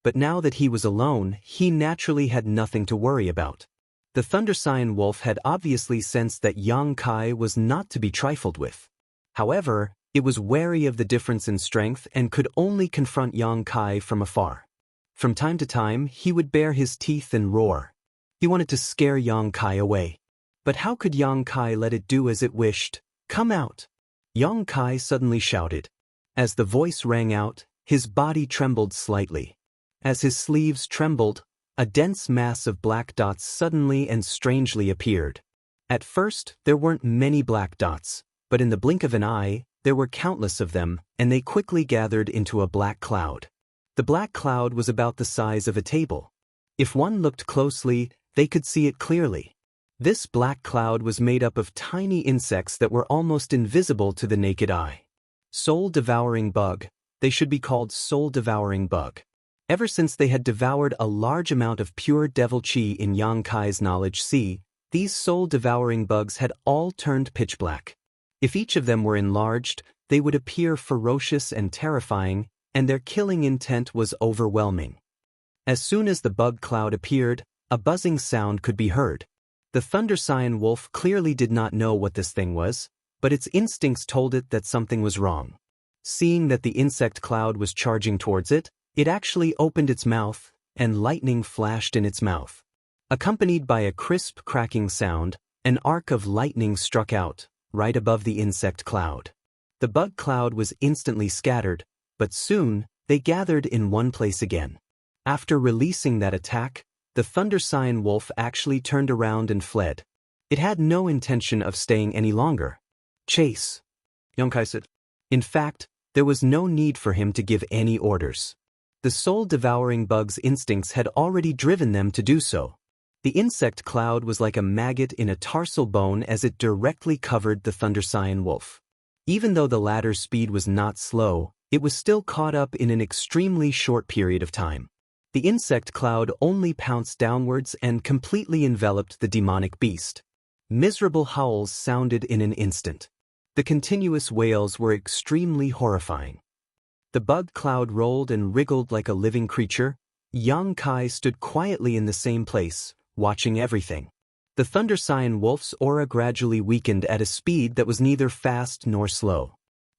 But now that he was alone, he naturally had nothing to worry about. The Thunder Cyan wolf had obviously sensed that Yang Kai was not to be trifled with. However, it was wary of the difference in strength and could only confront Yang Kai from afar. From time to time, he would bare his teeth and roar. He wanted to scare Yang Kai away. But how could Yang Kai let it do as it wished? "Come out!" Yang Kai suddenly shouted. As the voice rang out, his body trembled slightly. As his sleeves trembled, a dense mass of black dots suddenly and strangely appeared. At first, there weren't many black dots, but in the blink of an eye, there were countless of them, and they quickly gathered into a black cloud. The black cloud was about the size of a table. If one looked closely, they could see it clearly. This black cloud was made up of tiny insects that were almost invisible to the naked eye. Soul-devouring bug. They should be called soul-devouring bug. Ever since they had devoured a large amount of pure devil chi in Yang Kai's knowledge sea, these soul-devouring bugs had all turned pitch black. If each of them were enlarged, they would appear ferocious and terrifying, and their killing intent was overwhelming. As soon as the bug cloud appeared, a buzzing sound could be heard. The Thunder Cyan wolf clearly did not know what this thing was, but its instincts told it that something was wrong. Seeing that the insect cloud was charging towards it, it actually opened its mouth, and lightning flashed in its mouth. Accompanied by a crisp cracking sound, an arc of lightning struck out, right above the insect cloud. The bug cloud was instantly scattered, but soon, they gathered in one place again. After releasing that attack, the Thunder Cyan wolf actually turned around and fled. It had no intention of staying any longer. "Chase," Yang Kai said. In fact, there was no need for him to give any orders. The soul-devouring bug's instincts had already driven them to do so. The insect cloud was like a maggot in a tarsal bone as it directly covered the Thunder Cyan wolf. Even though the latter's speed was not slow, it was still caught up in an extremely short period of time. The insect cloud only pounced downwards and completely enveloped the demonic beast. Miserable howls sounded in an instant. The continuous wails were extremely horrifying. The bug cloud rolled and wriggled like a living creature. Yang Kai stood quietly in the same place, watching everything. The Thunder Cyan wolf's aura gradually weakened at a speed that was neither fast nor slow.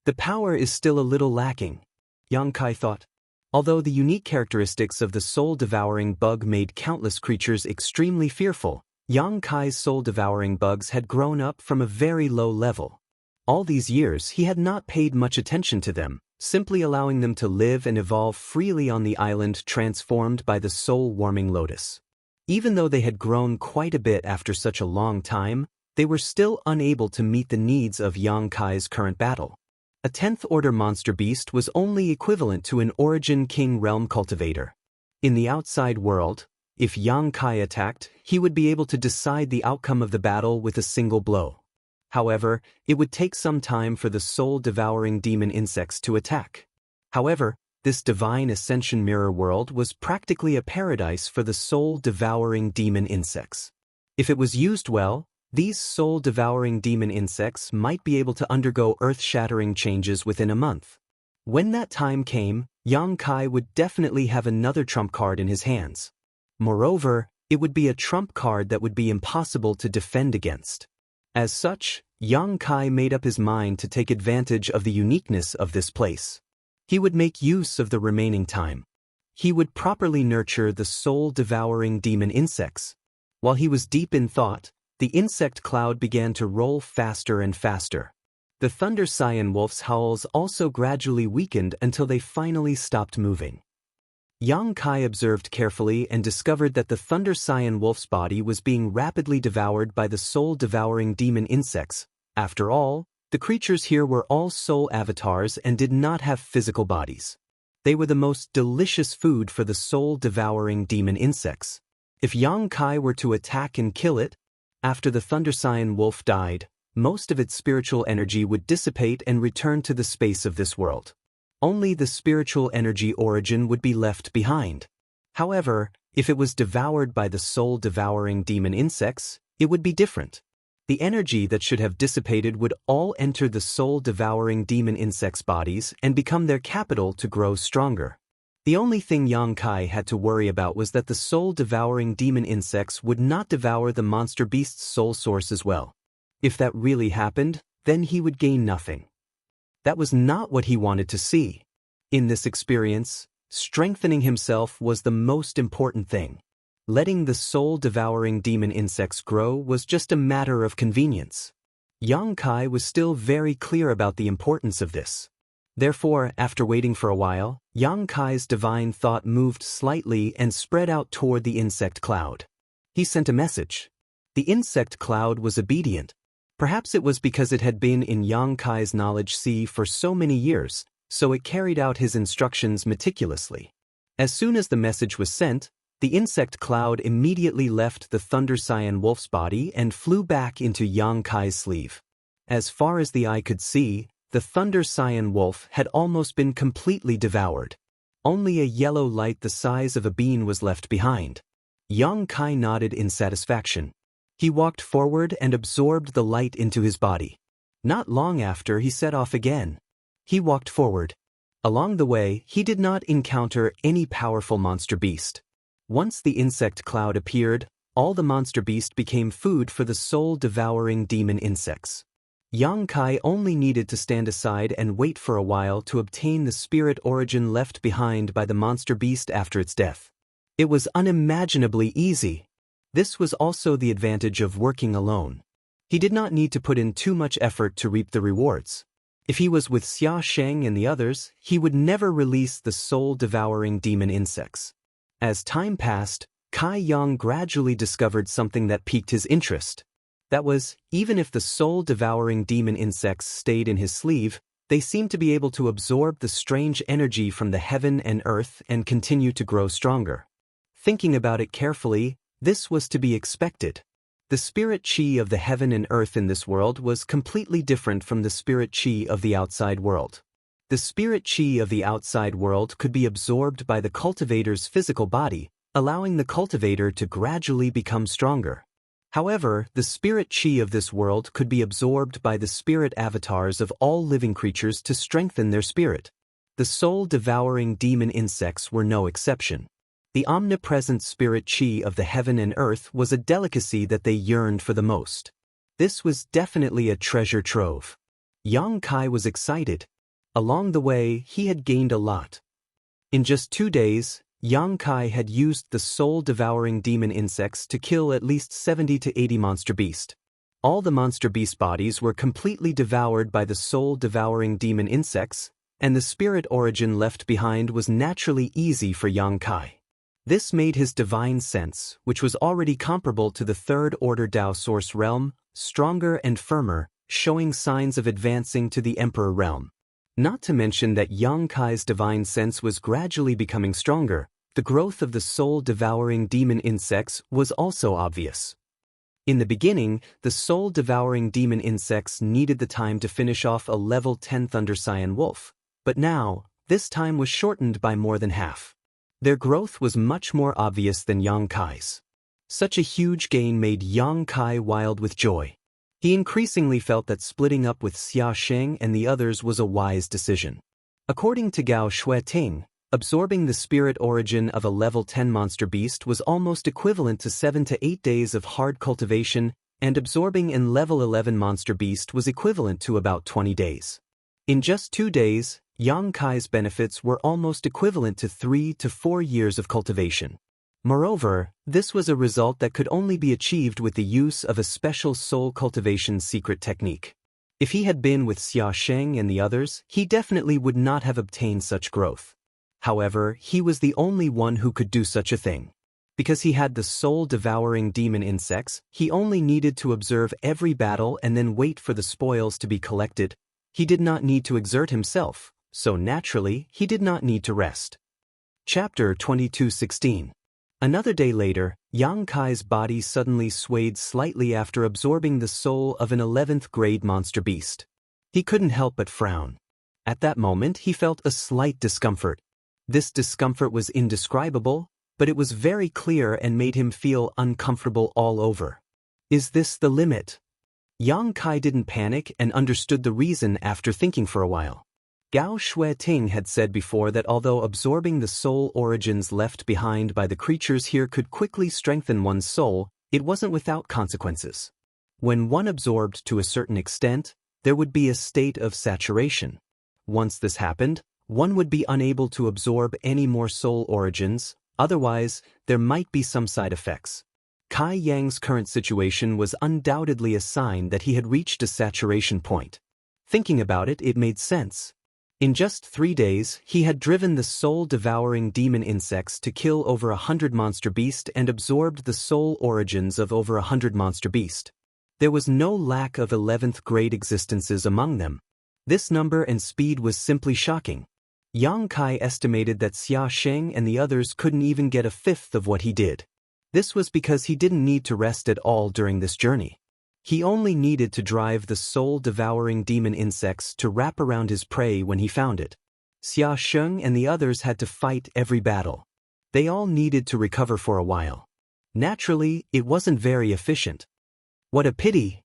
The power is still a little lacking, Yang Kai thought. Although the unique characteristics of the soul-devouring bug made countless creatures extremely fearful, Yang Kai's soul-devouring bugs had grown up from a very low level. All these years he had not paid much attention to them, simply allowing them to live and evolve freely on the island transformed by the soul-warming lotus. Even though they had grown quite a bit after such a long time, they were still unable to meet the needs of Yang Kai's current battle. A 10th order monster beast was only equivalent to an Origin King realm cultivator. In the outside world, if Yang Kai attacked, he would be able to decide the outcome of the battle with a single blow. However, it would take some time for the soul-devouring demon insects to attack. However, this divine ascension mirror world was practically a paradise for the soul-devouring demon insects. If it was used well, these soul-devouring demon insects might be able to undergo earth-shattering changes within a month. When that time came, Yang Kai would definitely have another trump card in his hands. Moreover, it would be a trump card that would be impossible to defend against. As such, Yang Kai made up his mind to take advantage of the uniqueness of this place. He would make use of the remaining time. He would properly nurture the soul-devouring demon insects. While he was deep in thought, the insect cloud began to roll faster and faster. The Thunder Saiyan Wolf's howls also gradually weakened until they finally stopped moving. Yang Kai observed carefully and discovered that the Thunder Saiyan Wolf's body was being rapidly devoured by the soul-devouring demon insects. After all, the creatures here were all soul avatars and did not have physical bodies. They were the most delicious food for the soul-devouring demon insects. If Yang Kai were to attack and kill it, after the Thunder Saiyan Wolf died, most of its spiritual energy would dissipate and return to the space of this world. Only the spiritual energy origin would be left behind. However, if it was devoured by the soul-devouring demon insects, it would be different. The energy that should have dissipated would all enter the soul-devouring demon insects' bodies and become their capital to grow stronger. The only thing Yang Kai had to worry about was that the soul-devouring demon insects would not devour the monster beast's soul source as well. If that really happened, then he would gain nothing. That was not what he wanted to see. In this experience, strengthening himself was the most important thing. Letting the soul-devouring demon insects grow was just a matter of convenience. Yang Kai was still very clear about the importance of this. Therefore, after waiting for a while, Yang Kai's divine thought moved slightly and spread out toward the insect cloud. He sent a message. The insect cloud was obedient. Perhaps it was because it had been in Yang Kai's knowledge sea for so many years, so it carried out his instructions meticulously. As soon as the message was sent, the insect cloud immediately left the Thunder Saiyan Wolf's body and flew back into Yang Kai's sleeve. As far as the eye could see, the Thunder Saiyan Wolf had almost been completely devoured. Only a yellow light the size of a bean was left behind. Yang Kai nodded in satisfaction. He walked forward and absorbed the light into his body. Not long after, he set off again. He walked forward. Along the way, he did not encounter any powerful monster beast. Once the insect cloud appeared, all the monster beast became food for the soul-devouring demon insects. Yang Kai only needed to stand aside and wait for a while to obtain the spirit origin left behind by the monster beast after its death. It was unimaginably easy. This was also the advantage of working alone. He did not need to put in too much effort to reap the rewards. If he was with Xia Sheng and the others, he would never release the soul-devouring demon insects. As time passed, Kai Yang gradually discovered something that piqued his interest. That was, even if the soul-devouring demon insects stayed in his sleeve, they seemed to be able to absorb the strange energy from the heaven and earth and continue to grow stronger. Thinking about it carefully, this was to be expected. The spirit chi of the heaven and earth in this world was completely different from the spirit chi of the outside world. The spirit chi of the outside world could be absorbed by the cultivator's physical body, allowing the cultivator to gradually become stronger. However, the spirit chi of this world could be absorbed by the spirit avatars of all living creatures to strengthen their spirit. The soul-devouring demon insects were no exception. The omnipresent spirit chi of the heaven and earth was a delicacy that they yearned for the most. This was definitely a treasure trove. Yang Kai was excited. Along the way, he had gained a lot. In just 2 days, Yang Kai had used the soul-devouring demon insects to kill at least 70 to 80 monster beast. All the monster beast bodies were completely devoured by the soul-devouring demon insects, and the spirit origin left behind was naturally easy for Yang Kai. This made his divine sense, which was already comparable to the third-order Tao source realm, stronger and firmer, showing signs of advancing to the Emperor realm. Not to mention that Yang Kai's divine sense was gradually becoming stronger, the growth of the soul-devouring demon insects was also obvious. In the beginning, the soul-devouring demon insects needed the time to finish off a level 10 Thunder Saiyan Wolf, but now, this time was shortened by more than half. Their growth was much more obvious than Yang Kai's. Such a huge gain made Yang Kai wild with joy. He increasingly felt that splitting up with Xia Sheng and the others was a wise decision. According to Gao Shueting, absorbing the spirit origin of a level 10 monster beast was almost equivalent to 7 to 8 days of hard cultivation, and absorbing in level 11 monster beast was equivalent to about 20 days. In just 2 days, Yang Kai's benefits were almost equivalent to 3 to 4 years of cultivation. Moreover, this was a result that could only be achieved with the use of a special soul cultivation secret technique. If he had been with Xia Sheng and the others, he definitely would not have obtained such growth. However, he was the only one who could do such a thing. Because he had the soul-devouring demon insects, he only needed to observe every battle and then wait for the spoils to be collected. He did not need to exert himself, so naturally, he did not need to rest. Chapter 22:16. Another day later, Yang Kai's body suddenly swayed slightly after absorbing the soul of an 11th grade monster beast. He couldn't help but frown. At that moment, he felt a slight discomfort. This discomfort was indescribable, but it was very clear and made him feel uncomfortable all over. Is this the limit? Yang Kai didn't panic and understood the reason after thinking for a while. Gao Shueting had said before that although absorbing the soul origins left behind by the creatures here could quickly strengthen one's soul, it wasn't without consequences. When one absorbed to a certain extent, there would be a state of saturation. Once this happened, one would be unable to absorb any more soul origins, otherwise, there might be some side effects. Kai Yang's current situation was undoubtedly a sign that he had reached a saturation point. Thinking about it, it made sense. In just 3 days, he had driven the soul-devouring demon insects to kill over 100 monster beast and absorbed the soul origins of over 100 monster beast. There was no lack of 11th grade existences among them. This number and speed was simply shocking. Yang Kai estimated that Xia Sheng and the others couldn't even get a fifth of what he did. This was because he didn't need to rest at all during this journey. He only needed to drive the soul-devouring demon insects to wrap around his prey when he found it. Xia Sheng and the others had to fight every battle. They all needed to recover for a while. Naturally, it wasn't very efficient. What a pity!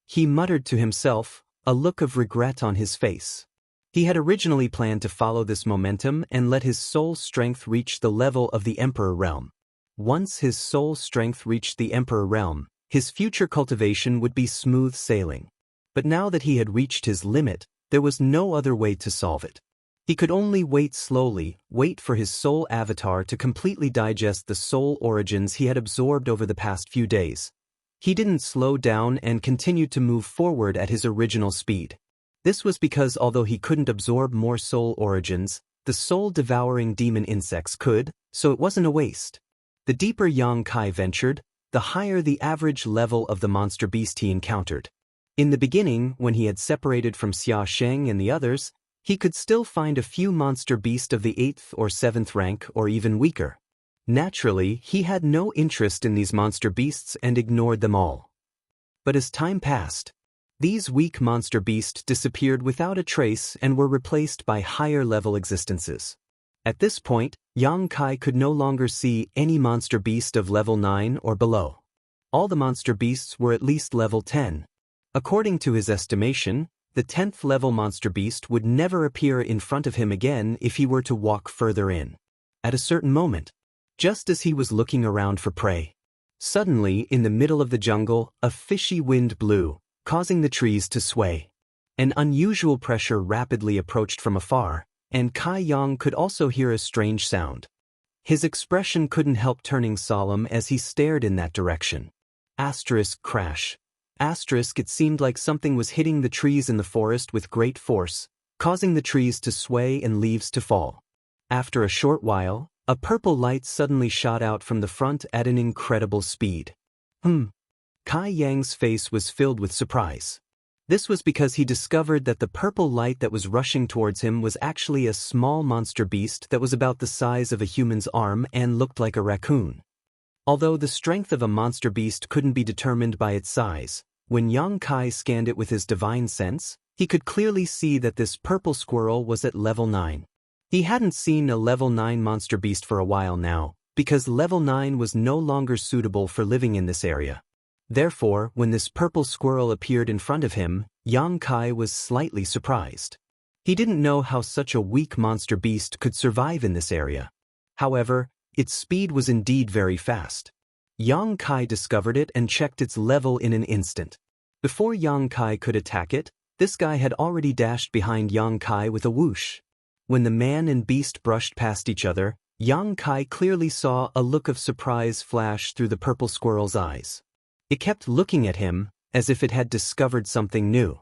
He muttered to himself, a look of regret on his face. He had originally planned to follow this momentum and let his soul strength reach the level of the Emperor Realm. Once his soul strength reached the Emperor Realm, his future cultivation would be smooth sailing. But now that he had reached his limit, there was no other way to solve it. He could only wait slowly, wait for his soul avatar to completely digest the soul origins he had absorbed over the past few days. He didn't slow down and continued to move forward at his original speed. This was because although he couldn't absorb more soul origins, the soul-devouring demon insects could, so it wasn't a waste. The deeper Yang Kai ventured, the higher the average level of the monster beast he encountered. In the beginning, when he had separated from Xia Sheng and the others, he could still find a few monster beasts of the 8th or 7th rank or even weaker. Naturally, he had no interest in these monster beasts and ignored them all. But as time passed, these weak monster beasts disappeared without a trace and were replaced by higher-level existences. At this point, Yang Kai could no longer see any monster beast of level 9 or below. All the monster beasts were at least level 10. According to his estimation, the 10th level monster beast would never appear in front of him again if he were to walk further in. At a certain moment, just as he was looking around for prey, suddenly in the middle of the jungle, a fishy wind blew, causing the trees to sway. An unusual pressure rapidly approached from afar, and Kai Yang could also hear a strange sound. His expression couldn't help turning solemn as he stared in that direction. Asterisk crash. Asterisk it seemed like something was hitting the trees in the forest with great force, causing the trees to sway and leaves to fall. After a short while, a purple light suddenly shot out from the front at an incredible speed. Kai Yang's face was filled with surprise. This was because he discovered that the purple light that was rushing towards him was actually a small monster beast that was about the size of a human's arm and looked like a raccoon. Although the strength of a monster beast couldn't be determined by its size, when Yang Kai scanned it with his divine sense, he could clearly see that this purple squirrel was at level 9. He hadn't seen a level 9 monster beast for a while now, because level 9 was no longer suitable for living in this area. Therefore, when this purple squirrel appeared in front of him, Yang Kai was slightly surprised. He didn't know how such a weak monster beast could survive in this area. However, its speed was indeed very fast. Yang Kai discovered it and checked its level in an instant. Before Yang Kai could attack it, this guy had already dashed behind Yang Kai with a whoosh. When the man and beast brushed past each other, Yang Kai clearly saw a look of surprise flash through the purple squirrel's eyes. It kept looking at him, as if it had discovered something new.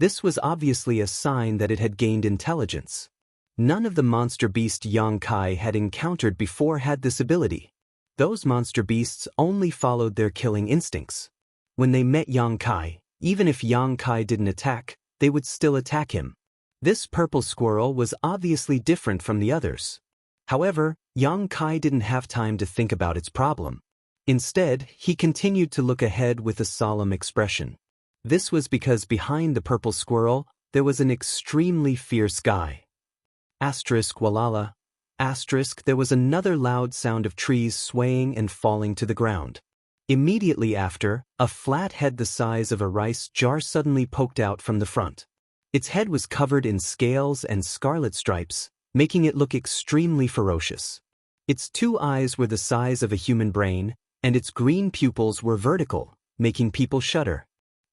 This was obviously a sign that it had gained intelligence. None of the monster beast Yang Kai had encountered before had this ability. Those monster beasts only followed their killing instincts. When they met Yang Kai, even if Yang Kai didn't attack, they would still attack him. This purple squirrel was obviously different from the others. However, Yang Kai didn't have time to think about its problem. Instead, he continued to look ahead with a solemn expression. This was because behind the purple squirrel, there was an extremely fierce guy. Walala. There was another loud sound of trees swaying and falling to the ground. Immediately after, a flat head the size of a rice jar suddenly poked out from the front. Its head was covered in scales and scarlet stripes, making it look extremely ferocious. Its 2 eyes were the size of a human brain, and its green pupils were vertical, making people shudder.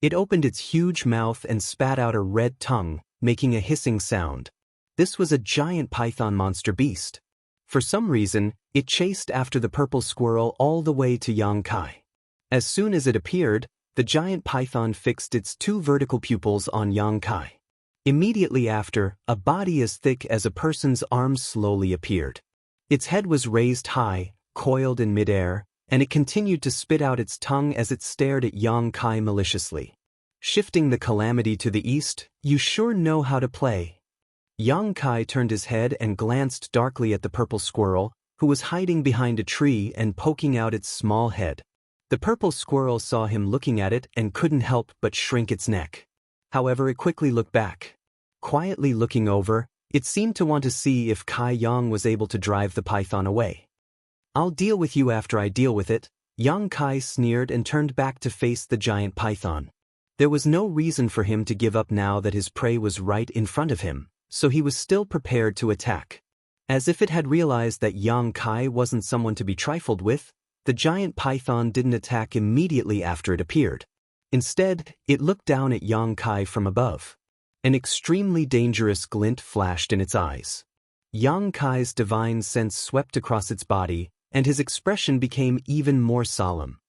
It opened its huge mouth and spat out a red tongue, making a hissing sound. This was a giant python monster beast. For some reason, it chased after the purple squirrel all the way to Yang Kai. As soon as it appeared, the giant python fixed its 2 vertical pupils on Yang Kai. Immediately after, a body as thick as a person's arms slowly appeared. Its head was raised high, coiled in midair, and it continued to spit out its tongue as it stared at Yang Kai maliciously. Shifting the calamity to the east, you sure know how to play. Yang Kai turned his head and glanced darkly at the purple squirrel, who was hiding behind a tree and poking out its small head. The purple squirrel saw him looking at it and couldn't help but shrink its neck. However, it quickly looked back. Quietly looking over, it seemed to want to see if Kai Yang was able to drive the python away. "I'll deal with you after I deal with it," Yang Kai sneered and turned back to face the giant python. There was no reason for him to give up now that his prey was right in front of him, so he was still prepared to attack. As if it had realized that Yang Kai wasn't someone to be trifled with, the giant python didn't attack immediately after it appeared. Instead, it looked down at Yang Kai from above. An extremely dangerous glint flashed in its eyes. Yang Kai's divine sense swept across its body, and his expression became even more solemn.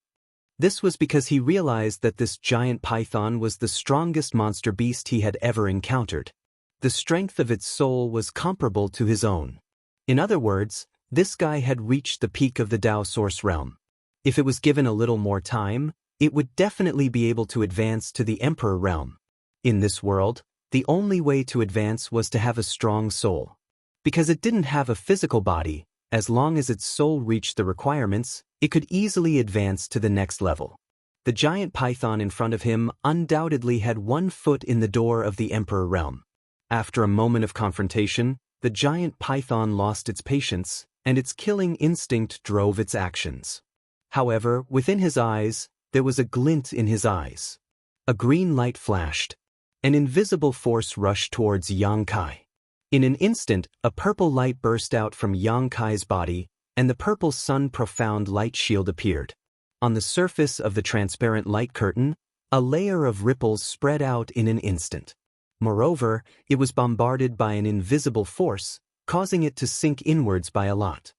This was because he realized that this giant python was the strongest monster beast he had ever encountered. The strength of its soul was comparable to his own. In other words, this guy had reached the peak of the Tao Source realm. If it was given a little more time, it would definitely be able to advance to the Emperor realm. In this world, the only way to advance was to have a strong soul. Because it didn't have a physical body, as long as its soul reached the requirements, it could easily advance to the next level. The giant python in front of him undoubtedly had 1 foot in the door of the Emperor realm. After a moment of confrontation, the giant python lost its patience, and its killing instinct drove its actions. However, within his eyes, there was a glint in his eyes. A green light flashed. An invisible force rushed towards Yang Kai. In an instant, a purple light burst out from Yang Kai's body, and the purple sun profound light shield appeared. On the surface of the transparent light curtain, a layer of ripples spread out in an instant. Moreover, it was bombarded by an invisible force, causing it to sink inwards by a lot.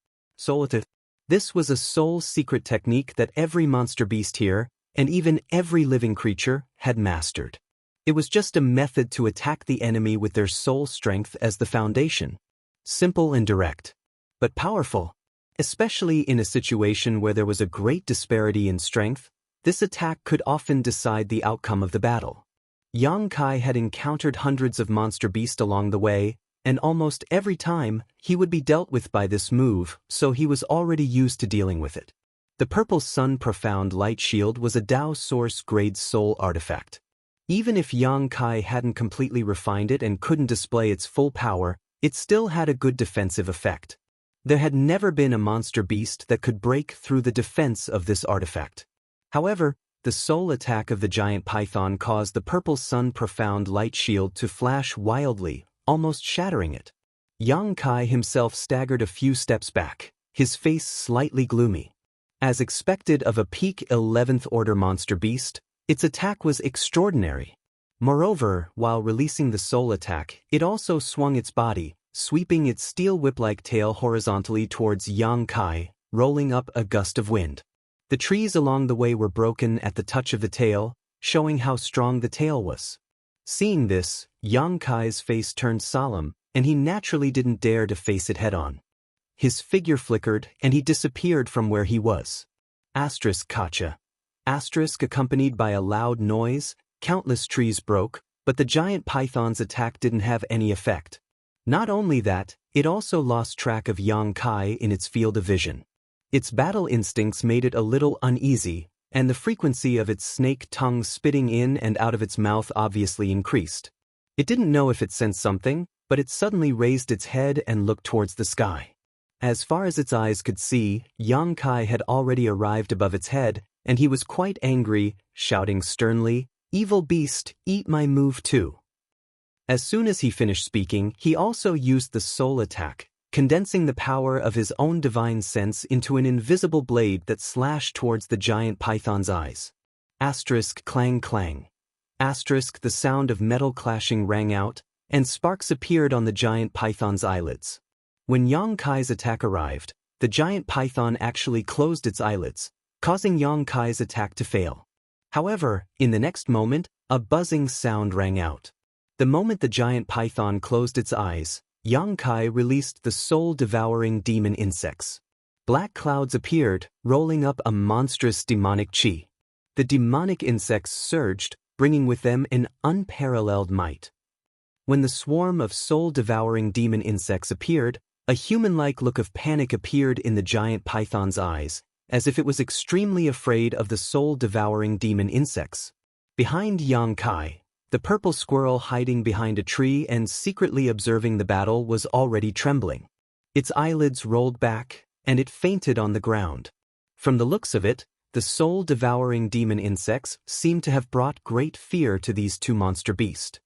This was a soul secret technique that every monster beast here, and even every living creature, had mastered. It was just a method to attack the enemy with their soul strength as the foundation. Simple and direct. But powerful. Especially in a situation where there was a great disparity in strength, this attack could often decide the outcome of the battle. Yang Kai had encountered hundreds of monster beasts along the way, and almost every time, he would be dealt with by this move, so he was already used to dealing with it. The Purple Sun Profound Light Shield was a Tao Source grade soul artifact. Even if Yang Kai hadn't completely refined it and couldn't display its full power, it still had a good defensive effect. There had never been a monster beast that could break through the defense of this artifact. However, the soul attack of the giant python caused the purple sun profound light shield to flash wildly, almost shattering it. Yang Kai himself staggered a few steps back, his face slightly gloomy. As expected of a peak 11th order monster beast, its attack was extraordinary. Moreover, while releasing the soul attack, it also swung its body, sweeping its steel whip-like tail horizontally towards Yang Kai, rolling up a gust of wind. The trees along the way were broken at the touch of the tail, showing how strong the tail was. Seeing this, Yang Kai's face turned solemn, and he naturally didn't dare to face it head-on. His figure flickered, and he disappeared from where he was. Gotcha. Accompanied by a loud noise, countless trees broke, but the giant python's attack didn't have any effect. Not only that, it also lost track of Yang Kai in its field of vision. Its battle instincts made it a little uneasy, and the frequency of its snake tongue spitting in and out of its mouth obviously increased. It didn't know if it sensed something, but it suddenly raised its head and looked towards the sky. As far as its eyes could see, Yang Kai had already arrived above its head, and he was quite angry, shouting sternly, "Evil beast, eat my move too." As soon as he finished speaking, he also used the soul attack, condensing the power of his own divine sense into an invisible blade that slashed towards the giant python's eyes. Clang clang. The sound of metal clashing rang out, and sparks appeared on the giant python's eyelids. When Yang Kai's attack arrived, the giant python actually closed its eyelids, causing Yang Kai's attack to fail. However, in the next moment, a buzzing sound rang out. The moment the giant python closed its eyes, Yang Kai released the soul-devouring demon insects. Black clouds appeared, rolling up a monstrous demonic chi. The demonic insects surged, bringing with them an unparalleled might. When the swarm of soul-devouring demon insects appeared, a human-like look of panic appeared in the giant python's eyes, as if it was extremely afraid of the soul-devouring demon insects. Behind Yang Kai, the purple squirrel hiding behind a tree and secretly observing the battle was already trembling. Its eyelids rolled back, and it fainted on the ground. From the looks of it, the soul-devouring demon insects seemed to have brought great fear to these two monster beasts.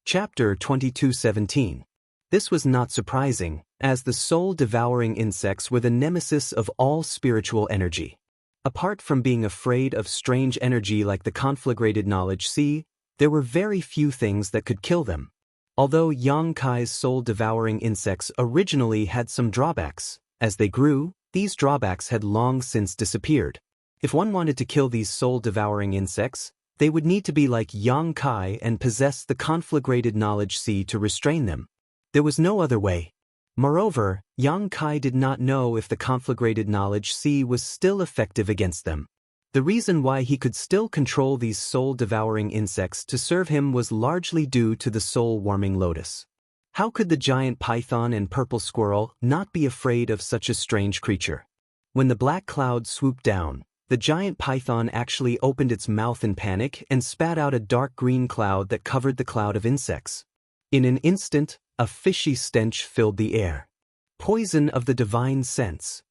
Chapter 22:17. This was not surprising, as the soul-devouring insects were the nemesis of all spiritual energy. Apart from being afraid of strange energy like the conflagrated knowledge sea, there were very few things that could kill them. Although Yang Kai's soul-devouring insects originally had some drawbacks, as they grew, these drawbacks had long since disappeared. If one wanted to kill these soul-devouring insects, they would need to be like Yang Kai and possess the conflagrated knowledge sea to restrain them. There was no other way. Moreover, Yang Kai did not know if the conflagrated knowledge sea was still effective against them. The reason why he could still control these soul-devouring insects to serve him was largely due to the soul-warming lotus. How could the giant python and purple squirrel not be afraid of such a strange creature? When the black cloud swooped down, the giant python actually opened its mouth in panic and spat out a dark green cloud that covered the cloud of insects. In an instant, a fishy stench filled the air. Poison of the divine sense.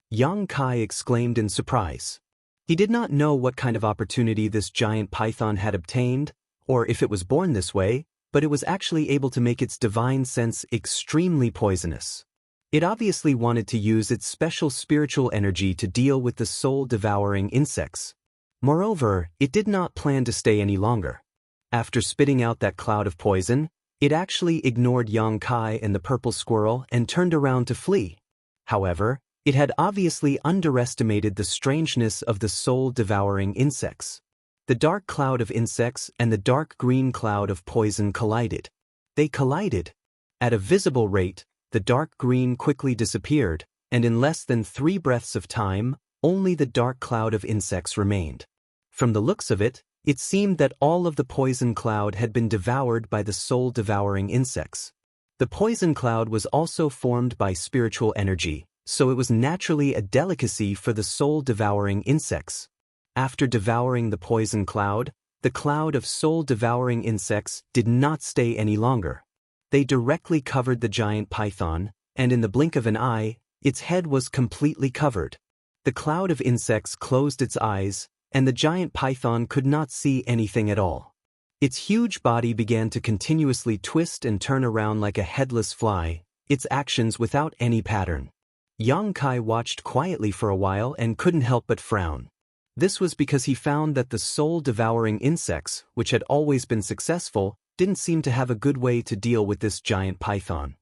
Yang Kai exclaimed in surprise. He did not know what kind of opportunity this giant python had obtained, or if it was born this way, but it was actually able to make its divine sense extremely poisonous. It obviously wanted to use its special spiritual energy to deal with the soul-devouring insects. Moreover, it did not plan to stay any longer. After spitting out that cloud of poison, it actually ignored Yang Kai and the purple squirrel and turned around to flee. However, it had obviously underestimated the strangeness of the soul-devouring insects. The dark cloud of insects and the dark green cloud of poison collided. They collided. At a visible rate, the dark green quickly disappeared, and in less than 3 breaths of time, only the dark cloud of insects remained. From the looks of it, it seemed that all of the poison cloud had been devoured by the soul-devouring insects. The poison cloud was also formed by spiritual energy, so it was naturally a delicacy for the soul-devouring insects. After devouring the poison cloud, the cloud of soul-devouring insects did not stay any longer. They directly covered the giant python, and in the blink of an eye, its head was completely covered. The cloud of insects closed its eyes, and the giant python could not see anything at all. Its huge body began to continuously twist and turn around like a headless fly, its actions without any pattern. Yang Kai watched quietly for a while and couldn't help but frown. This was because he found that the soul-devouring insects, which had always been successful, didn't seem to have a good way to deal with this giant python.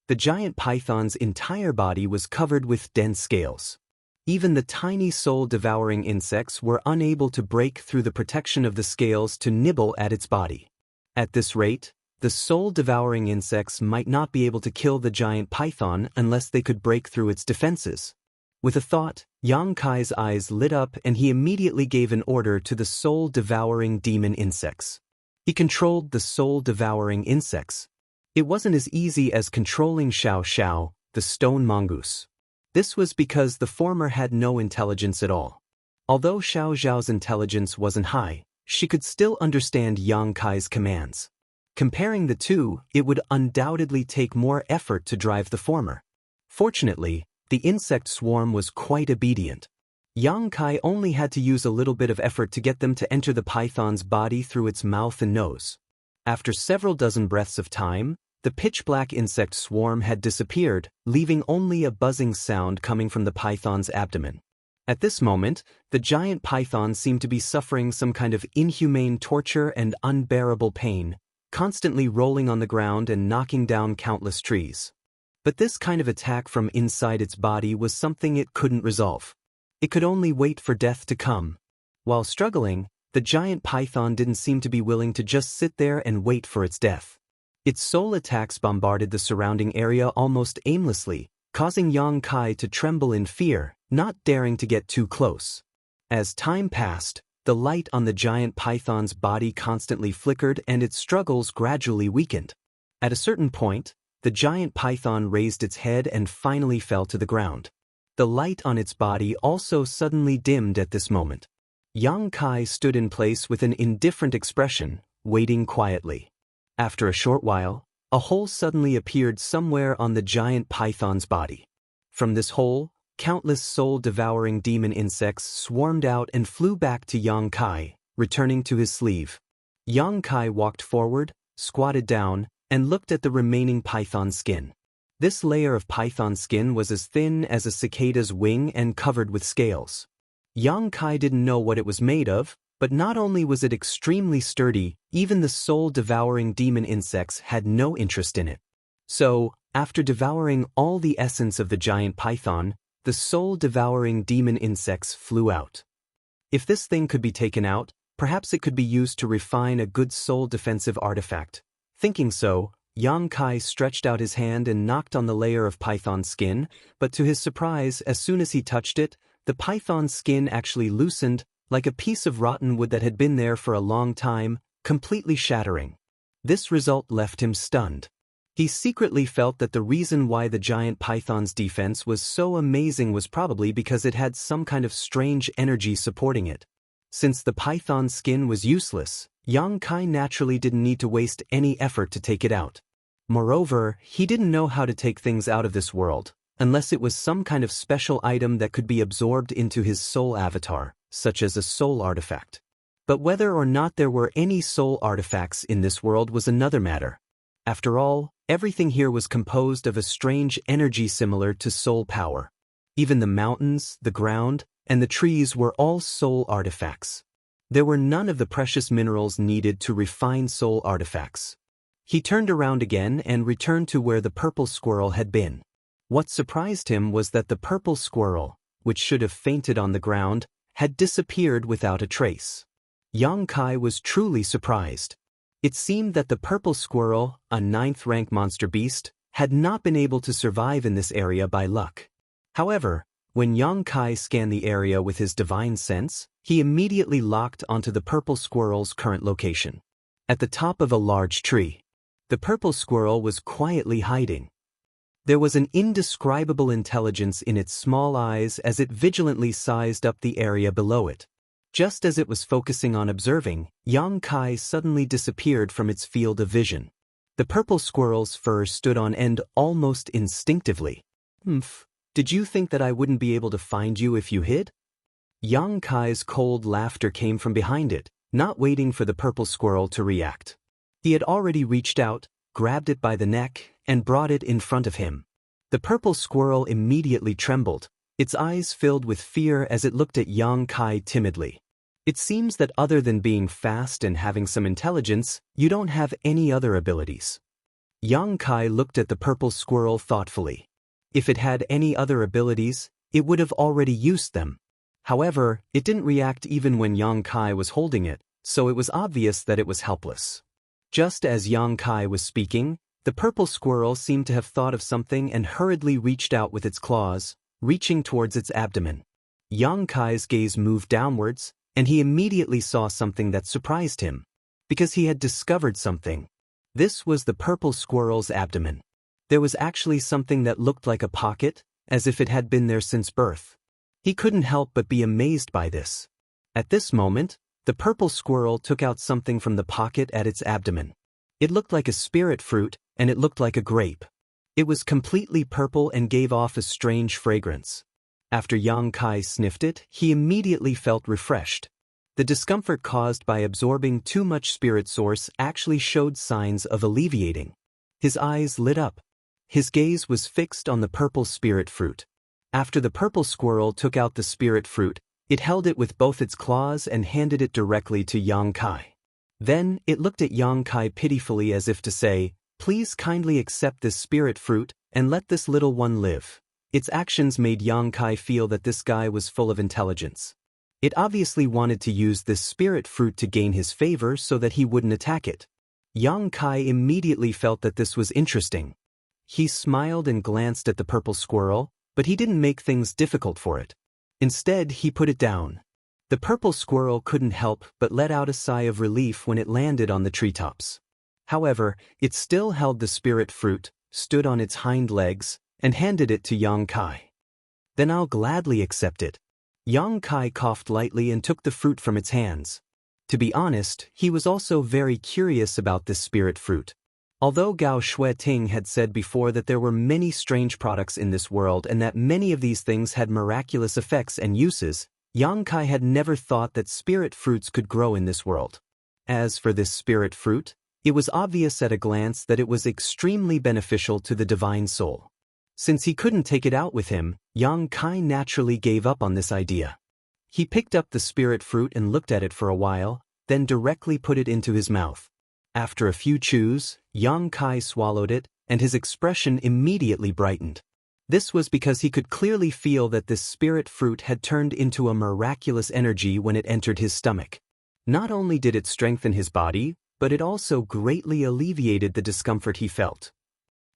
The giant python's entire body was covered with dense scales. Even the tiny soul-devouring insects were unable to break through the protection of the scales to nibble at its body. At this rate, the soul-devouring insects might not be able to kill the giant python unless they could break through its defenses. With a thought, Yang Kai's eyes lit up and he immediately gave an order to the soul-devouring demon insects. He controlled the soul-devouring insects. It wasn't as easy as controlling Xiao Xiao, the stone mongoose. This was because the former had no intelligence at all. Although Xiao Xiao's intelligence wasn't high, she could still understand Yang Kai's commands. Comparing the two, it would undoubtedly take more effort to drive the former. Fortunately, the insect swarm was quite obedient. Yang Kai only had to use a little bit of effort to get them to enter the python's body through its mouth and nose. After several dozen breaths of time, the pitch-black insect swarm had disappeared, leaving only a buzzing sound coming from the python's abdomen. At this moment, the giant python seemed to be suffering some kind of inhumane torture and unbearable pain, constantly rolling on the ground and knocking down countless trees. But this kind of attack from inside its body was something it couldn't resolve. It could only wait for death to come. While struggling, the giant python didn't seem to be willing to just sit there and wait for its death. Its soul attacks bombarded the surrounding area almost aimlessly, causing Yang Kai to tremble in fear, not daring to get too close. As time passed, the light on the giant python's body constantly flickered and its struggles gradually weakened. At a certain point, the giant python raised its head and finally fell to the ground. The light on its body also suddenly dimmed at this moment. Yang Kai stood in place with an indifferent expression, waiting quietly. After a short while, a hole suddenly appeared somewhere on the giant python's body. From this hole, countless soul-devouring demon insects swarmed out and flew back to Yang Kai, returning to his sleeve. Yang Kai walked forward, squatted down, and looked at the remaining python skin. This layer of python skin was as thin as a cicada's wing and covered with scales. Yang Kai didn't know what it was made of, but not only was it extremely sturdy, even the soul-devouring demon insects had no interest in it. So, after devouring all the essence of the giant python, the soul-devouring demon insects flew out. If this thing could be taken out, perhaps it could be used to refine a good soul-defensive artifact. Thinking so, Yang Kai stretched out his hand and knocked on the layer of python skin, but to his surprise, as soon as he touched it, the python's skin actually loosened, like a piece of rotten wood that had been there for a long time, completely shattering. This result left him stunned. He secretly felt that the reason why the giant python's defense was so amazing was probably because it had some kind of strange energy supporting it. Since the python's skin was useless, Yang Kai naturally didn't need to waste any effort to take it out. Moreover, he didn't know how to take things out of this world, unless it was some kind of special item that could be absorbed into his soul avatar, such as a soul artifact. But whether or not there were any soul artifacts in this world was another matter. After all, everything here was composed of a strange energy similar to soul power. Even the mountains, the ground, and the trees were all soul artifacts. There were none of the precious minerals needed to refine soul artifacts. He turned around again and returned to where the purple squirrel had been. What surprised him was that the purple squirrel, which should have fainted on the ground, had disappeared without a trace. Yang Kai was truly surprised. It seemed that the purple squirrel, a 9th-rank monster beast, had not been able to survive in this area by luck. However, when Yang Kai scanned the area with his divine sense, he immediately locked onto the purple squirrel's current location. At the top of a large tree, the purple squirrel was quietly hiding. There was an indescribable intelligence in its small eyes as it vigilantly sized up the area below it. Just as it was focusing on observing, Yang Kai suddenly disappeared from its field of vision. The purple squirrel's fur stood on end almost instinctively. "Humph, did you think that I wouldn't be able to find you if you hid?" Yang Kai's cold laughter came from behind it, not waiting for the purple squirrel to react. He had already reached out, grabbed it by the neck, and brought it in front of him. The purple squirrel immediately trembled, its eyes filled with fear as it looked at Yang Kai timidly. "It seems that other than being fast and having some intelligence, you don't have any other abilities." Yang Kai looked at the purple squirrel thoughtfully. If it had any other abilities, it would have already used them. However, it didn't react even when Yang Kai was holding it, so it was obvious that it was helpless. Just as Yang Kai was speaking, the purple squirrel seemed to have thought of something and hurriedly reached out with its claws, reaching towards its abdomen. Yang Kai's gaze moved downwards, and he immediately saw something that surprised him. Because he had discovered something. This was the purple squirrel's abdomen. There was actually something that looked like a pocket, as if it had been there since birth. He couldn't help but be amazed by this. At this moment, the purple squirrel took out something from the pocket at its abdomen. It looked like a spirit fruit, and it looked like a grape. It was completely purple and gave off a strange fragrance. After Yang Kai sniffed it, he immediately felt refreshed. The discomfort caused by absorbing too much spirit source actually showed signs of alleviating. His eyes lit up. His gaze was fixed on the purple spirit fruit. After the purple squirrel took out the spirit fruit, it held it with both its claws and handed it directly to Yang Kai. Then, it looked at Yang Kai pitifully as if to say, "Please kindly accept this spirit fruit, and let this little one live." Its actions made Yang Kai feel that this guy was full of intelligence. It obviously wanted to use this spirit fruit to gain his favor so that he wouldn't attack it. Yang Kai immediately felt that this was interesting. He smiled and glanced at the purple squirrel, but he didn't make things difficult for it. Instead, he put it down. The purple squirrel couldn't help but let out a sigh of relief when it landed on the treetops. However, it still held the spirit fruit, stood on its hind legs, and handed it to Yang Kai. "Then I'll gladly accept it." Yang Kai coughed lightly and took the fruit from its hands. To be honest, he was also very curious about this spirit fruit. Although Gao Shueting had said before that there were many strange products in this world and that many of these things had miraculous effects and uses, Yang Kai had never thought that spirit fruits could grow in this world. As for this spirit fruit, it was obvious at a glance that it was extremely beneficial to the divine soul. Since he couldn't take it out with him, Yang Kai naturally gave up on this idea. He picked up the spirit fruit and looked at it for a while, then directly put it into his mouth. After a few chews, Yang Kai swallowed it, and his expression immediately brightened. This was because he could clearly feel that this spirit fruit had turned into a miraculous energy when it entered his stomach. Not only did it strengthen his body, but it also greatly alleviated the discomfort he felt.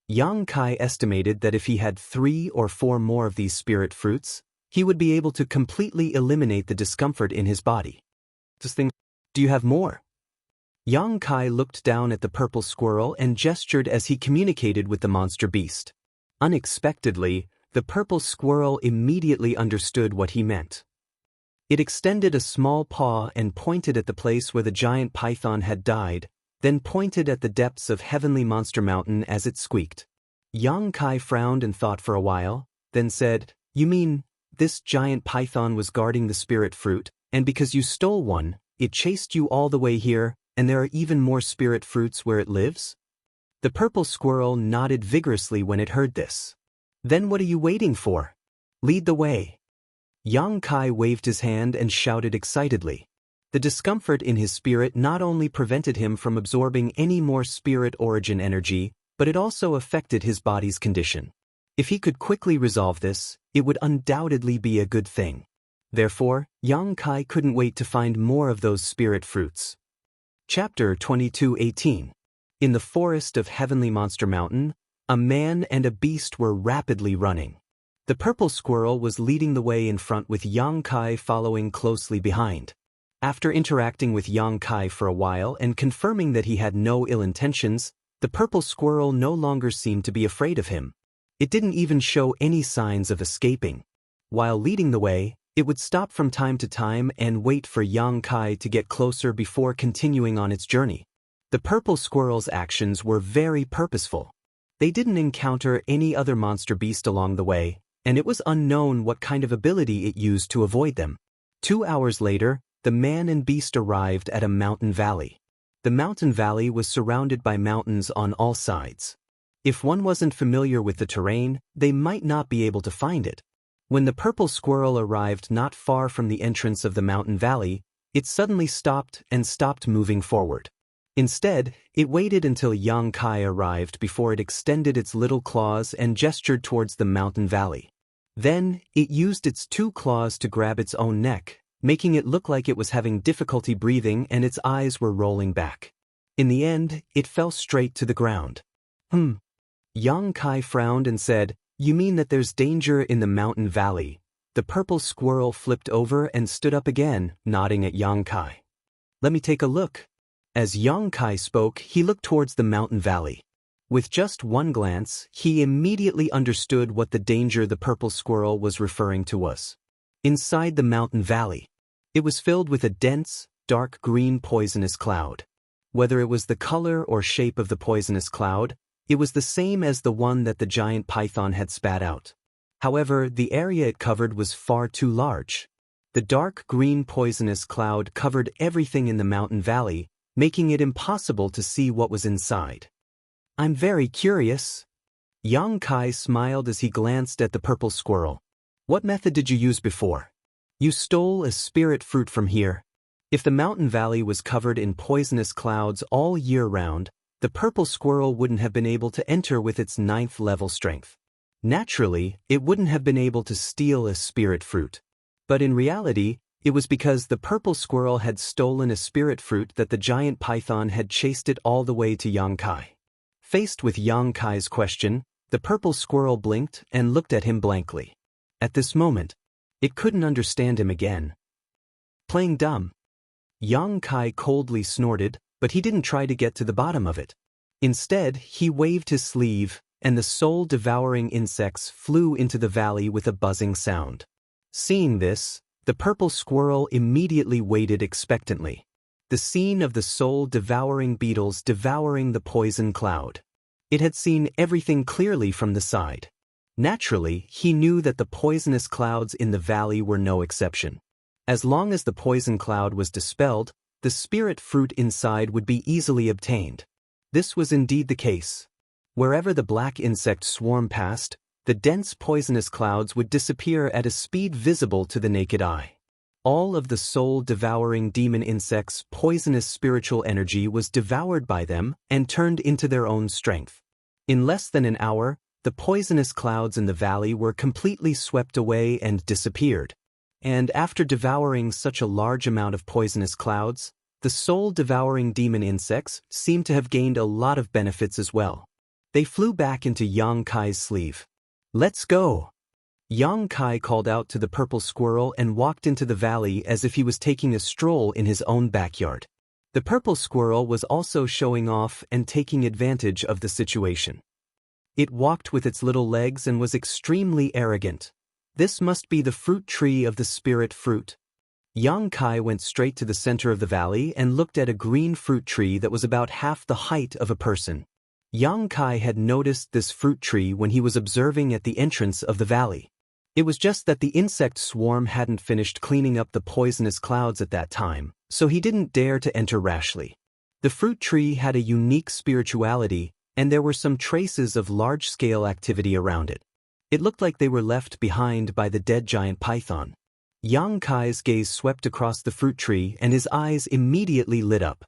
Yang Kai estimated that if he had 3 or 4 more of these spirit fruits, he would be able to completely eliminate the discomfort in his body. "Do you have more?" Yang Kai looked down at the purple squirrel and gestured as he communicated with the monster beast. Unexpectedly, the purple squirrel immediately understood what he meant. It extended a small paw and pointed at the place where the giant python had died, then pointed at the depths of Heavenly Monster Mountain as it squeaked. Yang Kai frowned and thought for a while, then said, "You mean, this giant python was guarding the spirit fruit, and because you stole one, it chased you all the way here, and there are even more spirit fruits where it lives?" The purple squirrel nodded vigorously when it heard this. "Then what are you waiting for? Lead the way." Yang Kai waved his hand and shouted excitedly. The discomfort in his spirit not only prevented him from absorbing any more spirit origin energy, but it also affected his body's condition. If he could quickly resolve this, it would undoubtedly be a good thing. Therefore, Yang Kai couldn't wait to find more of those spirit fruits. Chapter 22:18. In the forest of Heavenly Monster Mountain, a man and a beast were rapidly running. The purple squirrel was leading the way in front with Yang Kai following closely behind. After interacting with Yang Kai for a while and confirming that he had no ill intentions, the purple squirrel no longer seemed to be afraid of him. It didn't even show any signs of escaping. While leading the way, it would stop from time to time and wait for Yang Kai to get closer before continuing on its journey. The purple squirrel's actions were very purposeful. They didn't encounter any other monster beast along the way, and it was unknown what kind of ability it used to avoid them. 2 hours later, the man and beast arrived at a mountain valley. The mountain valley was surrounded by mountains on all sides. If one wasn't familiar with the terrain, they might not be able to find it. When the purple squirrel arrived not far from the entrance of the mountain valley, it suddenly stopped moving forward. Instead, it waited until Yang Kai arrived before it extended its little claws and gestured towards the mountain valley. Then, it used its 2 claws to grab its own neck, making it look like it was having difficulty breathing and its eyes were rolling back. In the end, it fell straight to the ground. Yang Kai frowned and said, "You mean that there's danger in the mountain valley?" The purple squirrel flipped over and stood up again, nodding at Yang Kai. "Let me take a look." As Yang Kai spoke, he looked towards the mountain valley. With just one glance, he immediately understood what the danger the purple squirrel was referring to was. Inside the mountain valley, it was filled with a dense, dark green poisonous cloud. Whether it was the color or shape of the poisonous cloud, it was the same as the one that the giant python had spat out. However, the area it covered was far too large. The dark green poisonous cloud covered everything in the mountain valley, making it impossible to see what was inside. "I'm very curious." Yang Kai smiled as he glanced at the purple squirrel. "What method did you use before?" "You stole a spirit fruit from here." If the mountain valley was covered in poisonous clouds all year round, the purple squirrel wouldn't have been able to enter with its 9th level strength. Naturally, it wouldn't have been able to steal a spirit fruit. But in reality, it was because the purple squirrel had stolen a spirit fruit that the giant python had chased it all the way to Yang Kai. Faced with Yang Kai's question, the purple squirrel blinked and looked at him blankly. At this moment, it couldn't understand him again. Playing dumb. Yang Kai coldly snorted, but he didn't try to get to the bottom of it. Instead, he waved his sleeve, and the soul-devouring insects flew into the valley with a buzzing sound. Seeing this, the purple squirrel immediately waited expectantly. The scene of the soul-devouring beetles devouring the poison cloud. It had seen everything clearly from the side. Naturally, he knew that the poisonous clouds in the valley were no exception. As long as the poison cloud was dispelled, the spirit fruit inside would be easily obtained. This was indeed the case. Wherever the black insect swarm passed, the dense poisonous clouds would disappear at a speed visible to the naked eye. All of the soul-devouring demon insects' poisonous spiritual energy was devoured by them and turned into their own strength. In less than an hour, the poisonous clouds in the valley were completely swept away and disappeared. And after devouring such a large amount of poisonous clouds, the soul-devouring demon insects seemed to have gained a lot of benefits as well. They flew back into Yang Kai's sleeve. "Let's go!" Yang Kai called out to the purple squirrel and walked into the valley as if he was taking a stroll in his own backyard. The purple squirrel was also showing off and taking advantage of the situation. It walked with its little legs and was extremely arrogant. "This must be the fruit tree of the spirit fruit." Yang Kai went straight to the center of the valley and looked at a green fruit tree that was about half the height of a person. Yang Kai had noticed this fruit tree when he was observing at the entrance of the valley. It was just that the insect swarm hadn't finished cleaning up the poisonous clouds at that time, so he didn't dare to enter rashly. The fruit tree had a unique spirituality, and there were some traces of large-scale activity around it. It looked like they were left behind by the dead giant python. Yang Kai's gaze swept across the fruit tree and his eyes immediately lit up.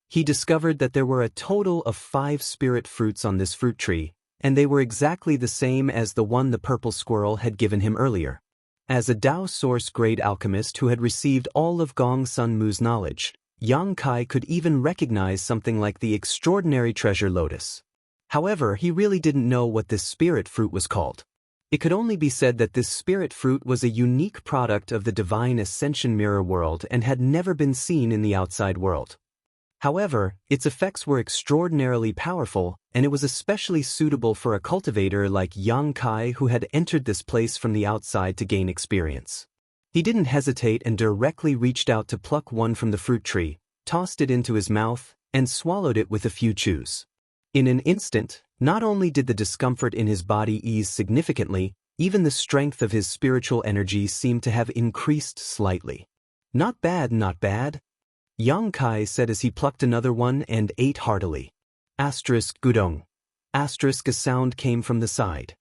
He discovered that there were a total of 5 spirit fruits on this fruit tree, and they were exactly the same as the one the purple squirrel had given him earlier. As a Dao Source-grade alchemist who had received all of Gong Sun Mu's knowledge, Yang Kai could even recognize something like the extraordinary treasure lotus. However, he really didn't know what this spirit fruit was called. It could only be said that this spirit fruit was a unique product of the divine ascension mirror world and had never been seen in the outside world. However, its effects were extraordinarily powerful, and it was especially suitable for a cultivator like Yang Kai who had entered this place from the outside to gain experience. He didn't hesitate and directly reached out to pluck one from the fruit tree, tossed it into his mouth, and swallowed it with a few chews. In an instant, not only did the discomfort in his body ease significantly, even the strength of his spiritual energy seemed to have increased slightly. Not bad, not bad, Yang Kai said as he plucked another one and ate heartily. Asterisk gudong. Asterisk a sound came from the side.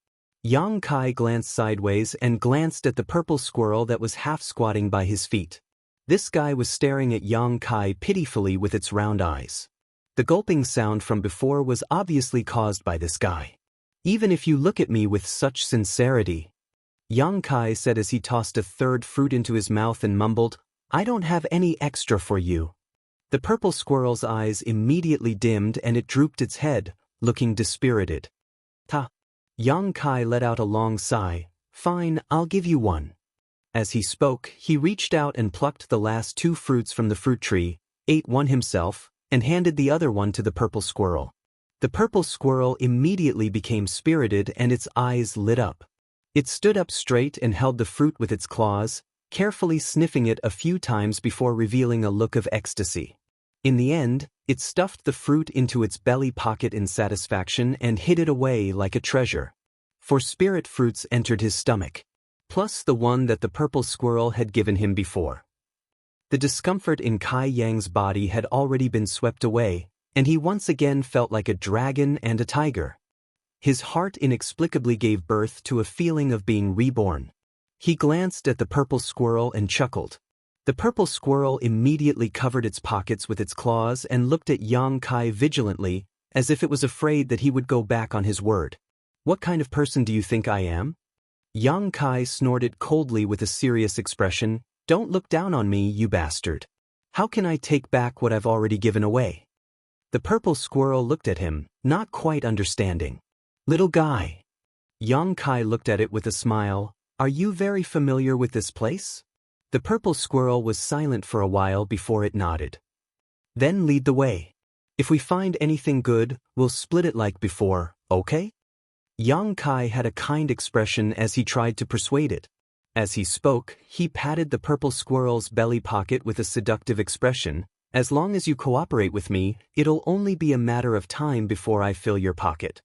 Yang Kai glanced sideways and glanced at the purple squirrel that was half-squatting by his feet. This guy was staring at Yang Kai pitifully with its round eyes. The gulping sound from before was obviously caused by this guy. Even if you look at me with such sincerity, Yang Kai said as he tossed a third fruit into his mouth and mumbled, I don't have any extra for you. The purple squirrel's eyes immediately dimmed and it drooped its head, looking dispirited. Ta. Yang Kai let out a long sigh. Fine, I'll give you one. As he spoke, he reached out and plucked the last 2 fruits from the fruit tree, ate one himself, and handed the other one to the purple squirrel. The purple squirrel immediately became spirited and its eyes lit up. It stood up straight and held the fruit with its claws, carefully sniffing it a few times before revealing a look of ecstasy. In the end, it stuffed the fruit into its belly pocket in satisfaction and hid it away like a treasure. 4 spirit fruits entered his stomach, plus the one that the purple squirrel had given him before. The discomfort in Kai Yang's body had already been swept away, and he once again felt like a dragon and a tiger. His heart inexplicably gave birth to a feeling of being reborn. He glanced at the purple squirrel and chuckled. The purple squirrel immediately covered its pockets with its claws and looked at Yang Kai vigilantly, as if it was afraid that he would go back on his word. What kind of person do you think I am? Yang Kai snorted coldly with a serious expression. Don't look down on me, you bastard. How can I take back what I've already given away? The purple squirrel looked at him, not quite understanding. Little guy. Yang Kai looked at it with a smile. Are you very familiar with this place? The purple squirrel was silent for a while before it nodded. Then lead the way. If we find anything good, we'll split it like before, okay? Yang Kai had a kind expression as he tried to persuade it. As he spoke, he patted the purple squirrel's belly pocket with a seductive expression. As long as you cooperate with me, it'll only be a matter of time before I fill your pocket.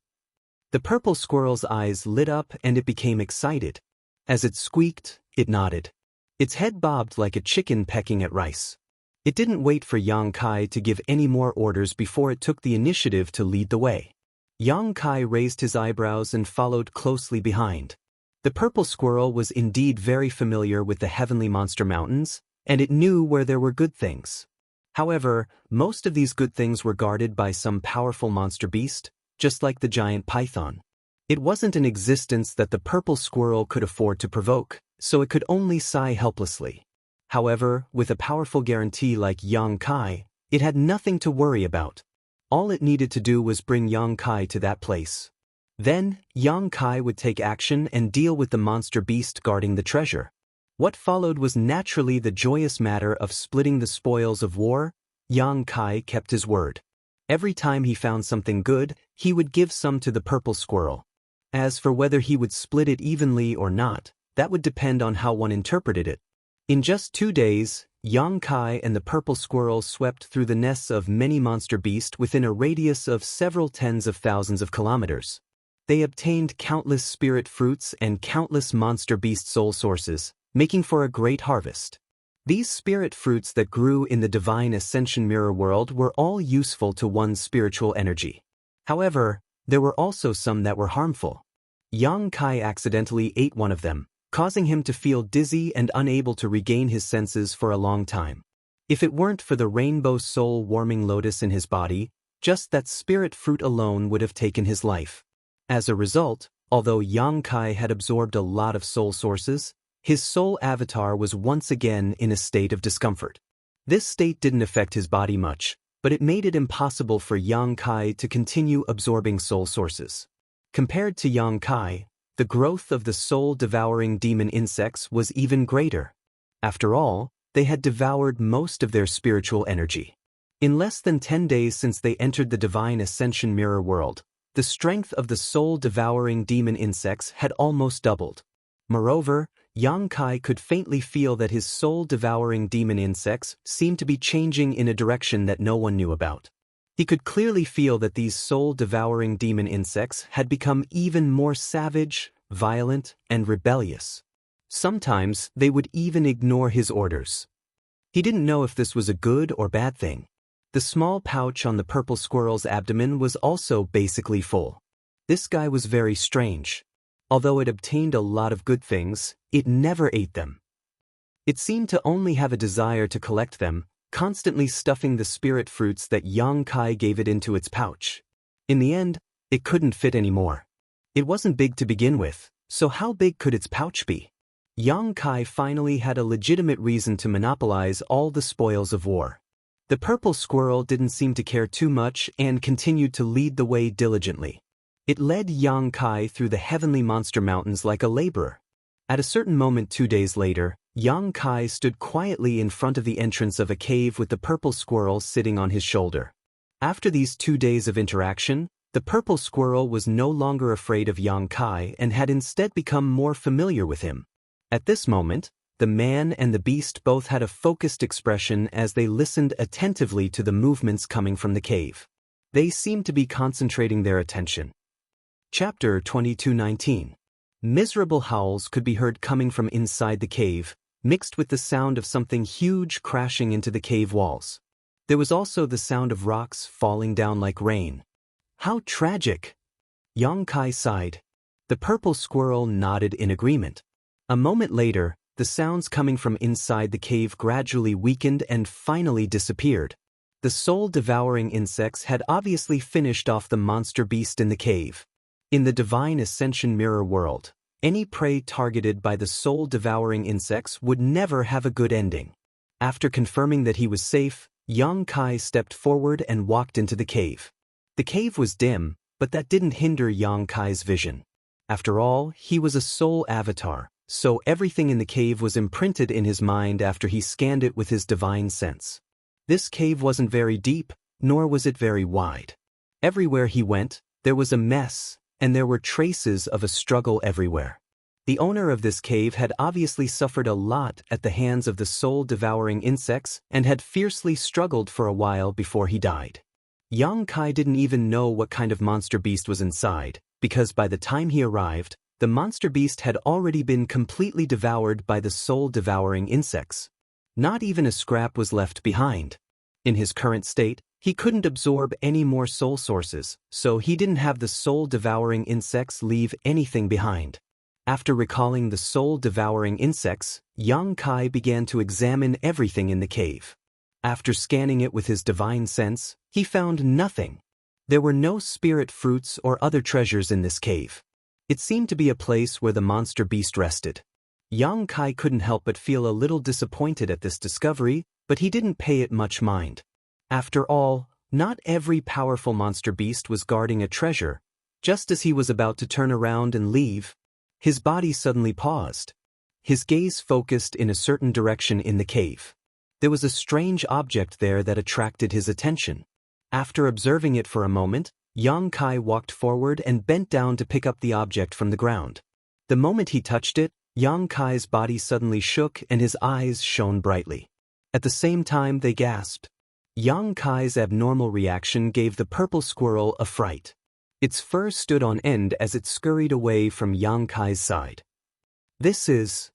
The purple squirrel's eyes lit up and it became excited. As it squeaked, it nodded. Its head bobbed like a chicken pecking at rice. It didn't wait for Yang Kai to give any more orders before it took the initiative to lead the way. Yang Kai raised his eyebrows and followed closely behind. The purple squirrel was indeed very familiar with the heavenly monster mountains, and it knew where there were good things. However, most of these good things were guarded by some powerful monster beast, just like the giant python. It wasn't an existence that the purple squirrel could afford to provoke, so it could only sigh helplessly. However, with a powerful guarantee like Yang Kai, it had nothing to worry about. All it needed to do was bring Yang Kai to that place. Then, Yang Kai would take action and deal with the monster beast guarding the treasure. What followed was naturally the joyous matter of splitting the spoils of war. Yang Kai kept his word. Every time he found something good, he would give some to the purple squirrel. As for whether he would split it evenly or not, that would depend on how one interpreted it. In just 2 days, Yang Kai and the purple squirrel swept through the nests of many monster beasts within a radius of several tens of thousands of kilometers. They obtained countless spirit fruits and countless monster beast soul sources, making for a great harvest. These spirit fruits that grew in the divine ascension mirror world were all useful to one's spiritual energy. However, there were also some that were harmful. Yang Kai accidentally ate one of them, causing him to feel dizzy and unable to regain his senses for a long time. If it weren't for the rainbow soul-warming lotus in his body, just that spirit fruit alone would have taken his life. As a result, although Yang Kai had absorbed a lot of soul sources, his soul avatar was once again in a state of discomfort. This state didn't affect his body much, but it made it impossible for Yang Kai to continue absorbing soul sources. Compared to Yang Kai, the growth of the soul-devouring demon insects was even greater. After all, they had devoured most of their spiritual energy. In less than 10 days since they entered the divine ascension mirror world, the strength of the soul-devouring demon insects had almost doubled. Moreover, Yang Kai could faintly feel that his soul-devouring demon insects seemed to be changing in a direction that no one knew about. He could clearly feel that these soul-devouring demon insects had become even more savage, violent, and rebellious. Sometimes they would even ignore his orders. He didn't know if this was a good or bad thing. The small pouch on the purple squirrel's abdomen was also basically full. This guy was very strange. Although it obtained a lot of good things, it never ate them. It seemed to only have a desire to collect them, constantly stuffing the spirit fruits that Yang Kai gave it into its pouch. In the end, it couldn't fit anymore. It wasn't big to begin with, so how big could its pouch be? Yang Kai finally had a legitimate reason to monopolize all the spoils of war. The purple squirrel didn't seem to care too much and continued to lead the way diligently. It led Yang Kai through the heavenly monster mountains like a laborer. At a certain moment 2 days later, Yang Kai stood quietly in front of the entrance of a cave with the purple squirrel sitting on his shoulder. After these 2 days of interaction, the purple squirrel was no longer afraid of Yang Kai and had instead become more familiar with him. At this moment, the man and the beast both had a focused expression as they listened attentively to the movements coming from the cave. They seemed to be concentrating their attention. Chapter 22:19. Miserable howls could be heard coming from inside the cave, mixed with the sound of something huge crashing into the cave walls. There was also the sound of rocks falling down like rain. How tragic! Yang Kai sighed. The purple squirrel nodded in agreement. A moment later, the sounds coming from inside the cave gradually weakened and finally disappeared. The soul-devouring insects had obviously finished off the monster beast in the cave. In the Divine Ascension Mirror world, any prey targeted by the soul-devouring insects would never have a good ending. After confirming that he was safe, Yang Kai stepped forward and walked into the cave. The cave was dim, but that didn't hinder Yang Kai's vision. After all, he was a soul avatar, so everything in the cave was imprinted in his mind after he scanned it with his divine sense. This cave wasn't very deep, nor was it very wide. Everywhere he went, there was a mess, and there were traces of a struggle everywhere. The owner of this cave had obviously suffered a lot at the hands of the soul-devouring insects and had fiercely struggled for a while before he died. Yang Kai didn't even know what kind of monster beast was inside, because by the time he arrived, the monster beast had already been completely devoured by the soul-devouring insects. Not even a scrap was left behind. In his current state, he couldn't absorb any more soul sources, so he didn't have the soul-devouring insects leave anything behind. After recalling the soul-devouring insects, Yang Kai began to examine everything in the cave. After scanning it with his divine sense, he found nothing. There were no spirit fruits or other treasures in this cave. It seemed to be a place where the monster beast rested. Yang Kai couldn't help but feel a little disappointed at this discovery, but he didn't pay it much mind. After all, not every powerful monster beast was guarding a treasure. Just as he was about to turn around and leave, his body suddenly paused. His gaze focused in a certain direction in the cave. There was a strange object there that attracted his attention. After observing it for a moment, Yang Kai walked forward and bent down to pick up the object from the ground. The moment he touched it, Yang Kai's body suddenly shook and his eyes shone brightly. At the same time, they gasped. Yang Kai's abnormal reaction gave the purple squirrel a fright. Its fur stood on end as it scurried away from Yang Kai's side. This is...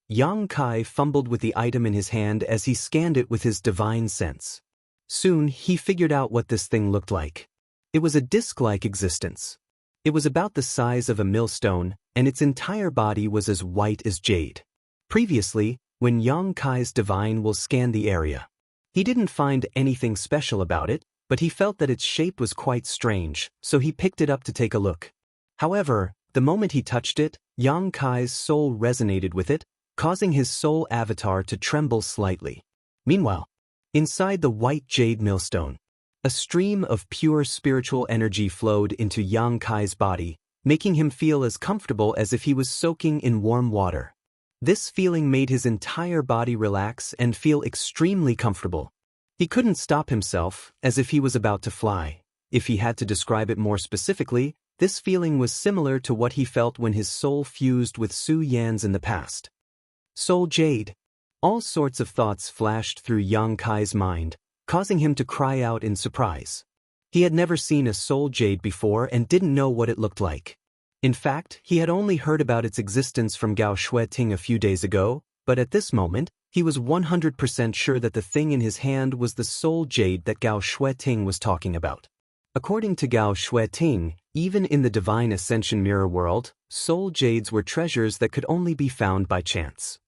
Yang Kai fumbled with the item in his hand as he scanned it with his divine sense. Soon, he figured out what this thing looked like. It was a disc-like existence. It was about the size of a millstone, and its entire body was as white as jade. Previously, when Yang Kai's divine will scanned the area, he didn't find anything special about it, but he felt that its shape was quite strange, so he picked it up to take a look. However, the moment he touched it, Yang Kai's soul resonated with it, causing his soul avatar to tremble slightly. Meanwhile, inside the white jade millstone, a stream of pure spiritual energy flowed into Yang Kai's body, making him feel as comfortable as if he was soaking in warm water. This feeling made his entire body relax and feel extremely comfortable. He couldn't stop himself, as if he was about to fly. If he had to describe it more specifically, this feeling was similar to what he felt when his soul fused with Su Yan's in the past. Soul Jade. All sorts of thoughts flashed through Yang Kai's mind, causing him to cry out in surprise. He had never seen a soul jade before and didn't know what it looked like. In fact, he had only heard about its existence from Gao Shueting a few days ago, but at this moment, he was 100% sure that the thing in his hand was the soul jade that Gao Shueting was talking about. According to Gao Shueting, even in the divine ascension mirror world, soul jades were treasures that could only be found by chance.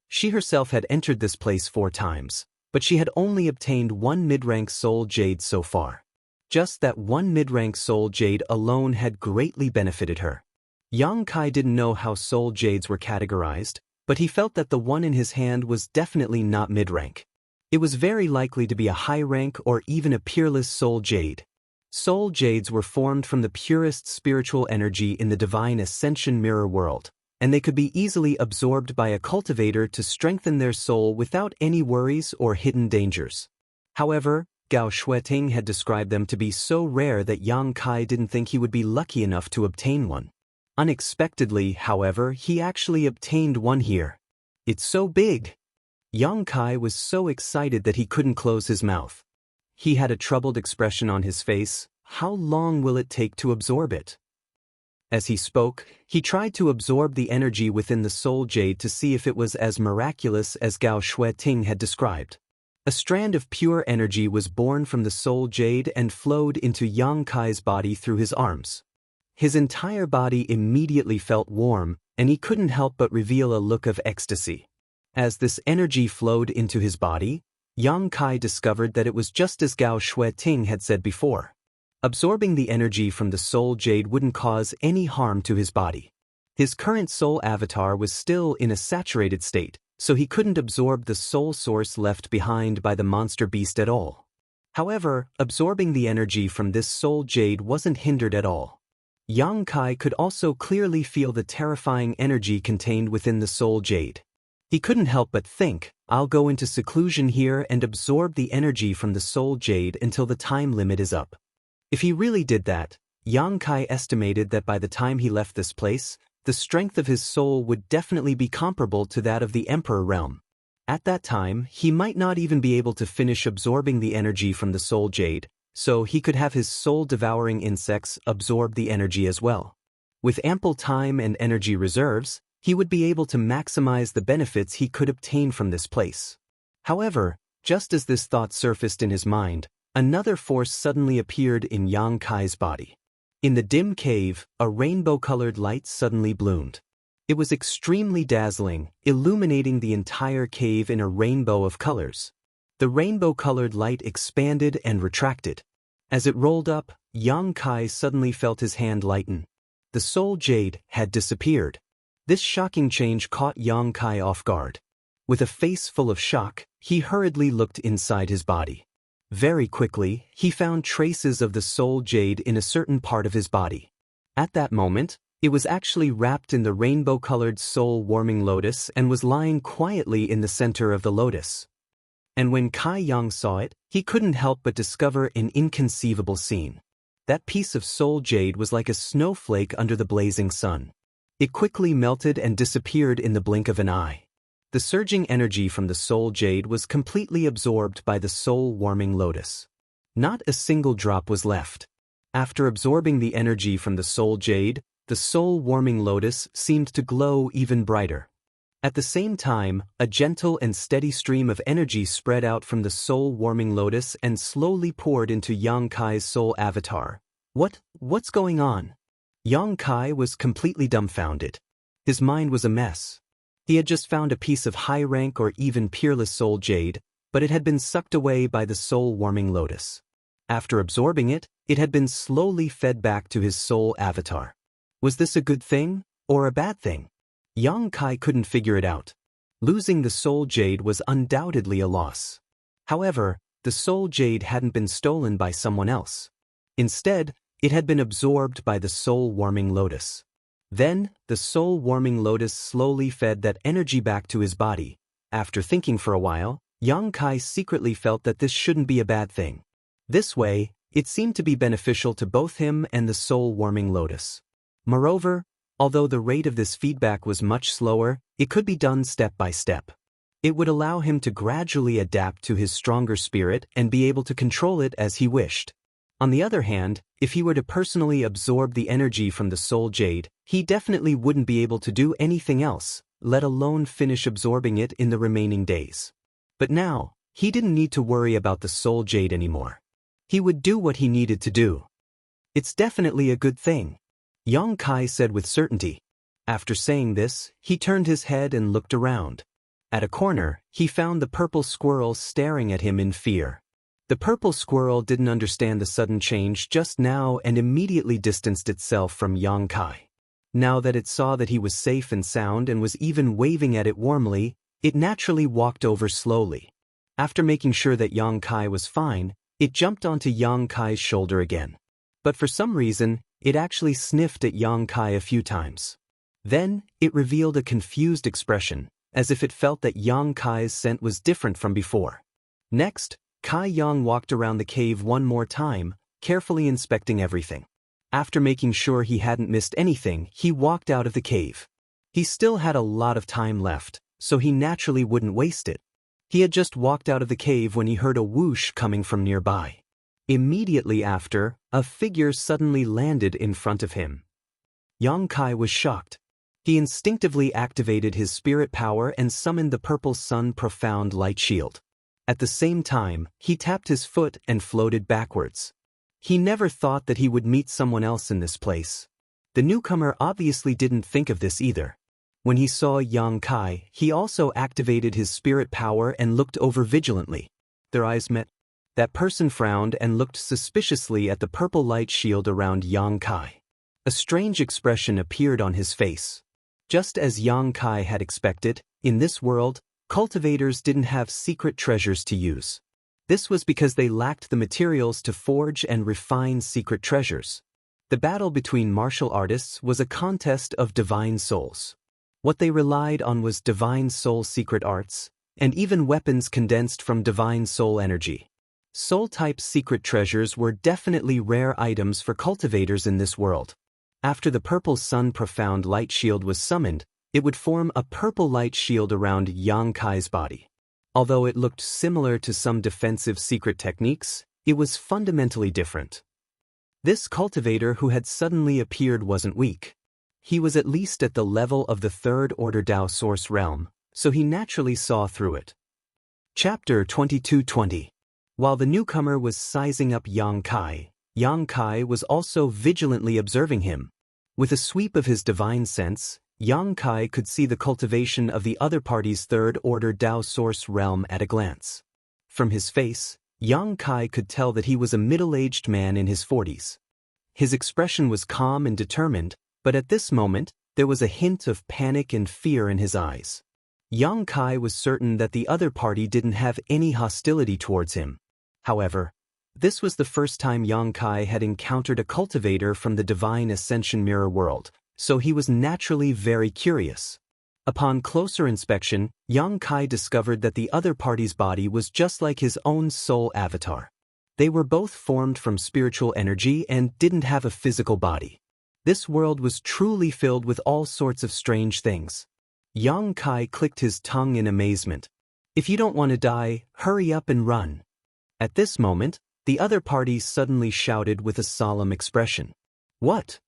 She herself had entered this place 4 times, but she had only obtained 1 mid-rank soul jade so far. Just that 1 mid-rank soul jade alone had greatly benefited her. Yang Kai didn't know how soul jades were categorized, but he felt that the one in his hand was definitely not mid-rank. It was very likely to be a high-rank or even a peerless soul jade. Soul jades were formed from the purest spiritual energy in the divine ascension mirror world, and they could be easily absorbed by a cultivator to strengthen their soul without any worries or hidden dangers. However, Gao Shueting had described them to be so rare that Yang Kai didn't think he would be lucky enough to obtain one. Unexpectedly, however, he actually obtained one here. It's so big! Yang Kai was so excited that he couldn't close his mouth. He had a troubled expression on his face. How long will it take to absorb it? As he spoke, he tried to absorb the energy within the soul jade to see if it was as miraculous as Gao Shueting had described. A strand of pure energy was born from the soul jade and flowed into Yang Kai's body through his arms. His entire body immediately felt warm, and he couldn't help but reveal a look of ecstasy. As this energy flowed into his body, Yang Kai discovered that it was just as Gao Shueting had said before. Absorbing the energy from the soul jade wouldn't cause any harm to his body. His current soul avatar was still in a saturated state, so he couldn't absorb the soul source left behind by the monster beast at all. However, absorbing the energy from this soul jade wasn't hindered at all. Yang Kai could also clearly feel the terrifying energy contained within the soul jade. He couldn't help but think, I'll go into seclusion here and absorb the energy from the soul jade until the time limit is up. If he really did that, Yang Kai estimated that by the time he left this place, the strength of his soul would definitely be comparable to that of the Emperor realm. At that time, he might not even be able to finish absorbing the energy from the soul jade, so he could have his soul-devouring insects absorb the energy as well. With ample time and energy reserves, he would be able to maximize the benefits he could obtain from this place. However, just as this thought surfaced in his mind, another force suddenly appeared in Yang Kai's body. In the dim cave, a rainbow-colored light suddenly bloomed. It was extremely dazzling, illuminating the entire cave in a rainbow of colors. The rainbow-colored light expanded and retracted. As it rolled up, Yang Kai suddenly felt his hand lighten. The soul jade had disappeared. This shocking change caught Yang Kai off guard. With a face full of shock, he hurriedly looked inside his body. Very quickly, he found traces of the soul jade in a certain part of his body. At that moment, it was actually wrapped in the rainbow-colored soul-warming lotus and was lying quietly in the center of the lotus. And when Kai Yang saw it, he couldn't help but discover an inconceivable scene. That piece of soul jade was like a snowflake under the blazing sun. It quickly melted and disappeared in the blink of an eye. The surging energy from the soul jade was completely absorbed by the soul-warming lotus. Not a single drop was left. After absorbing the energy from the soul jade, the soul-warming lotus seemed to glow even brighter. At the same time, a gentle and steady stream of energy spread out from the soul-warming lotus and slowly poured into Yang Kai's soul avatar. What's going on? Yang Kai was completely dumbfounded. His mind was a mess. He had just found a piece of high-rank or even peerless soul jade, but it had been sucked away by the soul-warming lotus. After absorbing it, it had been slowly fed back to his soul avatar. Was this a good thing, or a bad thing? Yang Kai couldn't figure it out. Losing the soul jade was undoubtedly a loss. However, the soul jade hadn't been stolen by someone else. Instead, it had been absorbed by the soul-warming lotus. Then, the soul-warming lotus slowly fed that energy back to his body. After thinking for a while, Yang Kai secretly felt that this shouldn't be a bad thing. This way, it seemed to be beneficial to both him and the soul-warming lotus. Moreover, although the rate of this feedback was much slower, it could be done step by step. It would allow him to gradually adapt to his stronger spirit and be able to control it as he wished. On the other hand, if he were to personally absorb the energy from the soul jade, he definitely wouldn't be able to do anything else, let alone finish absorbing it in the remaining days. But now, he didn't need to worry about the soul jade anymore. He would do what he needed to do. It's definitely a good thing, Yang Kai said with certainty. After saying this, he turned his head and looked around. At a corner, he found the purple squirrel staring at him in fear. The purple squirrel didn't understand the sudden change just now and immediately distanced itself from Yang Kai. Now that it saw that he was safe and sound and was even waving at it warmly, it naturally walked over slowly. After making sure that Yang Kai was fine, it jumped onto Yang Kai's shoulder again. But for some reason, it actually sniffed at Yang Kai a few times. Then, it revealed a confused expression, as if it felt that Yang Kai's scent was different from before. Next, Kai Yang walked around the cave one more time, carefully inspecting everything. After making sure he hadn't missed anything, he walked out of the cave. He still had a lot of time left, so he naturally wouldn't waste it. He had just walked out of the cave when he heard a whoosh coming from nearby. Immediately after, a figure suddenly landed in front of him. Yang Kai was shocked. He instinctively activated his spirit power and summoned the Purple Sun Profound Light Shield. At the same time, he tapped his foot and floated backwards. He never thought that he would meet someone else in this place. The newcomer obviously didn't think of this either. When he saw Yang Kai, he also activated his spirit power and looked over vigilantly. Their eyes met. That person frowned and looked suspiciously at the purple light shield around Yang Kai. A strange expression appeared on his face. Just as Yang Kai had expected, in this world, cultivators didn't have secret treasures to use. This was because they lacked the materials to forge and refine secret treasures. The battle between martial artists was a contest of divine souls. What they relied on was divine soul secret arts, and even weapons condensed from divine soul energy. Soul-type secret treasures were definitely rare items for cultivators in this world. After the Purple Sun Profound Light Shield was summoned, it would form a purple light shield around Yang Kai's body. Although it looked similar to some defensive secret techniques, it was fundamentally different. This cultivator who had suddenly appeared wasn't weak. He was at least at the level of the Third Order Dao Source realm, so he naturally saw through it. Chapter 2220. While the newcomer was sizing up Yang Kai was also vigilantly observing him. With a sweep of his divine sense, Yang Kai could see the cultivation of the other party's Third Order Dao Source realm at a glance. From his face, Yang Kai could tell that he was a middle-aged man in his 40s. His expression was calm and determined, but at this moment, there was a hint of panic and fear in his eyes. Yang Kai was certain that the other party didn't have any hostility towards him. However, this was the first time Yang Kai had encountered a cultivator from the Divine Ascension Mirror world, so he was naturally very curious. Upon closer inspection, Yang Kai discovered that the other party's body was just like his own soul avatar. They were both formed from spiritual energy and didn't have a physical body. This world was truly filled with all sorts of strange things. Yang Kai clicked his tongue in amazement. If you don't want to die, hurry up and run. At this moment, the other party suddenly shouted with a solemn expression. What?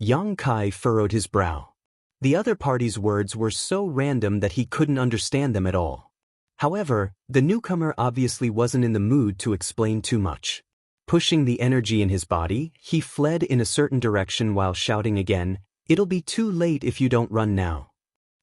Yang Kai furrowed his brow. The other party's words were so random that he couldn't understand them at all. However, the newcomer obviously wasn't in the mood to explain too much. Pushing the energy in his body, he fled in a certain direction while shouting again, "It'll be too late if you don't run now."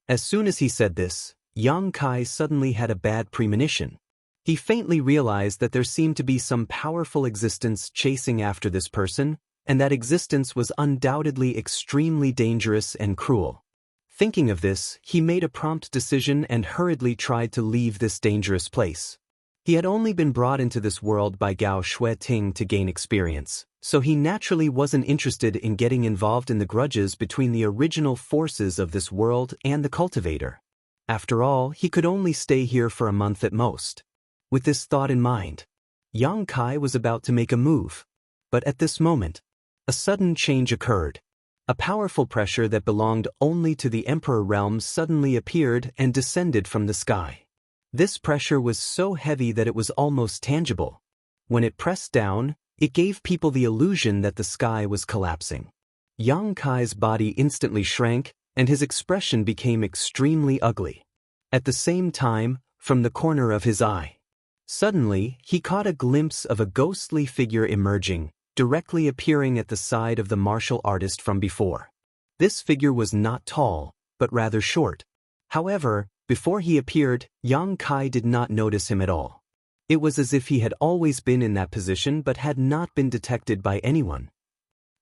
As soon as he said this, Yang Kai suddenly had a bad premonition. He faintly realized that there seemed to be some powerful existence chasing after this person, and that existence was undoubtedly extremely dangerous and cruel. Thinking of this, he made a prompt decision and hurriedly tried to leave this dangerous place. He had only been brought into this world by Gao Shueting to gain experience, so he naturally wasn't interested in getting involved in the grudges between the original forces of this world and the cultivator. After all, he could only stay here for a month at most. With this thought in mind, Yang Kai was about to make a move. But at this moment, a sudden change occurred. A powerful pressure that belonged only to the Emperor realm suddenly appeared and descended from the sky. This pressure was so heavy that it was almost tangible. When it pressed down, It gave people the illusion that the sky was collapsing. Yang Kai's body instantly shrank, and his expression became extremely ugly. At the same time, from the corner of his eye, suddenly he caught a glimpse of a ghostly figure emerging, directly appearing at the side of the martial artist from before. This figure was not tall, but rather short. However, before he appeared, Yang Kai did not notice him at all. It was as if he had always been in that position but had not been detected by anyone.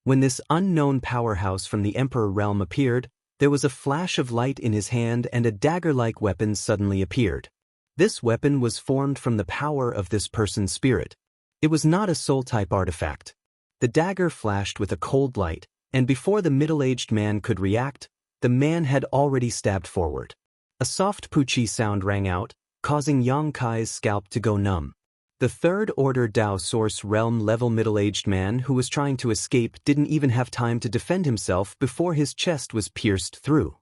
When this unknown powerhouse from the Emperor realm appeared, there was a flash of light in his hand and a dagger-like weapon suddenly appeared. This weapon was formed from the power of this person's spirit. It was not a soul-type artifact. The dagger flashed with a cold light, and before the middle-aged man could react, the man had already stabbed forward. A soft poochie sound rang out, causing Yang Kai's scalp to go numb. The third-order Dao Source realm-level middle-aged man who was trying to escape didn't even have time to defend himself before his chest was pierced through.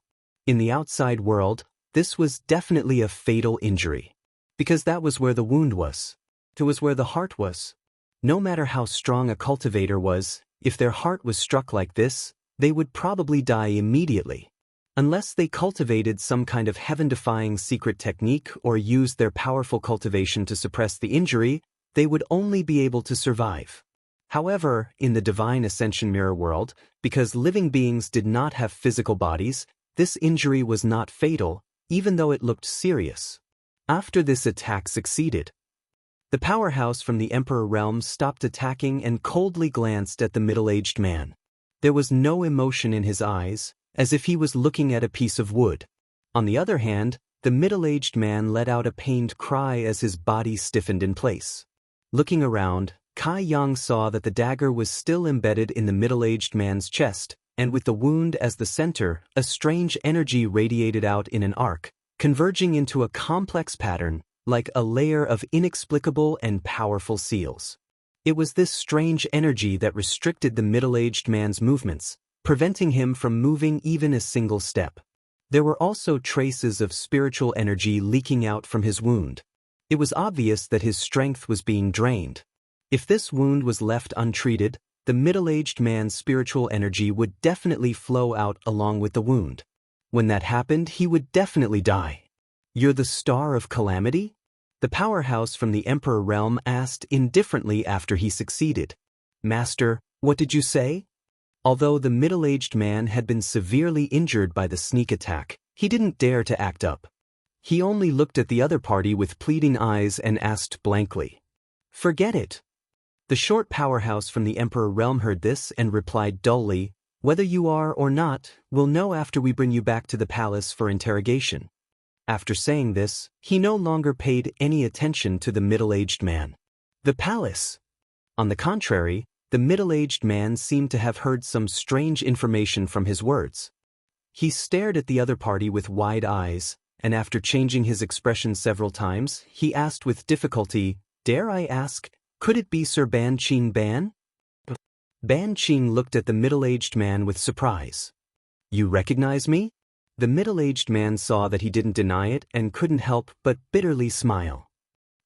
In the outside world, this was definitely a fatal injury. Because that was where the wound was. It was where the heart was. No matter how strong a cultivator was, if their heart was struck like this, they would probably die immediately. Unless they cultivated some kind of heaven-defying secret technique or used their powerful cultivation to suppress the injury, they would only be able to survive. However, in the Divine Ascension Mirror world, because living beings did not have physical bodies, this injury was not fatal, even though it looked serious. After this attack succeeded, the powerhouse from the Emperor realm stopped attacking and coldly glanced at the middle-aged man. There was no emotion in his eyes, as if he was looking at a piece of wood. On the other hand, the middle-aged man let out a pained cry as his body stiffened in place. Looking around, Kai Yang saw that the dagger was still embedded in the middle-aged man's chest, and with the wound as the center, a strange energy radiated out in an arc, converging into a complex pattern, like a layer of inexplicable and powerful seals. It was this strange energy that restricted the middle-aged man's movements, preventing him from moving even a single step. There were also traces of spiritual energy leaking out from his wound. It was obvious that his strength was being drained. If this wound was left untreated, the middle-aged man's spiritual energy would definitely flow out along with the wound. When that happened, he would definitely die. "You're the Star of Calamity?" The powerhouse from the Emperor realm asked indifferently after he succeeded. "Master, what did you say?" Although the middle-aged man had been severely injured by the sneak attack, he didn't dare to act up. He only looked at the other party with pleading eyes and asked blankly, "Forget it." The short powerhouse from the Emperor realm heard this and replied dully, "Whether you are or not, we'll know after we bring you back to the palace for interrogation." After saying this, he no longer paid any attention to the middle-aged man. The palace. On the contrary, the middle-aged man seemed to have heard some strange information from his words. He stared at the other party with wide eyes, and after changing his expression several times, he asked with difficulty, "Dare I ask, could it be Sir Ban Qing Ban?" Ban Qing looked at the middle-aged man with surprise. "You recognize me?" The middle-aged man saw that he didn't deny it and couldn't help but bitterly smile.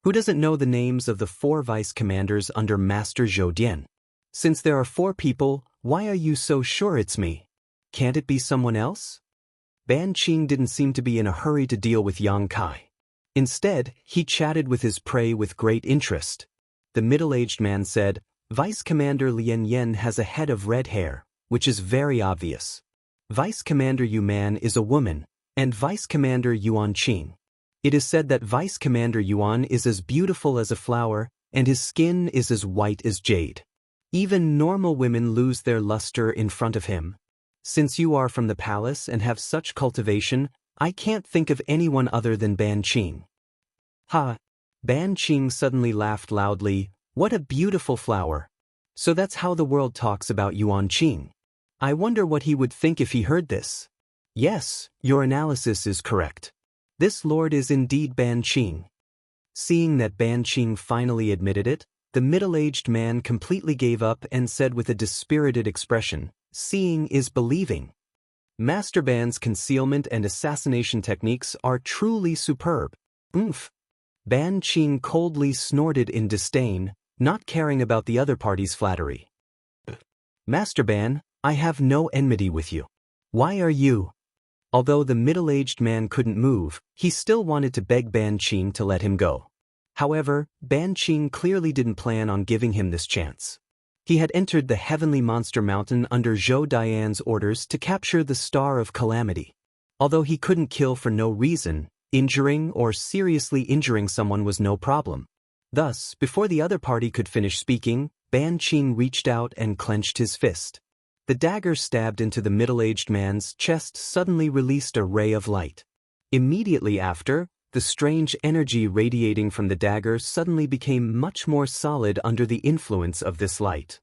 "Who doesn't know the names of the 4 vice-commanders under Master Zhou Dian? Since there are 4 people, why are you so sure it's me? Can't it be someone else?" Ban Qing didn't seem to be in a hurry to deal with Yang Kai. Instead, he chatted with his prey with great interest. The middle-aged man said, "Vice Commander Lian Yen has a head of red hair, which is very obvious. Vice Commander Yu Man is a woman, and Vice Commander Yuan Qing. It is said that Vice Commander Yuan is as beautiful as a flower, and his skin is as white as jade. Even normal women lose their luster in front of him. Since you are from the palace and have such cultivation, I can't think of anyone other than Ban Qing." "Ha!" Ban Qing suddenly laughed loudly. "What a beautiful flower. So that's how the world talks about Yuan Qing. I wonder what he would think if he heard this." "Yes, your analysis is correct. This lord is indeed Ban Qing." Seeing that Ban Qing finally admitted it, the middle-aged man completely gave up and said with a dispirited expression, "Seeing is believing. Master Ban's concealment and assassination techniques are truly superb." "Oomph." Ban Qing coldly snorted in disdain. not caring about the other party's flattery. Master Ban, I have no enmity with you. Why are you? Although the middle-aged man couldn't move, he still wanted to beg Ban Qing to let him go. However, Ban Qing clearly didn't plan on giving him this chance. He had entered the Heavenly Monster Mountain under Zhou Dian's orders to capture the Star of Calamity. Although he couldn't kill for no reason, injuring or seriously injuring someone was no problem. Thus, before the other party could finish speaking, Ban Qing reached out and clenched his fist. The dagger stabbed into the middle-aged man's chest suddenly released a ray of light. Immediately after, the strange energy radiating from the dagger suddenly became much more solid under the influence of this light.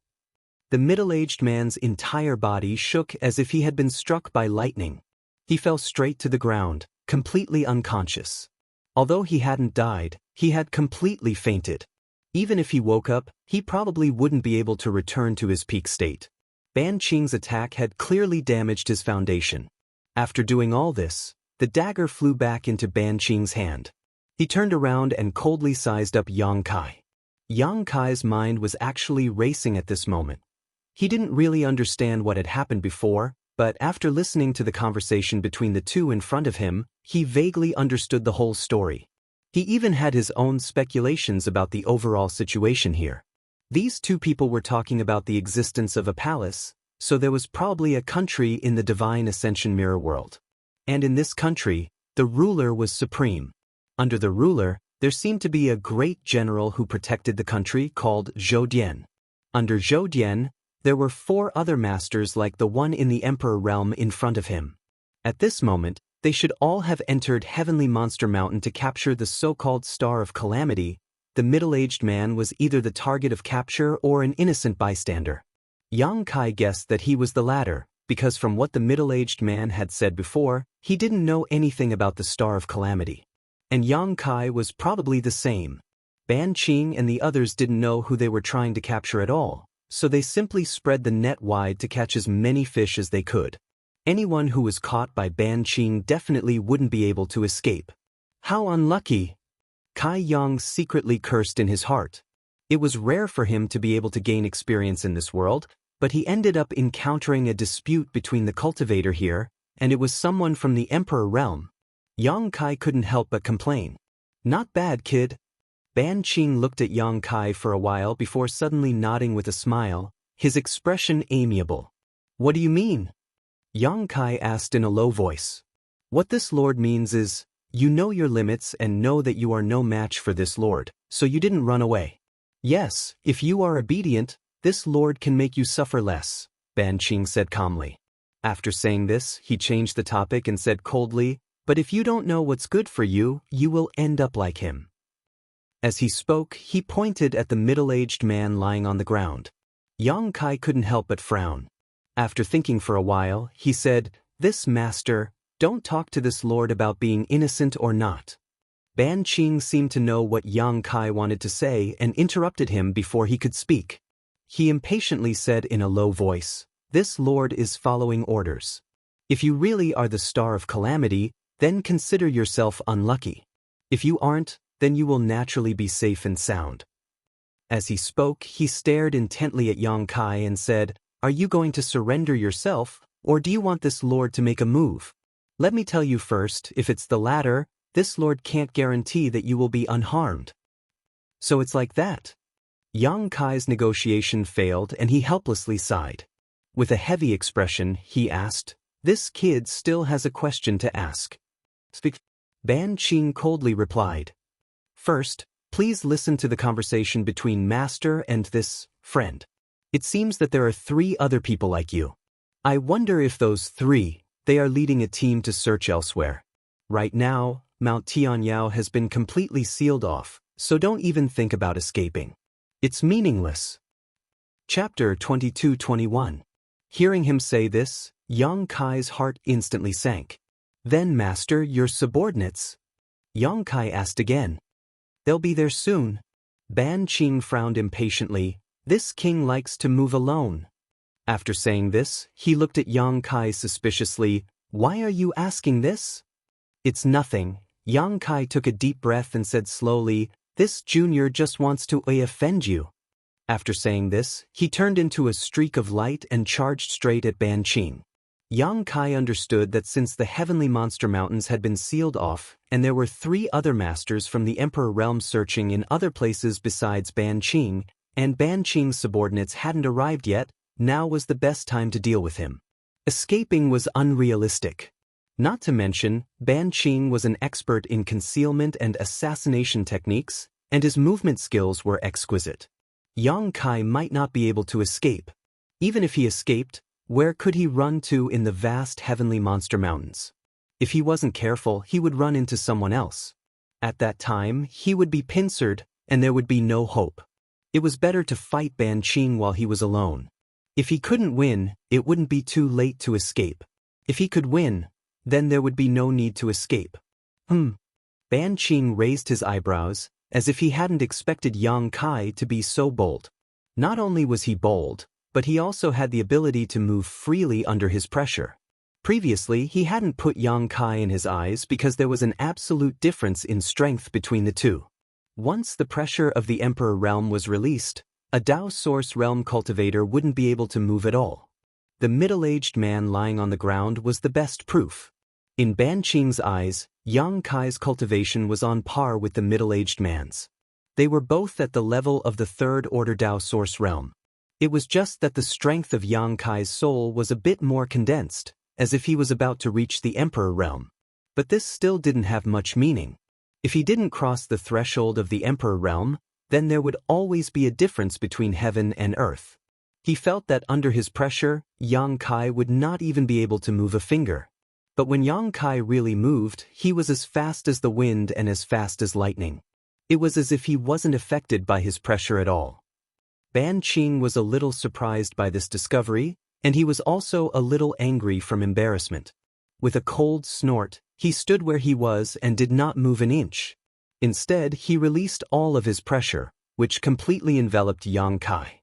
The middle-aged man's entire body shook as if he had been struck by lightning. He fell straight to the ground, completely unconscious. Although he hadn't died, he had completely fainted. Even if he woke up, he probably wouldn't be able to return to his peak state. Ban Qing's attack had clearly damaged his foundation. After doing all this, the dagger flew back into Ban Qing's hand. He turned around and coldly sized up Yang Kai. Yang Kai's mind was actually racing at this moment. He didn't really understand what had happened before, but after listening to the conversation between the two in front of him, he vaguely understood the whole story. He even had his own speculations about the overall situation here. These two people were talking about the existence of a palace, so there was probably a country in the Divine Ascension Mirror world. And in this country, the ruler was supreme. Under the ruler, there seemed to be a great general who protected the country called Zhou Dian. Under Zhou Dian, there were 4 other masters like the one in the Emperor realm in front of him. At this moment, they should all have entered Heavenly Monster Mountain to capture the so-called Star of Calamity. The middle-aged man was either the target of capture or an innocent bystander. Yang Kai guessed that he was the latter, because from what the middle-aged man had said before, he didn't know anything about the Star of Calamity. And Yang Kai was probably the same. Ban Qing and the others didn't know who they were trying to capture at all, so they simply spread the net wide to catch as many fish as they could. Anyone who was caught by Ban Qing definitely wouldn't be able to escape. How unlucky! Kai Yang secretly cursed in his heart. It was rare for him to be able to gain experience in this world, but he ended up encountering a dispute between the cultivator here, and it was someone from the Emperor realm. Yang Kai couldn't help but complain. Not bad, kid. Ban Qing looked at Yang Kai for a while before suddenly nodding with a smile, his expression amiable. What do you mean? Yang Kai asked in a low voice. What this lord means is, you know your limits and know that you are no match for this lord, so you didn't run away. Yes, if you are obedient, this lord can make you suffer less, Ban Qing said calmly. After saying this, he changed the topic and said coldly, but if you don't know what's good for you, you will end up like him. As he spoke, he pointed at the middle-aged man lying on the ground. Yang Kai couldn't help but frown. After thinking for a while, he said, This master, don't talk to this lord about being innocent or not. Ban Qing seemed to know what Yang Kai wanted to say and interrupted him before he could speak. He impatiently said in a low voice, This lord is following orders. If you really are the Star of Calamity, then consider yourself unlucky. If you aren't, then you will naturally be safe and sound. As he spoke, he stared intently at Yang Kai and said, Are you going to surrender yourself, or do you want this lord to make a move? Let me tell you first, if it's the latter, this lord can't guarantee that you will be unharmed. So it's like that. Yang Kai's negotiation failed and he helplessly sighed. With a heavy expression, he asked, This kid still has a question to ask. Speak. Ban Qing coldly replied. First, please listen to the conversation between Master and this friend. It seems that there are 3 other people like you. I wonder if those 3, they are leading a team to search elsewhere. Right now, Mount Tianyao has been completely sealed off, so don't even think about escaping. It's meaningless. Chapter 22-21. Hearing him say this, Yang Kai's heart instantly sank. Then, Master, your subordinates? Yang Kai asked again. They'll be there soon. Ban Qing frowned impatiently. This king likes to move alone. After saying this, he looked at Yang Kai suspiciously. Why are you asking this? It's nothing. Yang Kai took a deep breath and said slowly, This junior just wants to offend you. After saying this, he turned into a streak of light and charged straight at Ban Qing. Yang Kai understood that since the heavenly monster mountains had been sealed off, and there were 3 other masters from the Emperor realm searching in other places besides Ban Qing, and Ban Qing's subordinates hadn't arrived yet, now was the best time to deal with him. Escaping was unrealistic. Not to mention, Ban Qing was an expert in concealment and assassination techniques, and his movement skills were exquisite. Yang Kai might not be able to escape. Even if he escaped, where could he run to in the vast heavenly monster mountains? If he wasn't careful, he would run into someone else. At that time, he would be pincered, and there would be no hope. It was better to fight Ban Qing while he was alone. If he couldn't win, it wouldn't be too late to escape. If he could win, then there would be no need to escape. Ban Qing raised his eyebrows, as if he hadn't expected Yang Kai to be so bold. Not only was he bold, but he also had the ability to move freely under his pressure. Previously, he hadn't put Yang Kai in his eyes because there was an absolute difference in strength between the two. Once the pressure of the Emperor realm was released, a Dao Source realm cultivator wouldn't be able to move at all. The middle-aged man lying on the ground was the best proof. In Ban Qing's eyes, Yang Kai's cultivation was on par with the middle-aged man's. They were both at the level of the third-order Dao Source realm. It was just that the strength of Yang Kai's soul was a bit more condensed, as if he was about to reach the Emperor realm. But this still didn't have much meaning. If he didn't cross the threshold of the Emperor realm, then there would always be a difference between heaven and earth. He felt that under his pressure, Yang Kai would not even be able to move a finger. But when Yang Kai really moved, he was as fast as the wind and as fast as lightning. It was as if he wasn't affected by his pressure at all. Ban Qing was a little surprised by this discovery, and he was also a little angry from embarrassment. With a cold snort, he stood where he was and did not move an inch. Instead, he released all of his pressure, which completely enveloped Yang Kai.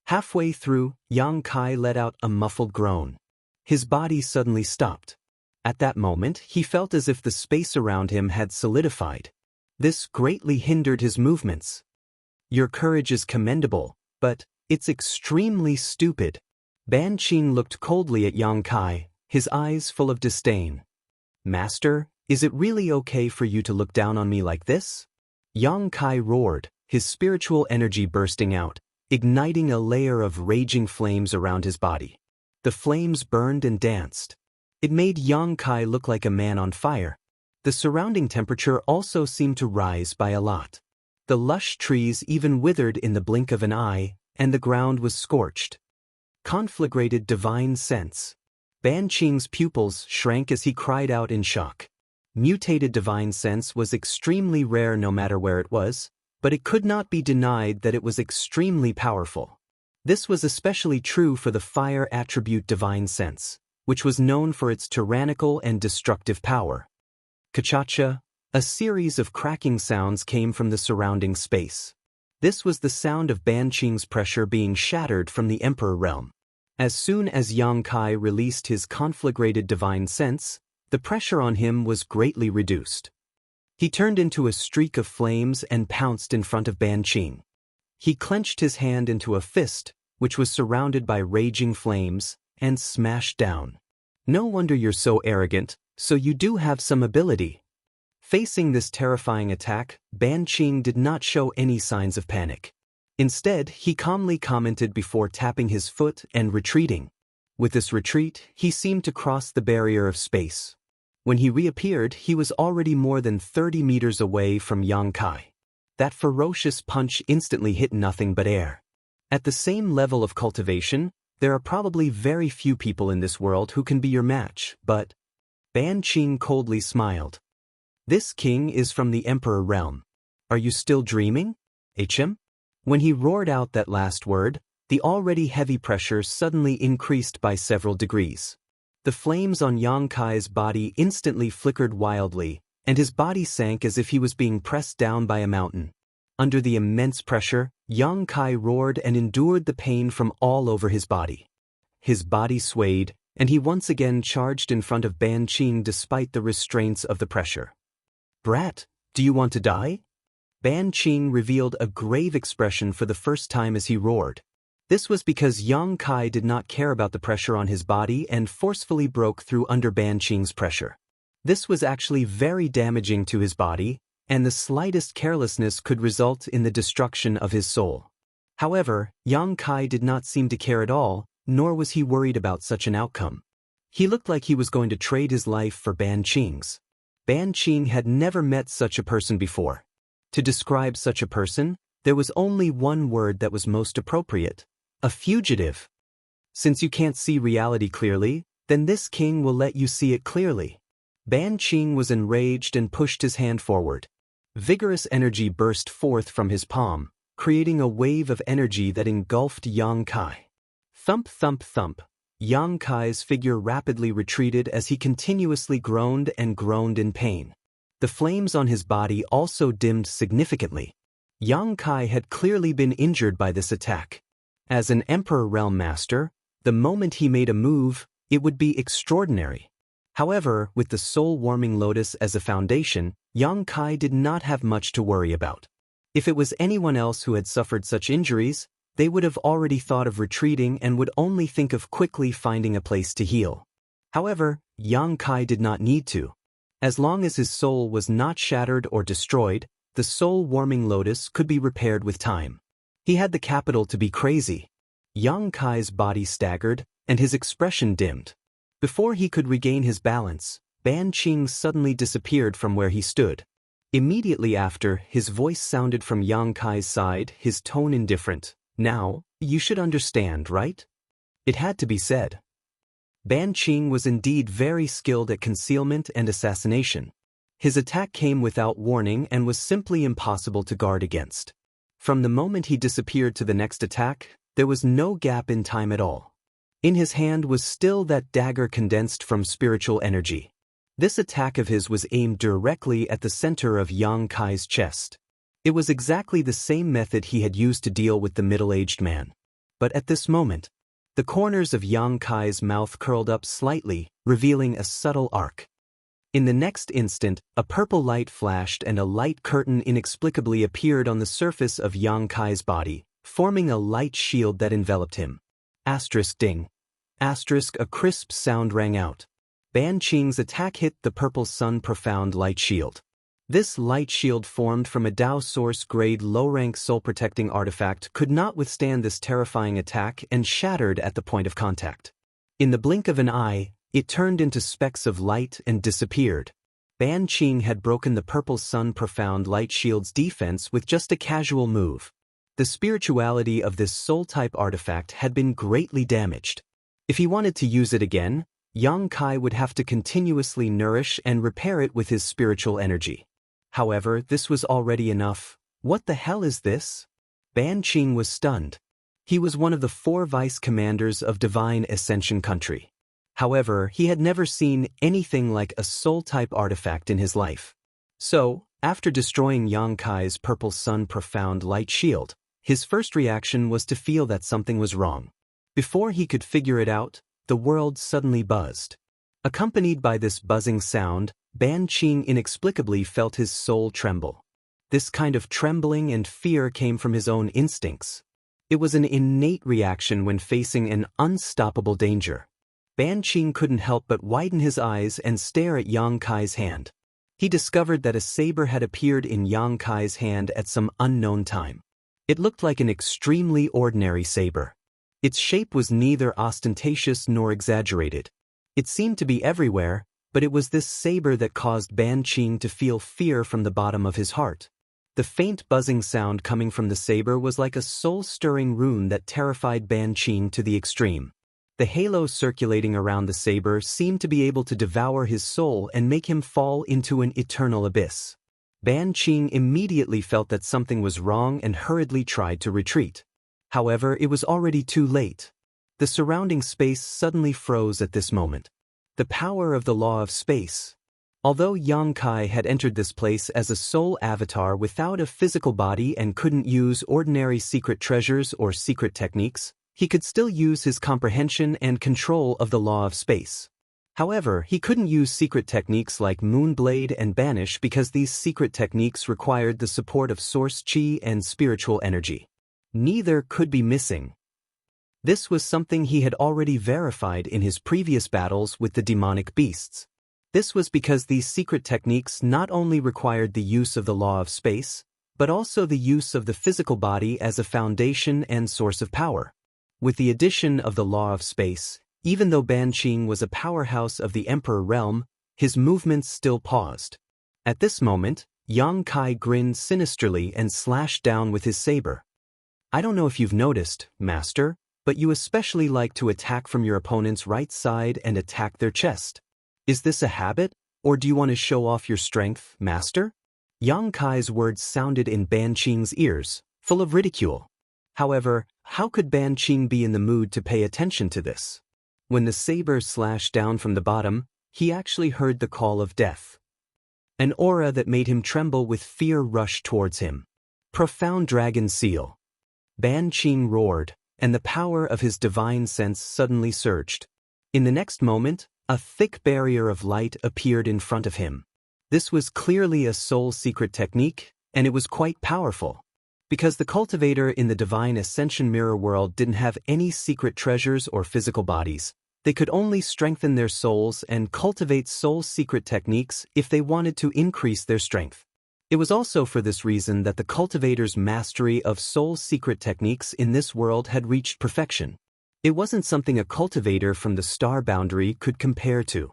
Halfway through, Yang Kai let out a muffled groan. His body suddenly stopped. At that moment, he felt as if the space around him had solidified. This greatly hindered his movements. Your courage is commendable, but it's extremely stupid. Ban Qing looked coldly at Yang Kai, his eyes full of disdain. Master, is it really okay for you to look down on me like this? Yang Kai roared, his spiritual energy bursting out, igniting a layer of raging flames around his body. The flames burned and danced. It made Yang Kai look like a man on fire. The surrounding temperature also seemed to rise by a lot. The lush trees even withered in the blink of an eye, and the ground was scorched. Conflagrated divine sense. Ban Qing's pupils shrank as he cried out in shock. Mutated divine sense was extremely rare no matter where it was, but it could not be denied that it was extremely powerful. This was especially true for the fire attribute divine sense, which was known for its tyrannical and destructive power. Ka-cha-cha, a series of cracking sounds came from the surrounding space. This was the sound of Ban Qing's pressure being shattered from the Emperor realm. As soon as Yang Kai released his conflagrated divine sense, the pressure on him was greatly reduced. He turned into a streak of flames and pounced in front of Ban Qing. He clenched his hand into a fist, which was surrounded by raging flames, and smashed down. No wonder you're so arrogant, so you do have some ability. Facing this terrifying attack, Ban Qing did not show any signs of panic. Instead, he calmly commented before tapping his foot and retreating. With this retreat, he seemed to cross the barrier of space. When he reappeared, he was already more than 30 meters away from Yang Kai. That ferocious punch instantly hit nothing but air. At the same level of cultivation, there are probably very few people in this world who can be your match, but Ban Qing coldly smiled. This king is from the Emperor realm. Are you still dreaming? HM? When he roared out that last word, the already heavy pressure suddenly increased by several degrees. The flames on Yang Kai's body instantly flickered wildly, and his body sank as if he was being pressed down by a mountain. Under the immense pressure, Yang Kai roared and endured the pain from all over his body. His body swayed, and he once again charged in front of Ban Qing despite the restraints of the pressure. Brat, do you want to die? Ban Qing revealed a grave expression for the first time as he roared. This was because Yang Kai did not care about the pressure on his body and forcefully broke through under Ban Qing's pressure. This was actually very damaging to his body, and the slightest carelessness could result in the destruction of his soul. However, Yang Kai did not seem to care at all, nor was he worried about such an outcome. He looked like he was going to trade his life for Ban Qing's. Ban Qing had never met such a person before. To describe such a person, there was only one word that was most appropriate: a fugitive. Since you can't see reality clearly, then this king will let you see it clearly. Ban Qing was enraged and pushed his hand forward. Vigorous energy burst forth from his palm, creating a wave of energy that engulfed Yang Kai. Thump, thump, thump. Yang Kai's figure rapidly retreated as he continuously groaned and groaned in pain. The flames on his body also dimmed significantly. Yang Kai had clearly been injured by this attack. As an Emperor Realm Master, the moment he made a move, it would be extraordinary. However, with the soul-warming lotus as a foundation, Yang Kai did not have much to worry about. If it was anyone else who had suffered such injuries, they would have already thought of retreating and would only think of quickly finding a place to heal. However, Yang Kai did not need to. As long as his soul was not shattered or destroyed, the soul-warming lotus could be repaired with time. He had the capital to be crazy. Yang Kai's body staggered, and his expression dimmed. Before he could regain his balance, Ban Qing suddenly disappeared from where he stood. Immediately after, his voice sounded from Yang Kai's side, his tone indifferent. "Now, you should understand, right?" It had to be said. Ban Qing was indeed very skilled at concealment and assassination. His attack came without warning and was simply impossible to guard against. From the moment he disappeared to the next attack, there was no gap in time at all. In his hand was still that dagger condensed from spiritual energy. This attack of his was aimed directly at the center of Yang Kai's chest. It was exactly the same method he had used to deal with the middle-aged man. But at this moment, the corners of Yang Kai's mouth curled up slightly, revealing a subtle arc. In the next instant, a purple light flashed and a light curtain inexplicably appeared on the surface of Yang Kai's body, forming a light shield that enveloped him. Asterisk ding. Asterisk, a crisp sound rang out. Ban Qing's attack hit the purple sun profound light shield. This light shield formed from a Dao Source-grade low-rank soul-protecting artifact could not withstand this terrifying attack and shattered at the point of contact. In the blink of an eye, it turned into specks of light and disappeared. Ban Qing had broken the purple sun profound light shield's defense with just a casual move. The spirituality of this soul-type artifact had been greatly damaged. If he wanted to use it again, Yang Kai would have to continuously nourish and repair it with his spiritual energy. However, this was already enough. What the hell is this? Ban Qing was stunned. He was one of the 4 vice commanders of Divine Ascension Country. However, he had never seen anything like a soul-type artifact in his life. So, after destroying Yang Kai's purple sun profound light shield, his first reaction was to feel that something was wrong. Before he could figure it out, the world suddenly buzzed. Accompanied by this buzzing sound, Ban Qing inexplicably felt his soul tremble. This kind of trembling and fear came from his own instincts. It was an innate reaction when facing an unstoppable danger. Ban Qing couldn't help but widen his eyes and stare at Yang Kai's hand. He discovered that a saber had appeared in Yang Kai's hand at some unknown time. It looked like an extremely ordinary saber. Its shape was neither ostentatious nor exaggerated. It seemed to be everywhere, but it was this saber that caused Ban Qing to feel fear from the bottom of his heart. The faint buzzing sound coming from the saber was like a soul-stirring rune that terrified Ban Qing to the extreme. The halo circulating around the saber seemed to be able to devour his soul and make him fall into an eternal abyss. Ban Qing immediately felt that something was wrong and hurriedly tried to retreat. However, it was already too late. The surrounding space suddenly froze at this moment. The power of the law of space. Although Yang Kai had entered this place as a soul avatar without a physical body and couldn't use ordinary secret treasures or secret techniques, he could still use his comprehension and control of the law of space. However, he couldn't use secret techniques like Moonblade and Banish because these secret techniques required the support of source chi and spiritual energy. Neither could be missing. This was something he had already verified in his previous battles with the demonic beasts. This was because these secret techniques not only required the use of the law of space, but also the use of the physical body as a foundation and source of power. With the addition of the law of space, even though Banqing was a powerhouse of the Emperor realm, his movements still paused. At this moment, Yang Kai grinned sinisterly and slashed down with his saber. "I don't know if you've noticed, Master, but you especially like to attack from your opponent's right side and attack their chest. Is this a habit, or do you want to show off your strength, Master?" Yang Kai's words sounded in Banqing's ears, full of ridicule. However, how could Banqing be in the mood to pay attention to this? When the saber slashed down from the bottom, he actually heard the call of death. An aura that made him tremble with fear rushed towards him. Profound Dragon Seal. Banqing roared, and the power of his divine sense suddenly surged. In the next moment, a thick barrier of light appeared in front of him. This was clearly a soul secret technique, and it was quite powerful. Because the cultivator in the divine ascension mirror world didn't have any secret treasures or physical bodies, they could only strengthen their souls and cultivate soul secret techniques if they wanted to increase their strength. It was also for this reason that the cultivator's mastery of soul secret techniques in this world had reached perfection. It wasn't something a cultivator from the star boundary could compare to.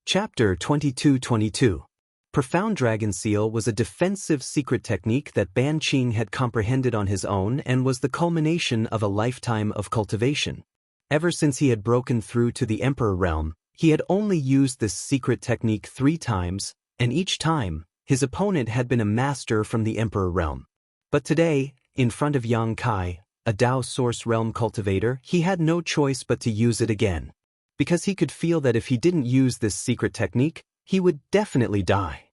Chapter 22-22. Profound Dragon Seal was a defensive secret technique that Banqing had comprehended on his own and was the culmination of a lifetime of cultivation. Ever since he had broken through to the Emperor realm, he had only used this secret technique 3 times, and each time, his opponent had been a master from the Emperor realm. But today, in front of Yang Kai, a Dao Source Realm cultivator, he had no choice but to use it again. Because he could feel that if he didn't use this secret technique, he would definitely die.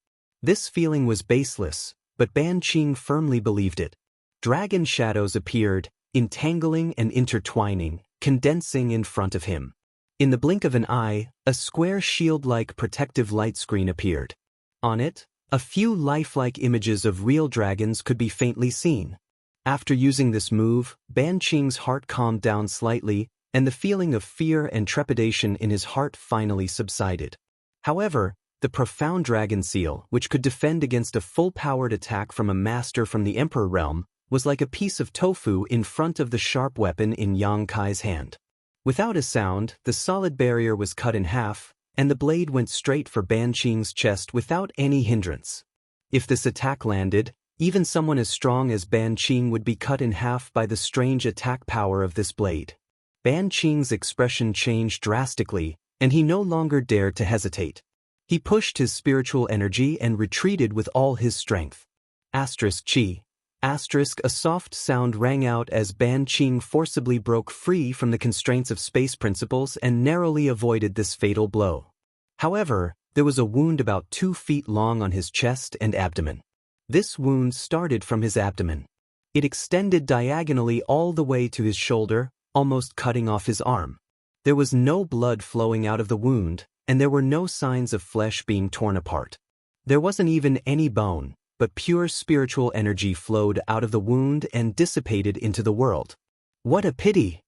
This feeling was baseless, but Banqing firmly believed it. Dragon shadows appeared, entangling and intertwining, condensing in front of him. In the blink of an eye, a square shield-like protective light screen appeared. On it, a few lifelike images of real dragons could be faintly seen. After using this move, Banqing's heart calmed down slightly, and the feeling of fear and trepidation in his heart finally subsided. However, the Profound Dragon Seal, which could defend against a full-powered attack from a master from the Emperor realm, was like a piece of tofu in front of the sharp weapon in Yang Kai's hand. Without a sound, the solid barrier was cut in half, and the blade went straight for Banqing's chest without any hindrance. If this attack landed, even someone as strong as Banqing would be cut in half by the strange attack power of this blade. Banqing's expression changed drastically, and he no longer dared to hesitate. He pushed his spiritual energy and retreated with all his strength. Asterisk chi. Asterisk, a soft sound rang out as Banqing forcibly broke free from the constraints of space principles and narrowly avoided this fatal blow. However, there was a wound about 2 feet long on his chest and abdomen. This wound started from his abdomen. It extended diagonally all the way to his shoulder, almost cutting off his arm. There was no blood flowing out of the wound, and there were no signs of flesh being torn apart. There wasn't even any bone, but pure spiritual energy flowed out of the wound and dissipated into the world. What a pity!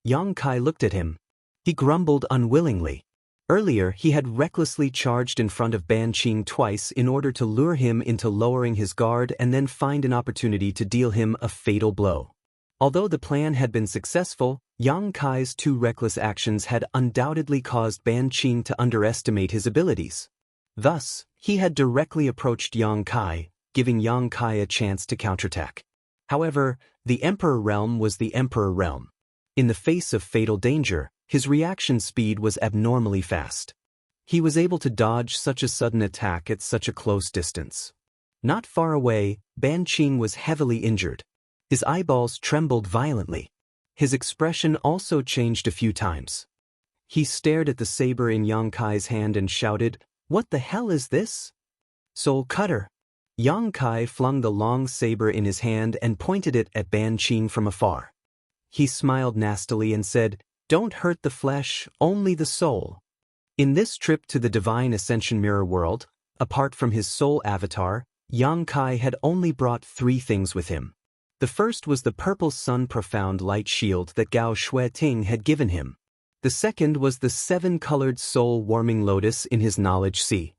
Yang Kai looked at him. He grumbled unwillingly. Earlier, he had recklessly charged in front of Banqing twice in order to lure him into lowering his guard and then find an opportunity to deal him a fatal blow. Although the plan had been successful, Yang Kai's 2 reckless actions had undoubtedly caused Banqing to underestimate his abilities. Thus, he had directly approached Yang Kai, giving Yang Kai a chance to counterattack. However, the Emperor realm was the Emperor realm. In the face of fatal danger, his reaction speed was abnormally fast. He was able to dodge such a sudden attack at such a close distance. Not far away, Banqing was heavily injured. His eyeballs trembled violently. His expression also changed a few times. He stared at the saber in Yang Kai's hand and shouted, "What the hell is this?" "Soul Cutter." Yang Kai flung the long saber in his hand and pointed it at Banqing from afar. He smiled nastily and said, "Don't hurt the flesh, only the soul." In this trip to the Divine Ascension Mirror world, apart from his soul avatar, Yang Kai had only brought 3 things with him. The first was the purple sun profound light shield that Gao Shueting had given him. The second was the 7-colored soul-warming lotus in his knowledge sea.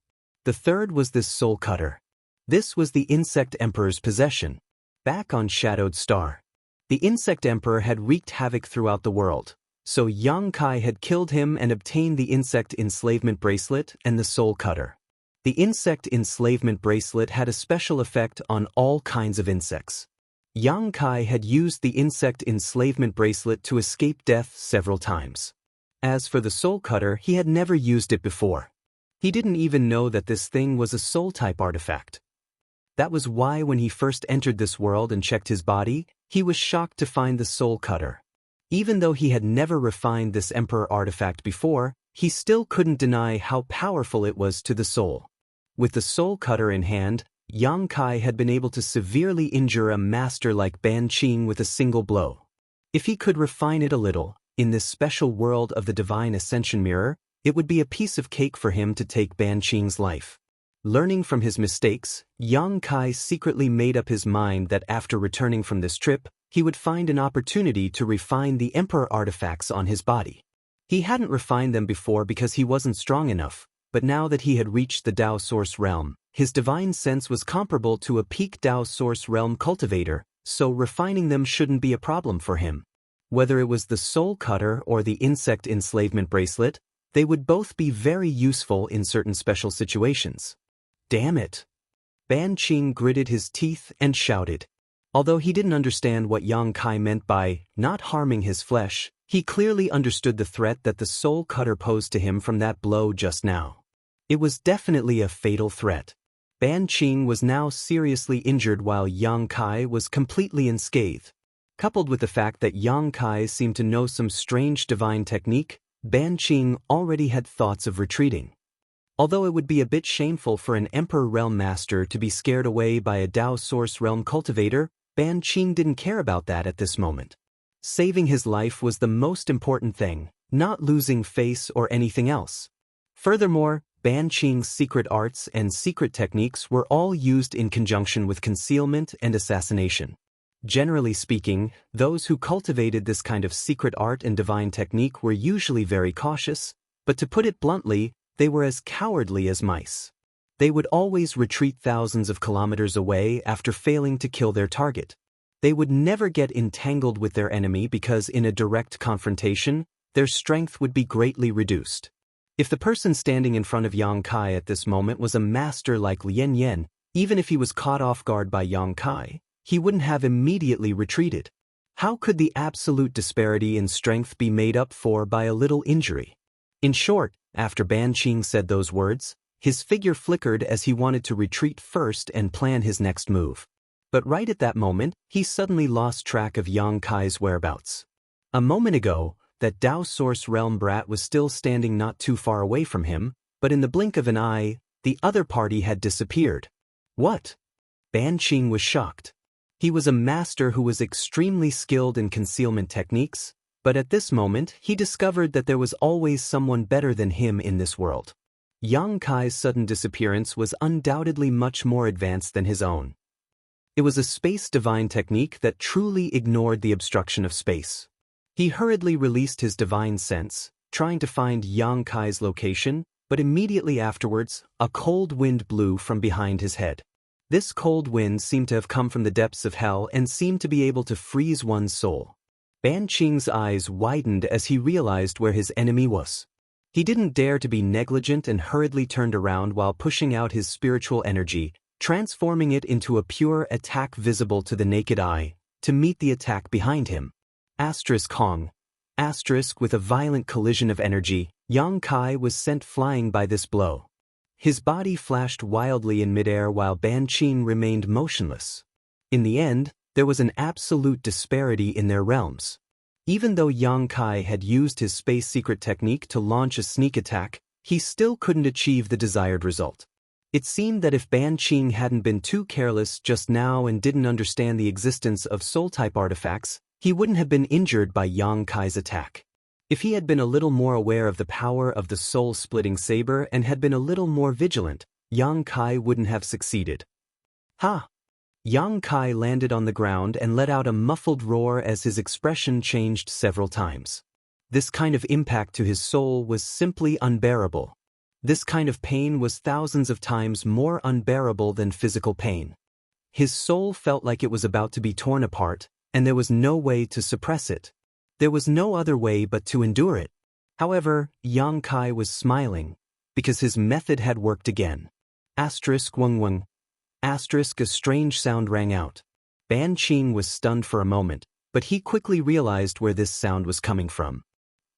The third was this soul cutter. This was the Insect Emperor's possession. Back on Shadowed Star, the Insect Emperor had wreaked havoc throughout the world, so Yang Kai had killed him and obtained the Insect Enslavement Bracelet and the Soul Cutter. The Insect Enslavement Bracelet had a special effect on all kinds of insects. Yang Kai had used the Insect Enslavement Bracelet to escape death several times. As for the Soul Cutter, he had never used it before. He didn't even know that this thing was a soul-type artifact. That was why when he first entered this world and checked his body, he was shocked to find the Soul Cutter. Even though he had never refined this Emperor artifact before, he still couldn't deny how powerful it was to the soul. With the Soul Cutter in hand, Yang Kai had been able to severely injure a master like Ban Qing with a single blow. If he could refine it a little, in this special world of the Divine Ascension Mirror, it would be a piece of cake for him to take Ban Qing's life. Learning from his mistakes, Yang Kai secretly made up his mind that after returning from this trip, he would find an opportunity to refine the Emperor artifacts on his body. He hadn't refined them before because he wasn't strong enough, but now that he had reached the Dao Source Realm, his divine sense was comparable to a peak Dao Source Realm cultivator, so refining them shouldn't be a problem for him. Whether it was the Soul Cutter or the Insect Enslavement Bracelet, they would both be very useful in certain special situations. Damn it! Ban Qing gritted his teeth and shouted. Although he didn't understand what Yang Kai meant by not harming his flesh, he clearly understood the threat that the Soul Cutter posed to him from that blow just now. It was definitely a fatal threat. Ban Qing was now seriously injured while Yang Kai was completely unscathed. Coupled with the fact that Yang Kai seemed to know some strange divine technique, Ban Qing already had thoughts of retreating. Although it would be a bit shameful for an Emperor Realm Master to be scared away by a Dao Source Realm cultivator, Ban Qing didn't care about that at this moment. Saving his life was the most important thing, not losing face or anything else. Furthermore, Ban Qing's secret arts and secret techniques were all used in conjunction with concealment and assassination. Generally speaking, those who cultivated this kind of secret art and divine technique were usually very cautious, but to put it bluntly, they were as cowardly as mice. They would always retreat thousands of kilometers away after failing to kill their target. They would never get entangled with their enemy because in a direct confrontation, their strength would be greatly reduced. If the person standing in front of Yang Kai at this moment was a master like Lien Yen, even if he was caught off guard by Yang Kai, he wouldn't have immediately retreated. How could the absolute disparity in strength be made up for by a little injury? In short, after Ban Qing said those words, his figure flickered as he wanted to retreat first and plan his next move. But right at that moment, he suddenly lost track of Yang Kai's whereabouts. A moment ago, that Dao Source Realm brat was still standing not too far away from him, but in the blink of an eye, the other party had disappeared. What? Ban Qing was shocked. He was a master who was extremely skilled in concealment techniques, but at this moment he discovered that there was always someone better than him in this world. Yang Kai's sudden disappearance was undoubtedly much more advanced than his own. It was a space divine technique that truly ignored the obstruction of space. He hurriedly released his divine sense, trying to find Yang Kai's location, but immediately afterwards, a cold wind blew from behind his head. This cold wind seemed to have come from the depths of hell and seemed to be able to freeze one's soul. Ban Qing's eyes widened as he realized where his enemy was. He didn't dare to be negligent and hurriedly turned around while pushing out his spiritual energy, transforming it into a pure attack visible to the naked eye, to meet the attack behind him. Asterisk Hong. Asterisk with a violent collision of energy, Yang Kai was sent flying by this blow. His body flashed wildly in midair while Ban Qing remained motionless. In the end, there was an absolute disparity in their realms. Even though Yang Kai had used his space secret technique to launch a sneak attack, he still couldn't achieve the desired result. It seemed that if Ban Qing hadn't been too careless just now and didn't understand the existence of soul-type artifacts, he wouldn't have been injured by Yang Kai's attack. If he had been a little more aware of the power of the soul-splitting saber and had been a little more vigilant, Yang Kai wouldn't have succeeded. Ha! Yang Kai landed on the ground and let out a muffled roar as his expression changed several times. This kind of impact to his soul was simply unbearable. This kind of pain was thousands of times more unbearable than physical pain. His soul felt like it was about to be torn apart, and there was no way to suppress it. There was no other way but to endure it. However, Yang Kai was smiling, because his method had worked again. Asterisk wung wung. Asterisk, a strange sound rang out. Ban Qing was stunned for a moment, but he quickly realized where this sound was coming from.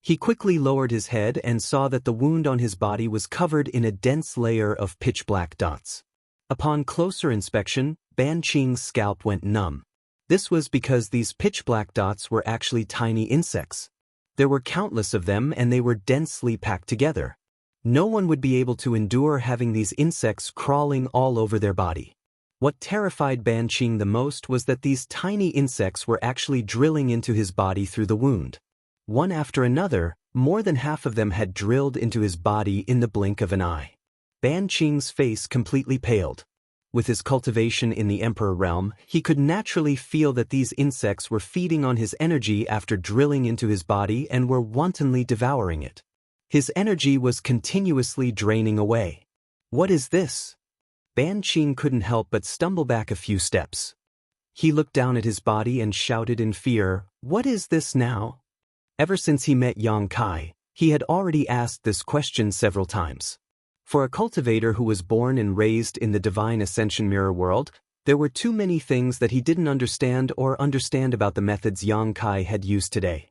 He quickly lowered his head and saw that the wound on his body was covered in a dense layer of pitch-black dots. Upon closer inspection, Ban Qing's scalp went numb. This was because these pitch-black dots were actually tiny insects. There were countless of them and they were densely packed together. No one would be able to endure having these insects crawling all over their body. What terrified Ban Qing the most was that these tiny insects were actually drilling into his body through the wound. One after another, more than half of them had drilled into his body in the blink of an eye. Ban Qing's face completely paled. With his cultivation in the Emperor realm, he could naturally feel that these insects were feeding on his energy after drilling into his body and were wantonly devouring it. His energy was continuously draining away. What is this? Ban Qing couldn't help but stumble back a few steps. He looked down at his body and shouted in fear, "What is this now?" Ever since he met Yang Kai, he had already asked this question several times. For a cultivator who was born and raised in the Divine Ascension Mirror world, there were too many things that he didn't understand about the methods Yang Kai had used today.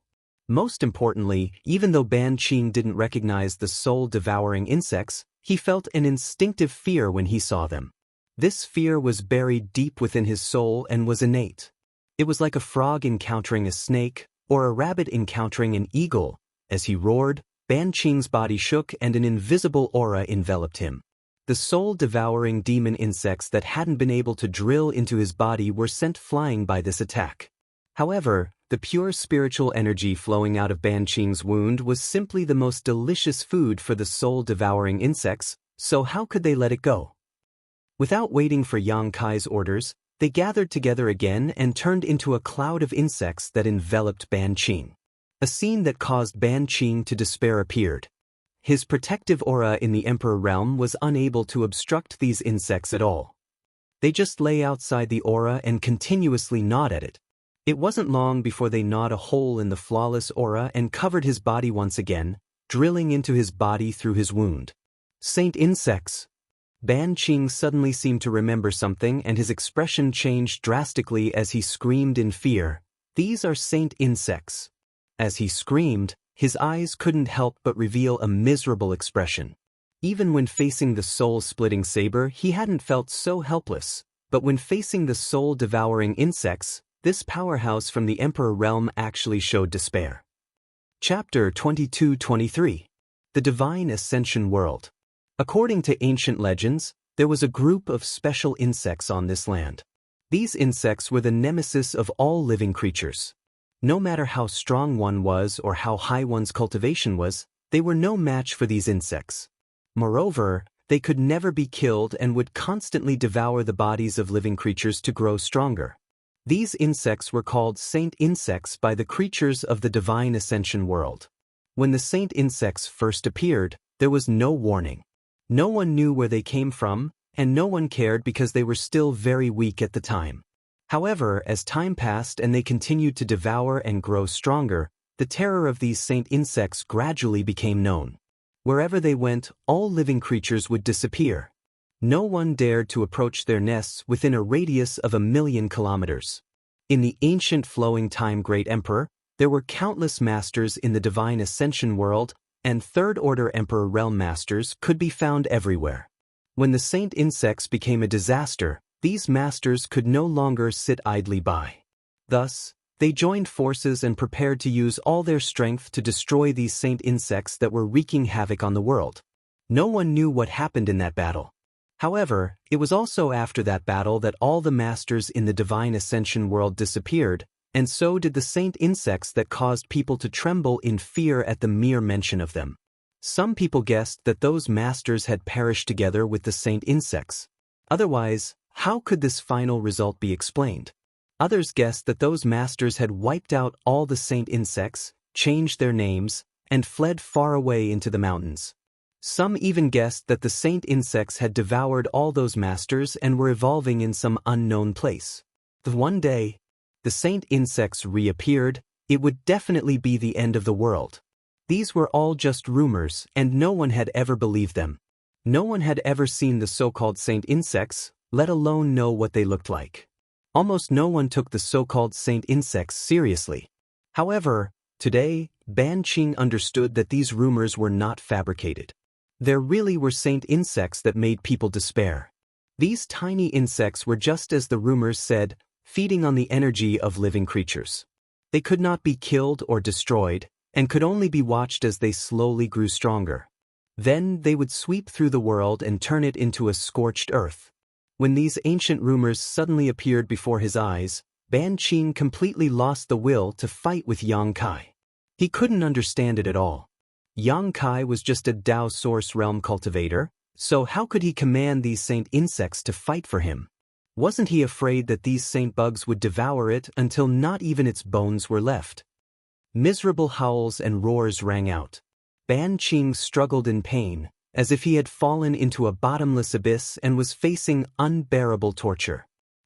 Most importantly, even though Ban Qing didn't recognize the soul-devouring insects, he felt an instinctive fear when he saw them. This fear was buried deep within his soul and was innate. It was like a frog encountering a snake, or a rabbit encountering an eagle. As he roared, Ban Qing's body shook and an invisible aura enveloped him. The soul-devouring demon insects that hadn't been able to drill into his body were sent flying by this attack. However, the pure spiritual energy flowing out of Ban Qing's wound was simply the most delicious food for the soul-devouring insects, so how could they let it go? Without waiting for Yang Kai's orders, they gathered together again and turned into a cloud of insects that enveloped Ban Qing. A scene that caused Ban Qing to despair appeared. His protective aura in the Emperor realm was unable to obstruct these insects at all. They just lay outside the aura and continuously gnawed at it. It wasn't long before they gnawed a hole in the flawless aura and covered his body once again, drilling into his body through his wound. Saint insects! Ban Qing suddenly seemed to remember something and his expression changed drastically as he screamed in fear, "These are saint insects." As he screamed, his eyes couldn't help but reveal a miserable expression. Even when facing the soul-splitting saber, he hadn't felt so helpless, but when facing the soul-devouring insects, this powerhouse from the Emperor realm actually showed despair. Chapter 22-23. The Divine Ascension World. According to ancient legends, there was a group of special insects on this land. These insects were the nemesis of all living creatures. No matter how strong one was or how high one's cultivation was, they were no match for these insects. Moreover, they could never be killed and would constantly devour the bodies of living creatures to grow stronger. These insects were called saint insects by the creatures of the Divine Ascension world. When the saint insects first appeared, there was no warning. No one knew where they came from, and no one cared because they were still very weak at the time. However, as time passed and they continued to devour and grow stronger, the terror of these saint insects gradually became known. Wherever they went, all living creatures would disappear. No one dared to approach their nests within a radius of 1,000,000 kilometers. In the ancient flowing time Great Emperor, there were countless masters in the Divine Ascension world, and Third-Order Emperor realm masters could be found everywhere. When the saint insects became a disaster, these masters could no longer sit idly by. Thus, they joined forces and prepared to use all their strength to destroy these saint insects that were wreaking havoc on the world. No one knew what happened in that battle. However, it was also after that battle that all the masters in the Divine Ascension world disappeared, And so did the saint insects that caused people to tremble in fear at the mere mention of them. Some people guessed that those masters had perished together with the saint insects. Otherwise, how could this final result be explained? Others guessed that those masters had wiped out all the saint insects, changed their names, and fled far away into the mountains. Some even guessed that the saint insects had devoured all those masters and were evolving in some unknown place. The one day, the saint insects reappeared, it would definitely be the end of the world. These were all just rumors, and no one had ever believed them. No one had ever seen the so-called saint insects, let alone know what they looked like. Almost no one took the so-called saint insects seriously. However, today, Ban Qing understood that these rumors were not fabricated. There really were saint insects that made people despair. These tiny insects were just as the rumors said, feeding on the energy of living creatures. They could not be killed or destroyed, and could only be watched as they slowly grew stronger. Then they would sweep through the world and turn it into a scorched earth. When these ancient rumors suddenly appeared before his eyes, Ban Qing completely lost the will to fight with Yang Kai. He couldn't understand it at all. Yang Kai was just a Dao Source Realm cultivator, so how could he command these saint insects to fight for him? Wasn't he afraid that these saint bugs would devour it until not even its bones were left? Miserable howls and roars rang out. Ban Qing struggled in pain, as if he had fallen into a bottomless abyss and was facing unbearable torture.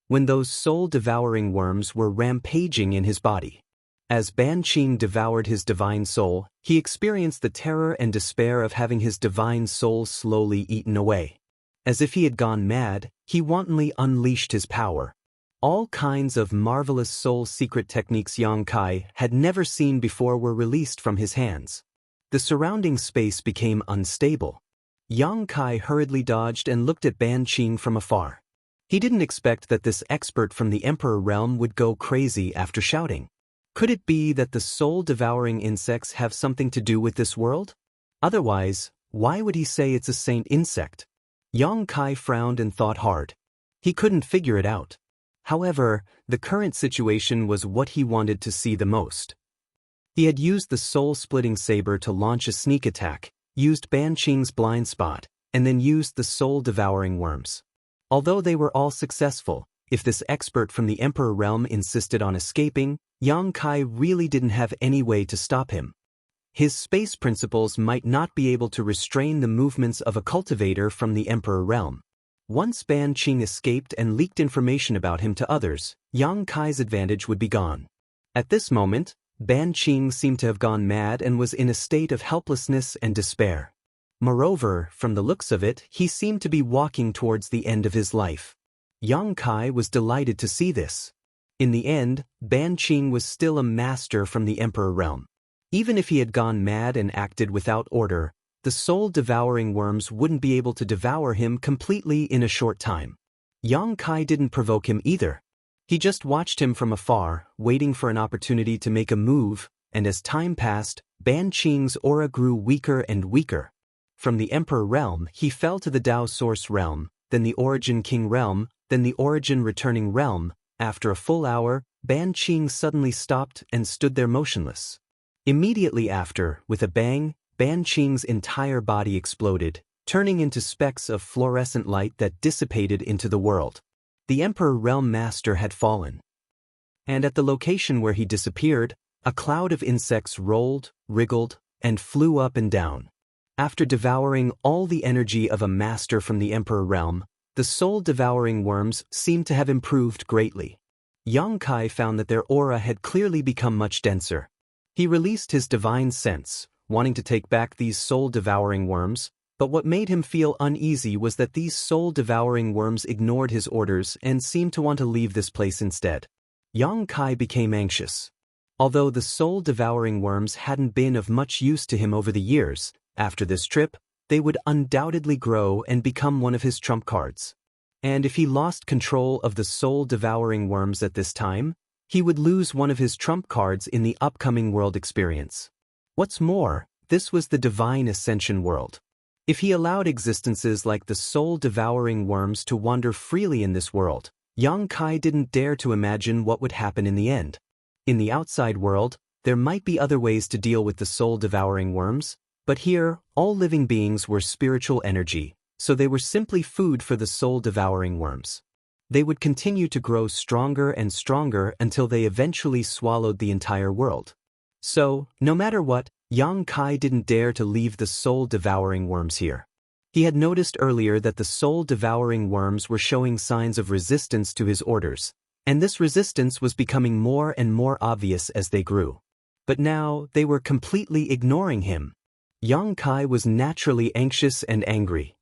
When those soul-devouring worms were rampaging in his body. As Ban Qing devoured his divine soul, he experienced the terror and despair of having his divine soul slowly eaten away. As if he had gone mad, he wantonly unleashed his power. All kinds of marvelous soul secret techniques Yang Kai had never seen before were released from his hands. The surrounding space became unstable. Yang Kai hurriedly dodged and looked at Ban Qing from afar. He didn't expect that this expert from the Emperor realm would go crazy after shouting. Could it be that the soul-devouring insects have something to do with this world? Otherwise, why would he say it's a saint insect? Yang Kai frowned and thought hard. He couldn't figure it out. However, the current situation was what he wanted to see the most. He had used the soul-splitting saber to launch a sneak attack, used Ban Qing's blind spot, and then used the soul-devouring worms. Although they were all successful, if this expert from the Emperor realm insisted on escaping, Yang Kai really didn't have any way to stop him. His space principles might not be able to restrain the movements of a cultivator from the Emperor realm. Once Ban Qing escaped and leaked information about him to others, Yang Kai's advantage would be gone. At this moment, Ban Qing seemed to have gone mad and was in a state of helplessness and despair. Moreover, from the looks of it, he seemed to be walking towards the end of his life. Yang Kai was delighted to see this. In the end, Ban Qing was still a master from the Emperor realm. Even if he had gone mad and acted without order, the soul-devouring worms wouldn't be able to devour him completely in a short time. Yang Kai didn't provoke him either. He just watched him from afar, waiting for an opportunity to make a move, and as time passed, Ban Qing's aura grew weaker and weaker. From the Emperor realm, he fell to the Dao Source realm, then the Origin King realm, then the Origin Returning realm. After a full hour, Ban Qing suddenly stopped and stood there motionless. Immediately after, with a bang, Ban Qing's entire body exploded, turning into specks of fluorescent light that dissipated into the world. The Emperor Realm Master had fallen. And at the location where he disappeared, a cloud of insects rolled, wriggled, and flew up and down. After devouring all the energy of a master from the Emperor Realm, the soul-devouring worms seemed to have improved greatly. Yang Kai found that their aura had clearly become much denser. He released his divine sense, wanting to take back these soul-devouring worms, but what made him feel uneasy was that these soul-devouring worms ignored his orders and seemed to want to leave this place instead. Yang Kai became anxious. Although the soul-devouring worms hadn't been of much use to him over the years, after this trip, they would undoubtedly grow and become one of his trump cards. And if he lost control of the soul-devouring worms at this time, he would lose one of his trump cards in the upcoming world experience. What's more, this was the divine ascension world. If he allowed existences like the soul-devouring worms to wander freely in this world, Yang Kai didn't dare to imagine what would happen in the end. In the outside world, there might be other ways to deal with the soul-devouring worms, but here, all living beings were spiritual energy, so they were simply food for the soul-devouring worms. They would continue to grow stronger and stronger until they eventually swallowed the entire world. So, no matter what, Yang Kai didn't dare to leave the soul-devouring worms here. He had noticed earlier that the soul-devouring worms were showing signs of resistance to his orders, and this resistance was becoming more and more obvious as they grew. But now, they were completely ignoring him. Yang Kai was naturally anxious and angry.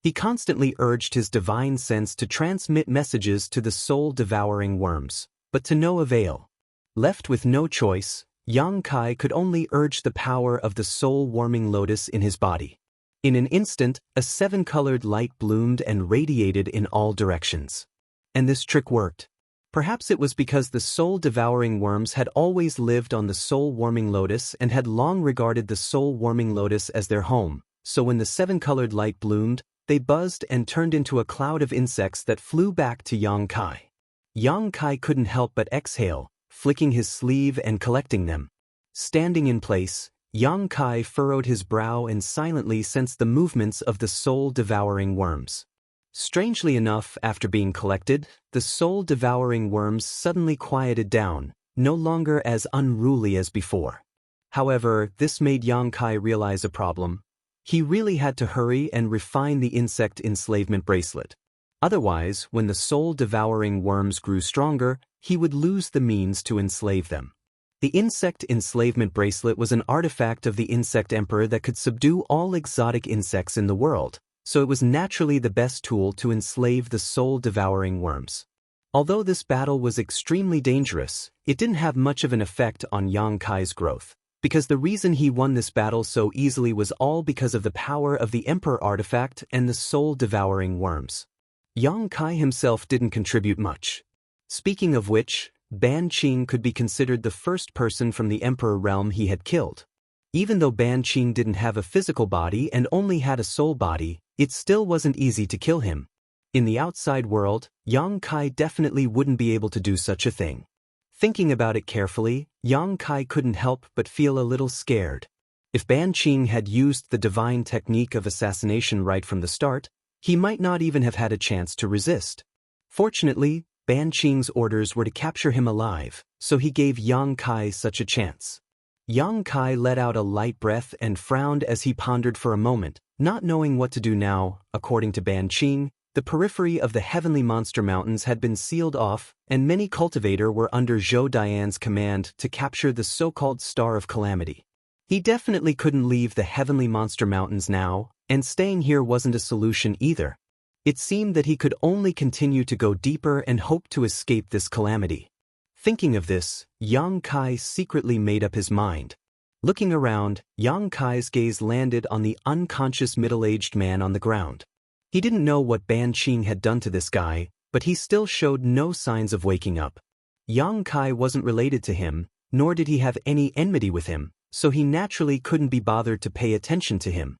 He constantly urged his divine sense to transmit messages to the soul-devouring worms, but to no avail. Left with no choice, Yang Kai could only urge the power of the soul-warming lotus in his body. In an instant, a 7-colored light bloomed and radiated in all directions. And this trick worked. Perhaps it was because the soul-devouring worms had always lived on the soul-warming lotus and had long regarded the soul-warming lotus as their home, so when the 7-colored light bloomed, they buzzed and turned into a cloud of insects that flew back to Yang Kai. Yang Kai couldn't help but exhale, flicking his sleeve and collecting them. Standing in place, Yang Kai furrowed his brow and silently sensed the movements of the soul-devouring worms. Strangely enough, after being collected, the soul-devouring worms suddenly quieted down, no longer as unruly as before. However, this made Yang Kai realize a problem. He really had to hurry and refine the insect enslavement bracelet. Otherwise, when the soul-devouring worms grew stronger, he would lose the means to enslave them. The insect enslavement bracelet was an artifact of the insect emperor that could subdue all exotic insects in the world, so it was naturally the best tool to enslave the soul-devouring worms. Although this battle was extremely dangerous, it didn't have much of an effect on Yang Kai's growth, because the reason he won this battle so easily was all because of the power of the Emperor artifact and the soul-devouring worms. Yang Kai himself didn't contribute much. Speaking of which, Ban Qing could be considered the first person from the Emperor realm he had killed. Even though Ban Qing didn't have a physical body and only had a soul body, it still wasn't easy to kill him. In the outside world, Yang Kai definitely wouldn't be able to do such a thing. Thinking about it carefully, Yang Kai couldn't help but feel a little scared. If Ban Qing had used the divine technique of assassination right from the start, he might not even have had a chance to resist. Fortunately, Ban Qing's orders were to capture him alive, so he gave Yang Kai such a chance. Yang Kai let out a light breath and frowned as he pondered for a moment, not knowing what to do now. According to Ban Qing, the periphery of the Heavenly Monster Mountains had been sealed off, and many cultivators were under Zhou Dian's command to capture the so-called Star of Calamity. He definitely couldn't leave the Heavenly Monster Mountains now, and staying here wasn't a solution either. It seemed that he could only continue to go deeper and hope to escape this calamity. Thinking of this, Yang Kai secretly made up his mind. Looking around, Yang Kai's gaze landed on the unconscious middle-aged man on the ground. He didn't know what Ban Qing had done to this guy, but he still showed no signs of waking up. Yang Kai wasn't related to him, nor did he have any enmity with him, so he naturally couldn't be bothered to pay attention to him.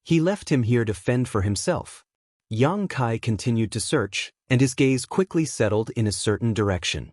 He left him here to fend for himself. Yang Kai continued to search, and his gaze quickly settled in a certain direction.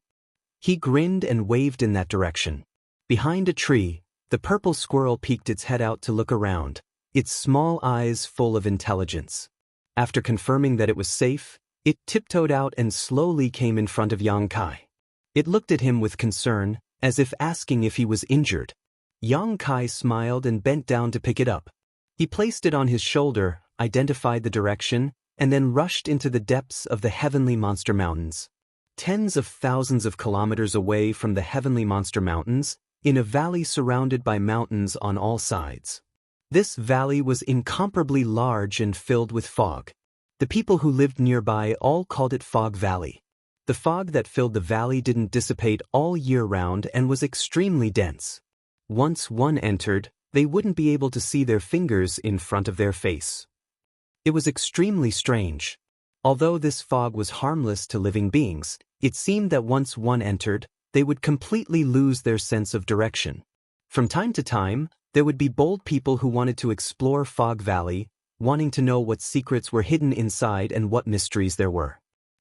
He grinned and waved in that direction. Behind a tree, the purple squirrel peeked its head out to look around, its small eyes full of intelligence. After confirming that it was safe, it tiptoed out and slowly came in front of Yang Kai. It looked at him with concern, as if asking if he was injured. Yang Kai smiled and bent down to pick it up. He placed it on his shoulder, identified the direction, and then rushed into the depths of the Heavenly Monster Mountains. Tens of thousands of kilometers away from the Heavenly Monster Mountains, in a valley surrounded by mountains on all sides. This valley was incomparably large and filled with fog. The people who lived nearby all called it Fog Valley. The fog that filled the valley didn't dissipate all year round and was extremely dense. Once one entered, they wouldn't be able to see their fingers in front of their face. It was extremely strange. Although this fog was harmless to living beings, it seemed that once one entered, they would completely lose their sense of direction. From time to time, there would be bold people who wanted to explore Fog Valley, wanting to know what secrets were hidden inside and what mysteries there were.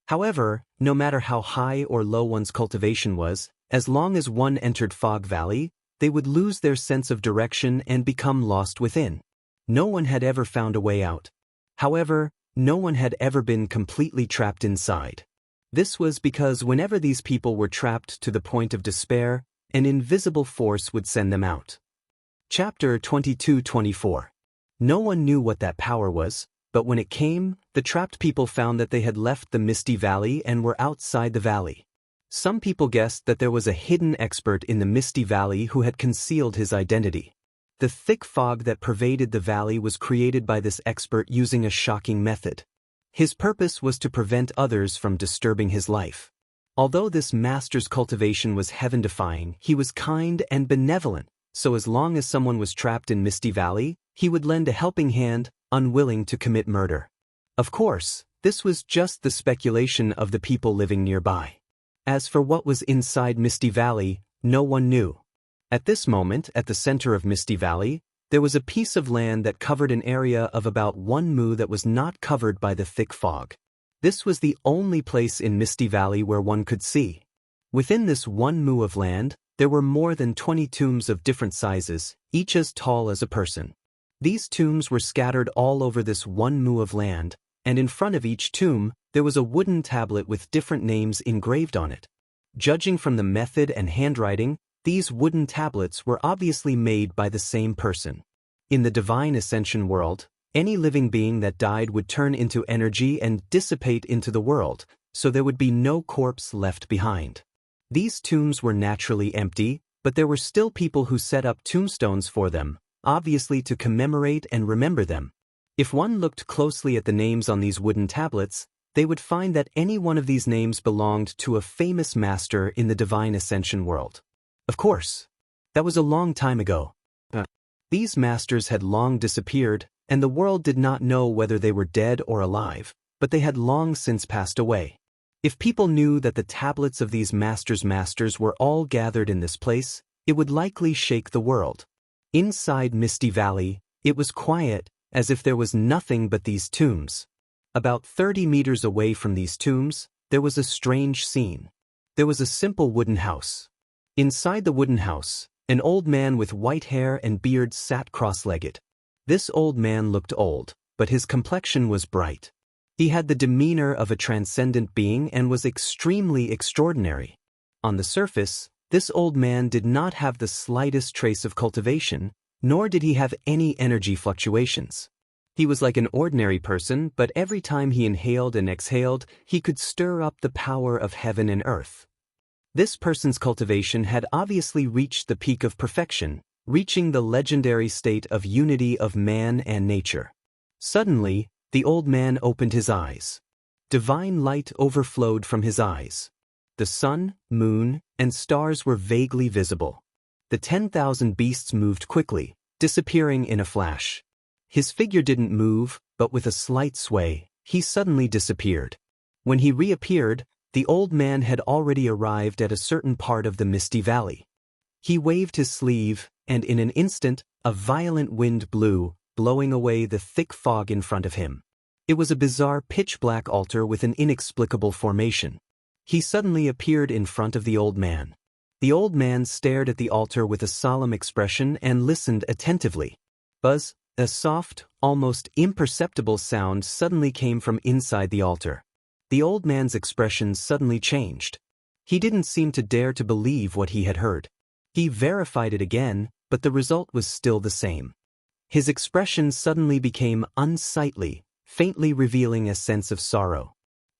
However, no matter how high or low one's cultivation was, As long as one entered Fog Valley, they would lose their sense of direction and become lost within. No one had ever found a way out. However, no one had ever been completely trapped inside. This was because whenever these people were trapped to the point of despair, an invisible force would send them out. Chapter 22-24. No one knew what that power was, but when it came, the trapped people found that they had left the Misty Valley and were outside the valley. Some people guessed that there was a hidden expert in the Misty Valley who had concealed his identity. The thick fog that pervaded the valley was created by this expert using a shocking method. His purpose was to prevent others from disturbing his life. Although this master's cultivation was heaven-defying, he was kind and benevolent, so as long as someone was trapped in Misty Valley, he would lend a helping hand, unwilling to commit murder. Of course, this was just the speculation of the people living nearby. As for what was inside Misty Valley, no one knew. At this moment, at the center of Misty Valley, there was a piece of land that covered an area of about 1 mu that was not covered by the thick fog. This was the only place in Misty Valley where one could see. Within this 1 mu of land, there were more than 20 tombs of different sizes, each as tall as a person. These tombs were scattered all over this 1 mu of land, and in front of each tomb, there was a wooden tablet with different names engraved on it. Judging from the method and handwriting, these wooden tablets were obviously made by the same person. In the divine ascension world, any living being that died would turn into energy and dissipate into the world, so there would be no corpse left behind. These tombs were naturally empty, but there were still people who set up tombstones for them, obviously to commemorate and remember them. If one looked closely at the names on these wooden tablets, they would find that any one of these names belonged to a famous master in the divine ascension world. Of course, that was a long time ago. These masters had long disappeared, and the world did not know whether they were dead or alive, but they had long since passed away. If people knew that the tablets of these masters were all gathered in this place, it would likely shake the world. Inside Misty Valley, it was quiet, as if there was nothing but these tombs. About 30 meters away from these tombs, there was a strange scene. There was a simple wooden house. Inside the wooden house, an old man with white hair and beard sat cross-legged. This old man looked old, but his complexion was bright. He had the demeanor of a transcendent being and was extremely extraordinary. On the surface, this old man did not have the slightest trace of cultivation, nor did he have any energy fluctuations. He was like an ordinary person, but every time he inhaled and exhaled, he could stir up the power of heaven and earth. This person's cultivation had obviously reached the peak of perfection, reaching the legendary state of unity of man and nature. Suddenly, the old man opened his eyes. Divine light overflowed from his eyes. The sun, moon, and stars were vaguely visible. The 10,000 beasts moved quickly, disappearing in a flash. His figure didn't move, but with a slight sway, he suddenly disappeared. When he reappeared, the old man had already arrived at a certain part of the Misty Valley. He waved his sleeve, and in an instant, a violent wind blew, blowing away the thick fog in front of him. It was a bizarre pitch-black altar with an inexplicable formation. He suddenly appeared in front of the old man. The old man stared at the altar with a solemn expression and listened attentively. Buzz, a soft, almost imperceptible sound suddenly came from inside the altar. The old man's expression suddenly changed. He didn't seem to dare to believe what he had heard. He verified it again, but the result was still the same. His expression suddenly became unsightly, faintly revealing a sense of sorrow.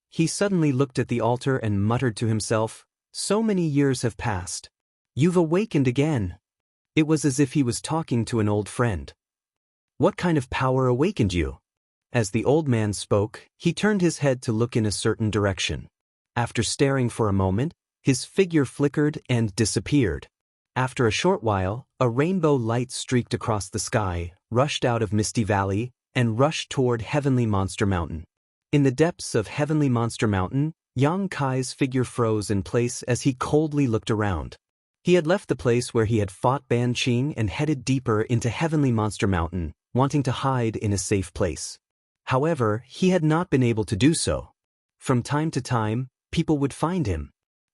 He suddenly looked at the altar and muttered to himself, "So many years have passed. You've awakened again." It was as if he was talking to an old friend. "What kind of power awakened you?" As the old man spoke, he turned his head to look in a certain direction. After staring for a moment, his figure flickered and disappeared. After a short while, a rainbow light streaked across the sky, rushed out of Misty Valley, and rushed toward Heavenly Monster Mountain. In the depths of Heavenly Monster Mountain, Yang Kai's figure froze in place as he coldly looked around. He had left the place where he had fought Ban Qing and headed deeper into Heavenly Monster Mountain, wanting to hide in a safe place. However, he had not been able to do so. From time to time, people would find him.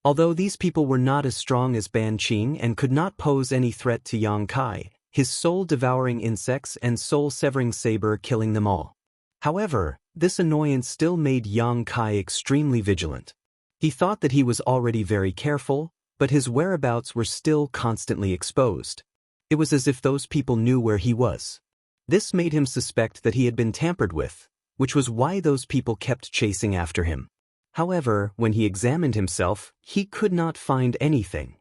Although these people were not as strong as Ban Qing and could not pose any threat to Yang Kai, his soul-devouring insects and soul-severing saber killing them all. However, this annoyance still made Yang Kai extremely vigilant. He thought that he was already very careful, but his whereabouts were still constantly exposed. It was as if those people knew where he was. This made him suspect that he had been tampered with, which was why those people kept chasing after him. However, when he examined himself, he could not find anything.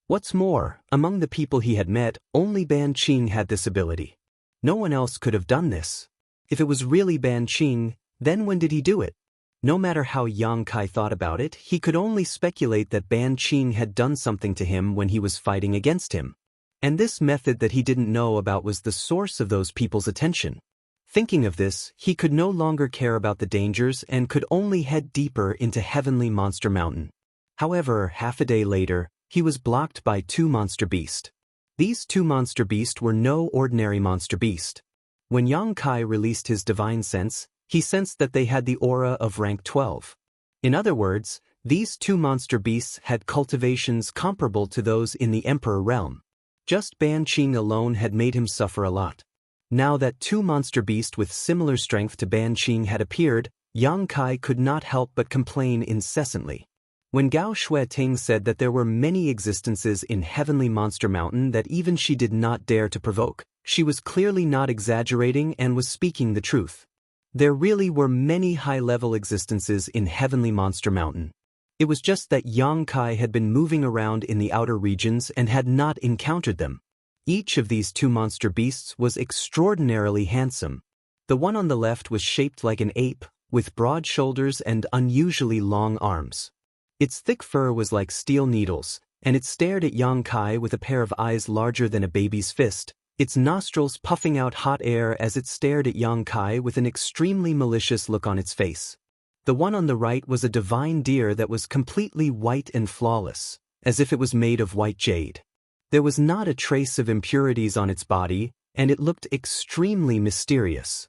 What's more, among the people he had met, only Ban Qing had this ability. No one else could have done this. If it was really Ban Qing, then when did he do it? No matter how Yang Kai thought about it, he could only speculate that Ban Qing had done something to him when he was fighting against him. And this method that he didn't know about was the source of those people's attention. Thinking of this, he could no longer care about the dangers and could only head deeper into Heavenly Monster Mountain. However, half a day later, he was blocked by two monster beasts. These two monster beasts were no ordinary monster beast. When Yang Kai released his divine sense, he sensed that they had the aura of rank 12. In other words, these two monster beasts had cultivations comparable to those in the Emperor realm. Just Ban Qing alone had made him suffer a lot. Now that two monster beasts with similar strength to Ban Qing had appeared, Yang Kai could not help but complain incessantly. When Gao Shueting said that there were many existences in Heavenly Monster Mountain that even she did not dare to provoke, she was clearly not exaggerating and was speaking the truth. There really were many high-level existences in Heavenly Monster Mountain. It was just that Yang Kai had been moving around in the outer regions and had not encountered them. Each of these two monster beasts was extraordinarily handsome. The one on the left was shaped like an ape, with broad shoulders and unusually long arms. Its thick fur was like steel needles, and it stared at Yang Kai with a pair of eyes larger than a baby's fist, its nostrils puffing out hot air as it stared at Yang Kai with an extremely malicious look on its face. The one on the right was a divine deer that was completely white and flawless, as if it was made of white jade. There was not a trace of impurities on its body, and it looked extremely mysterious.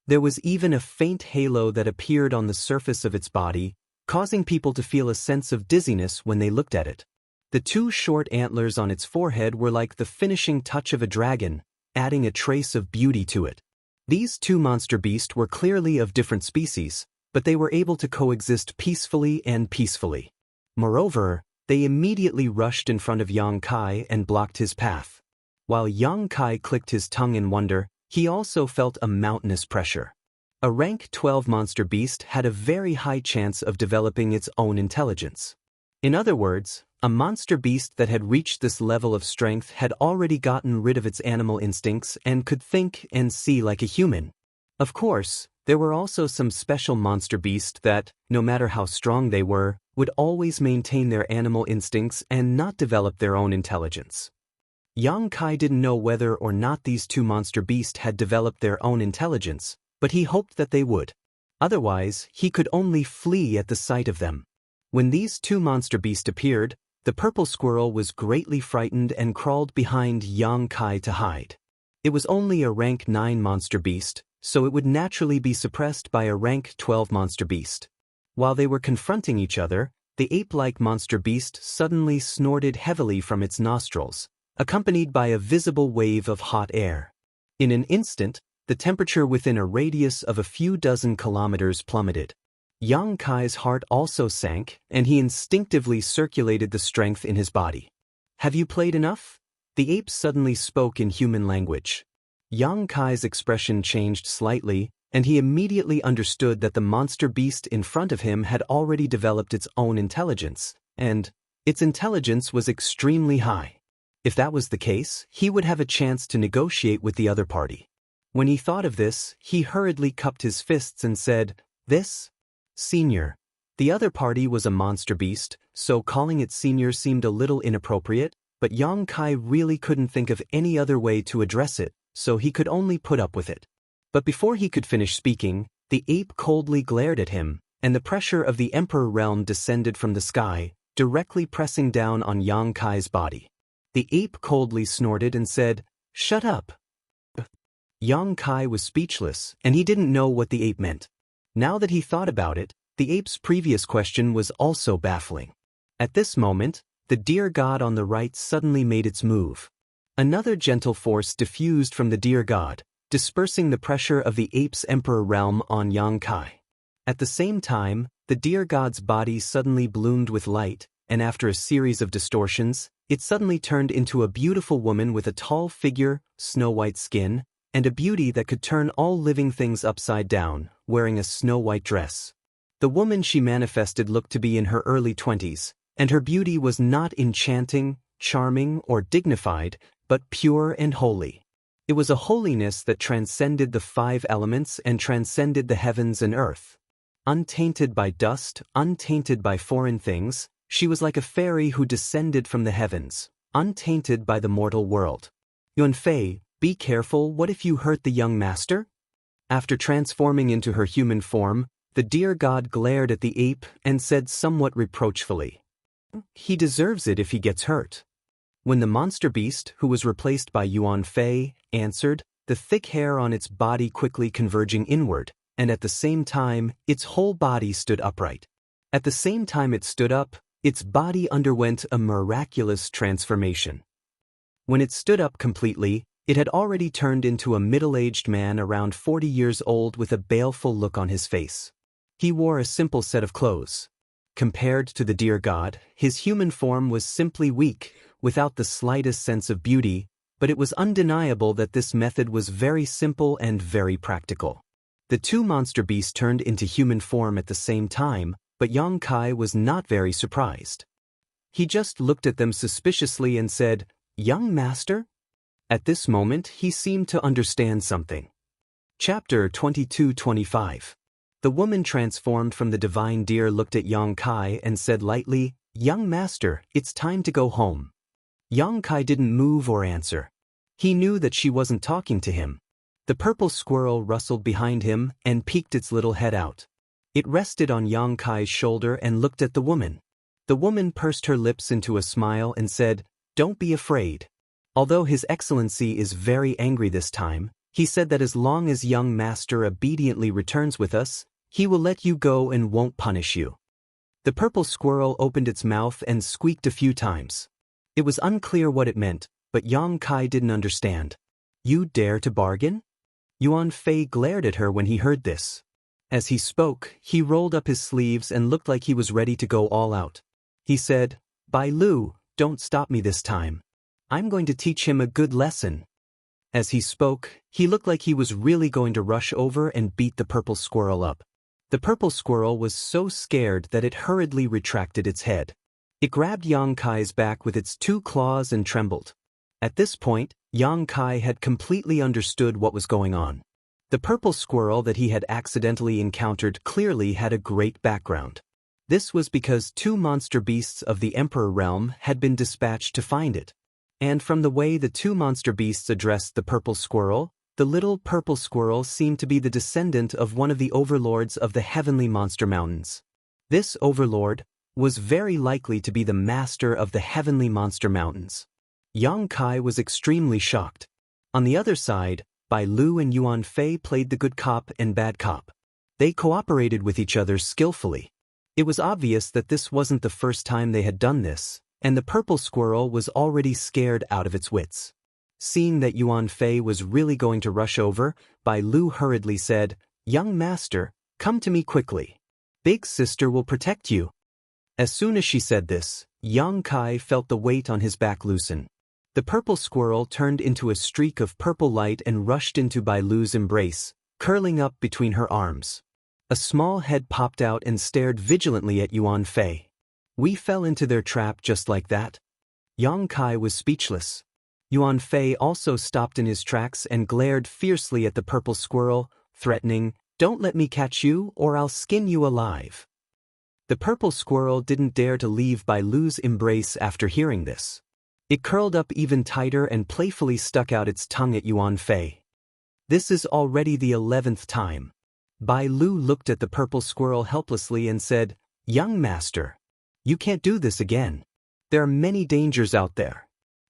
There was even a faint halo that appeared on the surface of its body, causing people to feel a sense of dizziness when they looked at it. The two short antlers on its forehead were like the finishing touch of a dragon, adding a trace of beauty to it. These two monster beasts were clearly of different species, but they were able to coexist peacefully and peacefully. Moreover, they immediately rushed in front of Yang Kai and blocked his path. While Yang Kai clicked his tongue in wonder, he also felt a mountainous pressure. A rank 12 monster beast had a very high chance of developing its own intelligence. In other words, a monster beast that had reached this level of strength had already gotten rid of its animal instincts and could think and see like a human. Of course, there were also some special monster beasts that, no matter how strong they were, would always maintain their animal instincts and not develop their own intelligence. Yang Kai didn't know whether or not these two monster beasts had developed their own intelligence, but he hoped that they would. Otherwise, he could only flee at the sight of them. When these two monster beasts appeared, the purple squirrel was greatly frightened and crawled behind Yang Kai to hide. It was only a rank 9 monster beast, so it would naturally be suppressed by a rank 12 monster beast. While they were confronting each other, the ape-like monster beast suddenly snorted heavily from its nostrils, accompanied by a visible wave of hot air. In an instant, the temperature within a radius of a few dozen kilometers plummeted. Yang Kai's heart also sank, and he instinctively circulated the strength in his body. "Have you played enough?" The ape suddenly spoke in human language. Yang Kai's expression changed slightly, and he immediately understood that the monster beast in front of him had already developed its own intelligence, and its intelligence was extremely high. If that was the case, he would have a chance to negotiate with the other party. When he thought of this, he hurriedly cupped his fists and said, "This? Senior." The other party was a monster beast, so calling it senior seemed a little inappropriate, but Yang Kai really couldn't think of any other way to address it, so he could only put up with it. But before he could finish speaking, the ape coldly glared at him, and the pressure of the Emperor realm descended from the sky, directly pressing down on Yang Kai's body. The ape coldly snorted and said, "Shut up." Yang Kai was speechless, and he didn't know what the ape meant. Now that he thought about it, the ape's previous question was also baffling. At this moment, the deer god on the right suddenly made its move. Another gentle force diffused from the deer god, dispersing the pressure of the ape's emperor realm on Yang Kai. At the same time, the deer god's body suddenly bloomed with light, and after a series of distortions, it suddenly turned into a beautiful woman with a tall figure, snow-white skin, and a beauty that could turn all living things upside down, wearing a snow-white dress. The woman she manifested looked to be in her early 20s, and her beauty was not enchanting, charming, or dignified, but pure and holy. It was a holiness that transcended the 5 elements and transcended the heavens and earth. Untainted by dust, untainted by foreign things, she was like a fairy who descended from the heavens, untainted by the mortal world. Yunfei, be careful, what if you hurt the young master? After transforming into her human form, the deer god glared at the ape and said somewhat reproachfully, "He deserves it if he gets hurt." When the monster beast, who was replaced by Yuan Fei, answered, the thick hair on its body quickly converging inward, and at the same time, its whole body stood upright. At the same time it stood up, its body underwent a miraculous transformation. When it stood up completely, it had already turned into a middle-aged man around 40 years old with a baleful look on his face. He wore a simple set of clothes. Compared to the deer god, his human form was simply weak, without the slightest sense of beauty, but it was undeniable that this method was very simple and very practical. The 2 monster beasts turned into human form at the same time, but Yang Kai was not very surprised. He just looked at them suspiciously and said, "Young master?" At this moment he seemed to understand something. Chapter 22-25. The woman transformed from the divine deer looked at Yang Kai and said lightly, "Young master, it's time to go home." Yang Kai didn't move or answer. He knew that she wasn't talking to him. The purple squirrel rustled behind him and peeked its little head out. It rested on Yang Kai's shoulder and looked at the woman. The woman pursed her lips into a smile and said, "Don't be afraid." Although His Excellency is very angry this time, he said that as long as young master obediently returns with us, he will let you go and won't punish you. The purple squirrel opened its mouth and squeaked a few times. It was unclear what it meant, but Yang Kai didn't understand. "You dare to bargain?" Yuan Fei glared at her when he heard this. As he spoke, he rolled up his sleeves and looked like he was ready to go all out. He said, "Bai Lu, don't stop me this time. I'm going to teach him a good lesson." As he spoke, he looked like he was really going to rush over and beat the purple squirrel up. The purple squirrel was so scared that it hurriedly retracted its head. It grabbed Yang Kai's back with its 2 claws and trembled. At this point, Yang Kai had completely understood what was going on. The purple squirrel that he had accidentally encountered clearly had a great background. This was because 2 monster beasts of the Emperor realm had been dispatched to find it. And from the way the 2 monster beasts addressed the purple squirrel, the little purple squirrel seemed to be the descendant of one of the overlords of the heavenly monster mountains. This overlord was very likely to be the master of the heavenly monster mountains. Yang Kai was extremely shocked. On the other side, Bai Lu and Yuan Fei played the good cop and bad cop. They cooperated with each other skillfully. It was obvious that this wasn't the first time they had done this, and the purple squirrel was already scared out of its wits. Seeing that Yuan Fei was really going to rush over, Bai Lu hurriedly said, "Young master, come to me quickly. Big sister will protect you." As soon as she said this, Yang Kai felt the weight on his back loosen. The purple squirrel turned into a streak of purple light and rushed into Bai Lu's embrace, curling up between her arms. A small head popped out and stared vigilantly at Yuan Fei. "We fell into their trap just like that?" Yang Kai was speechless. Yuan Fei also stopped in his tracks and glared fiercely at the purple squirrel, threatening, "Don't let me catch you or I'll skin you alive." The purple squirrel didn't dare to leave Bai Lu's embrace after hearing this. It curled up even tighter and playfully stuck out its tongue at Yuan Fei. This is already the 11th time. Bai Lu looked at the purple squirrel helplessly and said, "Young master, you can't do this again. There are many dangers out there."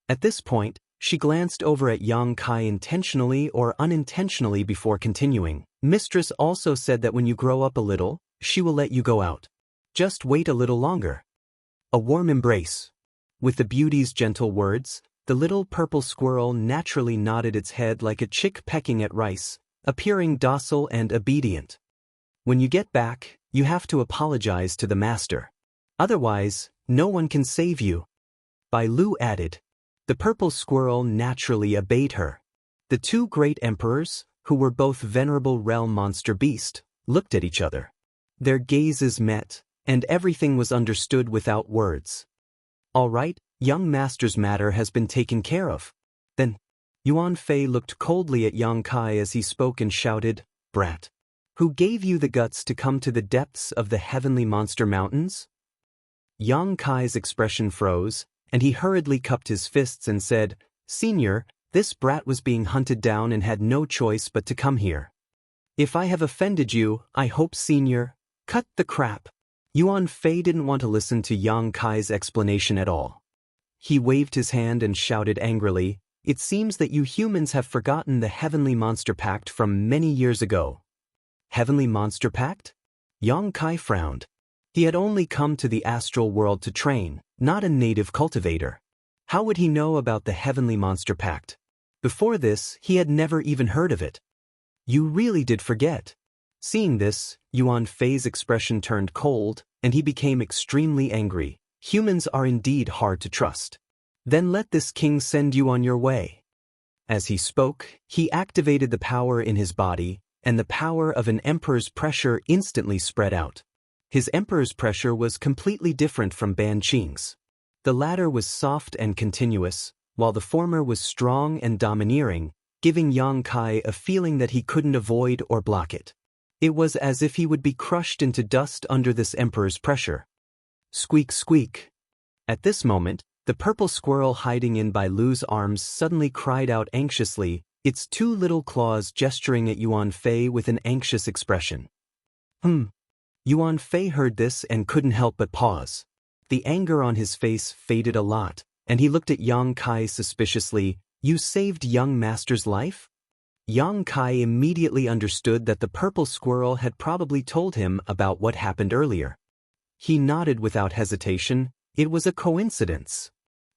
At this point, she glanced over at Yang Kai intentionally or unintentionally before continuing. "Mistress also said that when you grow up a little, she will let you go out. Just wait a little longer." A warm embrace. With the beauty's gentle words, the little purple squirrel naturally nodded its head like a chick pecking at rice, appearing docile and obedient. When you get back, you have to apologize to the master. Otherwise, no one can save you. Bai Lu added. The purple squirrel naturally obeyed her. The two great emperors, who were both venerable realm monster beast, looked at each other. Their gazes met, and everything was understood without words. All right, young master's matter has been taken care of. Then, Yuan Fei looked coldly at Yang Kai as he spoke and shouted, Brat. Who gave you the guts to come to the depths of the heavenly monster mountains? Yang Kai's expression froze, and he hurriedly cupped his fists and said, Senior, this brat was being hunted down and had no choice but to come here. If I have offended you, I hope, Senior, cut the crap. Yuan Fei didn't want to listen to Yang Kai's explanation at all. He waved his hand and shouted angrily, It seems that you humans have forgotten the Heavenly Monster Pact from many years ago. Heavenly Monster Pact? Yang Kai frowned. He had only come to the astral world to train, not a native cultivator. How would he know about the Heavenly Monster Pact? Before this, he had never even heard of it. You really did forget. Seeing this, Yuan Fei's expression turned cold, and he became extremely angry. Humans are indeed hard to trust. Then let this king send you on your way. As he spoke, he activated the power in his body, and the power of an emperor's pressure instantly spread out. His emperor's pressure was completely different from Ban Qing's. The latter was soft and continuous, while the former was strong and domineering, giving Yang Kai a feeling that he couldn't avoid or block it. It was as if he would be crushed into dust under this emperor's pressure. Squeak, squeak. At this moment, the purple squirrel hiding in Bai Lu's arms suddenly cried out anxiously, its two little claws gesturing at Yuan Fei with an anxious expression. Yuan Fei heard this and couldn't help but pause. The anger on his face faded a lot, and he looked at Yang Kai suspiciously. You saved young master's life? Yang Kai immediately understood that the purple squirrel had probably told him about what happened earlier. He nodded without hesitation. It was a coincidence.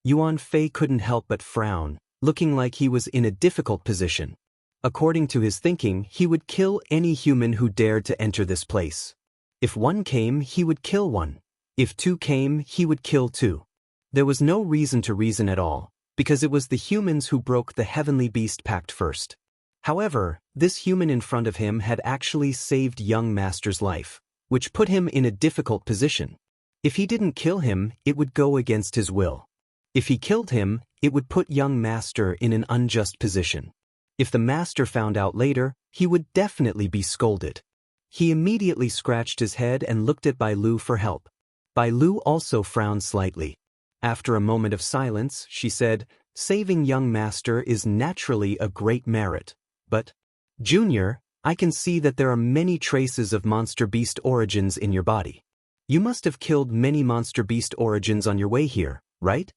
Yuan Fei couldn't help but frown, looking like he was in a difficult position. According to his thinking, he would kill any human who dared to enter this place. If one came, he would kill one. If two came, he would kill two. There was no reason to reason at all, because it was the humans who broke the Heavenly Beast Pact first. However, this human in front of him had actually saved young master's life, which put him in a difficult position. If he didn't kill him, it would go against his will. If he killed him, it would put young master in an unjust position. If the master found out later, he would definitely be scolded. He immediately scratched his head and looked at Bai Lu for help. Bai Lu also frowned slightly. After a moment of silence, she said, Saving young master is naturally a great merit. But, Junior, I can see that there are many traces of monster beast origins in your body. You must have killed many monster beast origins on your way here, right?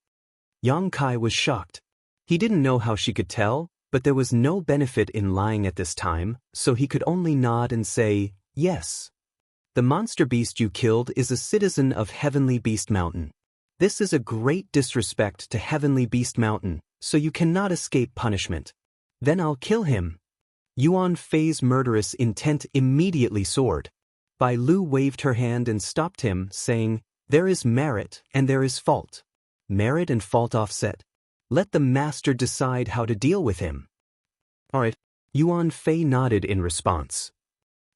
Yang Kai was shocked. He didn't know how she could tell, but there was no benefit in lying at this time, so he could only nod and say, Yes. The monster beast you killed is a citizen of Heavenly Beast Mountain. This is a great disrespect to Heavenly Beast Mountain, so you cannot escape punishment. Then I'll kill him. Yuan Fei's murderous intent immediately soared. Bai Lu waved her hand and stopped him, saying, There is merit and there is fault. Merit and fault offset. Let the master decide how to deal with him. All right. Yuan Fei nodded in response.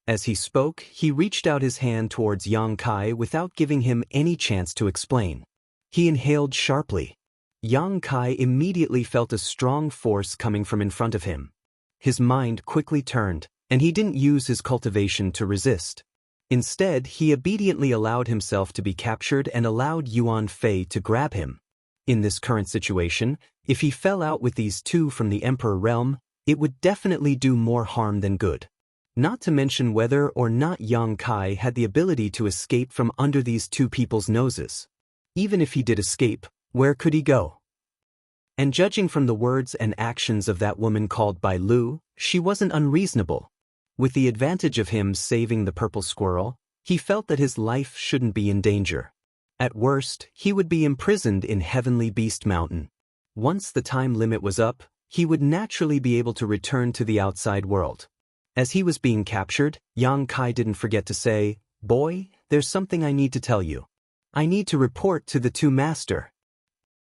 As he spoke, he reached out his hand towards Yang Kai without giving him any chance to explain. He inhaled sharply. Yang Kai immediately felt a strong force coming from in front of him. His mind quickly turned, and he didn't use his cultivation to resist. Instead, he obediently allowed himself to be captured and allowed Yuan Fei to grab him. In this current situation, if he fell out with these two from the Emperor realm, it would definitely do more harm than good. Not to mention whether or not Yang Kai had the ability to escape from under these two people's noses. Even if he did escape, where could he go? And judging from the words and actions of that woman called Bai Lu, she wasn't unreasonable. With the advantage of him saving the purple squirrel, he felt that his life shouldn't be in danger. At worst, he would be imprisoned in Heavenly Beast Mountain. Once the time limit was up, he would naturally be able to return to the outside world. As he was being captured, Yang Kai didn't forget to say, "Boy, there's something I need to tell you. I need to report to the two master.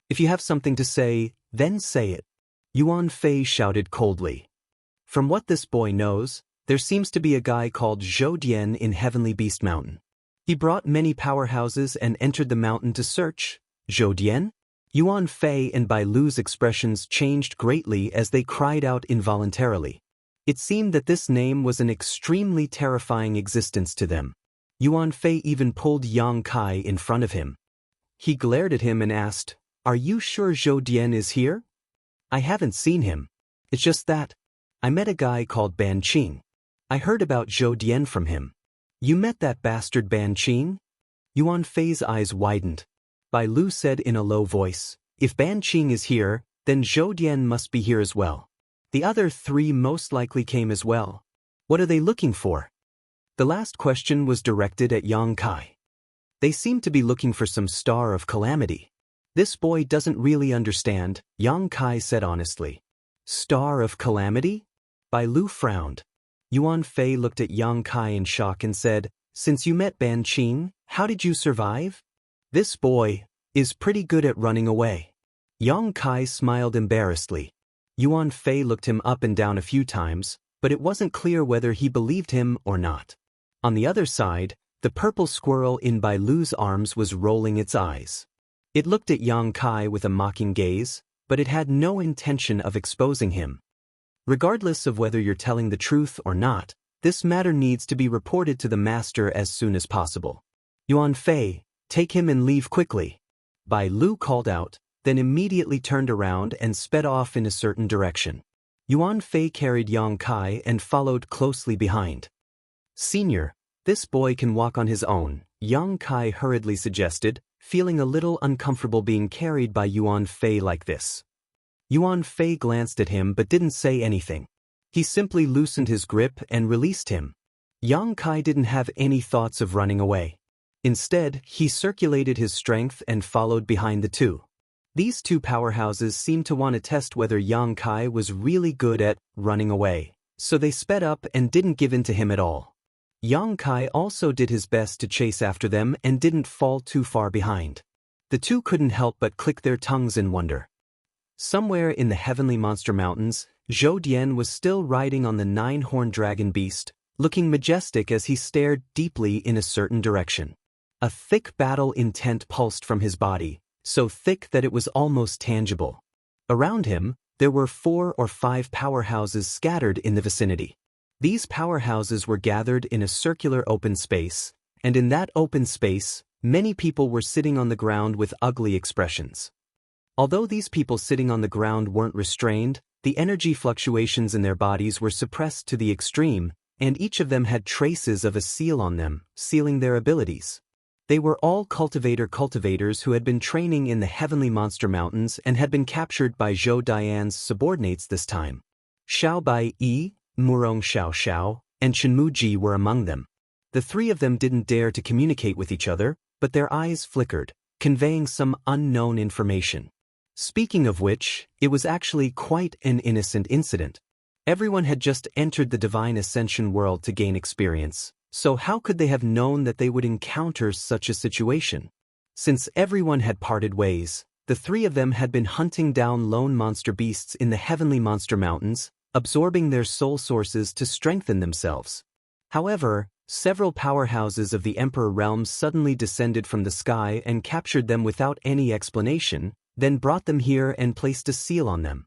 If you have something to say, then say it." Yuan Fei shouted coldly. From what this boy knows, there seems to be a guy called Zhou Dian in Heavenly Beast Mountain. He brought many powerhouses and entered the mountain to search. Zhou Dian? Yuan Fei and Bai Lu's expressions changed greatly as they cried out involuntarily. It seemed that this name was an extremely terrifying existence to them. Yuan Fei even pulled Yang Kai in front of him. He glared at him and asked, "Are you sure Zhou Dian is here?" "I haven't seen him. It's just that I met a guy called Ban Qing. I heard about Zhou Dian from him." "You met that bastard Ban Qing?" Yuan Fei's eyes widened. Bai Lu said in a low voice, "If Ban Qing is here, then Zhou Dian must be here as well. The other three most likely came as well. What are they looking for?" The last question was directed at Yang Kai. "They seem to be looking for some star of calamity. This boy doesn't really understand," Yang Kai said honestly. "Star of calamity?" Bai Lu frowned. Yuan Fei looked at Yang Kai in shock and said, "Since you met Ban Qing, how did you survive?" "This boy is pretty good at running away." Yang Kai smiled embarrassedly. Yuan Fei looked him up and down a few times, but it wasn't clear whether he believed him or not. On the other side, the purple squirrel in Bai Lu's arms was rolling its eyes. It looked at Yang Kai with a mocking gaze, but it had no intention of exposing him. "Regardless of whether you're telling the truth or not, this matter needs to be reported to the master as soon as possible. Yuan Fei, take him and leave quickly." Bai Lu called out, then immediately turned around and sped off in a certain direction. Yuan Fei carried Yang Kai and followed closely behind. "Senior, this boy can walk on his own," Yang Kai hurriedly suggested, feeling a little uncomfortable being carried by Yuan Fei like this. Yuan Fei glanced at him but didn't say anything. He simply loosened his grip and released him. Yang Kai didn't have any thoughts of running away. Instead, he circulated his strength and followed behind the two. These two powerhouses seemed to want to test whether Yang Kai was really good at running away, so they sped up and didn't give in to him at all. Yang Kai also did his best to chase after them and didn't fall too far behind. The two couldn't help but click their tongues in wonder. Somewhere in the Heavenly Monster Mountains, Zhou Dian was still riding on the nine-horned dragon beast, looking majestic as he stared deeply in a certain direction. A thick battle intent pulsed from his body, so thick that it was almost tangible. Around him, there were 4 or 5 powerhouses scattered in the vicinity. These powerhouses were gathered in a circular open space, and in that open space, many people were sitting on the ground with ugly expressions. Although these people sitting on the ground weren't restrained, the energy fluctuations in their bodies were suppressed to the extreme, and each of them had traces of a seal on them, sealing their abilities. They were all cultivators who had been training in the Heavenly Monster Mountains and had been captured by Zhou Dian's subordinates this time. Xiao Bai Yi, Murong Xiao Xiao, and Chenmu Ji were among them. The three of them didn't dare to communicate with each other, but their eyes flickered, conveying some unknown information. Speaking of which, it was actually quite an innocent incident. Everyone had just entered the Divine Ascension world to gain experience, so how could they have known that they would encounter such a situation? Since everyone had parted ways, the three of them had been hunting down lone monster beasts in the Heavenly Monster Mountains, absorbing their soul sources to strengthen themselves. However, several powerhouses of the Emperor realms suddenly descended from the sky and captured them without any explanation, then brought them here and placed a seal on them.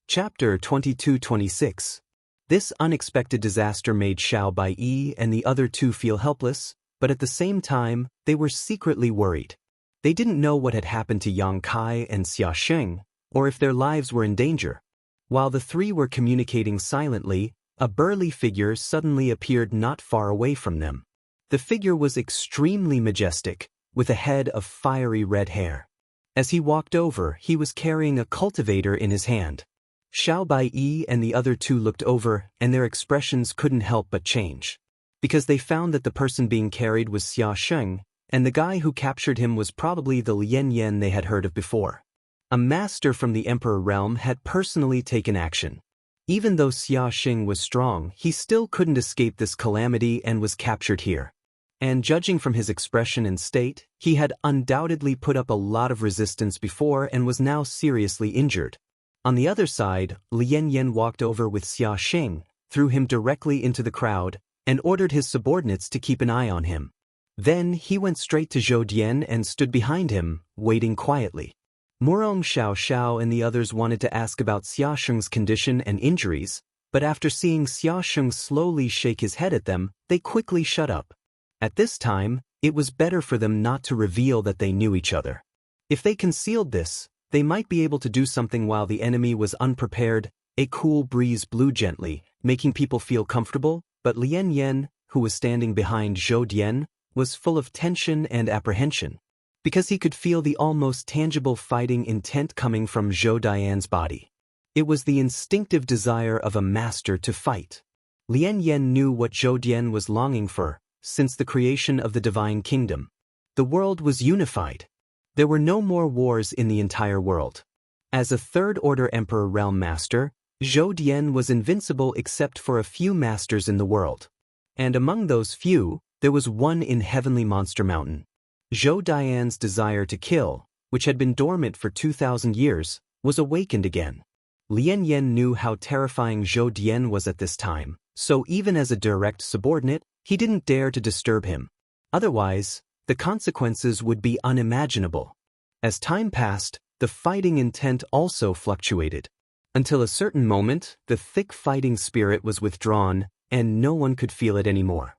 Chapter 22-26. This unexpected disaster made Xiao Bai Yi and the other two feel helpless, but at the same time, they were secretly worried. They didn't know what had happened to Yang Kai and Xia Sheng, or if their lives were in danger. While the three were communicating silently, a burly figure suddenly appeared not far away from them. The figure was extremely majestic, with a head of fiery red hair. As he walked over, he was carrying a cultivator in his hand. Xiao Bai Yi and the other two looked over, and their expressions couldn't help but change. Because they found that the person being carried was Xia Sheng, and the guy who captured him was probably the Lien Yen they had heard of before. A master from the Emperor realm had personally taken action. Even though Xia Xing was strong, he still couldn't escape this calamity and was captured here. And judging from his expression and state, he had undoubtedly put up a lot of resistance before and was now seriously injured. On the other side, Lien Yen walked over with Xia Xing, threw him directly into the crowd, and ordered his subordinates to keep an eye on him. Then he went straight to Zhou Dian and stood behind him, waiting quietly. Murong Xiao Xiao and the others wanted to ask about Xia Sheng's condition and injuries, but after seeing Xia Sheng slowly shake his head at them, they quickly shut up. At this time, it was better for them not to reveal that they knew each other. If they concealed this, they might be able to do something while the enemy was unprepared. A cool breeze blew gently, making people feel comfortable, but Lien Yen, who was standing behind Zhou Dian, was full of tension and apprehension, because he could feel the almost tangible fighting intent coming from Zhou Dian's body. It was the instinctive desire of a master to fight. Lien Yen knew what Zhou Dian was longing for, since the creation of the Divine Kingdom. The world was unified. There were no more wars in the entire world. As a third-order Emperor Realm Master, Zhou Dian was invincible except for a few masters in the world. And among those few, there was one in Heavenly Monster Mountain. Zhou Dian's desire to kill, which had been dormant for 2,000 years, was awakened again. Lien Yen knew how terrifying Zhou Dian was at this time, so even as a direct subordinate, he didn't dare to disturb him. Otherwise, the consequences would be unimaginable. As time passed, the fighting intent also fluctuated. Until a certain moment, the thick fighting spirit was withdrawn, and no one could feel it anymore.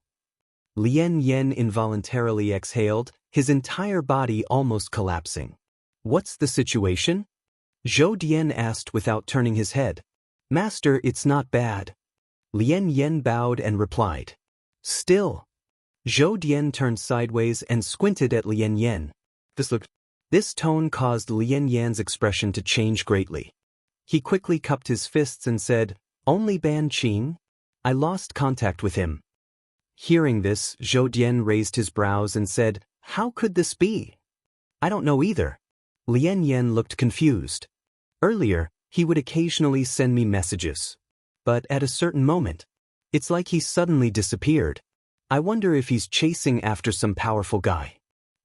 Lien Yen involuntarily exhaled, his entire body almost collapsing. "What's the situation?" Zhou Dian asked without turning his head. "Master, it's not bad." Lien Yen bowed and replied. "Still." Zhou Dian turned sideways and squinted at Lien Yen. This tone caused Lien Yan's expression to change greatly. He quickly cupped his fists and said, "Only Ban Qing? I lost contact with him." Hearing this, Zhou Dian raised his brows and said, "How could this be?" "I don't know either." Lien Yen looked confused. "Earlier, he would occasionally send me messages. But at a certain moment, it's like he suddenly disappeared. I wonder if he's chasing after some powerful guy."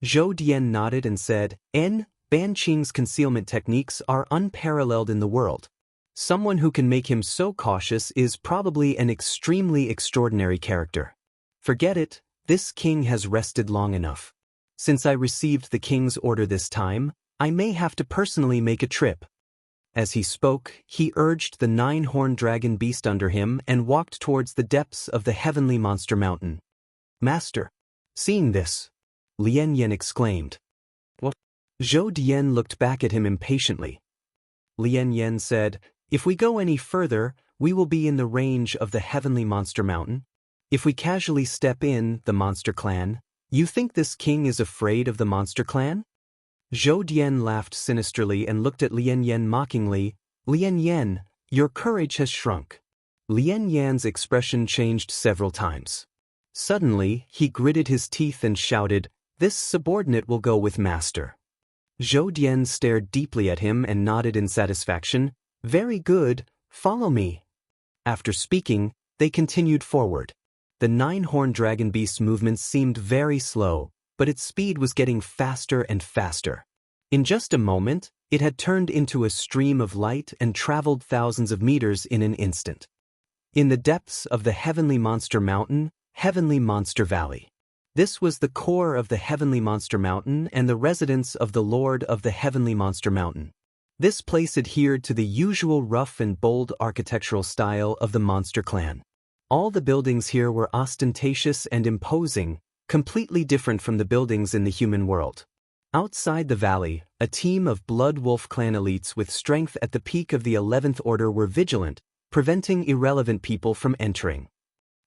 Zhou Dian nodded and said, Ban Qing's concealment techniques are unparalleled in the world. Someone who can make him so cautious is probably an extremely extraordinary character. Forget it, this king has rested long enough. Since I received the king's order this time, I may have to personally make a trip." As he spoke, he urged the 9-horned dragon beast under him and walked towards the depths of the Heavenly Monster Mountain. "Master." Seeing this, Lien Yen exclaimed. "What?" Zhou Dian looked back at him impatiently. Lien Yen said, "If we go any further, we will be in the range of the Heavenly Monster Mountain. If we casually step in, the Monster Clan, you think this king is afraid of the Monster Clan?" Zhou Dian laughed sinisterly and looked at Lien Yen mockingly. "Lien Yen, your courage has shrunk." Lien Yan's expression changed several times. Suddenly, he gritted his teeth and shouted, "This subordinate will go with master." Zhou Dian stared deeply at him and nodded in satisfaction. "Very good, follow me." After speaking, they continued forward. The 9-horned dragon beast's movements seemed very slow, but its speed was getting faster and faster. In just a moment, it had turned into a stream of light and traveled thousands of meters in an instant. In the depths of the Heavenly Monster Mountain, Heavenly Monster Valley. This was the core of the Heavenly Monster Mountain and the residence of the Lord of the Heavenly Monster Mountain. This place adhered to the usual rough and bold architectural style of the Monster Clan. All the buildings here were ostentatious and imposing, completely different from the buildings in the human world. Outside the valley, a team of Blood Wolf Clan elites with strength at the peak of the 11th Order were vigilant, preventing irrelevant people from entering.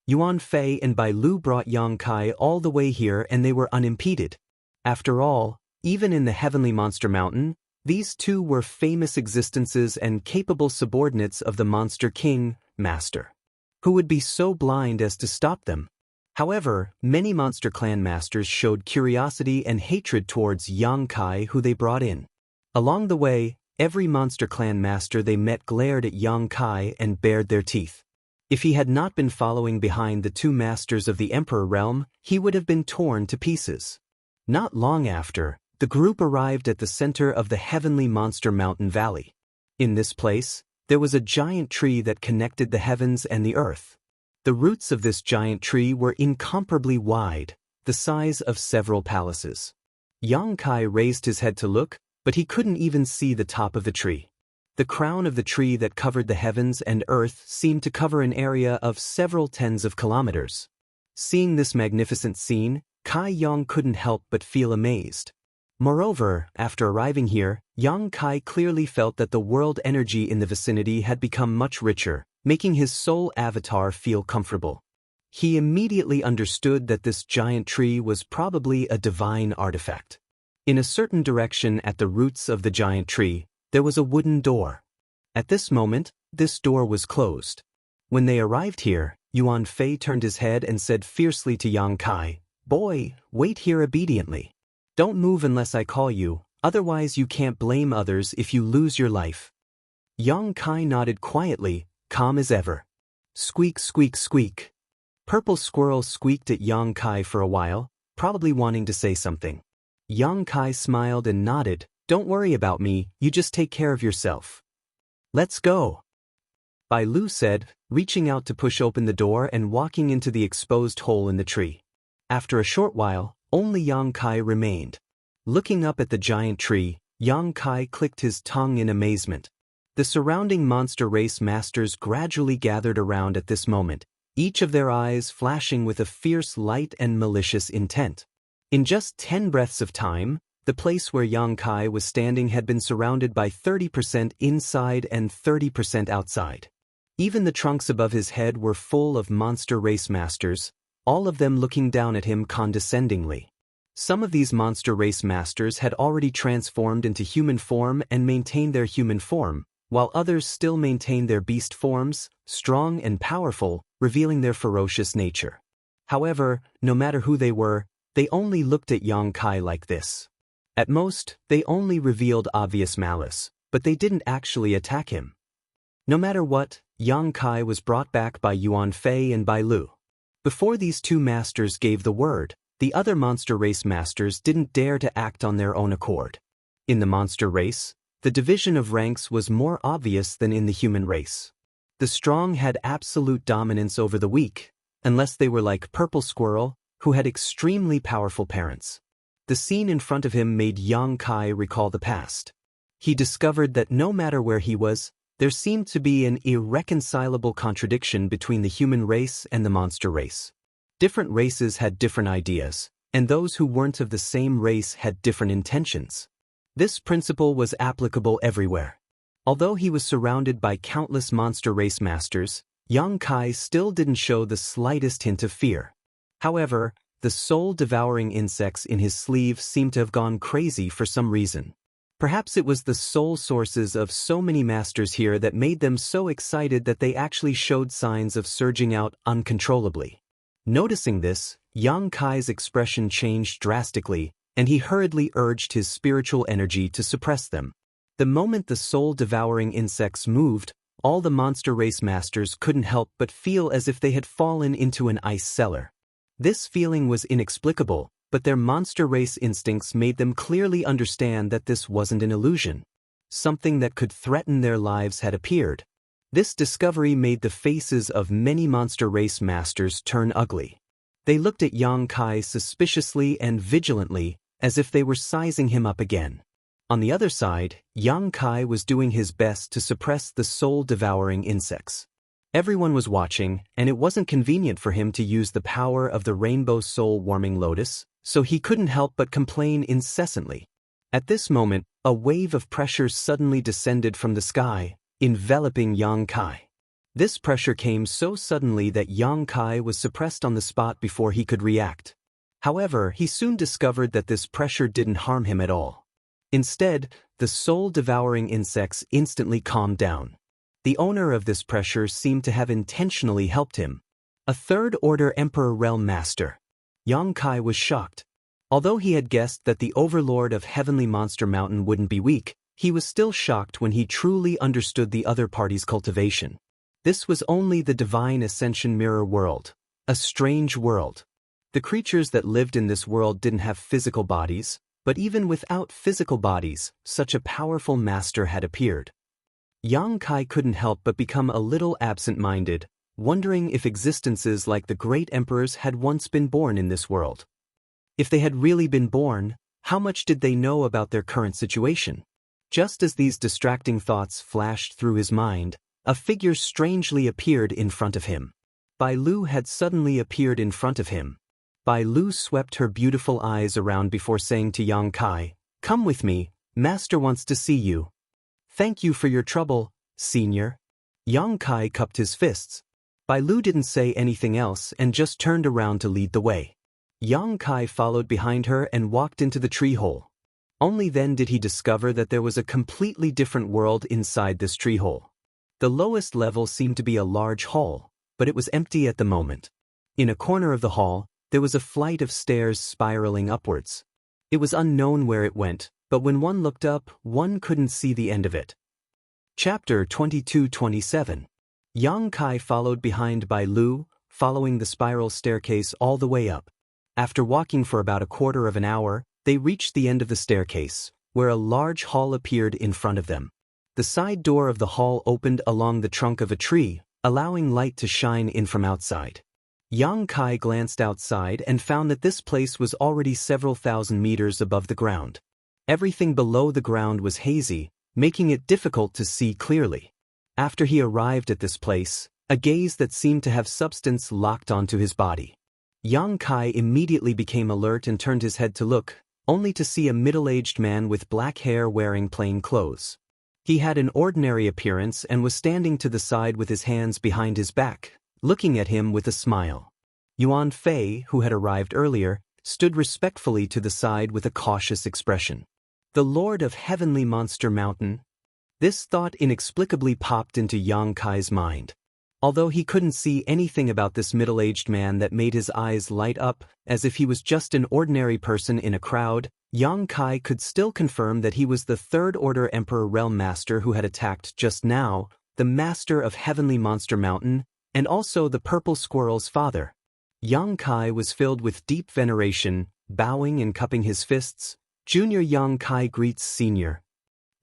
Yuan Fei and Bai Lu brought Yang Kai all the way here and they were unimpeded. After all, even in the Heavenly Monster Mountain, these two were famous existences and capable subordinates of the Monster King, Master. Who would be so blind as to stop them? However, many Monster Clan masters showed curiosity and hatred towards Yang Kai, who they brought in. Along the way, every Monster Clan master they met glared at Yang Kai and bared their teeth. If he had not been following behind the two masters of the Emperor realm, he would have been torn to pieces. Not long after, the group arrived at the center of the heavenly monster mountain valley. In this place, there was a giant tree that connected the heavens and the earth. The roots of this giant tree were incomparably wide, the size of several palaces. Yang Kai raised his head to look, but he couldn't even see the top of the tree. The crown of the tree that covered the heavens and earth seemed to cover an area of several tens of kilometers. Seeing this magnificent scene, Kai Yang couldn't help but feel amazed. Moreover, after arriving here, Yang Kai clearly felt that the world energy in the vicinity had become much richer, making his soul avatar feel comfortable. He immediately understood that this giant tree was probably a divine artifact. In a certain direction at the roots of the giant tree, there was a wooden door. At this moment, this door was closed. When they arrived here, Yuan Fei turned his head and said fiercely to Yang Kai, "Boy, wait here obediently. Don't move unless I call you, otherwise you can't blame others if you lose your life." Yang Kai nodded quietly, calm as ever. Squeak, squeak, squeak. Purple Squirrel squeaked at Yang Kai for a while, probably wanting to say something. Yang Kai smiled and nodded, "Don't worry about me, you just take care of yourself." "Let's go," Bai Lu said, reaching out to push open the door and walking into the exposed hole in the tree. After a short while, only Yang Kai remained. Looking up at the giant tree, Yang Kai clicked his tongue in amazement. The surrounding monster race masters gradually gathered around at this moment, each of their eyes flashing with a fierce light and malicious intent. In just 10 breaths of time, the place where Yang Kai was standing had been surrounded by 30% inside and 30% outside. Even the trunks above his head were full of monster race masters, all of them looking down at him condescendingly. Some of these monster race masters had already transformed into human form and maintained their human form, while others still maintained their beast forms, strong and powerful, revealing their ferocious nature. However, no matter who they were, they only looked at Yang Kai like this. At most, they only revealed obvious malice, but they didn't actually attack him. No matter what, Yang Kai was brought back by Yuan Fei and Bai Lu. Before these two masters gave the word, the other monster race masters didn't dare to act on their own accord. In the monster race, the division of ranks was more obvious than in the human race. The strong had absolute dominance over the weak, unless they were like Purple Squirrel, who had extremely powerful parents. The scene in front of him made Yang Kai recall the past. He discovered that no matter where he was, there seemed to be an irreconcilable contradiction between the human race and the monster race. Different races had different ideas, and those who weren't of the same race had different intentions. This principle was applicable everywhere. Although he was surrounded by countless monster race masters, Yang Kai still didn't show the slightest hint of fear. However, the soul-devouring insects in his sleeve seemed to have gone crazy for some reason. Perhaps it was the soul sources of so many masters here that made them so excited that they actually showed signs of surging out uncontrollably. Noticing this, Yang Kai's expression changed drastically, and he hurriedly urged his spiritual energy to suppress them. The moment the soul-devouring insects moved, all the monster race masters couldn't help but feel as if they had fallen into an ice cellar. This feeling was inexplicable, but their monster race instincts made them clearly understand that this wasn't an illusion. Something that could threaten their lives had appeared. This discovery made the faces of many monster race masters turn ugly. They looked at Yang Kai suspiciously and vigilantly, as if they were sizing him up again. On the other side, Yang Kai was doing his best to suppress the soul-devouring insects. Everyone was watching, and it wasn't convenient for him to use the power of the rainbow soul-warming lotus, so he couldn't help but complain incessantly. At this moment, a wave of pressure suddenly descended from the sky, enveloping Yang Kai. This pressure came so suddenly that Yang Kai was suppressed on the spot before he could react. However, he soon discovered that this pressure didn't harm him at all. Instead, the soul-devouring insects instantly calmed down. The owner of this pressure seemed to have intentionally helped him. A third-order Emperor Realm Master. Yang Kai was shocked. Although he had guessed that the overlord of Heavenly Monster Mountain wouldn't be weak, he was still shocked when he truly understood the other party's cultivation. This was only the Divine Ascension Mirror world. A strange world. The creatures that lived in this world didn't have physical bodies, but even without physical bodies, such a powerful master had appeared. Yang Kai couldn't help but become a little absent-minded, wondering if existences like the great emperors had once been born in this world. If they had really been born, how much did they know about their current situation? Just as these distracting thoughts flashed through his mind, a figure strangely appeared in front of him. Bai Lu had suddenly appeared in front of him. Bai Lu swept her beautiful eyes around before saying to Yang Kai, "Come with me, Master wants to see you." "Thank you for your trouble, Senior." Yang Kai cupped his fists. Bai Lu didn't say anything else and just turned around to lead the way. Yang Kai followed behind her and walked into the tree hole. Only then did he discover that there was a completely different world inside this tree hole. The lowest level seemed to be a large hall, but it was empty at the moment. In a corner of the hall, there was a flight of stairs spiraling upwards. It was unknown where it went, but when one looked up, one couldn't see the end of it. Chapter 22-27. Yang Kai followed behind Bai Lu, following the spiral staircase all the way up. After walking for about a quarter of an hour, they reached the end of the staircase, where a large hall appeared in front of them. The side door of the hall opened along the trunk of a tree, allowing light to shine in from outside. Yang Kai glanced outside and found that this place was already several thousand meters above the ground. Everything below the ground was hazy, making it difficult to see clearly. After he arrived at this place, a gaze that seemed to have substance locked onto his body. Yang Kai immediately became alert and turned his head to look, only to see a middle-aged man with black hair wearing plain clothes. He had an ordinary appearance and was standing to the side with his hands behind his back, looking at him with a smile. Yuan Fei, who had arrived earlier, stood respectfully to the side with a cautious expression. The Lord of Heavenly Monster Mountain? This thought inexplicably popped into Yang Kai's mind. Although he couldn't see anything about this middle-aged man that made his eyes light up, as if he was just an ordinary person in a crowd, Yang Kai could still confirm that he was the third-order Emperor Realm Master who had attacked just now, the Master of Heavenly Monster Mountain, and also the Purple Squirrel's father. Yang Kai was filled with deep veneration, bowing and cupping his fists. "Junior Yang Kai greets Senior."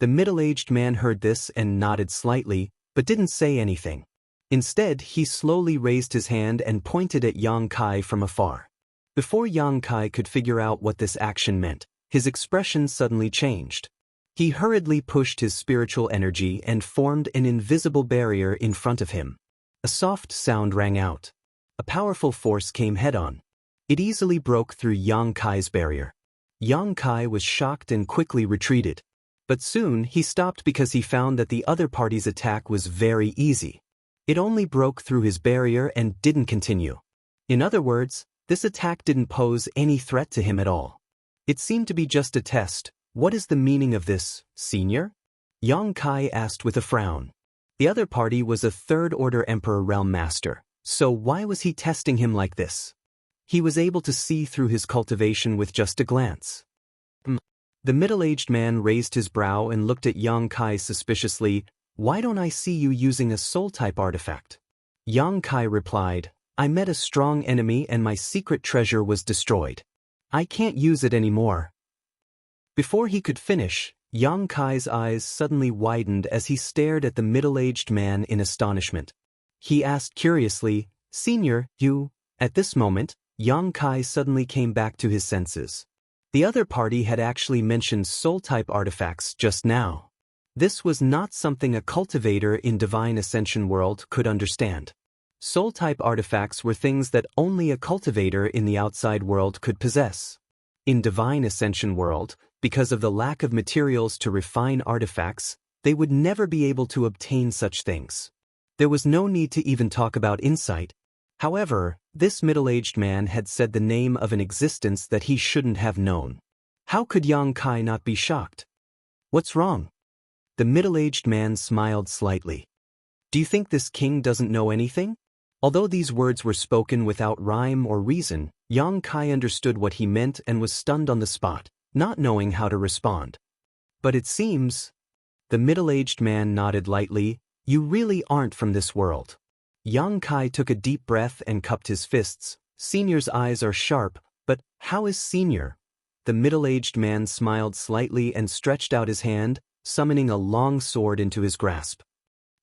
The middle-aged man heard this and nodded slightly, but didn't say anything. Instead, he slowly raised his hand and pointed at Yang Kai from afar. Before Yang Kai could figure out what this action meant, his expression suddenly changed. He hurriedly pushed his spiritual energy and formed an invisible barrier in front of him. A soft sound rang out. A powerful force came head-on. It easily broke through Yang Kai's barrier. Yang Kai was shocked and quickly retreated. But soon he stopped because he found that the other party's attack was very easy. It only broke through his barrier and didn't continue. In other words, this attack didn't pose any threat to him at all. It seemed to be just a test. "What is the meaning of this, Senior?" Yang Kai asked with a frown. The other party was a third-order Emperor Realm Master, so why was he testing him like this? He was able to see through his cultivation with just a glance. The middle-aged man raised his brow and looked at Yang Kai suspiciously. "Why don't I see you using a soul-type artifact?" Yang Kai replied, "I met a strong enemy and my secret treasure was destroyed. I can't use it anymore." Before he could finish, Yang Kai's eyes suddenly widened as he stared at the middle-aged man in astonishment. He asked curiously, "Senior, you..." At this moment, Yang Kai suddenly came back to his senses. The other party had actually mentioned soul-type artifacts just now. This was not something a cultivator in Divine Ascension world could understand. Soul-type artifacts were things that only a cultivator in the outside world could possess. In Divine Ascension world, because of the lack of materials to refine artifacts, they would never be able to obtain such things. There was no need to even talk about insight. However, this middle-aged man had said the name of an existence that he shouldn't have known. How could Yang Kai not be shocked? "What's wrong?" The middle-aged man smiled slightly. "Do you think this king doesn't know anything?" Although these words were spoken without rhyme or reason, Yang Kai understood what he meant and was stunned on the spot, not knowing how to respond. But it seems... The middle-aged man nodded lightly. You really aren't from this world. Yang Kai took a deep breath and cupped his fists. Senior's eyes are sharp, but how is Senior? The middle-aged man smiled slightly and stretched out his hand, summoning a long sword into his grasp.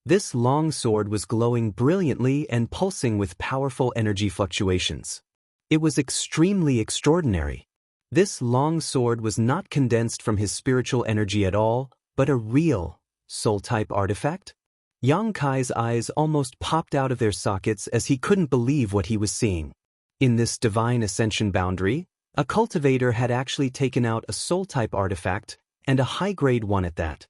This long sword was glowing brilliantly and pulsing with powerful energy fluctuations. It was extremely extraordinary. This long sword was not condensed from his spiritual energy at all, but a real, soul-type artifact? Yang Kai's eyes almost popped out of their sockets as he couldn't believe what he was seeing. In this divine ascension boundary, a cultivator had actually taken out a soul-type artifact, and a high-grade one at that.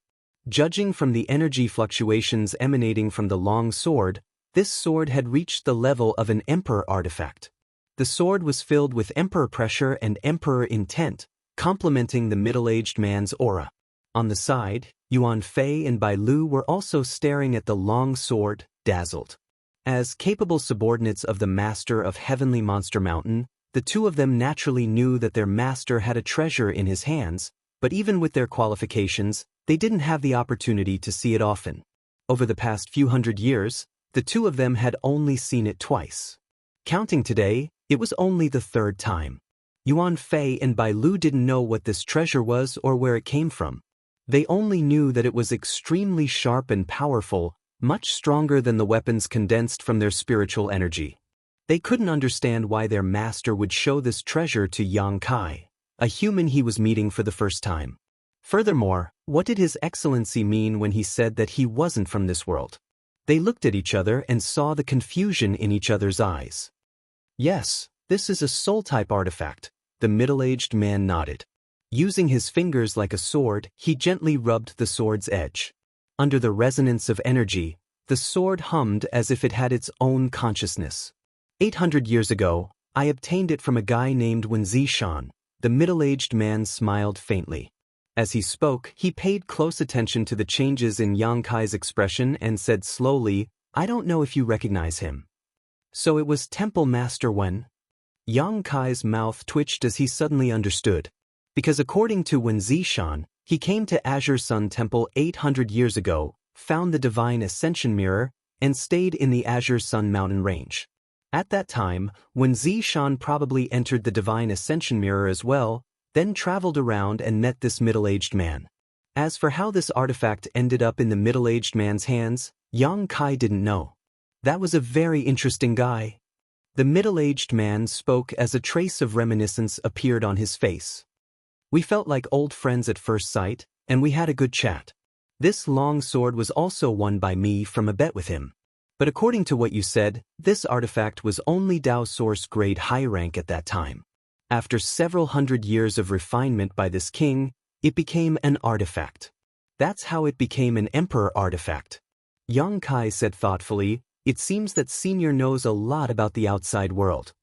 Judging from the energy fluctuations emanating from the long sword, this sword had reached the level of an Emperor artifact. The sword was filled with Emperor pressure and Emperor intent, complementing the middle-aged man's aura. On the side, Yuan Fei and Bai Lu were also staring at the long sword, dazzled. As capable subordinates of the master of Heavenly Monster Mountain, the two of them naturally knew that their master had a treasure in his hands, but even with their qualifications, they didn't have the opportunity to see it often. Over the past few hundred years, the two of them had only seen it twice. Counting today, it was only the third time. Yuan Fei and Bai Lu didn't know what this treasure was or where it came from. They only knew that it was extremely sharp and powerful, much stronger than the weapons condensed from their spiritual energy. They couldn't understand why their master would show this treasure to Yang Kai, a human he was meeting for the first time. Furthermore, what did His Excellency mean when he said that he wasn't from this world? They looked at each other and saw the confusion in each other's eyes. Yes, this is a soul-type artifact, the middle-aged man nodded. Using his fingers like a sword, he gently rubbed the sword's edge. Under the resonance of energy, the sword hummed as if it had its own consciousness. 800 years ago, I obtained it from a guy named Wenzi Shan. The middle-aged man smiled faintly. As he spoke, he paid close attention to the changes in Yang Kai's expression and said slowly, I don't know if you recognize him. So it was Temple Master Wen? Yang Kai's mouth twitched as he suddenly understood. Because according to Wenzi Shan, he came to Azure Sun Temple 800 years ago, found the Divine Ascension Mirror, and stayed in the Azure Sun mountain range. At that time, Wenzi Shan probably entered the Divine Ascension Mirror as well, then traveled around and met this middle-aged man. As for how this artifact ended up in the middle-aged man's hands, Yang Kai didn't know. That was a very interesting guy. The middle-aged man spoke as a trace of reminiscence appeared on his face. We felt like old friends at first sight, and we had a good chat. This long sword was also won by me from a bet with him. But according to what you said, this artifact was only Dao Source grade high rank at that time. After several hundred years of refinement by this king, it became an artifact. That's how it became an Emperor artifact. Yang Kai said thoughtfully, it seems that Senior knows a lot about the outside world.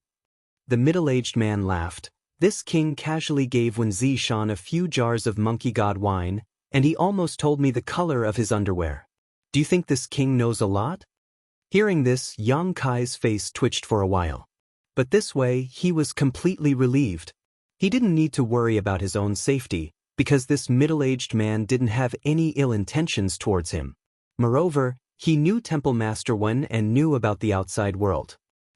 The middle-aged man laughed. This king casually gave Wenzi Shan a few jars of monkey god wine, and he almost told me the color of his underwear. Do you think this king knows a lot? Hearing this, Yang Kai's face twitched for a while. But this way, he was completely relieved. He didn't need to worry about his own safety, because this middle-aged man didn't have any ill intentions towards him. Moreover, he knew Temple Master Wen and knew about the outside world.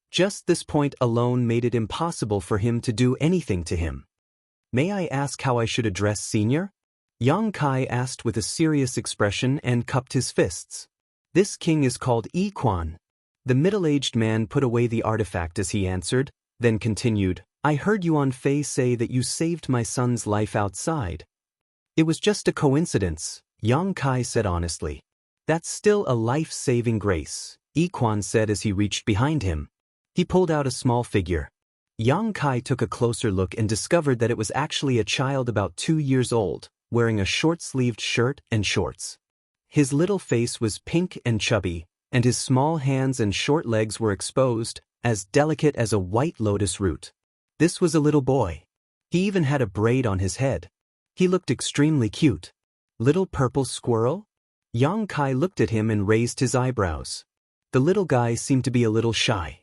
Just this point alone made it impossible for him to do anything to him. May I ask how I should address Senior? Yang Kai asked with a serious expression and cupped his fists. This king is called Yi Quan. The middle-aged man put away the artifact as he answered, then continued, I heard Yuan Fei say that you saved my son's life outside. It was just a coincidence, Yang Kai said honestly. That's still a life-saving grace, Yi Quan said as he reached behind him. He pulled out a small figure. Yang Kai took a closer look and discovered that it was actually a child about 2 years old, wearing a short-sleeved shirt and shorts. His little face was pink and chubby, and his small hands and short legs were exposed, as delicate as a white lotus root. This was a little boy. He even had a braid on his head. He looked extremely cute. Little purple squirrel? Yang Kai looked at him and raised his eyebrows. The little guy seemed to be a little shy.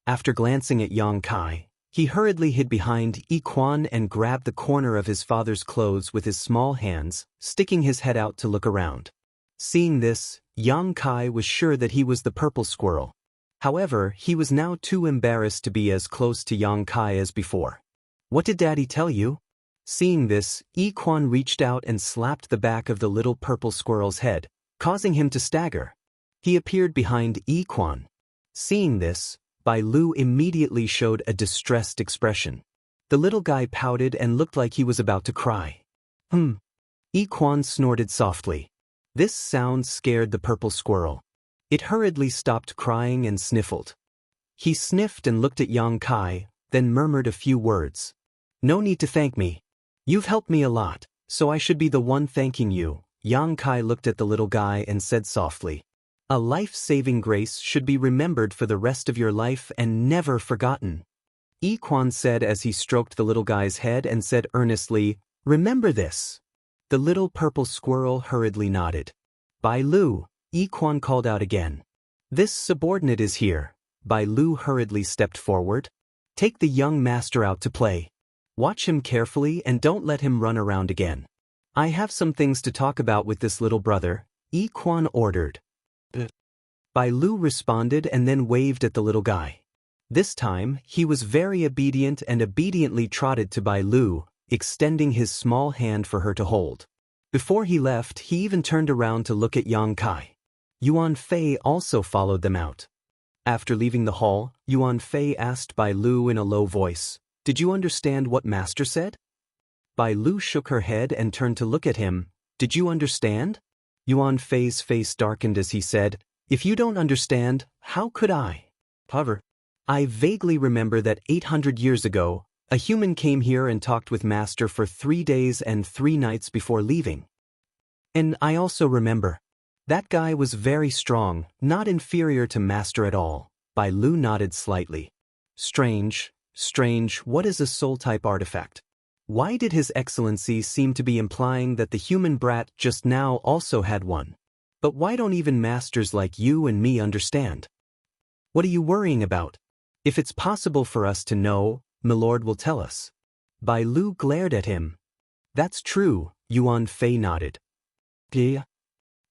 After glancing at Yang Kai, he hurriedly hid behind Yiquan and grabbed the corner of his father's clothes with his small hands, sticking his head out to look around. Seeing this, Yang Kai was sure that he was the purple squirrel. However, he was now too embarrassed to be as close to Yang Kai as before. "What did Daddy tell you?" Seeing this, Yiquan reached out and slapped the back of the little purple squirrel's head, causing him to stagger. He appeared behind Yiquan. Seeing this, Bai Lu immediately showed a distressed expression. The little guy pouted and looked like he was about to cry. Yiquan snorted softly. This sound scared the purple squirrel. It hurriedly stopped crying and sniffled. He sniffed and looked at Yang Kai, then murmured a few words. "No need to thank me. You've helped me a lot, so I should be the one thanking you." Yang Kai looked at the little guy and said softly, "A life-saving grace should be remembered for the rest of your life and never forgotten." Yiquan said as he stroked the little guy's head and said earnestly, "Remember this." The little purple squirrel hurriedly nodded. "Bai Lu," Yiquan called out again. "This subordinate is here." Bai Lu hurriedly stepped forward. "Take the young master out to play. Watch him carefully and don't let him run around again. I have some things to talk about with this little brother," Yiquan ordered. Bai Lu responded and then waved at the little guy. This time, he was very obedient and obediently trotted to Bai Lu, extending his small hand for her to hold. Before he left, he even turned around to look at Yang Kai. Yuan Fei also followed them out. After leaving the hall, Yuan Fei asked Bai Lu in a low voice, "Did you understand what Master said?" Bai Lu shook her head and turned to look at him. "Did you understand?" Yuan Fei's face darkened as he said, "If you don't understand, how could I?" However, I vaguely remember that 800 years ago, a human came here and talked with Master for 3 days and 3 nights before leaving. And I also remember. That guy was very strong, not inferior to Master at all. Bai Lu nodded slightly. Strange, what is a soul-type artifact? Why did His Excellency seem to be implying that the human brat just now also had one? But why don't even masters like you and me understand? What are you worrying about? If it's possible for us to know, Milord will tell us. Bai Lu glared at him. That's true, Yuan Fei nodded. The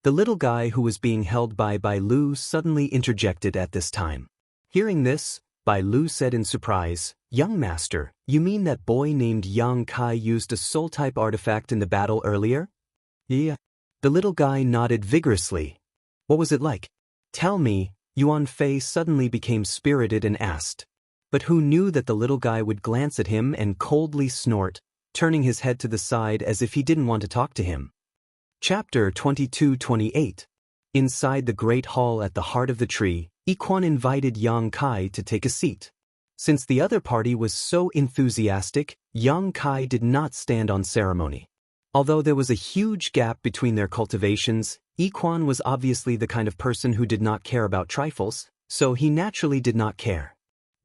little guy who was being held by Bai Lu suddenly interjected at this time. Hearing this, Bai Lu said in surprise, "Young master, you mean that boy named Yang Kai used a soul-type artifact in the battle earlier?" "Yeah." The little guy nodded vigorously. "What was it like?" "Tell me." Yuan Fei suddenly became spirited and asked. But who knew that the little guy would glance at him and coldly snort, turning his head to the side as if he didn't want to talk to him. Chapter 22-28. Inside the great hall at the heart of the tree, Yiquan invited Yang Kai to take a seat. Since the other party was so enthusiastic, Yang Kai did not stand on ceremony. Although there was a huge gap between their cultivations, Yiquan was obviously the kind of person who did not care about trifles, so he naturally did not care.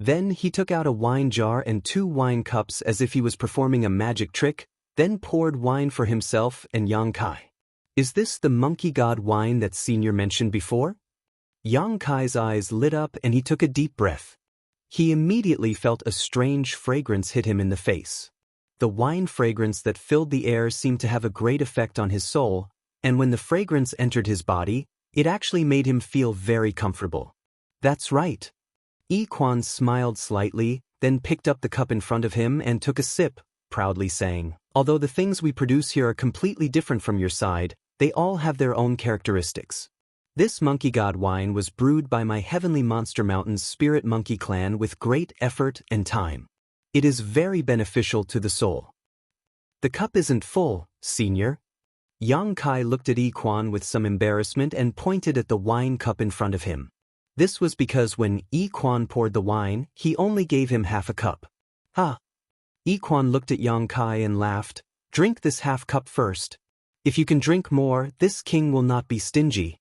Then he took out a wine jar and 2 wine cups as if he was performing a magic trick, then poured wine for himself and Yang Kai. "Is this the monkey god wine that Senior mentioned before?" Yang Kai's eyes lit up and he took a deep breath. He immediately felt a strange fragrance hit him in the face. The wine fragrance that filled the air seemed to have a great effect on his soul, and when the fragrance entered his body, it actually made him feel very comfortable. "That's right." Yiquan smiled slightly, then picked up the cup in front of him and took a sip, proudly saying, "Although the things we produce here are completely different from your side, they all have their own characteristics. This monkey god wine was brewed by my Heavenly Monster Mountain's spirit monkey clan with great effort and time. It is very beneficial to the soul." "The cup isn't full, Senior." Yang Kai looked at Yiquan with some embarrassment and pointed at the wine cup in front of him. This was because when Yiquan poured the wine, he only gave him half a cup. "Ha!" Yiquan looked at Yang Kai and laughed. "Drink this half cup first. If you can drink more, this king will not be stingy."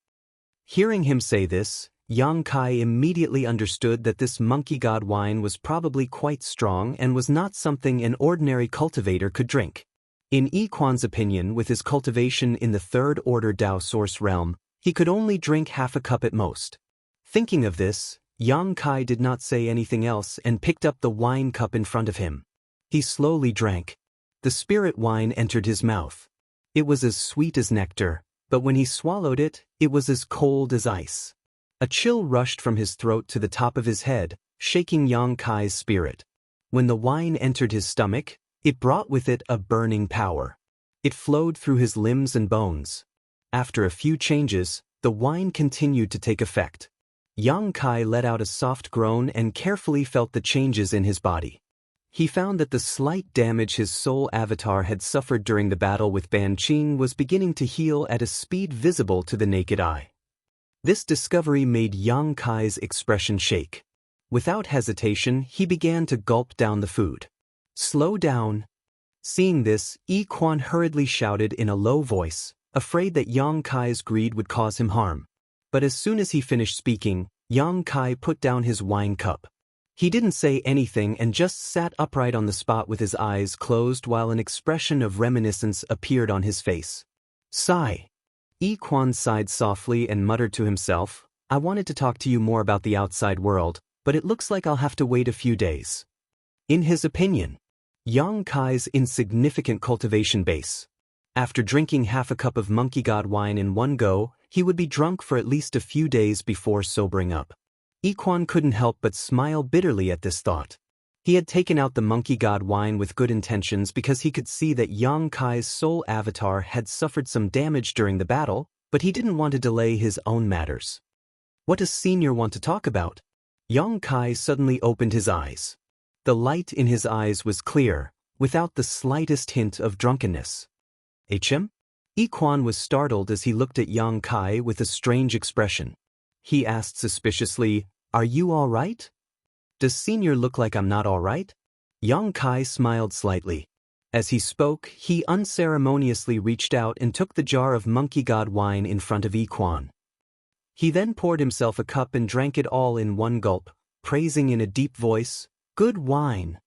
Hearing him say this, Yang Kai immediately understood that this monkey god wine was probably quite strong and was not something an ordinary cultivator could drink. In Yiquan's opinion, with his cultivation in the 3rd order Dao source realm, he could only drink half a cup at most. Thinking of this, Yang Kai did not say anything else and picked up the wine cup in front of him. He slowly drank. The spirit wine entered his mouth. It was as sweet as nectar, but when he swallowed it, it was as cold as ice. A chill rushed from his throat to the top of his head, shaking Yang Kai's spirit. When the wine entered his stomach, it brought with it a burning power. It flowed through his limbs and bones. After a few changes, the wine continued to take effect. Yang Kai let out a soft groan and carefully felt the changes in his body. He found that the slight damage his soul avatar had suffered during the battle with Ban Qing was beginning to heal at a speed visible to the naked eye. This discovery made Yang Kai's expression shake. Without hesitation, he began to gulp down the food. "Slow down." Seeing this, Yi Quan hurriedly shouted in a low voice, afraid that Yang Kai's greed would cause him harm. But as soon as he finished speaking, Yang Kai put down his wine cup. He didn't say anything and just sat upright on the spot with his eyes closed while an expression of reminiscence appeared on his face. Sigh. Yi Quan sighed softly and muttered to himself, "I wanted to talk to you more about the outside world, but it looks like I'll have to wait a few days." In his opinion, Yang Kai's insignificant cultivation base. After drinking half a cup of monkey god wine in one go, he would be drunk for at least a few days before sobering up. Yi Quan couldn't help but smile bitterly at this thought. He had taken out the monkey god wine with good intentions because he could see that Yang Kai's soul avatar had suffered some damage during the battle, but he didn't want to delay his own matters. What does Senior want to talk about? Yang Kai suddenly opened his eyes. The light in his eyes was clear, without the slightest hint of drunkenness. "HM?" Yi Quan was startled as he looked at Yang Kai with a strange expression. He asked suspiciously, "Are you all right? Does Senior look like I'm not all right?" Yang Kai smiled slightly. As he spoke, he unceremoniously reached out and took the jar of monkey god wine in front of Yi Quan. He then poured himself a cup and drank it all in one gulp, praising in a deep voice, "Good wine."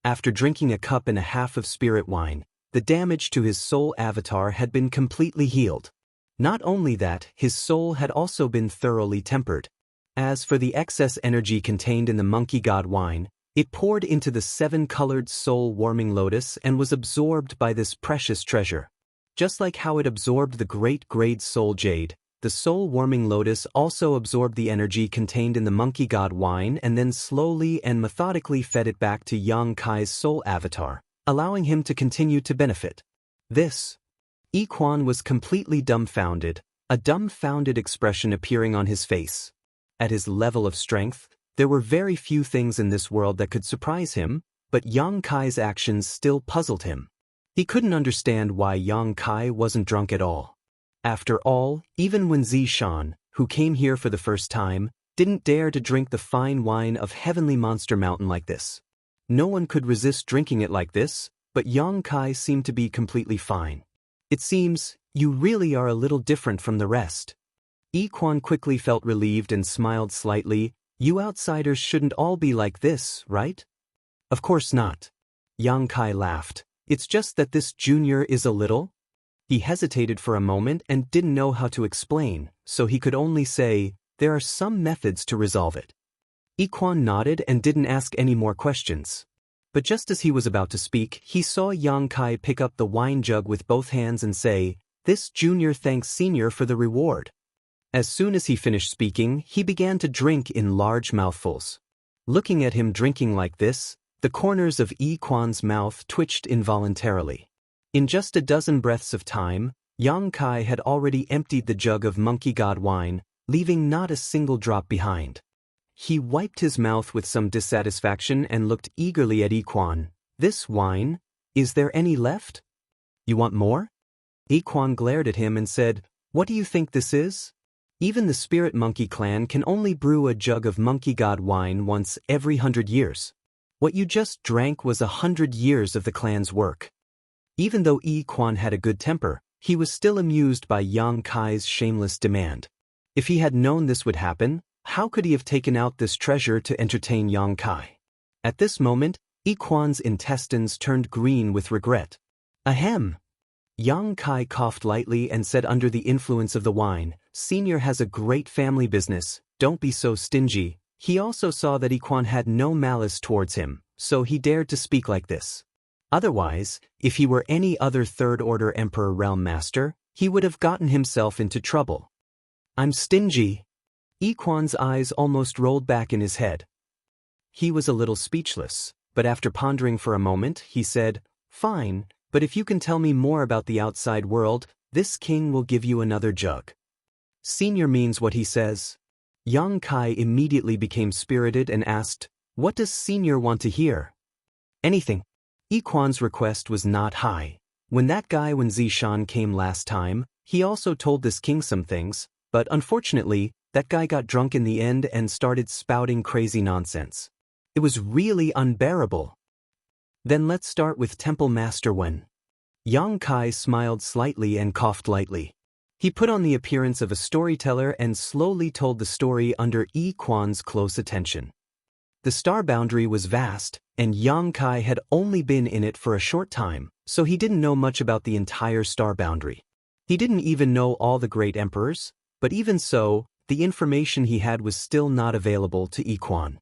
After drinking a cup and a half of spirit wine, the damage to his soul avatar had been completely healed. Not only that, his soul had also been thoroughly tempered. As for the excess energy contained in the monkey god wine, it poured into the 7-colored soul-warming lotus and was absorbed by this precious treasure. Just like how it absorbed the great-grade soul jade, the soul-warming lotus also absorbed the energy contained in the monkey god wine and then slowly and methodically fed it back to Yang Kai's soul avatar, allowing him to continue to benefit. Yi Quan was completely dumbfounded, a dumbfounded expression appearing on his face. At his level of strength, there were very few things in this world that could surprise him, but Yang Kai's actions still puzzled him. He couldn't understand why Yang Kai wasn't drunk at all. After all, even when Zishan, who came here for the first time, didn't dare to drink the fine wine of Heavenly Monster Mountain like this. No one could resist drinking it like this, but Yang Kai seemed to be completely fine. "It seems, you really are a little different from the rest." Yi Quan quickly felt relieved and smiled slightly. "You outsiders shouldn't all be like this, right?" "Of course not." Yang Kai laughed. "It's just that this junior is a little—" He hesitated for a moment and didn't know how to explain, so he could only say, "There are some methods to resolve it." Yi Quan nodded and didn't ask any more questions. But just as he was about to speak, he saw Yang Kai pick up the wine jug with both hands and say, "This junior thanks Senior for the reward." As soon as he finished speaking, he began to drink in large mouthfuls. Looking at him drinking like this, the corners of Yi Quan's mouth twitched involuntarily. In just a dozen breaths of time, Yang Kai had already emptied the jug of monkey god wine, leaving not a single drop behind. He wiped his mouth with some dissatisfaction and looked eagerly at Yi Quan. "This wine? Is there any left? You want more?" Yi Quan glared at him and said, "What do you think this is? Even the Spirit Monkey clan can only brew a jug of monkey god wine once every 100 years. What you just drank was 100 years of the clan's work." Even though Yi Quan had a good temper, he was still amused by Yang Kai's shameless demand. If he had known this would happen, how could he have taken out this treasure to entertain Yang Kai? At this moment, Yi Quan's intestines turned green with regret. "Ahem." Yang Kai coughed lightly and said under the influence of the wine, "Senior has a great family business. don't be so stingy. He also saw that Iquan had no malice towards him, so he dared to speak like this. Otherwise, if he were any other third-order Emperor Realm Master, he would have gotten himself into trouble. I'm stingy. Iquan's eyes almost rolled back in his head. He was a little speechless, but after pondering for a moment, he said, Fine, but if you can tell me more about the outside world, this king will give you another jug. Senior means what he says. Yang Kai immediately became spirited and asked, What does Senior want to hear? Anything. Iquan's request was not high. When Zishan came last time, he also told this king some things, but unfortunately, that guy got drunk in the end and started spouting crazy nonsense. It was really unbearable. Then let's start with Temple Master Wen. Yang Kai smiled slightly and coughed lightly. He put on the appearance of a storyteller and slowly told the story under Iquan's close attention. The star boundary was vast, and Yang Kai had only been in it for a short time, so he didn't know much about the entire star boundary. He didn't even know all the great emperors, but even so, the information he had was still not available to Iquan.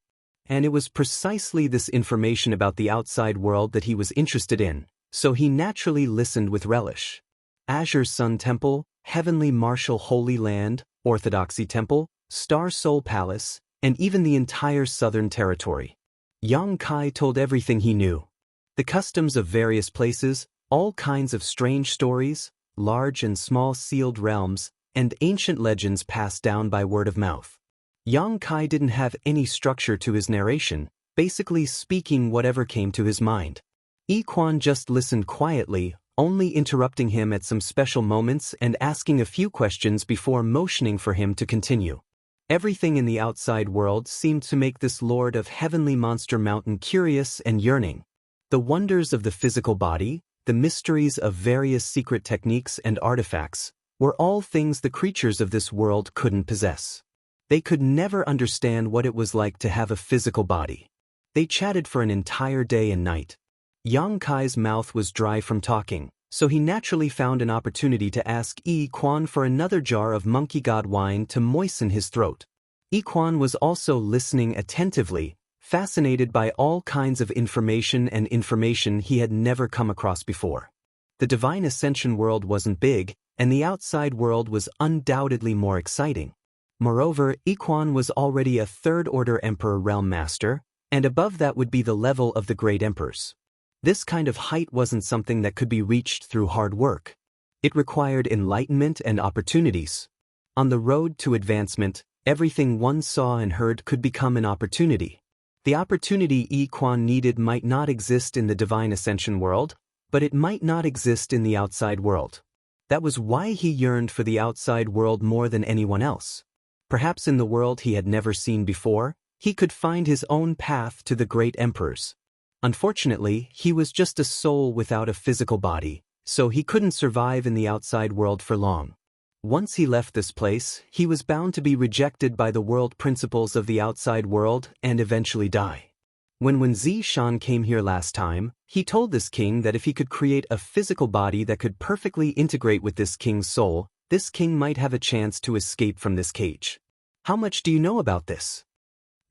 And it was precisely this information about the outside world that he was interested in, so he naturally listened with relish. Azure Sun Temple, Heavenly Martial Holy Land, Orthodoxy Temple, Star Soul Palace, and even the entire Southern Territory. Yang Kai told everything he knew. The customs of various places, all kinds of strange stories, large and small sealed realms, and ancient legends passed down by word of mouth. Yang Kai didn't have any structure to his narration, basically speaking whatever came to his mind. Iquan just listened quietly, only interrupting him at some special moments and asking a few questions before motioning for him to continue. Everything in the outside world seemed to make this lord of Heavenly Monster Mountain curious and yearning. The wonders of the physical body, the mysteries of various secret techniques and artifacts, were all things the creatures of this world couldn't possess. They could never understand what it was like to have a physical body. They chatted for an entire day and night. Yang Kai's mouth was dry from talking, so he naturally found an opportunity to ask Iquan for another jar of monkey god wine to moisten his throat. Iquan was also listening attentively, fascinated by all kinds of information he had never come across before. The Divine Ascension world wasn't big, and the outside world was undoubtedly more exciting. Moreover, Iquan was already a third-order Emperor Realm Master, and above that would be the level of the Great Emperors. This kind of height wasn't something that could be reached through hard work. It required enlightenment and opportunities. On the road to advancement, everything one saw and heard could become an opportunity. The opportunity Iquan needed might not exist in the Divine Ascension world, but it might not exist in the outside world. That was why he yearned for the outside world more than anyone else. Perhaps in the world he had never seen before, he could find his own path to the great emperors. Unfortunately, he was just a soul without a physical body, so he couldn't survive in the outside world for long. Once he left this place, he was bound to be rejected by the world principles of the outside world and eventually die. When Zishan came here last time, he told this king that if he could create a physical body that could perfectly integrate with this king's soul, this king might have a chance to escape from this cage. How much do you know about this?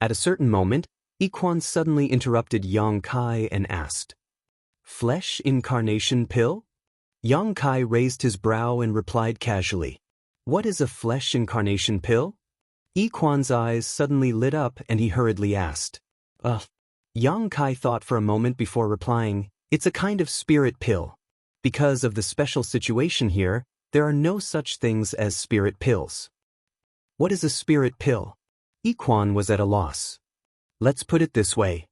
At a certain moment, Iquan suddenly interrupted Yang Kai and asked, Flesh incarnation pill? Yang Kai raised his brow and replied casually, What is a flesh incarnation pill? Iquan's eyes suddenly lit up and he hurriedly asked, Yang Kai thought for a moment before replying, It's a kind of spirit pill. Because of the special situation here, there are no such things as spirit pills. What is a spirit pill? Iquan was at a loss. Let's put it this way.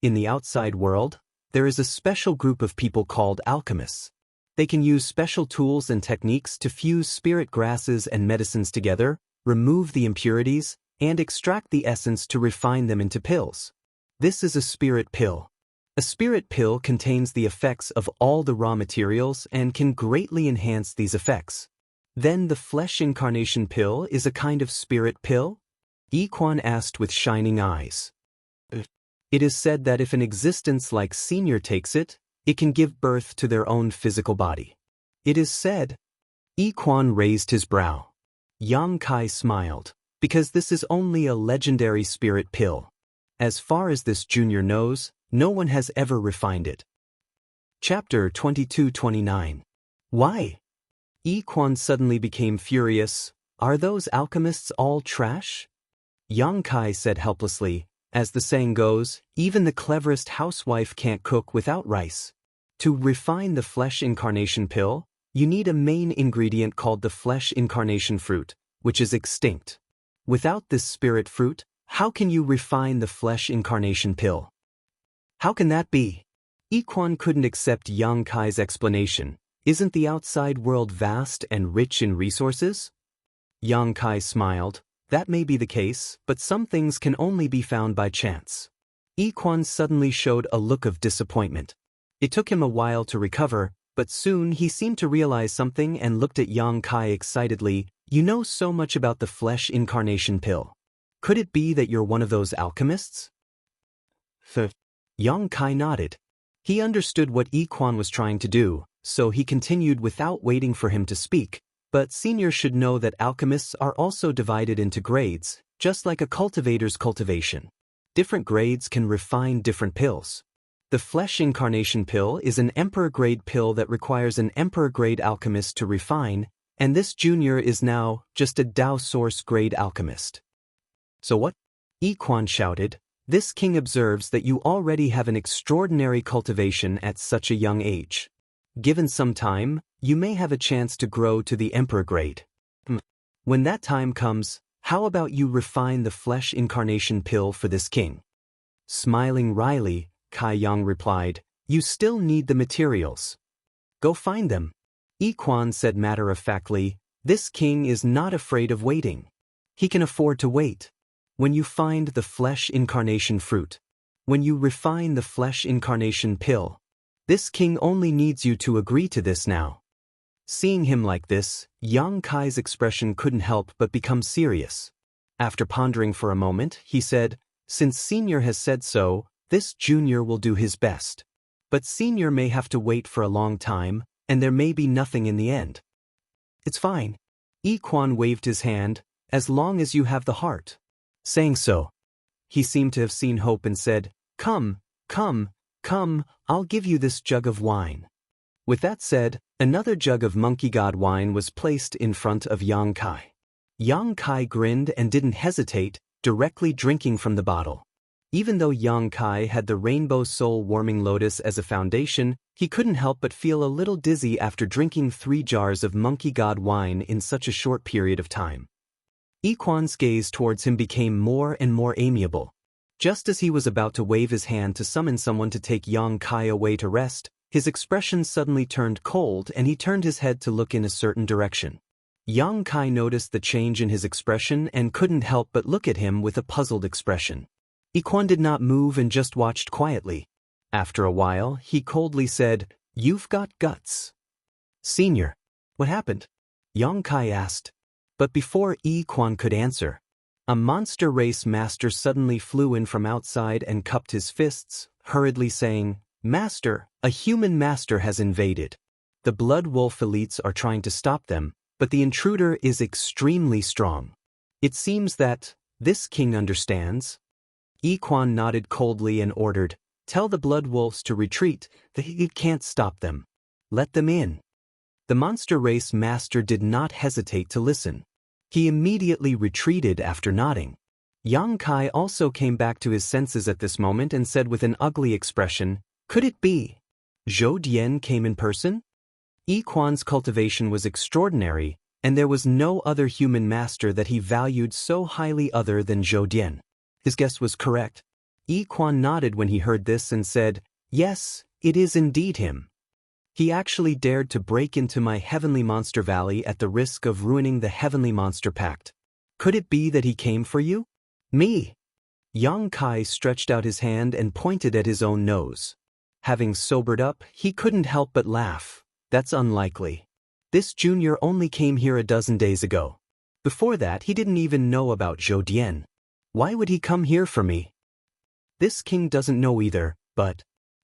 In the outside world, there is a special group of people called alchemists. They can use special tools and techniques to fuse spirit grasses and medicines together, remove the impurities, and extract the essence to refine them into pills. This is a spirit pill. A spirit pill contains the effects of all the raw materials and can greatly enhance these effects. Then the flesh incarnation pill is a kind of spirit pill? Iquan asked with shining eyes. It is said that if an existence like Senior takes it, it can give birth to their own physical body. It is said. Iquan raised his brow. Yang Kai smiled. Because this is only a legendary spirit pill. As far as this junior knows, no one has ever refined it. Chapter 22-29. Why? Yi Quan suddenly became furious. Are those alchemists all trash? Yang Kai said helplessly, as the saying goes, even the cleverest housewife can't cook without rice. To refine the flesh incarnation pill, you need a main ingredient called the flesh incarnation fruit, which is extinct. Without this spirit fruit, how can you refine the flesh incarnation pill? How can that be? Yi Quan couldn't accept Yang Kai's explanation. Isn't the outside world vast and rich in resources? Yang Kai smiled. That may be the case, but some things can only be found by chance. Yi Quan suddenly showed a look of disappointment. It took him a while to recover, but soon he seemed to realize something and looked at Yang Kai excitedly. You know so much about the flesh incarnation pill. Could it be that you're one of those alchemists? Yang Kai nodded. He understood what Yi Quan was trying to do, so he continued without waiting for him to speak. But seniors should know that alchemists are also divided into grades, just like a cultivator's cultivation. Different grades can refine different pills. The flesh incarnation pill is an emperor-grade pill that requires an emperor-grade alchemist to refine, and this junior is now just a Dao Source-grade alchemist. So what? Yi Quan shouted. This king observes that you already have an extraordinary cultivation at such a young age. Given some time, you may have a chance to grow to the emperor grade. When that time comes, how about you refine the flesh incarnation pill for this king? Smiling wryly, Kai Yang replied, you still need the materials. Go find them. Yi Quan said matter-of-factly, this king is not afraid of waiting. He can afford to wait. When you find the flesh incarnation fruit, when you refine the flesh incarnation pill, this king only needs you to agree to this now. Seeing him like this, Yang Kai's expression couldn't help but become serious. After pondering for a moment, he said, since Senior has said so, this junior will do his best. But Senior may have to wait for a long time, and there may be nothing in the end. It's fine. Yi Quan waved his hand, as long as you have the heart. Saying so, he seemed to have seen hope and said, come, come, come, I'll give you this jug of wine. With that said, another jug of monkey god wine was placed in front of Yang Kai. Yang Kai grinned and didn't hesitate, directly drinking from the bottle. Even though Yang Kai had the rainbow soul warming lotus as a foundation, he couldn't help but feel a little dizzy after drinking 3 jars of monkey god wine in such a short period of time. Yi Quan's gaze towards him became more and more amiable. Just as he was about to wave his hand to summon someone to take Yang Kai away to rest, his expression suddenly turned cold and he turned his head to look in a certain direction. Yang Kai noticed the change in his expression and couldn't help but look at him with a puzzled expression. Yi Quan did not move and just watched quietly. After a while, he coldly said, "You've got guts." "Senior, what happened?" Yang Kai asked. But before Yi Quan could answer, a monster race master suddenly flew in from outside and cupped his fists, hurriedly saying, "Master, a human master has invaded. The Blood Wolf elites are trying to stop them, but the intruder is extremely strong. It seems that this king understands." Yi Quan nodded coldly and ordered, "Tell the Blood Wolves to retreat, they can't stop them. Let them in." The monster race master did not hesitate to listen. He immediately retreated after nodding. Yang Kai also came back to his senses at this moment and said with an ugly expression, "Could it be? Zhou Dian came in person?" Yi Quan's cultivation was extraordinary, and there was no other human master that he valued so highly other than Zhou Dian. His guess was correct. Yi Quan nodded when he heard this and said, "Yes, it is indeed him. He actually dared to break into my Heavenly Monster Valley at the risk of ruining the Heavenly Monster Pact. Could it be that he came for you?" "Me?" Yang Kai stretched out his hand and pointed at his own nose. Having sobered up, he couldn't help but laugh. "That's unlikely. This junior only came here a dozen days ago. Before that, he didn't even know about Zhou Dian. Why would he come here for me?" This king doesn't know either, but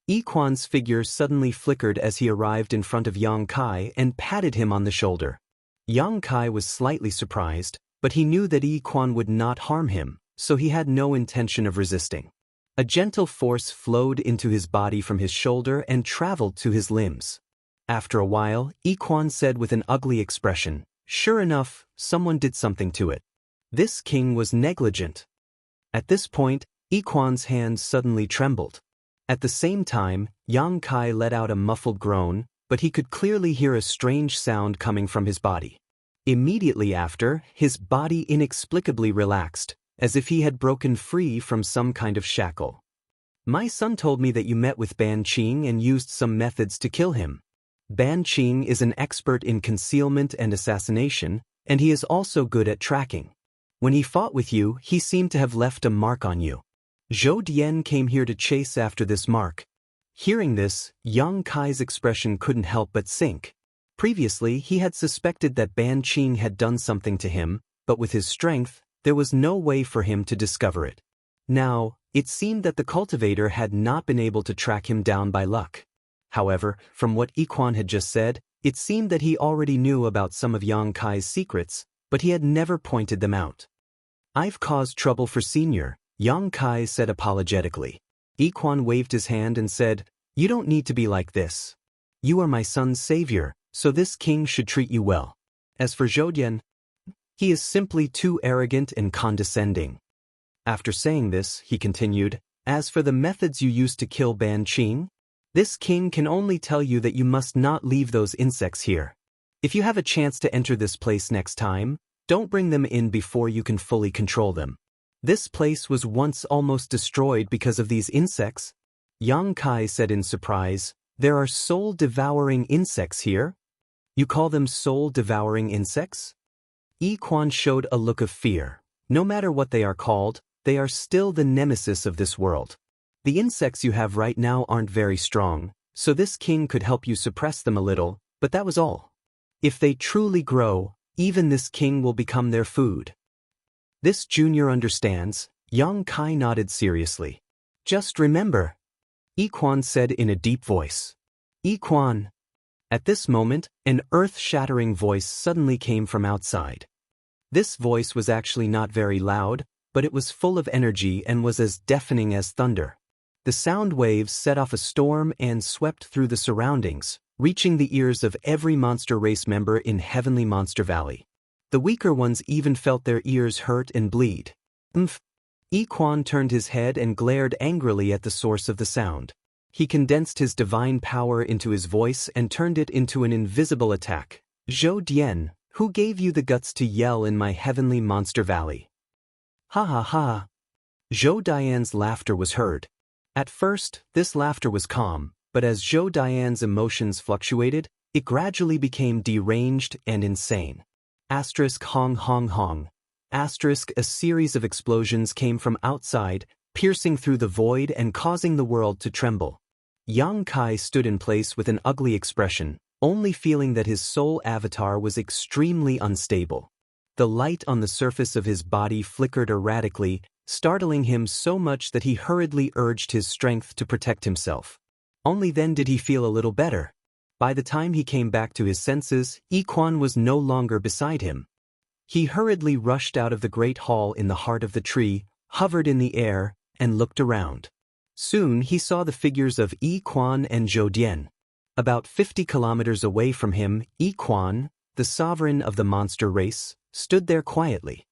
Yi Quan's figure suddenly flickered as he arrived in front of Yang Kai and patted him on the shoulder. Yang Kai was slightly surprised, but he knew that Yi Quan would not harm him, so he had no intention of resisting. A gentle force flowed into his body from his shoulder and traveled to his limbs. After a while, Yi Quan said with an ugly expression, "Sure enough, someone did something to it. This king was negligent." At this point, Yi Quan's hand suddenly trembled. At the same time, Yang Kai let out a muffled groan, but he could clearly hear a strange sound coming from his body. Immediately after, his body inexplicably relaxed, as if he had broken free from some kind of shackle. "My son told me that you met with Ban Qing and used some methods to kill him. Ban Qing is an expert in concealment and assassination, and he is also good at tracking. When he fought with you, he seemed to have left a mark on you. Zhou Dian came here to chase after this mark." Hearing this, Yang Kai's expression couldn't help but sink. Previously, he had suspected that Ban Qing had done something to him, but with his strength, there was no way for him to discover it. Now, it seemed that the cultivator had not been able to track him down by luck. However, from what Yi Quan had just said, it seemed that he already knew about some of Yang Kai's secrets, but he had never pointed them out. "I've caused trouble for Senior," Yang Kai said apologetically. Yi Quan waved his hand and said, "You don't need to be like this. You are my son's savior, so this king should treat you well. As for Zhou Dian, he is simply too arrogant and condescending." After saying this, he continued, "As for the methods you used to kill Ban Qing, this king can only tell you that you must not leave those insects here. If you have a chance to enter this place next time, don't bring them in before you can fully control them. This place was once almost destroyed because of these insects." Yang Kai said in surprise, "There are soul-devouring insects here? You call them soul-devouring insects?" Yi Quan showed a look of fear. "No matter what they are called, they are still the nemesis of this world. The insects you have right now aren't very strong, so this king could help you suppress them a little, but that was all. If they truly grow, even this king will become their food." "This junior understands," Yang Kai nodded seriously. "Just remember," Yi Quan said in a deep voice. "Yi Quan." At this moment, an earth-shattering voice suddenly came from outside. This voice was actually not very loud, but it was full of energy and was as deafening as thunder. The sound waves set off a storm and swept through the surroundings, reaching the ears of every monster race member in Heavenly Monster Valley. The weaker ones even felt their ears hurt and bleed. Yi Quan turned his head and glared angrily at the source of the sound. He condensed his divine power into his voice and turned it into an invisible attack. "Zhou Dian, who gave you the guts to yell in my Heavenly Monster Valley?" "Ha ha ha." Zhou Dian's laughter was heard. At first, this laughter was calm, but as Zhou Dian's emotions fluctuated, it gradually became deranged and insane. Hong hong hong. A series of explosions came from outside, piercing through the void and causing the world to tremble. Yang Kai stood in place with an ugly expression, only feeling that his soul avatar was extremely unstable. The light on the surface of his body flickered erratically, startling him so much that he hurriedly urged his strength to protect himself. Only then did he feel a little better. By the time he came back to his senses, Yi Quan was no longer beside him. He hurriedly rushed out of the great hall in the heart of the tree, hovered in the air, and looked around. Soon he saw the figures of Yi Quan and Zhou Dian. About 50 kilometers away from him, Yi Quan, the sovereign of the monster race, stood there quietly.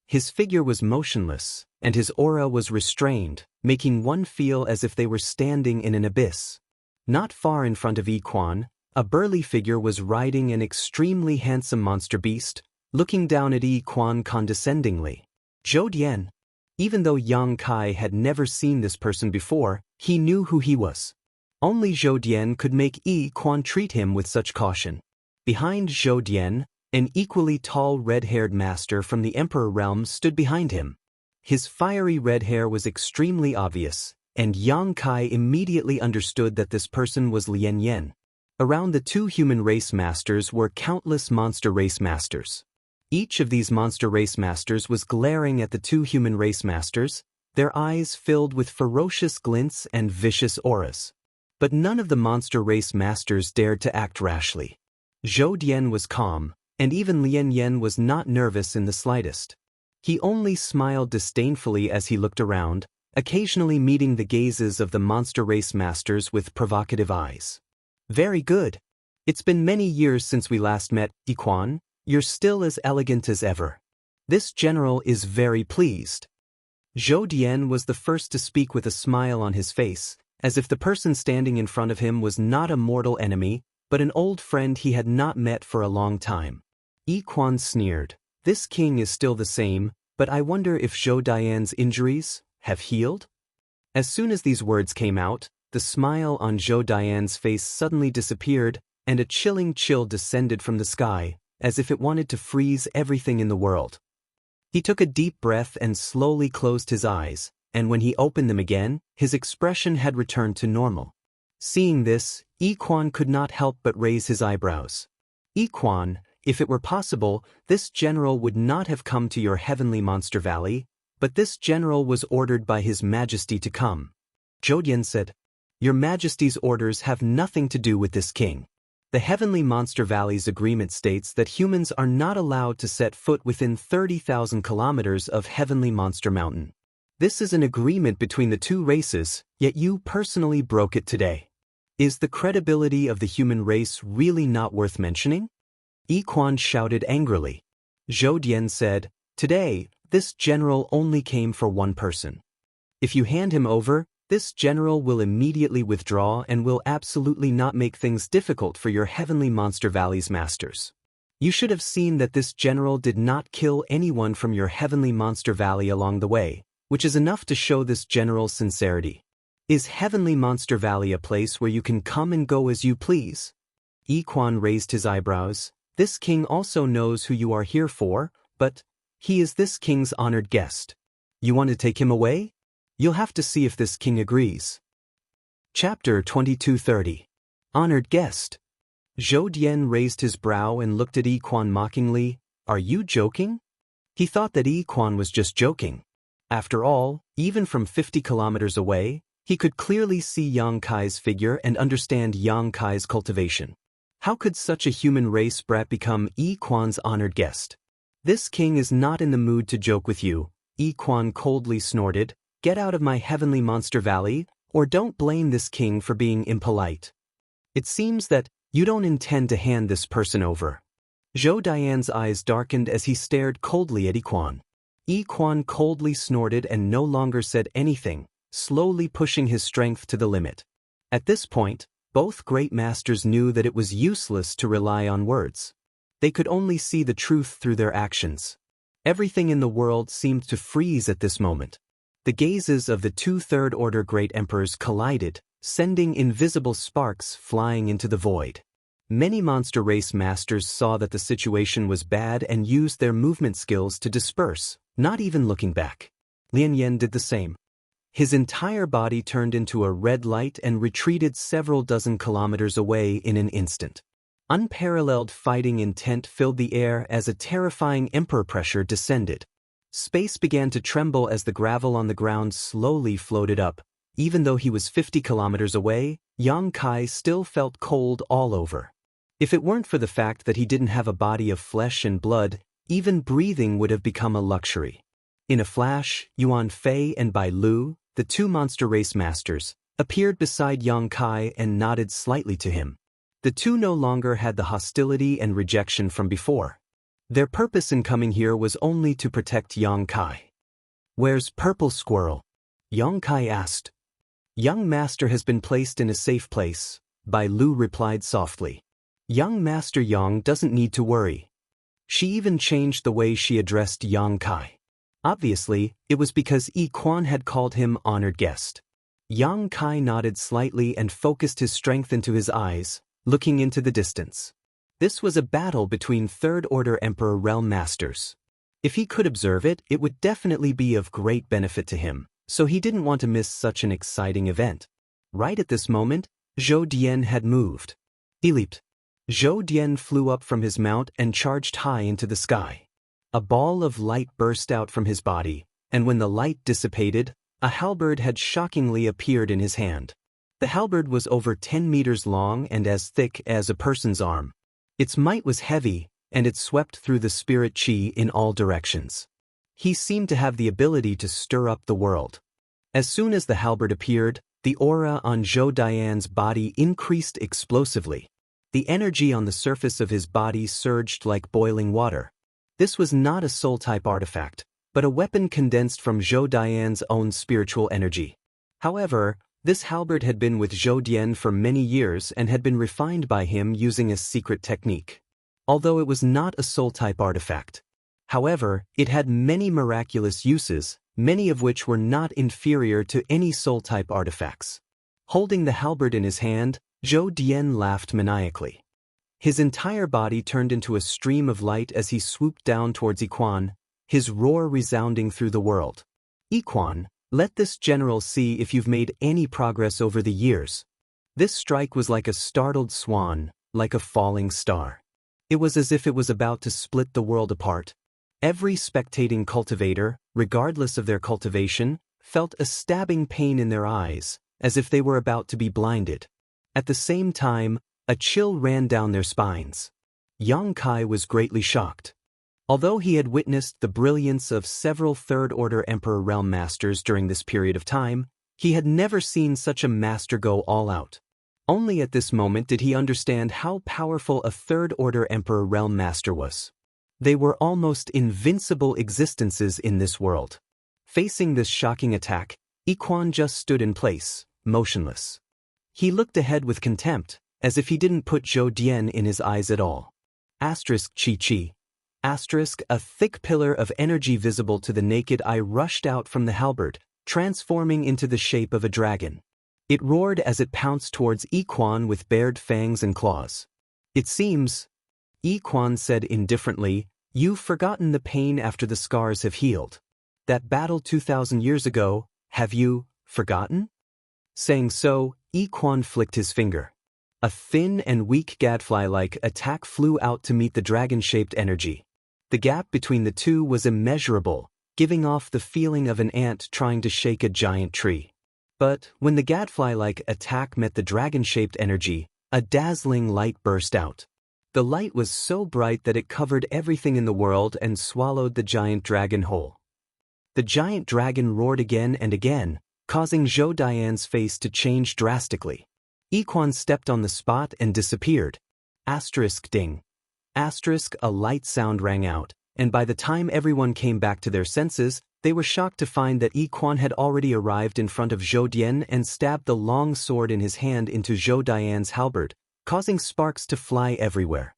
His figure was motionless, and his aura was restrained, making one feel as if they were standing in an abyss. Not far in front of Yi Quan, a burly figure was riding an extremely handsome monster beast, looking down at Yi Quan condescendingly. Zhou Dian. Even though Yang Kai had never seen this person before, he knew who he was. Only Zhou Dian could make Yi Quan treat him with such caution. Behind Zhou Dian, an equally tall red-haired master from the Emperor realm stood behind him. His fiery red hair was extremely obvious, and Yang Kai immediately understood that this person was Lian Yan. Around the two human race masters were countless monster race masters. Each of these monster race masters was glaring at the two human race masters, their eyes filled with ferocious glints and vicious auras. But none of the monster race masters dared to act rashly. Zhou Dian was calm, and even Lian Yen was not nervous in the slightest. He only smiled disdainfully as he looked around, occasionally meeting the gazes of the monster race masters with provocative eyes. Very good. It's been many years since we last met, Yiquan. You're still as elegant as ever. This general is very pleased. Zhou Dian was the first to speak with a smile on his face, as if the person standing in front of him was not a mortal enemy, but an old friend he had not met for a long time. Yiquan sneered. This king is still the same, but I wonder if Zhou Dian's injuries have healed? As soon as these words came out, the smile on Zhou Dian's face suddenly disappeared, and a chilling chill descended from the sky, as if it wanted to freeze everything in the world. He took a deep breath and slowly closed his eyes, and when he opened them again, his expression had returned to normal. Seeing this, Yiquan could not help but raise his eyebrows. Yiquan, if it were possible, this general would not have come to your heavenly monster valley, but this general was ordered by His Majesty to come. Zhou Dian said, Your Majesty's orders have nothing to do with this king. The Heavenly Monster Valley's agreement states that humans are not allowed to set foot within 30,000 kilometers of Heavenly Monster Mountain. This is an agreement between the two races, yet you personally broke it today. Is the credibility of the human race really not worth mentioning? Yiquan shouted angrily. Zhou Dian said, Today, this general only came for one person. If you hand him over, this general will immediately withdraw and will absolutely not make things difficult for your Heavenly Monster Valley's masters. You should have seen that this general did not kill anyone from your Heavenly Monster Valley along the way, which is enough to show this general's sincerity. Is Heavenly Monster Valley a place where you can come and go as you please? Yiquan raised his eyebrows. This king also knows who you are here for, but he is this king's honored guest. You want to take him away? You'll have to see if this king agrees. Chapter 2230. Honored Guest. Zhou Dian raised his brow and looked at Yiquan mockingly. Are you joking? He thought that Yiquan was just joking. After all, even from 50 kilometers away, he could clearly see Yang Kai's figure and understand Yang Kai's cultivation. How could such a human race brat become Yiquan's honored guest? This king is not in the mood to joke with you, Yiquan coldly snorted. Get out of my Heavenly Monster Valley, or don't blame this king for being impolite. It seems that you don't intend to hand this person over. Zhou Dian's eyes darkened as he stared coldly at Yiquan. Yiquan coldly snorted and no longer said anything, slowly pushing his strength to the limit. At this point, both great masters knew that it was useless to rely on words. They could only see the truth through their actions. Everything in the world seemed to freeze at this moment. The gazes of the two third-order great emperors collided, sending invisible sparks flying into the void. Many monster race masters saw that the situation was bad and used their movement skills to disperse, not even looking back. Lian Yen did the same. His entire body turned into a red light and retreated several dozen kilometers away in an instant. Unparalleled fighting intent filled the air as a terrifying emperor pressure descended. Space began to tremble as the gravel on the ground slowly floated up. Even though he was 50 kilometers away, Yang Kai still felt cold all over. If it weren't for the fact that he didn't have a body of flesh and blood, even breathing would have become a luxury. In a flash, Yuan Fei and Bai Lu, the two monster race masters, appeared beside Yang Kai and nodded slightly to him. The two no longer had the hostility and rejection from before. Their purpose in coming here was only to protect Yang Kai. Where's Purple Squirrel? Yang Kai asked. Young Master has been placed in a safe place, Bai Lu replied softly. Young Master Yang doesn't need to worry. She even changed the way she addressed Yang Kai. Obviously, it was because Yiquan had called him honored guest. Yang Kai nodded slightly and focused his strength into his eyes, looking into the distance. This was a battle between third-order Emperor Realm Masters. If he could observe it, it would definitely be of great benefit to him, so he didn't want to miss such an exciting event. Right at this moment, Zhou Dian had moved. He leaped. Zhou Dian flew up from his mount and charged high into the sky. A ball of light burst out from his body, and when the light dissipated, a halberd had shockingly appeared in his hand. The halberd was over 10 meters long and as thick as a person's arm. Its might was heavy, and it swept through the spirit chi in all directions. He seemed to have the ability to stir up the world. As soon as the halberd appeared, the aura on Zhou Dian's body increased explosively. The energy on the surface of his body surged like boiling water. This was not a soul-type artifact, but a weapon condensed from Zhou Dian's own spiritual energy. However, this halberd had been with Zhou Dian for many years and had been refined by him using a secret technique. Although it was not a soul-type artifact. However, it had many miraculous uses, many of which were not inferior to any soul-type artifacts. Holding the halberd in his hand, Zhou Dian laughed maniacally. His entire body turned into a stream of light as he swooped down towards Yiquan, his roar resounding through the world. Yiquan, let this general see if you've made any progress over the years. This strike was like a startled swan, like a falling star. It was as if it was about to split the world apart. Every spectating cultivator, regardless of their cultivation, felt a stabbing pain in their eyes, as if they were about to be blinded. At the same time, a chill ran down their spines. Yang Kai was greatly shocked. Although he had witnessed the brilliance of several Third-Order Emperor Realm Masters during this period of time, he had never seen such a master go all out. Only at this moment did he understand how powerful a Third-Order Emperor Realm Master was. They were almost invincible existences in this world. Facing this shocking attack, Yiquan just stood in place, motionless. He looked ahead with contempt, as if he didn't put Zhou Dian in his eyes at all. Chi. A thick pillar of energy visible to the naked eye rushed out from the halberd, transforming into the shape of a dragon. It roared as it pounced towards Yiquan with bared fangs and claws. It seems, Yiquan said indifferently, you've forgotten the pain after the scars have healed. That battle 2,000 years ago, have you forgotten? Saying so, Yiquan flicked his finger. A thin and weak gadfly-like attack flew out to meet the dragon-shaped energy. The gap between the two was immeasurable, giving off the feeling of an ant trying to shake a giant tree. But when the gadfly-like attack met the dragon-shaped energy, a dazzling light burst out. The light was so bright that it covered everything in the world and swallowed the giant dragon whole. The giant dragon roared again and again, causing Zhou Dian's face to change drastically. Yiquan stepped on the spot and disappeared. Ding. A light sound rang out, and by the time everyone came back to their senses, they were shocked to find that Yiquan had already arrived in front of Zhou Dian and stabbed the long sword in his hand into Zhou Dian's halberd, causing sparks to fly everywhere.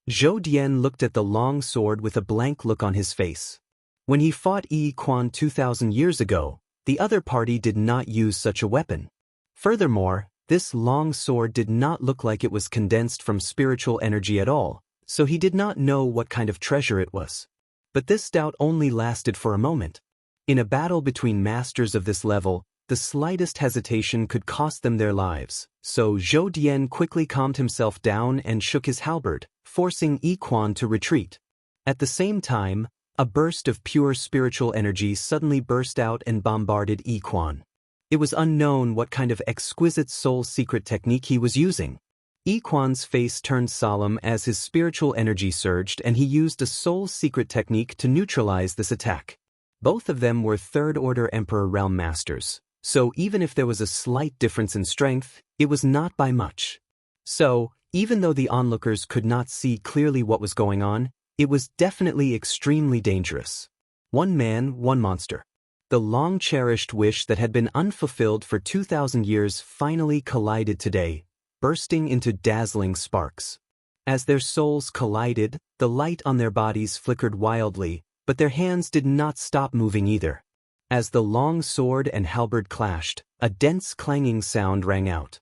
Zhou Dian looked at the long sword with a blank look on his face. When he fought Yiquan 2,000 years ago, the other party did not use such a weapon. Furthermore, this long sword did not look like it was condensed from spiritual energy at all, so he did not know what kind of treasure it was. But this doubt only lasted for a moment. In a battle between masters of this level, the slightest hesitation could cost them their lives, so Zhou Dian quickly calmed himself down and shook his halberd, forcing Yiquan to retreat. At the same time, a burst of pure spiritual energy suddenly burst out and bombarded Yiquan. It was unknown what kind of exquisite soul secret technique he was using. Yiquan's face turned solemn as his spiritual energy surged, and he used a soul secret technique to neutralize this attack. Both of them were Third-Order Emperor Realm Masters, so even if there was a slight difference in strength, it was not by much. So, even though the onlookers could not see clearly what was going on, it was definitely extremely dangerous. One man, one monster. The long-cherished wish that had been unfulfilled for 2,000 years finally collided today, bursting into dazzling sparks. As their souls collided, the light on their bodies flickered wildly, but their hands did not stop moving either. As the long sword and halberd clashed, a dense clanging sound rang out.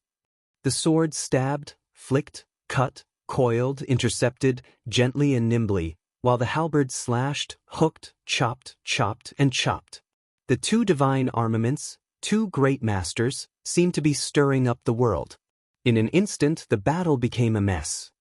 The sword stabbed, flicked, cut, coiled, intercepted, gently and nimbly, while the halberd slashed, hooked, chopped, and chopped. The two divine armaments, two great masters, seemed to be stirring up the world. In an instant, the battle became a mess.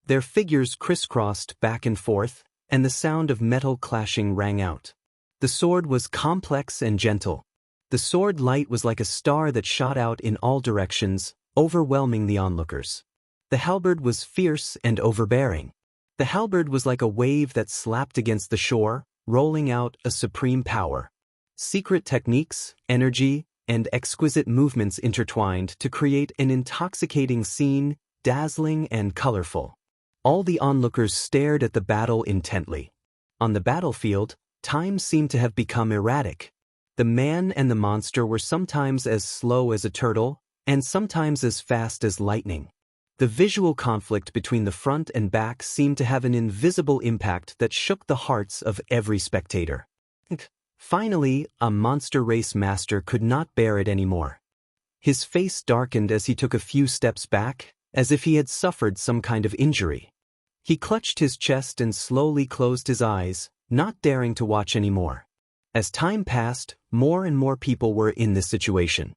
Their figures crisscrossed back and forth, and the sound of metal clashing rang out. The sword was complex and gentle. The sword light was like a star that shot out in all directions, overwhelming the onlookers. The halberd was fierce and overbearing. The halberd was like a wave that slapped against the shore, rolling out a supreme power. Secret techniques, energy, and exquisite movements intertwined to create an intoxicating scene, dazzling and colorful. All the onlookers stared at the battle intently. On the battlefield, time seemed to have become erratic. The man and the monster were sometimes as slow as a turtle, and sometimes as fast as lightning. The visual conflict between the front and back seemed to have an invisible impact that shook the hearts of every spectator. Finally, a monster race master could not bear it anymore. His face darkened as he took a few steps back, as if he had suffered some kind of injury. He clutched his chest and slowly closed his eyes, not daring to watch anymore. As time passed, more and more people were in this situation.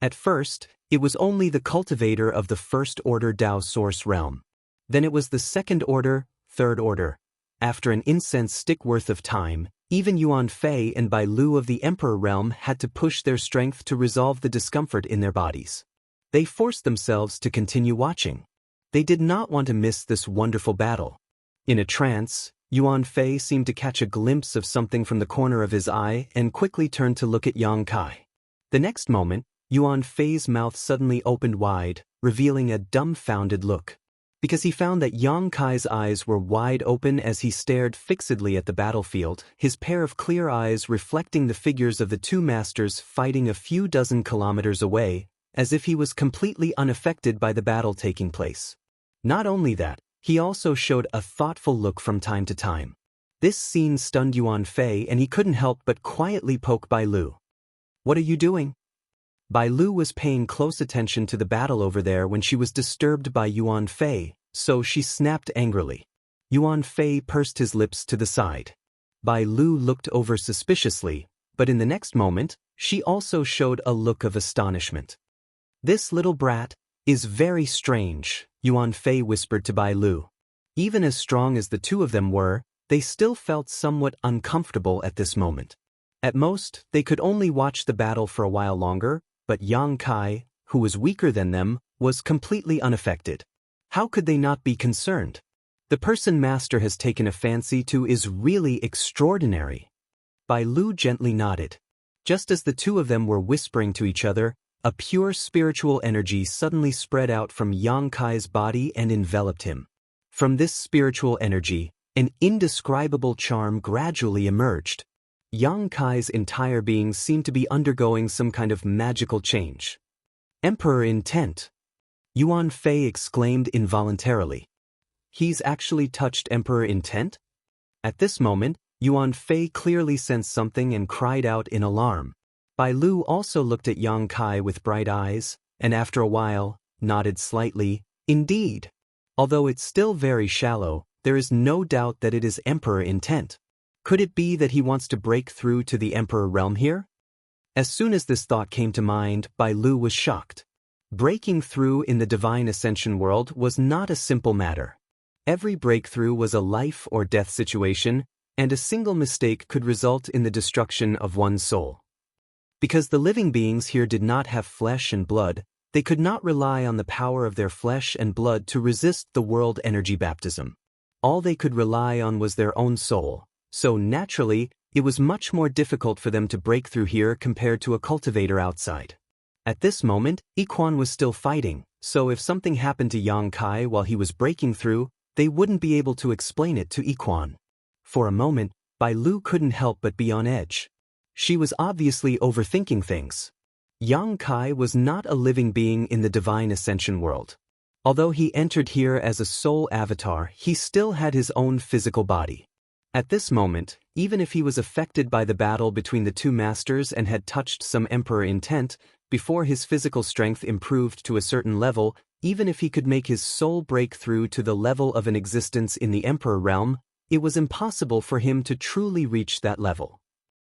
At first, it was only the cultivator of the First Order Dao Source realm. Then it was the Second Order, Third Order. After an incense stick worth of time, even Yuan Fei and Bai Lu of the Emperor realm had to push their strength to resolve the discomfort in their bodies. They forced themselves to continue watching. They did not want to miss this wonderful battle. In a trance, Yuan Fei seemed to catch a glimpse of something from the corner of his eye and quickly turned to look at Yang Kai. The next moment, Yuan Fei's mouth suddenly opened wide, revealing a dumbfounded look. Because he found that Yang Kai's eyes were wide open as he stared fixedly at the battlefield, his pair of clear eyes reflecting the figures of the two masters fighting a few dozen kilometers away, as if he was completely unaffected by the battle taking place. Not only that, he also showed a thoughtful look from time to time. This scene stunned Yuan Fei and he couldn't help but quietly poke Bai Lu. "What are you doing?" Bai Lu was paying close attention to the battle over there when she was disturbed by Yuan Fei, so she snapped angrily. Yuan Fei pursed his lips to the side. Bai Lu looked over suspiciously, but in the next moment, she also showed a look of astonishment. "This little brat is very strange," Yuan Fei whispered to Bai Lu. Even as strong as the two of them were, they still felt somewhat uncomfortable at this moment. At most, they could only watch the battle for a while longer, but Yang Kai, who was weaker than them, was completely unaffected. How could they not be concerned? The person Master has taken a fancy to is really extraordinary. Bai Lu gently nodded. Just as the two of them were whispering to each other, a pure spiritual energy suddenly spread out from Yang Kai's body and enveloped him. From this spiritual energy, an indescribable charm gradually emerged. Yang Kai's entire being seemed to be undergoing some kind of magical change. "Emperor intent," Yuan Fei exclaimed involuntarily. "He's actually touched Emperor intent?" At this moment, Yuan Fei clearly sensed something and cried out in alarm. Bai Lu also looked at Yang Kai with bright eyes, and after a while, nodded slightly. "Indeed. Although it's still very shallow, there is no doubt that it is Emperor intent. Could it be that he wants to break through to the Emperor realm here?" As soon as this thought came to mind, Bai Lu was shocked. Breaking through in the Divine Ascension world was not a simple matter. Every breakthrough was a life or death situation, and a single mistake could result in the destruction of one's soul. Because the living beings here did not have flesh and blood, they could not rely on the power of their flesh and blood to resist the world energy baptism. All they could rely on was their own soul, so naturally, it was much more difficult for them to break through here compared to a cultivator outside. At this moment, Iquan was still fighting, so if something happened to Yang Kai while he was breaking through, they wouldn't be able to explain it to Iquan. For a moment, Bai Lu couldn't help but be on edge. She was obviously overthinking things. Yang Kai was not a living being in the Divine Ascension world. Although he entered here as a soul avatar, he still had his own physical body. At this moment, even if he was affected by the battle between the two masters and had touched some Emperor intent, before his physical strength improved to a certain level, even if he could make his soul break through to the level of an existence in the Emperor realm, it was impossible for him to truly reach that level.